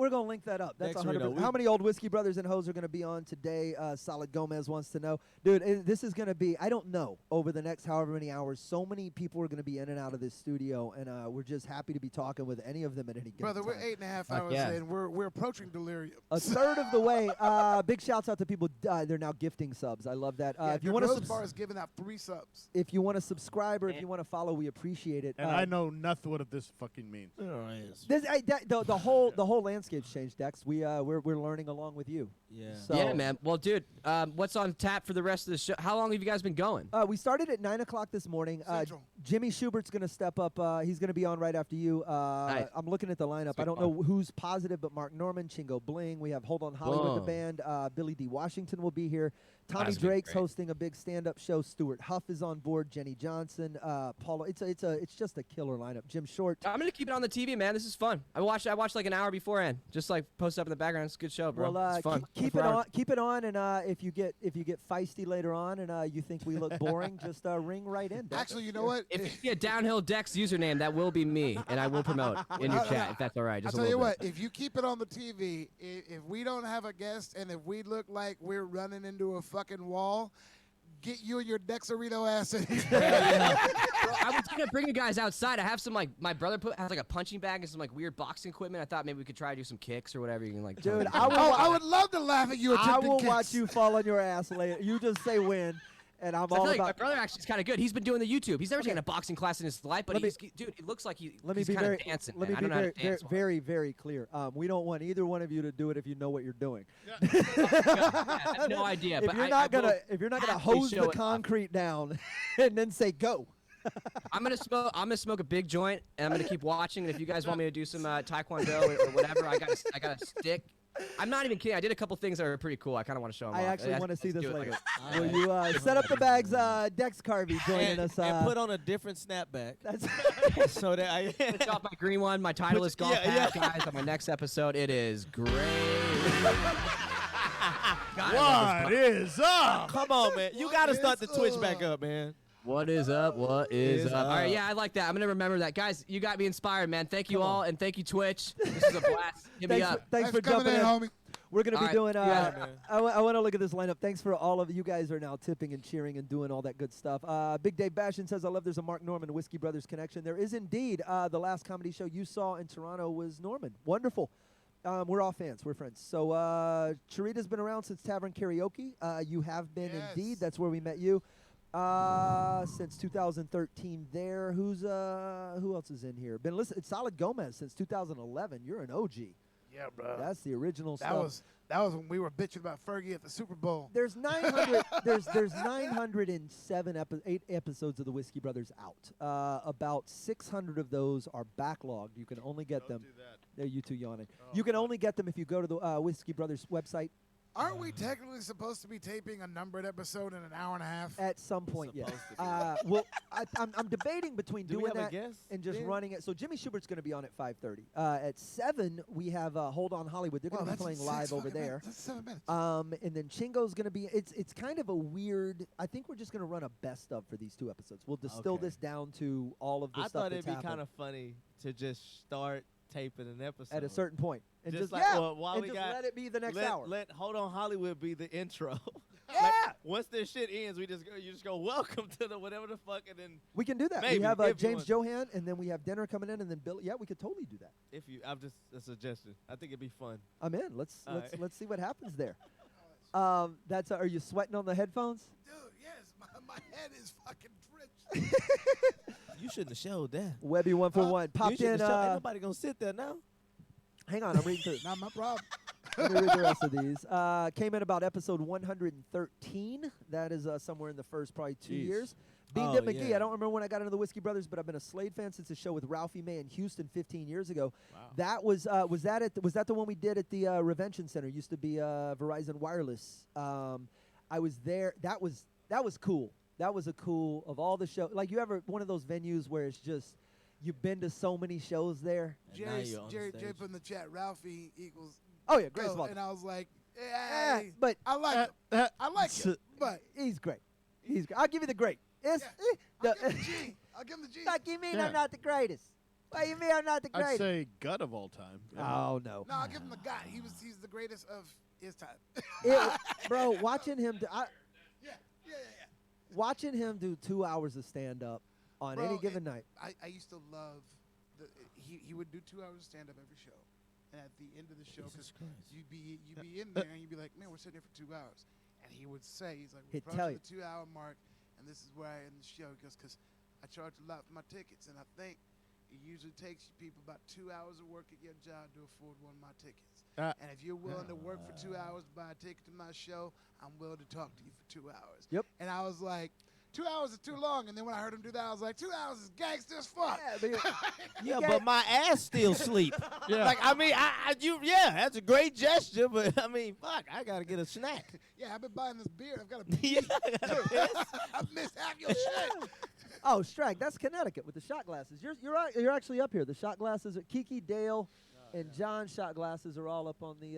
gonna link that up. That's Next 100. Rito, How many old whiskey brothers and hoes are gonna be on today? Solid Gomez wants to know, dude. This is gonna be. I don't know. Over the next however many hours, so many people are gonna be in and out of this studio, and we're just happy to be talking with any of them at any given Brother, time. we're 8.5 hours yeah. in. We're approaching delirium. A third of the way. Big shouts out to people. They're now gifting subs. I love that. Yeah, If you want Rose to, Bar is giving out 3 subs. if you want to subscribe or if you want to follow, we appreciate it. And I know nothing what this fucking means. The whole landscape's changed, Dex. We're learning along with you. Yeah. So, Yeah, man. Well, dude, what's on tap for the rest of the show? How long have you guys been going? We started at 9 o'clock this morning. Central. Jimmy Schubert's going to step up. He's going to be on right after you. Nice. I'm looking at the lineup. I don't know who's positive, but Mark Norman, Chingo Bling. We have Hold On Hollywood, the Whoa. band. Billy D. Washington will be here. Tommy That's gonna be Drake's great. hosting a big stand-up show. Stuart Huff is on board. Jenny Johnson. Paula. It's just a killer lineup. Jim Short. I'm gonna keep it on the TV, man. This is fun. I watched like an hour beforehand, just like post up in the background. It's a good show, bro. Well, it's fun. keep it on. Keep it on, and if you get feisty later on, and you think we look boring, just ring right in. Dex. Actually, you know what? If you see a Downhill Dex username, that will be me, and I will promote in your chat if that's all right. I'll Just a tell you little what, bit. if you keep it on the TV, if we don't have a guest and if we look like we're running into a fucking wall, get you and your Dexarito ass in here. Bro, I was gonna bring you guys outside. I have some my brother has like a punching bag and some like weird boxing equipment. I thought maybe we could try to do some kicks or whatever. You can like. Dude, I would love to laugh at you. I attempting will kicks. watch you fall on your ass later. You just say when, and I'm I feel all like my about. brother actually is kind of good. He's been doing the YouTube. He's never taken a boxing class in his life, but Let me- dude, it looks like he's Let me be kind very of dancing. Let me man. I be don't know how very, to dance well. very, very clear. We don't want either one of you to do it if you know what you're doing. I have no idea. If but you're I not will gonna happily hose show the it. concrete down and then say go. I'm gonna smoke a big joint, and I'm gonna keep watching. And if you guys want me to do some taekwondo or whatever, I got a stick I'm not even kidding. I did a couple things that are pretty cool. I kind of want to show them I off. actually want to see this do it later. later. Will you set up the bags? Dex Carvey joining us. And put on a different snapback. That's so that I Switch off my green one. My Titleist golf hat, guys. On my next episode, it is great. What is up? Come on, man. You got to start the Twitch back up, man. What is up? What is up? All right, yeah, I like that. I'm gonna remember that, guys. You got me inspired, man. Thank you all, and thank you, Twitch. This is a blast. Hit me up. Thanks for jumping in, homie. We're going to be All doing, right, I want to look at this lineup. Thanks for all of you guys are now tipping and cheering and doing all that good stuff. Big Dave Bashan says, I love there's a Mark Norman Whiskey Brothers connection. There is indeed. The last comedy show you saw in Toronto was Norman. Wonderful. We're all fans. We're friends. So Charita's been around since Tavern Karaoke. You have been indeed. That's where we met you. Since 2013 there. Who else is in here? Been listening. Solid Gomez since 2011. You're an OG. Yeah, bro. That's the original stuff. That was when we were bitching about Fergie at the Super Bowl. There's 900. there's 907 8 episodes of the Whiskey Brothers out. About 600 of those are backlogged. You can only get them. There, you two yawning. You can only get them if you go to the Whiskey Brothers website. Aren't we technically supposed to be taping a numbered episode in an hour and a half? At some point, yes. Well, I'm debating between Do we doing have a that guest and just then? running it. So Jimmy Schubert's going to be on at 5:30. At 7, we have Hold On Hollywood. They're going to be playing live over there. That's 7 minutes. And then Chingo's going to be. It's kind of a weird. I think we're just going to run a best of for these 2 episodes. We'll distill this down to all of the I stuff thought that's it'd be kind happened of funny to just start taping an episode at a certain point. And just like, yeah, well, while and we just got, let it be the next let, hour. Let Hold On Hollywood be the intro. Yeah. Once this shit ends, you just go welcome to the whatever the fuck, and then We can do that. Maybe, we have if you James want. Johan, and then we have dinner coming in, and then Bill. Yeah, we could totally do that. if you, I'm just a suggestion. I think it'd be fun. I'm in. Let's All right. let's see what happens there. That's. Are you sweating on the headphones? Dude, yes, my head is fucking drenched. You shouldn't have showed that. Webby 141 You popped shouldn't in. have showed- ain't nobody gonna sit there now. Hang on, I'm reading through. Not my problem. Let me read the rest of these. Came in about episode 113. That is somewhere in the first probably 2 Jeez. years. Bean Oh, Dip McGee. yeah. I don't remember when I got into the Whiskey Brothers, but I've been a Slade fan since the show with Ralphie May in Houston 15 years ago. Wow. That was that the one we did at the Revention Center? Used to be Verizon Wireless. I was there. That was cool. That was a cool of all the shows. Like you ever one of those venues where it's just you've been to so many shows there. And now you're on the Jerry stage. put in the chat, Ralphie equals. Oh yeah, great go, spot. and I was like, Yeah, hey, but I like him. I like him, but he's great. He's great. I'll give you the great. It's, I'll give him the G. I'll give him the G. What you mean Yeah. I'm not the greatest? What you mean I'm not the I'd greatest? say gut of all time. Oh no. No, I'll give him the guy. He's the greatest of his time. Bro, watching him do, yeah. watching him do 2 hours of stand up on Bro, any given night. I used to love he would do 2 hours of stand up every show, and at the end of the show, because you'd be in there and you'd be like, man, we're sitting here for 2 hours, and he would say, he's like, we're He'd tell approaching the 2 hour mark, and this is where I end the show. He goes, because I charge a lot for my tickets, and I think it usually takes people about 2 hours of work at your job to afford one of my tickets. And if you're willing to work for 2 hours to buy a ticket to my show, I'm willing to talk to you for 2 hours. Yep. And I was like, 2 hours is too long. And then when I heard him do that, I was like, 2 hours is gangster as fuck. Yeah, but my ass still sleep. Yeah. Like I mean, that's a great gesture, but I mean, fuck, I gotta get a snack. Yeah, I've been buying this beer. I've got a beer. I've missed half your shit. Oh, Strag, that's Connecticut with the shot glasses. You're actually up here. The shot glasses are Kiki, Dale, and John shot glasses are all up on the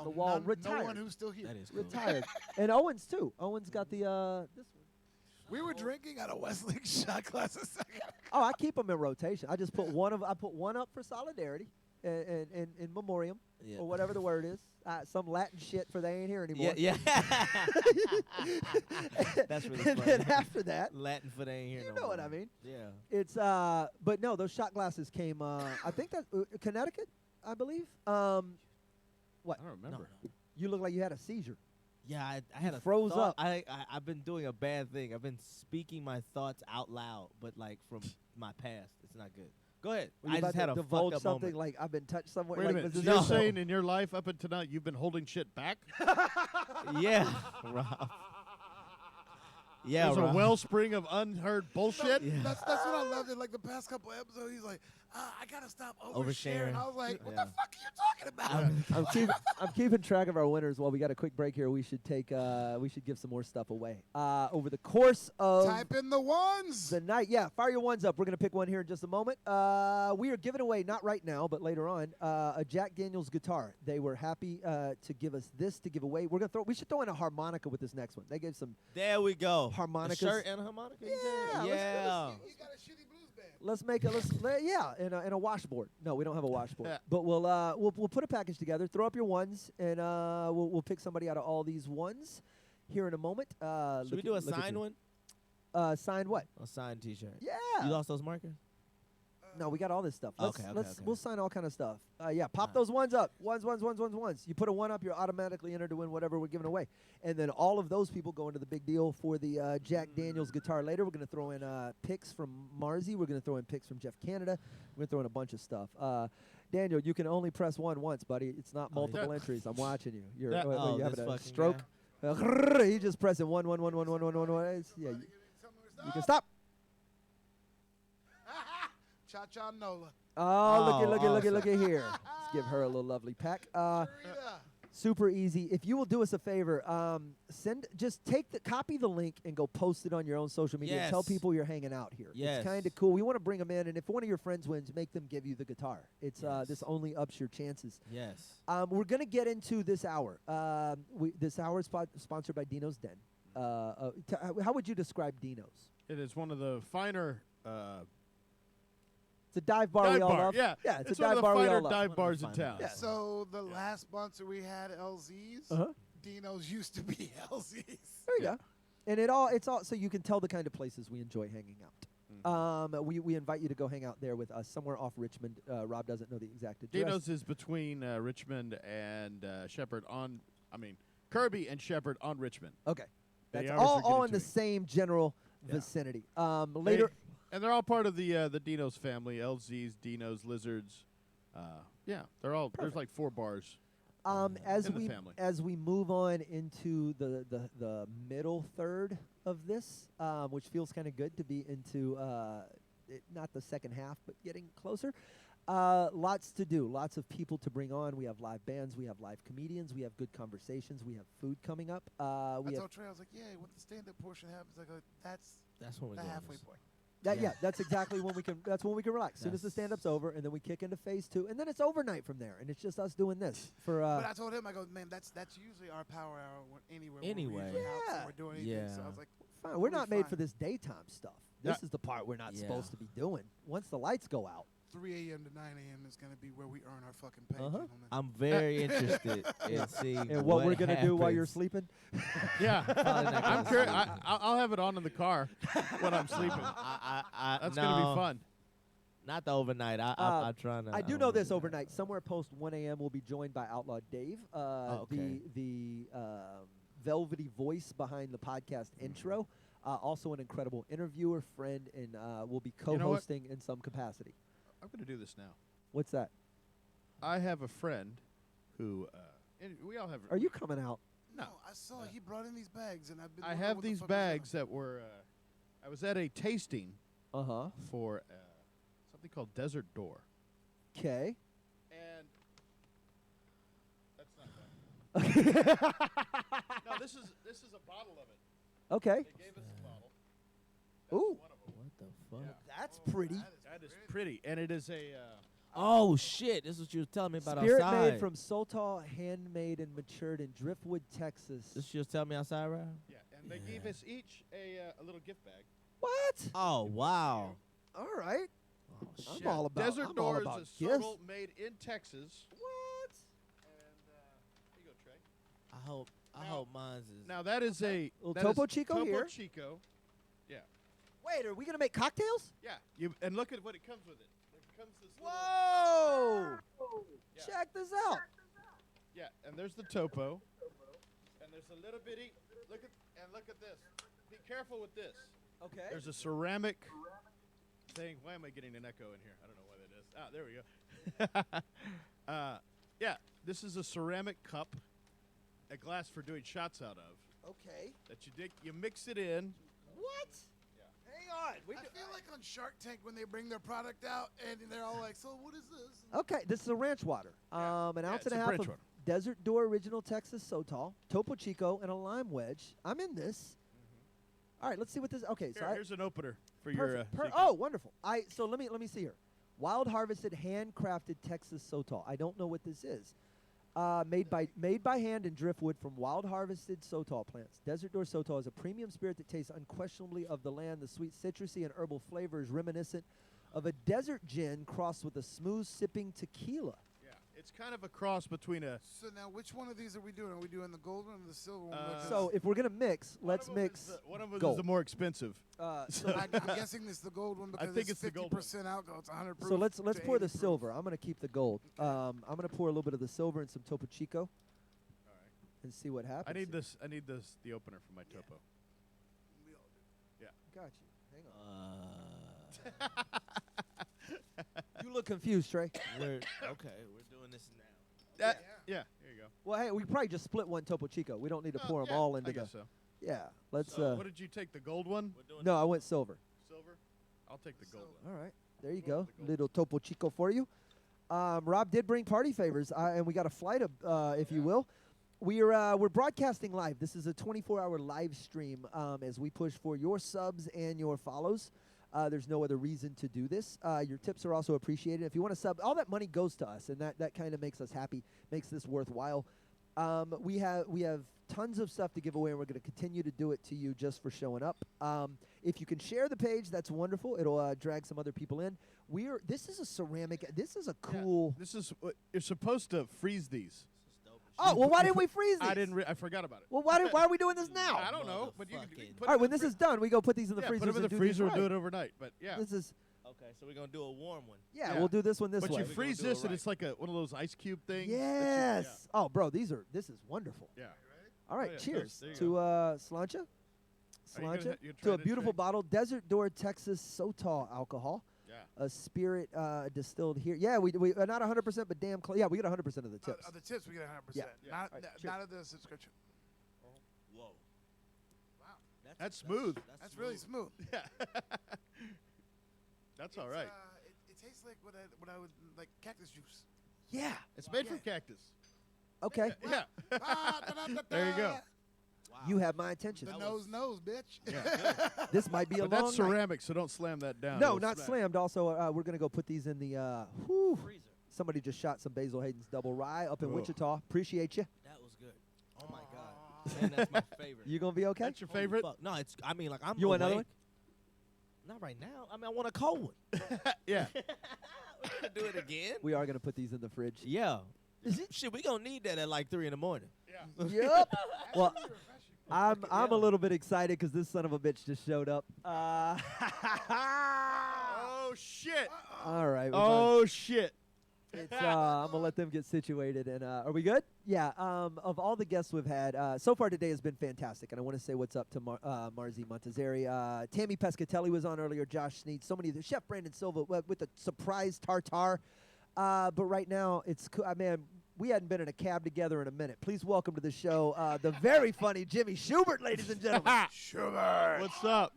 wall. Retired. No one who's still here. That is cool. Retired. And Owens too. Owens got the this one. We were drinking out of Westlake shot glasses. Oh, I keep them in rotation. I just put one up for solidarity and in memoriam or whatever the word is. Some Latin shit for they ain't here anymore. Yeah. That's really and funny. then after that, Latin for they ain't here. you no know what more. I mean. Yeah. It's but no, those shot glasses came. I think that Connecticut, I believe. What? I don't remember. You look like you had a seizure. Yeah, I had a froze thought. up. I've been doing a bad thing. I've been speaking my thoughts out loud, but like from my past. It's not good. Go ahead. Were you I about just had to a divulge fucked up something moment. like I've been touched somewhere. Wait like, a minute. was So this you're so- saying in your life up until now you've been holding shit back? Yeah, Rob. Yeah, There's a Rob. wellspring of unheard bullshit. That's what I loved in like the past couple episodes. He's like, I gotta stop Oversharing. oversharing. I was like, what Yeah. the fuck are you talking about? I'm keeping track of our winners. While we got a quick break here, we should give some more stuff away. Over the course of Type in the ones. the night, fire your ones up. We're gonna pick one here in just a moment. We are giving away, not right now, but later on, a Jack Daniels guitar. They were happy to give us this to give away. We should throw in a harmonica with this next one. They gave some. There we go. Harmonicas. A shirt and a harmonica. Yeah, yeah. You got a shitty blues band. Let's make it. In a washboard. No, we don't have a washboard. But we'll put a package together. Throw up your ones, and we'll pick somebody out of all these ones here in a moment. Should we do a signed one? Signed what? A signed T-shirt. Yeah. You lost those markers? No, we got all this stuff. Okay. We'll sign all kind of stuff. Pop those ones up. Ones. You put a one up, you're automatically entered to win whatever we're giving away. And then all of those people go into the big deal for the Jack Daniels guitar later. We're going to throw in picks from Marzi. We're going to throw in picks from Jeff Canada. We're going to throw in a bunch of stuff. Daniel, you can only press one once, buddy. It's not multiple entries. I'm watching you. You're you having a stroke? He's just pressing one. Yeah, you can stop. Cha-cha Nola. Oh, look at here. Let's give her a little lovely pack. Super easy. If you will do us a favor, copy the link and go post it on your own social media. Yes. And tell people you're hanging out here. Yes. It's kind of cool. We want to bring them in, and if one of your friends wins, make them give you the guitar. It's this only ups your chances. Yes. We're gonna get into this hour. This hour is sponsored by Dino's Den. How would you describe Dino's? It is one of the finer. It's a dive bar we all love. Yeah, it's a one dive of the bar we all finer love. dive bars in town. So the last sponsor we had, LZ's. Dino's used to be LZ's. There you go. And it's all so you can tell the kind of places we enjoy hanging out. We invite you to go hang out there with us somewhere off Richmond. Rob doesn't know the exact address. Dino's is between Richmond and Shepherd Kirby and Shepherd on Richmond. Okay. They That's always all forget it in to the me. same general vicinity. Later. And they're all part of the Dino's family. LZ's, Dino's, Lizards. They're all. There's like 4 bars. As in the we family. as we move on into the middle third of this, which feels kind of good to be into, not the second half, but getting closer. Lots to do, lots of people to bring on. We have live bands, we have live comedians, we have good conversations, we have food coming up. I told Trey, I was like, when the stand-up portion happens, I go, that's when we the go halfway this. point. That's exactly when we can. That's when we can relax. As soon as the stand-up's over, and then we kick into phase 2, and then it's overnight from there, and it's just us doing this for. But I told him, I go, man, that's usually our power hour anyway. Anyway. We're doing anything. So I was like, fine. We're not made for this daytime stuff. This Yeah. is the part we're not Yeah. supposed to be doing. Once the lights go out. 3 a.m. to 9 a.m. is going to be where we earn our fucking pay. Gentlemen. I'm very interested in seeing And what we're gonna do while you're happens. sleeping. Yeah, Probably not I'm gonna curious. sleep. I'll have it on in the car when I'm sleeping. That's gonna be fun. Not the overnight. I'm trying to. I do know this overnight. Somewhere post 1 a.m. we'll be joined by Outlaw Dave, okay. the velvety voice behind the podcast intro. Also an incredible interviewer, friend, and will be know what? co-hosting in some capacity. I'm gonna do this now. What's that? I have a friend who, and we all have. Are you coming out? No, I saw he brought in these bags, and I've been. I wondering have what the these fuck is bags that were. I was at a tasting. For something called Desert Door. Okay. And that's not that. No, this is a bottle of it. Okay. They gave us a bottle. Ooh. What the fuck? That's pretty. That is pretty, and it is a. Oh shit! This is what you were telling me about Spirit outside. made from Soltol, handmade and matured in Driftwood, Texas. This you was telling me outside, right? Yeah, and they gave us each a little gift bag. What? Oh wow! All right. Oh, I'm all about. Desert I'm Door all about is a gifts. circle made in Texas. What? And here you go, Trey. I hope mine's is. Now that is a Little that Topo is Chico Topo here. Chico. Yeah. Wait, are we gonna make cocktails? Yeah. And look at what it comes with it. It comes this Whoa! Yeah. Check this out. Yeah, and there's the topo. And there's a little bitty look at this. Be careful with this. Okay. There's a ceramic thing. Why am I getting an echo in here? I don't know why that is. Ah, there we go. Yeah, this is a ceramic cup, a glass for doing shots out of. Okay. That you mix it in. What? Hang on? I feel like on Shark Tank when they bring their product out and they're all like, so what is this? Okay, this is a ranch water. An ounce and it's a a half ranch of water. Desert Door Original Texas Sotol, Topo Chico, and a lime wedge. I'm in this. All right, let's see what this. Okay, so Here's an opener for perfect, your. oh, wonderful. So let me see here. Wild harvested, handcrafted Texas Sotol. I don't know what this is. Made by hand in driftwood from wild harvested Sotol plants. Desert Door Sotol is a premium spirit that tastes unquestionably of the land. The sweet citrusy and herbal flavor is reminiscent of a desert gin crossed with a smooth sipping tequila. Yeah, it's kind of a cross between a. So now, which one of these are we doing? Are we doing the gold one or the silver one? So if we're gonna mix, let's mix. One of them gold. is the more expensive. So I'm guessing this is the gold one because I think it's the gold one. 50% alcohol. It's 100 proof. So let's to pour 80 the proof. silver. I'm gonna keep the gold. I'm gonna pour a little bit of the silver and some Topo Chico. All right. And see what happens. I need this. The opener for my topo. Yeah. Got you. Hang on. You look confused, Trey. We're doing this now. Yeah. Here you go. Well, hey, we probably just split one Topo Chico. We don't need to pour them all into I guess so. Yeah. Let's. What did you take? The gold one? No, I went silver. Silver. I'll take the gold one. All right. There you go. Little Topo Chico for you. Rob did bring party favors, and we got a flight of, if you will. We're broadcasting live. This is a 24-hour live stream as we push for your subs and your follows. There's no other reason to do this. Your tips are also appreciated. If you want to sub, all that money goes to us, and that kind of makes us happy, makes this worthwhile. We have tons of stuff to give away, and we're going to continue to do it to you just for showing up. If you can share the page, that's wonderful. It'll drag some other people in. This is a ceramic. This is a cool. This is. You're supposed to freeze these. Oh, well, why didn't we freeze these? I didn't. I forgot about it. Well, why are we doing this now? I don't know, but you can put all right, when this is done, we go put these in the freezer. Put them in the freezer and do it overnight. But yeah, this is. Okay, so we're gonna do a warm one. Yeah, we'll do this one this but way. But you freeze this, and it's like one of those ice cube things. Yes. Oh, bro, this is wonderful. Yeah. All right, yeah, cheers there you to Slancha. Slancha to a beautiful bottle, Desert Door Texas Sotol alcohol. Yeah. A spirit distilled here. Yeah, we not 100%, but damn close. Yeah, we get 100% of the tips. Of the tips, we get 100%. Yeah. Not of the subscription. Whoa. Wow. That's smooth. That's really smooth. Yeah. That's all right. It tastes like what I would like cactus juice. Yeah. It's made from cactus. Okay. Yeah. There you go. You have my attention. The nose, bitch. Yeah. This might be a But long that's night. ceramic, so don't slam that down. No, It'll not smack. slammed. Also, we're going to go put these in the freezer. Somebody just shot some Basil Hayden's Double Rye up in Oh. Wichita. Appreciate you. That was good. Oh my god. Man, that's my favorite. You going to be okay? That's your Holy favorite? fuck. No, it's. I mean, like I'm. You want another awake. Not right now. I mean, I want a cold one. Yeah. We're gonna do it again. We are going to put these in the fridge. Yeah. Shit, we gonna need that at like 3 in the morning. Yeah. Yep. Well, I'm a little bit excited because this son of a bitch just showed up. Oh shit. All right. Oh shit. It's, I'm gonna let them get situated. And are we good? Yeah. Of all the guests we've had so far today has been fantastic, and I want to say what's up to Marzi Montazeri. Tammy Pescatelli was on earlier. Josh Sneed. So many. Chef Brandon Silva with a surprise tartare. But right now it's cool. Man, we hadn't been in a cab together in a minute. Please welcome to the show the very funny Jimmy Schubert, ladies and gentlemen. Schubert. What's up?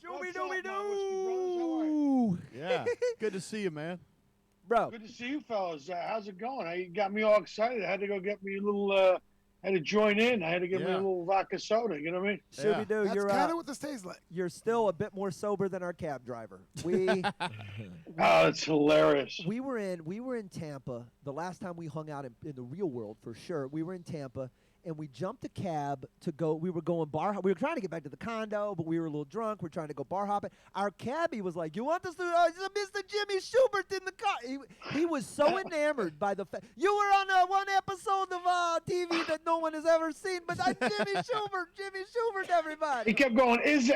Shooby-dooby-doo. Yeah. Good to see you, man. Bro. Good to see you fellas. How's it going? You got me all excited. I had to go get me a little, had to join in. I had to get me a little vodka soda. You know what I mean? Shooby-doo, That's you're kind of what this tastes like. You're still a bit more sober than our cab driver. Oh, it's hilarious. We were in Tampa the last time we hung out in the real world for sure. We were in Tampa and we jumped a cab to go. We were going bar. We were trying to get back to the condo, but we were a little drunk. We're trying to go bar hopping. Our cabbie was like, "You want us to Mr. Jimmy Schubert in the car?" He was so enamored by the fact you were on one episode of TV that no one has ever seen. But I'm Jimmy Schubert, everybody. He kept going, is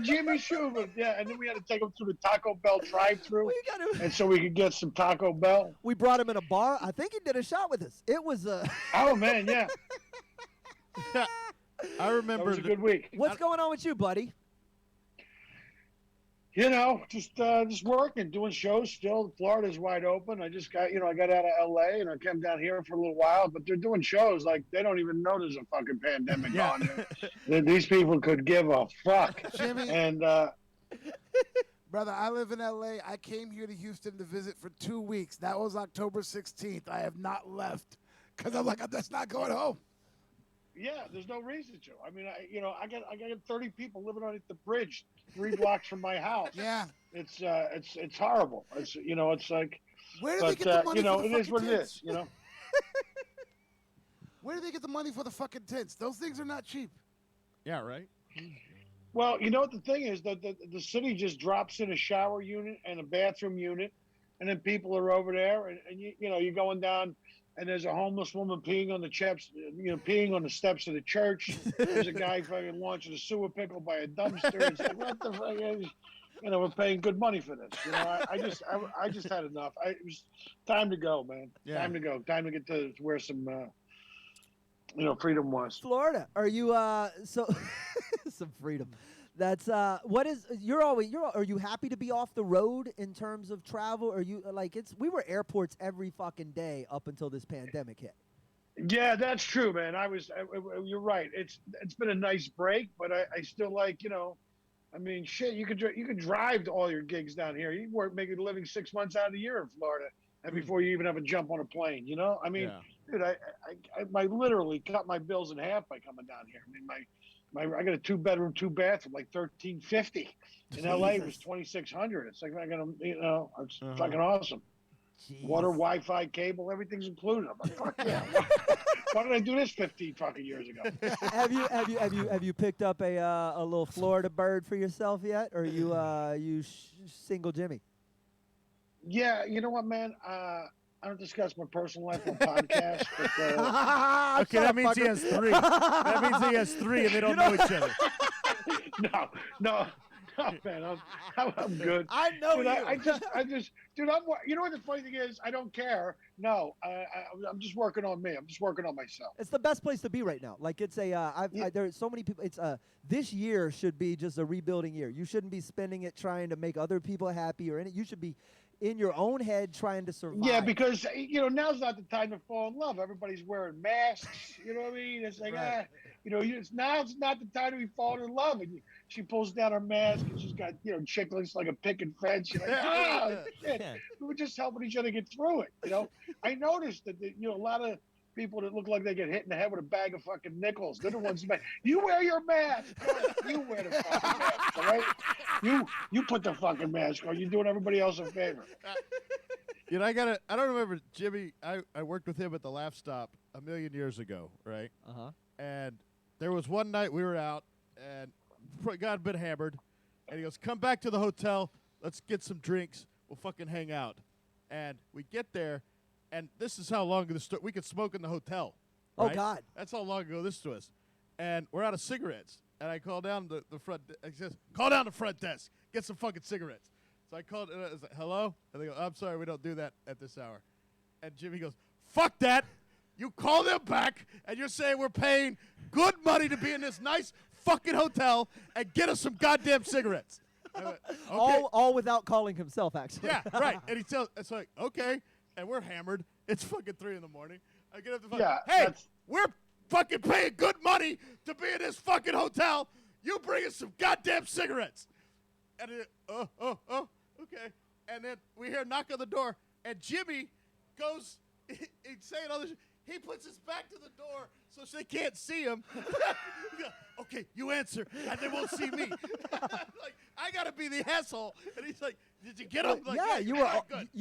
Jimmy Schubert. Yeah, and then we had to take him through the Taco Bell drive-through, and so we could get some Taco Bell. We brought him in a bar. I think he did a shot with us. It was Oh, man, yeah. I remember. That was a good week. What's going on with you, buddy? You know, just working, doing shows still. Florida's wide open. I just got, I got out of L.A. and I came down here for a little while, but they're doing shows like they don't even know there's a fucking pandemic on there. These people could give a fuck. Jimmy, and Brother, I live in L.A. I came here to Houston to visit for 2 weeks. That was October 16th. I have not left because I'm like, I'm just not going home. Yeah, there's no reason to. I mean, I got 30 people living underneath the bridge 3 blocks from my house. Yeah. It's horrible. It's it's like. Where do they get the money for the it is what fucking it tents? is. Where do they get the money for the fucking tents? Those things are not cheap. Yeah, right. Well, you know what the thing is that the city just drops in a shower unit and a bathroom unit, and then people are over there, and you're going down, and there's a homeless woman peeing on the steps, peeing on the steps of the church. There's a guy fucking launching a sewer pickle by a dumpster. It's like, what the fuck is? We're paying good money for this. I just had enough. It was time to go, man. Yeah. Time to go. Time to get to where some freedom was. Florida. Are you so some freedom? That's what is are you happy to be off the road in terms of travel? Are you we were airports every fucking day up until this pandemic hit. Yeah, that's true, man. You're right. It's been a nice break, but I still I mean, shit. You could drive to all your gigs down here. You work making a living 6 months out of the year in Florida, and before you even have a jump on a plane. I mean, dude, I literally cut my bills in half by coming down here. I mean, I got a 2-bedroom, 2-bathroom, like $1,350. In LA, it was $2,600. It's like it's fucking awesome. Jeez. Water, Wi-Fi, cable, everything's included. I'm like, fuck yeah. Why did I do this 15 fucking years ago? Have you picked up a little Florida bird for yourself yet, or you single Jimmy? Yeah, you know what, man? I don't discuss my personal life on podcasts. But, Okay, that means he has 3. That means he has 3, and they don't know each other. No, man, I'm good. I know dude, you. I just, dude, you know what the funny thing is? I don't care. No, I'm just working on me. I'm just working on myself. It's the best place to be right now. Like it's there's so many people. It's this year should be just a rebuilding year. You shouldn't be spending it trying to make other people happy or anything. You should be in your own head trying to survive. Yeah, because now's not the time to fall in love. Everybody's wearing masks. You know what I mean? It's like it's not the time to be falling in love. And she pulls down her mask and she's got chicklets like a picket fence. You're like, shit. We were just helping each other get through it. I noticed that a lot of people that look like they get hit in the head with a bag of fucking nickels. They're the ones that you wear your mask. You wear the fucking mask, all right? You put the fucking mask on. You're doing everybody else a favor. I don't remember Jimmy. I worked with him at the Laugh Stop a million years ago, right? Uh-huh. And there was one night we were out and got a bit hammered, and he goes, "Come back to the hotel. Let's get some drinks. We'll fucking hang out." And we get there. And this is how long we could smoke in the hotel. Right? Oh, God. That's how long ago this was. And we're out of cigarettes. And I call down the front. He says, "Call down the front desk. Get some fucking cigarettes." So I called. And I was like, "Hello?" And they go, "I'm sorry, we don't do that at this hour." And Jimmy goes, "Fuck that. You call them back, and you're saying we're paying good money to be in this nice fucking hotel and get us some goddamn cigarettes." I went, okay. All without calling himself, actually. Yeah, right. And he tells, it's like, okay. And we're hammered. It's fucking 3 in the morning. I get up the phone. Yeah, Hey, we're fucking paying good money to be in this fucking hotel. You bring us some goddamn cigarettes. And okay. And then we hear a knock on the door, and Jimmy goes, he's saying all this. He puts his back to the door so they can't see him. Okay, you answer, and they won't see me. Like, I gotta be the asshole. And he's like, "Did you get him?" Like, yeah, you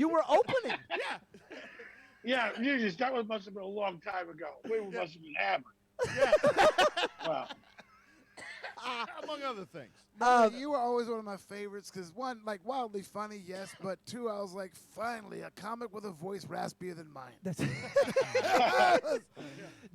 were opening. Yeah, that must have been a long time ago. We must have been hammered. Yeah. Wow. Among other things. You were always one of my favorites because one, like wildly funny, yes, but two, I was like, finally, a comic with a voice raspier than mine.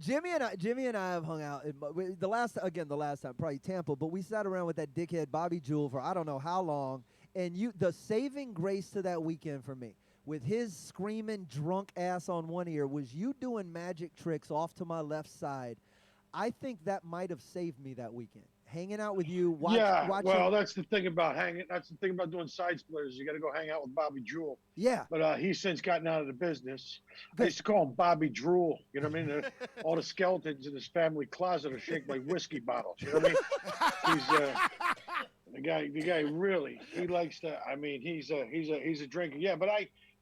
Jimmy and I have hung out the last time, probably Tampa, but we sat around with that dickhead Bobby Jewell for I don't know how long, and the saving grace to that weekend for me, with his screaming drunk ass on one ear, was you doing magic tricks off to my left side. I think that might have saved me that weekend. Hanging out with you, watching. Well, that's the thing about That's the thing about doing side splitters. You got to go hang out with Bobby Jewell. Yeah. But he's since gotten out of the business. I used to call him Bobby Drool. You know what I mean? All the skeletons in his family closet are shaped like whiskey bottles. You know what I mean? The guy really, he likes to. I mean, he's a drinker. Yeah, but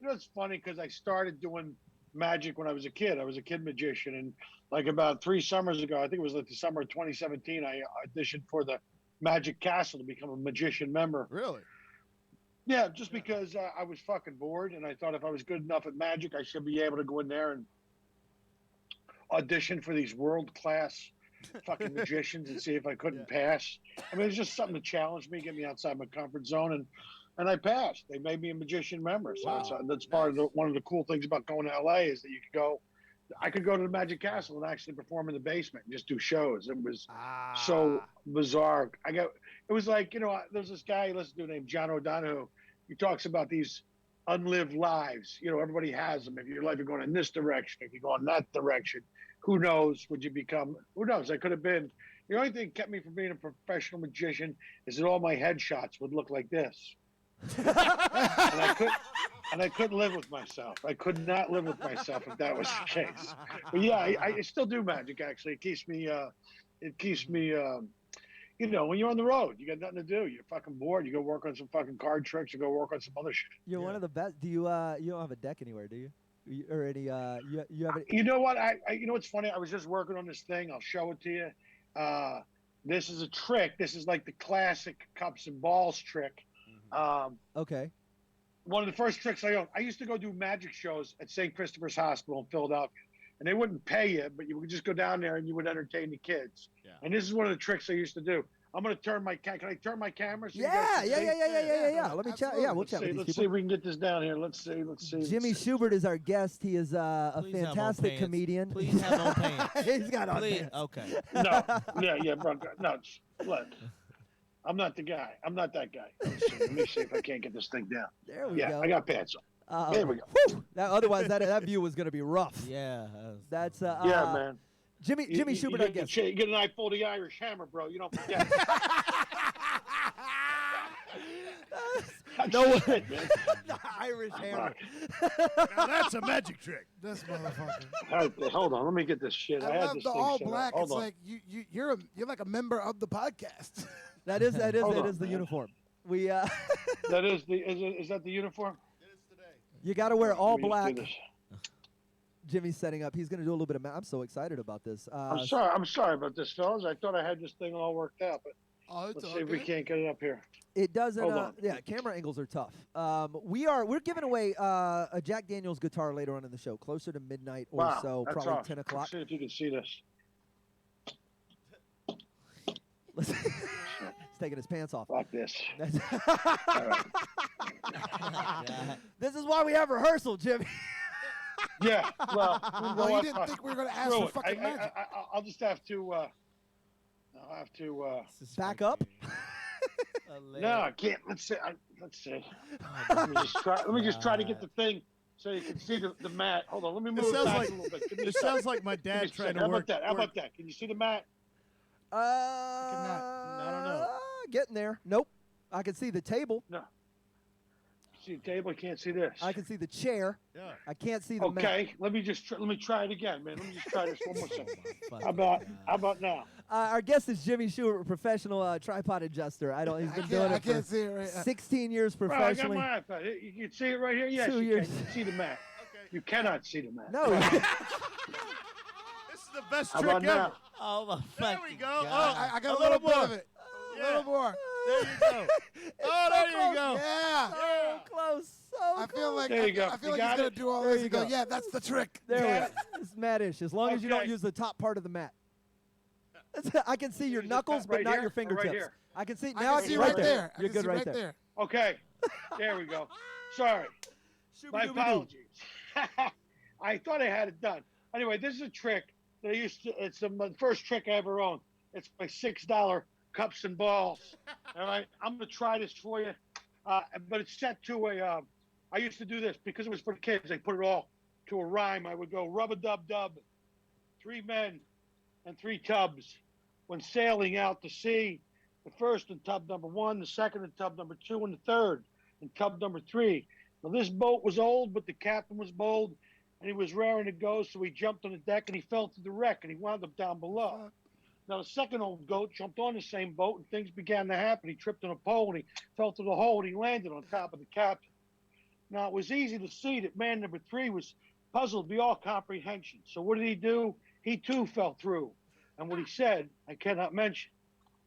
it's funny because I started doing magic when I was a kid. I was a kid magician, and like about 3 summers ago, I think it was like the summer of 2017, I auditioned for the Magic Castle to become a magician member. Really? Yeah, just because I was fucking bored, and I thought if I was good enough at magic, I should be able to go in there and audition for these world class fucking magicians and see if I couldn't pass. I mean, it's just something to challenge me, get me outside my comfort zone, and I passed. They made me a magician member, so that's part of one of the cool things about going to LA is that you could go. I could go to the Magic Castle and actually perform in the basement and just do shows. It was so bizarre. It was like, there's this guy I listen to named John O'Donohue. He talks about these unlived lives. Everybody has them. If your life is going in this direction, if you go in that direction, who knows what you become? Who knows? I could have been. The only thing that kept me from being a professional magician is that all my headshots would look like this. and I couldn't live with myself. I could not live with myself if that was the case. But yeah, I still do magic. Actually, it keeps me. When you're on the road, you got nothing to do. You're fucking bored. You go work on some fucking card tricks. You go work on some other shit. You're one of the best. Do you? You don't have a deck anywhere, do you? Or any? You have? You know what? You know what's funny? I was just working on this thing. I'll show it to you. This is a trick. This is like the classic cups and balls trick. Okay. One of the first tricks I used to go do magic shows at St. Christopher's Hospital in Philadelphia, and they wouldn't pay you, but you would just go down there and you would entertain the kids. Yeah. And this is one of the tricks I used to do. I'm gonna turn my can I turn my camera? So yeah. Let me chat. Yeah, we'll chat with these Let's see if we can get this down here. Let's see. Jimmy Schubert is our guest. He is a fantastic comedian. Please have on pants. He's got on pants. Okay. No. Yeah, bro. No. Look. I'm not the guy. I'm not that guy. Let me see if I can't get this thing down. There we go. Yeah, I got pants on. There we go. Whew. Otherwise, that view was going to be rough. Yeah. That's yeah, man. Jimmy Schubert, I guess. You get an eyeful of the Irish hammer, bro. You don't forget. No shit, man. The Irish hammer. Now that's a magic trick. This motherfucker. Okay, hold on. Let me get this shit. I had love this the thing all set up. black. Hold It's on. like you're like a member of the podcast. That is Hold on, the man. uniform. We That is is that the uniform? You got to wear all Let me just do black. this. Jimmy's setting up. He's going to do a little bit of. I'm so excited about this. I'm sorry about this, fellas. I thought I had this thing all worked out, but let's see if we can't get it up here. It doesn't. Hold on. Yeah, camera angles are tough. We're giving away a Jack Daniels guitar later on in the show, closer to midnight or Wow, so, that's probably awesome. 10 o'clock. Let's see if you can see this. He's taking his pants off. Fuck this. This is why we have rehearsal, Jimmy. Yeah, well, Well, you didn't think we were gonna ask for fucking magic. I'll just have to. I'll have to. Back up. No, I can't. Let's see. Let's see. Let me just try to get the thing so you can see the mat. Hold on. Let me move it sounds back like- a little bit. Give me this a second. sounds like my dad Give me a trying second. to How work- about that? How about that? Can you see the mat? I don't know. Getting there. Nope. I can see the table. No. See the table? I can't see this. I can see the chair. Yeah. I can't see the mat. Okay. Let me try it again, man. Let me just try this one more second. How about now? Our guest is Jimmy Stewart, professional tripod adjuster. He's been doing it for 16 years Bro, professionally. I got my iPad. You can see it right here? Yes, 2 you years. can. You can see the mat. You cannot see the mat. No. This is the best How trick about ever. now? Oh my There we go. God. Oh, I got a a little bit more. of it. Yeah. A little more. There you go. Oh, there you go. Yeah. So close. So I feel like There you go. I feel You like he's got gonna it? do all There this you and go, go. yeah, that's the trick. There we go. It's mad-ish. As long as you don't Okay. use the top part of the mat. I can see your Use the knuckles, top but right not here your or right fingertips. here? I can see I now. can see right there. I You're can good see right there. Okay. There we go. Sorry. My Shooby-dooby-doo. apologies. I thought I had it done. Anyway, this is a trick that I used to. It's the first trick I ever owned. It's my $6 cups and balls. All right, I'm gonna try this for you, but it's set to a. I used to do this because it was for the kids. I put it all to a rhyme. I would go rub-a-dub-dub, 3 men and 3 tubs when sailing out to sea. The first in tub number 1, the second in tub number 2, and the third in tub number 3. Now this boat was old, but the captain was bold, and he was raring to go. So he jumped on the deck and he fell to the wreck, and he wound up down below. Now, the second old goat jumped on the same boat, and things began to happen. He tripped on a pole, and he fell through the hole, and he landed on top of the captain. Now, it was easy to see that man number 3 was puzzled beyond comprehension. So what did he do? He, too, fell through. And what he said, I cannot mention.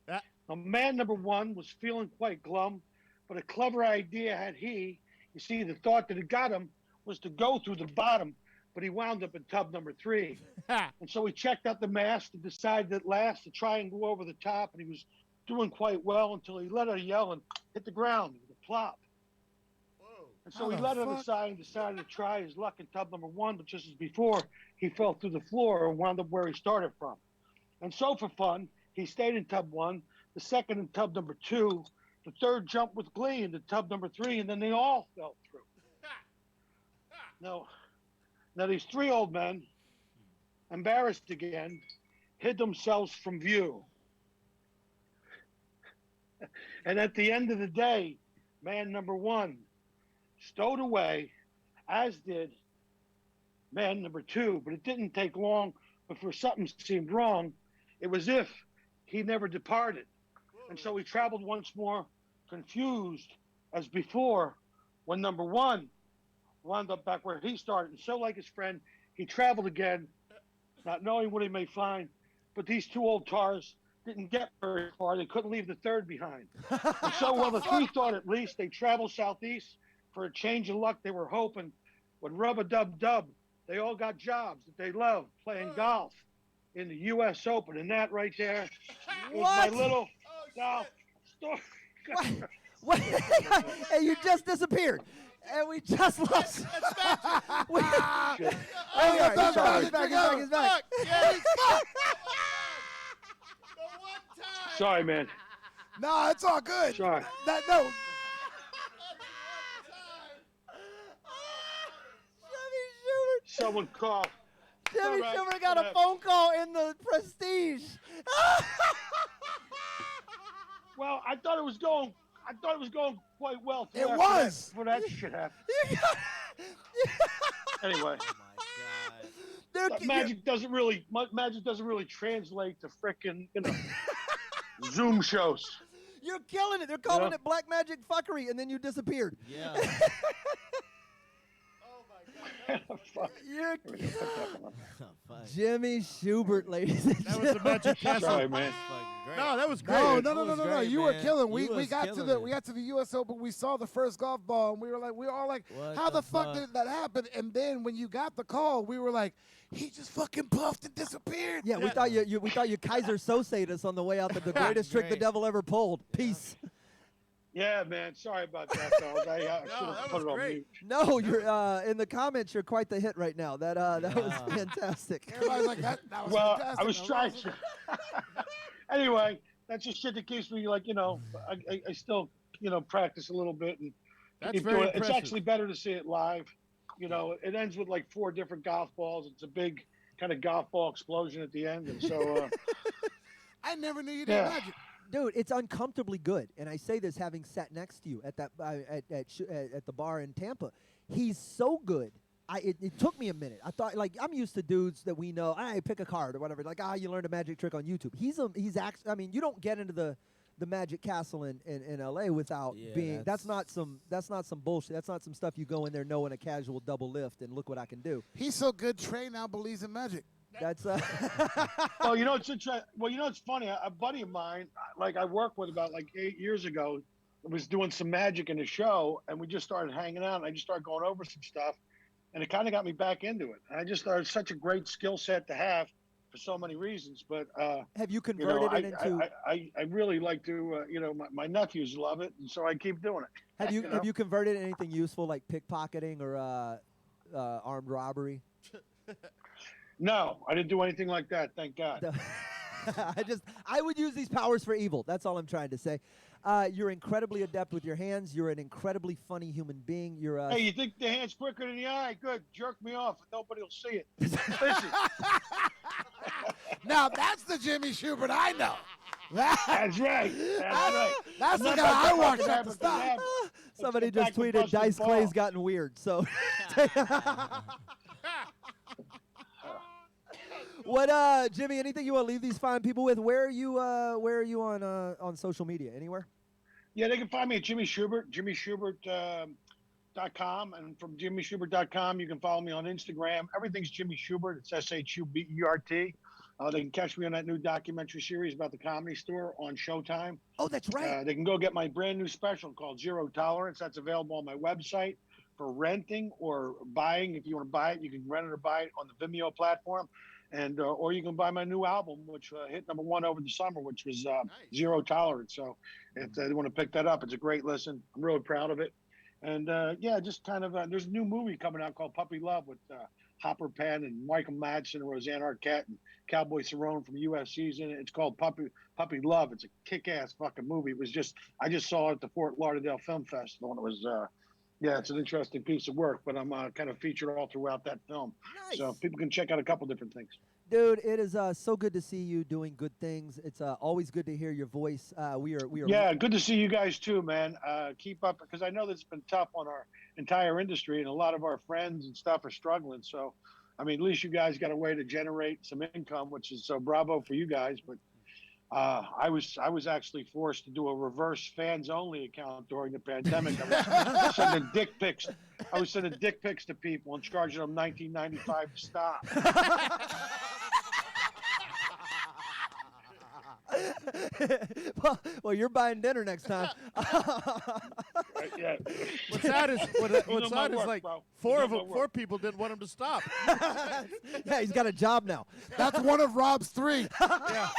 Now, man number 1 was feeling quite glum, but a clever idea had he. You see, the thought that had got him was to go through the bottom, but he wound up in tub number 3. And so he checked out the mast and decided at last to try and go over the top, and he was doing quite well until he let out a yell and hit the ground with a plop. And so he let it aside and decided to try his luck in tub number 1, but just as before, he fell through the floor and wound up where he started from. And so for fun, he stayed in tub 1, the second in tub number 2, the third jumped with glee into tub number 3, and then they all fell through. Now these 3 old men, embarrassed again, hid themselves from view. And at the end of the day, man number 1 stowed away, as did man number 2. But it didn't take long before something seemed wrong. It was if he never departed. And so he traveled once more, confused as before, when number 1 wound up back where he started. And so, like his friend, he traveled again, not knowing what he may find. But these 2 old tars didn't get very far. They couldn't leave the third behind. And so, while the 3 thought at least they traveled southeast for a change of luck, they were hoping would rub-a-dub-dub. They all got jobs that they loved, playing golf in the U.S. Open. And that right there is my little golf story. Wait, hey, you just disappeared. And we just lost. He's back. Sorry, man. No, it's all good. Sorry. No. Someone called. Jimmy Shimmer got a phone call in the Prestige. Well, I thought it was going quite well. It was. For that shit happened. Anyway. Magic doesn't really translate to frickin', Zoom shows. You're killing it. They're calling it black magic fuckery, and then you disappeared. Yeah. You're Jimmy Schubert, ladies and That was the Magic Castle. Sorry, man. No, that was great. No. You were killing. We got to the U.S. Open. We saw the first golf ball, and we were all like, how the fuck did that happen? And then when you got the call, we were like, he just fucking puffed and disappeared. Yeah, we thought you Kaiser Sosa'd us on the way out. The greatest trick the devil ever pulled. Peace. Yeah, man. Sorry about that, fellas. I should have put it on mute. No, you're in the comments. You're quite the hit right now. That was fantastic. Everybody's like that was well, fantastic. I was trying to. Anyway, that's just shit that keeps me like I still practice a little bit and That's keep very doing it. It's impressive. actually better to see it live. It ends with like 4 different golf balls. It's a big kind of golf ball explosion at the end, and so. I never knew you did magic. Dude, it's uncomfortably good, and I say this having sat next to you at that at the bar in Tampa. He's so good. It took me a minute. I thought, like, I'm used to dudes that we know. I pick a card or whatever. Like, you learned a magic trick on YouTube. He's actually. I mean, you don't get into the Magic Castle in LA without being. That's not some bullshit. That's not some stuff you go in there knowing a casual double lift and look what I can do. He's so good. Trey now believes in magic. That's Well, it's funny. A buddy of mine, like I worked with about like 8 years ago, was doing some magic in a show, and we just started hanging out. And I just started going over some stuff, and it kind of got me back into it. And I just thought it's such a great skill set to have for so many reasons. But have you converted it into? I really like to. My nephews love it, and so I keep doing it. Have you converted anything useful like pickpocketing or armed robbery? No, I didn't do anything like that. Thank God. I would use these powers for evil. That's all I'm trying to say. You're incredibly adept with your hands. You're an incredibly funny human being. You're Hey, you think the hand's quicker than the eye? Good. Jerk me off. Nobody will see it. Listen. Now that's the Jimmy Schubert I know. That's right. That's the guy I watched at the stop. Somebody just tweeted Dice Clay's gotten weird. So What, Jimmy? Anything you want to leave these fine people with? Where are you on social media? Anywhere? Yeah, they can find me at Jimmy Schubert, jimmyschubert.com. And from jimmyschubert.com, you can follow me on Instagram. Everything's Jimmy Schubert. It's SHUBERT. They can catch me on that new documentary series about the Comedy Store on Showtime. Oh, that's right. They can go get my brand new special called Zero Tolerance. That's available on my website for renting or buying. If you want to buy it, you can rent it or buy it on the Vimeo platform. And or you can buy my new album, which hit #1 over the summer, which was Zero Tolerance. So if they want to pick that up, it's a great listen. I'm really proud of it. And yeah, just kind of there's a new movie coming out called Puppy Love with Hopper Penn and Michael Madsen and Roseanne Arquette and Cowboy Cerrone from USC's in it. It's called Puppy Love. It's a kick-ass fucking movie. It was I just saw it at the Fort Lauderdale Film Festival, and it was yeah, it's an interesting piece of work. But I'm kind of featured all throughout that film, so people can check out a couple different things. Dude, it is so good to see you doing good things. It's always good to hear your voice. We are. Yeah, good to see you guys too, man. Keep up, because I know this has been tough on our entire industry, and a lot of our friends and stuff are struggling. So, I mean, at least you guys got a way to generate some income, which is so bravo for you guys. But I was actually forced to do a reverse fans only account during the pandemic. I was sending dick pics. I was sending dick pics to people and charging them $19.95 to stop. well, you're buying dinner next time. Yeah. What's sad is work, like bro. four people didn't want him to stop. Yeah, he's got a job now. That's one of Rob's 3. Yeah.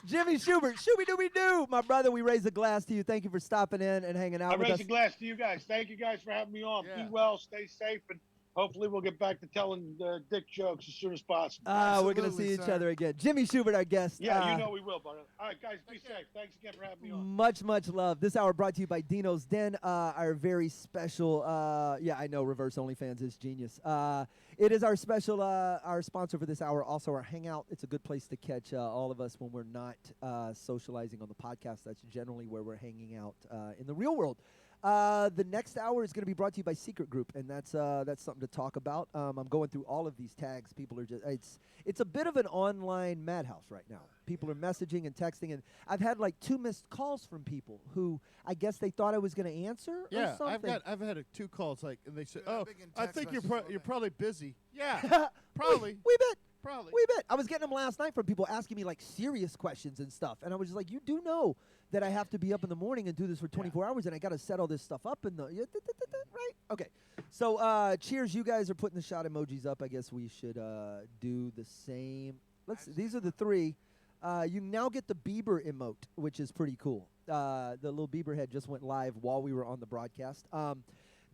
Jimmy Schubert, Shooby-Dooby-Doo, my brother, we raise a glass to you. Thank you for stopping in and hanging out I with raise us. a glass to you guys. Thank you guys for having me on. Yeah. Be well, stay safe, and hopefully we'll get back to telling dick jokes as soon as possible. We're going to see each other again. Jimmy Schubert, our guest. Yeah, you know we will, brother. All right, guys, be safe. Thanks again for having me on. Much, much love. This hour brought to you by Dino's Den, our very special, yeah, I know Reverse OnlyFans is genius. It is our special, our sponsor for this hour, also our Hangout. It's a good place to catch all of us when we're not socializing on the podcast. That's generally where we're hanging out in the real world. The next hour is going to be brought to you by Secret Group, and that's something to talk about. I'm going through all of these tags. People are just it's a bit of an online madhouse right now. People are messaging and texting, and I've had like 2 missed calls from people who I guess they thought I was going to answer. Yeah, or something. I've had 2 calls and they said, Yeah, "Oh, big in I text think messages you're all probably busy." Yeah, Probably. probably. We bet. Probably. We bet. I was getting them last night from people asking me like serious questions and stuff, and I was just like, "You do know that I have to be up in the morning and do this for 24 hours, and I got to set all this stuff up in the right." Okay, so cheers. You guys are putting the shot emojis up. I guess we should do the same. These are the 3. You now get the Bieber emote, which is pretty cool. The little Bieber head just went live while we were on the broadcast.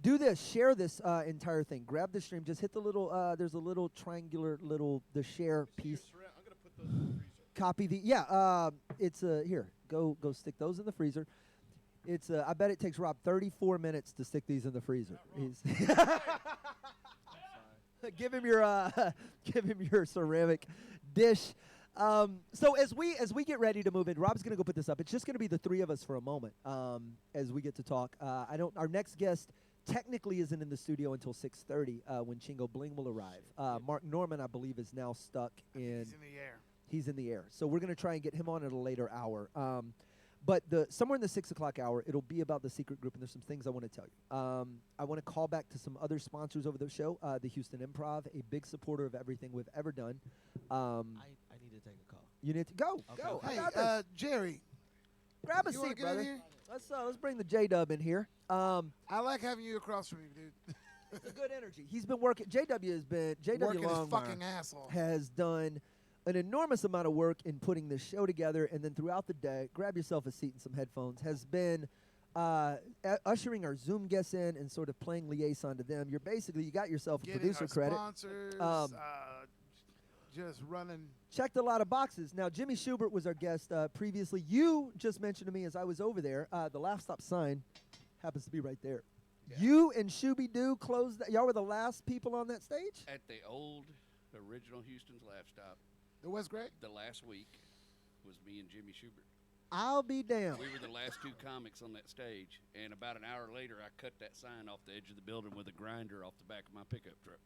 Do this. Share this entire thing. Grab the stream. Just hit the little. There's a little triangular the share piece. I'm gonna put those in the freezer. Copy the it's here. Go stick those in the freezer. It's I bet it takes Rob 34 minutes to stick these in the freezer. Give him your ceramic dish. So as we get ready to move in, Rob's gonna go put this up. It's just gonna be the 3 of us for a moment as we get to talk. Our next guest technically isn't in the studio until 6:30 when Chingo Bling will arrive. Mark Norman, I believe, is now stuck in. He's in the air. He's in the air. So we're going to try and get him on at a later hour. But somewhere in the 6 o'clock hour, it'll be about the Secret Group, and there's some things I want to tell you. I want to call back to some other sponsors over the show. The Houston Improv, a big supporter of everything we've ever done. I need to take a call. You need to go. Okay. Go. I Hey, got this. Jerry. Grab a you wanna seat, get in brother. here? Let's bring the J-Dub in here. I like having you across from me, dude. It's a good energy. He's been working. JW Working his Longmire fucking ass off. has done an enormous amount of work in putting this show together, and then throughout the day, grab yourself a seat and some headphones, has been ushering our Zoom guests in and sort of playing liaison to them. You got yourself a Getting producer our credit. sponsors, just running. Checked a lot of boxes. Now, Jimmy Schubert was our guest previously. You just mentioned to me as I was over there, the Laugh Stop sign happens to be right there. Yeah. You and Shooby-Doo closed that. Y'all were the last people on that stage? At the old original Houston's Laugh Stop. It was great. The last week was me and Jimmy Schubert. I'll be damned. We were the last two comics on that stage, and about an hour later, I cut that sign off the edge of the building with a grinder off the back of my pickup truck.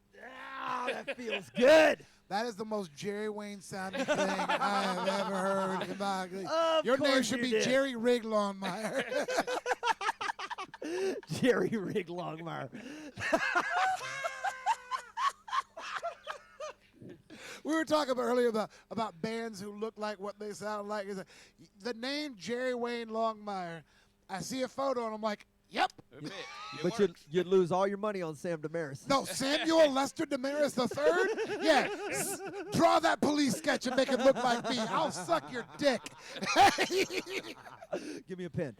Ah, that feels good. That is the most Jerry Wayne sounding thing I have ever heard in my life. Of Your name course should you be did. Jerry Rig Longmire. Jerry Rig Longmire. We were talking earlier about bands who look like what they sound like. The name Jerry Wayne Longmire, I see a photo and I'm like, yep. But you'd lose all your money on Sam Damaris. No, Samuel Lester Damaris III? Yeah. Draw that police sketch and make it look like me. I'll suck your dick. Give me a pen.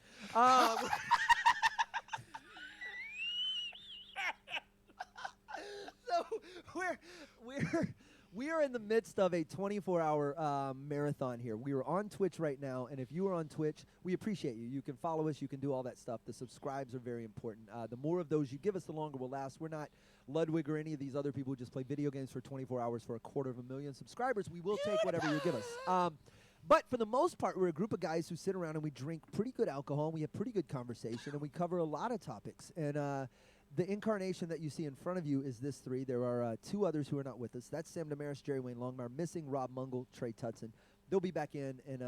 So we are in the midst of a 24-hour marathon here. We are on Twitch right now, and if you are on Twitch, we appreciate you. You can follow us. You can do all that stuff. The subscribes are very important. The more of those you give us, the longer we'll last. We're not Ludwig or any of these other people who just play video games for 24 hours for 250,000 subscribers. We will take whatever you give us. But for the most part, we're a group of guys who sit around and we drink pretty good alcohol, and we have pretty good conversation, and we cover a lot of topics. And the incarnation that you see in front of you is this three. There are two others who are not with us. That's Sam Damaris, Jerry Wayne Longmire, missing Rob Mungle, Trey Tutson. They'll be back in and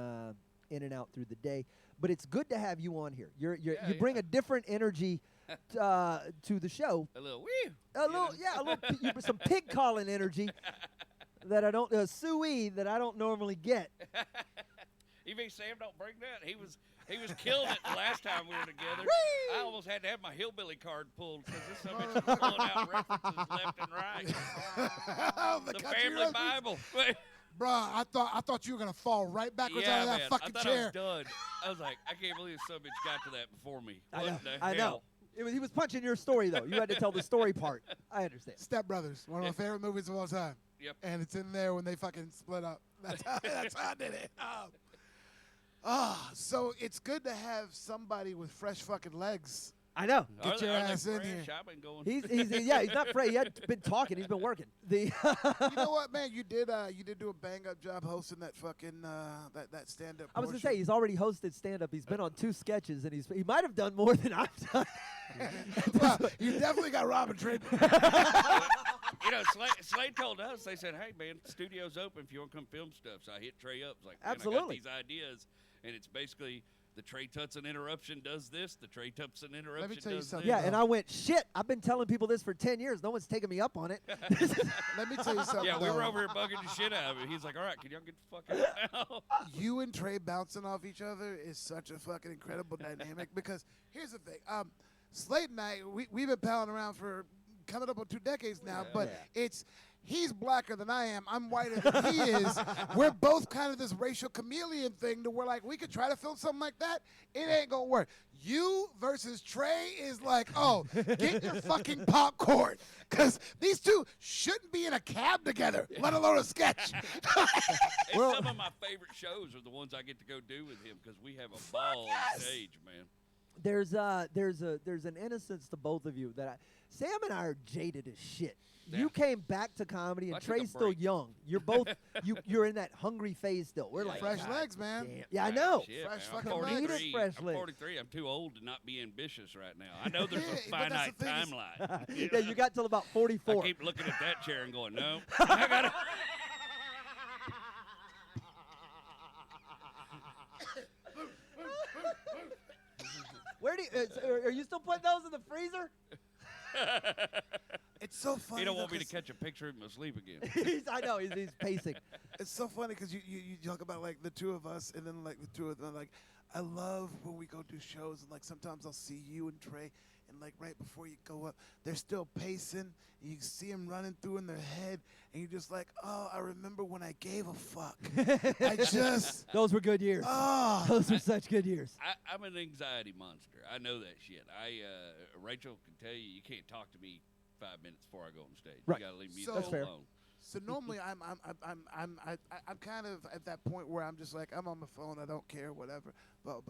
out through the day. But it's good to have you on here. You bring a different energy to the show. A little wee. Some pig calling energy that I don't suey that I don't normally get. You think Sam don't bring that? He was killing it the last time we were together. I almost had to have my hillbilly card pulled because this son of a bitch was pulling out references left and right. the family Bible. Bruh, I thought you were gonna fall right backwards out of that fucking I thought chair. I was done. I was like, I can't believe some bitch got to that before me. I know. He was punching your story though. You had to tell the story part. I understand. Step Brothers, one of my favorite movies of all time. Yep. And it's in there when they fucking split up. That's how I did it. So it's good to have somebody with fresh fucking legs. I know. Get your ass in here. I've been going. He's not afraid. He hadn't been talking. He's been working. You know what, man? You did do a bang up job hosting that fucking that stand up. I was gonna say he's already hosted stand up. He's been on 2 sketches, and he might have done more than I've done. Well, you definitely got Robin Trent. Slade told us. They said, "Hey, man, studio's open if you want to come film stuff." So I hit Trey up. It's like, man, absolutely. I got these ideas, and it's basically the Trey Tutson interruption does this. The Trey Tutson interruption tell you does something. this. Yeah, and I went, shit, I've been telling people this for 10 years. No one's taking me up on it. Let me tell you something. Yeah, we though. were over here bugging the shit out of it. He's like, all right, can y'all get the fuck out now? You and Trey bouncing off each other is such a fucking incredible dynamic because here's the thing. Slade and I, we've been palling around for coming up on 2 decades now, but he's blacker than I am. I'm whiter than he is. We're both kind of this racial chameleon thing to where, like, we could try to film something like that. It ain't going to work. You versus Trey is like, oh, get your fucking popcorn. Because these two shouldn't be in a cab together, let alone a sketch. Some of my favorite shows are the ones I get to go do with him because we have a ball on stage, man. There's an innocence to both of you that Sam and I are jaded as shit. Yeah. You came back to comedy, and I took a Trey's still break. young. You're both you're in that hungry phase still. We're like fresh God legs, man. damn. Yeah, I know. Shit, Fresh man. fucking I'm legs. 43. Fresh I'm legs. 43. I'm too old to not be ambitious right now. I know there's a But that's finite the thing is- timeline. Yeah, you got till about 44. I keep looking at that chair and going, no. I gotta. Where do are you still putting those in the freezer? It's so funny. He don't want though, me to 'cause catch a picture of him asleep again. I know he's pacing. It's so funny because you talk about like the two of us and then like the two of them. Like, I love when we go do shows and like sometimes I'll see you and Trey and like right before you go up, they're still pacing and you see them running through in their head and you're just like, oh, I remember when I gave a fuck. I just Those were good years. Oh. Those were such good years. I'm an anxiety monster. I know that shit. Rachel can tell you can't talk to me 5 minutes before I go on stage. Right. You gotta leave me So- the That's hell fair. alone. So normally I'm kind of at that point where I'm just like I'm on my phone, I don't care, whatever. But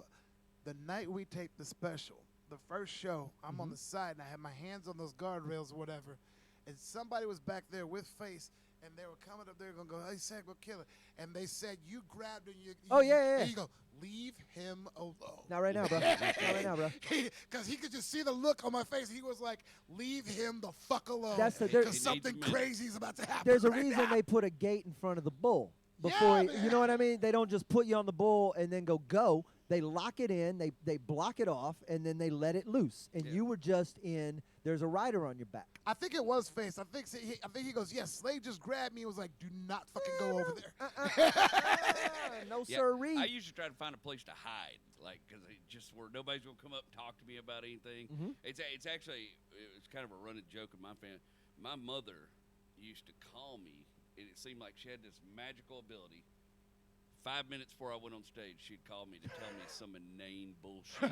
the night we taped the special, the first show, I'm on the side and I had my hands on those guardrails or whatever, and somebody was back there with face, and they were coming up there going to go, hey, Sam, go kill it. And they said, you grabbed him. Yeah. And you go, leave him alone. Not right now, bro. Not right now, bro. Because he could just see the look on my face. He was like, leave him the fuck alone. There's something crazy is about to happen. There's a right reason now. they put a gate in front of the bull. Before Yeah, you know what I mean? They don't just put you on the bull and then go. They lock it in, they block it off, and then they let it loose. And you were just in, there's a rider on your back. I think it was Face. I think he goes, yes, Slade just grabbed me and was like, do not fucking go over there. No, Yeah, sirree. I usually try to find a place to hide, like, because just where nobody's going to come up and talk to me about anything. It's actually, it's kind of a running joke in my family. My mother used to call me, and it seemed like she had this magical ability. 5 minutes before I went on stage, she'd call me to tell me some inane bullshit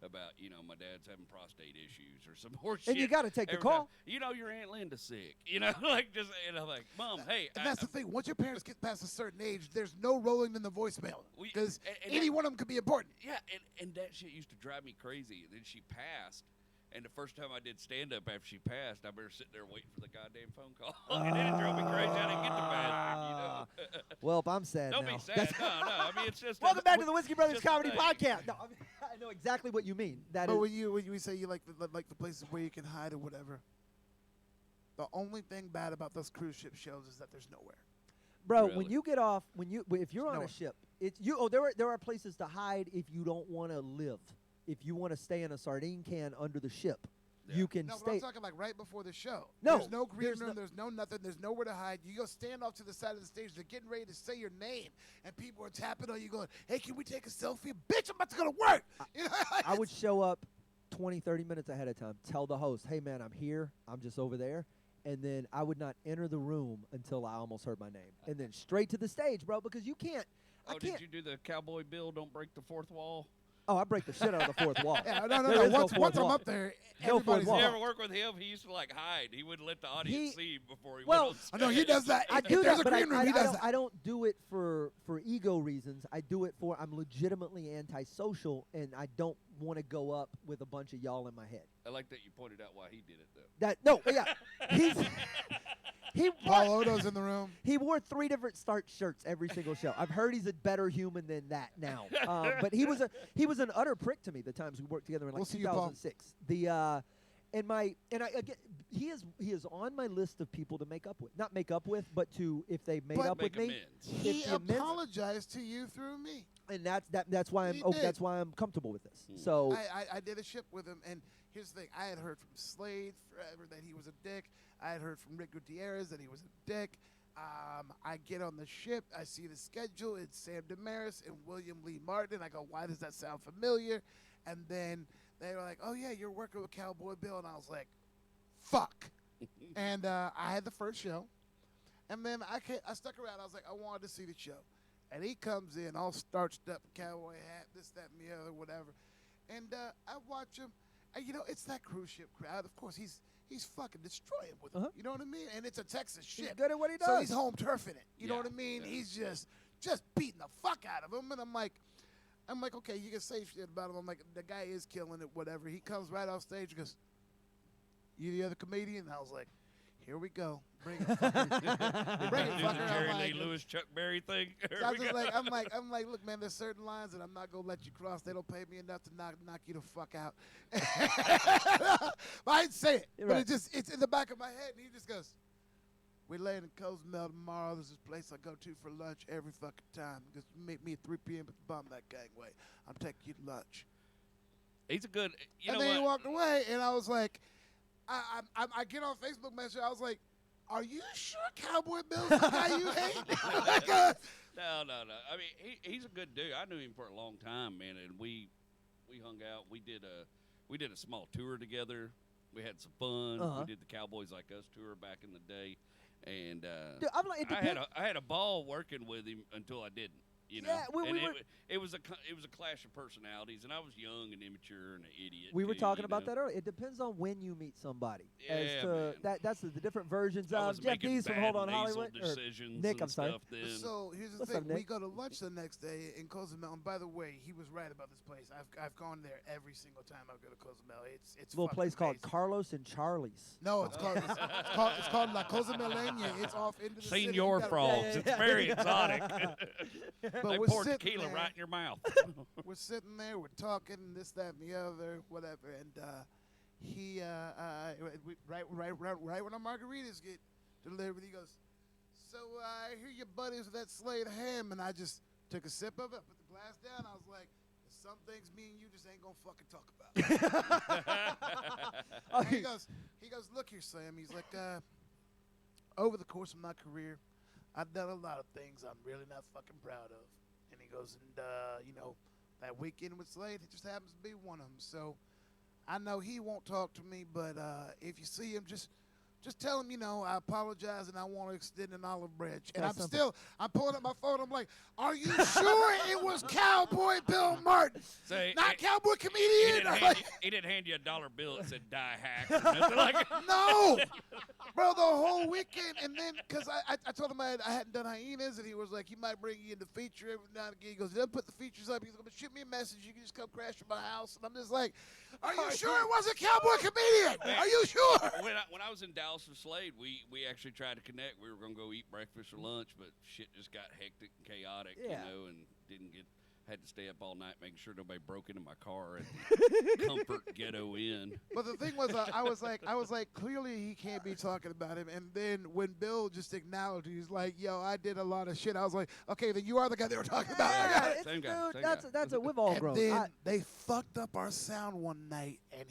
about, my dad's having prostate issues or some horse shit. And you got to take the every call. time. Your Aunt Linda's sick. And I'm like, Mom, hey. And that's the thing. Once your parents get past a certain age, there's no rolling in the voicemail. Because any one of them could be important. Yeah, and that shit used to drive me crazy. And then she passed. And the first time I did stand-up after she passed, I better sit there waiting for the goddamn phone call. And then it drove me crazy. I didn't get the bastard, Well, I'm sad Don't now. be sad. No. I mean, it's just Welcome back to the Whiskey Brothers just a Comedy thing. Podcast. No, I know exactly what you mean. That but is, when you say you like the places where you can hide or whatever, the only thing bad about those cruise ship shows is that there's nowhere. bro, when you get off, if you're on Nowhere. a ship, there are places to hide if you don't want to live. If you want to stay in a sardine can under the ship, you can No, but stay. I'm talking like right before the show. No, there's no green there's room. no- There's no nothing. There's nowhere to hide. You go stand off to the side of the stage. They're getting ready to say your name, and people are tapping on you, going, "Hey, can we take a selfie? Bitch, I'm about to go to work." I would show up 20, 30 minutes ahead of time, tell the host, hey, man, I'm here. I'm just over there. And then I would not enter the room until I almost heard my name. And then straight to the stage, bro, because you can't. Did you do the Cowboy Bill, don't break the fourth wall? Oh, I break the shit out of the fourth wall. Yeah, no. There is Once fourth I'm wall. up there, No fourth everybody's wall. You ever work with him? He used to hide. He wouldn't let the audience see him before he well, went on stage. I know he does that. I If do there's that, a but green room, he does that. I don't do it for ego reasons. I do it for I'm legitimately antisocial, and I don't want to go up with a bunch of y'all in my head. I like that you pointed out why he did it, though. Paul Odo's in the room. He wore 3 different Starch shirts every single show. I've heard he's a better human than that now. But he was an utter prick to me the times we worked together in like We'll see you, Paul. 2006. He is on my list of people to make up with. Not make up with, but to if they made But up with me. He if the amends- apologized to you through me. and that's why He I'm did. that's why I'm comfortable with this. So I did a ship with him, and here's the thing: I had heard from Slade forever that he was a dick. I had heard from Rick Gutierrez that he was a dick. I get on the ship, I see the schedule. It's Sam Damaris and William Lee Martin. I go, why does that sound familiar? And then they were like, oh yeah, you're working with Cowboy Bill, and I was like, fuck. And I had the first show, and then I stuck around. I was like, I wanted to see the show. And he comes in all starched up, cowboy hat, this, that, and the other, whatever. And I watch him. And, it's that cruise ship crowd. Of course, he's fucking destroying with them. You know what I mean? And it's a Texas ship. He's good at what he So does. he's home turfing it. You know what I mean? He's just beating the fuck out of him. And I'm like, okay, you can say shit about him. I'm like, the guy is killing it, whatever. He comes right off stage and goes, you the other comedian? And I was like, here we go. Bring it, fucker. Bring it, Do the fucker. Jerry I'm Lee like, Lewis Chuck Berry thing. so I'm just like, I'm like, look, man, there's certain lines that I'm not gonna let you cross. They don't pay me enough to knock you the fuck out. But I didn't say it, but it's in the back of my head, and he just goes, "We're laying in Cozumel tomorrow. There's this place I go to for lunch every fucking time. Because meet me at 3 p.m. at the Bombat Gangway. I'm taking you to lunch." He's a good. And then he walked away, and I was like, I get on Facebook Messenger. I was like, "Are you sure Cowboy Bill's the guy you hate?" No. I mean, he's a good dude. I knew him for a long time, man, and we hung out. We did a small tour together. We had some fun. Uh-huh. We did the Cowboys Like Us tour back in the day, and Dude, I'm like, it I had a ball working with him until I didn't. You know, Yeah, and it was a clash of personalities, and I was young and immature and an idiot. We were too, talking you about know? that earlier. It depends on when you meet somebody. As Yeah, to man. that's the different versions I of was Jeff making Dees from bad Hold On nasal Hollywood. Or decisions Nick, and I'm sorry. stuff then. So here's the What's thing: up, we Nick? go to lunch the next day in Cozumel. And by the way, he was right about this place. I've gone there every single time I go to Cozumel. It's A little fucking place called amazing. Carlos and Charlie's. No, it's called La Cozumeleña. It's off into the city. You Senor gotta- frogs. It's very exotic. But They we're pour sitting tequila there. right in your mouth. We're sitting there, we're talking, this, that, and the other, whatever. And he, right when our margaritas get delivered, he goes, "So I hear your buddies with that Slade ham," and I just took a sip of it, put the glass down. I was like, "There's some things me and you just ain't gonna fucking talk about." And he goes, "Look here, Sam." He's like, "Over the course of my career, I've done a lot of things I'm really not fucking proud of." And he goes, "And that weekend with Slade, it just happens to be one of them. So I know he won't talk to me, but if you see him, just tell him, I apologize and I want to extend an olive branch." And I'm pulling up my phone. I'm like, "Are you sure it was Cowboy Bill Martin, Say, not Cowboy Comedian?" He didn't hand you a dollar bill that said "die hack" or nothing like it. No, bro, the whole weekend. And then, because I told him I hadn't done hyenas, and he was like, "He might bring you in the feature every now and again." He goes, "They'll put the features up." He's going to shoot me a message. You can just come crash at my house. And I'm just like, "Are you sure it wasn't Cowboy Comedian? Are you sure?" When I was in Dallas with Slade, we actually tried to connect. We were going to go eat breakfast or lunch, but shit just got hectic and chaotic, Yeah. and had to stay up all night making sure nobody broke into my car at the Comfort Ghetto Inn. But the thing was, I was like, clearly he can't be talking about him. And then when Bill just acknowledged, he's like, "Yo, I did a lot of shit." I was like, "Okay, then you are the guy they were talking about." Same guy. Dude, Same that's guy. that's a we've all And grown. then they fucked up our sound one night, and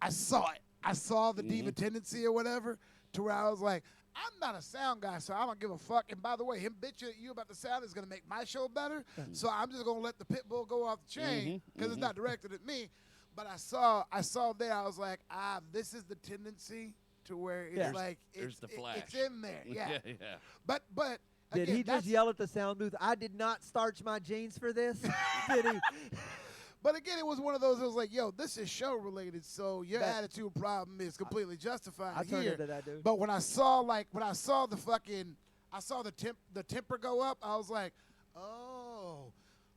I saw it. I saw the diva tendency or whatever, to where I was like, "I'm not a sound guy, so I don't give a fuck." And by the way, him bitching at you about the sound is gonna make my show better. So I'm just gonna let the pit bull go off the chain because it's not directed at me. But I saw there. I was like, this is the tendency to where it's like There's the flash. it's in there. Yeah. yeah. But Did again, he just yell at the sound booth, "I did not starch my jeans for this"? Did he? But again, it was one of those. It was like, "Yo, this is show related, so your attitude problem is completely justified I turned here." into that dude. But when I saw the temper go up, I was like, "Oh,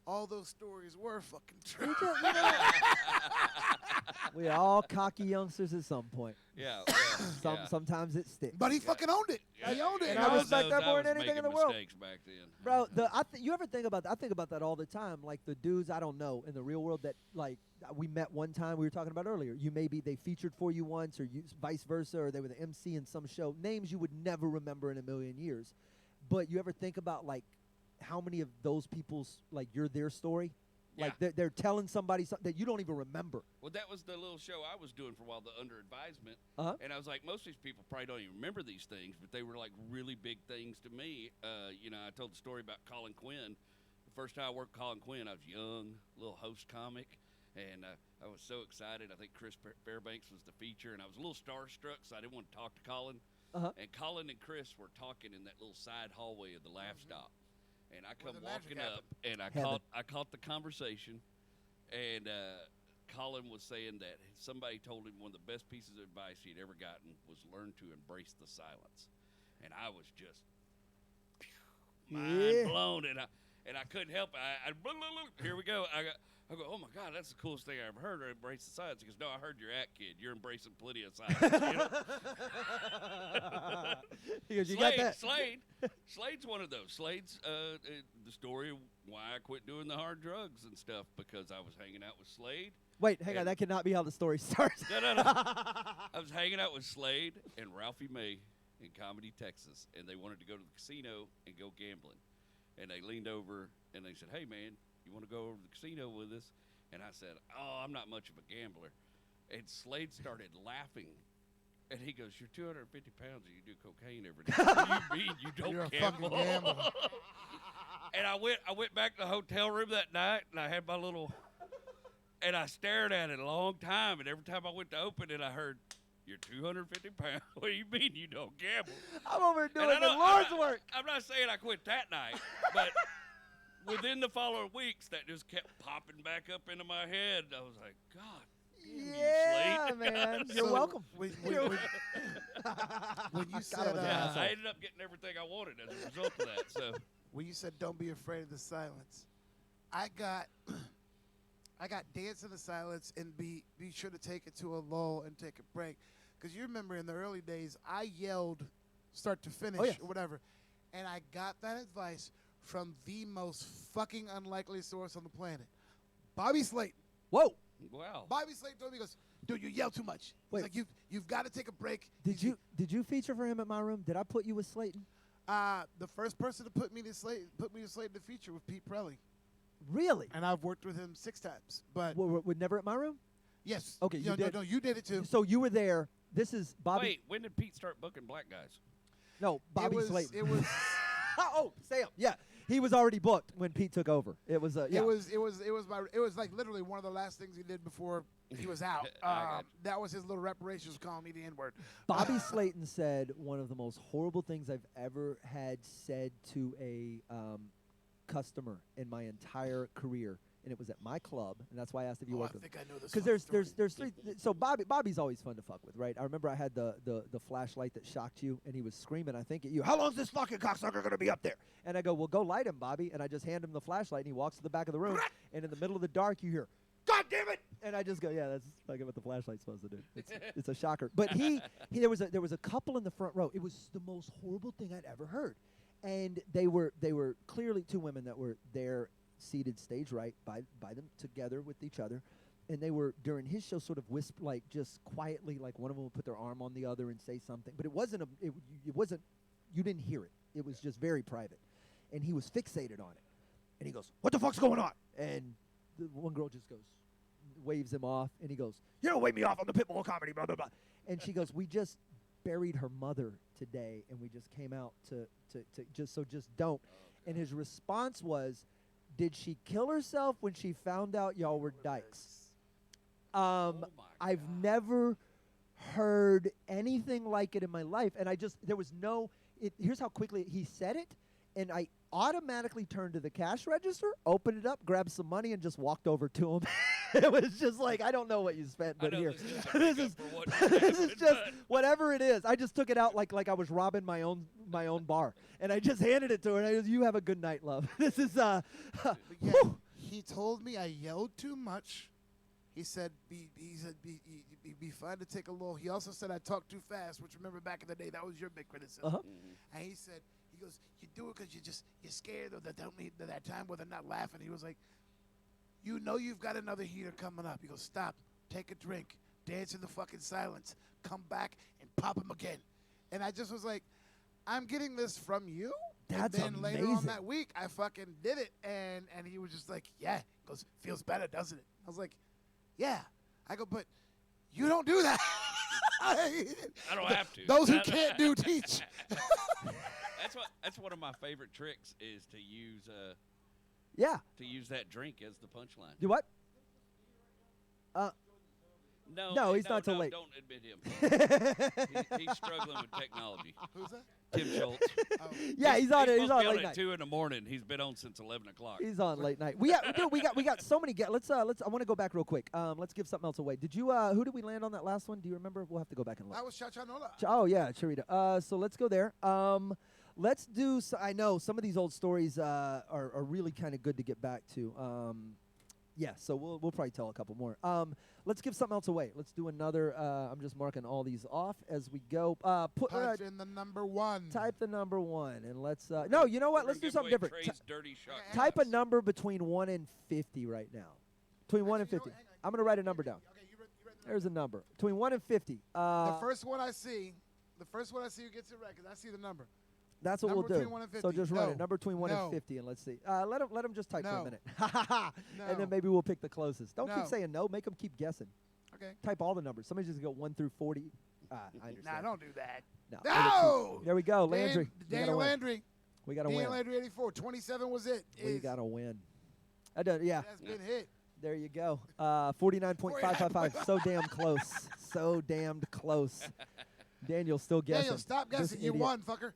all those stories were fucking true." We all cocky youngsters at some point. Yeah. Sometimes it sticks. But he fucking owned it. He owned it. And I respect that more than anything in the world. Mistakes back then. Bro, you ever think about that? I think about that all the time. Like the dudes I don't know in the real world that like we met one time we were talking about earlier. They featured for you once, or you vice versa, or they were the MC in some show. Names you would never remember in a million years. But you ever think about like how many of those people's like you're their story? Like they're telling somebody something that you don't even remember. Well, that was the little show I was doing for a while, the Under Advisement. And I was like, most of these people probably don't even remember these things, but they were like really big things to me. I told the story about Colin Quinn. The first time I worked with Colin Quinn, I was young, little host comic, and I was so excited. I think Chris Fairbanks was the feature, and I was a little starstruck, so I didn't want to talk to Colin. And Colin and Chris were talking in that little side hallway of the Laugh Stop. And I come walking up, and I caught the conversation, and Colin was saying that somebody told him one of the best pieces of advice he'd ever gotten was learn to embrace the silence. And I was just mind blown, and I couldn't help it. Here we go. I go, "Oh my God, that's the coolest thing I ever heard. Embrace the silence." He goes, "No, I heard your act, kid. You're embracing plenty of silence." He goes, "You got that?" Slade's one of those. Slade's the story of why I quit doing the hard drugs and stuff, because I was hanging out with Slade. Wait, hang on. That cannot be how the story starts. No. I was hanging out with Slade and Ralphie May in Comedy, Texas, and they wanted to go to the casino and go gambling. And they leaned over and they said, "Hey, man, you want to go over to the casino with us?" And I said, "Oh, I'm not much of a gambler." And Slade started laughing. And he goes, "You're 250 pounds and you do cocaine every day. What do you mean you don't You're a gamble?" fucking gambler. And I went back to the hotel room that night, and I had my little, and I stared at it a long time. And every time I went to open it, I heard, "You're 250 pounds. What do you mean you don't gamble?" I'm over And doing I the don't- Lord's work. I'm not saying I quit that night, but within the following weeks, that just kept popping back up into my head. I was like, God damn Yeah, you, Slate. man. You're So, welcome. When you said, Yeah, I ended up getting everything I wanted as a result of that. So when you said don't be afraid of the silence, I got dance in the silence and be sure to take it to a lull and take a break. Because you remember in the early days, I yelled start to finish or whatever. And I got that advice from the most fucking unlikely source on the planet. Bobby Slayton. Whoa. Wow. Bobby Slayton told me, he goes, dude, you yell too much. Wait. He's like, you've got to take a break. Did you feature for him at my room? Did I put you with Slayton? The first person to put me to Slayton to feature with Pete Prelli. Really? And I've worked with him 6 times. But With Never at My Room? yes. Okay, you did. No, you did it too. So you were there. This is Bobby. wait, when did Pete start booking black guys? No, Bobby Slayton. It was. Oh, Sam. Yeah, he was already booked when Pete took over. It was. Yeah. It was like literally one of the last things he did before he was out. That was his little reparations, calling me the N-word. Bobby Slayton said one of the most horrible things I've ever had said to a customer in my entire career, and it was at my club, and that's why I asked if you worked with him. I think I know this. Because there's 3. So Bobby's always fun to fuck with, right? I remember I had the flashlight that shocked you, and he was screaming, I think, at you. How long's this fucking cocksucker gonna be up there? And I go, well, go light him, Bobby. And I just hand him the flashlight, and he walks to the back of the room, and in the middle of the dark, you hear, God damn it! And I just go, yeah, that's fucking what the flashlight's supposed to do. It's a shocker. But there was a couple in the front row. It was the most horrible thing I'd ever heard. And they were clearly 2 women that were there seated stage right by them together with each other. And they were, during his show, sort of whisper, like just quietly, like one of them would put their arm on the other and say something. But it wasn't, you didn't hear it. It was just very private. And he was fixated on it. And he goes, what the fuck's going on? And the one girl just goes, waves him off. And he goes, you don't wave me off on the Pitbull comedy, blah, blah, blah. And she goes, we just buried her mother today. And we just came out to just don't. And his response was, did she kill herself when she found out y'all were dykes? I've never heard anything like it in my life. And here's how quickly he said it. And I automatically turned to the cash register, opened it up, grabbed some money, and just walked over to him. It was just like, I don't know what you spent, but here. This is just whatever it is. I just took it out like I was robbing my own bar. And I just handed it to her, and I goes, you have a good night, love. This is, He told me I yelled too much. He said, be fine to take a lull. He also said I talk too fast, which remember back in the day, that was your big criticism. And he said, he goes, you do it because you're scared of that time where they're not laughing. He was like, you know you've got another heater coming up. He goes, stop, take a drink, dance in the fucking silence, come back and pop him again. And I just was like, I'm getting this from you? That's and then amazing. later on that week, I fucking did it. And he was just like, yeah. He goes, feels better, doesn't it? I was like, yeah. I go, but you don't do that. I don't have to. Those who can't do teach. That's one of my favorite tricks is to use to use that drink as the punchline. Do what? No, he's not too late. Don't admit him. He's struggling with technology. Who's that? Tim Schultz. Yeah, he's on supposed to be late at night. 2 in the morning. He's been on since 11 o'clock. He's on late night. We got so many guests. Let's. I want to go back real quick. Let's give something else away. Did you? Who did we land on that last one? Do you remember? We'll have to go back and look. That was Chachanola. Oh yeah, Charita. So let's go there. Let's do. I know some of these old stories are really kind of good to get back to. Yeah, so we'll probably tell a couple more. Let's give something else away. Let's do another. I'm just marking all these off as we go. Type in the number 1. Type the number 1, and let's. No, you know what? Let's do something different. Dirty Type a number between 1 and 50 right now. Between 1 and 50. I'm gonna write a number down. There's a number between 1 and 50. The first one I see who gets it right, 'cause I see the number. That's what Number we'll do. between 1 and 50. So just run No. it. Number between 1 No. and 50, and let's see. Let him just type for a No. minute. No. And then maybe we'll pick the closest. Don't No. keep saying no. Make them keep guessing. Okay. Type all the numbers. Somebody just go 1 through 40. I understand. Nah, don't do that. No. No! There we go. Landry. You gotta Daniel win. Landry. We got to Daniel win. Landry 84. 27 was it. We got to win. Yeah. That's been hit. There you go. 49.555. So damn close. So damned close. Daniel's still guessing. Daniel, stop This guessing. You idiot. won, fucker.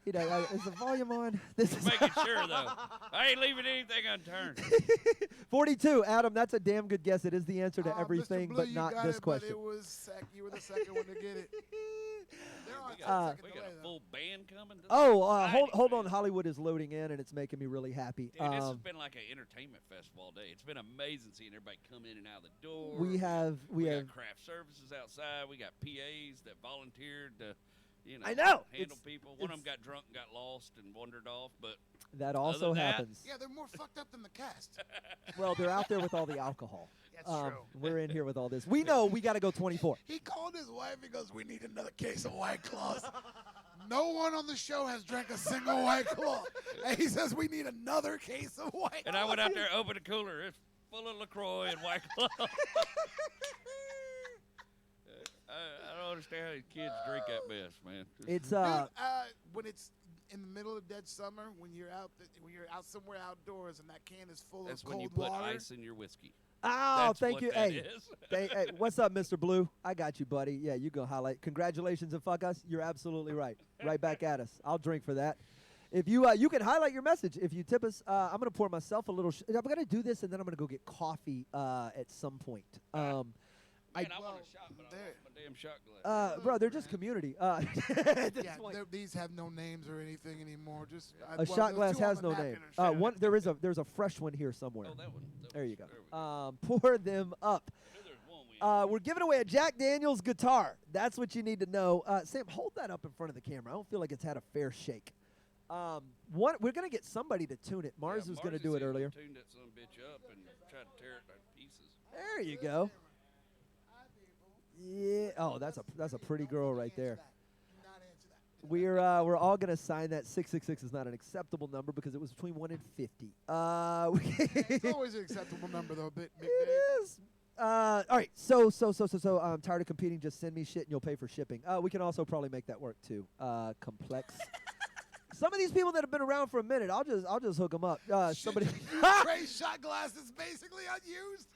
Is the volume on? This is Making sure, though. I ain't leaving anything unturned. 42. Adam, that's a damn good guess. It is the answer to Mr. everything, Blue, but you not got this it, question. But it was you were the second one to get it. We got a full band coming. This Oh, is hold exciting, on. Hollywood is loading in, and it's making me really happy. Dude, this has been like an entertainment festival all day. It's been amazing seeing everybody come in and out of the door. We have got craft services outside. We got PAs that volunteered to, I know. handle people. One of them got drunk and got lost and wandered off, but That other also than that- happens. Yeah, they're more fucked up than the cast. Well, they're out there with all the alcohol. That's true. We're in here with all this. We know we got to go 24. He called his wife. He goes, "We need another case of White Claws." No one on the show has drank a single White Claw, and he says we need another case of White. And I went out there, opened the cooler. It's full of LaCroix and White Claw. I don't understand how these kids drink that mess, man. It's Dude, when it's in the middle of dead summer, when you're out somewhere outdoors, and that can is full That's of when cold you put water. ice in your whiskey. Oh, That's thank what you. that Hey, is. hey, what's up, Mr. Blue? I got you, buddy. Yeah, you go highlight. Congratulations and fuck us. You're absolutely right. Right back at us. I'll drink for that. If you you can highlight your message if you tip us. I'm gonna pour myself a little. I'm gonna do this and then I'm gonna go get coffee at some point. Man, I want a shot, but I lost my damn shot glass. Bro, they're just community. At this Yeah, point. these have no names or anything anymore. Just A shot glass has no name. There's a fresh one here somewhere. Oh, that one. There you go. Pour them up. We're giving away a Jack Daniels guitar. That's what you need to know. Sam, hold that up in front of the camera. I don't feel like it's had a fair shake. We're gonna get somebody to tune it. Mars was gonna do it earlier. Tuned that son of a bitch up and tried to tear it to pieces. There you go. Yeah. Oh, that's a pretty girl right there. We're all gonna sign that. 666 is not an acceptable number because it was between 1 and 50. It's always an acceptable number though, Big Dave. It is. All right. So I'm tired of competing. Just send me shit and you'll pay for shipping. We can also probably make that work too. Complex. Some of these people that have been around for a minute, I'll just hook them up. Somebody. Trey shot glasses basically unused.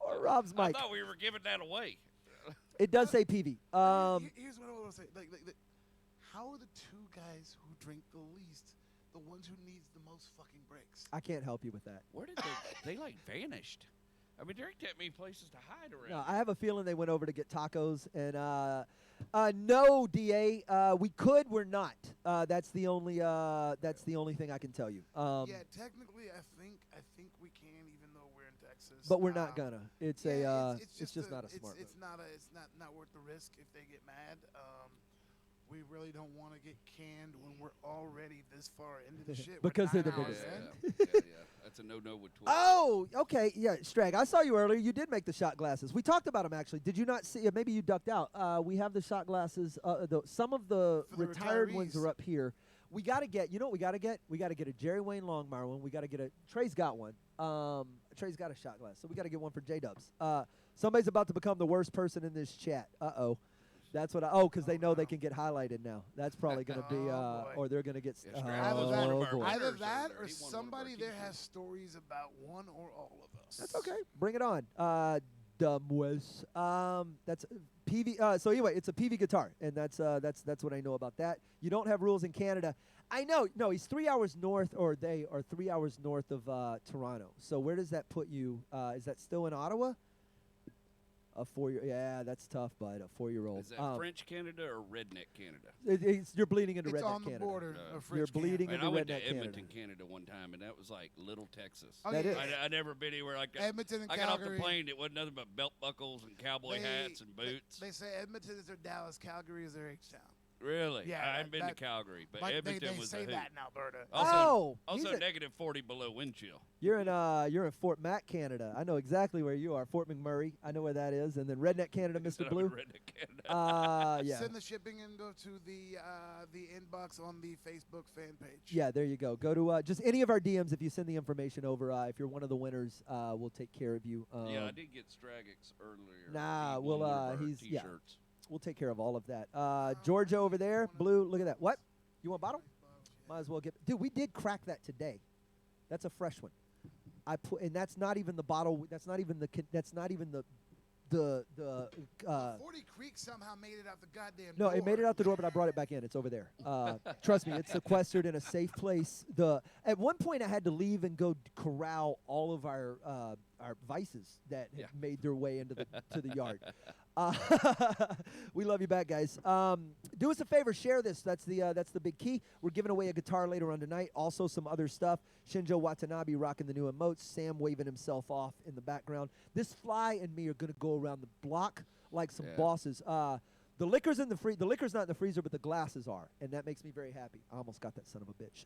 Or Rob's mic. I thought we were giving that away. It does say PV. Here's what I want to say. Like, how are the two guys who drink the least the ones who needs the most fucking breaks? I can't help you with that. Where did they like vanished? I mean, there ain't that many places to hide around. No, I have a feeling they went over to get tacos. And no, Da, we could. We're not. That's the only thing I can tell you. Yeah, technically, I think we can, even though we're in Texas. But we're not gonna. It's it's just not a smart move. It's not worth the risk if they get mad. We really don't want to get canned when we're already this far into the shit. Because we're they're the 9 biggest. hours in. Yeah. That's a no-no with Twitter. Oh, okay. Yeah, Strag, I saw you earlier. You did make the shot glasses. We talked about them, actually. Did you not see? Maybe you ducked out. We have the shot glasses. Some of the For the retired ones retirees. are up here. We got to get, you know what we got to get? We got to get a Jerry Wayne Longmire one. We got to get Trey's got one. Trey's got a shot glass. So we got to get one for J-Dubs. Somebody's about to become the worst person in this chat. Uh-oh. That's what because they know they can get highlighted now. That's probably going to be, or they're going to get, Either that or somebody there has stories about one or all of us. That's okay. Bring it on. Dumwes. That's PV. So anyway, it's a PV guitar, and that's what I know about that. You don't have rules in Canada. I know. No, he's 3 hours north, or they are 3 hours north of Toronto. So where does that put you? Is that still in Ottawa? A 4-year. Yeah, that's tough, bud. A 4-year-old. Is that French Canada or Redneck Canada? You're bleeding into It's Redneck on the Canada. border of You're French bleeding Man, into I went Redneck to Edmonton, Canada. Canada one time, and that was like Little Texas. Oh, That yeah. is. I never been anywhere like that. Edmonton and I got off the Calgary. plane. It wasn't nothing but belt buckles and cowboy hats and boots. They say Edmonton is their Dallas, Calgary is their H-town. Really? Yeah, I haven't been to that- Calgary, but like Edmonton they was say a hoot. that in Alberta. Also, he's also a- negative 40 below wind chill. You're in Fort Mac, Canada. I know exactly where you are. Fort McMurray. I know where that is. And then Redneck Canada, Mr. Blue. Redneck Canada. Yeah. Send the shipping info to the inbox on the Facebook fan page. Yeah, there you go. Go to just any of our DMs if you send the information over. If you're one of the winners, we'll take care of you. Yeah, I did get Stragix earlier. Nah, He won one of our he's T-shirts. We'll take care of all of that. Georgia over there, Blue. Look at that. What? You want a bottle? Might as well get. Dude, we did crack that today. That's a fresh one. And that's not even the bottle. That's not even the the 40 Creek somehow made it out the goddamn No, door. it made it out the door, but I brought it back in. It's over there. Trust me, it's sequestered in a safe place. At one point, I had to leave and go corral all of our vices that had made their way into the yard. We love you back, guys. Do us a favor, share this. That's the big key. We're giving away a guitar later on tonight. Also, some other stuff. Shinjo Watanabe rocking the new emotes. Sam waving himself off in the background. This fly and me are gonna go around the block like some bosses. The liquor's in the the liquor's not in the freezer, but the glasses are, and that makes me very happy. I almost got that son of a bitch.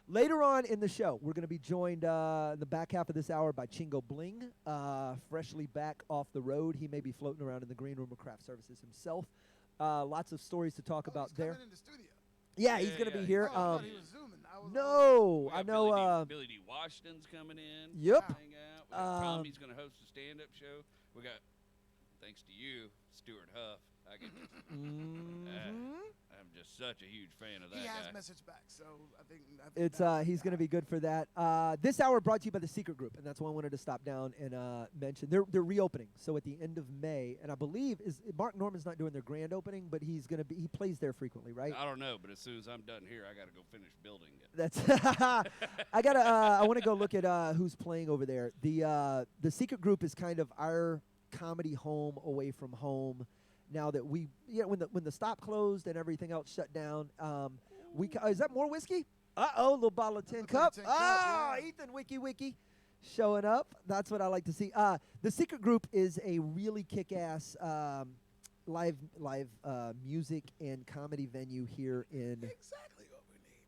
Later on in the show, we're going to be joined in the back half of this hour by Chingo Bling, freshly back off the road. He may be floating around in the green room of craft services himself. Lots of stories to talk about there. In the studio. Yeah, he's going to be here. Oh, I thought he was zooming. No, I know. Billy D. Washington's coming in. Yep. Hang out. We got Tommy's going to host a stand-up show. We got, thanks to you, Stuart Huff. I get I'm just such a huge fan of that He has guy. messaged back, so I think It's he's going to be good for that. This hour brought to you by the Secret Group, and that's why I wanted to stop down and mention. They're reopening, so at the end of May, and I believe Mark Norman's not doing their grand opening, but he plays there frequently, right? I don't know, but as soon as I'm done here, I got to go finish building it. That's I want to go look at who's playing over there. The Secret Group is kind of our comedy home away from home. Now that when the stop closed and everything else shut down, is that more whiskey? Little bottle of tin cup. Ethan Wiki showing up. That's what I like to see. The Secret Group is a really kick-ass live music and comedy venue here in. Exactly what we need.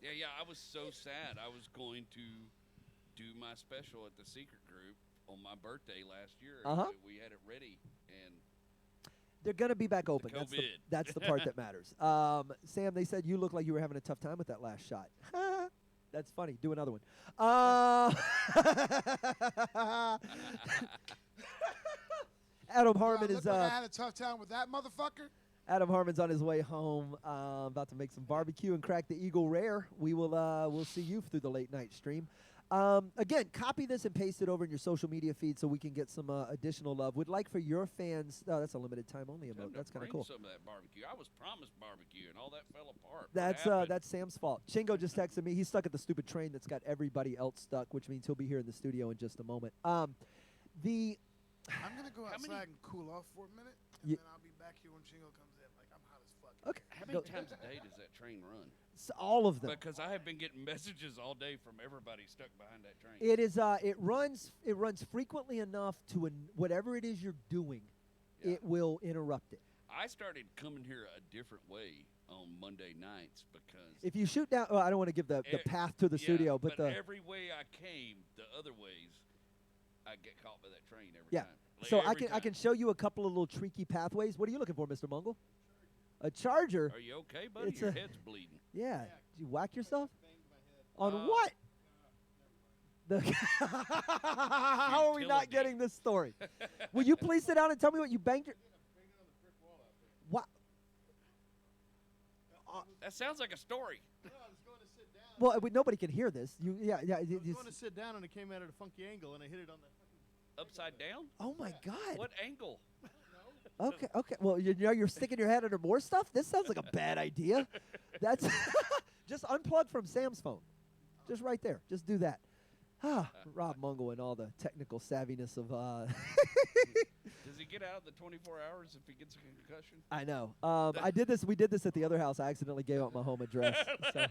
Yeah. I was so sad. I was going to do my special at the Secret Group on my birthday last year. We had it ready, and they're going to be back open. COVID. That's the part that matters. Sam, they said you look like you were having a tough time with that last shot. That's funny. Do another one. Adam Harmon is. I had a tough time with that motherfucker. Adam Harmon's on his way home, about to make some barbecue and crack the Eagle Rare. We'll see you through the late night stream. Again, copy this and paste it over in your social media feed so we can get some additional love. Would like for your fans. That's a limited time only emote. That's kind of cool. Some of that barbecue. I was promised barbecue, and all that fell apart. That's Sam's fault. Chingo just texted me. He's stuck at the stupid train that's got everybody else stuck, which means he'll be here in the studio in just a moment. I'm gonna go outside and cool off for a minute, and then I'll be back here when Chingo comes in. Like I'm hot as fuck. Okay. How many times a day does that train run? All of them. Because I have been getting messages all day from everybody stuck behind that train. It is. It runs frequently enough to whatever it is you're doing, it will interrupt it. I started coming here a different way on Monday nights because if you shoot down, I don't want to give the path to the studio, but every way I came, the other ways, I get caught by that train every time. So I can show you a couple of little tricky pathways. What are you looking for, Mr. Mungle? A charger. Are you okay, buddy? Your head's bleeding. Yeah. Did you whack yourself? On what? How are we not getting this story? Will you please sit down and tell me what you banged your? What? That sounds like a story. Well, nobody can hear this. I was going to sit down and it came out at a funky angle and I hit it on that. Upside down? Oh my God! What angle? Okay. Well, you're sticking your head under more stuff. This sounds like a bad idea. That's just unplug from Sam's phone. Just right there. Just do that. Rob Mungle and all the technical savviness of. Does he get out of the 24 hours if he gets a concussion? I know. I did this. We did this at the other house. I accidentally gave out my home address. So,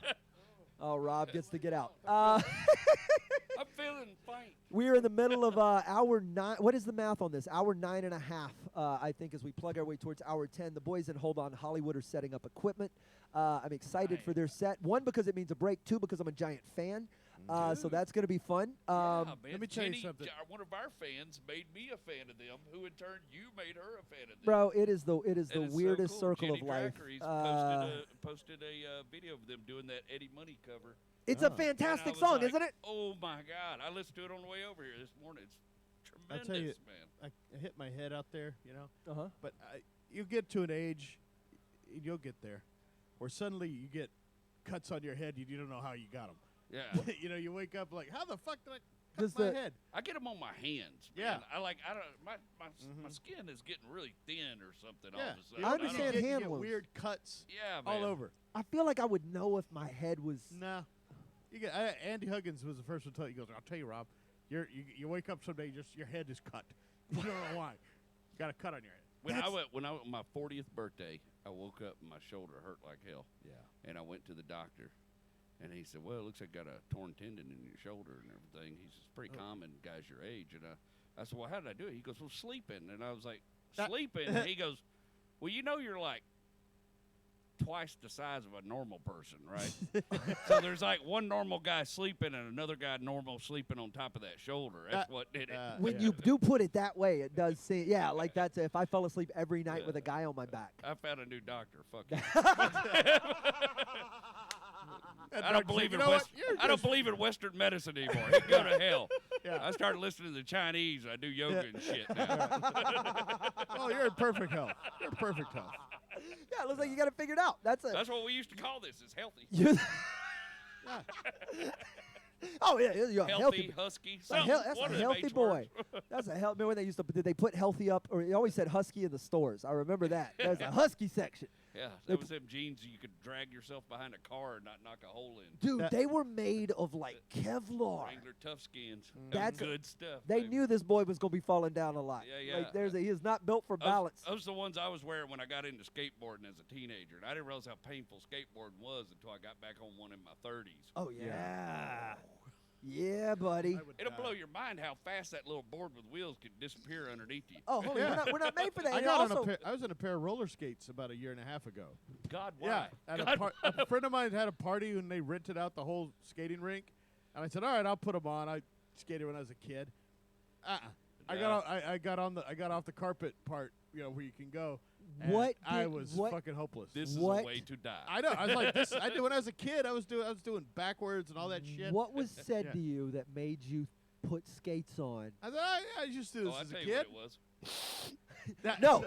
Rob gets to get out. I'm feeling fine. We're in the middle of hour 9. What is the math on this? Hour 9.5, I think, as we plug our way towards hour 10. The boys in Hold On Hollywood are setting up equipment. I'm excited for their set. One, because it means a break. Two, because I'm a giant fan. So that's going to be fun. Let me tell you something. One of our fans made me a fan of them, who in turn you made her a fan of them. Bro, it is the weirdest so cool. circle Jenny of life. Posted a video of them doing that Eddie Money cover. It's a fantastic song, isn't it? Oh my God! I listened to it on the way over here this morning. It's tremendous, I tell you, man. I hit my head out there, But you get to an age, you'll get there, where suddenly you get cuts on your head. You don't know how you got them. Yeah. You wake up like, how the fuck did I? Just my the head. I get them on my hands. Yeah. Man. I don't. My skin is getting really thin or something. Yeah. All of a sudden. I understand you hand get wounds. weird cuts Yeah, all man. over. I feel like I would know if my head was. No. You get Andy Huggins was the first one to tell you. He goes, I'll tell you, Rob. You wake up someday, just your head is cut. You don't know why. You got a cut on your head. When I went on my 40th birthday, I woke up and my shoulder hurt like hell. Yeah. And I went to the doctor, and he said, "Well, it looks like you got a torn tendon in your shoulder and everything." He says, "It's pretty common, guys your age." And I said, "Well, how did I do it?" He goes, "Well, sleeping." And I was like, "Sleeping?" And he goes, "Well, you know, you're like twice the size of a normal person, right?" So there's like one normal guy sleeping and another guy normal sleeping on top of that shoulder. That's what did it. When you do put it that way, it does seem, like that's if I fell asleep every night with a guy on my back. I found a new doctor. Fuck it. I don't believe in I don't believe in Western medicine anymore. He can go to hell. Yeah. I started listening to the Chinese. I do yoga and shit now. Oh, you're in perfect health. You're in perfect health. Yeah, it looks like you got it figured out. That's what we used to call this. Is healthy. Oh yeah, you're a healthy, husky. That's a healthy boy. That's a healthy. Remember when they used to? Did they put healthy up? Or they always said husky in the stores. I remember that. There's a husky section. Yeah, that was them jeans you could drag yourself behind a car and not knock a hole in. Dude, they were made of like Kevlar. Wrangler tough skins. That's good stuff. They knew this boy was gonna be falling down a lot. Yeah. Like he is not built for balance. Those are the ones I was wearing when I got into skateboarding as a teenager, and I didn't realize how painful skateboarding was until I got back on one in my 30s. Oh yeah. Yeah, buddy. It'll blow your mind how fast that little board with wheels can disappear underneath you. Oh, holy, we're not made for that. I was in a pair of roller skates about a year and a half ago. God, why? Yeah, a friend of mine had a party and they rented out the whole skating rink, and I said, "All right, I'll put them on." I skated when I was a kid. I got off the carpet part, where you can go. And I was fucking hopeless. This is a way to die. I know. I was like this. I did when I was a kid. I was doing backwards and all that shit. What was said to you that made you put skates on? I thought I used to do this as a kid. What it was. No,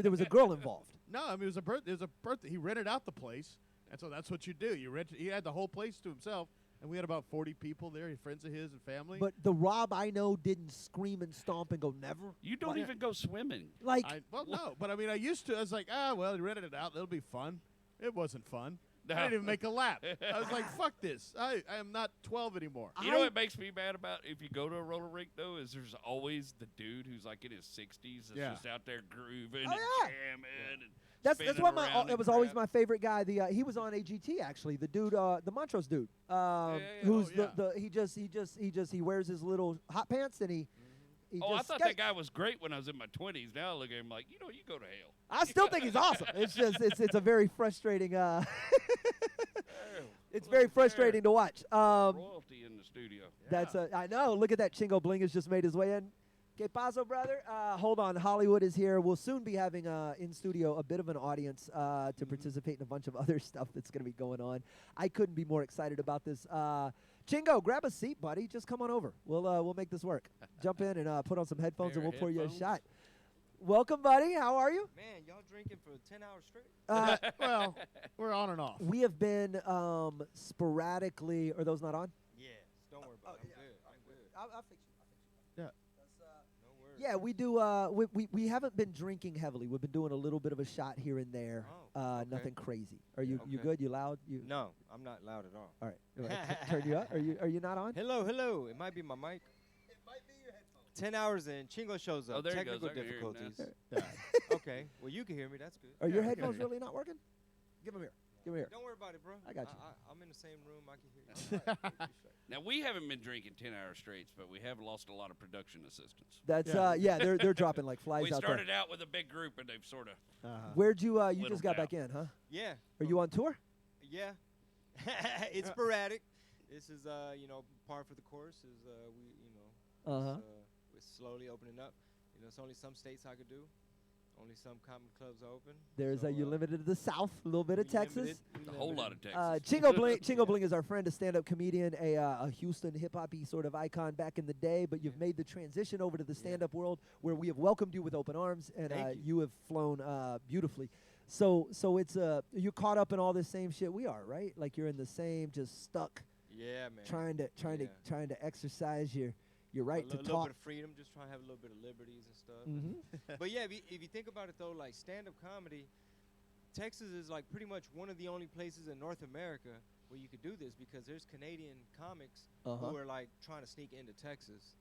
there was a girl involved. No, I mean it was a birthday. He rented out the place, and so that's what you do. He had the whole place to himself. And we had about 40 people there, friends of his and family. But the Rob I know didn't scream and stomp and go never. You don't even go swimming. No, but I mean, I used to. I was like, well, he rented it out. It'll be fun. It wasn't fun. I didn't even make a lap. I was like, fuck this. I am not 12 anymore. You know what makes me mad about if you go to a roller rink, though, is there's always the dude who's like in his 60s that's just out there grooving and jamming and That's what it was always crap. my favorite guy. He was on AGT actually. The dude, the Montrose dude, who's he wears his little hot pants and he I just thought skates. that guy was great when I was in my 20s. Now I look at him like, you go to hell. I still think he's awesome. It's just it's a very frustrating. It's very frustrating to watch. Royalty in the studio. I know. Look at that. Chingo Bling has just made his way in. Que paso, brother? Hold on. Hollywood is here. We'll soon be having in studio a bit of an audience to participate in a bunch of other stuff that's going to be going on. I couldn't be more excited about this. Chingo, grab a seat, buddy. Just come on over. We'll make this work. Jump in and put on some headphones, and we'll pour you a shot. Welcome, buddy. How are you? Man, y'all drinking for 10 hours straight? Well, we're on and off. We have been sporadically. Are those not on? Yeah, don't worry about it. I'm good. I'll fix you. Yeah. Yeah, we do. We haven't been drinking heavily. We've been doing a little bit of a shot here and there. Okay. Nothing crazy. Are you Okay. good? You loud? No, I'm not loud at all. All right. Turn you up. Are you not on? Hello. It might be my mic. It might be your headphones. 10 hours in, Chingo shows up. Oh, there he Technical goes. I can hear him difficulties. Okay. Well, you can hear me. That's good. Are your headphones really not working? Give them here. Give them here. Don't worry about it, bro. I got you. I'm in the same room. I can hear you. Now, we haven't been drinking 10 hours straight, but we have lost a lot of production assistants. That's they're dropping like flies We out there. started out with a big group, and they've sort of. Where'd you you Little just got down. back in, huh? Yeah. Are you on tour? Yeah. It's sporadic. This is par for the course. Is we're slowly opening up. It's only some states I could do. Only some comedy clubs are open. There's you limited to the South, a little bit of Texas. A whole lot of Texas. Chingo Bling is our friend, a stand-up comedian, a Houston hip-hop-y sort of icon back in the day. But you've made the transition over to the stand-up world, where we have welcomed you with open arms, and you have flown beautifully. So it's you're caught up in all this same shit we are, right? Like you're in the same, just stuck. Yeah, man. trying to exercise your right to A little talk. bit of freedom, just trying to have a little bit of liberties and stuff. Mhm. But yeah, if you think about it though, like stand-up comedy, Texas is like pretty much one of the only places in North America where you could do this because there's Canadian comics who are like trying to sneak into Texas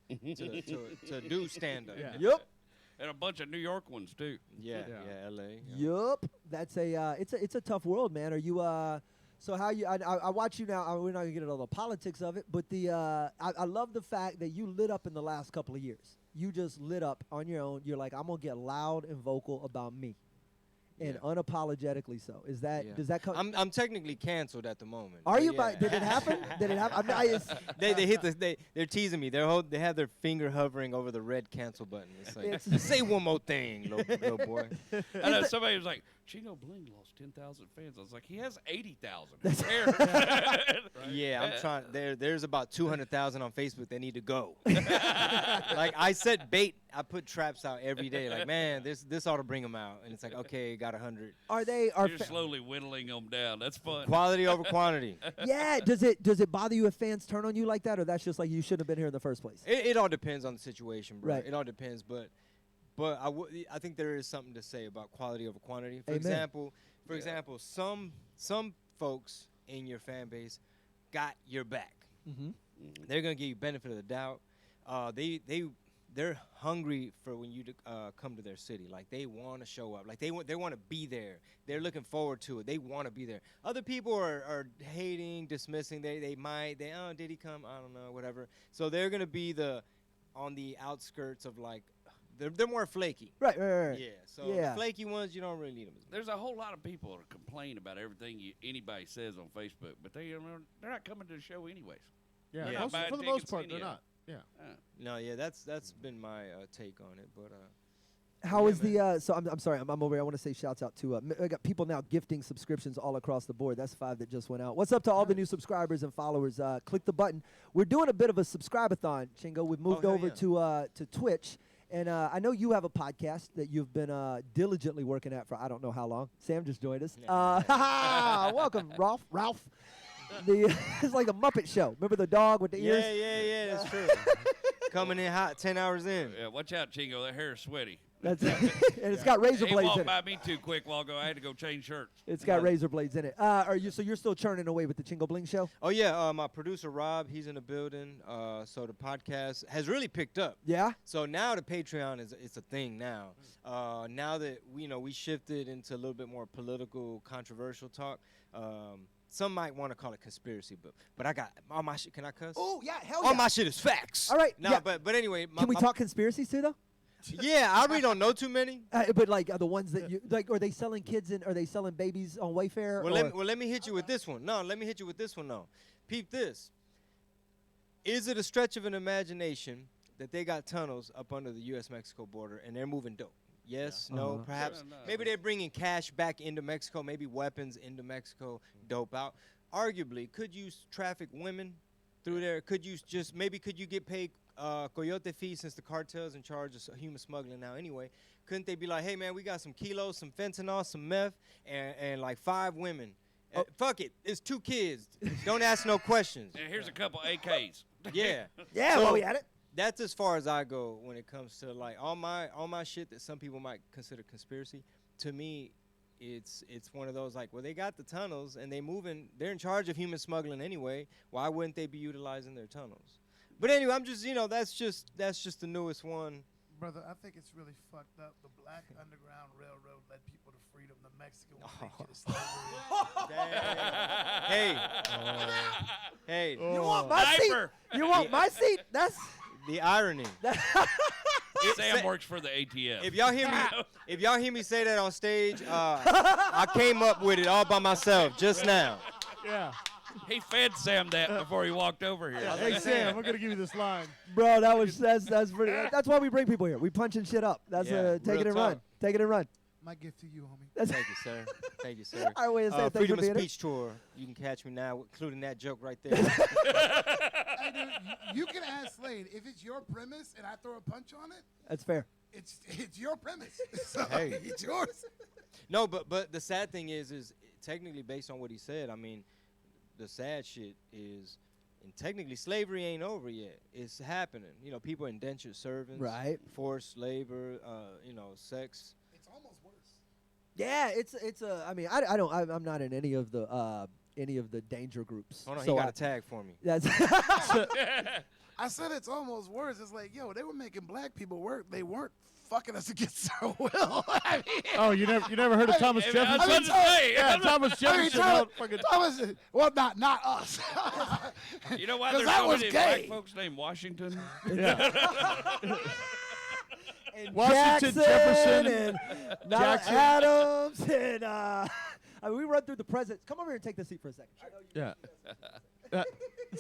to do stand-up. Yep. And a bunch of New York ones too. Yeah, LA. Yup. That's it's a tough world, man. Are you so how you I watch you now. We're not gonna get into all the politics of it, but I love the fact that you lit up in the last couple of years. You just lit up on your own. You're like, I'm gonna get loud and vocal about me, and unapologetically so. Is that does that come? I'm technically canceled at the moment. Are you? Yeah. Did it happen? Did it happen? I mean, they hit they're teasing me. They have their finger hovering over the red cancel button. It's like, say one more thing, little boy. I know somebody was like, Chino Bling lost 10,000 fans. I was like, he has 80,000. Yeah, I'm trying. There's about 200,000 on Facebook that need to go. Like I set bait. I put traps out every day. Like, man, this ought to bring them out. And it's like, okay, got 100. You're slowly whittling them down. That's fun. Quality over quantity. Yeah. Does it bother you if fans turn on you like that, or that's just like you shouldn't have been here in the first place? It all depends on the situation, bro. Right. It all depends, but I think there is something to say about quality over quantity. For Amen. example, some folks in your fan base got your back. Mm-hmm. They're gonna give you benefit of the doubt. They're hungry for when you come to their city. Like they want to show up. Like they want to be there. They're looking forward to it. They want to be there. Other people are hating, dismissing. Did he come? I don't know, whatever. So they're gonna be on the outskirts of like. They're more flaky. Right. Yeah. So the flaky ones, you don't really need them. There's a whole lot of people that complain about everything anybody says on Facebook, but they're not coming to the show anyways. Yeah. For the most part, they're not. Yeah. No, yeah, that's been my take on it, but. How is the so I'm sorry, I'm over here. I want to say shouts out to I got people now gifting subscriptions all across the board. That's 5 that just went out. What's up to all the new subscribers and followers? Click the button. We're doing a bit of a subscribe-a-thon, Chingo. We've moved over to Twitch. And I know you have a podcast that you've been diligently working at for I don't know how long. Sam just joined us. Welcome, Ralph. It's like a Muppet show. Remember the dog with the ears? Yeah, that's true. Coming in hot, 10 hours in. Yeah, watch out, Chingo. That hair is sweaty. That's and it's got razor blades in it. He walked by me too quick while ago. I had to go change shirts. It's got razor blades in it. So you're still churning away with the Chingo Bling show? Oh yeah, my producer Rob, he's in the building. So the podcast has really picked up. Yeah. So now the Patreon it's a thing now. Now that we shifted into a little bit more political, controversial talk. Some might want to call it conspiracy, but I got all my shit. Can I cuss? Oh yeah, hell yeah. All my shit is facts. All right. No, yeah. but anyway. Can we talk conspiracies too though? Yeah, I really don't know too many. But like the ones that you like, are they selling kids and are they selling babies on Wayfair? Let me hit you with this one. No, let me hit you with this one though. Peep this. Is it a stretch of an imagination that they got tunnels up under the U.S.-Mexico border and they're moving dope? Yes, no, perhaps. Maybe they're bringing cash back into Mexico, maybe weapons into Mexico, dope out. Arguably, could you traffic women through there? Could you get paid coyote fees since the cartel's in charge of human smuggling now anyway? Couldn't they be like, hey, man, we got some kilos, some fentanyl, some meth, and like 5 women. Fuck it. It's 2 kids. Don't ask no questions. And here's a couple AKs. Yeah. Yeah, while we at it. That's as far as I go when it comes to like all my shit that some people might consider conspiracy. To me, it's one of those like, well, they got the tunnels and they're in charge of human smuggling anyway. Why wouldn't they be utilizing their tunnels? But anyway, I'm just that's just the newest one. Brother, I think it's really fucked up. The Black Underground Railroad led people to freedom. The Mexican one slavery. Hey. You want my seat? You want my seat? That's the irony. Sam works for the ATF. If y'all hear me say that on stage, I came up with it all by myself just now. Yeah. He fed Sam that before he walked over here. Hey Sam, we're gonna give you this line. Bro, that's pretty. That's why we bring people here. We punching shit up. That's take it and run. Take it and run. My gift to you, homie. Thank you, sir. Thank you, sir. Our way to say thanks Freedom for of being here. Speech tour. You can catch me now, including that joke right there. Hey, dude, you can ask Slade if it's your premise and I throw a punch on it. That's fair. It's your premise. So Hey. it's yours. No, but the sad thing is technically based on what he said. I mean, the sad shit is And technically, slavery ain't over yet. It's happening. You know, people indentured servants, Right. forced labor, you know, sex. It's almost worse. Yeah, it's a. I mean, I'm not in any of the danger groups. Hold on, so he got I- a tag for me. That's. I said it's almost worse. It's like, yo, they were making black people work. They weren't fucking us against our will. I mean, Oh, you never heard of Thomas Jefferson? I mean, Yeah, Thomas Jefferson. Thomas, well, not us. You know why 'Cause there's that so was many gay. black folks named Washington? and Washington, Jackson Jefferson, and Nana Jackson. Adams and I mean, we run through the presidents. Come over here and take this seat for a second. I know you- Yeah.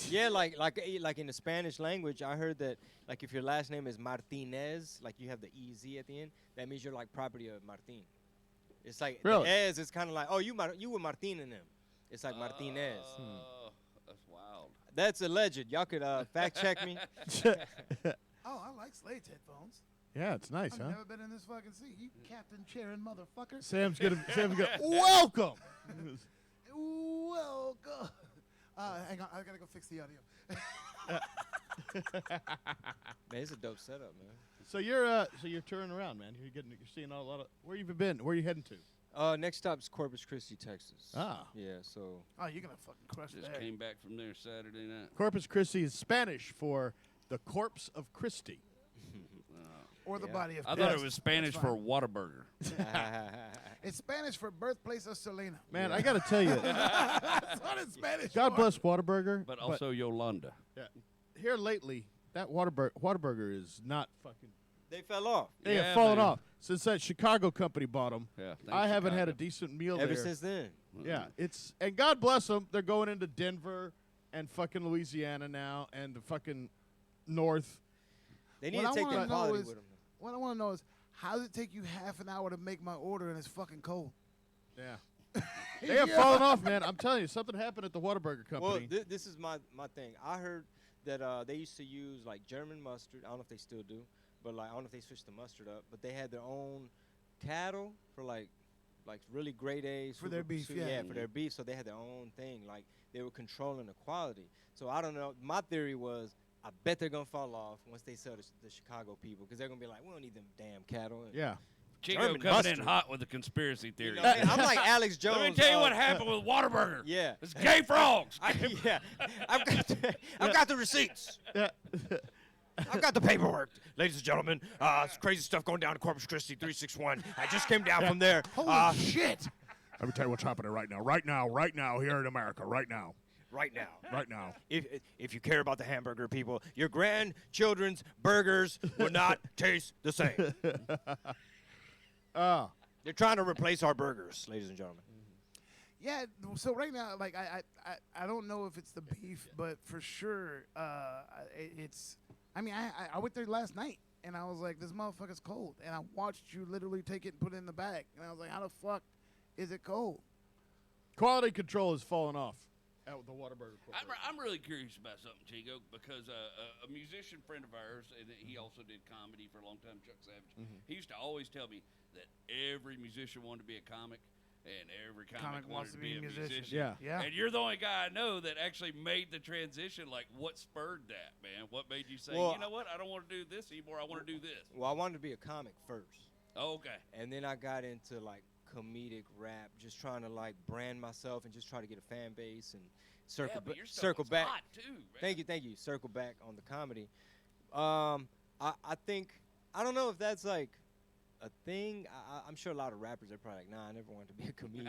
Yeah, like in the Spanish language, I heard that like if your last name is Martinez, like you have the EZ at the end, that means you're like property of Martin. It's like Really? the Ez is kind of like, oh, you were Martin in them. It's like Martinez. That's wild. That's alleged. Y'all could fact check me. Oh, I like Slade's headphones. Yeah, it's nice, I've huh? never been in this fucking seat. You Captain Chairman motherfucker. Sam's gonna welcome. Welcome. Hang on, I gotta go fix the audio. Man, it's a dope setup, man. So you're touring around, man. You're seeing a lot of. Where you been? Where you heading to? Next stop's Corpus Christi, Texas. Ah. Yeah, so. Oh, you're gonna fucking crush Just that. came back from there Saturday night. Corpus Christi is Spanish for the corpse of Christi. Or the body of I Christ. thought it was Spanish That's for fine. Whataburger. It's Spanish for birthplace of Selena. Man, I gotta tell you. That's what it's Spanish God for. bless Whataburger. But also Yolanda. Yeah. Here lately, that Whataburger is not fucking. They fell off. They have fallen off since that Chicago company bought them. Yeah, I haven't had a Chicago. decent meal Ever there. since then. Yeah, and God bless them. They're going into Denver and fucking Louisiana now and the fucking north. They need to take their quality with them. What I want to know is, how does it take you half an hour to make my order and it's fucking cold? Yeah. They have fallen off, man. I'm telling you, something happened at the Whataburger Well, company. this is my thing. I heard that they used to use like German mustard. I don't know if they still do, but like I don't know if they switched the mustard up. But they had their own cattle for like really grade A For their beef, yeah. for their beef. So they had their own thing. Like they were controlling the quality. So I don't know. My theory was, I bet they're gonna fall off once they sell the Chicago people, because they're gonna be like, we don't need them damn cattle. And Yeah. Chico German coming mustard. in hot with the conspiracy theory. You know, I'm like Alex Jones. Let me tell you what happened with Whataburger. Yeah. It's gay frogs. Yeah. I've got the receipts. Yeah. I've got the paperwork. Ladies and gentlemen, it's crazy stuff going down to Corpus Christi 361. I just came down from there. Holy shit! Let me tell you what's happening right now, here in America, right now. Right now. Right now. If you care about the hamburger people, your grandchildren's burgers will not taste the same. They're trying to replace our burgers, ladies and gentlemen. Yeah, so right now, like I don't know if it's the beef, but for sure, it's. I mean, I went there last night and I was like, this motherfucker's cold, and I watched you literally take it and put it in the bag, and I was like, how the fuck is it cold? Quality control has fallen off at the Whataburger Corporation. I'm really curious about something, Chico, because a musician friend of ours, and he also did comedy for a long time, Chuck Savage, he used to always tell me that every musician wanted to be a comic, and every comic wanted to be a musician. Yeah. And you're the only guy I know that actually made the transition. Like, what spurred that, man? What made you say, Well, you know what, I don't want to do this anymore, I want to do this? Well, I wanted to be a comic first. Oh, okay. And then I got into like comedic rap, just trying to like brand myself and just try to get a fan base and circle but your stuff circle was back. hot, too, man. Thank you. Circle back on the comedy. I think, I don't know if that's like a thing. I'm sure a lot of rappers are probably like, nah, I never wanted to be a comedian.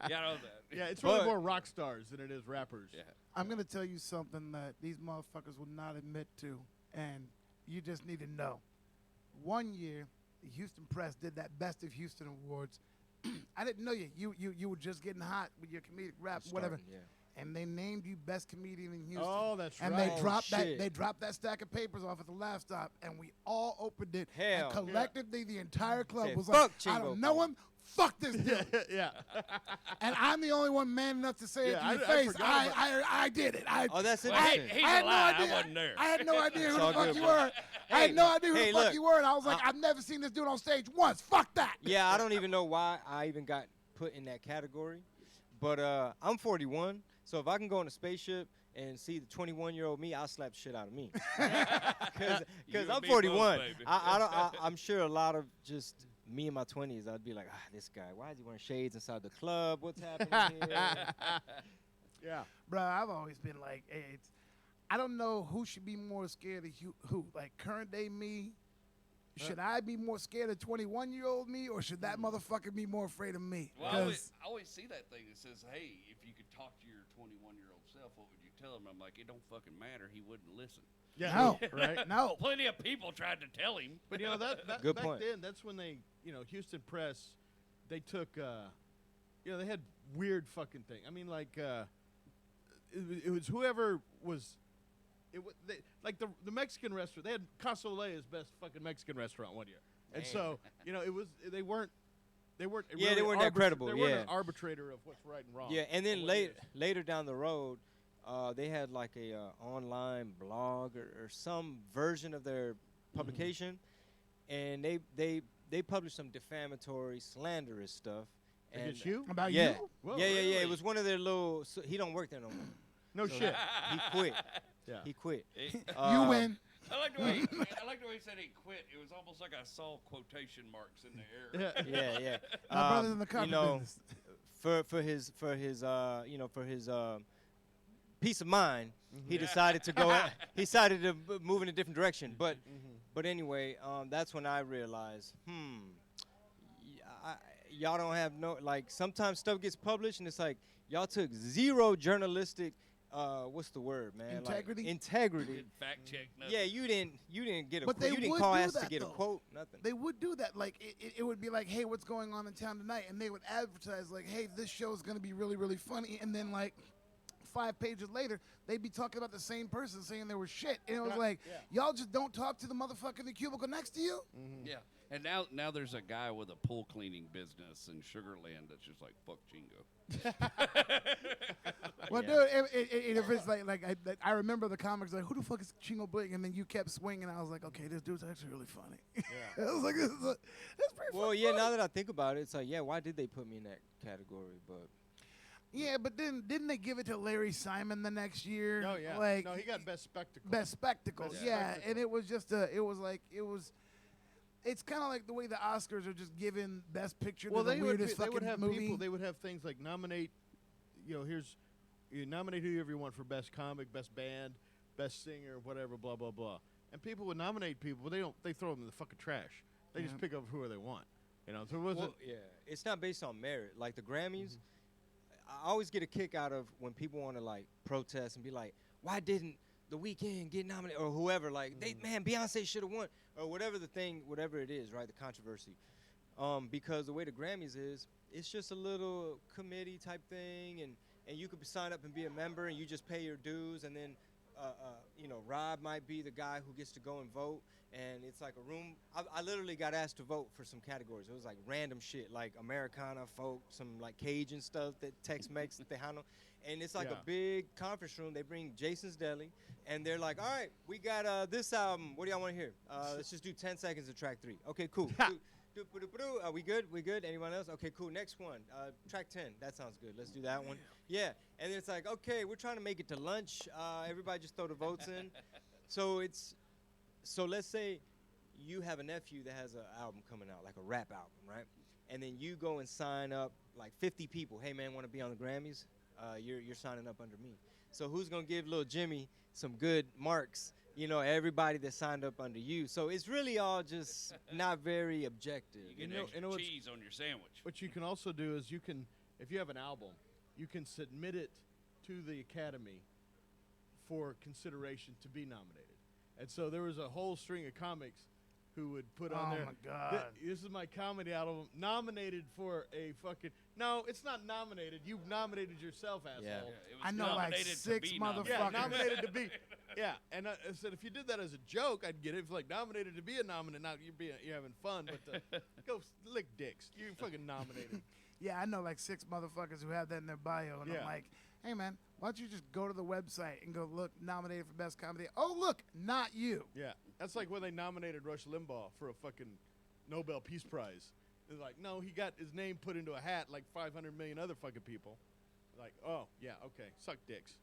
Yeah, I know that. Yeah, it's really But- more rock stars than it is rappers. Yeah. I'm gonna tell you something that these motherfuckers will not admit to, and you just need to know. One year, the Houston Press did that Best of Houston Awards. I didn't know you. You were just getting hot with your comedic rap, whatever. Starting, yeah. And they named you best comedian in Houston. Oh, that's and right. they dropped that. shit. They dropped that stack of papers off at the laugh stop, and we all opened it. Hell. And collectively, the entire club Said, was "Fuck like, "I Chingo, don't know him. Fuck this dude." Yeah. And I'm the only one man enough to say it Yeah, to your I face. forgot about I did it. Oh, that's Well, interesting. he's I had a no lie. idea. I wasn't there. I had no idea It's who all the fuck good, you bro. were. I had no idea who hey, the fuck look, you were, and I was like, I've never seen this dude on stage once. Fuck that. Yeah, I don't even know why I even got put in that category. But I'm 41, So if I can go on a spaceship and see the 21-year-old me, I'll slap shit out of me. Because You I'm and me 41. both, baby. I'm sure a lot of just me in my 20s, I'd be like, this guy, why is he wearing shades inside the club? What's happening here? Yeah. Bro, I've always been like, hey, I don't know who should be more scared of who. Like current day me, should I be more scared of 21-year-old me, or should that motherfucker be more afraid of me? Well, I always see that thing that says, hey, if you could talk to your 21-year-old self, what would you tell him? I'm like, it don't fucking matter. He wouldn't listen. Yeah. No, right? No. Plenty of people tried to tell him. But, that Good back point. then, that's when they, Houston Press, they took, they had weird fucking thing. I mean, like, it was whoever was, like the Mexican restaurant, they had Cassoulet as best fucking Mexican restaurant one year. And so, it was, they weren't Yeah, really they weren't that credible. They weren't an arbitrator of what's right and wrong. Yeah, and then later down the road, they had like a online blog or some version of their publication, and they published some defamatory, slanderous stuff. Against you? About yeah. you? Whoa, Yeah. really? It was one of their little. So he don't work there no more. No So shit. He quit. Yeah. He quit. You win. I like the way he said he quit. It was almost like I saw quotation marks in the air. Yeah. My brother's in the comic business. For his peace of mind, he decided to go. He decided to move in a different direction. But anyway, that's when I realized, y'all don't have sometimes stuff gets published and it's like y'all took zero journalistic. What's the word, man? Integrity. Integrity. Didn't fact check nothing. Yeah, you didn't get a But quote. they You didn't would call do us to that, get a though. quote. Nothing. They would do that. Like it would be like, hey, what's going on in town tonight? And they would advertise like, hey, this show is gonna be really, really funny. And then like 5 pages later, they'd be talking about the same person saying they were shit. And it was like, y'all just don't talk to the motherfucker in the cubicle next to you. Yeah. And now there's a guy with a pool cleaning business in Sugar Land that's just like, fuck Chingo. Well, dude, if it's like I remember the comics like, who the fuck is Chingo Blake? And then you kept swinging. I was like, okay, this dude's actually really funny. Yeah. I was like, that's pretty Well, fucking yeah. funny. Now that I think about it, it's like, yeah, why did they put me in that category? But Yeah, but then didn't they give it to Larry Simon the next year? Oh, yeah. Like No, he got Best Spectacle. Best Spectacles. Best Yeah, Spectacle. and it was just it's kind of like the way the Oscars are just giving Best Picture to the weirdest they fucking would have movie. people. They would have things like nominate. You nominate whoever you want for best comic, best band, best singer, whatever, blah blah blah. And people would nominate people, but they throw them in the fucking trash. They just pick up whoever they want. So it wasn't. well, yeah, it's not based on merit. Like the Grammys, I always get a kick out of when people want to like protest and be like, why didn't The Weeknd get nominated or whoever? Like Beyonce should have won or whatever whatever it is, right? The controversy. Because the way the Grammys is, it's just a little committee type thing, and you could sign up and be a member, and you just pay your dues, and then, Rob might be the guy who gets to go and vote, and it's like a room. I literally got asked to vote for some categories. It was like random shit, like Americana, folk, some like Cajun stuff, that Tex-Mex, Tejano, and it's like a big conference room. They bring Jason's Deli, and they're like, all right, we got this album. What do y'all want to hear? Let's just do 10 seconds of track 3. Okay, cool. Are we good? We good? Anyone else? Okay, cool. Next one. Track 10. That sounds good. Let's do that one. Yeah. And it's like, okay, we're trying to make it to lunch. Everybody just throw the votes in. So let's say you have a nephew that has an album coming out, like a rap album, right? And then you go and sign up like 50 people. Hey, man, want to be on the Grammys? You're signing up under me. So who's going to give little Jimmy some good marks? Everybody that signed up under you. So it's really all just not very objective. You get extra cheese on your sandwich. What you can also do is if you have an album, you can submit it to the Academy for consideration to be nominated. And so there was a whole string of comics who would put on there. Oh my God! This is my comedy album, nominated for a fucking. No, it's not nominated. You've nominated yourself, asshole. Yeah, it was I know like nominated to 6 be motherfuckers. Yeah, nominated to be. Yeah, and I said if you did that as a joke, I'd get it. If like nominated to be a nominee, now you're having fun, but go lick dicks. You fucking nominated. Yeah, I know like 6 motherfuckers who have that in their bio, and I'm like, hey man, why don't you just go to the website and go look nominated for best comedy? Oh look, not you. Yeah, that's like when they nominated Rush Limbaugh for a fucking Nobel Peace Prize. It's like, no, he got his name put into a hat like 500 million other fucking people. Like, oh yeah, okay, suck dicks.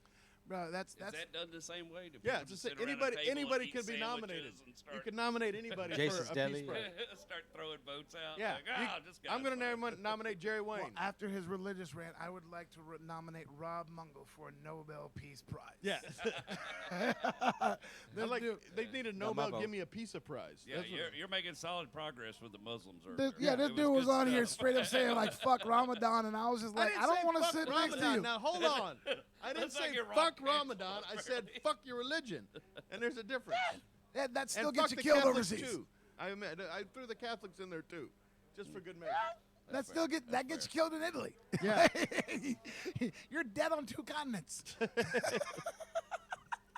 Bro, that's Is that done the same way? Do Yeah, people just just sit around a table and anybody eat can be sandwiches nominated. and You start- can nominate anybody Jason's for a Deli. Peace Prize. Start throwing votes out. Yeah, Like, this I'm guy's gonna fine. nominate Jerry Wayne. Well, after his religious rant, I would like to nominate Rob Mungo for a Nobel Peace Prize. Yeah. They need a Nobel. Give me a pizza prize. Yeah, That's what- you're making solid progress with the Muslims. This, earlier. this It dude was good on here stuff. straight up saying like "fuck Ramadan," and I was just like, I, don't want to sit next to you. Now hold on. I didn't That's like say your rock fuck pants Ramadan. I said fuck your religion, and there's a difference. That still And gets fuck you the killed Catholics, overseas. Too. I threw the Catholics in there too, just for good measure. That still gets you killed in Italy. Yeah. You're dead on 2 continents.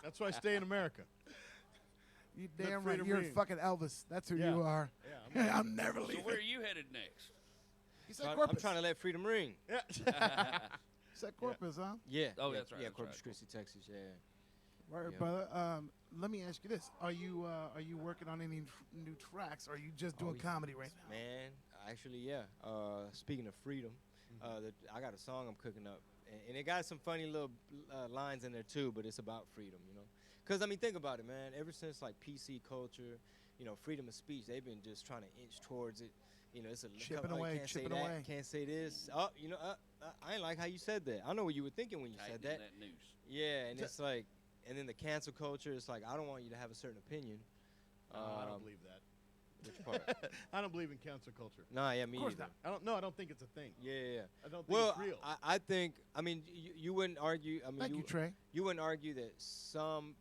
That's why I stay in America. You Let damn right. freedom You're ring. fucking Elvis. That's who Yeah. you are. Yeah, I'm never So leaving. where are you headed next? He said I'm Corpus. trying to let freedom ring. Yeah. He said Corpus, huh? Yeah. Oh, yeah, that's right, Yeah, that's Corpus right. Christi, Texas. Yeah. Right, Yeah. brother. Let me ask you this: Are you working on any new tracks? Or are you just doing yeah. comedy right now? Man, actually, yeah. Speaking of freedom, I got a song I'm cooking up, and it got some funny little lines in there too. But it's about freedom, you know. Because I mean, think about it, man. Ever since like PC culture, freedom of speech, they've been just trying to inch towards it. It's a Chipping you away, can't chipping say that, away. Can't say this. Oh, I ain't like how you said that. I know what you were thinking when you said Tightening that. that noose. Yeah, and it's like, and then the cancel culture. It's like I don't want you to have a certain opinion. I don't believe that. Which part? I don't believe in cancel culture. Nah, yeah, me Of course either. not. I don't think it's a thing. Yeah. I don't think Well, it's real. I think. I mean, you wouldn't argue. I mean, Thank you, Trey. You wouldn't argue that some,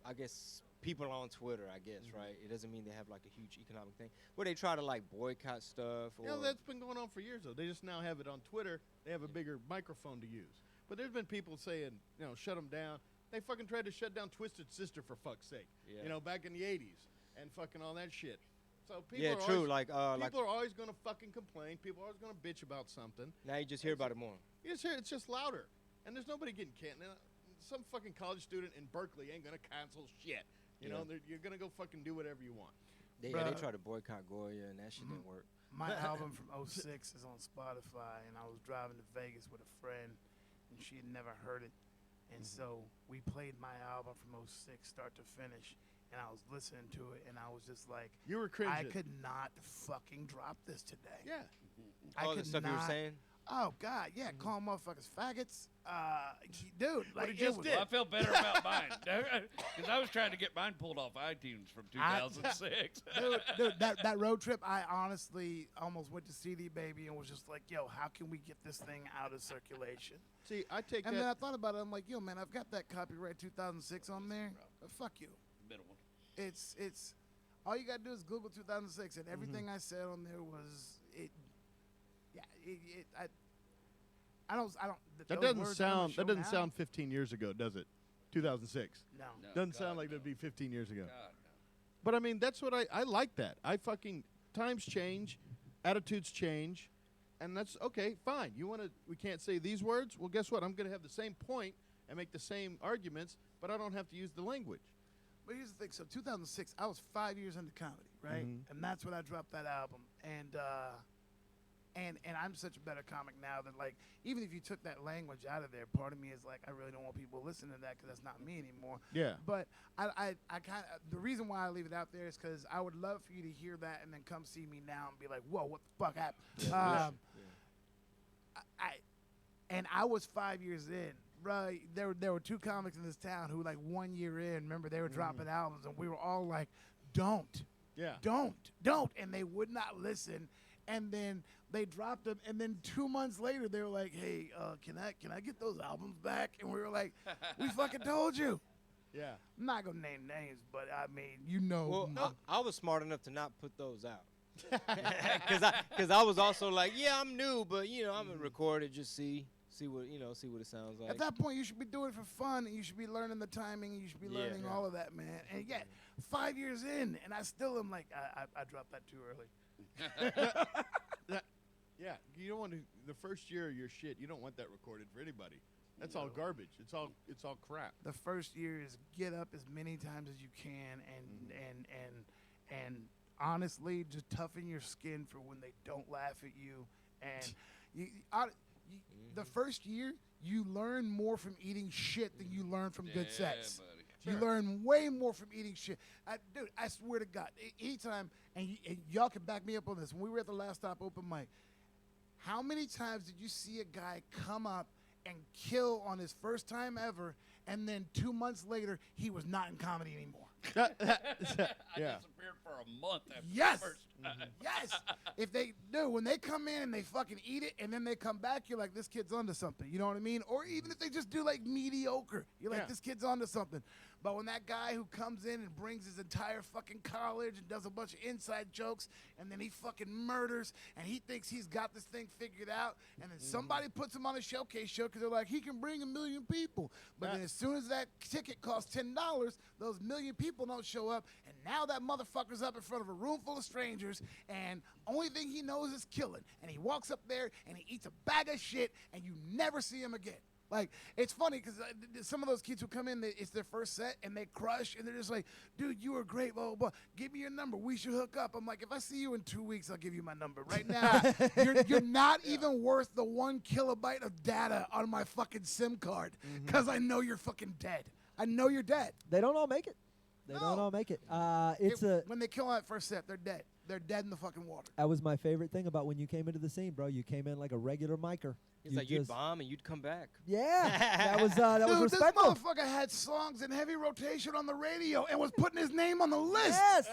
I guess, people on Twitter, I guess, right? It doesn't mean they have like a huge economic thing, where they try to like boycott stuff. Or That's been going on for years, though. They just now have it on Twitter. They have a bigger microphone to use. But there's been people saying, shut them down. They fucking tried to shut down Twisted Sister for fuck's sake. Yeah. Back in the '80s and fucking all that shit. So people Yeah, are true. Always, Like people are always gonna fucking complain. People are always gonna bitch about something. now you just hear about it more. You just hear it's just louder, and there's nobody getting canceled. Some fucking college student in Berkeley ain't gonna cancel shit. You know, you're gonna go fucking do whatever you want. They tried to boycott Goya, and that shit didn't work. My album from '06 is on Spotify, and I was driving to Vegas with a friend, and she had never heard it. And so we played my album from '06 start to finish, and I was listening to it, and I was just like, You were I cringing. could not fucking drop this today. Yeah. I All the could stuff you were not- saying. Oh, God, yeah, calling motherfuckers faggots. Dude, like, he it just was, did. Well, I feel better about mine because I was trying to get mine pulled off iTunes from 2006. dude, that road trip, I honestly almost went to CD Baby and was just like, yo, how can we get this thing out of circulation? See, I take And that. then I thought about it. I'm like, yo, man, I've got that copyright 2006 on there. But fuck you. Middle one. It's all you gotta do is Google 2006, and everything I said on there was it. Yeah, I don't. That those doesn't words are on the sound. That show doesn't now? sound 15 years ago, does it? 2006. No. Doesn't sound like that'd be 15 years ago. But I mean, that's what I like. That I fucking times change, attitudes change, and that's okay. Fine. We can't say these words. Well, guess what? I'm gonna have the same point and make the same arguments, but I don't have to use the language. But here's the thing. So 2006, I was 5 years into comedy, right? Mhm. And that's when I dropped that album. And I'm such a better comic now that, like, even if you took that language out of there, part of me is like, I really don't want people listening to that because that's not me anymore. Yeah. But I kind of, the reason why I leave it out there is because I would love for you to hear that and then come see me now and be like, whoa, what the fuck happened? I was 5 years in. Right, there were two comics in this town who, like, 1 year in, remember they were dropping albums, and we were all like, don't, and they would not listen, and then they dropped them, and then 2 months later they were like, hey, can I get those albums back? And we were like, we fucking told you. Yeah. I'm not gonna name names, but I mean, you know. Well, I was smart enough to not put those out. Because I was also like, yeah, I'm new, but I'm gonna record it, just see what it sounds like. At that point, you should be doing it for fun, and you should be learning the timing, and you should be learning all of that, man. And yeah, 5 years in, and I still am like, I dropped that too early. Yeah, you don't want to. The first year of your shit, you don't want that recorded for anybody. That's all garbage. It's all crap. The first year is get up as many times as you can, and honestly, just toughen your skin for when they don't laugh at you. And the first year, you learn more from eating shit than you learn from good sex. buddy. You learn way more from eating shit. Dude, I swear to God, anytime, and y'all can back me up on this, when we were at the Last Stop open mic, how many times did you see a guy come up and kill on his first time ever, and then 2 months later, he was not in comedy anymore? I disappeared for a month after Yes. the first time. Yes. If they do, when they come in and they fucking eat it and then they come back, you're like, this kid's onto something. You know what I mean? Or even if they just do like mediocre, you're like, this kid's onto something. But when that guy who comes in and brings his entire fucking college and does a bunch of inside jokes and then he fucking murders and he thinks he's got this thing figured out and then somebody puts him on a showcase show because they're like, he can bring 1 million people. But then as soon as that ticket costs $10, those 1 million people don't show up, and now that motherfucker's up in front of a room full of strangers and only thing he knows is killing. And he walks up there and he eats a bag of shit and you never see him again. Like, it's funny because some of those kids who come in, it's their first set, and they crush, and they're just like, dude, you were great, blah, blah, blah. Give me your number. We should hook up. I'm like, if I see you in 2 weeks, I'll give you my number. Right now, you're not even worth the 1 kilobyte of data on my fucking SIM card because I know you're fucking dead. I know you're dead. They don't all make it. They don't all make it. When they kill on that first set, they're dead. They're dead in the fucking water. That was my favorite thing about when you came into the scene, bro. You came in like a regular micer. It's like you'd bomb and you'd come back. Yeah, that was Dude, respectful. this motherfucker had songs in heavy rotation on the radio and was putting his name on the list. Yes,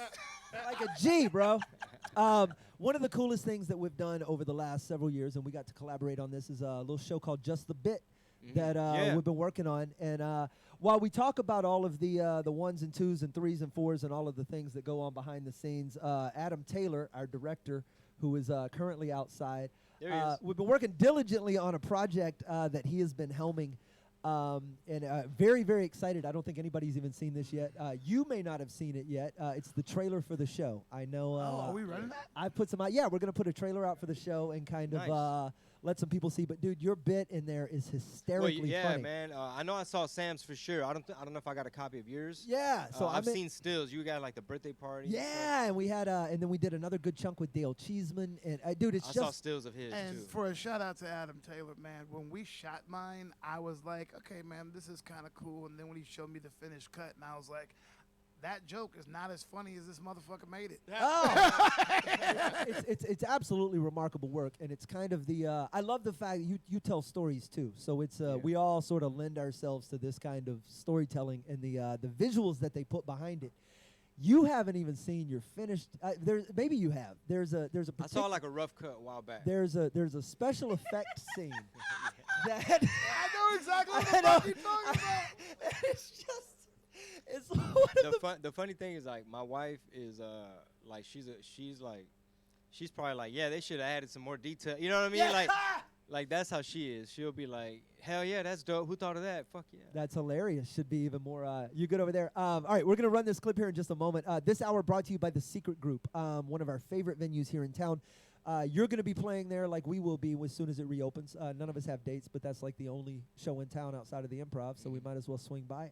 like a G, bro. One of the coolest things that we've done over the last several years, and we got to collaborate on this, is a little show called Just the Bit that we've been working on. And while we talk about all of the 1s and 2s and 3s and 4s and all of the things that go on behind the scenes, Adam Taylor, our director, who is currently outside, we've been working diligently on a project that he has been helming. And very, very excited. I don't think anybody's even seen this yet. You may not have seen it yet. It's the trailer for the show. I know. Are we running that? I put some out. Yeah, we're going to put a trailer out for the show and kind of let some people see. But, dude, your bit in there is hysterically funny. Man. I know I saw Sam's for sure. I don't know if I got a copy of yours. Yeah. So I've seen stills. You got like the birthday party. Yeah, and we had and then we did another good chunk with Dale Cheeseman. And dude, I saw stills of his and too. For a shout out to Adam Taylor, man, when we shot mine, I was like, okay, man, this is kind of cool. And then when he showed me the finished cut, and I was like, that joke is not as funny as this motherfucker made it. Oh, it's absolutely remarkable work, and it's kind of the. I love the fact that you tell stories too. So it's we all sort of lend ourselves to this kind of storytelling and the visuals that they put behind it. You haven't even seen your finished. Maybe you have. There's a. I saw like a rough cut a while back. There's a special effects scene that I know exactly what the fuck you're talking about. It's just. It's one the funny thing is, like, my wife is like she's probably like, yeah, they should have added some more detail. You know what I mean? Yeah. Like that's how she is. She'll be like, hell yeah, that's dope. Who thought of that? Fuck yeah. That's hilarious. Should be even more. You good over there? All right, we're gonna run this clip here in just a moment. This hour brought to you by The Secret Group, one of our favorite venues here in town. You're going to be playing there like we will be as soon as it reopens. None of us have dates, but that's like the only show in town outside of the Improv, so we might as well swing by.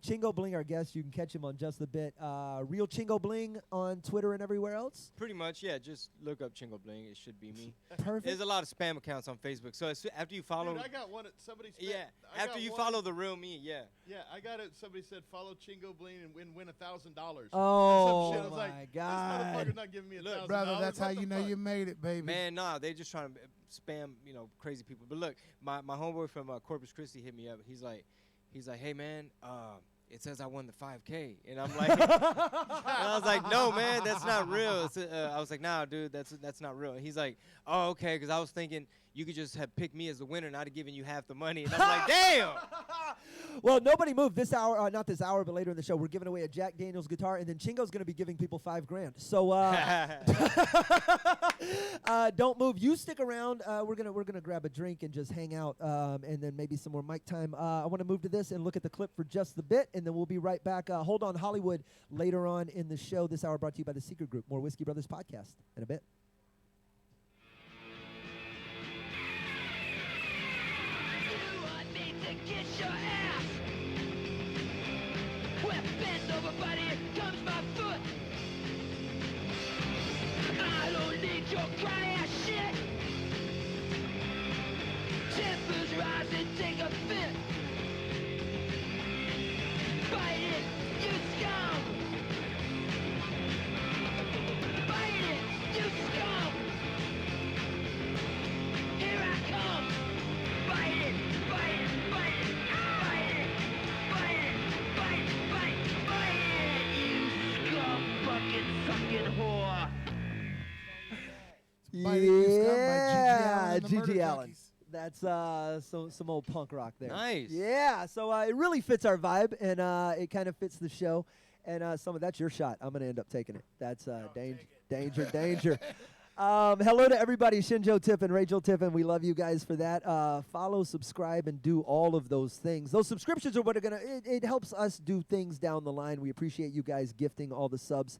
Chingo Bling, our guest, you can catch him on Just the Bit. Real Chingo Bling on Twitter and everywhere else? Pretty much, yeah. Just look up Chingo Bling. It should be me. Perfect. There's a lot of spam accounts on Facebook. So after you follow... Dude, I got one. Somebody spent, yeah, after you follow the real me, yeah. Yeah, I got it. Somebody said follow Chingo Bling and win $1,000. Oh, some shit. I was my like, God. This motherfucker's not giving me $1,000. Brother, that's how you know you made it, baby. Man, nah, they just trying to spam, crazy people. But look, my homeboy from Corpus Christi hit me up. He's like, hey man, it says I won the 5K, and I'm like, and I was like, no man, that's not real. I was like, nah, dude, that's not real. And he's like, oh okay, because I was thinking you could just have picked me as the winner, and I'd have given you half the money. And I'm like, damn. Well, nobody moved this hour, not this hour, but later in the show, we're giving away a Jack Daniels guitar, and then Chingo's going to be giving people $5,000. So don't move. You stick around. We're gonna grab a drink and just hang out, and then maybe some more mic time. I want to move to this and look at the clip for just the bit, and then we'll be right back. Hold on, Hollywood. Later on in the show, this hour brought to you by The Secret Group. More Whiskey Brothers podcast in a bit. Kiss your ass. Well, bend over, buddy, here comes my foot. I don't need your cry ass shit. Tempers rise. and take a fifth. Bite it, you scum! Bite it, you scum! Here I come! Bite it, bite it, bite it, bite it, bite it, bite, bite it, you scum bucket sucking whore! Bite It, You Scum by Gigi Allen Yeah, and the Murder Gigi Allen. Junkies. That's some old punk rock there. Nice. Yeah, so it really fits our vibe, and it kind of fits the show. And that's your shot. I'm gonna end up taking it. That's danger. Hello to everybody, Shinjo Tiffin, Rachel Tiffin. We love you guys for that. Follow, subscribe, and do all of those things. Those subscriptions are what are gonna. It helps us do things down the line. We appreciate you guys gifting all the subs.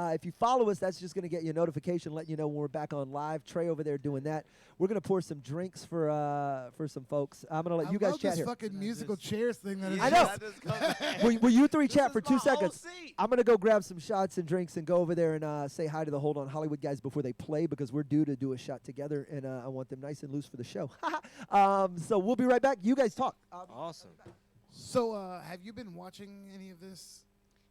If you follow us, that's just going to get you a notification, letting you know when we're back on live. Trey over there doing that. We're going to pour some drinks for some folks. I'm going to let you guys chat this here. fucking musical chairs thing that is. I know. Will you three chat for 2 seconds? I'm going to go grab some shots and drinks and go over there and say hi to the Hold On Hollywood guys before they play, because we're due to do a shot together, and I want them nice and loose for the show. So we'll be right back. You guys talk. Awesome. So have you been watching any of this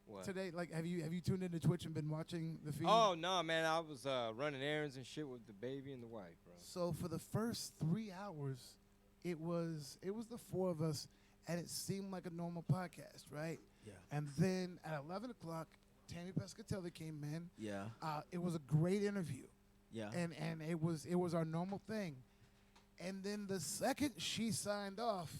What? today? Like, have you tuned into Twitch and been watching the feed? Oh no, man! I was running errands and shit with the baby and the wife, bro. So for the first 3 hours, it was the four of us, and it seemed like a normal podcast, right? Yeah. And then at 11 o'clock, Tammy Pescatelli came in. Yeah. It was a great interview. Yeah. And it was our normal thing. And then the second she signed off,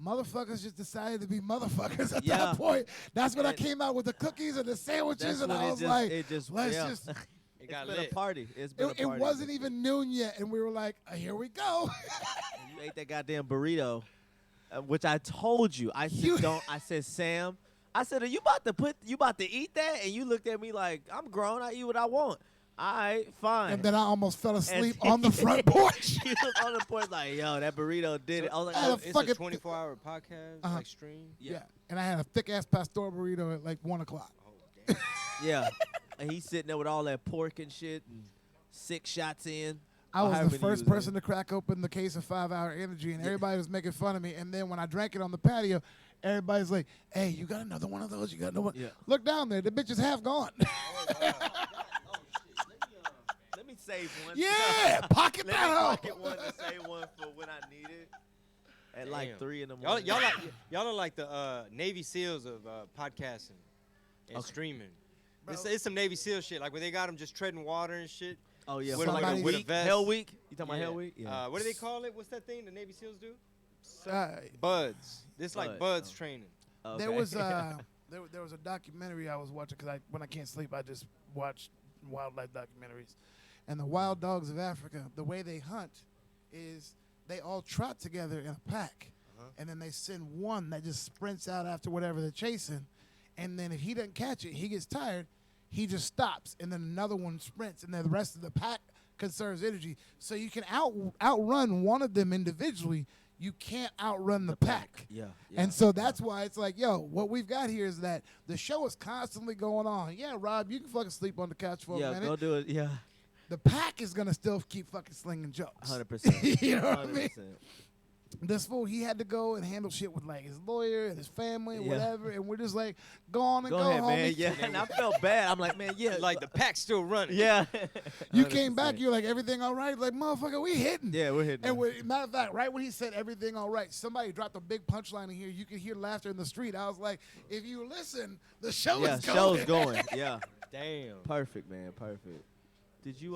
motherfuckers just decided to be motherfuckers at that point. That's when I came out with the cookies and the sandwiches, and I was like, let's just. It got been lit. a party. It's been a party. It wasn't even noon yet, and we were like, here we go. You ate that goddamn burrito, which I told you. I said, don't. I said, Sam. I said, are you about to eat that? And you looked at me like, I'm grown. I eat what I want. All right, fine. And then I almost fell asleep on the front porch. He was on the porch like, yo, that burrito did it. I was like, I had oh, a It's fucking a 24-hour podcast, like stream. Yeah. And I had a thick ass pastor burrito at like 1 o'clock. yeah. And he's sitting there with all that pork and shit and 6 shots in. I or was however the many first you was person to crack open the case of 5 Hour Energy, and everybody was making fun of me. And then when I drank it on the patio, everybody's like, hey, you got another one of those? You got another one? Yeah. Look down there. The bitch is half gone. Let me save one. Yeah, pocket Let that me hoe. pocket one to save one for when I need it. At like Damn. 3 in the Y'all, morning. y'all are like the Navy SEALs of podcasting and streaming. It's some Navy SEAL shit, like where they got them just treading water and shit. Oh yeah, with for like a with week. vest. Hell week. You talking about Hell Week? Yeah. What do they call it? What's that thing the Navy SEAls do? Buds. This like Buds. Buds training. Okay. There was there was a documentary I was watching because when I can't sleep, I just watch wildlife documentaries. And the wild dogs of Africa, the way they hunt is they all trot together in a pack. And then they send one that just sprints out after whatever they're chasing. And then if he doesn't catch it, he gets tired, he just stops. And then another one sprints, and then the rest of the pack conserves energy. So you can outrun one of them individually. You can't outrun the pack. Yeah. And so that's why it's like, yo, what we've got here is that the show is constantly going on. Yeah, Rob, you can fucking sleep on the couch for a minute. Yeah, go do it. Yeah. The pack is going to still keep fucking slinging jokes. 100%. You know what I mean? 100%. This fool, he had to go and handle shit with like his lawyer and his family and Yeah. whatever, and we're just like, go on and go, Go ahead, homie. man. Yeah, and I felt bad. I'm like, man, yeah. Like the pack's still running. Yeah. You came back, you're like, everything all right? Like, motherfucker, we hitting. Yeah, we're hitting. And matter of fact, right when he said everything all right, somebody dropped a big punchline in here. You could hear laughter in the street. I was like, if you listen, the show is going. Show's going. Yeah. Damn. Perfect, man. Perfect. Did you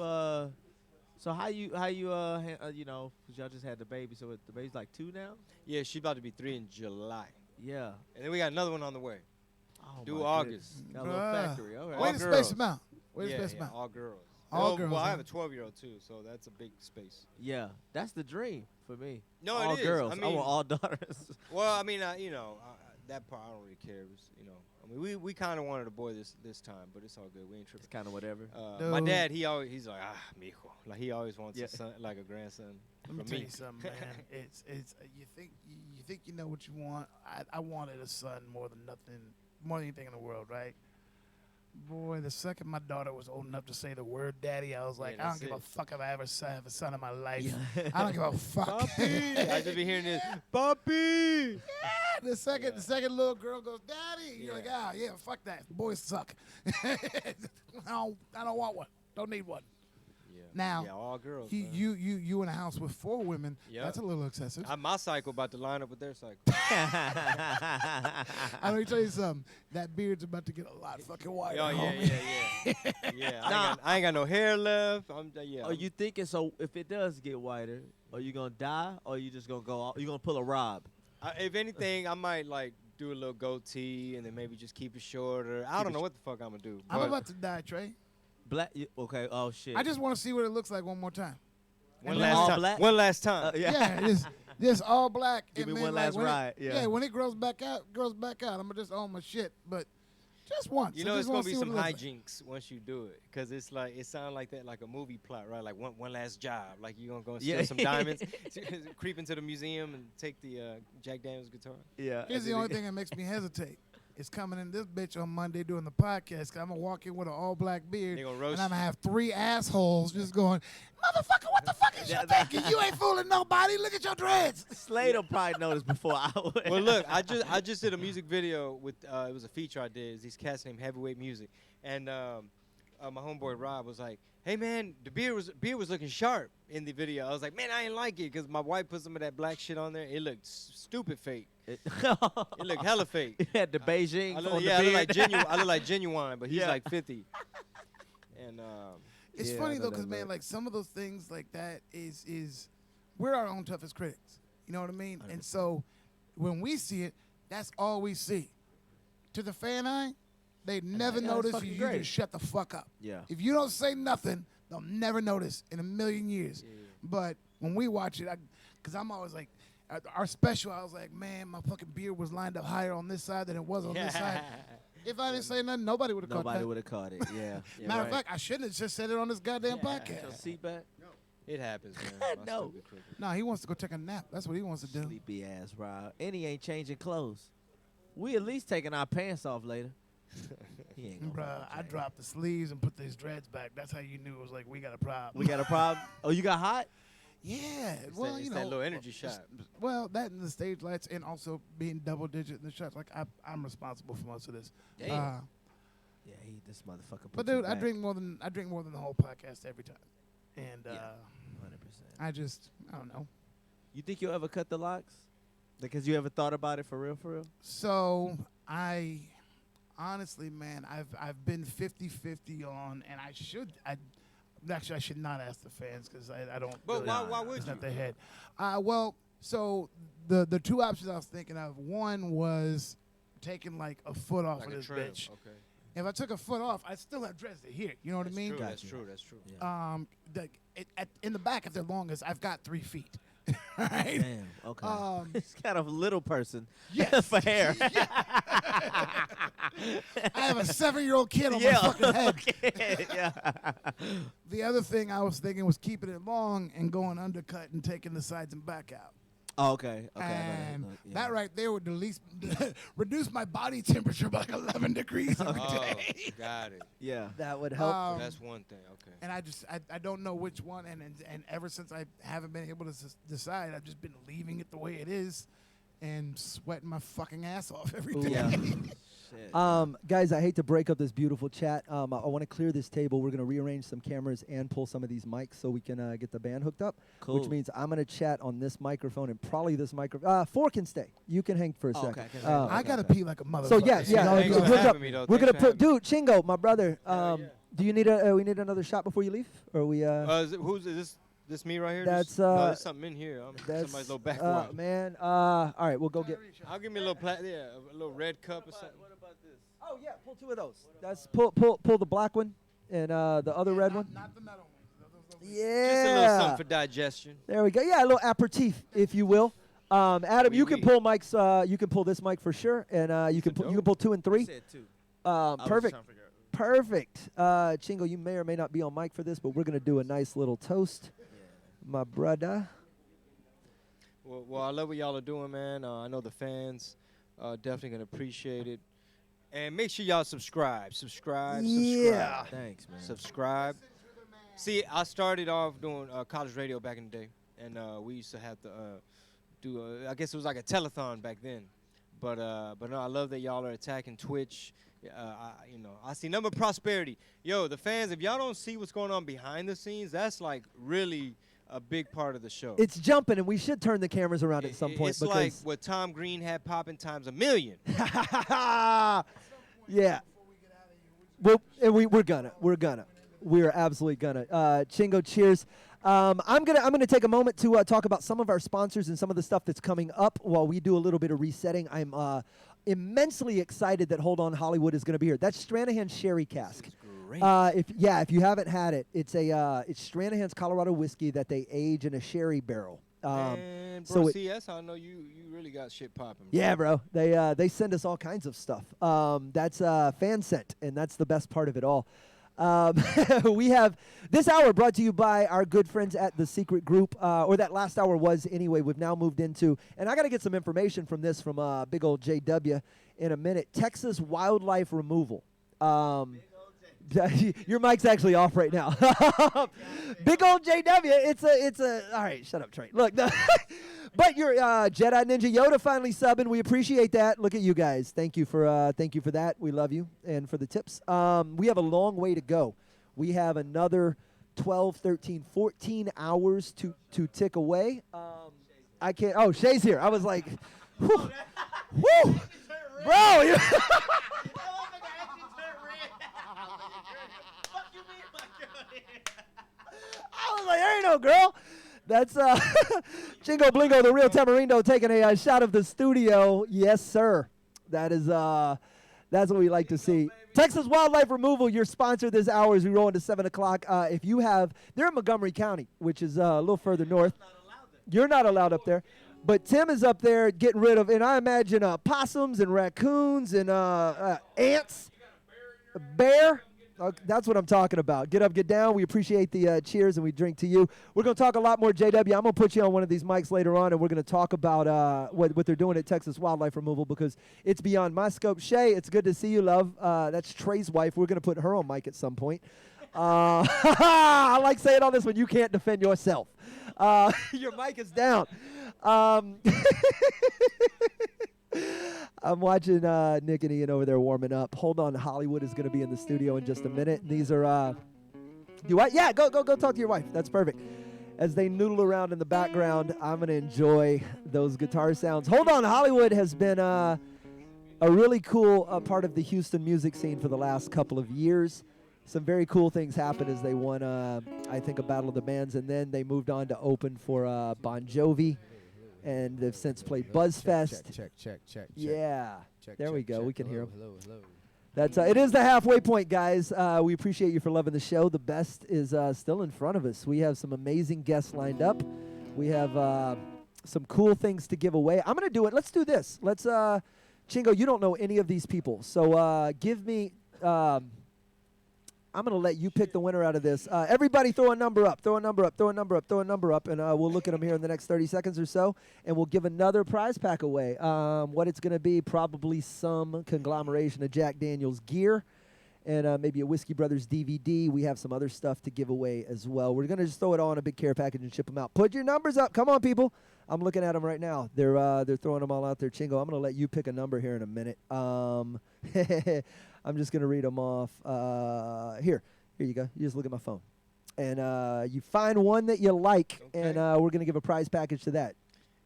So how you you know, 'cause y'all just had the baby, so the baby's like 2 now? Yeah, she's about to be 3 in July. Yeah. And then we got another one on the way. Oh, Due my August. goodness. Got a little factory. All right. Way to space them out. Way to Yeah, space them yeah, out. all girls. All girls, Well, I huh? have a 12-year-old too, so that's a big space. Yeah, that's the dream for me. No, all it is. girls. I I mean- want all daughters. Well, I mean, you know, that part I don't really care. It was, you know, I mean, we kind of wanted a boy this time, but it's all good. We ain't tripping. It's kind of whatever. My dad, he's like, mijo. Like he always wants Yeah. a son, like a grandson. Let me from tell me. you something, man. It's you think you know what you want. I wanted a son more than anything in the world, right? Boy, the second my daughter was old enough to say the word daddy, I was like, I that's don't give a it. fuck if I ever have a son in my life. I don't give a fuck. Papi. I just be hearing this, Papi. Yeah, the second little girl goes, daddy. You're like, yeah, fuck that. Boys suck. I don't want one. Don't need one. Now, Yeah, all girls. you in a house with 4 women. Yep. That's a little excessive. My cycle about to line up with their cycle. Let me tell you something. That beard's about to get a lot fucking wider. Oh, homie. yeah. I ain't got no hair left. Are you thinking so? If it does get whiter, are you gonna die, or you just gonna go? You gonna pull a Rob? If anything, I might like do a little goatee and then maybe just keep it shorter. I don't know what the fuck I'm gonna do. I'm but- about to die, Trey. Black. Okay. Oh shit. I just want to see what it looks like one more time. One last time. black? One last time. Yeah, just all black. Give and me then, one like, last when ride, yeah. when it grows back out, I'm gonna just own my shit, but just once. You I know, just it's wanna gonna be see what some it looks like. hijinks once you do it, cause it's like it sounds like that, like a movie plot, right? Like one last job, like you gonna go and steal Yeah. some diamonds, creep into the museum and take the Jack Daniels guitar. Yeah. Here's the only thing that makes me hesitate. It's coming in this bitch on Monday doing the podcast. 'Cause I'm gonna walk in with an all black beard, They gonna and roast I'm you. gonna have 3 assholes just going, "Motherfucker, what the fuck is you thinking? You ain't fooling nobody. Look at your dreads." Slade will probably notice before I would. Well, look, I just did a music video with it was a feature I did. It's these cats named Heavyweight Music, and my homeboy Rob was like, "Hey man, the beard was looking sharp in the video." I was like, "Man, I ain't like it because my wife put some of that black shit on there. It looked stupid fake. It looked hella fake." You had the Beijing I on look, the yeah, I look like beard. genuine. I look like genuine, but he's Yeah. like 50. And It's Yeah, I funny know though, that because man, look. like some of those things like that is we're our own toughest critics. You know what I mean? And so when we see it, that's all we see. To the fan eye, they never yeah, it's notice fucking you. You great. just shut the fuck up. Yeah. If you don't say nothing, they'll never notice in a million years. But when we watch it, because I'm always like, our special, I was like, man, my fucking beard was lined up higher on this side than it was on this side. If I didn't say nothing, nobody would have caught that. Nobody would have caught it. Yeah. Matter of fact, I shouldn't have just said it on this goddamn podcast. Your seat back. it happens, man. My No. stupid crooked. No, he wants to go take a nap. That's what he wants to do. Sleepy ass Rob. And he ain't changing clothes. We at least taking our pants off later. He ain't gonna Bruh, I dropped the sleeves and put these dreads back. That's how you knew it was like, we got a problem. We got a problem. Oh, you got hot? Yeah. It's Well, that, you it's know. that little energy shot. Well, that and the stage lights and also being double digit in the shots. Like, I'm responsible for most of this. Damn. Yeah, this motherfucker. But put you dude, I back. drink more than the whole podcast every time. And 100%. I don't know. You think you'll ever cut the locks? Because you ever thought about it for real, for real? So I honestly, man, I've been 50-50 on, and I should not ask the fans because I don't. But really- why would it's you? not their head. Well, so the 2 options I was thinking of, one was taking like a foot off Like of a this trim, bitch. okay. If I took a foot off, I still have dreads to here. You know what I mean? That's true. That's true. In the back, if they're longest, I've got 3 feet. Right? Damn. Okay. He's kind of a little person. Yes. For hair. I have a 7-year-old kid on my fucking head. Okay. Yeah. The other thing I was thinking was keeping it long and going undercut and taking the sides and back out. Oh, okay. Okay. And that right there would at least reduce my body temperature by like 11 degrees every day. Got it. Yeah. That would help. That's one thing. Okay. And I don't know which one. And ever since I haven't been able to decide, I've just been leaving it the way it is and sweating my fucking ass off every day. Yeah. Guys, I hate to break up this beautiful chat. I want to clear this table. We're going to rearrange some cameras and pull some of these mics so we can get the band hooked up. Cool. Which means I'm going to chat on this microphone and probably this microphone. 4 can stay. You can hang for a second. Okay. I got to pee like a motherfucker. So yes, yeah. Thanks for having me, though. We're Thanks gonna for put, dude, Chingo, my brother. Do you need we need another shot before you leave, or we? Who's this me right here? That's no, there's something in here. That's Somebody's little back wall. man. All right, we'll go get. I'll give me a little a little red cup or something. What about this? Oh yeah, pull 2 of those. That's pull the black one and the other red one. Not the metal ones. Yeah. Just a little something for digestion. There we go. Yeah, a little aperitif, if you will. Adam, you can pull mics. You can pull this mic for sure, and you can pull 2 and 3. Said 2. Perfect. Perfect. Chingo, you may or may not be on mic for this, but we're gonna do a nice little toast, my brother. Well, I love what y'all are doing, man. I know the fans definitely gonna appreciate it. And make sure y'all subscribe. Subscribe. Yeah. Thanks, man. Subscribe. See, I started off doing college radio back in the day, and we used to have to do. I guess it was like a telethon back then, but no, I love that y'all are attacking Twitch. I see number prosperity. Yo, the fans, if y'all don't see what's going on behind the scenes, that's like really a big part of the show. It's jumping, and we should turn the cameras around at some point. It's like what Tom Green had popping times a million. Yeah. Well, and we're gonna. We are absolutely gonna. Chingo, cheers. I'm gonna take a moment to talk about some of our sponsors and some of the stuff that's coming up while we do a little bit of resetting. I'm immensely excited that Hold On Hollywood is going to be here. That's Stranahan Sherry Cask. Great. If you haven't had it, it's Stranahan's Colorado whiskey that they age in a sherry barrel. And so bro, that's how I know you really got shit popping. Yeah, bro. They send us all kinds of stuff. That's fan sent, and that's the best part of it all. We have this hour brought to you by our good friends at The Secret Group, or that last hour was anyway. We've now moved into, and I got to get some information from this from big old JW in a minute. Texas Wildlife Removal. Your mic's actually off right now. Big old JW. It's a. All right, shut up, Trey. Look, but your Jedi Ninja Yoda finally subbing. We appreciate that. Look at you guys. Thank you for that. We love you and for the tips. We have a long way to go. We have another 12, 13, 14 hours to tick away. I can't. Oh, Shay's here. I was like, whew, whew, bro. I was like, there ain't no girl. That's Chingo Blingo, the real Tamarindo, taking a shot of the studio. Yes, sir. That's what we like to see. Texas Wildlife Removal, your sponsor this hour as we roll into 7 o'clock. If you have, they're in Montgomery County, which is a little further north. You're not allowed up there. But Tim is up there getting rid of, and I imagine possums and raccoons and ants. A bear. That's what I'm talking about. Get up, get down. We appreciate the cheers, and we drink to you. We're going to talk a lot more, JW. I'm going to put you on one of these mics later on, and we're going to talk about what they're doing at Texas Wildlife Removal because it's beyond my scope. Shay, it's good to see you, love. That's Trey's wife. We're going to put her on mic at some point. I like saying all this when you can't defend yourself. Your mic is down. I'm watching Nick and Ian over there warming up. Hold On Hollywood is going to be in the studio in just a minute. These are, do what? Yeah, go talk to your wife. That's perfect. As they noodle around in the background, I'm going to enjoy those guitar sounds. Hold On Hollywood has been a really cool part of the Houston music scene for the last couple of years. Some very cool things happened as they won, I think, a Battle of the Bands, and then they moved on to open for Bon Jovi. And they've since played Buzzfest. Check. Yeah. There we go. We can hear them. Hello. That's it is the halfway point, guys. We appreciate you for loving the show. The best is still in front of us. We have some amazing guests lined up. We have some cool things to give away. I'm going to do it. Let's do this. Let's, Chingo, you don't know any of these people. So give me, I'm going to let you pick the winner out of this. Everybody throw a number up, and we'll look at them here in the next 30 seconds or so, and we'll give another prize pack away. What it's going to be, probably some conglomeration of Jack Daniels gear and maybe a Whiskey Brothers DVD. We have some other stuff to give away as well. We're going to just throw it all in a big care package and ship them out. Put your numbers up. Come on, people. I'm looking at them right now. They're throwing them all out there. Chingo, I'm going to let you pick a number here in a minute. I'm just going to read them off. Here you go. You just look at my phone. And you find one that you like, and we're going to give a prize package to that.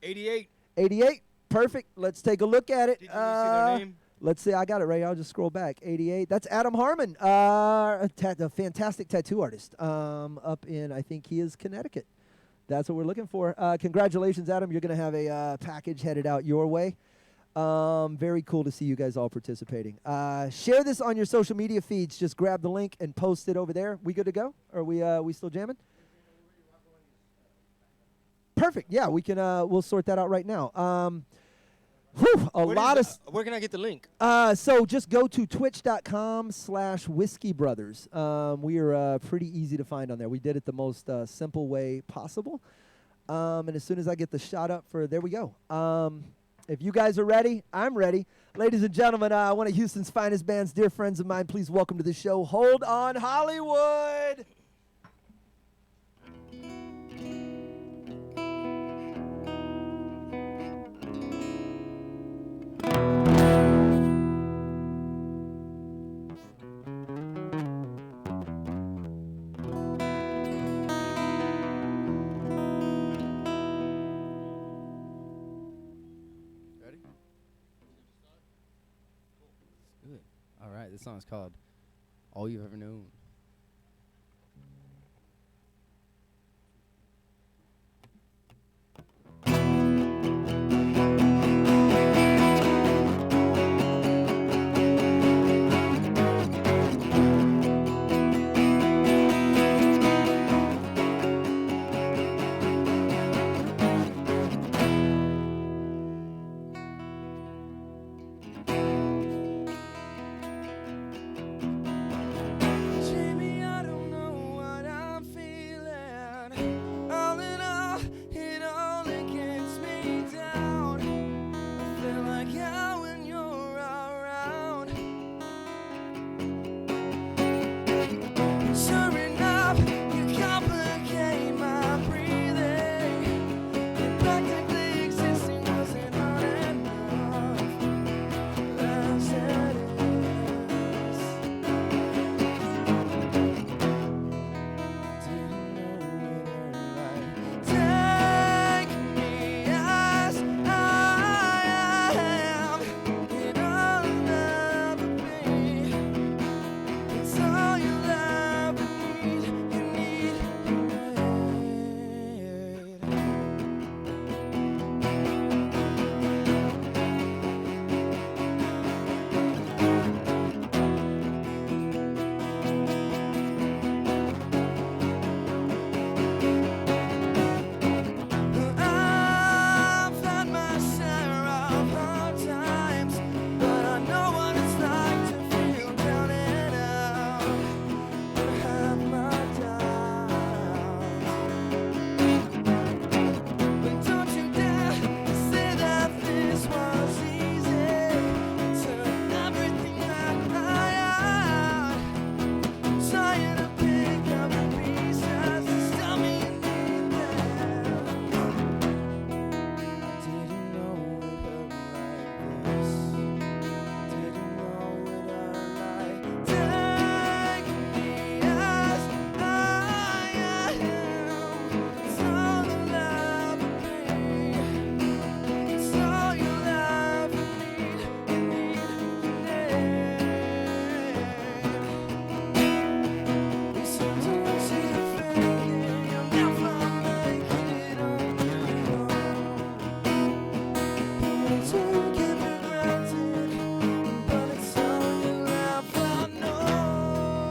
88. 88. Perfect. Let's take a look at it. Did you see their name? Let's see. I got it right. I'll just scroll back. 88. That's Adam Harmon, a fantastic tattoo artist up in, I think he is Connecticut. That's what we're looking for. Congratulations, Adam. You're going to have a package headed out your way. Very cool to see you guys all participating. Share this on your social media feeds. Just grab the link and post it over there. We good to go? Are we still jamming? Perfect. Yeah, we can. We'll sort that out right now. Where can I get the link? So just go to twitch.com/Whiskey Brothers. We are pretty easy to find on there. We did it the most simple way possible. And as soon as I get the shot up for, there we go. If you guys are ready, I'm ready. Ladies and gentlemen, one of Houston's finest bands, dear friends of mine, please welcome to the show, Hold On Hollywood. Good. All right, this song is called All You've Ever Known. Jamie, I don't know what I'm feeling. All in all, it only gets me down. I feel like hell when you're around. Sure enough, you complicate my breathing. And practically existing wasn't hard enough. As it is. Take me as I am, and I'll never be. It's all you'll ever need. You need, I've had my share of hard times, but I know what it's like to feel down and out. And have my doubts. But don't you dare say that this was easy. Turn everything that I am. Trying to pick up the pieces. Just tell me you need them. Didn't know it hurt like this. Didn't know it hurt like. Take me as I am. It's all you'll ever be. It's all you'll ever need. You need, so don't you fake it. You'll never make it on your own. Don't give it granted, but it's all you'll ever know. So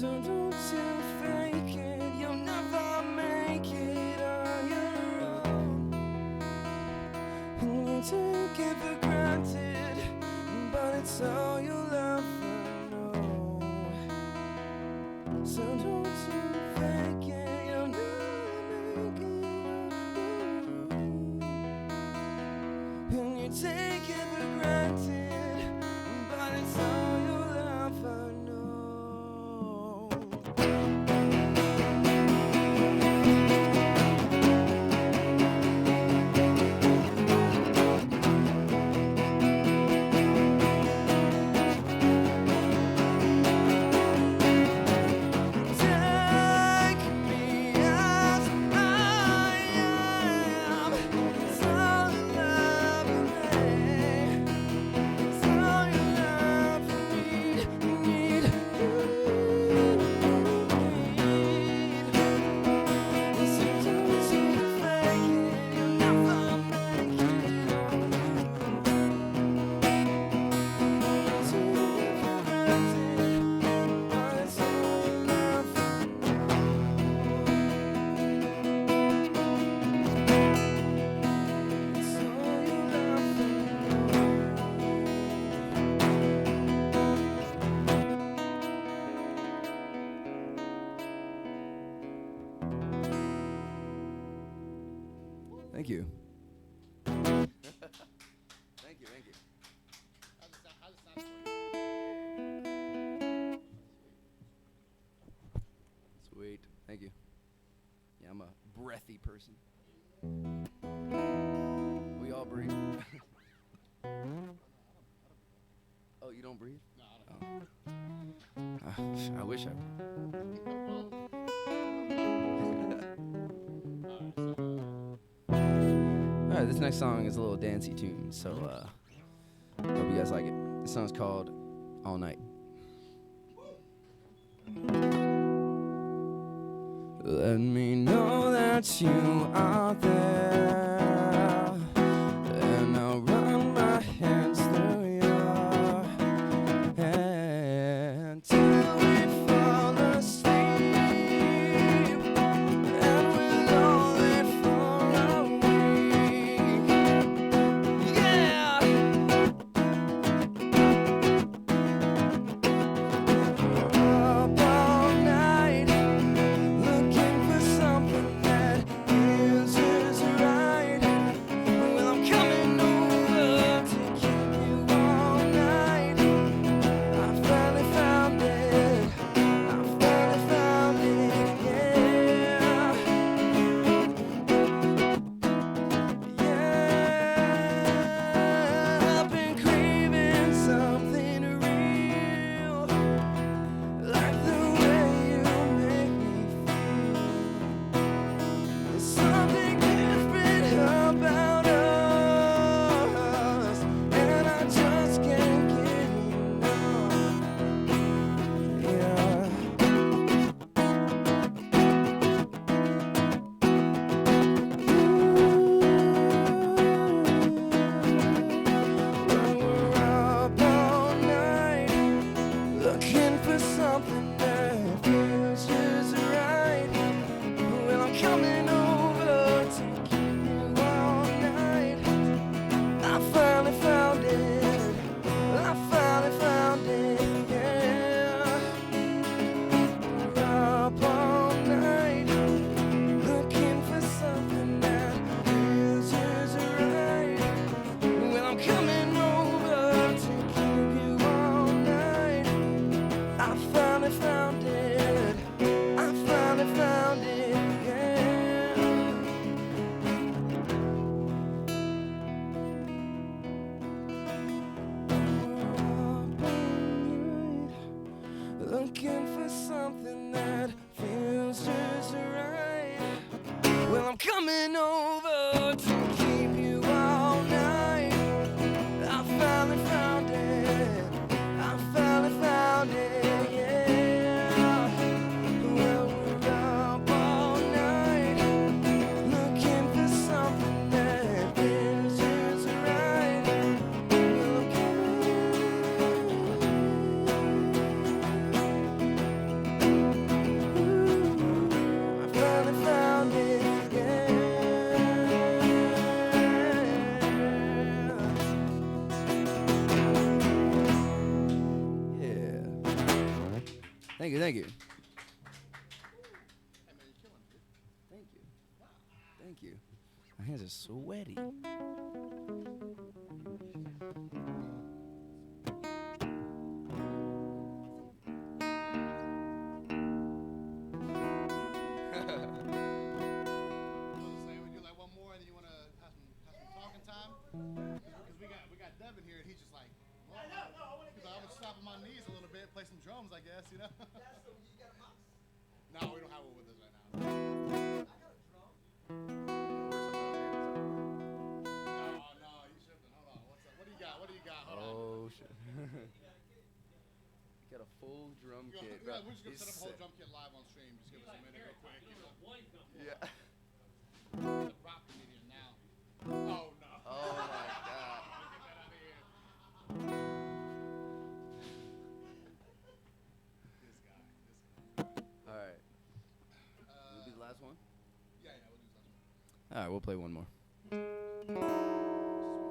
don't you fake it, you'll never make it on your own. And you take it for granted, but it's all you'll ever know. So don't you fake it, you'll never make it on your own. And you take it for granted, but it's all you'll ever know. Take me as I am. It's all you'll ever Thank you. Thank you, thank you. Sweet. Thank you. Yeah, I'm a breathy person. We all breathe. Oh, you don't breathe? No, I don't. I wish I would. All right, this next song is a little dancey tune, so hope you guys like it. This song's called All Night. Let me know that you are there, and I'll run my hands through your hair till we fall asleep, and we're lonely for a week. Yeah. Up all night, looking for something that feels just right. Well, I'm coming over to keep you all night. I finally found it. I finally found it, yeah. Yeah, I've been craving something real, like the way you make me feel. There's something different about us, and I just can't get enough. Yeah. When we're up all night, looking for something that feels just right. Well, I'm coming over to keep you all night. I finally found it. I finally found it, yeah. We're up all night, looking for something that feels just right. Well, I'm coming over to keep you all night. I finally found it. I finally found it, yeah. Looking for something that feels just right. Well, I'm coming over to keep you all night. I finally found it. I finally found it, yeah. Well, we're up all night, looking for something that feels just right. Well, I'm I finally found it, yeah. Yeah. Thank you, thank you. Thank you. Thank you. My hands are sweaty. Because we got Devin here, and he's just like, well, he's like, I'm gonna stop on my knees a little bit, play some drums, I guess, you know. No, we don't have one with us right now. I got a drum. No, you shouldn't. Hold on. What's up? What do you got? What do you got? Hold on. Oh shit. Got a full drum kit. We're just gonna set up a whole drum kit live on stream. Just give us a minute, real quick. Yeah. The rock comedian now. Oh no. Oh my god. All right. Will be the last one? Yeah, we'll do this last one. All right, we'll play one more.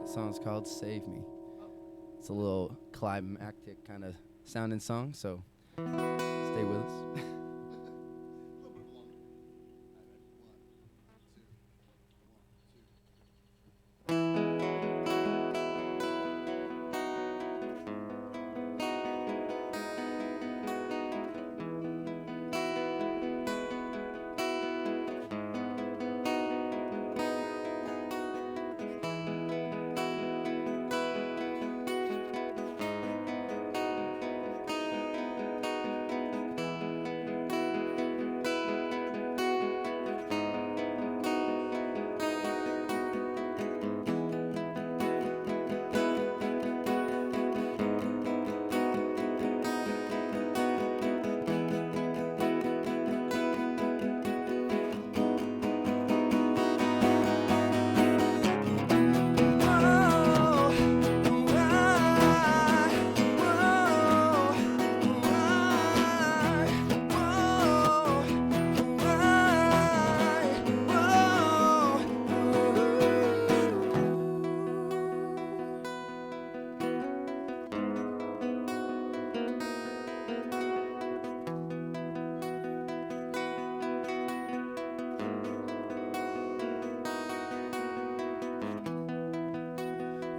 The song's called Save Me. It's a little climactic kind of sounding song, so stay with us.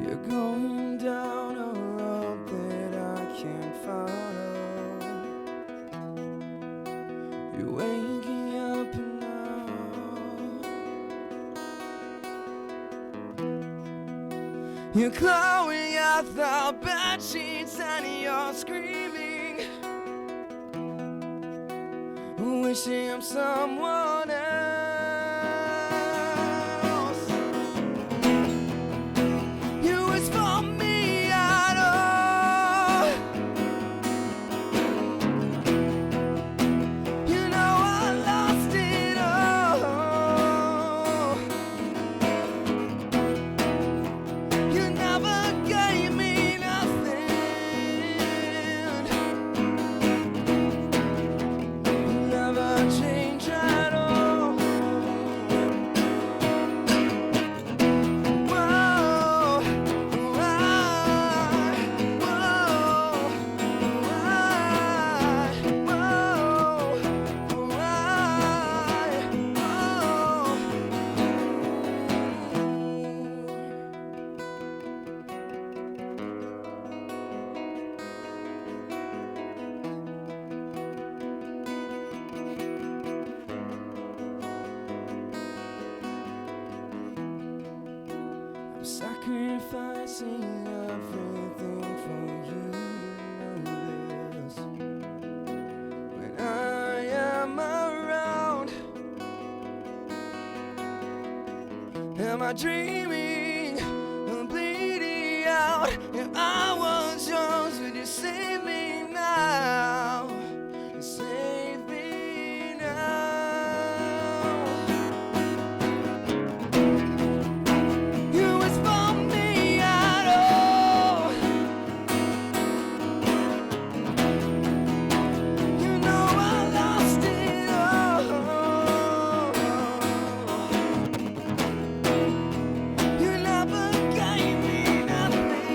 You're going down a road that I can't follow. You're waking up now. You're clawing at the bed sheets and you're screaming, wishing I'm someone else. You wish for me at all. You know I lost it all. You never gave me nothing. You never changed at all. I'm sacrificing everything for you, know this. When I am around, am I dreaming of bleeding out? If I was yours, would you save me now? Save me now. You wish for me at all. You know I lost it all. You never gave me nothing.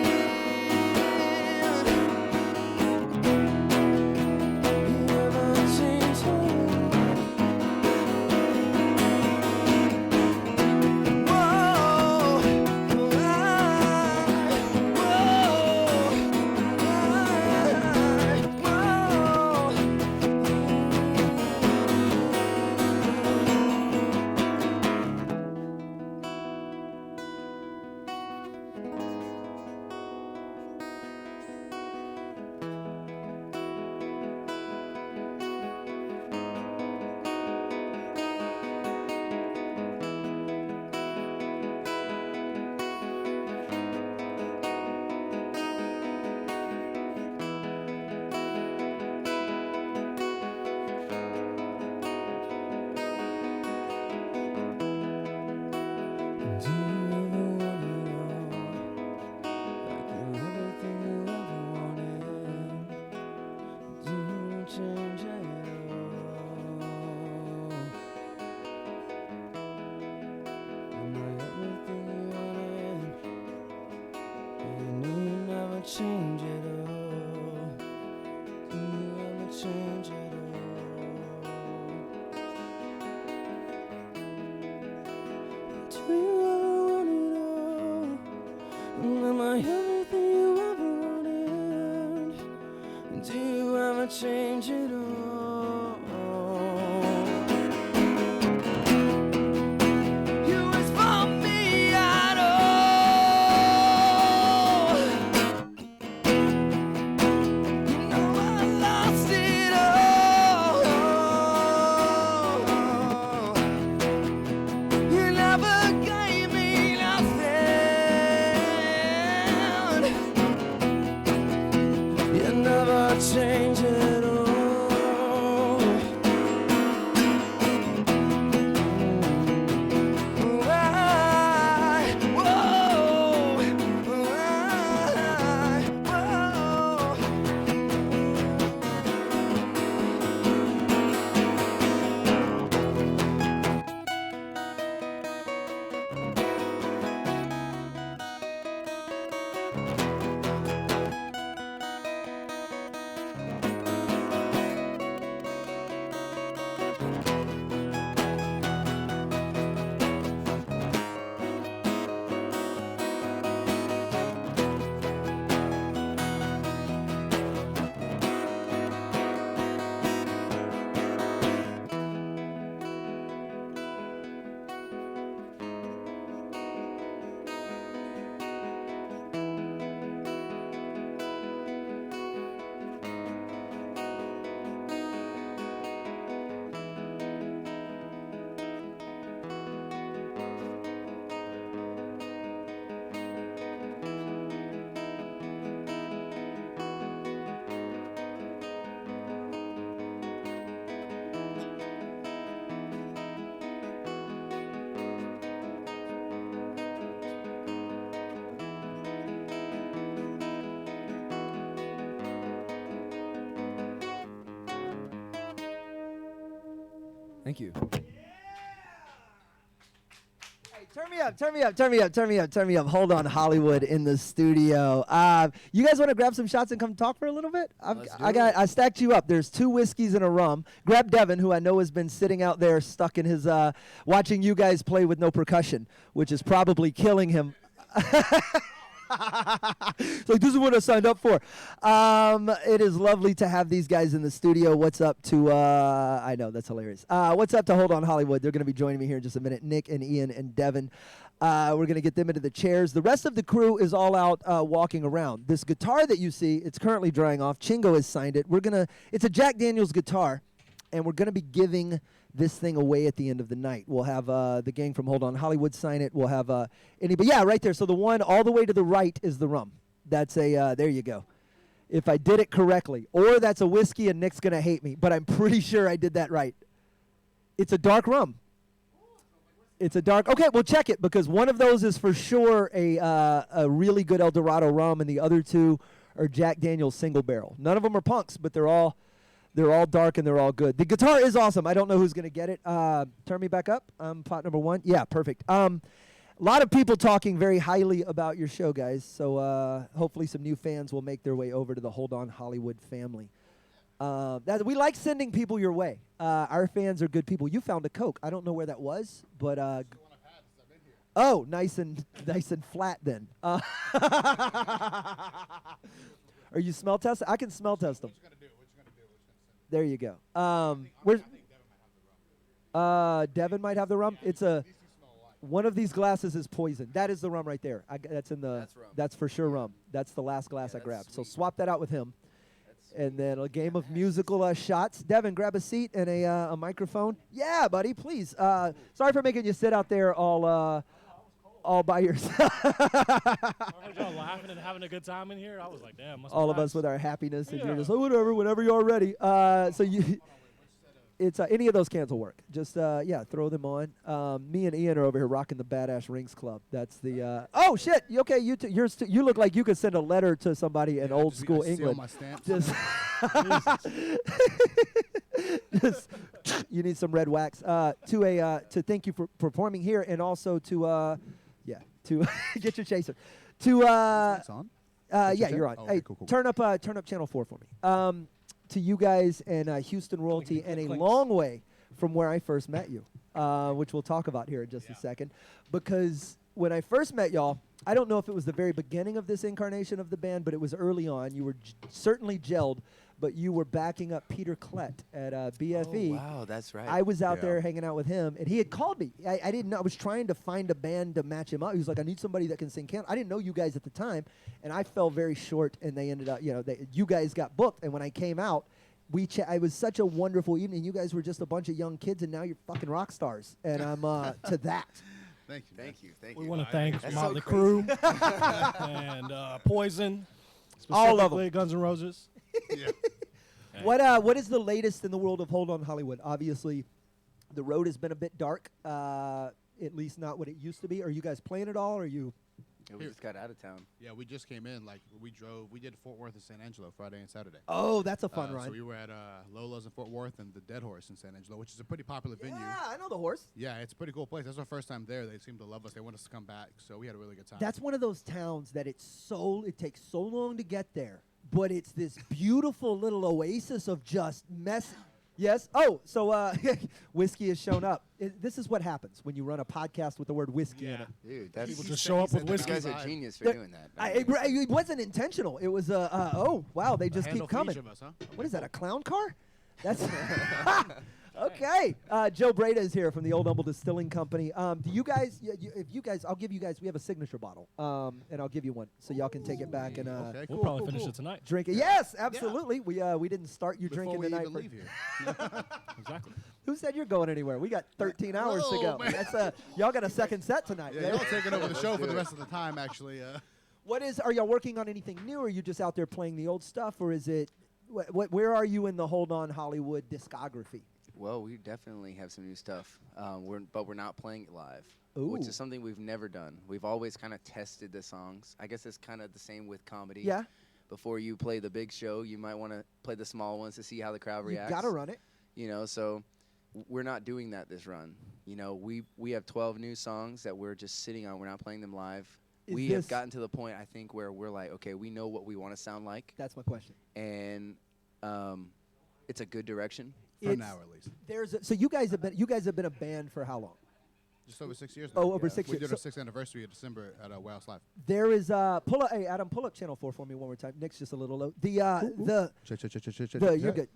You never changed me. Change it all. Do you ever change it all? Do you ever want it all? Am I everything you ever wanted? Do you ever change it all? You wish for me at all. You know I lost it all. You never gave me nothing. You never changed it all. Thank you. Turn me up, turn me up, turn me up, turn me up, turn me up. Hold on, Hollywood in the studio. You guys want to grab some shots and come talk for a little bit? I stacked you up. There's 2 whiskeys and a rum. Grab Devin, who I know has been sitting out there stuck in his, watching you guys play with no percussion, which is probably killing him. It's like, this is what I signed up for. It is lovely to have these guys in the studio. What's up to, I know, that's hilarious. What's up to Hold On Hollywood? They're going to be joining me here in just a minute. Nick and Ian and Devin. We're going to get them into the chairs. The rest of the crew is all out walking around. This guitar that you see, it's currently drying off. Chingo has signed it. It's a Jack Daniels guitar, and we're going to be giving this thing away at the end of the night. We'll have the gang from Hold On Hollywood sign it. We'll have anybody. Yeah, right there. So the one all the way to the right is the rum. That's a, there you go. If I did it correctly. Or that's a whiskey and Nick's going to hate me, but I'm pretty sure I did that right. It's a dark rum. It's a dark, okay, we'll check it because one of those is for sure a really good El Dorado rum and the other 2 are Jack Daniel's single barrel. None of them are punks, but they're all dark and they're all good. The guitar is awesome. I don't know who's going to get it. Turn me back up. Pot number 1. Yeah, perfect. A lot of people talking very highly about your show, guys. So hopefully some new fans will make their way over to the Hold On Hollywood family. We like sending people your way. Our fans are good people. You found a Coke. I don't know where that was, but oh, nice and flat then. Are you smell testing? I can smell test them. There you go. Devin might have the rum. It's one of these glasses is poison. That is the rum right there. That's for sure rum. That's the last glass I grabbed. So swap that out with him. And then a game of musical shots. Devin, grab a seat and a microphone. Yeah, buddy, please. Sorry for making you sit out there all by yourself. I heard y'all laughing and having a good time in here. I was like, damn. All of us with our happiness, and you're just like, whenever you're ready. So it's any of those cans will work. Just throw them on. Me and Ian are over here rocking the Badass Rings Club. That's the. Oh shit! Okay, you look like you could send a letter to somebody in old school England. My stamp. Just you need some red wax to thank you for performing here, and also to get your chaser. On? Yeah, you're on. Oh, hey, okay, cool. turn up channel 4 for me. To you guys and Houston royalty, and a long way from where I first met you, which we'll talk about here in just a second. Because when I first met y'all, I don't know if it was the very beginning of this incarnation of the band, but it was early on. You were certainly gelled, but you were backing up Peter Klett at BFE. Oh, wow, that's right. I was out there hanging out with him, and he had called me. I didn't know. I was trying to find a band to match him up. He was like, I need somebody that can sing I didn't know you guys at the time, and I fell very short, and they ended up, you guys got booked, and when I came out, it was such a wonderful evening. You guys were just a bunch of young kids, and now you're fucking rock stars, and I'm to that. Thank you. We want to thank That's Motley so Crue and Poison, All of them. specifically Guns N' Roses. Yeah. What is the latest in the world of Hold On Hollywood? Obviously, the road has been a bit dark, at least not what it used to be. Are you guys playing at all? Or are you? Yeah, we just got out of town. Yeah, we just came in. Like we did Fort Worth and San Angelo Friday and Saturday. Oh, that's a fun ride. So we were at Lola's in Fort Worth and the Dead Horse in San Angelo, which is a pretty popular venue. Yeah, I know the Horse. Yeah, it's a pretty cool place. That's our first time there. They seem to love us. They want us to come back. So we had a really good time. That's one of those towns that it takes so long to get there, but it's this beautiful little oasis of just mess. Yes. Oh, so whiskey has shown up. This is what happens when you run a podcast with the word whiskey in it. Dude, that's People just show up with whiskey. You guys are genius for doing that. It wasn't intentional. It was oh wow, they just keep coming. For each of us, huh? What is that? A clown car? That's okay. Joe Breda is here from the Old Humble Distilling Company. Do you guys? If you guys, I'll give you guys. We have a signature bottle, and I'll give you one so y'all can take it back and We'll probably finish it tonight. drink it. Yes, absolutely. We didn't start you Before drinking we tonight. even leave here. Exactly. Who said you're going anywhere? We got 13 hours to go. man. That's y'all got a second set tonight. Yeah, y'all taking over the show for the rest of the time, actually. Are y'all working on anything new? Or are you just out there playing the old stuff, or is it? Where are you in the Hold On Hollywood discography? Well, we definitely have some new stuff, but we're not playing it live, Ooh. which is something we've never done. We've always kind of tested the songs. I guess it's kind of the same with comedy. Yeah. Before you play the big show, you might want to play the small ones to see how the crowd You reacts. gotta run it. So we're not doing that this run. You know, we have 12 new songs that we're just sitting on. We're not playing them live. We have gotten to the point, I think, where we're like, okay, we know what we want to sound like. That's my question. And it's a good direction. For now, at least. So you guys have been a band for how long? Just over 6 years. Oh, over 6 we years. did our 6th anniversary in December at Warehouse Live. There is hey Adam, pull up channel 4 for me one more time. Nick's just a little low. You're good.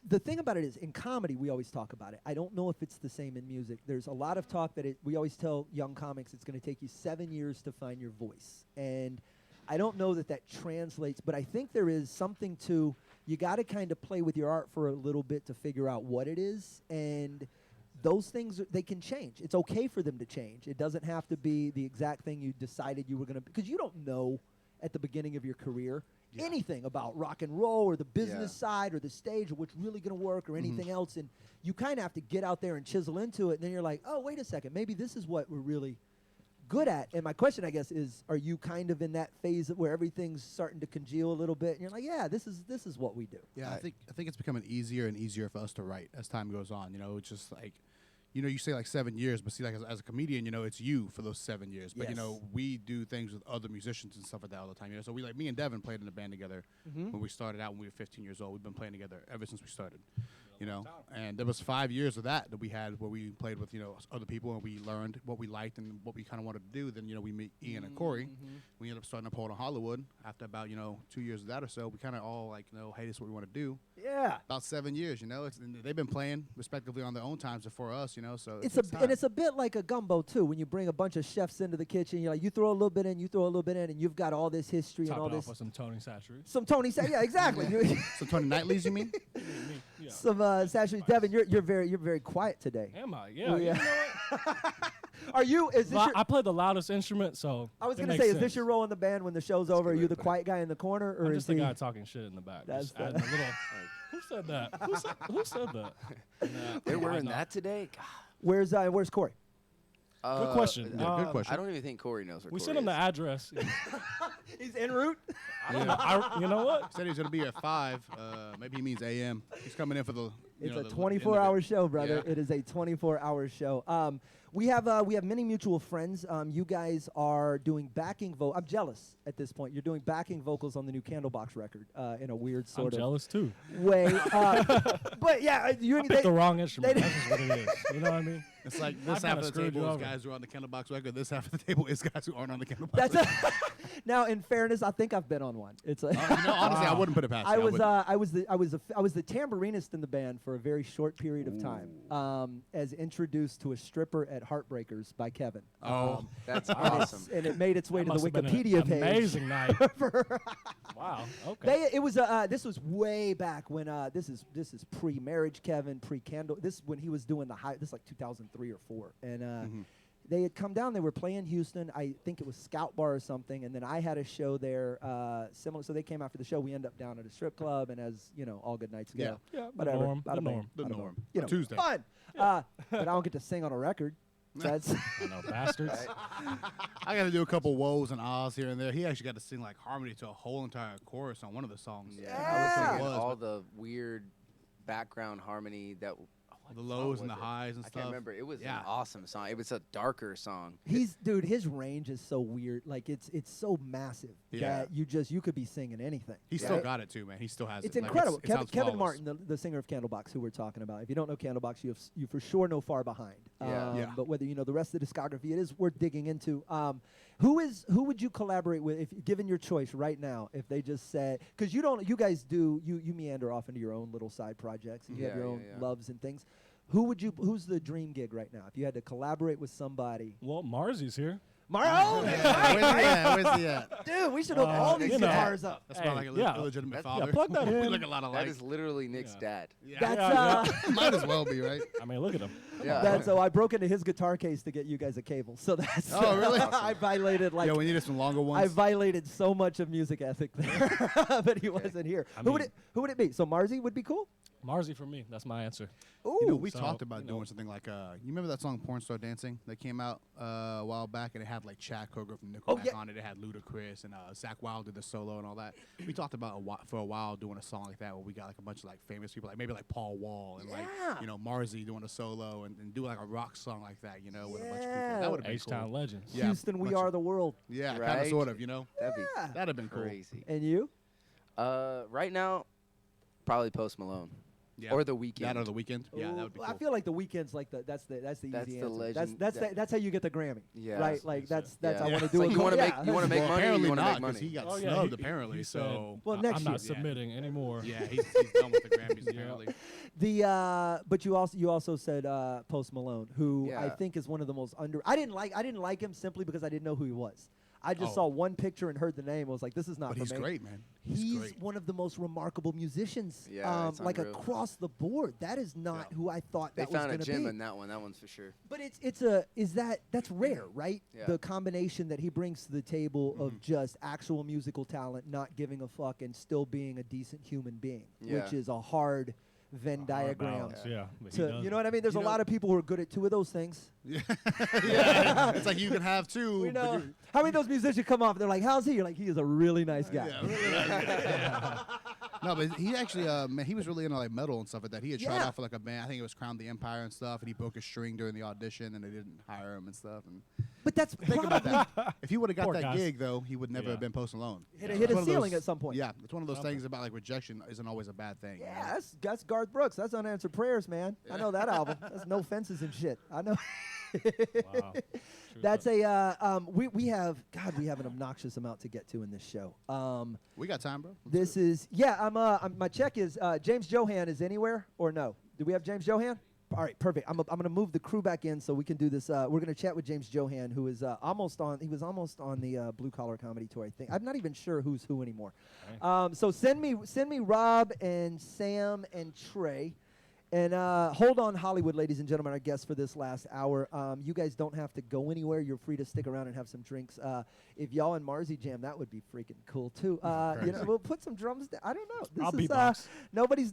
The thing about it is, in comedy, we always talk about it. I don't know if it's the same in music. There's a lot of talk that we always tell young comics it's going to take you 7 years to find your voice. And I don't know that translates, but I think there is something to, you got to kind of play with your art for a little bit to figure out what it is. And those things, they can change. It's okay for them to change. It doesn't have to be the exact thing you decided you were going to, because you don't know at the beginning of your career anything about rock and roll or the business side or the stage or what's really going to work or anything else. And you kind of have to get out there and chisel into it. And then you're like, oh, wait a second, maybe this is what we're really good at. And my question, I guess, is, are you kind of in that phase where everything's starting to congeal a little bit? And you're like, yeah, this is what we do. Yeah, I think it's becoming easier and easier for us to write as time goes on. You know, it's just like, you know, you say like 7 years, but see, like as a comedian, you know, it's you for those 7 years. But you know, we do things with other musicians and stuff like that all the time. You know, so me and Devin played in a band together when we started out when we were 15 years old. We've been playing together ever since we started. You know, and there was 5 years of that we had where we played with, you know, other people and we learned what we liked and what we kind of wanted to do. Then, you know, we meet Ian and Corey. We ended up starting up Hold on Hollywood after about, you know, 2 years of that or so. We kind of all like, you know, hey, this is what we want to do. Yeah. About 7 years, you know. And they've been playing respectively on their own times before us, you know. So it's a bit like a gumbo too. When you bring a bunch of chefs into the kitchen, you're like, you throw a little bit in, you throw a little bit in, and you've got all this history Top and all it this. off with some Tony Satchery. Some Tony Satchery, yeah, exactly. Some Tony Nightly's, you mean? Yeah. Some Satchery. Devin, you're very quiet today. Am I? Yeah. You know what? Are you? Is this? I play the loudest instrument, so I was going to say, is this your role in the band when the show's over? Are you the quiet guy in the corner, or I'm is just the guy talking shit in the back? That's just adding a little. Who said that? Who said that? They're wearing that today. God. Where's Corey? Good question. Good question. I don't even think Corey knows where We Corey sent him is. the address. He's en route. I don't know. You know what? He said he was going to be here at 5. Maybe he means a.m. He's coming in for the. It's a 24-hour show, brother. Yeah. It is a 24-hour show. We have many mutual friends. You guys are doing backing vocals. I'm jealous at this point. You're doing backing vocals on the new Candlebox record in a weird sort of jealous too. way. But yeah, I picked the wrong instrument. That's just what it is. You know what I mean? It's like this half of the table is guys who are on the Candlebox record. This half of the table is guys who aren't on the Candlebox record. Now, in fairness, I think I've been on one. It's like honestly, I wouldn't put it past you. I was the tambourinist in the band for a very short period of time, as introduced to a stripper at Heartbreakers by Kevin. That's awesome. And it made its way to the Must have been Wikipedia an page. amazing night. Wow. Okay. It was this was way back when this is pre-marriage Kevin, pre-Candle. This is when he was doing the high. This is like 2003 or 4, and they had come down. They were playing Houston. I think it was Scout Bar or something. And then I had a show there similar. So they came after the show. We end up down at a strip club, and as you know, all good nights go. Yeah. Whatever. The norm. You know, Tuesday. Fun. But I don't get to sing on a record. That's I know, bastards. I got to do a couple woes and ahs here and there. He actually got to sing like harmony to a whole entire chorus on one of the songs. Yeah. I was singing all the weird background harmony that. The lows and the highs and I stuff. can't remember. It was an awesome song. It was a darker song. Dude, his range is so weird. Like it's so massive that you could be singing anything. He's still got it too, man. He still has it's it. Incredible. Like, Kevin Martin, the singer of Candlebox, who we're talking about. If you don't know Candlebox, you for sure know Far Behind. But whether you know the rest of the discography, it is worth digging into. Who would you collaborate with if given your choice right now? If they just said, because you guys meander off into your own little side projects and you have your own loves and things. Who's the dream gig right now? If you had to collaborate with somebody. Well, Marzi's here. Where's he at? Dude, we should hook all these guitars up. That's not like a illegitimate father. Yeah, plug that in. We look a lot alike. That is literally Nick's dad. That's might as well be, right? I mean, look at him. Yeah. So I broke into his guitar case to get you guys a cable. So that's really? I violated Yo, we needed some longer ones. I violated so much of music ethic there, but he wasn't here. Who would it be? So Marzi would be cool. Marzi for me. That's my answer. You know, we So, talked about you know. doing something like, you remember that song Porn Star Dancing that came out a while back, and it had like Chad Kroger from Nickelback on it. It had Ludacris and Zach Wilde did the solo and all that. We talked about for a while doing a song like that where we got like a bunch of like famous people, like maybe like Paul Wall and like, you know, Marzi doing a solo and do like a rock song like that, you know, with a bunch of people. That would have been H-Town cool. legends. Yeah, Houston, we are the world. Yeah, kind Right? of, sort of, you know. That'd That'd have been cool. crazy. And you? Right now, probably Post Malone. Yeah. Or The Weeknd. That or The Weeknd. Yeah, that would be I cool. feel like the weekend's like that's the That's easy the answer. legend. That's how you get the Grammy. Yeah. Right. Like that's I Yeah. want to It's do like it. you wanna yeah. make- you wanna make Well, money, apparently you wanna not, make money. because he got Oh, yeah, snubbed, he apparently. said, So Well, next I'm not year. submitting anymore. yeah, he's done with the Grammys, apparently. But you also said Post Malone, who I Yeah. think is one of the most under. I didn't like him simply because I didn't know who he was. I just Oh. saw one picture and heard the name. I was like, this is not But for he's me. great, man. He's great. one of the most remarkable musicians. Yeah, it's like unreal. across the board. That is not who I thought They that was found a going to gem be. in that one. That one's for sure. But that's rare, right? Yeah. The combination that he brings to the table of just actual musical talent, not giving a fuck, and still being a decent human being, which Yeah. is a hard Venn diagram. balance, yeah, but he To, does you know what I mean? There's You a know- lot of people who are good at two of those things. Yeah, it's like you can have two. We but know. you're- How many of those musicians come off? They're like, "How's he?" You're like, "He is a really nice guy." No, but he actually, man, he was really into like metal and stuff like that. He had tried Yeah. out for like a band. I think it was Crown the Empire and stuff, and he broke a string during the audition, and they didn't hire him and stuff. And But that's think about that. If he would have got Poor that guys. gig, though, he would never Yeah. have been Post Malone. Hit It's a one of ceiling those- at some point. Yeah, it's one of those things about like rejection isn't always a bad thing. you know? Yeah, that's Garth Brooks. That's Unanswered Prayers, man. I know that album. That's No Fences and shit. I know. Wow. That's we have an obnoxious amount to get to in this show. We got time, bro. This is my check is James Johan is anywhere or no? Do we have James Johan? All right, perfect. I'm gonna move the crew back in so we can do this. We're gonna chat with James Johan, who is almost on. He was almost on the Blue Collar Comedy Tour. I think I'm not even sure who's who anymore. So send me Rob and Sam and Trey. And hold on, Hollywood, ladies and gentlemen, our guests for this last hour. You guys don't have to go anywhere. You're free to stick around and have some drinks. If y'all and Marzi jam, that would be freaking cool too. You know, we'll put some drums down. I don't know. This I'll is beatbox.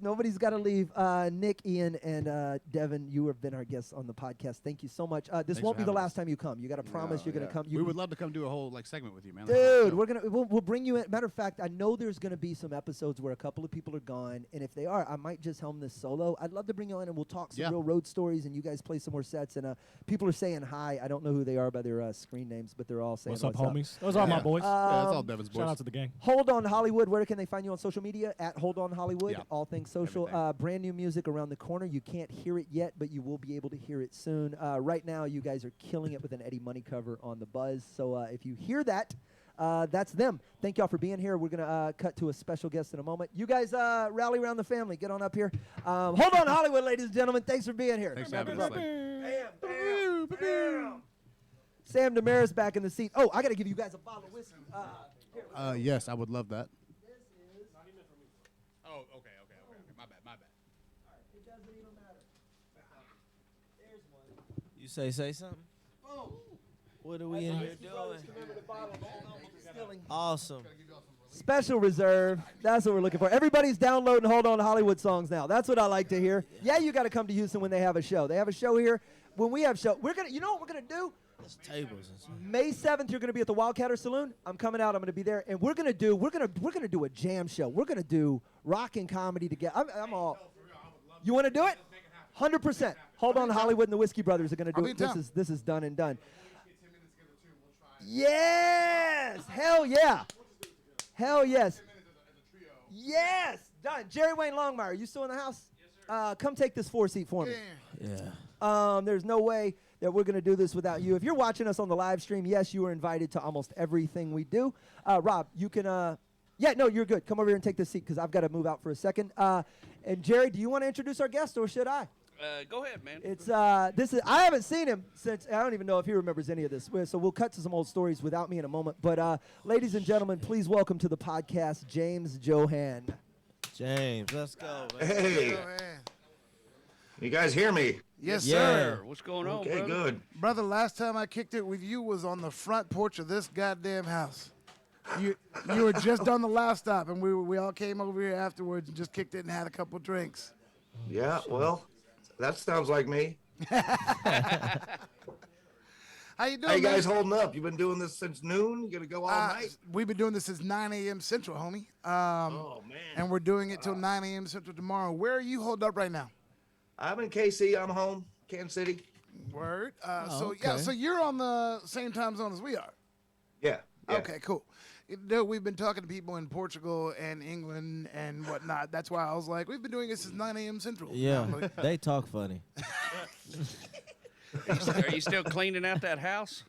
nobody's got to leave. Nick, Ian, and Devin, you have been our guests on the podcast. Thank you so much. This Thanks won't for be the having last time you come. You got to promise you're gonna come. We would love to come do a whole like segment with you, man. Dude, we'll bring you in. Matter of fact, I know there's gonna be some episodes where a couple of people are gone, and if they are, I might just helm this solo. I'd love to bring you in and we'll talk some real road stories, and you guys play some more sets. And people are saying hi. I don't know who they are by their screen names, but they're all saying What's up, homies? Those are my boys. That's all Devin's boys. Shout out to the gang. Hold on Hollywood. Where can they find you on social media? At Hold On Hollywood. Yeah. All things social. Brand new music around the corner. You can't hear it yet, but you will be able to hear it soon. Right now, you guys are killing it with an Eddie Money cover on the Buzz. So if you hear that, that's them. Thank y'all for being here. We're gonna cut to a special guest in a moment. You guys rally around the family. Get on up here. Hold on Hollywood, ladies and gentlemen. Thanks for being here. Thanks for having us. Bam. Sam Damaris back in the seat. Oh, I got to give you guys a bottle of whiskey. Yes, I would love that. Oh, okay. My bad. It doesn't even matter. There's one. You say something? Boom. What are we in here doing? Awesome. Special reserve. That's what we're looking for. Everybody's downloading Hold On Hollywood songs now. That's what I like to hear. Yeah, you got to come to Houston when they have a show. They have a show here. When we have show, you know what we're gonna do? There's tables and stuff. May 7th, you're gonna be at the Wildcatter Saloon. I'm coming out. I'm gonna be there, and we're gonna do a jam show. We're gonna do rock and comedy together. I'm all. You want to do it? 100%. Hold On Hollywood and the Whiskey Brothers are gonna do it. This is done and done. Yes! Hell yeah! Hell yes! Yes! Done. Jerry Wayne Longmire, you still in the house? Yes, sir. Come take this 4-seat for me. Yeah. There's no way that we're going to do this without you. If you're watching us on the live stream, yes, you are invited to almost everything we do. Rob, you can yeah, no, you're good. Come over here and take this seat because I've got to move out for a second. And Jerry, do you want to introduce our guest or should I? Go ahead, man. It's I haven't seen him since I don't even know if he remembers any of this. So we'll cut to some old stories without me in a moment. But ladies and gentlemen, please welcome to the podcast James Johan. James, let's go. Man. Hey. You guys hear me? Yes, Yeah. sir. What's going on, Okay, brother? good. Brother, last time I kicked it with you was on the front porch of this goddamn house. You were just on the last stop, and we all came over here afterwards and just kicked it and had a couple drinks. Yeah, well, that sounds like me. How you doing, How you guys man? holding up? You've been doing this since noon? You gonna go all night? We've been doing this since 9 a.m. Central, homie. Oh, man. And we're doing it till 9 a.m. Central tomorrow. Where are you holed up right now? I'm in KC. I'm home, Kansas City. Word. okay. So you're on the same time zone as we are. Yeah. Okay, cool. We've been talking to people in Portugal and England and whatnot. That's why I was like, we've been doing it since 9 a.m. Central. Yeah, they talk funny. Are you still cleaning out that house?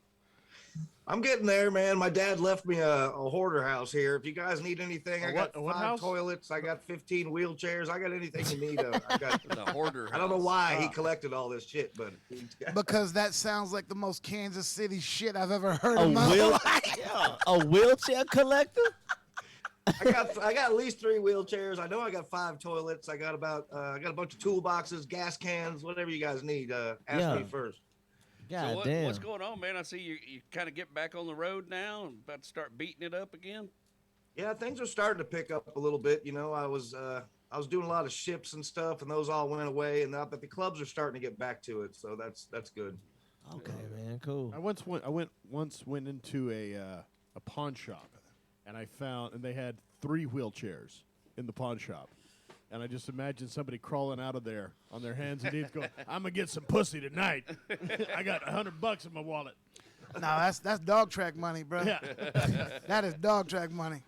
I'm getting there, man. My dad left me a hoarder house here. If you guys need anything, I got what 5 house? toilets. I got 15 wheelchairs. I got anything you need. I got The hoarder I don't know house. why he collected all this shit, but Because that sounds like the most Kansas City shit I've ever heard A in my wheel- life. A wheelchair collector? I got at least 3 wheelchairs. I know I got 5 toilets. I got about I got a bunch of toolboxes, gas cans, whatever you guys need. Ask me first. God So damn. what's going on, man? I see you kind of get back on the road now and about to start beating it up again. Yeah, things are starting to pick up a little bit. You know, I was doing a lot of ships and stuff, and those all went away. And now, but the clubs are starting to get back to it, so that's good. Okay, man, cool. I once went into a pawn shop, and they had 3 wheelchairs in the pawn shop. And I just imagine somebody crawling out of there on their hands and knees going, I'm going to get some pussy tonight. I got $100 in my wallet. No, that's dog track money, bro. Yeah. That is dog track money.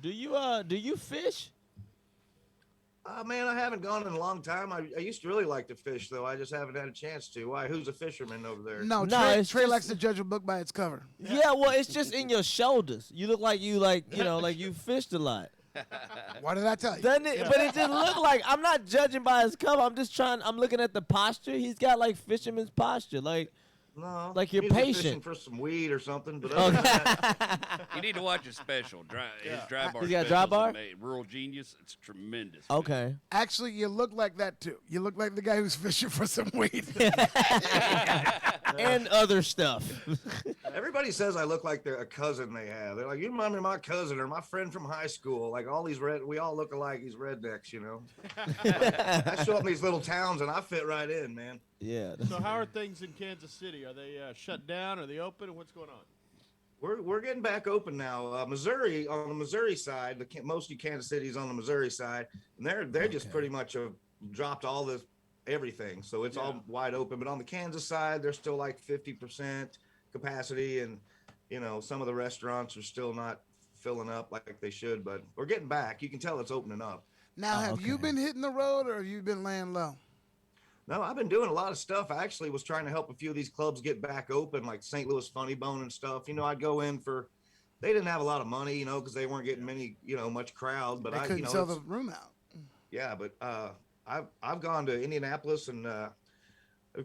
Do you fish? Man, I haven't gone in a long time. I used to really like to fish, though. I just haven't had a chance to. Why? Who's a fisherman over there? No, it's Trey just- likes to judge a book by its cover. Yeah, well, it's just in your shoulders. You look like like you fished a lot. What did I tell you? Doesn't it? But it just look like, I'm not judging by his cover. I'm looking at the posture. He's got like fisherman's posture. Like, No, like you're he's just fishing patient. for some weed or something. But other than that, You need to watch his special. His dry bar. He's got a dry special's bar? amazing. Rural Genius. It's tremendous. Okay. Actually, you look like that too. You look like the guy who's fishing for some weed. And other stuff. everybody says I look like they're a cousin they have. They're like, you remind me of my cousin or my friend from high school. Like all these we all look alike. These rednecks, you know. I show up in these little towns and I fit right in, man. Yeah. So how are things in Kansas City? Are they shut down? Are they open? What's going on? We're getting back open now. Missouri, on the Missouri side, mostly Kansas City's on the Missouri side, and they're just pretty much dropped all this everything, so it's all wide open. But on the Kansas side, they're still like 50% capacity, and you know some of the restaurants are still not filling up like they should. But we're getting back. You can tell it's opening up. Now, have you been hitting the road or have you been laying low? No, I've been doing a lot of stuff. I actually was trying to help a few of these clubs get back open, like St. Louis Funny Bone and stuff. You know, I'd go in they didn't have a lot of money, you know, because they weren't getting much crowd. But They couldn't sell the room out. Yeah, but I've gone to Indianapolis and of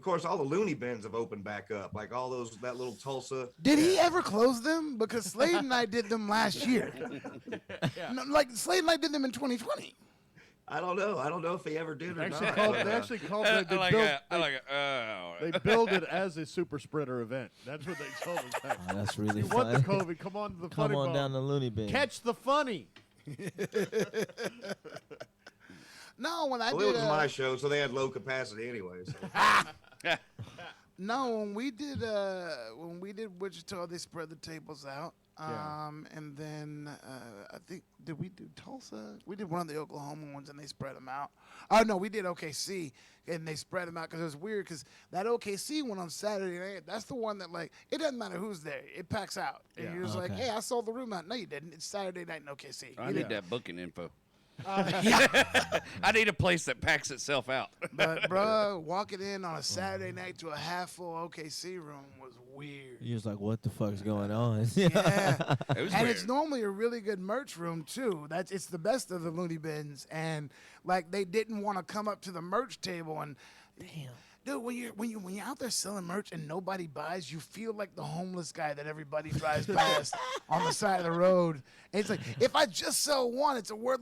course all the loony bins have opened back up, like all that little Tulsa. Did he ever close them? Because Slade and I did them last year. No, like Slade and I did them in 2020. I don't know if he ever did or Actually not. called, but, they actually called I it. They like built, it. I like it. they build it as a super spreader event. That's what they told us. Oh, that's really you want the funny. COVID? Come on to the Come funny on bone. down the loony bin. Catch the funny. No, when I well, did it was my show, so they had low capacity anyway. So. No, when we did Wichita, they spread the tables out. And then I think, did we do Tulsa? We did one of the Oklahoma ones, and they spread them out. Oh no, we did OKC, and they spread them out because it was weird. Because that OKC one on Saturday night, that's the one that like it doesn't matter who's there, it packs out. And you're just like, hey, I sold the room out. No, you didn't. It's Saturday night in OKC. I need that booking info. I need a place that packs itself out. But bro, walking in on a Saturday night to a half full OKC room was weird. You're just like, what the fuck's going on? Yeah, It was and weird. it's normally a really good merch room too. It's the best of the loony bins, and like they didn't want to come up to the merch table and damn. Dude, when you're out there selling merch and nobody buys, you feel like the homeless guy that everybody drives past on the side of the road. And it's like, if I just sell one, it's a worth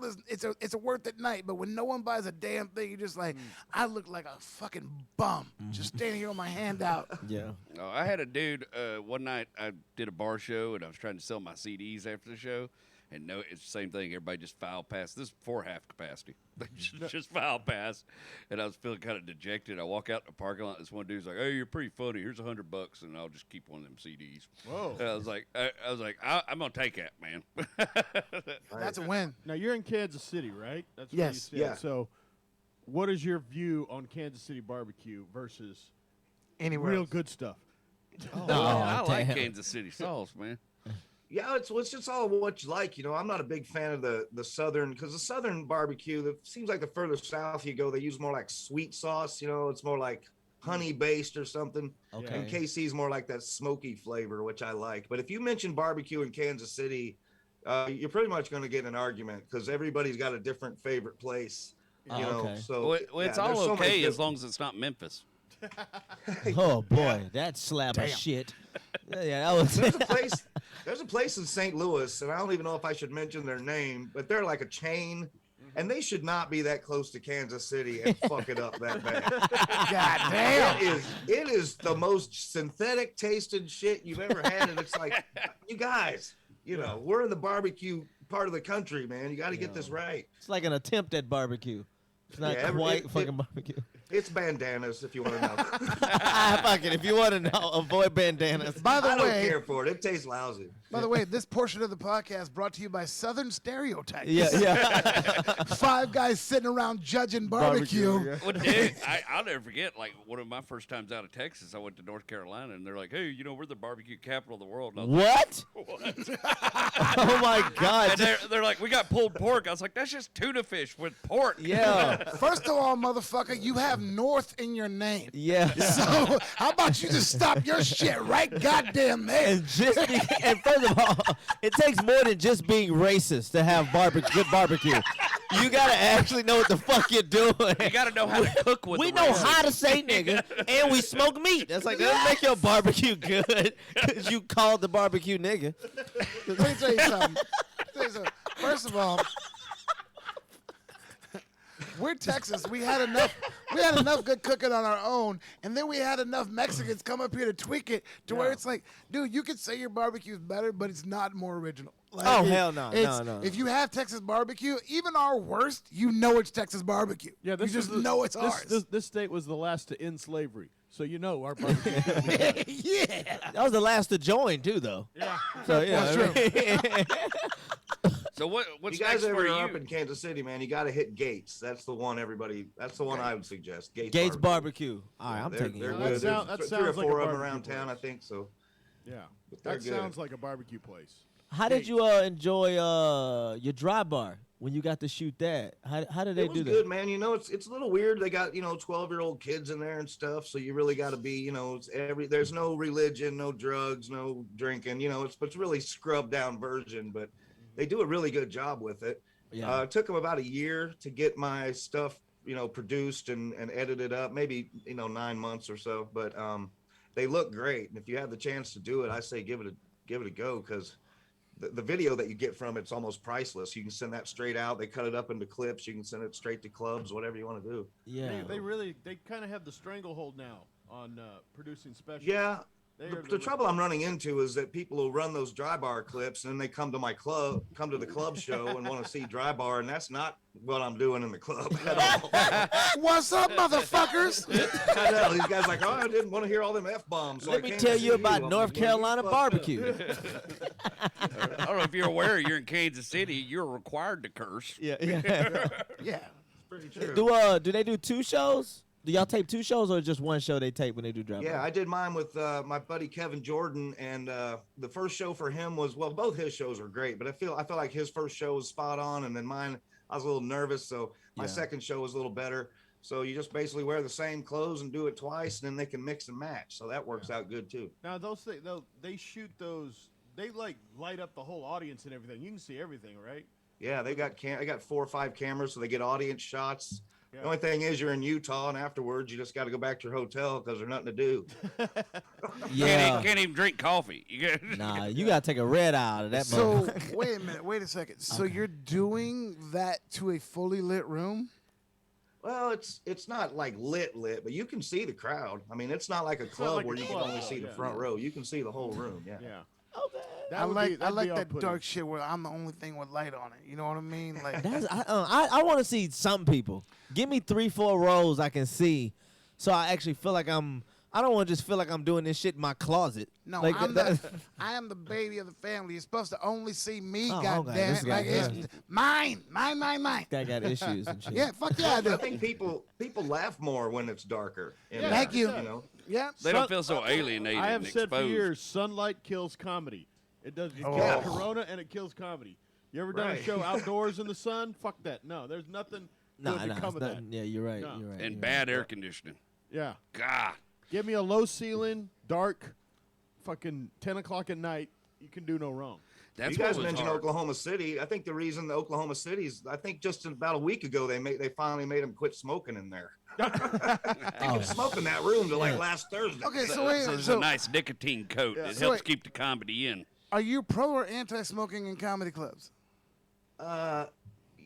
it night. But when no one buys a damn thing, you're just like, I look like a fucking bum just standing here with my hand out. Yeah. I had a dude one night. I did a bar show and I was trying to sell my CDs after the show, And no, it's the same thing. Everybody just filed past. This is before half capacity. They just filed past, and I was feeling kind of dejected. I walk out in the parking lot. This one dude's like, "Hey, you're pretty funny. Here's $100, and I'll just keep one of them CDs." Whoa! And I was like, I'm gonna take that, man. That's a win. Now you're in Kansas City, right? That's Yes. Where you said. Yeah. So, what is your view on Kansas City barbecue versus Anywhere real else. good stuff? I like Kansas City sauce, man. Yeah, it's just all what you like. I'm not a big fan of the southern, because the southern barbecue, that seems like the further south you go, they use more like sweet sauce. It's more like honey based or something. Okay. And KC's more like that smoky flavor, which I like. But if you mention barbecue in Kansas City, you're pretty much going to get an argument because everybody's got a different favorite place. Okay. So Well, it's all there's so many okay as long as it's not Memphis. Oh boy, that slap of shit. Yeah, that was. There's a place in St. Louis, and I don't even know if I should mention their name, but they're like a chain, and they should not be that close to Kansas City and fuck it up that bad. God damn. It is the most synthetic tasting shit you've ever had, and it's like, you guys, we're in the barbecue part of the country, man. You got to get this right. It's like an attempt at barbecue. It's not quite fucking barbecue. It's bandanas, if you want to know. Fuck it. If you want to know, avoid bandanas. By the I way, don't care for it. It tastes lousy. By the way, this portion of the podcast brought to you by Southern Stereotypes. Yeah. 5 guys sitting around judging barbecue. Well, dude, I'll never forget, like, one of my first times out of Texas, I went to North Carolina, and they're like, hey, we're the barbecue capital of the world. And I was What? like, what? Oh my God. And they're like, we got pulled pork. I was like, that's just tuna fish with pork. Yeah. First of all, motherfucker, you have North in your name. Yeah. So how about you just stop your shit right goddamn there? And and first of all, it takes more than just being racist to have good barbecue. You gotta actually know what the fuck you're doing. You gotta know how to cook with We the know racism. how to say nigga, and we smoke meat. That's like, that doesn't make your barbecue good because you called the barbecue nigga. Let me tell you something. First of all, we're Texas. We had enough good cooking on our own, and then we had enough Mexicans come up here to tweak it to where it's like, dude, you could say your barbecue is better, but it's not more original. Like, Hell no. If you have Texas barbecue, even our worst, you know it's Texas barbecue. Yeah, you just know it's ours. This state was the last to end slavery, so our barbecue. Yeah. That was the last to join too, though. Yeah. So yeah, That's true. So what's you guys next ever for are you? up in Kansas City, man, you got to hit Gates. That's the one That's the one I would suggest. Gates barbecue. All right, I'm taking they're it. good. That There's sounds 3 or like a 4 of them barbecue around town, I place. think so. Yeah, they're that good. sounds like a barbecue place. How did you enjoy your dry bar when you got to shoot that? How did they It was do that? good, man. It's a little weird. They got 12-year-old kids in there and stuff, so you really got to be there's no religion, no drugs, no drinking. It's really scrubbed down version, but they do a really good job with it. Yeah. It took them about a year to get my stuff produced and edited up, maybe 9 months or so, but they look great. And if you have the chance to do it, I say give it a go, because the video that you get from it's almost priceless. You can send that straight out. They cut it up into clips. You can send it straight to clubs, whatever you want to do. Yeah. They kind of have the stranglehold now on producing specials. Yeah. The trouble I'm running into is that people will run those dry bar clips and then they come to the club show and want to see dry bar, and that's not what I'm doing in the club. What's up, motherfuckers? I know, these guys like, I didn't want to hear all them F-bombs. So Let me tell you about North Carolina barbecue. I don't know if you're aware, you're in Kansas City, you're required to curse. Yeah. Yeah. Pretty true. Do they do 2 shows? Do y'all tape 2 shows or just 1 show they tape when they do drop? Yeah, I did mine with my buddy Kevin Jordan, and the first show for him was, well, both his shows were great, but I feel like his first show was spot on, and then mine, I was a little nervous, so my second show was a little better. So you just basically wear the same clothes and do it twice, and then they can mix and match. So that works out good too. Now those things, they shoot those. They like light up the whole audience and everything. You can see everything, right? Yeah, they got 4 or 5 cameras, so they get audience shots. Yeah. The only thing is you're in Utah, and afterwards you just got to go back to your hotel because there's nothing to do. Yeah. Can't even drink coffee. Nah, you gotta take a red eye out of that. So motherfucker. wait a minute, wait a second. So you're doing that to a fully lit room? Well, it's not like lit, but you can see the crowd. I mean, it's not like a club like where a you club, can only see the yeah. front row. You can see the whole room. Yeah. Yeah. I like that dark shit where I'm the only thing with light on it. You know what I mean? Like I want to see some people. Give me 3-4 rows I can see, so I actually feel like I don't want to just feel like I'm doing this shit in my closet. No, like, I am the baby of the family. You're supposed to only see me, Oh, goddamn okay. it. Like it's mine. Guy got issues and shit. Yeah, fuck yeah, I do. I think people laugh more when it's darker. Yeah. Thank you. You know? Yeah. They don't feel so alienated. I have and said for exposed. years, sunlight kills comedy. It does. It Oh. kills Yeah. Corona and it kills comedy. You ever done Right. a show outdoors in the sun? Fuck that. No, there's nothing good to come of that. Yeah, you're right. No. You're right. And you're bad air conditioning. Yeah. God. Give me a low ceiling, dark, fucking 10 o'clock at night. You can do no wrong. That's you guys what was mentioned hard. Oklahoma City. I think the reason the Oklahoma City's, I think just about a week ago they finally made them quit smoking in there. They could smoke in that room till like last Thursday. Okay, so So wait. there's So a nice nicotine coat that So helps wait. keep the comedy in. are you pro or anti-smoking in comedy clubs?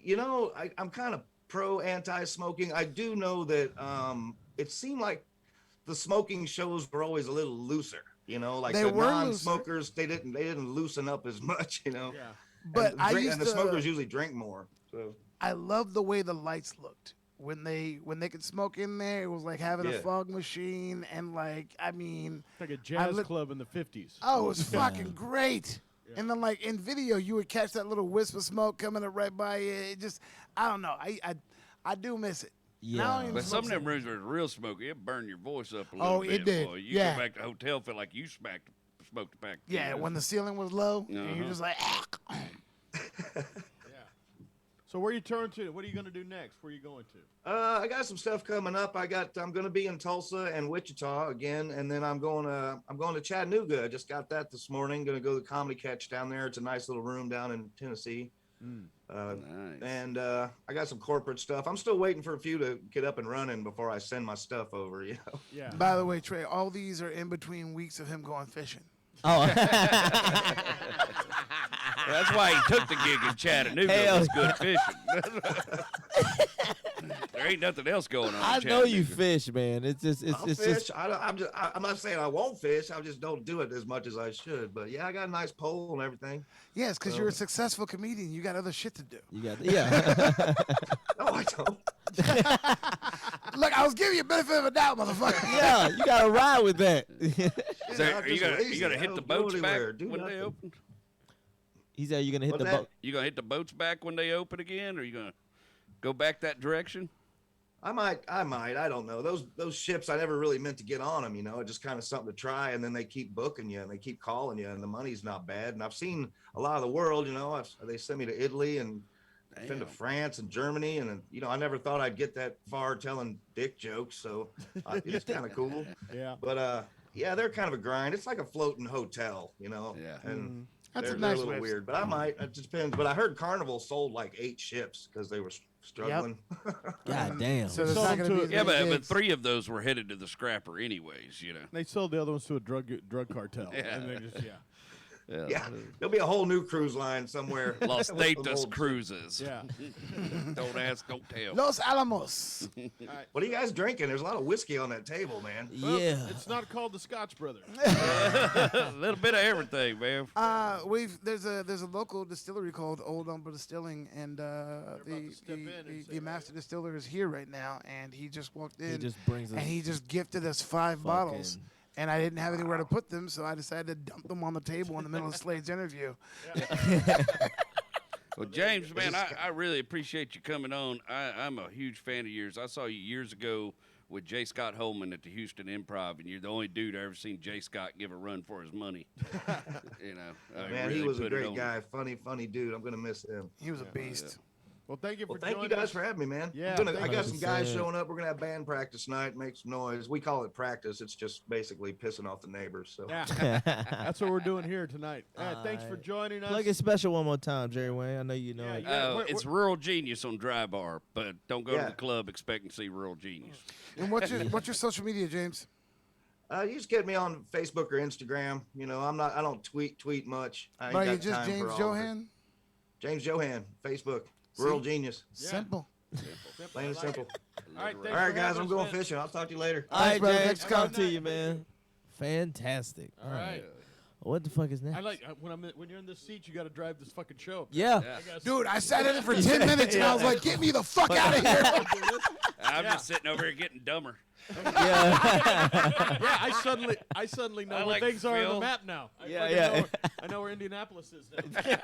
You know, I'm kind of pro anti-smoking. I do know that it seemed like the smoking shows were always a little looser. You know, like They the were non-smokers, they didn't loosen up as much. You know, Yeah. But I used and the to. smokers usually drink more. So I love the way the lights looked when they could smoke in there. It was like having a Yeah. fog machine, and like I mean, It's like a jazz club in the 50s. oh, it was fucking great. Yeah. And then like in video, you would catch that little wisp of smoke coming up right by you. It just, I don't know. I do miss it. Yeah. Now I don't even But smoke some of them rooms were real smoky. It burned your voice up a Oh, little it bit. did. Boy. You Yeah. go back to the hotel, feel like you smoked a pack. of Yeah, cigarettes. when the ceiling was low, and you're Uh-huh. just like, So where you turn to? What are you going to do next? Where are you going to? I got some stuff coming up. I'm going to be in Tulsa and Wichita again, and then I'm going to Chattanooga. I just got that this morning. Going to go to the Comedy Catch down there. It's a nice little room down in Tennessee. Nice. And I got some corporate stuff. I'm still waiting for a few to get up and running before I send my stuff over. You know. Yeah. by the way, Trey, all these are in between weeks of him going fishing. Oh. That's why he took the gig in Chattanooga. Hell Was good fishing. There ain't nothing else going on. I in know you Chattanooga. fish, man. It's just I'll it's fish. just I'm not saying I won't fish. I just don't do it as much as I should. But yeah, I got a nice pole and everything. Yes, because So- you're a successful comedian. You got other shit to do. you got yeah. No, I don't. Look, I was giving you a benefit of a doubt, motherfucker. Yeah, you gotta ride with that. So I'm are you just gonna lazy. I hit the don't go boats back anywhere, do when they nothing. open? He said, "You gonna hit What's the that? boat?" You gonna hit the boats back when they open again, or you gonna go back that direction? I might. I don't know. Those ships, I never really meant to get on them. You know, it's just kind of something to try, and then they keep booking you and they keep calling you, and the money's not bad. And I've seen a lot of the world. You know, they sent me to Italy and been to Damn. France and Germany, and you know, I never thought I'd get that far telling dick jokes. So it's kind of cool. Yeah. But yeah, they're kind of a grind. It's like a floating hotel, you know. Yeah. And That's they're a a nice little way of- weird, but I might. It just depends. But I heard Carnival sold like 8 ships because they were struggling. God damn. So there's Sold not them going to to be a- as Yeah, many but gigs. 3 of those were headed to the scrapper anyways. You know. They sold the other ones to a drug cartel. Yeah. And they just, Yeah, there'll be a whole new cruise line somewhere. Los with some Datos old- Cruises. Yeah. Don't ask, don't tell. Los Alamos. What are you guys drinking? There's a lot of whiskey on that table, man. Well, Yeah. It's not called the Scotch Brothers. A little bit of everything, man. There's a local distillery called Old Umber Distilling, and the master distiller is here right now, and he just walked in. He just brings us and he just gifted us 5 bottles. And I didn't have anywhere to put them, so I decided to dump them on the table in the middle of Slade's interview. Well, James, man, I really appreciate you coming on. I'm a huge fan of yours. I saw you years ago with J. Scott Holman at the Houston Improv, and you're the only dude I ever seen J. Scott give a run for his money. You know, Man, really he was a put it great on. guy. Funny dude. I'm gonna miss him. He was a beast. Well, thank you for Well, thank you joining guys us. for having me, man. Yeah, I got some 100%. guys showing up. We're gonna have band practice tonight. Make some noise. We call it practice. It's just basically pissing off the neighbors. So Yeah. That's what we're doing here tonight. Thanks for joining us. Plug it special one more time, Jerry Wayne. I know you know it. It's Rural Genius on Dry Bar, but don't go Yeah. to the club expecting to see Rural Genius. And what's your social media, James? you just get me on Facebook or Instagram. You know, I don't tweet much. I ain't Are you got just time for James all of it. Johan? James Johan, Facebook. See? Rural Genius. Simple. Plain and simple. All right, All right, guys, I'm going fishing. I'll talk to you later. All right, brother. James. Thanks for Come coming. to you, man. Fantastic. All right. What the fuck is that? I like when you're in this seat, you got to drive this fucking show. Yeah. Dude, I sat in it for 10 minutes and I was like, get me the fuck out of here. I'm just sitting over here getting dumber. Yeah, I suddenly know I where like things are on the Phil. map now. I know where Indianapolis is now.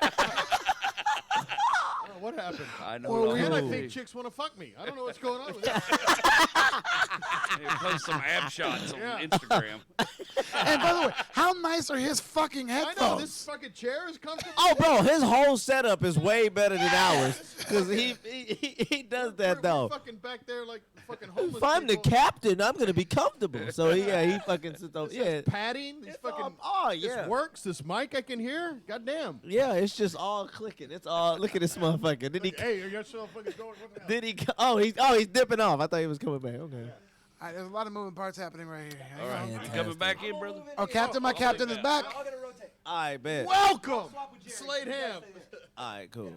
I don't know what happened. I know. And I think chicks want to fuck me. I don't know what's going on with that. Post some ab shots on Instagram. And by the way, how nice are his fucking headphones? I know, this fucking chair is comfortable. Oh, bro, his whole setup is way better than ours because he does that though. We're fucking back there like fucking homeless If I'm the people. captain, I'm gonna be comfortable. So he fucking sits over. Yeah, Padding, these fucking. yeah. This works. This mic I can hear. Goddamn. Yeah, it's just all clicking. It's all. Look at this motherfucker. Did he? Hey, are you still fucking going? What the hell? Did he? He's dipping off. I thought he was coming back. Okay. All right, there's a lot of moving parts happening right here. All right, you coming back in, brother? Oh, Captain, my captain is back. All right, bet. Welcome, Slade Ham. All right, cool.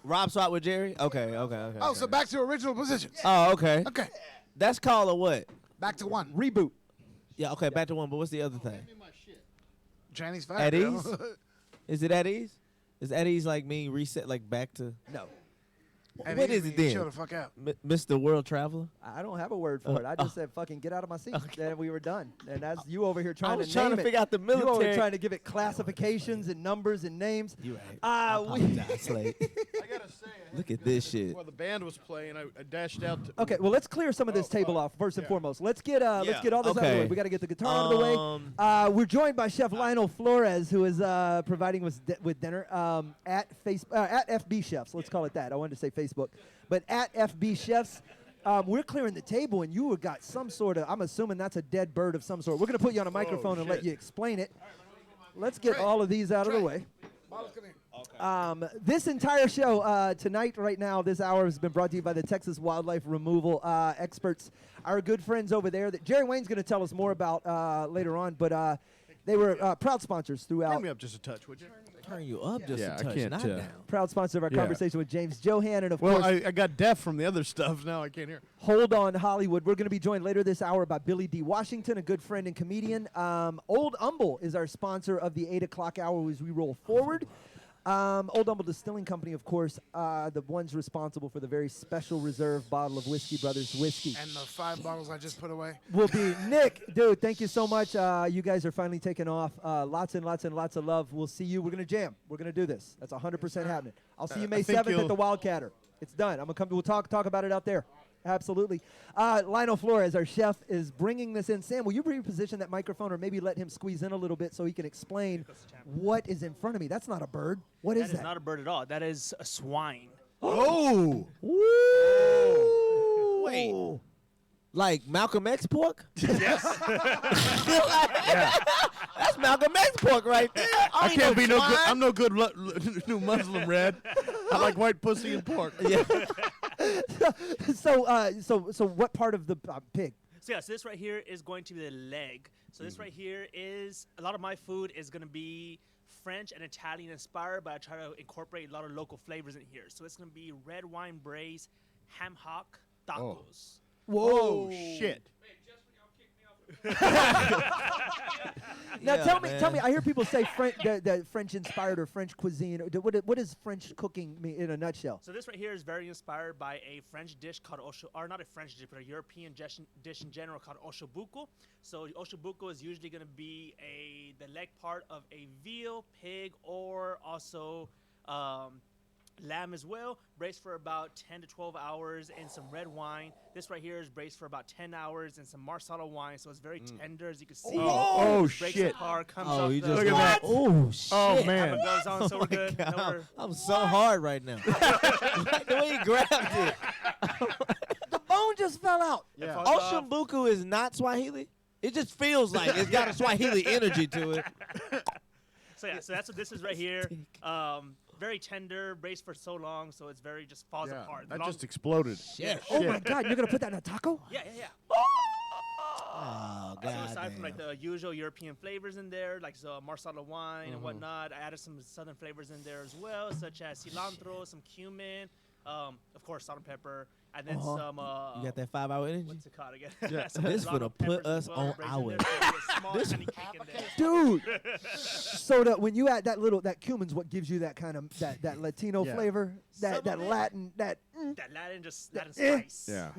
Rob swap with Jerry. Okay. Oh, so back to original positions. Oh, okay. Okay, That's called a what? back to one. Reboot. Yeah. Okay, back to one. But what's the other thing? Chinese fire. At bro. ease? Is it at ease? Is at ease like mean reset, like back to? No. At What ease is it means then? chill the fuck out. Mr. World Traveler. I don't have a word for it. I just said fucking get out of my seat. And we were done. And that's you over here I trying was to trying name to it. figure out the You over military. here trying to give it classifications and numbers and names. You right. I apologize, Slade. I gotta say. Look at this shit. While the band was playing, I dashed out. To, Okay, well let's clear some of this table off first and foremost. Let's get all this out of the way. We got to get the guitar out of the way. We're joined by Chef Lionel Flores, who is providing with dinner at FB Chefs. Let's call it that. I wanted to say Facebook, but at FB Chefs. We're clearing the table, and you got some sort of. I'm assuming that's a dead bird of some sort. We're gonna put you on a microphone and let you explain it. Let's get all of these out of the way. This entire show tonight, right now, this hour has been brought to you by the Texas Wildlife Removal experts, our good friends over there that Jerry Wayne's going to tell us more about later on. But they were proud sponsors throughout. Turn me up just a touch, would you? Turn you up just a I touch, can't. not down. Proud sponsor of our conversation with James Johan, and of Well, course, I got deaf from the other stuff. Now I can't hear. Hold On Hollywood. We're going to be joined later this hour by Billy D. Washington, a good friend and comedian. Old Humble is our sponsor of the 8 o'clock hour as we roll forward. Old Humble Distilling Company, of course, the ones responsible for the very special reserve bottle of Whiskey Brothers whiskey. And the 5 bottles I just put away. Will be Nick, dude. Thank you so much. You guys are finally taking off. Lots and lots and lots of love. We'll see you. We're gonna jam. We're gonna do this. That's 100% happening. I'll see you May 7th at the Wildcatter. It's done. I'm gonna come. We'll talk about it out there. Absolutely. Lionel Flores, our chef, is bringing this in. Sam, will you reposition that microphone or maybe let him squeeze in a little bit so he can explain what is in front of me? That's not a bird. What is that? That is not a bird at all. That is a swine. Oh! Woo! Wait. Like Malcolm X pork? Yes. That's Malcolm X pork right there. I ain't can't be no good. swine. I'm no good new Muslim, Red. I like white pussy and pork. Yeah. So what part of the pig? So this right here is going to be the leg. So this right here is, a lot of my food is going to be French and Italian inspired, but I try to incorporate a lot of local flavors in here. So it's going to be red wine braised ham hock tacos. Whoa, shit. Now Yeah, tell me, man. I hear people say the French inspired or French cuisine. What does French cooking mean in a nutshell? So this right here is very inspired by a French dish called or not a French dish, but a European dish in general called ossobuco. So ossobuco is usually going to be the leg part of a veal, pig, or also lamb as well, braised for about 10 to 12 hours in some red wine. This right here is braised for about 10 hours in some Marsala wine, so it's very tender, as you can see. Oh, Breaks shit. apart, comes Oh, off you the just Look at that. Oh shit. Oh, man. Hammer goes on, so we're good. God. No, we're- I'm so hard right now. Like the way he grabbed it. The bone just fell out. Yeah. Oshambuku is not Swahili. It just feels like it's got a Swahili energy to it. So that's what this is right here. Very tender, braised for so long, so it's very just falls apart. That just exploded. Shit. Oh my God! You're gonna put that in a taco? Yeah. Oh So god. aside from like the usual European flavors in there, like Marsala wine and whatnot, I added some southern flavors in there as well, such as cilantro, some cumin, of course salt and pepper, and then some. You got that 5 hour energy? What's it called again? Yeah. Some This jalapeno finna peppers put as us well, on raisin our- there, so there's a small This- honey cake in there. Dude, so that when you add that cumin's what gives you that kind of that Latino Yeah. flavor, that Some of it. Latin That Latin Eh. spice. Yeah.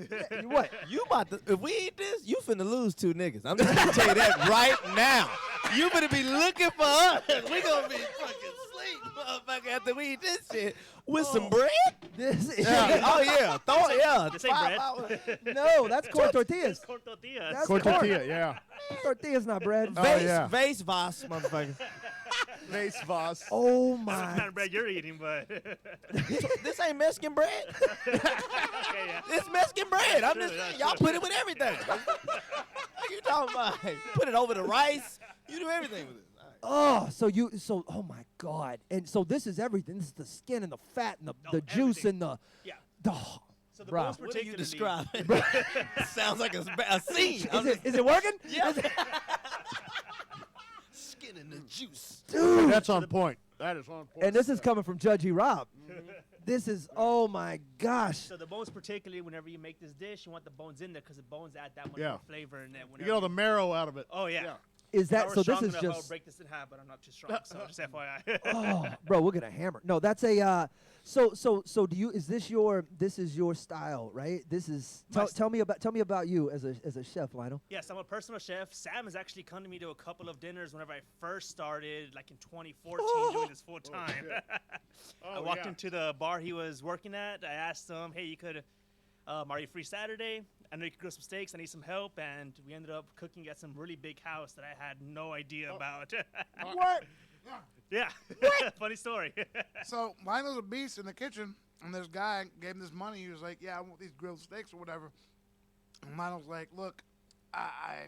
what? You about to, if we eat this, you finna lose 2 niggas. I'm just gonna tell you that right now. You better be looking for us. We gonna be fucking sleep, motherfucker, after we eat this shit with some bread. This is Oh yeah, throw it, yeah. This ain't 5 bread. hours. no, that's corn tortillas. Corn tortillas. That's Corn corn. tortilla, yeah. Tortillas, not bread. Oh, Vase, yeah. vase, Voss, motherfucker. Vase Voss. Oh That's the my! kind of bread you're eating, but This ain't Mexican bread. okay, yeah. It's Mexican bread. I'm True, just that's y'all true. put it with everything. What you talking about? Put it over the rice. You do everything with it. Oh, oh my God! And so this is everything. This is the skin and the fat and the juice and the. Yeah. Oh, So the bruh. bones What are you particularly. describing? Sounds like a scene. Is it working? Yeah. Skin and the juice. Dude. That's on point. That is on point. And this is coming from Judgy Rob. This is oh my gosh! So the bones, particularly, whenever you make this dish, you want the bones in there because the bones add that much Yeah. more flavor in there. You get all the marrow out of it. Oh yeah. Is If that I were so? This strong is enough, I would just. break this in half, but I'm not too strong. So just FYI. Oh, bro, we're gonna hammer. No, that's a. So do you? Is this your? This is your style, right? This is. Tell me about you as a chef, Lionel. Yes, I'm a personal chef. Sam has actually come to me to a couple of dinners whenever I first started, like in 2014, doing this full time. I walked into the bar he was working at. I asked him, "Hey, are you free Saturday? I know you could grill some steaks. I need some help." And we ended up cooking at some really big house that I had no idea about. What? Yeah. Funny story. So Lionel's a beast in the kitchen, and this guy gave him this money. He was like, "Yeah, I want these grilled steaks or whatever." And Lionel's like, "Look, I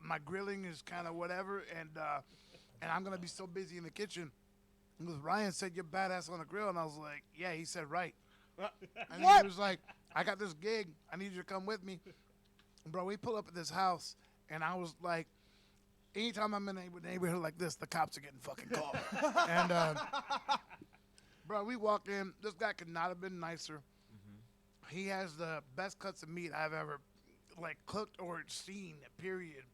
my grilling is kind of whatever, and I'm gonna be so busy in the kitchen." And goes, "Ryan said you're badass on the grill," and I was like, "Yeah, he said right." And he was like, "I got this gig. I need you to come with me." Bro, we pull up at this house, and I was like, anytime I'm in a neighborhood like this, the cops are getting fucking called. And, bro, we walk in. This guy could not have been nicer. He has the best cuts of meat I've ever, cooked or seen, period.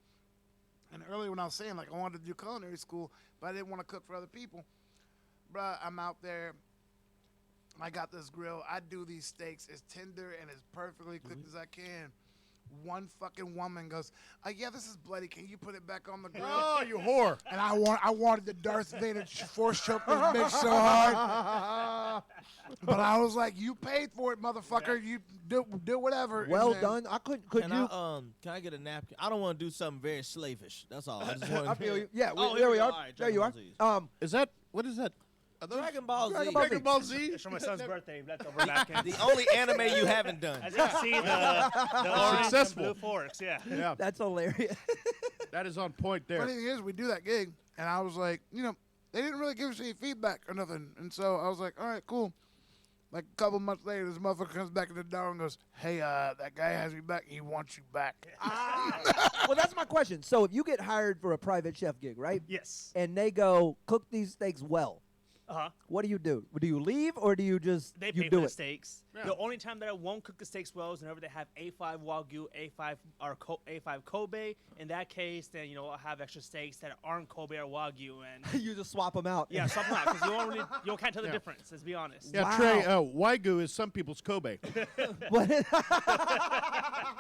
And earlier when I was saying, I wanted to do culinary school, but I didn't want to cook for other people. Bro, I'm out there. I got this grill. I do these steaks as tender and as perfectly cooked as I can. One fucking woman goes, "Yeah, this is bloody. Can you put it back on the grill?" Oh, you whore! And I wanted the Darth Vader force choke this bitch so hard. But I was like, "You paid for it, motherfucker. You do whatever." Well And then- done. I couldn't. Could Can you? can I get a napkin? I don't want to do something very slavish. That's all. I just want. I feel you. Yeah, Oh, there we here are. All right, There you are. Dragon Ball Zs. Is that what is that? Are those Dragon Ball Z. Dragon Ball Z? It's for my son's birthday. Leftover napkins. The only anime you haven't done. As you can see, the orange Successful. and blue forks. Yeah. Yeah, That's hilarious. that is on point there. Funny thing is, we do that gig, and I was like, they didn't really give us any feedback or nothing. And so I was like, all right, cool. Like a couple months later, this motherfucker comes back in the door and goes, "Hey, that guy has me back. He wants you back." Well, that's my question. So if you get hired for a private chef gig, right? Yes. And they go cook these steaks well. What do you do? Do you leave or do you just They you pay do for the it? steaks. The only time that I won't cook the steaks well is whenever they have A5 Wagyu, A5 or A5 Kobe. In that case, then I'll have extra steaks that aren't Kobe or Wagyu, and You just swap them out. yeah, something out because you can't tell the difference. Let's be honest. Yeah, Trey. Wagyu is some people's Kobe.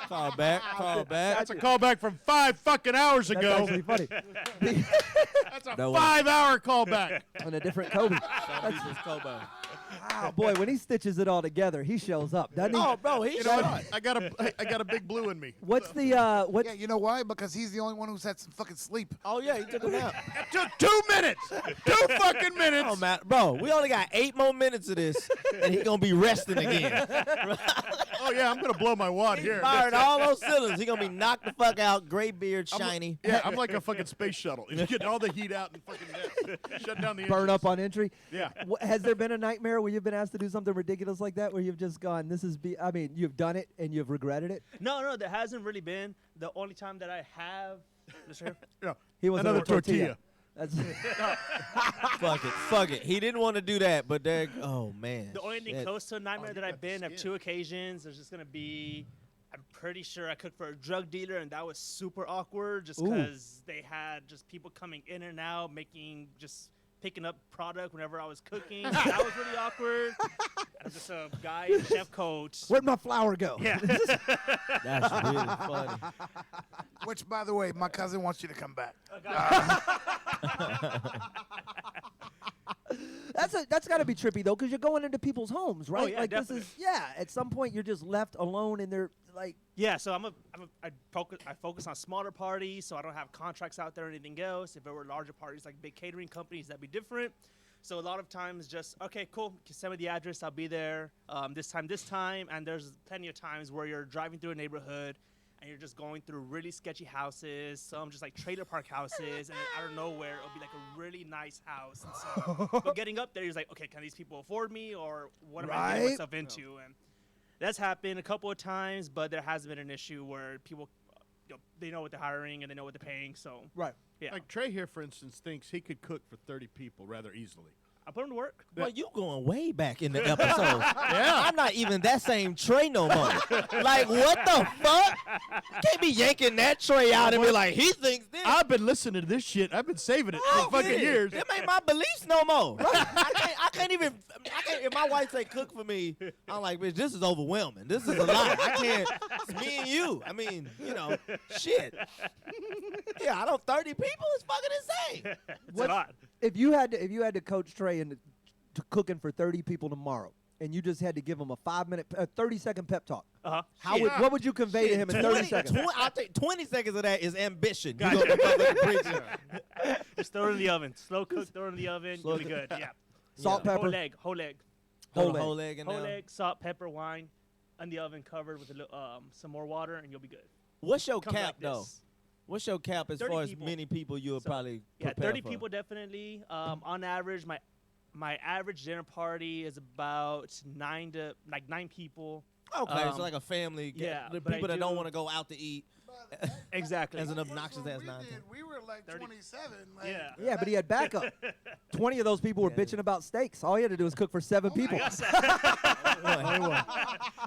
Call back. That's a callback from 5 fucking hours That's ago. actually funny. That's a 5-hour callback. On a different Kobe. Some people's Kobe. Wow, boy, when he stitches it all together, he shows up, doesn't he? Oh, bro, he You know what? I got a big blue in me. What's the what? Yeah, you know why? Because he's the only one who's had some fucking sleep. Oh yeah, he took a nap. It took 2 minutes. 2 fucking minutes. Oh man, bro, we only got 8 more minutes of this, and he gonna be resting again. Oh yeah, I'm gonna blow my wad He here. fired all those cylinders. He gonna be knocked the fuck out. Gray beard, I'm- shiny. Yeah, I'm like a fucking space shuttle. You get all the heat out and fucking shut down the Burn engines. up on entry. Yeah. Has there been a nightmare where you've been asked to do something ridiculous like that, where you've just gone, I mean, you've done it and you've regretted it? No, there hasn't really been. The only time that I have, Mr. Hair? Yeah. He was Another a tortilla. That's Fuck it. He didn't want to do that, but oh man. The only thing Shit. close to a nightmare that I've been of 2 occasions, there's just gonna be. I'm pretty sure I cooked for a drug dealer, and that was super awkward, just because they had just people coming in and out, picking up product whenever I was cooking. So that was really awkward. I'm just a guy in a chef coat. Where'd my flour go? Yeah. That's really funny. Which, by the way, my cousin wants you to come back. That's got to be trippy though, because you're going into people's homes, right? yeah, like definitely. this is At some point, you're just left alone, and they're like. Yeah, so I focus on smaller parties, so I don't have contracts out there or anything else. If it were larger parties like big catering companies, that'd be different. So a lot of times, just okay, cool. Send me the address. I'll be there this time. And there's plenty of times where you're driving through a neighborhood and you're just going through really sketchy houses, some just like trailer park houses, and then out of nowhere it'll be like a really nice house. And so, but getting up there, you're like, okay, can these people afford me, or what am I getting myself into? And that's happened a couple of times, but there has been an issue where people, they know what they're hiring and they know what they're paying. So yeah. Like Trey here, for instance, thinks he could cook for 30 people rather easily. I put him to work. Well, you going way back in the episode. Yeah. I'm not even that same Trey no more. Like, what the fuck? Can't be yanking that Trey out and be like, he thinks this. I've been listening to this shit. I've been saving it for fucking years. It ain't my beliefs no more. I can't even, if my wife say cook for me, I'm like, bitch, this is overwhelming. This is a lot. I can't, it's me and you. I mean, shit. Yeah, I don't 30 people. It's fucking insane. It's a lot. If you had to coach Trey into cooking for 30 people tomorrow, and you just had to give him a 30-second pep talk, what would you convey to him in 30 seconds? I'll take 20 seconds of that is ambition. Gotcha. You go preaching. Just throw it in the oven. Slow cook, throw it in the oven. You'll be good. Yeah. Salt, pepper. Whole leg. Whole leg in Whole there. leg, salt, pepper, wine, in the oven covered with some more water, and you'll be good. What's your Comes cap like though? this. What's your cap as 30 far as people. many people you would probably Yeah, prepare 30 for? people definitely. On average, my average dinner party is about 9 people. Okay, so like a family. Yeah, the but I people that do- don't want to go out to eat. Exactly. As an obnoxious ass nine. We were like 27. Like, Yeah. Yeah, but he had backup. 20 of those people were bitching about steaks. All he had to do was cook for 7 people. I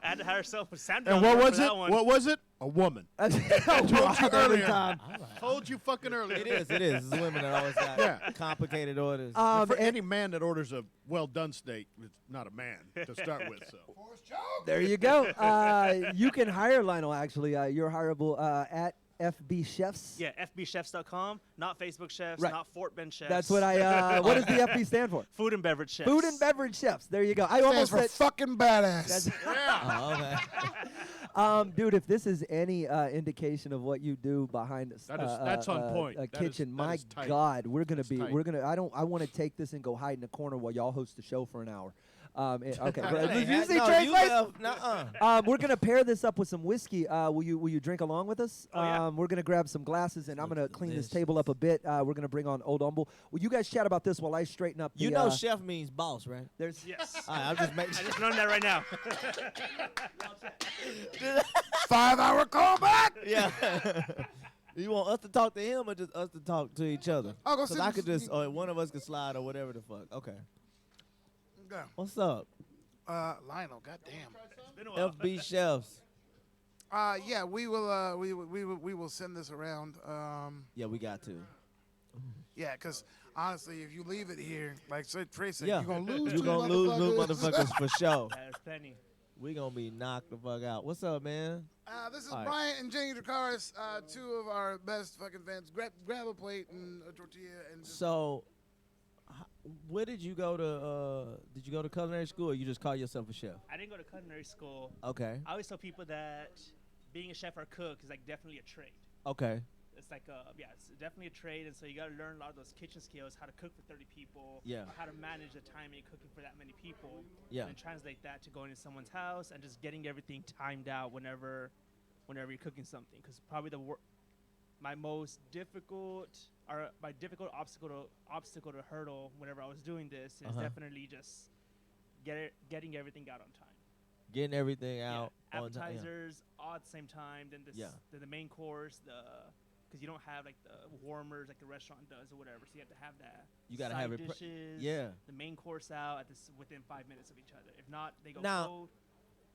had to hire someone. Sandra And what for was that it? one. What was it? A woman. I Told you every earlier. time. Told you fucking earlier. It is. It's women that always got complicated orders. For any man that orders a well-done steak, it's not a man to start with. So There you go. You can hire Lionel, actually. You're hireable at FB Chefs. Yeah, FBchefs.com, not Facebook Chefs, Right. not Fort Bend Chefs. That's what what does the FB stand for? Food and Beverage Chefs. Food and Beverage Chefs. There you go. I Stands almost for said fucking badass. Dude, if this is any indication of what you do behind that's on point. a That is- kitchen, that my is tight. God, we're gonna be, tight. I want to take this and go hide in a corner while y'all host the show for an hour. Okay, Hey, you see no, Trey's you face? left. Nuh-uh. We're gonna pair this up with some whiskey. Will you drink along with us? Oh, yeah. We're gonna grab some glasses, and I'm gonna clean this table up a bit. We're gonna bring on Old Umble. Will you guys chat about this while I straighten up? You the, know, chef means boss, right? There's Yes. All right, I'm just making. I just learned that right now. 5-hour callback. Yeah. You want us to talk to him or just us to talk to each other? I'll go Because sit I in could the- just, or one of us could slide or whatever the fuck. Okay. Yeah. What's up? Lionel, goddamn. It's been a while. FB Chefs. Yeah, we will send this around. Yeah, we got to. Yeah, because honestly, if you leave it here, like Trey said, Yeah. you're gonna lose. You're two gonna lose motherfuckers for sure. There's plenty. We gonna be knocked the fuck out. What's up, man? This is All right. Brian and Jenny Dracaris, two of our best fucking fans. Grab a plate and a tortilla and just So, where did you go to? Did you go to culinary school, or you just call yourself a chef? I didn't go to culinary school. Okay. I always tell people that being a chef or cook is like definitely a trade. Okay. It's like it's definitely a trade, and so you got to learn a lot of those kitchen skills, how to cook for 30 people, Yeah. how to manage the timing of cooking for that many people, Yeah. and translate that to going to someone's house and just getting everything timed out whenever you're cooking something. Because probably my most difficult or my difficult obstacle to hurdle whenever I was doing this is definitely just getting everything out on time. Getting everything out. Yeah. on time, yeah. Appetizers all at the same time, then the main course, because you don't have like the warmers like the restaurant does or whatever. So you have to have that. You gotta side have it. dishes, the main course out at this within 5 minutes of each other. If not, they go Now, cold.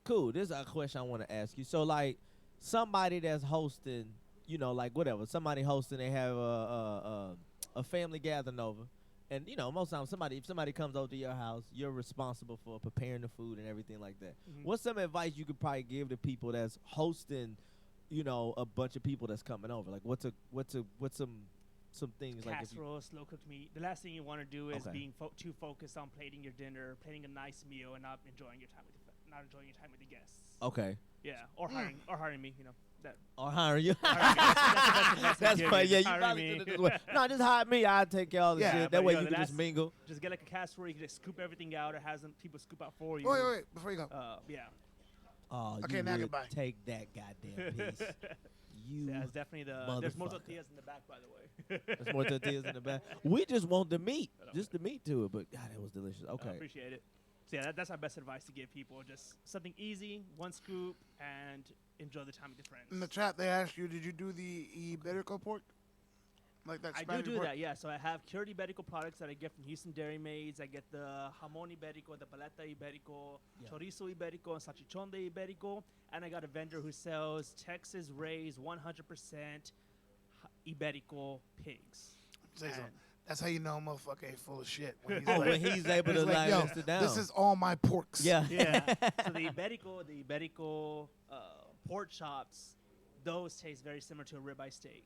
Cool. This is a question I want to ask you. So, like, somebody that's hosting, you know, like whatever, somebody hosting, they have a family gathering over, and you know, most times if somebody comes over to your house, you're responsible for preparing the food and everything like that. What's some advice you could probably give to people that's hosting, you know, a bunch of people that's coming over? Like, what's some things like if you, Casserole, slow cooked meat. The last thing you want to do is Okay. being too focused on plating your dinner, plating a nice meal, and not enjoying your time with the guests. Okay. Yeah, or hiring me. You know that. Or hiring you. That's That's funny. Yeah, you Hiring probably me. did it this way. No, just hire me. I'll take care of all the shit. That but, way yo, you the can just last- mingle. Just get like a casserole. You can just scoop everything out. It has people scoop out for you. Wait, before you go. Yeah. Oh, Okay, you now would goodbye. take that goddamn piece. You Yeah, it's definitely there's more motherfucker. tortillas in the back, by the way. There's more tortillas in the back. We just want the meat, just the meat to it. But God, that was delicious. Okay. I appreciate it. So yeah, that's my best advice to give people. Just something easy, one scoop, and enjoy the time with your friends. In the chat, they asked you, did you do the Iberico pork? Like that I Spanish do pork? that, yeah. So I have cured Iberico products that I get from Houston Dairy Maids. I get the jamón Iberico, the paleta Iberico, chorizo Iberico, and salchichón de Iberico. And I got a vendor who sells Texas raised 100% Iberico pigs. Say something. That's how you know a motherfucker ain't full of shit. When he's, Oh, like, when he's able to, he's like, yo, list it down. this is all my porks. Yeah. Yeah. So the Iberico pork chops, those taste very similar to a ribeye steak.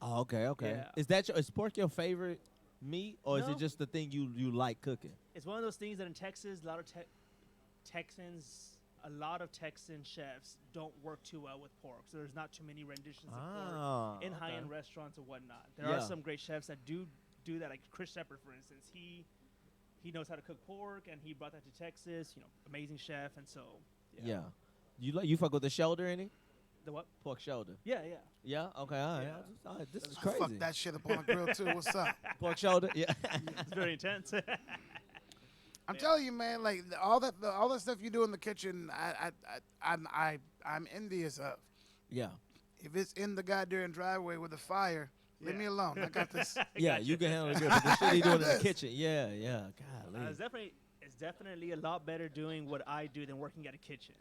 Oh, okay. Yeah. Is pork your favorite meat, or is No. it just the thing you like cooking? It's one of those things that in Texas, a lot of Texan chefs don't work too well with pork, so there's not too many renditions of pork in high-end restaurants or whatnot. There are some great chefs that do that, like Chris Shepard, for instance. He knows how to cook pork, and he brought that to Texas. You know, amazing chef, and so Yeah. You fuck with the shoulder any? The what? Pork shoulder. Yeah. Yeah. Okay. All right. Yeah. All right, this is I crazy. fuck that shit up on the grill too. What's up? Pork shoulder. Yeah. It's very intense. I'm telling you, man. Like all that stuff you do in the kitchen, I'm envious of. Yeah. If it's in the goddamn driveway with a fire, leave me alone. I got this. Yeah, you can handle it good. But the shit he doing in the kitchen. Yeah. Golly. It's definitely a lot better doing what I do than working at a kitchen,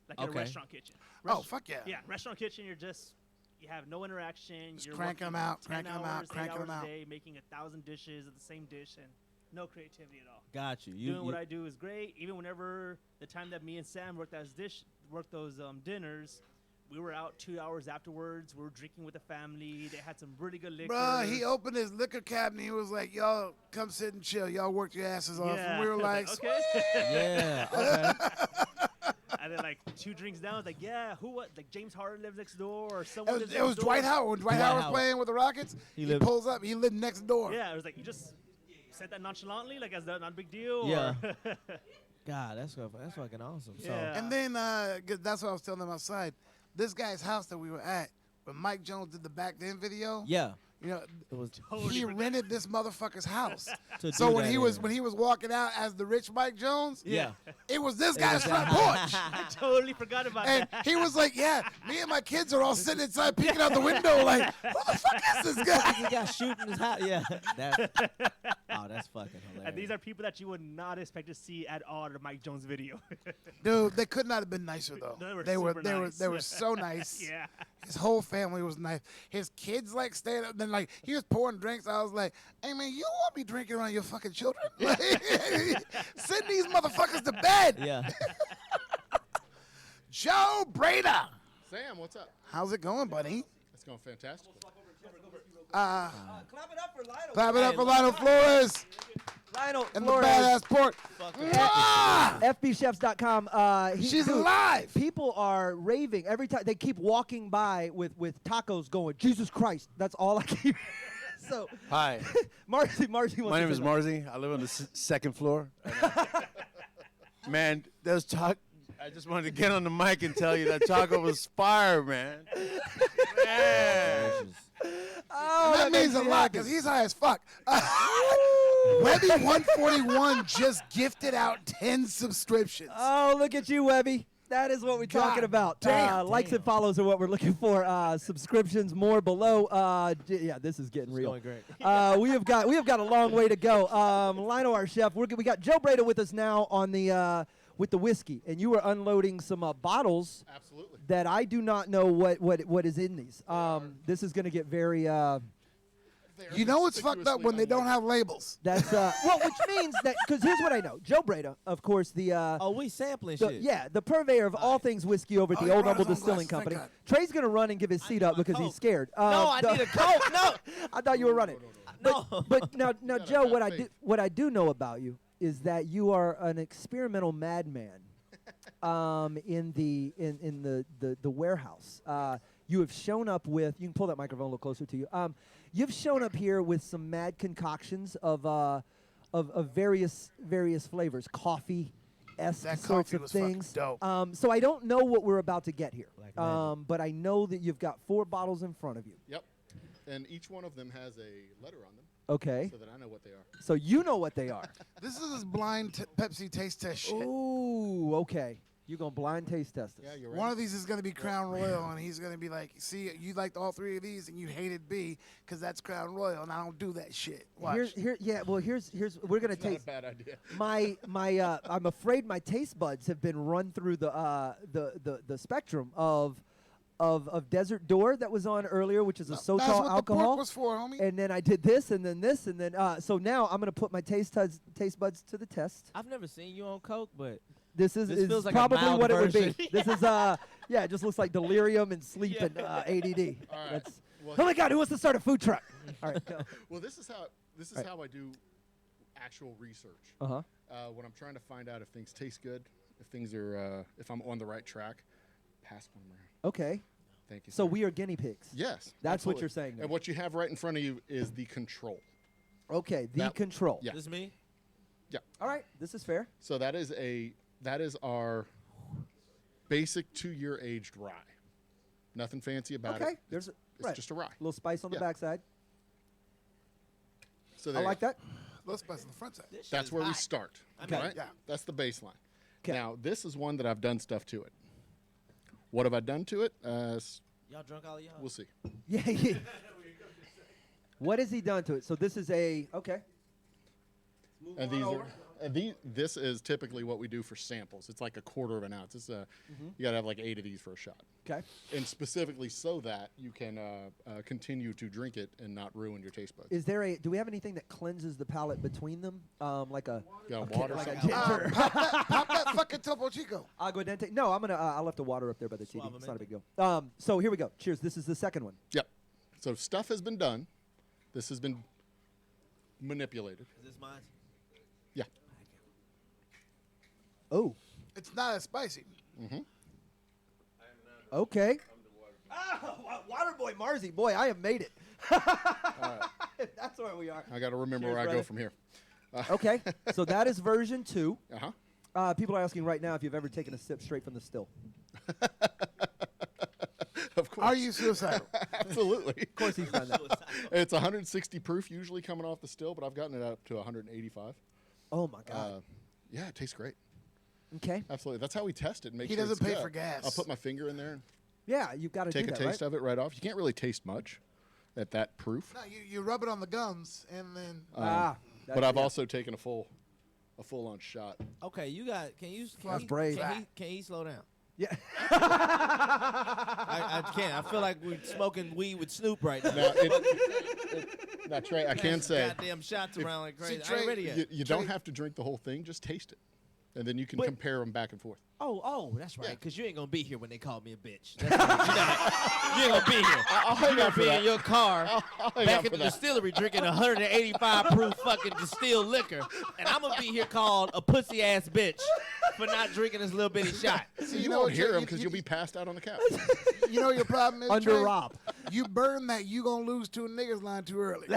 like in a Okay. restaurant kitchen. Oh, fuck yeah. Yeah, restaurant kitchen, you have no interaction. Just you're cranking working 'em out, 10 cranking 'em out, hours, 8 cranking 'em hours out. a day, making 1,000 dishes of the same dish, and no creativity at all. Got you. Doing what I do is great. Even whenever the time that me and Sam worked those dinners, we were out 2 hours afterwards. We were drinking with the family. They had some really good liquor. Bruh, he opened his liquor cabinet. He was like, y'all come sit and chill. Y'all worked your asses off. And we were like, okay. Yeah. Okay. And then like 2 drinks down, I was like, yeah, like James Harden lives next door, or someone lives it was next Dwight door. Howard. When Dwight Howard was playing with the Rockets, he pulls up. He lived next door. Yeah, it was like you just said that nonchalantly, like as not a big deal. Yeah. Or God, that's fucking awesome. So. Yeah. And then 'cause that's what I was telling them outside. This guy's house that we were at, when Mike Jones did the Back Then video. Yeah. You know, It was he rented this motherfucker's house. To So do when that he was in. walking out as the rich Mike Jones, Yeah. it was this It guy's was front that porch. I totally forgot about And that. he was like, yeah, me and my kids are all sitting inside peeking out the window like, who the fuck is this guy? He got shooting his house. Yeah. That's fucking hilarious. And these are people that you would not expect to see at all in a Mike Jones video. Dude, they could not have been nicer though. They were super nice. They were so nice. Yeah. His whole family was nice. His kids like staying up. Then like he was pouring drinks. I was like, hey man, you won't be drinking around your fucking children. Like, send these motherfuckers to bed. Yeah. Joe Breda. Sam, what's up? How's it going, buddy? It's going fantastic. Clap Clap it up for Lionel. Clap it up for Lionel Flores. Lionel And Flores. the badass pork. FBchefs.com. She's alive. People are raving every time they keep walking by with tacos going, Jesus Christ. That's all I keep. So, Hi. Marcy wants My name to is say Marzi. I live on the second floor. Man, there's talk. I just wanted to get on the mic and tell you that taco was fire, man. Man. Oh, that means a lot because he's high as fuck. Webby141 just gifted out 10 subscriptions. Oh, look at you, Webby. That is what we're talking about. damn. Likes and follows are what we're looking for. Subscriptions more below. Yeah, this is getting real. Going great. We have got a long way to go. Lionel, our chef, we got Joe Breda with us now on the with the whiskey, and you were unloading some bottles. Absolutely. That I do not know what is in these. This is going to get very. You know it's fucked up when they don't have labels. That's well, which means that because here's what I know: Joe Breda, of course, the we sampling the, shit. yeah, the purveyor of all things whiskey over at the he Old brought Humble his own Distilling glasses, Company. thank Trey's gonna run and give his seat up because he's scared. No, I need a Coke. No. I thought you were running. No. But now, Joe, what I do know about you is that you are an experimental madman. In the warehouse, you have shown up with. You can pull that microphone a little closer to you. You've shown up here with some mad concoctions of various flavors, coffee, That sorts coffee of was fucking things. dope. So I don't know what we're about to get here, but I know that you've got 4 bottles in front of you. Yep. And each one of them has a letter on them. Okay. So that I know what they are. So you know what they are. This is his blind Pepsi taste test shit. Ooh, okay. You're going to blind taste test us. Yeah, you're right. One of these is going to be Crown Royal, and he's going to be like, see, you liked all 3 of these, and you hated B because that's Crown Royal, and I don't do that shit. Watch. Here's we're going to taste. Not a bad idea. I'm afraid my taste buds have been run through the spectrum of Desert Door that was on earlier, which is a Sotal That's what alcohol. the pork was for, homie. And then I did this, and then this, and then so now I'm going to put my taste buds to the test. I've never seen you on Coke, but This feels like a probably mild what version. it would be. This is yeah, it just looks like delirium and sleep and ADD. All right. That's, Well, oh my God, who wants to start a food truck? All right, go. Well, this is how I do actual research. Uh-huh. When I'm trying to find out if things taste good, if things are if I'm on the right track, pass one around. Okay. Thank you. So sir. we are guinea pigs. Yes. That's what absolutely. you're saying. to And me. what you have right in front of you is the control. Okay, the That- control. Yeah. this is me. Yeah. All right, this is fair. So that is our basic 2-year aged rye. Nothing fancy about Okay, it. there's It's just a rye. A little spice on the Yeah. backside. So I there you like go. that. Let's spice on the front side. That's where we start. Okay. Right? Yeah. That's the baseline. 'Kay. Now, this is one that I've done stuff to it. What have I done to it? Y'all drunk all y'all? We'll see. Yeah. What has he done to it? So this is okay. And this is typically what we do for samples. It's like a 1/4 of an ounce. It's you got to have like 8 of these for a shot. Okay. And specifically so that you can continue to drink it and not ruin your taste buds. Do we have anything that cleanses the palate between them? Like a Got water like a something? ginger. Pop that fucking Topo Chico. Agua dente. No, I'm gonna. I left the water up there by the TV. It's not a big deal. So here we go. Cheers. This is the second one. Yep. So stuff has been done. This has been manipulated. Is this mine? Yeah. Oh. It's not as spicy. Mm-hmm. Okay. Waterboy Marzi. Boy, I have made it. That's where we are. I got to remember Cheers, where I brother. go from here. Okay. So that is version 2. Uh-huh. People are asking right now if you've ever taken a sip straight from the still. Of course. Are you suicidal? Absolutely. Of course he's done that. It's 160 proof usually coming off the still, but I've gotten it up to 185. Oh, my God. Yeah, it tastes great. Okay. Absolutely. That's how we test it. And make He sure doesn't it's pay good. for gas. I'll put my finger in there and Yeah, you've got to do take that, a taste right? of it right off. You can't really taste much at that proof. No, you rub it on the gums, and then But I've also taken a full on shot. Okay, you got. Can you? That's brave. Can he slow down? Yeah. I can't. I feel like we're smoking weed with Snoop right now. Now, Trey, I can say, goddamn shots around like crazy. Trey, I ain't ready yet. you don't have to drink the whole thing. Just taste it, and then you can compare them back and forth. Oh, that's right. Because you ain't gonna be here when they call me a bitch. That's right. You ain't gonna be here. I'll You're gonna be in your car I'll hang back out in for the that. distillery drinking 185 proof fucking distilled liquor, and I'm gonna be here called a pussy ass bitch for not drinking this little bitty shot. See, you won't hear them because you'll be passed out on the couch. you know what your problem is, Under Trey? Rob. You burn that you gonna lose to a niggas line too early.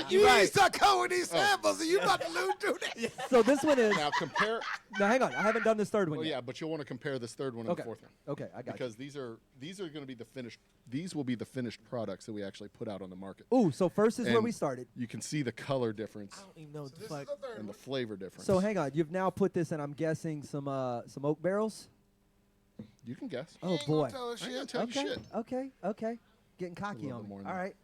You ain't start coming with these samples, and you about to lose to that. So this one is. Now compare. No, hang on. I haven't done this third one Well, yet. yeah, but you'll want to compare this third one and Okay. the fourth one. Okay, I got because these are going to be the finished. These will be the finished products that we actually put out on the market. Ooh, so first is where And we started. You can see the color difference. I don't even know what the fuck. And the flavor difference. So hang on. You've now put this in. I'm guessing some oak barrels. You can guess. Oh boy. I ain't gonna tell okay. you shit. Okay. Getting cocky little on bit me. more than All that. right.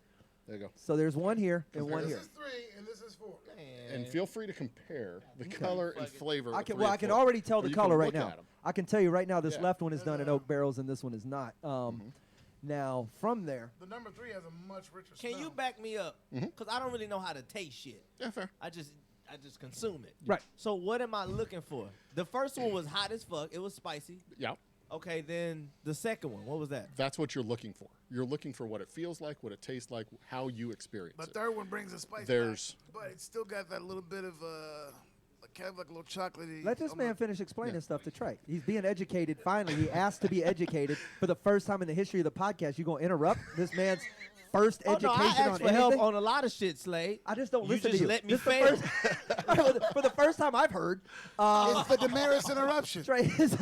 There you go. So there's one here and Compare one this here. This is 3, and this is 4. And feel free to compare the color and flavor. I of can. three Well, and I can four. already tell Or the you can color right look now. at 'em. I can tell you right now. This Yeah. left one is done in oak barrels and this one is not. Now from there. The number 3 has a much richer Can smell. you back me up? Mm-hmm. Because I don't really know how to taste shit. Yeah, fair. I just consume it. Right. So what am I looking for? The first one was hot as fuck. It was spicy. Yeah. Okay, then the second one, what was that? That's what you're looking for. You're looking for what it feels like, what it tastes like, how you experience The it. third one brings a spice There's back, but it's still got that little bit of kind of like a little chocolatey. Let this man finish explaining stuff to Trey. He's being educated. Finally, he asked to be educated for the first time in the history of the podcast. You gonna interrupt this man's first Oh, no, I education on asked for anything? help on a lot of shit, Slade. I just don't You listen just to you. let me This the fail. first- for the first time I've heard. It's the Damaris interruption. Trey is.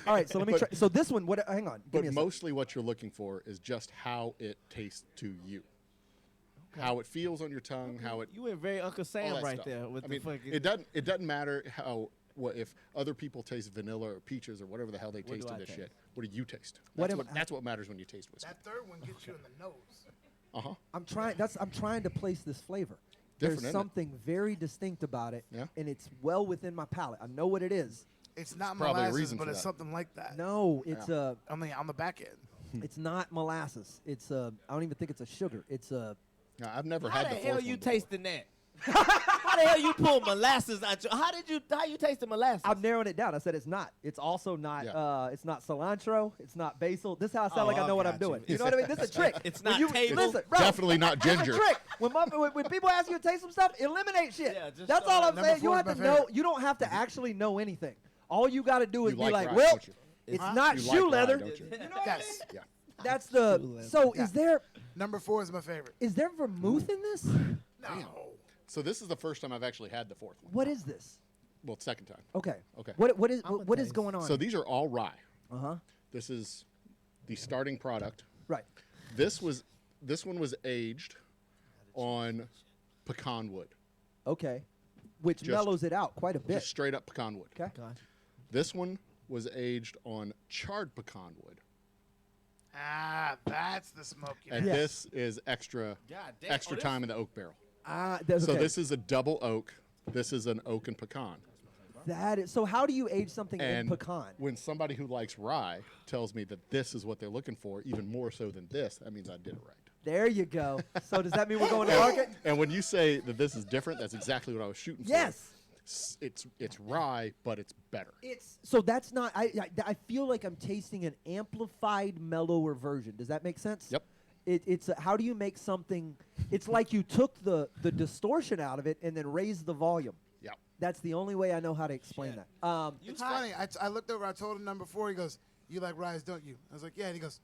All right, so let me try. So this one, what? Hang on. Give But me a mostly what you're looking for is just how it tastes to you. How it feels on your tongue, how it. You went very Uncle all Sam that right stuff. there with I the mean, fucking. it doesn't matter how if other people taste vanilla or peaches or whatever the hell they What taste do in I this taste? shit. What do you taste? What That's am what, I- that's what matters when you taste whiskey. That third one gets you in the nose. Uh-huh. I'm trying to place this flavor. Different, There's isn't it? something very distinct about it, Yeah. and it's well within my palate. I know what it is. It's not probably a molasses, reason but for it's that. something like that. No, it's on the back end. it's not molasses. It's I don't even think it's a sugar. It's a. No, I've never How had the the hell fourth you one before. tasting that? How the hell you pull molasses out your? How you tasting molasses? I'm narrowing it down. I said it's not. It's also not. Yeah. It's not cilantro. It's not basil. This is how I sound like I I know what I'm got doing. you. You know what I mean? This is a trick. It's When not you, table. Listen, bro, Definitely not this is ginger. a trick. When people ask you to taste some stuff, eliminate shit. Yeah, just That's throw all it. I'm Number saying. You four don't is have to my know. favorite. You don't have to actually know anything. All you got to do is You be like like, rye, well, don't you? it's Huh? not You shoe like rye, leather. don't you? You know what I mean? Yes. Yeah. That's the. leather. So Yeah. is there Number 4 is my favorite. vermouth in this? No. So this is the first time I've actually had the fourth one. What is this? Well, second time. Okay. Okay. What is I'ma what is taste. going on? So these are all rye. Uh huh. This is the starting product. Right. This one was aged on pecan wood. Okay. Which Just- mellows it out quite a bit. Just straight up pecan wood. Okay. This one was aged on charred pecan wood. Ah, that's the smoky. And Yes. this is extra God damn. extra time in the oak barrel. That's So okay. this is a double oak. This is an oak and pecan. That is. So how do you age something And in pecan? when somebody who likes rye tells me that this is what they're looking for, even more so than this, that means I did it right. There you go. So does that mean we're going to market? And when you say that this is different, that's exactly what I was shooting Yes. for. It's rye, but it's better. It's so that's not. I feel like I'm tasting an amplified, mellower version. Does that make sense? Yep. It's how do you make something? It's like you took the distortion out of it and then raised the volume. Yep. That's the only way I know how to explain that. It's funny. I looked over. I told him number 4. He goes, "You like rye, don't you?" I was like, "Yeah." And he goes,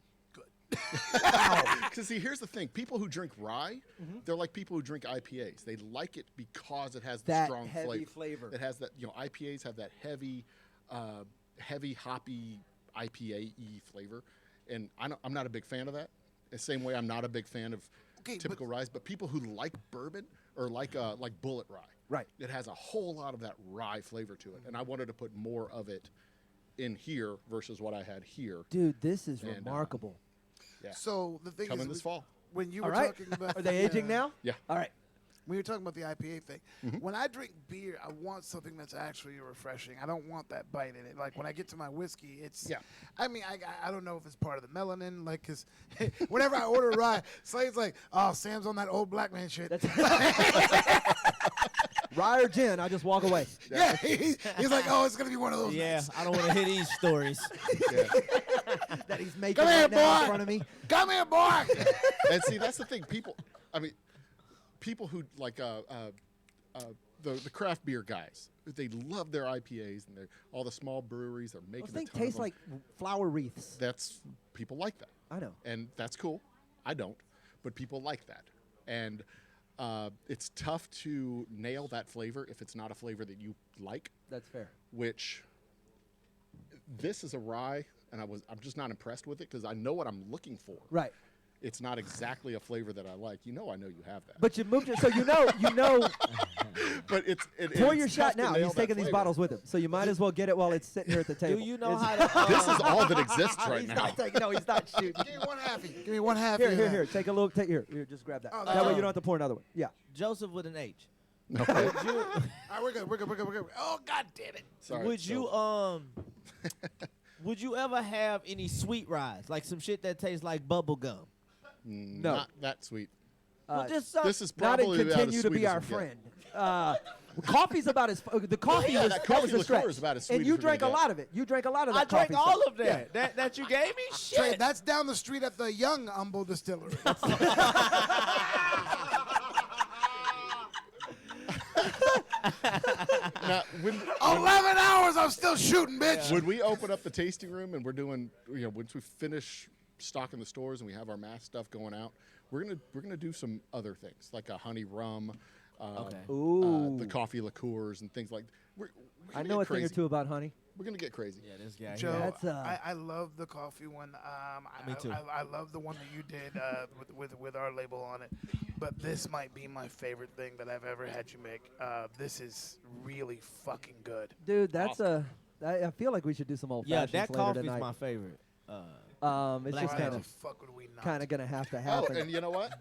Because see, here's the thing: people who drink rye, they're like people who drink IPAs. They like it because it has the That strong heavy flavor. It has that. IPAs have that heavy, heavy hoppy IPA-y flavor, and I'm not a big fan of that. The same way I'm not a big fan of typical ryes. But people who like bourbon or like Bullet rye, Right. it has a whole lot of that rye flavor to it, and I wanted to put more of it in here versus what I had here. Dude, this is And, remarkable. Yeah. So the thing Coming is, this fall. when you All were right. talking about, Are they the, aging now? Yeah. All right. When you're talking about the IPA thing, when I drink beer, I want something that's actually refreshing. I don't want that bite in it. Like when I get to my whiskey, it's. Yeah. I mean, I don't know if it's part of the melanin, like, cause whenever I order rye, Slade's like, "Oh, Sam's on that old black man shit." Rye or gin, I just walk away. Yeah, he's like, "Oh, it's gonna be one of those." Yeah, nights. I don't want to hear these stories. That he's making Come here, right now in boy. front of me. Come here, boy. And see, that's the thing. People who like the craft beer guys, they love their IPAs and all the small breweries are making. Those things a ton of taste them. like flower wreaths. That's people like that. I know. And that's cool. I don't. but people like that. And it's tough to nail that flavor if it's not a flavor that you like. That's fair. Which this is a rye, and I'm just not impressed with it because I know what I'm looking for. Right. It's not exactly a flavor that I like. I know you have that. But you moved it, so you know. But pour it's your shot tough to now. nail He's that taking these flavor. bottles with him, so you might as well get it while it's sitting here at the table. Do you know It's- how to? This is all that exists right he's now. Not taking, no, he's not shooting. Give me one halfie. Give me one halfie. Here, of here, that. here. Take a little. Here, just grab that. Oh, that that's way all. you don't have to pour another one. Yeah. Joseph with an H. Okay. Would you, All right, we're good. We're good. Oh, God damn it. Sorry. Would you ever have any sweet rides, like some shit that tastes like bubble gum? No. Not that sweet. Well, just some, This is Not probably and about as continue to sweet be as our we get. friend. Coffee's about as the coffee yeah, was that that was coffee a stretch. liqueur is about as sweet and as you we're drank a gonna get. lot of it. You drank a lot of that. I drank coffee all stuff. of that. That you gave me. Trey, Shit. that's down the street at the Young Humble Distillery. Now, 11 hours, I'm still shooting, bitch. When we open up the tasting room and we're doing, once we finish stocking the stores and we have our mass stuff going out, we're gonna do some other things like a honey rum, the coffee liqueurs and things like. We're I gonna know get a thing or crazy. two about honey. We're gonna get crazy. Yeah, this guy. Joe, That's, I love the coffee one. Me too. I love the one that you did with our label on it. But this might be my favorite thing that I've ever had you make. This is really fucking good. Dude, that's I feel like we should do some old Yeah, fashions that later coffee's tonight. my favorite. It's Black just Magic. kind of gonna have to Oh, happen. and you know what?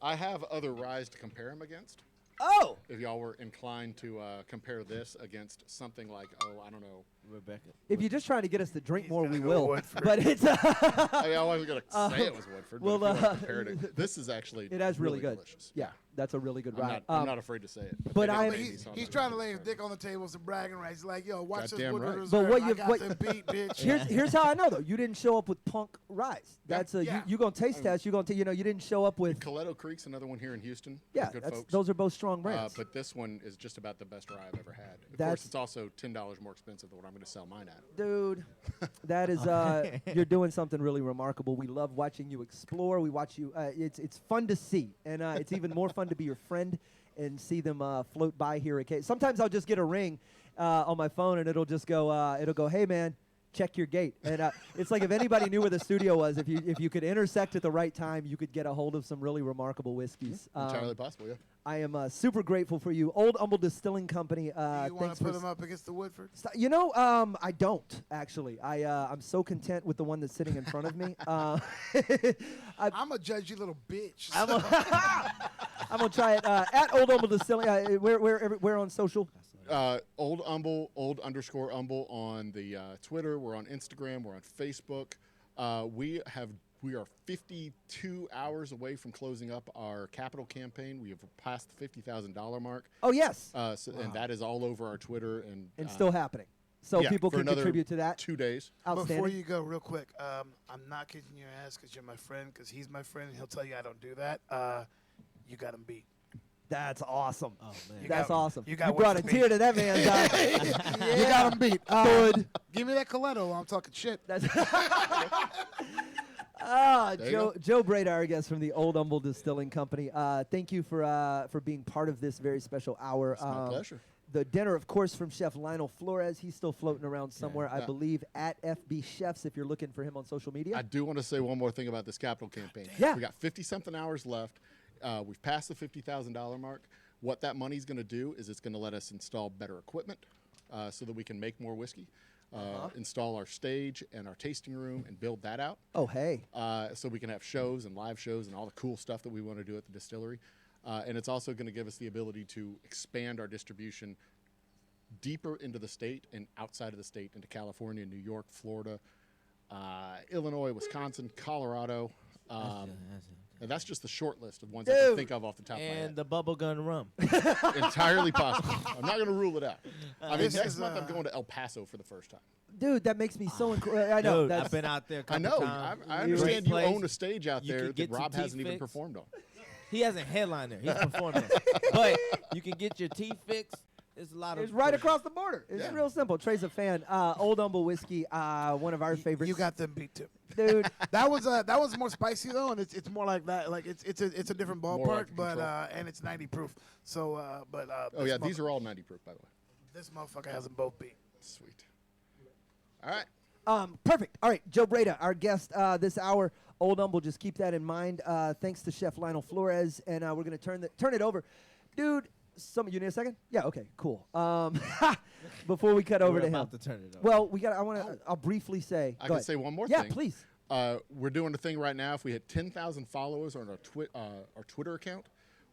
I have other ryes to compare them against. Oh! If y'all were inclined to compare this against something like, I don't know, Rebecca. If you're just trying to get us to drink more, we go will. Woodford. But it's. I wasn't gonna say it was Woodford. well, but if you want to compare it, this is actually it has really good. delicious. Yeah, that's a really good ride. I'm not afraid to say it. but they I'm- didn't make me He's, sound he's like trying a to lay his fan. dick on the table, some bragging rights. He's like, yo, watch this Goddamn Woodward right. Reserve. But what I you got what them beat, bitch. here's how I know though. You didn't show up with punk rice. That's yeah. you gonna taste test. You gonna you didn't show up with. Coletto Creek's another one here in Houston. Yeah, good that's, folks. those are both strong brands. But this one is just about the best rye I've ever had. Of That's- course, it's also $10 more expensive than what I'm going to sell mine at. Dude, that is you're doing something really remarkable. We love watching you explore. We watch you. It's fun to see, and it's even more fun to be your friend and see them float by here. Sometimes I'll just get a ring on my phone, and it'll just go. It'll go, hey man, check your gate. And it's like if anybody knew where the studio was, if you could intersect at the right time, you could get a hold of some really remarkable whiskeys. Entirely possible, yeah. I am super grateful for you, Old Humble Distilling Company. You want Thanks to put for them up against the Woodford? I don't actually. I'm so content with the one that's sitting in front of me. I'm a judgy little bitch. I'm gonna try it at Old Humble Distilling. Where on social? Old Humble, old_Humble on the Twitter. We're on Instagram. We're on Facebook. We are 52 hours away from closing up our capital campaign. We have passed the $50,000 mark. Oh yes. And that is all over our Twitter and still happening. So yeah, people for can another contribute to that. 2 days. Outstanding. Before you go, real quick, I'm not kicking your ass because you're my friend, because he's my friend, and he'll tell you I don't do that. You got him beat. That's awesome. Oh man. That's awesome. You got brought a one for tear me. to that man's eye. You got him beat. Good. Give me that Coletto while I'm talking shit. That's There you Joe Breda, our guest from the Old Humble Distilling Company. Thank you for being part of this very special hour. It's my pleasure. The dinner, of course, from Chef Lionel Flores. He's still floating around somewhere, I Yeah. believe, at FB Chefs if you're looking for him on social media. I do want to say one more thing about this capital campaign. Yeah. We got 50-something hours left. We've passed the $50,000 mark. What that money's going to do is it's going to let us install better equipment so that we can make more whiskey, install our stage and our tasting room and build that out. Oh, hey. So we can have shows and live shows and all the cool stuff that we want to do at the distillery. And it's also going to give us the ability to expand our distribution deeper into the state and outside of the state into California, New York, Florida, Illinois, Wisconsin, Colorado. And that's just the short list of ones I can think of off the top of my head. And the bubblegum rum. Entirely possible. I'm not going to rule it out. I mean, This next is, month I'm going to El Paso for the first time. Dude, that makes me so incredible. I know. Dude, that's I've been out there a I couple know. times. I understand you Great own a place. stage out You there can that get some Rob teeth hasn't even fixed. performed on. He hasn't headlined there. He's performed there. But you can get your teeth fixed It's a lot of. It's right across the border. It's real simple. Trey's a fan. Old Humble Whiskey, one of our favorites. You got them beat too, dude. that one's more spicy though, and it's more like that. Like it's a different ballpark, like but control. and it's 90 proof. So, Oh yeah, these are all 90 proof, by the way. This motherfucker has them both beat. Sweet. All right. Perfect. All right, Joe Breda, our guest this hour. Old Humble, just keep that in mind. Thanks to Chef Lionel Flores, and we're gonna turn it over, dude. You need a second? Yeah. Okay. Cool. Before we cut over to him. About to turn it over. Well, we got. I'll briefly say. I go can ahead. say one more Yeah, thing. please. We're doing a thing right now. If we hit 10,000 followers on our Twitter account,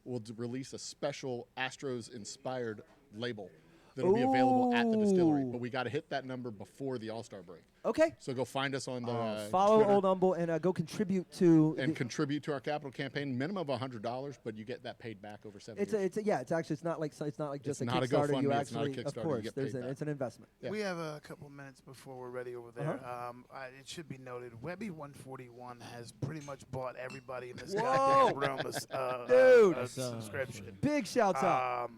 we'll release a special Astros-inspired label that'll be available at the distillery. But we got to hit that number before the All-Star break. Okay. So go find us on the follow Twitter Old Humble and go contribute to contribute to our capital campaign. Minimum of $100, but you get that paid back over 7 years. It's not like just a not a Kickstarter. GoFundMe, You it's not a actually, of Kickstarter, you course, get paid back. it's an investment. Yeah. We have a couple minutes before we're ready over there. Uh-huh. It should be noted, Webby 141 has pretty much bought everybody in this Whoa! goddamn room Dude, a subscription. Big shouts out.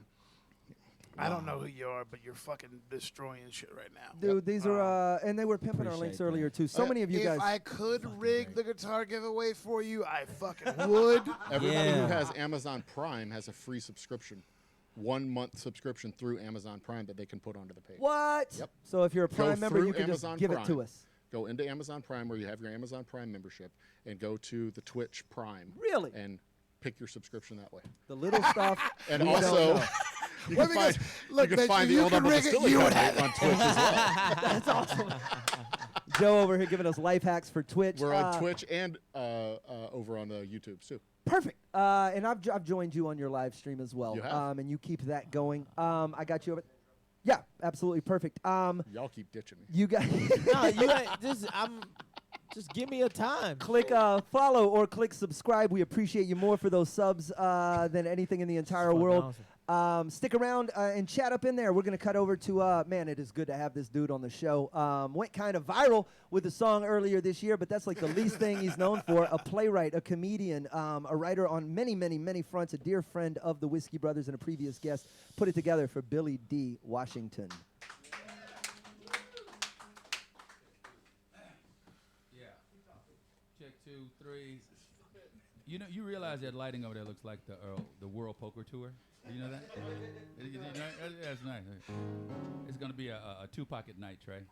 I don't know who you are, but you're fucking destroying shit right now. Dude, these are and they were pimping our links earlier too. So many of you guys. If I could rig the guitar giveaway for you, I fucking would. Everybody who has Amazon Prime has a free subscription, 1 month subscription through Amazon Prime that they can put onto the page. What? Yep. So if you're a Prime member, through you can Amazon just give Prime. it to us. Go into Amazon Prime where you have your Amazon Prime membership and go to the Twitch Prime. Really? And pick your subscription that way. The little stuff. And we don't also, know. you can find, you can find the Old Humble Distillery Company on Twitch as well. That's awesome. Joe over here giving us life hacks for Twitch. We're on Twitch and over on YouTube too. Perfect. And I've joined you on your live stream as well. You have? And you keep that going. I got you over. Yeah, absolutely perfect. Y'all keep ditching me. You got. No, you ain't. Just give me a time. Click follow or click subscribe. We appreciate you more for those subs than anything in the entire world. Stick around and chat up in there. We're going to cut over to, man, it is good to have this dude on the show. Went kind of viral with a song earlier this year, but that's like the least thing he's known for. A playwright, a comedian, a writer on many, many, many fronts, a dear friend of the Whiskey Brothers and a previous guest. Put it together for Billy D. Washington. Check 2, 3. You know, you realize that lighting over there looks like the World Poker Tour. Do you know that? That's nice. It's gonna be a two-pocket night, Trey.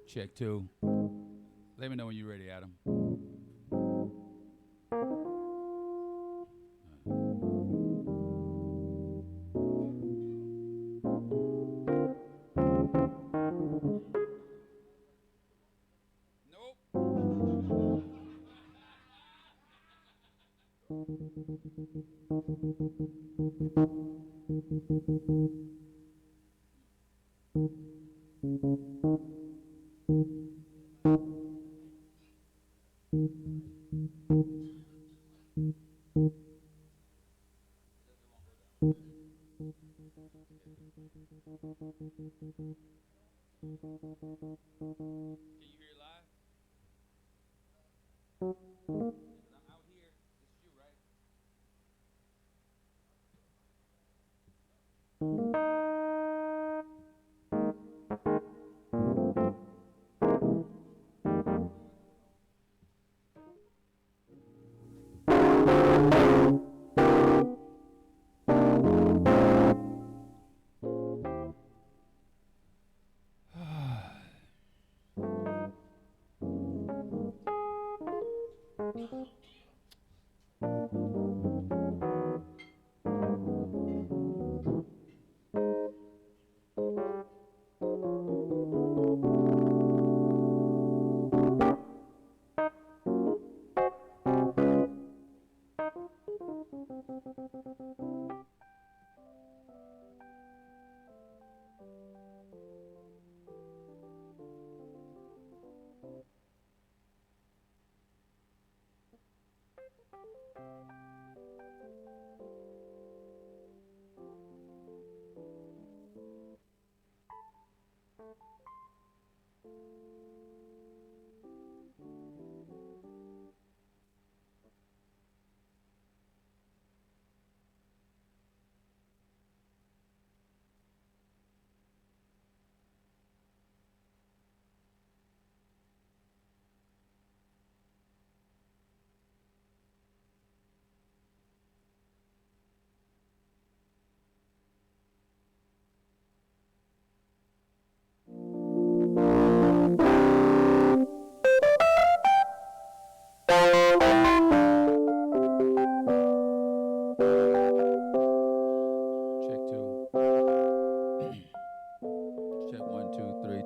Check 2. Let me know when you're ready, Adam.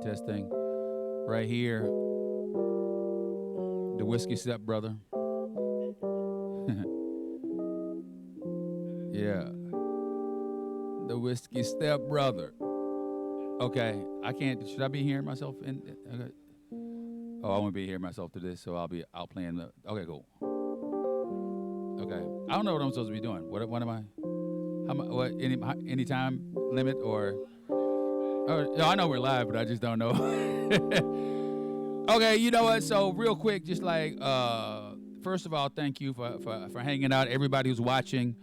testing. Right here, the Whiskey Stepbrother. Yeah. The Whiskey Stepbrother. Okay, I can't. Should I be hearing myself? Okay. Oh, I won't be hearing myself to this, so I'll play in the. Okay, cool. Okay, I don't know what I'm supposed to be doing. What am I? What? Any time limit or? No, I know we're live, but I just don't know. Okay, you know what? So real quick, just like first of all, thank you for hanging out. Everybody who's watching.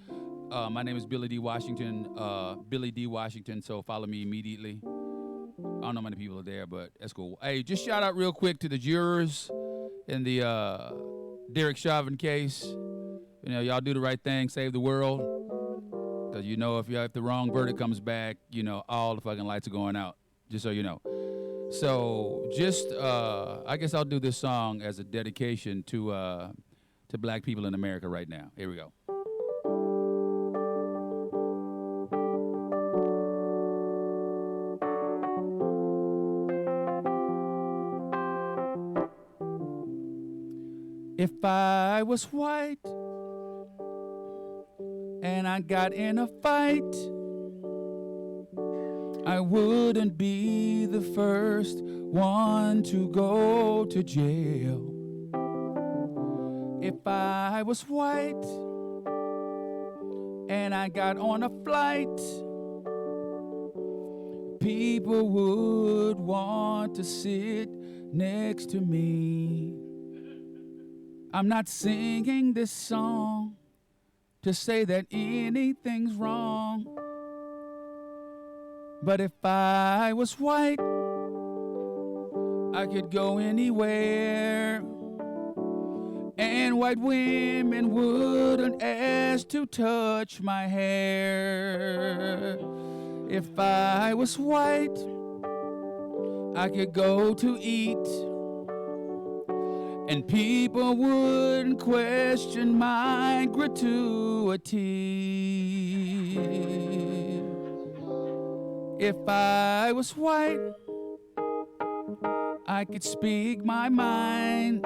My name is Billy D. Washington. Billy D. Washington. So follow me immediately. I don't know how many people are there, but that's cool. Hey, just shout out real quick to the jurors in the Derek Chauvin case. You know, y'all do the right thing, save the world. Because you know, if the wrong verdict comes back, you know, all the fucking lights are going out. Just so you know. So just, I guess I'll do this song as a dedication to black people in America right now. Here we go. If I was white and I got in a fight, I wouldn't be the first one to go to jail. If I was white and I got on a flight, people would want to sit next to me. I'm not singing this song to say that anything's wrong. But if I was white, I could go anywhere. And white women wouldn't ask to touch my hair. If I was white, I could go to eat. And people wouldn't question my gratuity. If I was white, I could speak my mind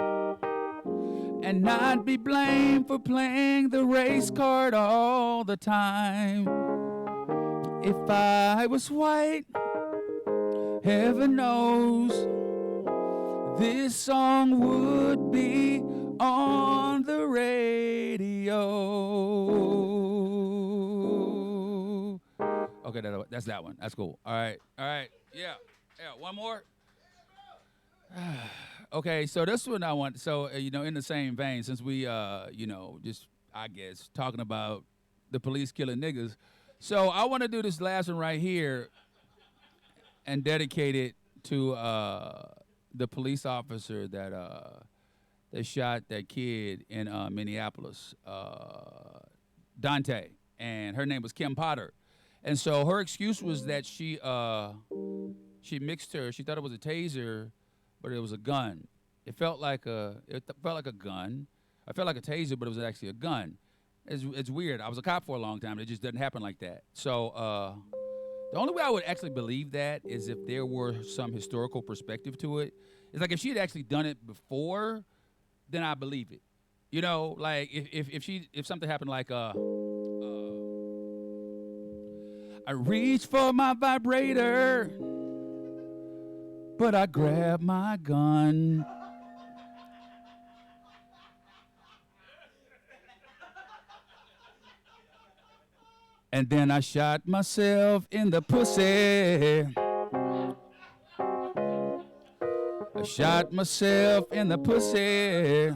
and not be blamed for playing the race card all the time. If I was white, heaven knows this song would be on the radio. Okay, that's that one. That's cool. All right. Yeah. One more. Okay, so this one I want. So you know, in the same vein, since we you know, just I guess talking about the police killing niggas, so I want to do this last one right here and dedicate it to the police officer that shot that kid in Minneapolis, Dante, and her name was Kim Potter. And so her excuse was that she mixed her. She thought it was a taser, but it was a gun. It felt like a gun. I felt like a taser, but it was actually a gun. It's weird. I was a cop for a long time. It just doesn't happen like that. So the only way I would actually believe that is if there were some historical perspective to it. It's like if she had actually done it before, then I believe it. You know, like if something happened like I reached for my vibrator, but I grabbed my gun. And then I shot myself in the pussy. I shot myself in the pussy.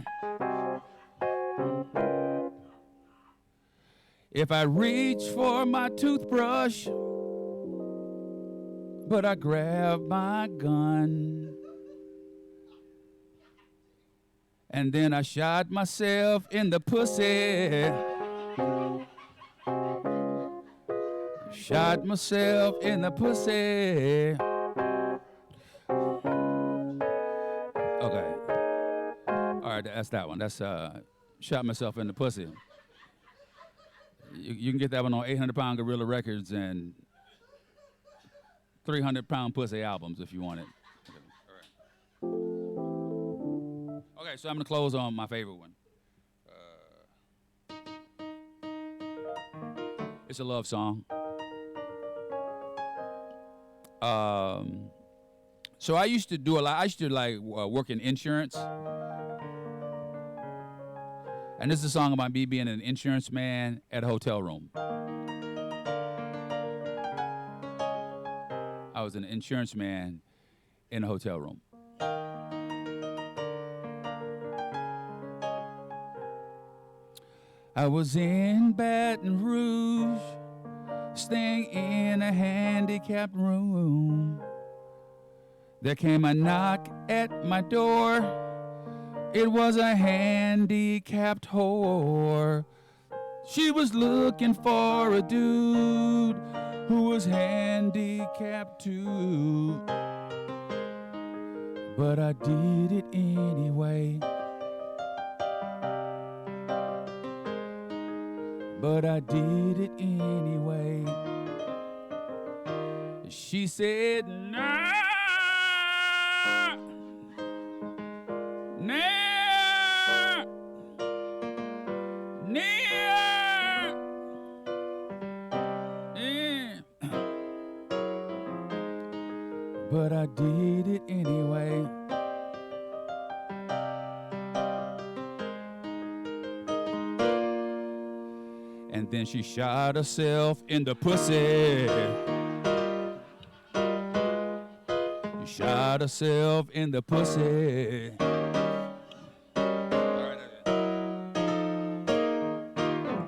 If I reach for my toothbrush, but I grab my gun. And then I shot myself in the pussy. Shot myself in the pussy. Okay. All right, that's that one. That's shot myself in the pussy. You can get that one on 800-Pound Gorilla Records and 300-Pound Pussy albums if you want it. Okay, so I'm gonna close on my favorite one. It's a love song. So I used to do a lot. I used to work in insurance, and this is a song about me being an insurance man at a hotel room. I was an insurance man in a hotel room. I was in Baton Rouge, staying in a handicapped room. There came a knock at my door. It was a handicapped whore. She was looking for a dude who was handicapped too. But I did it anyway. But I did it anyway. She said, nah, nah, nah, but I did it anyway. And then she shot herself in the pussy. She shot herself in the pussy. All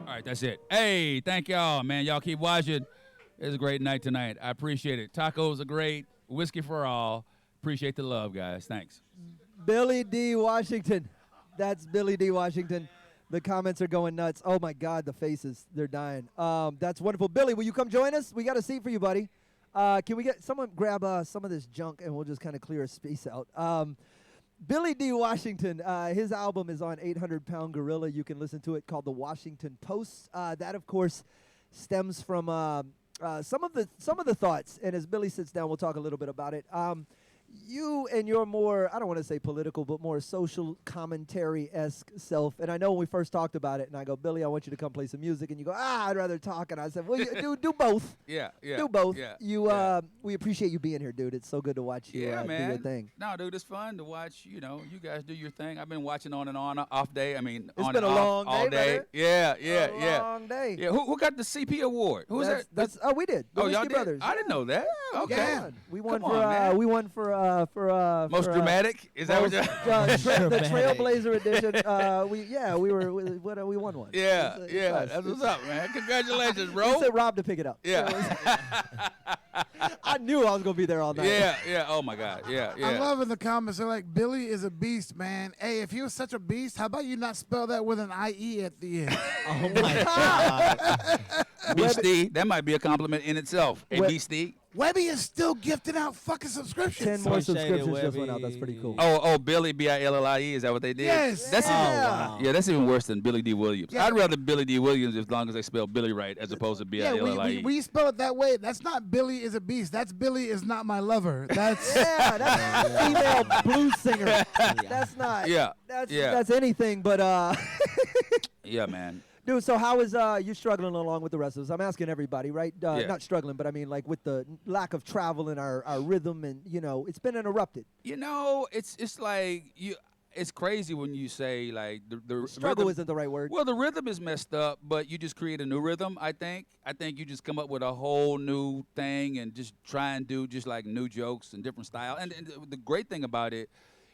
right, that's it. Hey, thank y'all, man. Y'all keep watching. It's a great night tonight. I appreciate it. Tacos are great. Whiskey for all. Appreciate the love, guys. Thanks. Billy D. Washington. That's Billy D. Washington. The comments are going nuts. Oh, my God, the faces. They're dying. That's wonderful. Billy, will you come join us? We got a seat for you, buddy. Can we get someone grab some of this junk, and we'll just kind of clear a space out. Billy D. Washington, his album is on 800 Pound Gorilla. You can listen to it, called The Washington Post. That, of course, stems from some of the thoughts. And as Billy sits down, we'll talk a little bit about it. You and your more, I don't want to say political, but more social commentary-esque self. And I know when we first talked about it, and I go, Billy, I want you to come play some music. And you go, I'd rather talk. And I said, well, you do both. Yeah. Do both. Yeah. We appreciate you being here, dude. It's so good to watch you do your thing. No, dude, it's fun to watch, you guys do your thing. I've been watching on and on, off day. I mean, it's on been and a off, long all day. Brother. Yeah. Long day. Yeah, who got the CP award? Who was that? Oh, we did. The y'all Whiskey did? Brothers. I didn't know that. Okay. Yeah. We won Come for on, man. most dramatic? Is that what the Trailblazer edition? We won one. Yeah. That's what's up, man. Congratulations, bro. We said Rob to pick it up. Yeah. I knew I was gonna be there all night. Yeah. Oh my God. Yeah. I love in the comments. They're like, Billy is a beast, man. Hey, if he was such a beast, how about you not spell that with an IE at the end? Oh my God. Beastie. That might be a compliment in itself. A beastie. Webby is still gifting out fucking subscriptions. 10 more subscriptions just went out. That's pretty cool. Oh, Billy Billie. Is that what they did? Yes. That's wow. that's even worse than Billy D. Williams. Yeah. I'd rather Billy D. Williams as long as they spell Billy right, as opposed to Billie. we spell it that way. That's not Billy is a beast. That's Billy is not my lover. That's that's female blues singer. That's not. That's anything but. Yeah, man. Dude, so how is you struggling along with the rest of us? I'm asking everybody, right? Not struggling, but I mean, like with the lack of travel and our rhythm, and it's been interrupted. It's like it's crazy when you say like the struggle rhythm, isn't the right word. Well, the rhythm is messed up, but you just create a new rhythm. I think you just come up with a whole new thing and just try and do just like new jokes and different style. And the great thing about it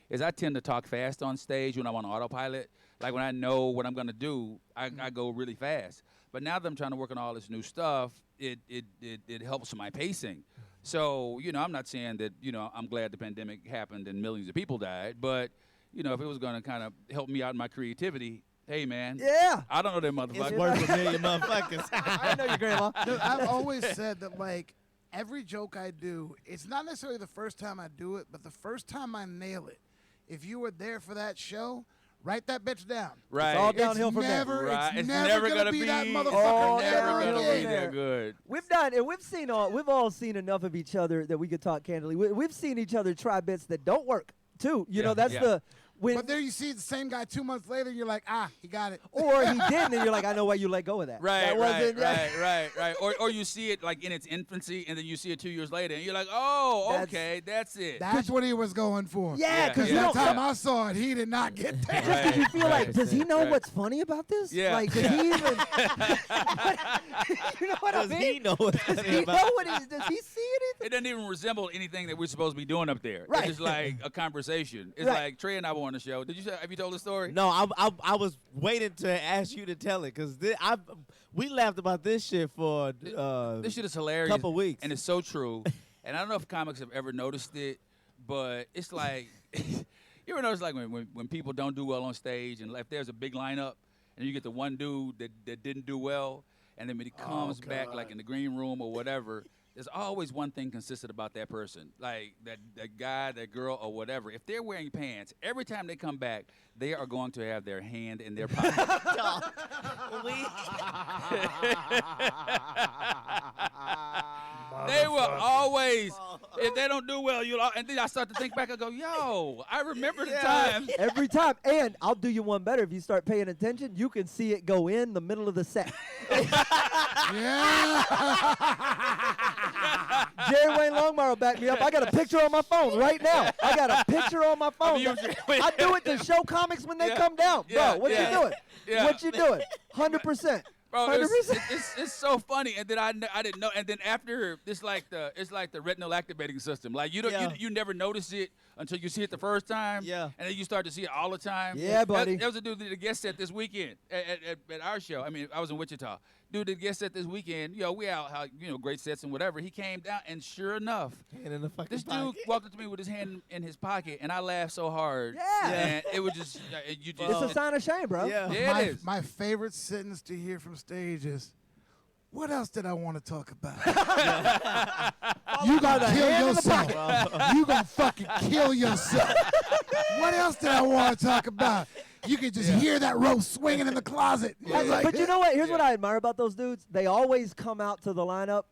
is I tend to talk fast on stage when I'm on autopilot. Like when I know what I'm gonna do, I go really fast. But now that I'm trying to work on all this new stuff, it helps my pacing. So I'm not saying that I'm glad the pandemic happened and millions of people died, but if it was gonna kind of help me out in my creativity, hey man, I don't know them motherfuckers. It's worth a million motherfuckers. I know your grandma. Dude, I've always said that like every joke I do, it's not necessarily the first time I do it, but the first time I nail it. If you were there for that show, write that bitch down. Right. It's all downhill from there. Right. It's never gonna be that motherfucker. Never ever gonna be again. that good. We've all seen enough of each other that we could talk candidly. We've seen each other try bits that don't work too. But there you see the same guy 2 months later, you're like, he got it. Or he didn't, and you're like, I know why you let go of that. Right, That wasn't- right. Or you see it like in its infancy, and then you see it 2 years later, and you're like, oh, okay, that's it. That's what he was going for. Yeah, because that time I saw it, he did not get that. Just because you feel like, does he know what's funny about this? Yeah. Like, does he even? You know what I Does mean? he know what's Does funny he about know what does he see anything? It doesn't even resemble anything that we're supposed to be doing up there. Right. It's just like a conversation. It's Right. like Trey and I were on the show. Have you told the story? No, I was waiting to ask you to tell it because we laughed about this shit for This shit is hilarious. couple weeks. And it's so true. And I don't know if comics have ever noticed it, but it's like, you ever notice like when people don't do well on stage, and if there's a big lineup, and you get the one dude that didn't do well, and then when he comes back like in the green room or whatever, there's always one thing consistent about that person. Like that guy, that girl, or whatever. If they're wearing pants, every time they come back, they are going to have their hand in their pocket. They will always, if they don't do well, and then I start to think back, I go, yo, I remember the time. Every time. And I'll do you one better. If you start paying attention, you can see it go in the middle of the set. Jerry Wayne Longmire backed me up. I got a picture on my phone right now. I got a picture on my phone. I do it to show comics when they come down. Bro, what you doing? What you doing? 100%. Bro, 100%. it's so funny, and then I didn't know, and then after it's like the retinal activating system. Like you never notice it until you see it the first time. Yeah. And then you start to see it all the time. Yeah, buddy. There was a dude that did a guest set this weekend at our show. I mean, I was in Wichita. Dude did a guest set this weekend. We out, great sets and whatever. He came down, and sure enough, this dude walked up to me with his hand in his pocket, and I laughed so hard. Yeah. And it was just, It's a sign of shame, bro. Yeah, my, it is. my favorite sentence to hear from stage is, what else did I want to talk about? You gonna kill yourself. You gonna fucking kill yourself. What else did I want to talk about? You can just hear that rope swinging in the closet. But you know what? Here's what I admire about those dudes. They always come out to the lineup,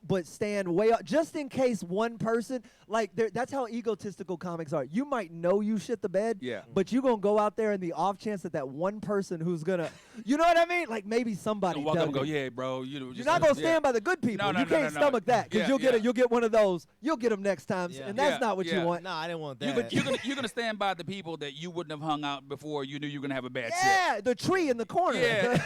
but stand way up just in case one person, that's how egotistical comics are. You might know you shit the bed, but you're going to go out there in the off chance that one person who's going to, you know what I mean? Like maybe somebody walk up does and go, it. yeah, bro. You're not going to stand by the good people. No, you can't stomach that because you'll get one of those. You'll get them next time, and that's not what you want. No, I didn't want that. You're gonna stand by the people that you wouldn't have hung out before you knew you were gonna have a bad set. Yeah, the tree in the corner. Yeah.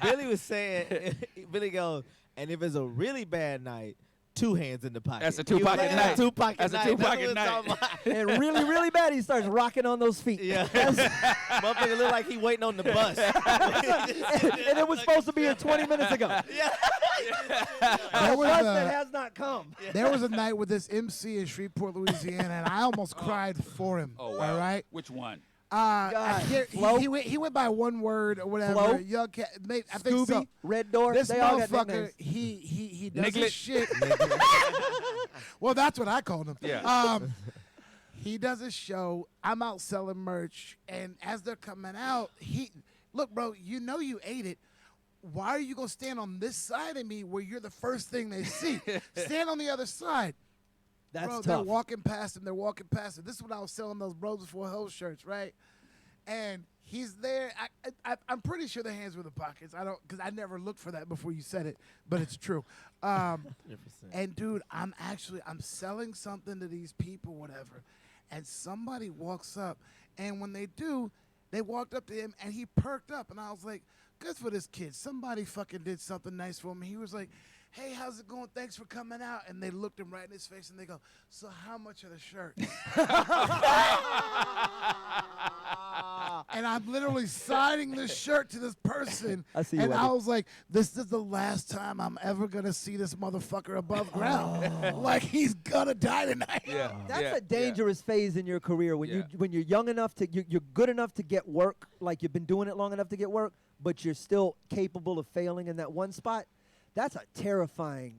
Billy was saying, Billy goes, and if it's a really bad night, 2 hands in the pocket. That's a 2-pocket night. 2-pocket That's night. a 2-pocket night. And really, really bad, he starts rocking on those feet. Yeah. Motherfucker look like he waiting on the bus. and it was supposed to be 20 minutes ago. Yeah. There was bus a- that has not come. There was a night with this MC in Shreveport, Louisiana, and I almost cried for him. Oh, wow. All right. Which one? Flo? He went by one word or whatever. Flo? Young cat, I think Scooby, so. Red Door, This they all got motherfucker, nicknames. he does Niglet. his shit. Well, that's what I called him. Yeah. He does his show. I'm out selling merch, and as they're coming out, look, bro, you know you ate it. Why are you gonna stand on this side of me where you're the first thing they see? Stand on the other side. That's Bro, tough. they're walking past him. They're walking past him. This is when I was selling those Bros Before Hoes shirts, right? And he's there. I'm pretty sure the hands were in the pockets. Because I never looked for that before you said it, but it's true. And dude, I'm selling something to these people, whatever. And somebody walks up, and when they do, they walked up to him, and he perked up, and I was like, good for this kid. Somebody fucking did something nice for him. He was like, hey, how's it going? Thanks for coming out. And they looked him right in his face, and they go, so how much are the shirts? And I'm literally signing this shirt to this person. I see you, and I Eddie. was like, this is the last time I'm ever going to see this motherfucker above ground. Like, he's going to die tonight. Yeah. That's a dangerous phase in your career when you're young enough to you're good enough to get work, like you've been doing it long enough to get work, but you're still capable of failing in that one spot. That's a terrifying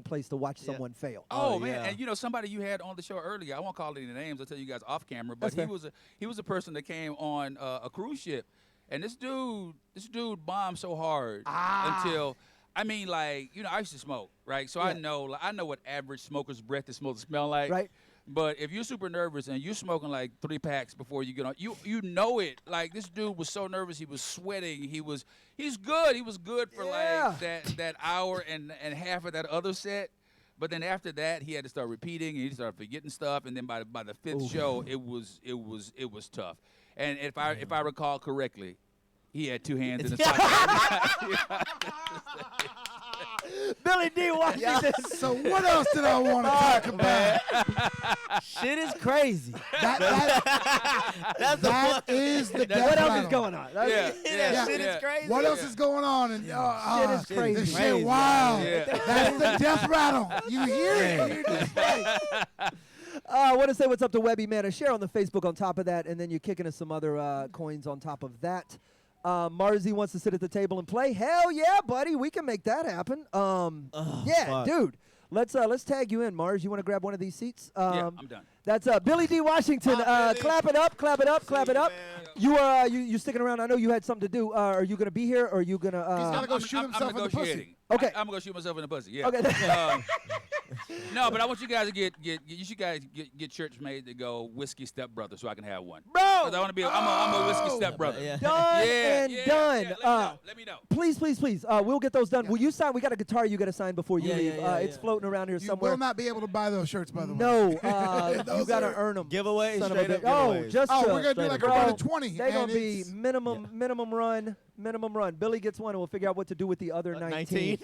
place to watch someone fail. Oh, man, and somebody you had on the show earlier. I won't call any names. I'll tell you guys off camera. But That's he was a person that came on a cruise ship, and this dude bombed so hard until. I used to smoke, right? So I know what average smoker's breath is supposed to smell like. Right. But if you're super nervous and you're smoking like 3 packs before you get on, you know it. Like this dude was so nervous, he was sweating. He's good. He was good for like that hour and half of that other set. But then after that, he had to start repeating, and he started forgetting stuff. And then by the 5th show, it was tough. And if I recall correctly, he had 2 hands in his pocket. Billy D. Washington. So what else did I want to talk about? Shit is crazy. That is the death What else rattle. is going on? Shit is crazy. What else is going on? And Shit is crazy. This shit wild. Yeah. That's the death rattle. You hear it? You're just like, I want to say what's up to Webby Man. Share on the Facebook on top of that, and then you're kicking us some other coins on top of that. Marzi wants to sit at the table and play. Hell yeah, buddy. We can make that happen. Fuck. Dude. Let's tag you in, Mars. You want to grab one of these seats? Yeah, I'm done. That's Billy D. Washington. Clap it up, clap it up, clap it up. You sticking around? I know you had something to do. Are you gonna be here, or are you gonna? he's got to go shoot himself in the pussy. Okay. I'm gonna shoot myself in the pussy. Yeah. Okay. No, but I want you guys to get shirts made that go whiskey stepbrother, so I can have one. Bro, 'Cause I want to be. I'm a whiskey stepbrother. Yeah. Done and done. Let me know. Please. We'll get those done. Will you sign? We got a guitar you got to sign before you leave. It's floating around here You somewhere. will not be able to buy those shirts, by the way. No, you got to earn them. Giveaway, Son of a straight bitch. up Oh, giveaways. just we're gonna do like a run of 20. They're gonna and be it's- minimum run. Billy gets one, and we'll figure out what to do with the other 19.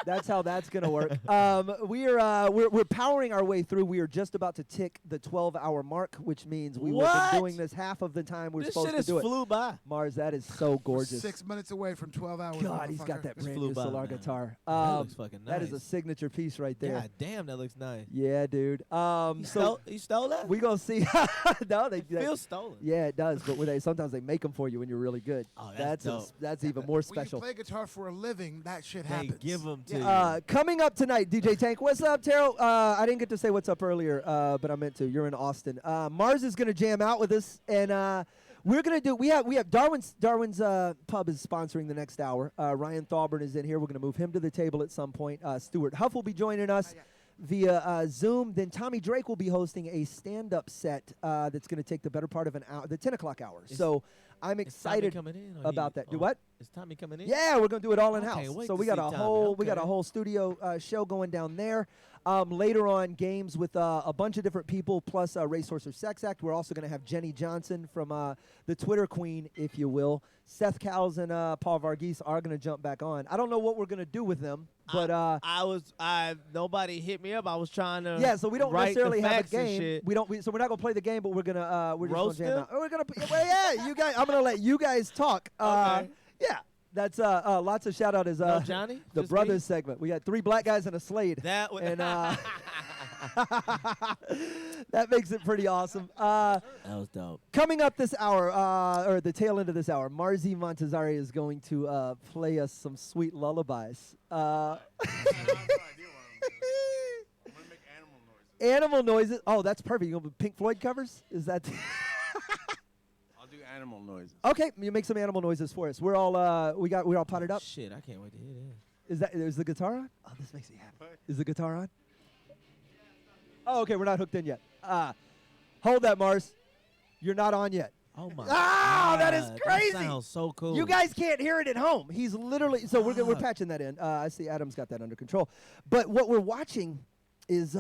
That's how that's gonna work. We're powering our way through. We are just about to tick the 12-hour mark, which means we will What? be doing this half of the time we're This supposed shit to has do it. flew by. Mars, that is so gorgeous. 6 minutes away from 12 hours. God, he's got motherfucker. that This brand flew new by, Solar man. guitar. That looks fucking That is a nice. signature piece right there. God damn, that looks nice. Yeah, dude. So You stole that? we gonna see. No, they Feels stolen. Yeah, it does. But sometimes they make them for you when you're really good. Oh, that's dope. That's even more When special. you play guitar for a living, that shit They happens. give them to you. Coming up tonight, DJ Tank. What's up, Terrell? I didn't get to say what's up earlier, but I meant to. You're in Austin. Mars is gonna jam out with us, and we're gonna do. We have Darwin's Pub is sponsoring the next hour. Ryan Thalburn is in here. We're gonna move him to the table at some point. Stuart Huff will be joining us via Zoom. Then Tommy Drake will be hosting a stand-up set that's gonna take the better part of an hour, the 10 o'clock hour. So I'm excited coming in, or about he- that. Do oh, what? Is Tommy coming in? Yeah, we're gonna do it all in I house. can't wait So to we got see a Tommy. whole Okay. studio show going down there. Later on, games with a bunch of different people, plus Racehorse or Sex Act. We're also gonna have Jenny Johnson from the Twitter Queen, if you will. Seth Cowles and Paul Varghese are gonna jump back on. I don't know what we're gonna do with them, but nobody hit me up. I was trying to. yeah. So we don't write the necessarily have a facts and game. shit. We don't. So we're not gonna play the game, but we're just Roast gonna jam them? out. We're gonna. Well, yeah, you guys. I'm gonna let you guys talk. Okay. Yeah. That's lots of shout out is No Johnny? the Just brothers me? segment. We got 3 black guys and a Slade. That would- and that makes it pretty awesome. That was dope. Coming up this hour, or the tail end of this hour, Marzi Montazari is going to play us some sweet lullabies. Animal noises. Oh, that's perfect. You gonna put Pink Floyd covers? Is that? I'll do animal noises. Okay, you make some animal noises for us. We're all we're all potted up. Shit, I can't wait to hear this. Is the guitar on? Oh, this makes me happy. Is the guitar on? Oh, okay, we're not hooked in yet. Hold that, Mars. You're not on yet. Oh my! That is God, crazy. That sounds so cool. You guys can't hear it at home. He's literally we're patching that in. I see Adam's got that under control. But what we're watching is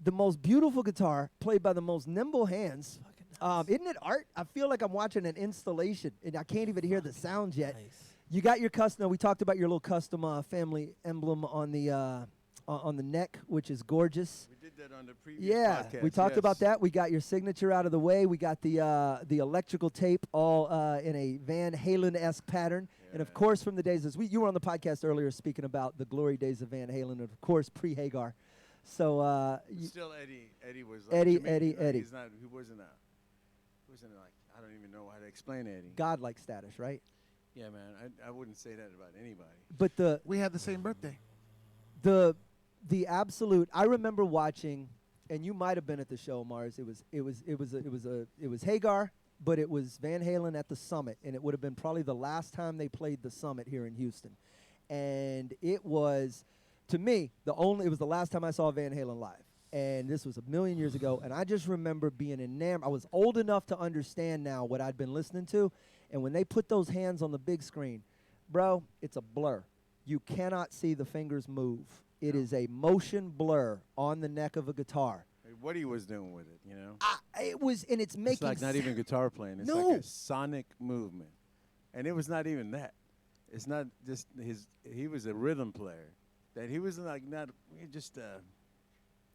the most beautiful guitar played by the most nimble hands. Isn't it art? I feel like I'm watching an installation, and I can't even hear the sounds yet. Nice. You got your custom. We talked about your little custom family emblem on the neck, which is gorgeous. We did that on the previous Yeah, podcast. we talked about that. We got your signature out of the way. We got the electrical tape all in a Van Halen-esque pattern. Yeah. And, of course, from the days you were on the podcast earlier speaking about the glory days of Van Halen, and, of course, pre-Hagar. So still Eddie was like Eddie. He wasn't like, I don't even know how to explain Eddie. God-like status, right? Yeah, man. I wouldn't say that about anybody. But we had the same birthday. The absolute. I remember watching, and you might have been at the show, Mars. It was Hagar, but it was Van Halen at the Summit, and it would have been probably the last time they played the Summit here in Houston, and it was, to me, it was the last time I saw Van Halen live. and this was a million years ago, and I just remember being enamored. I was old enough to understand now what I'd been listening to, and when they put those hands on the big screen, bro, it's a blur. You cannot see the fingers move. It is a motion blur on the neck of a guitar. What he was doing with it, you know? It was, and it's making. It's like not even guitar playing. It's No. like a sonic movement, and it was not even that. It's not just his. He was a rhythm player. That he was like not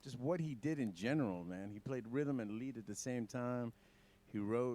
just what he did in general, man. He played rhythm and lead at the same time. He wrote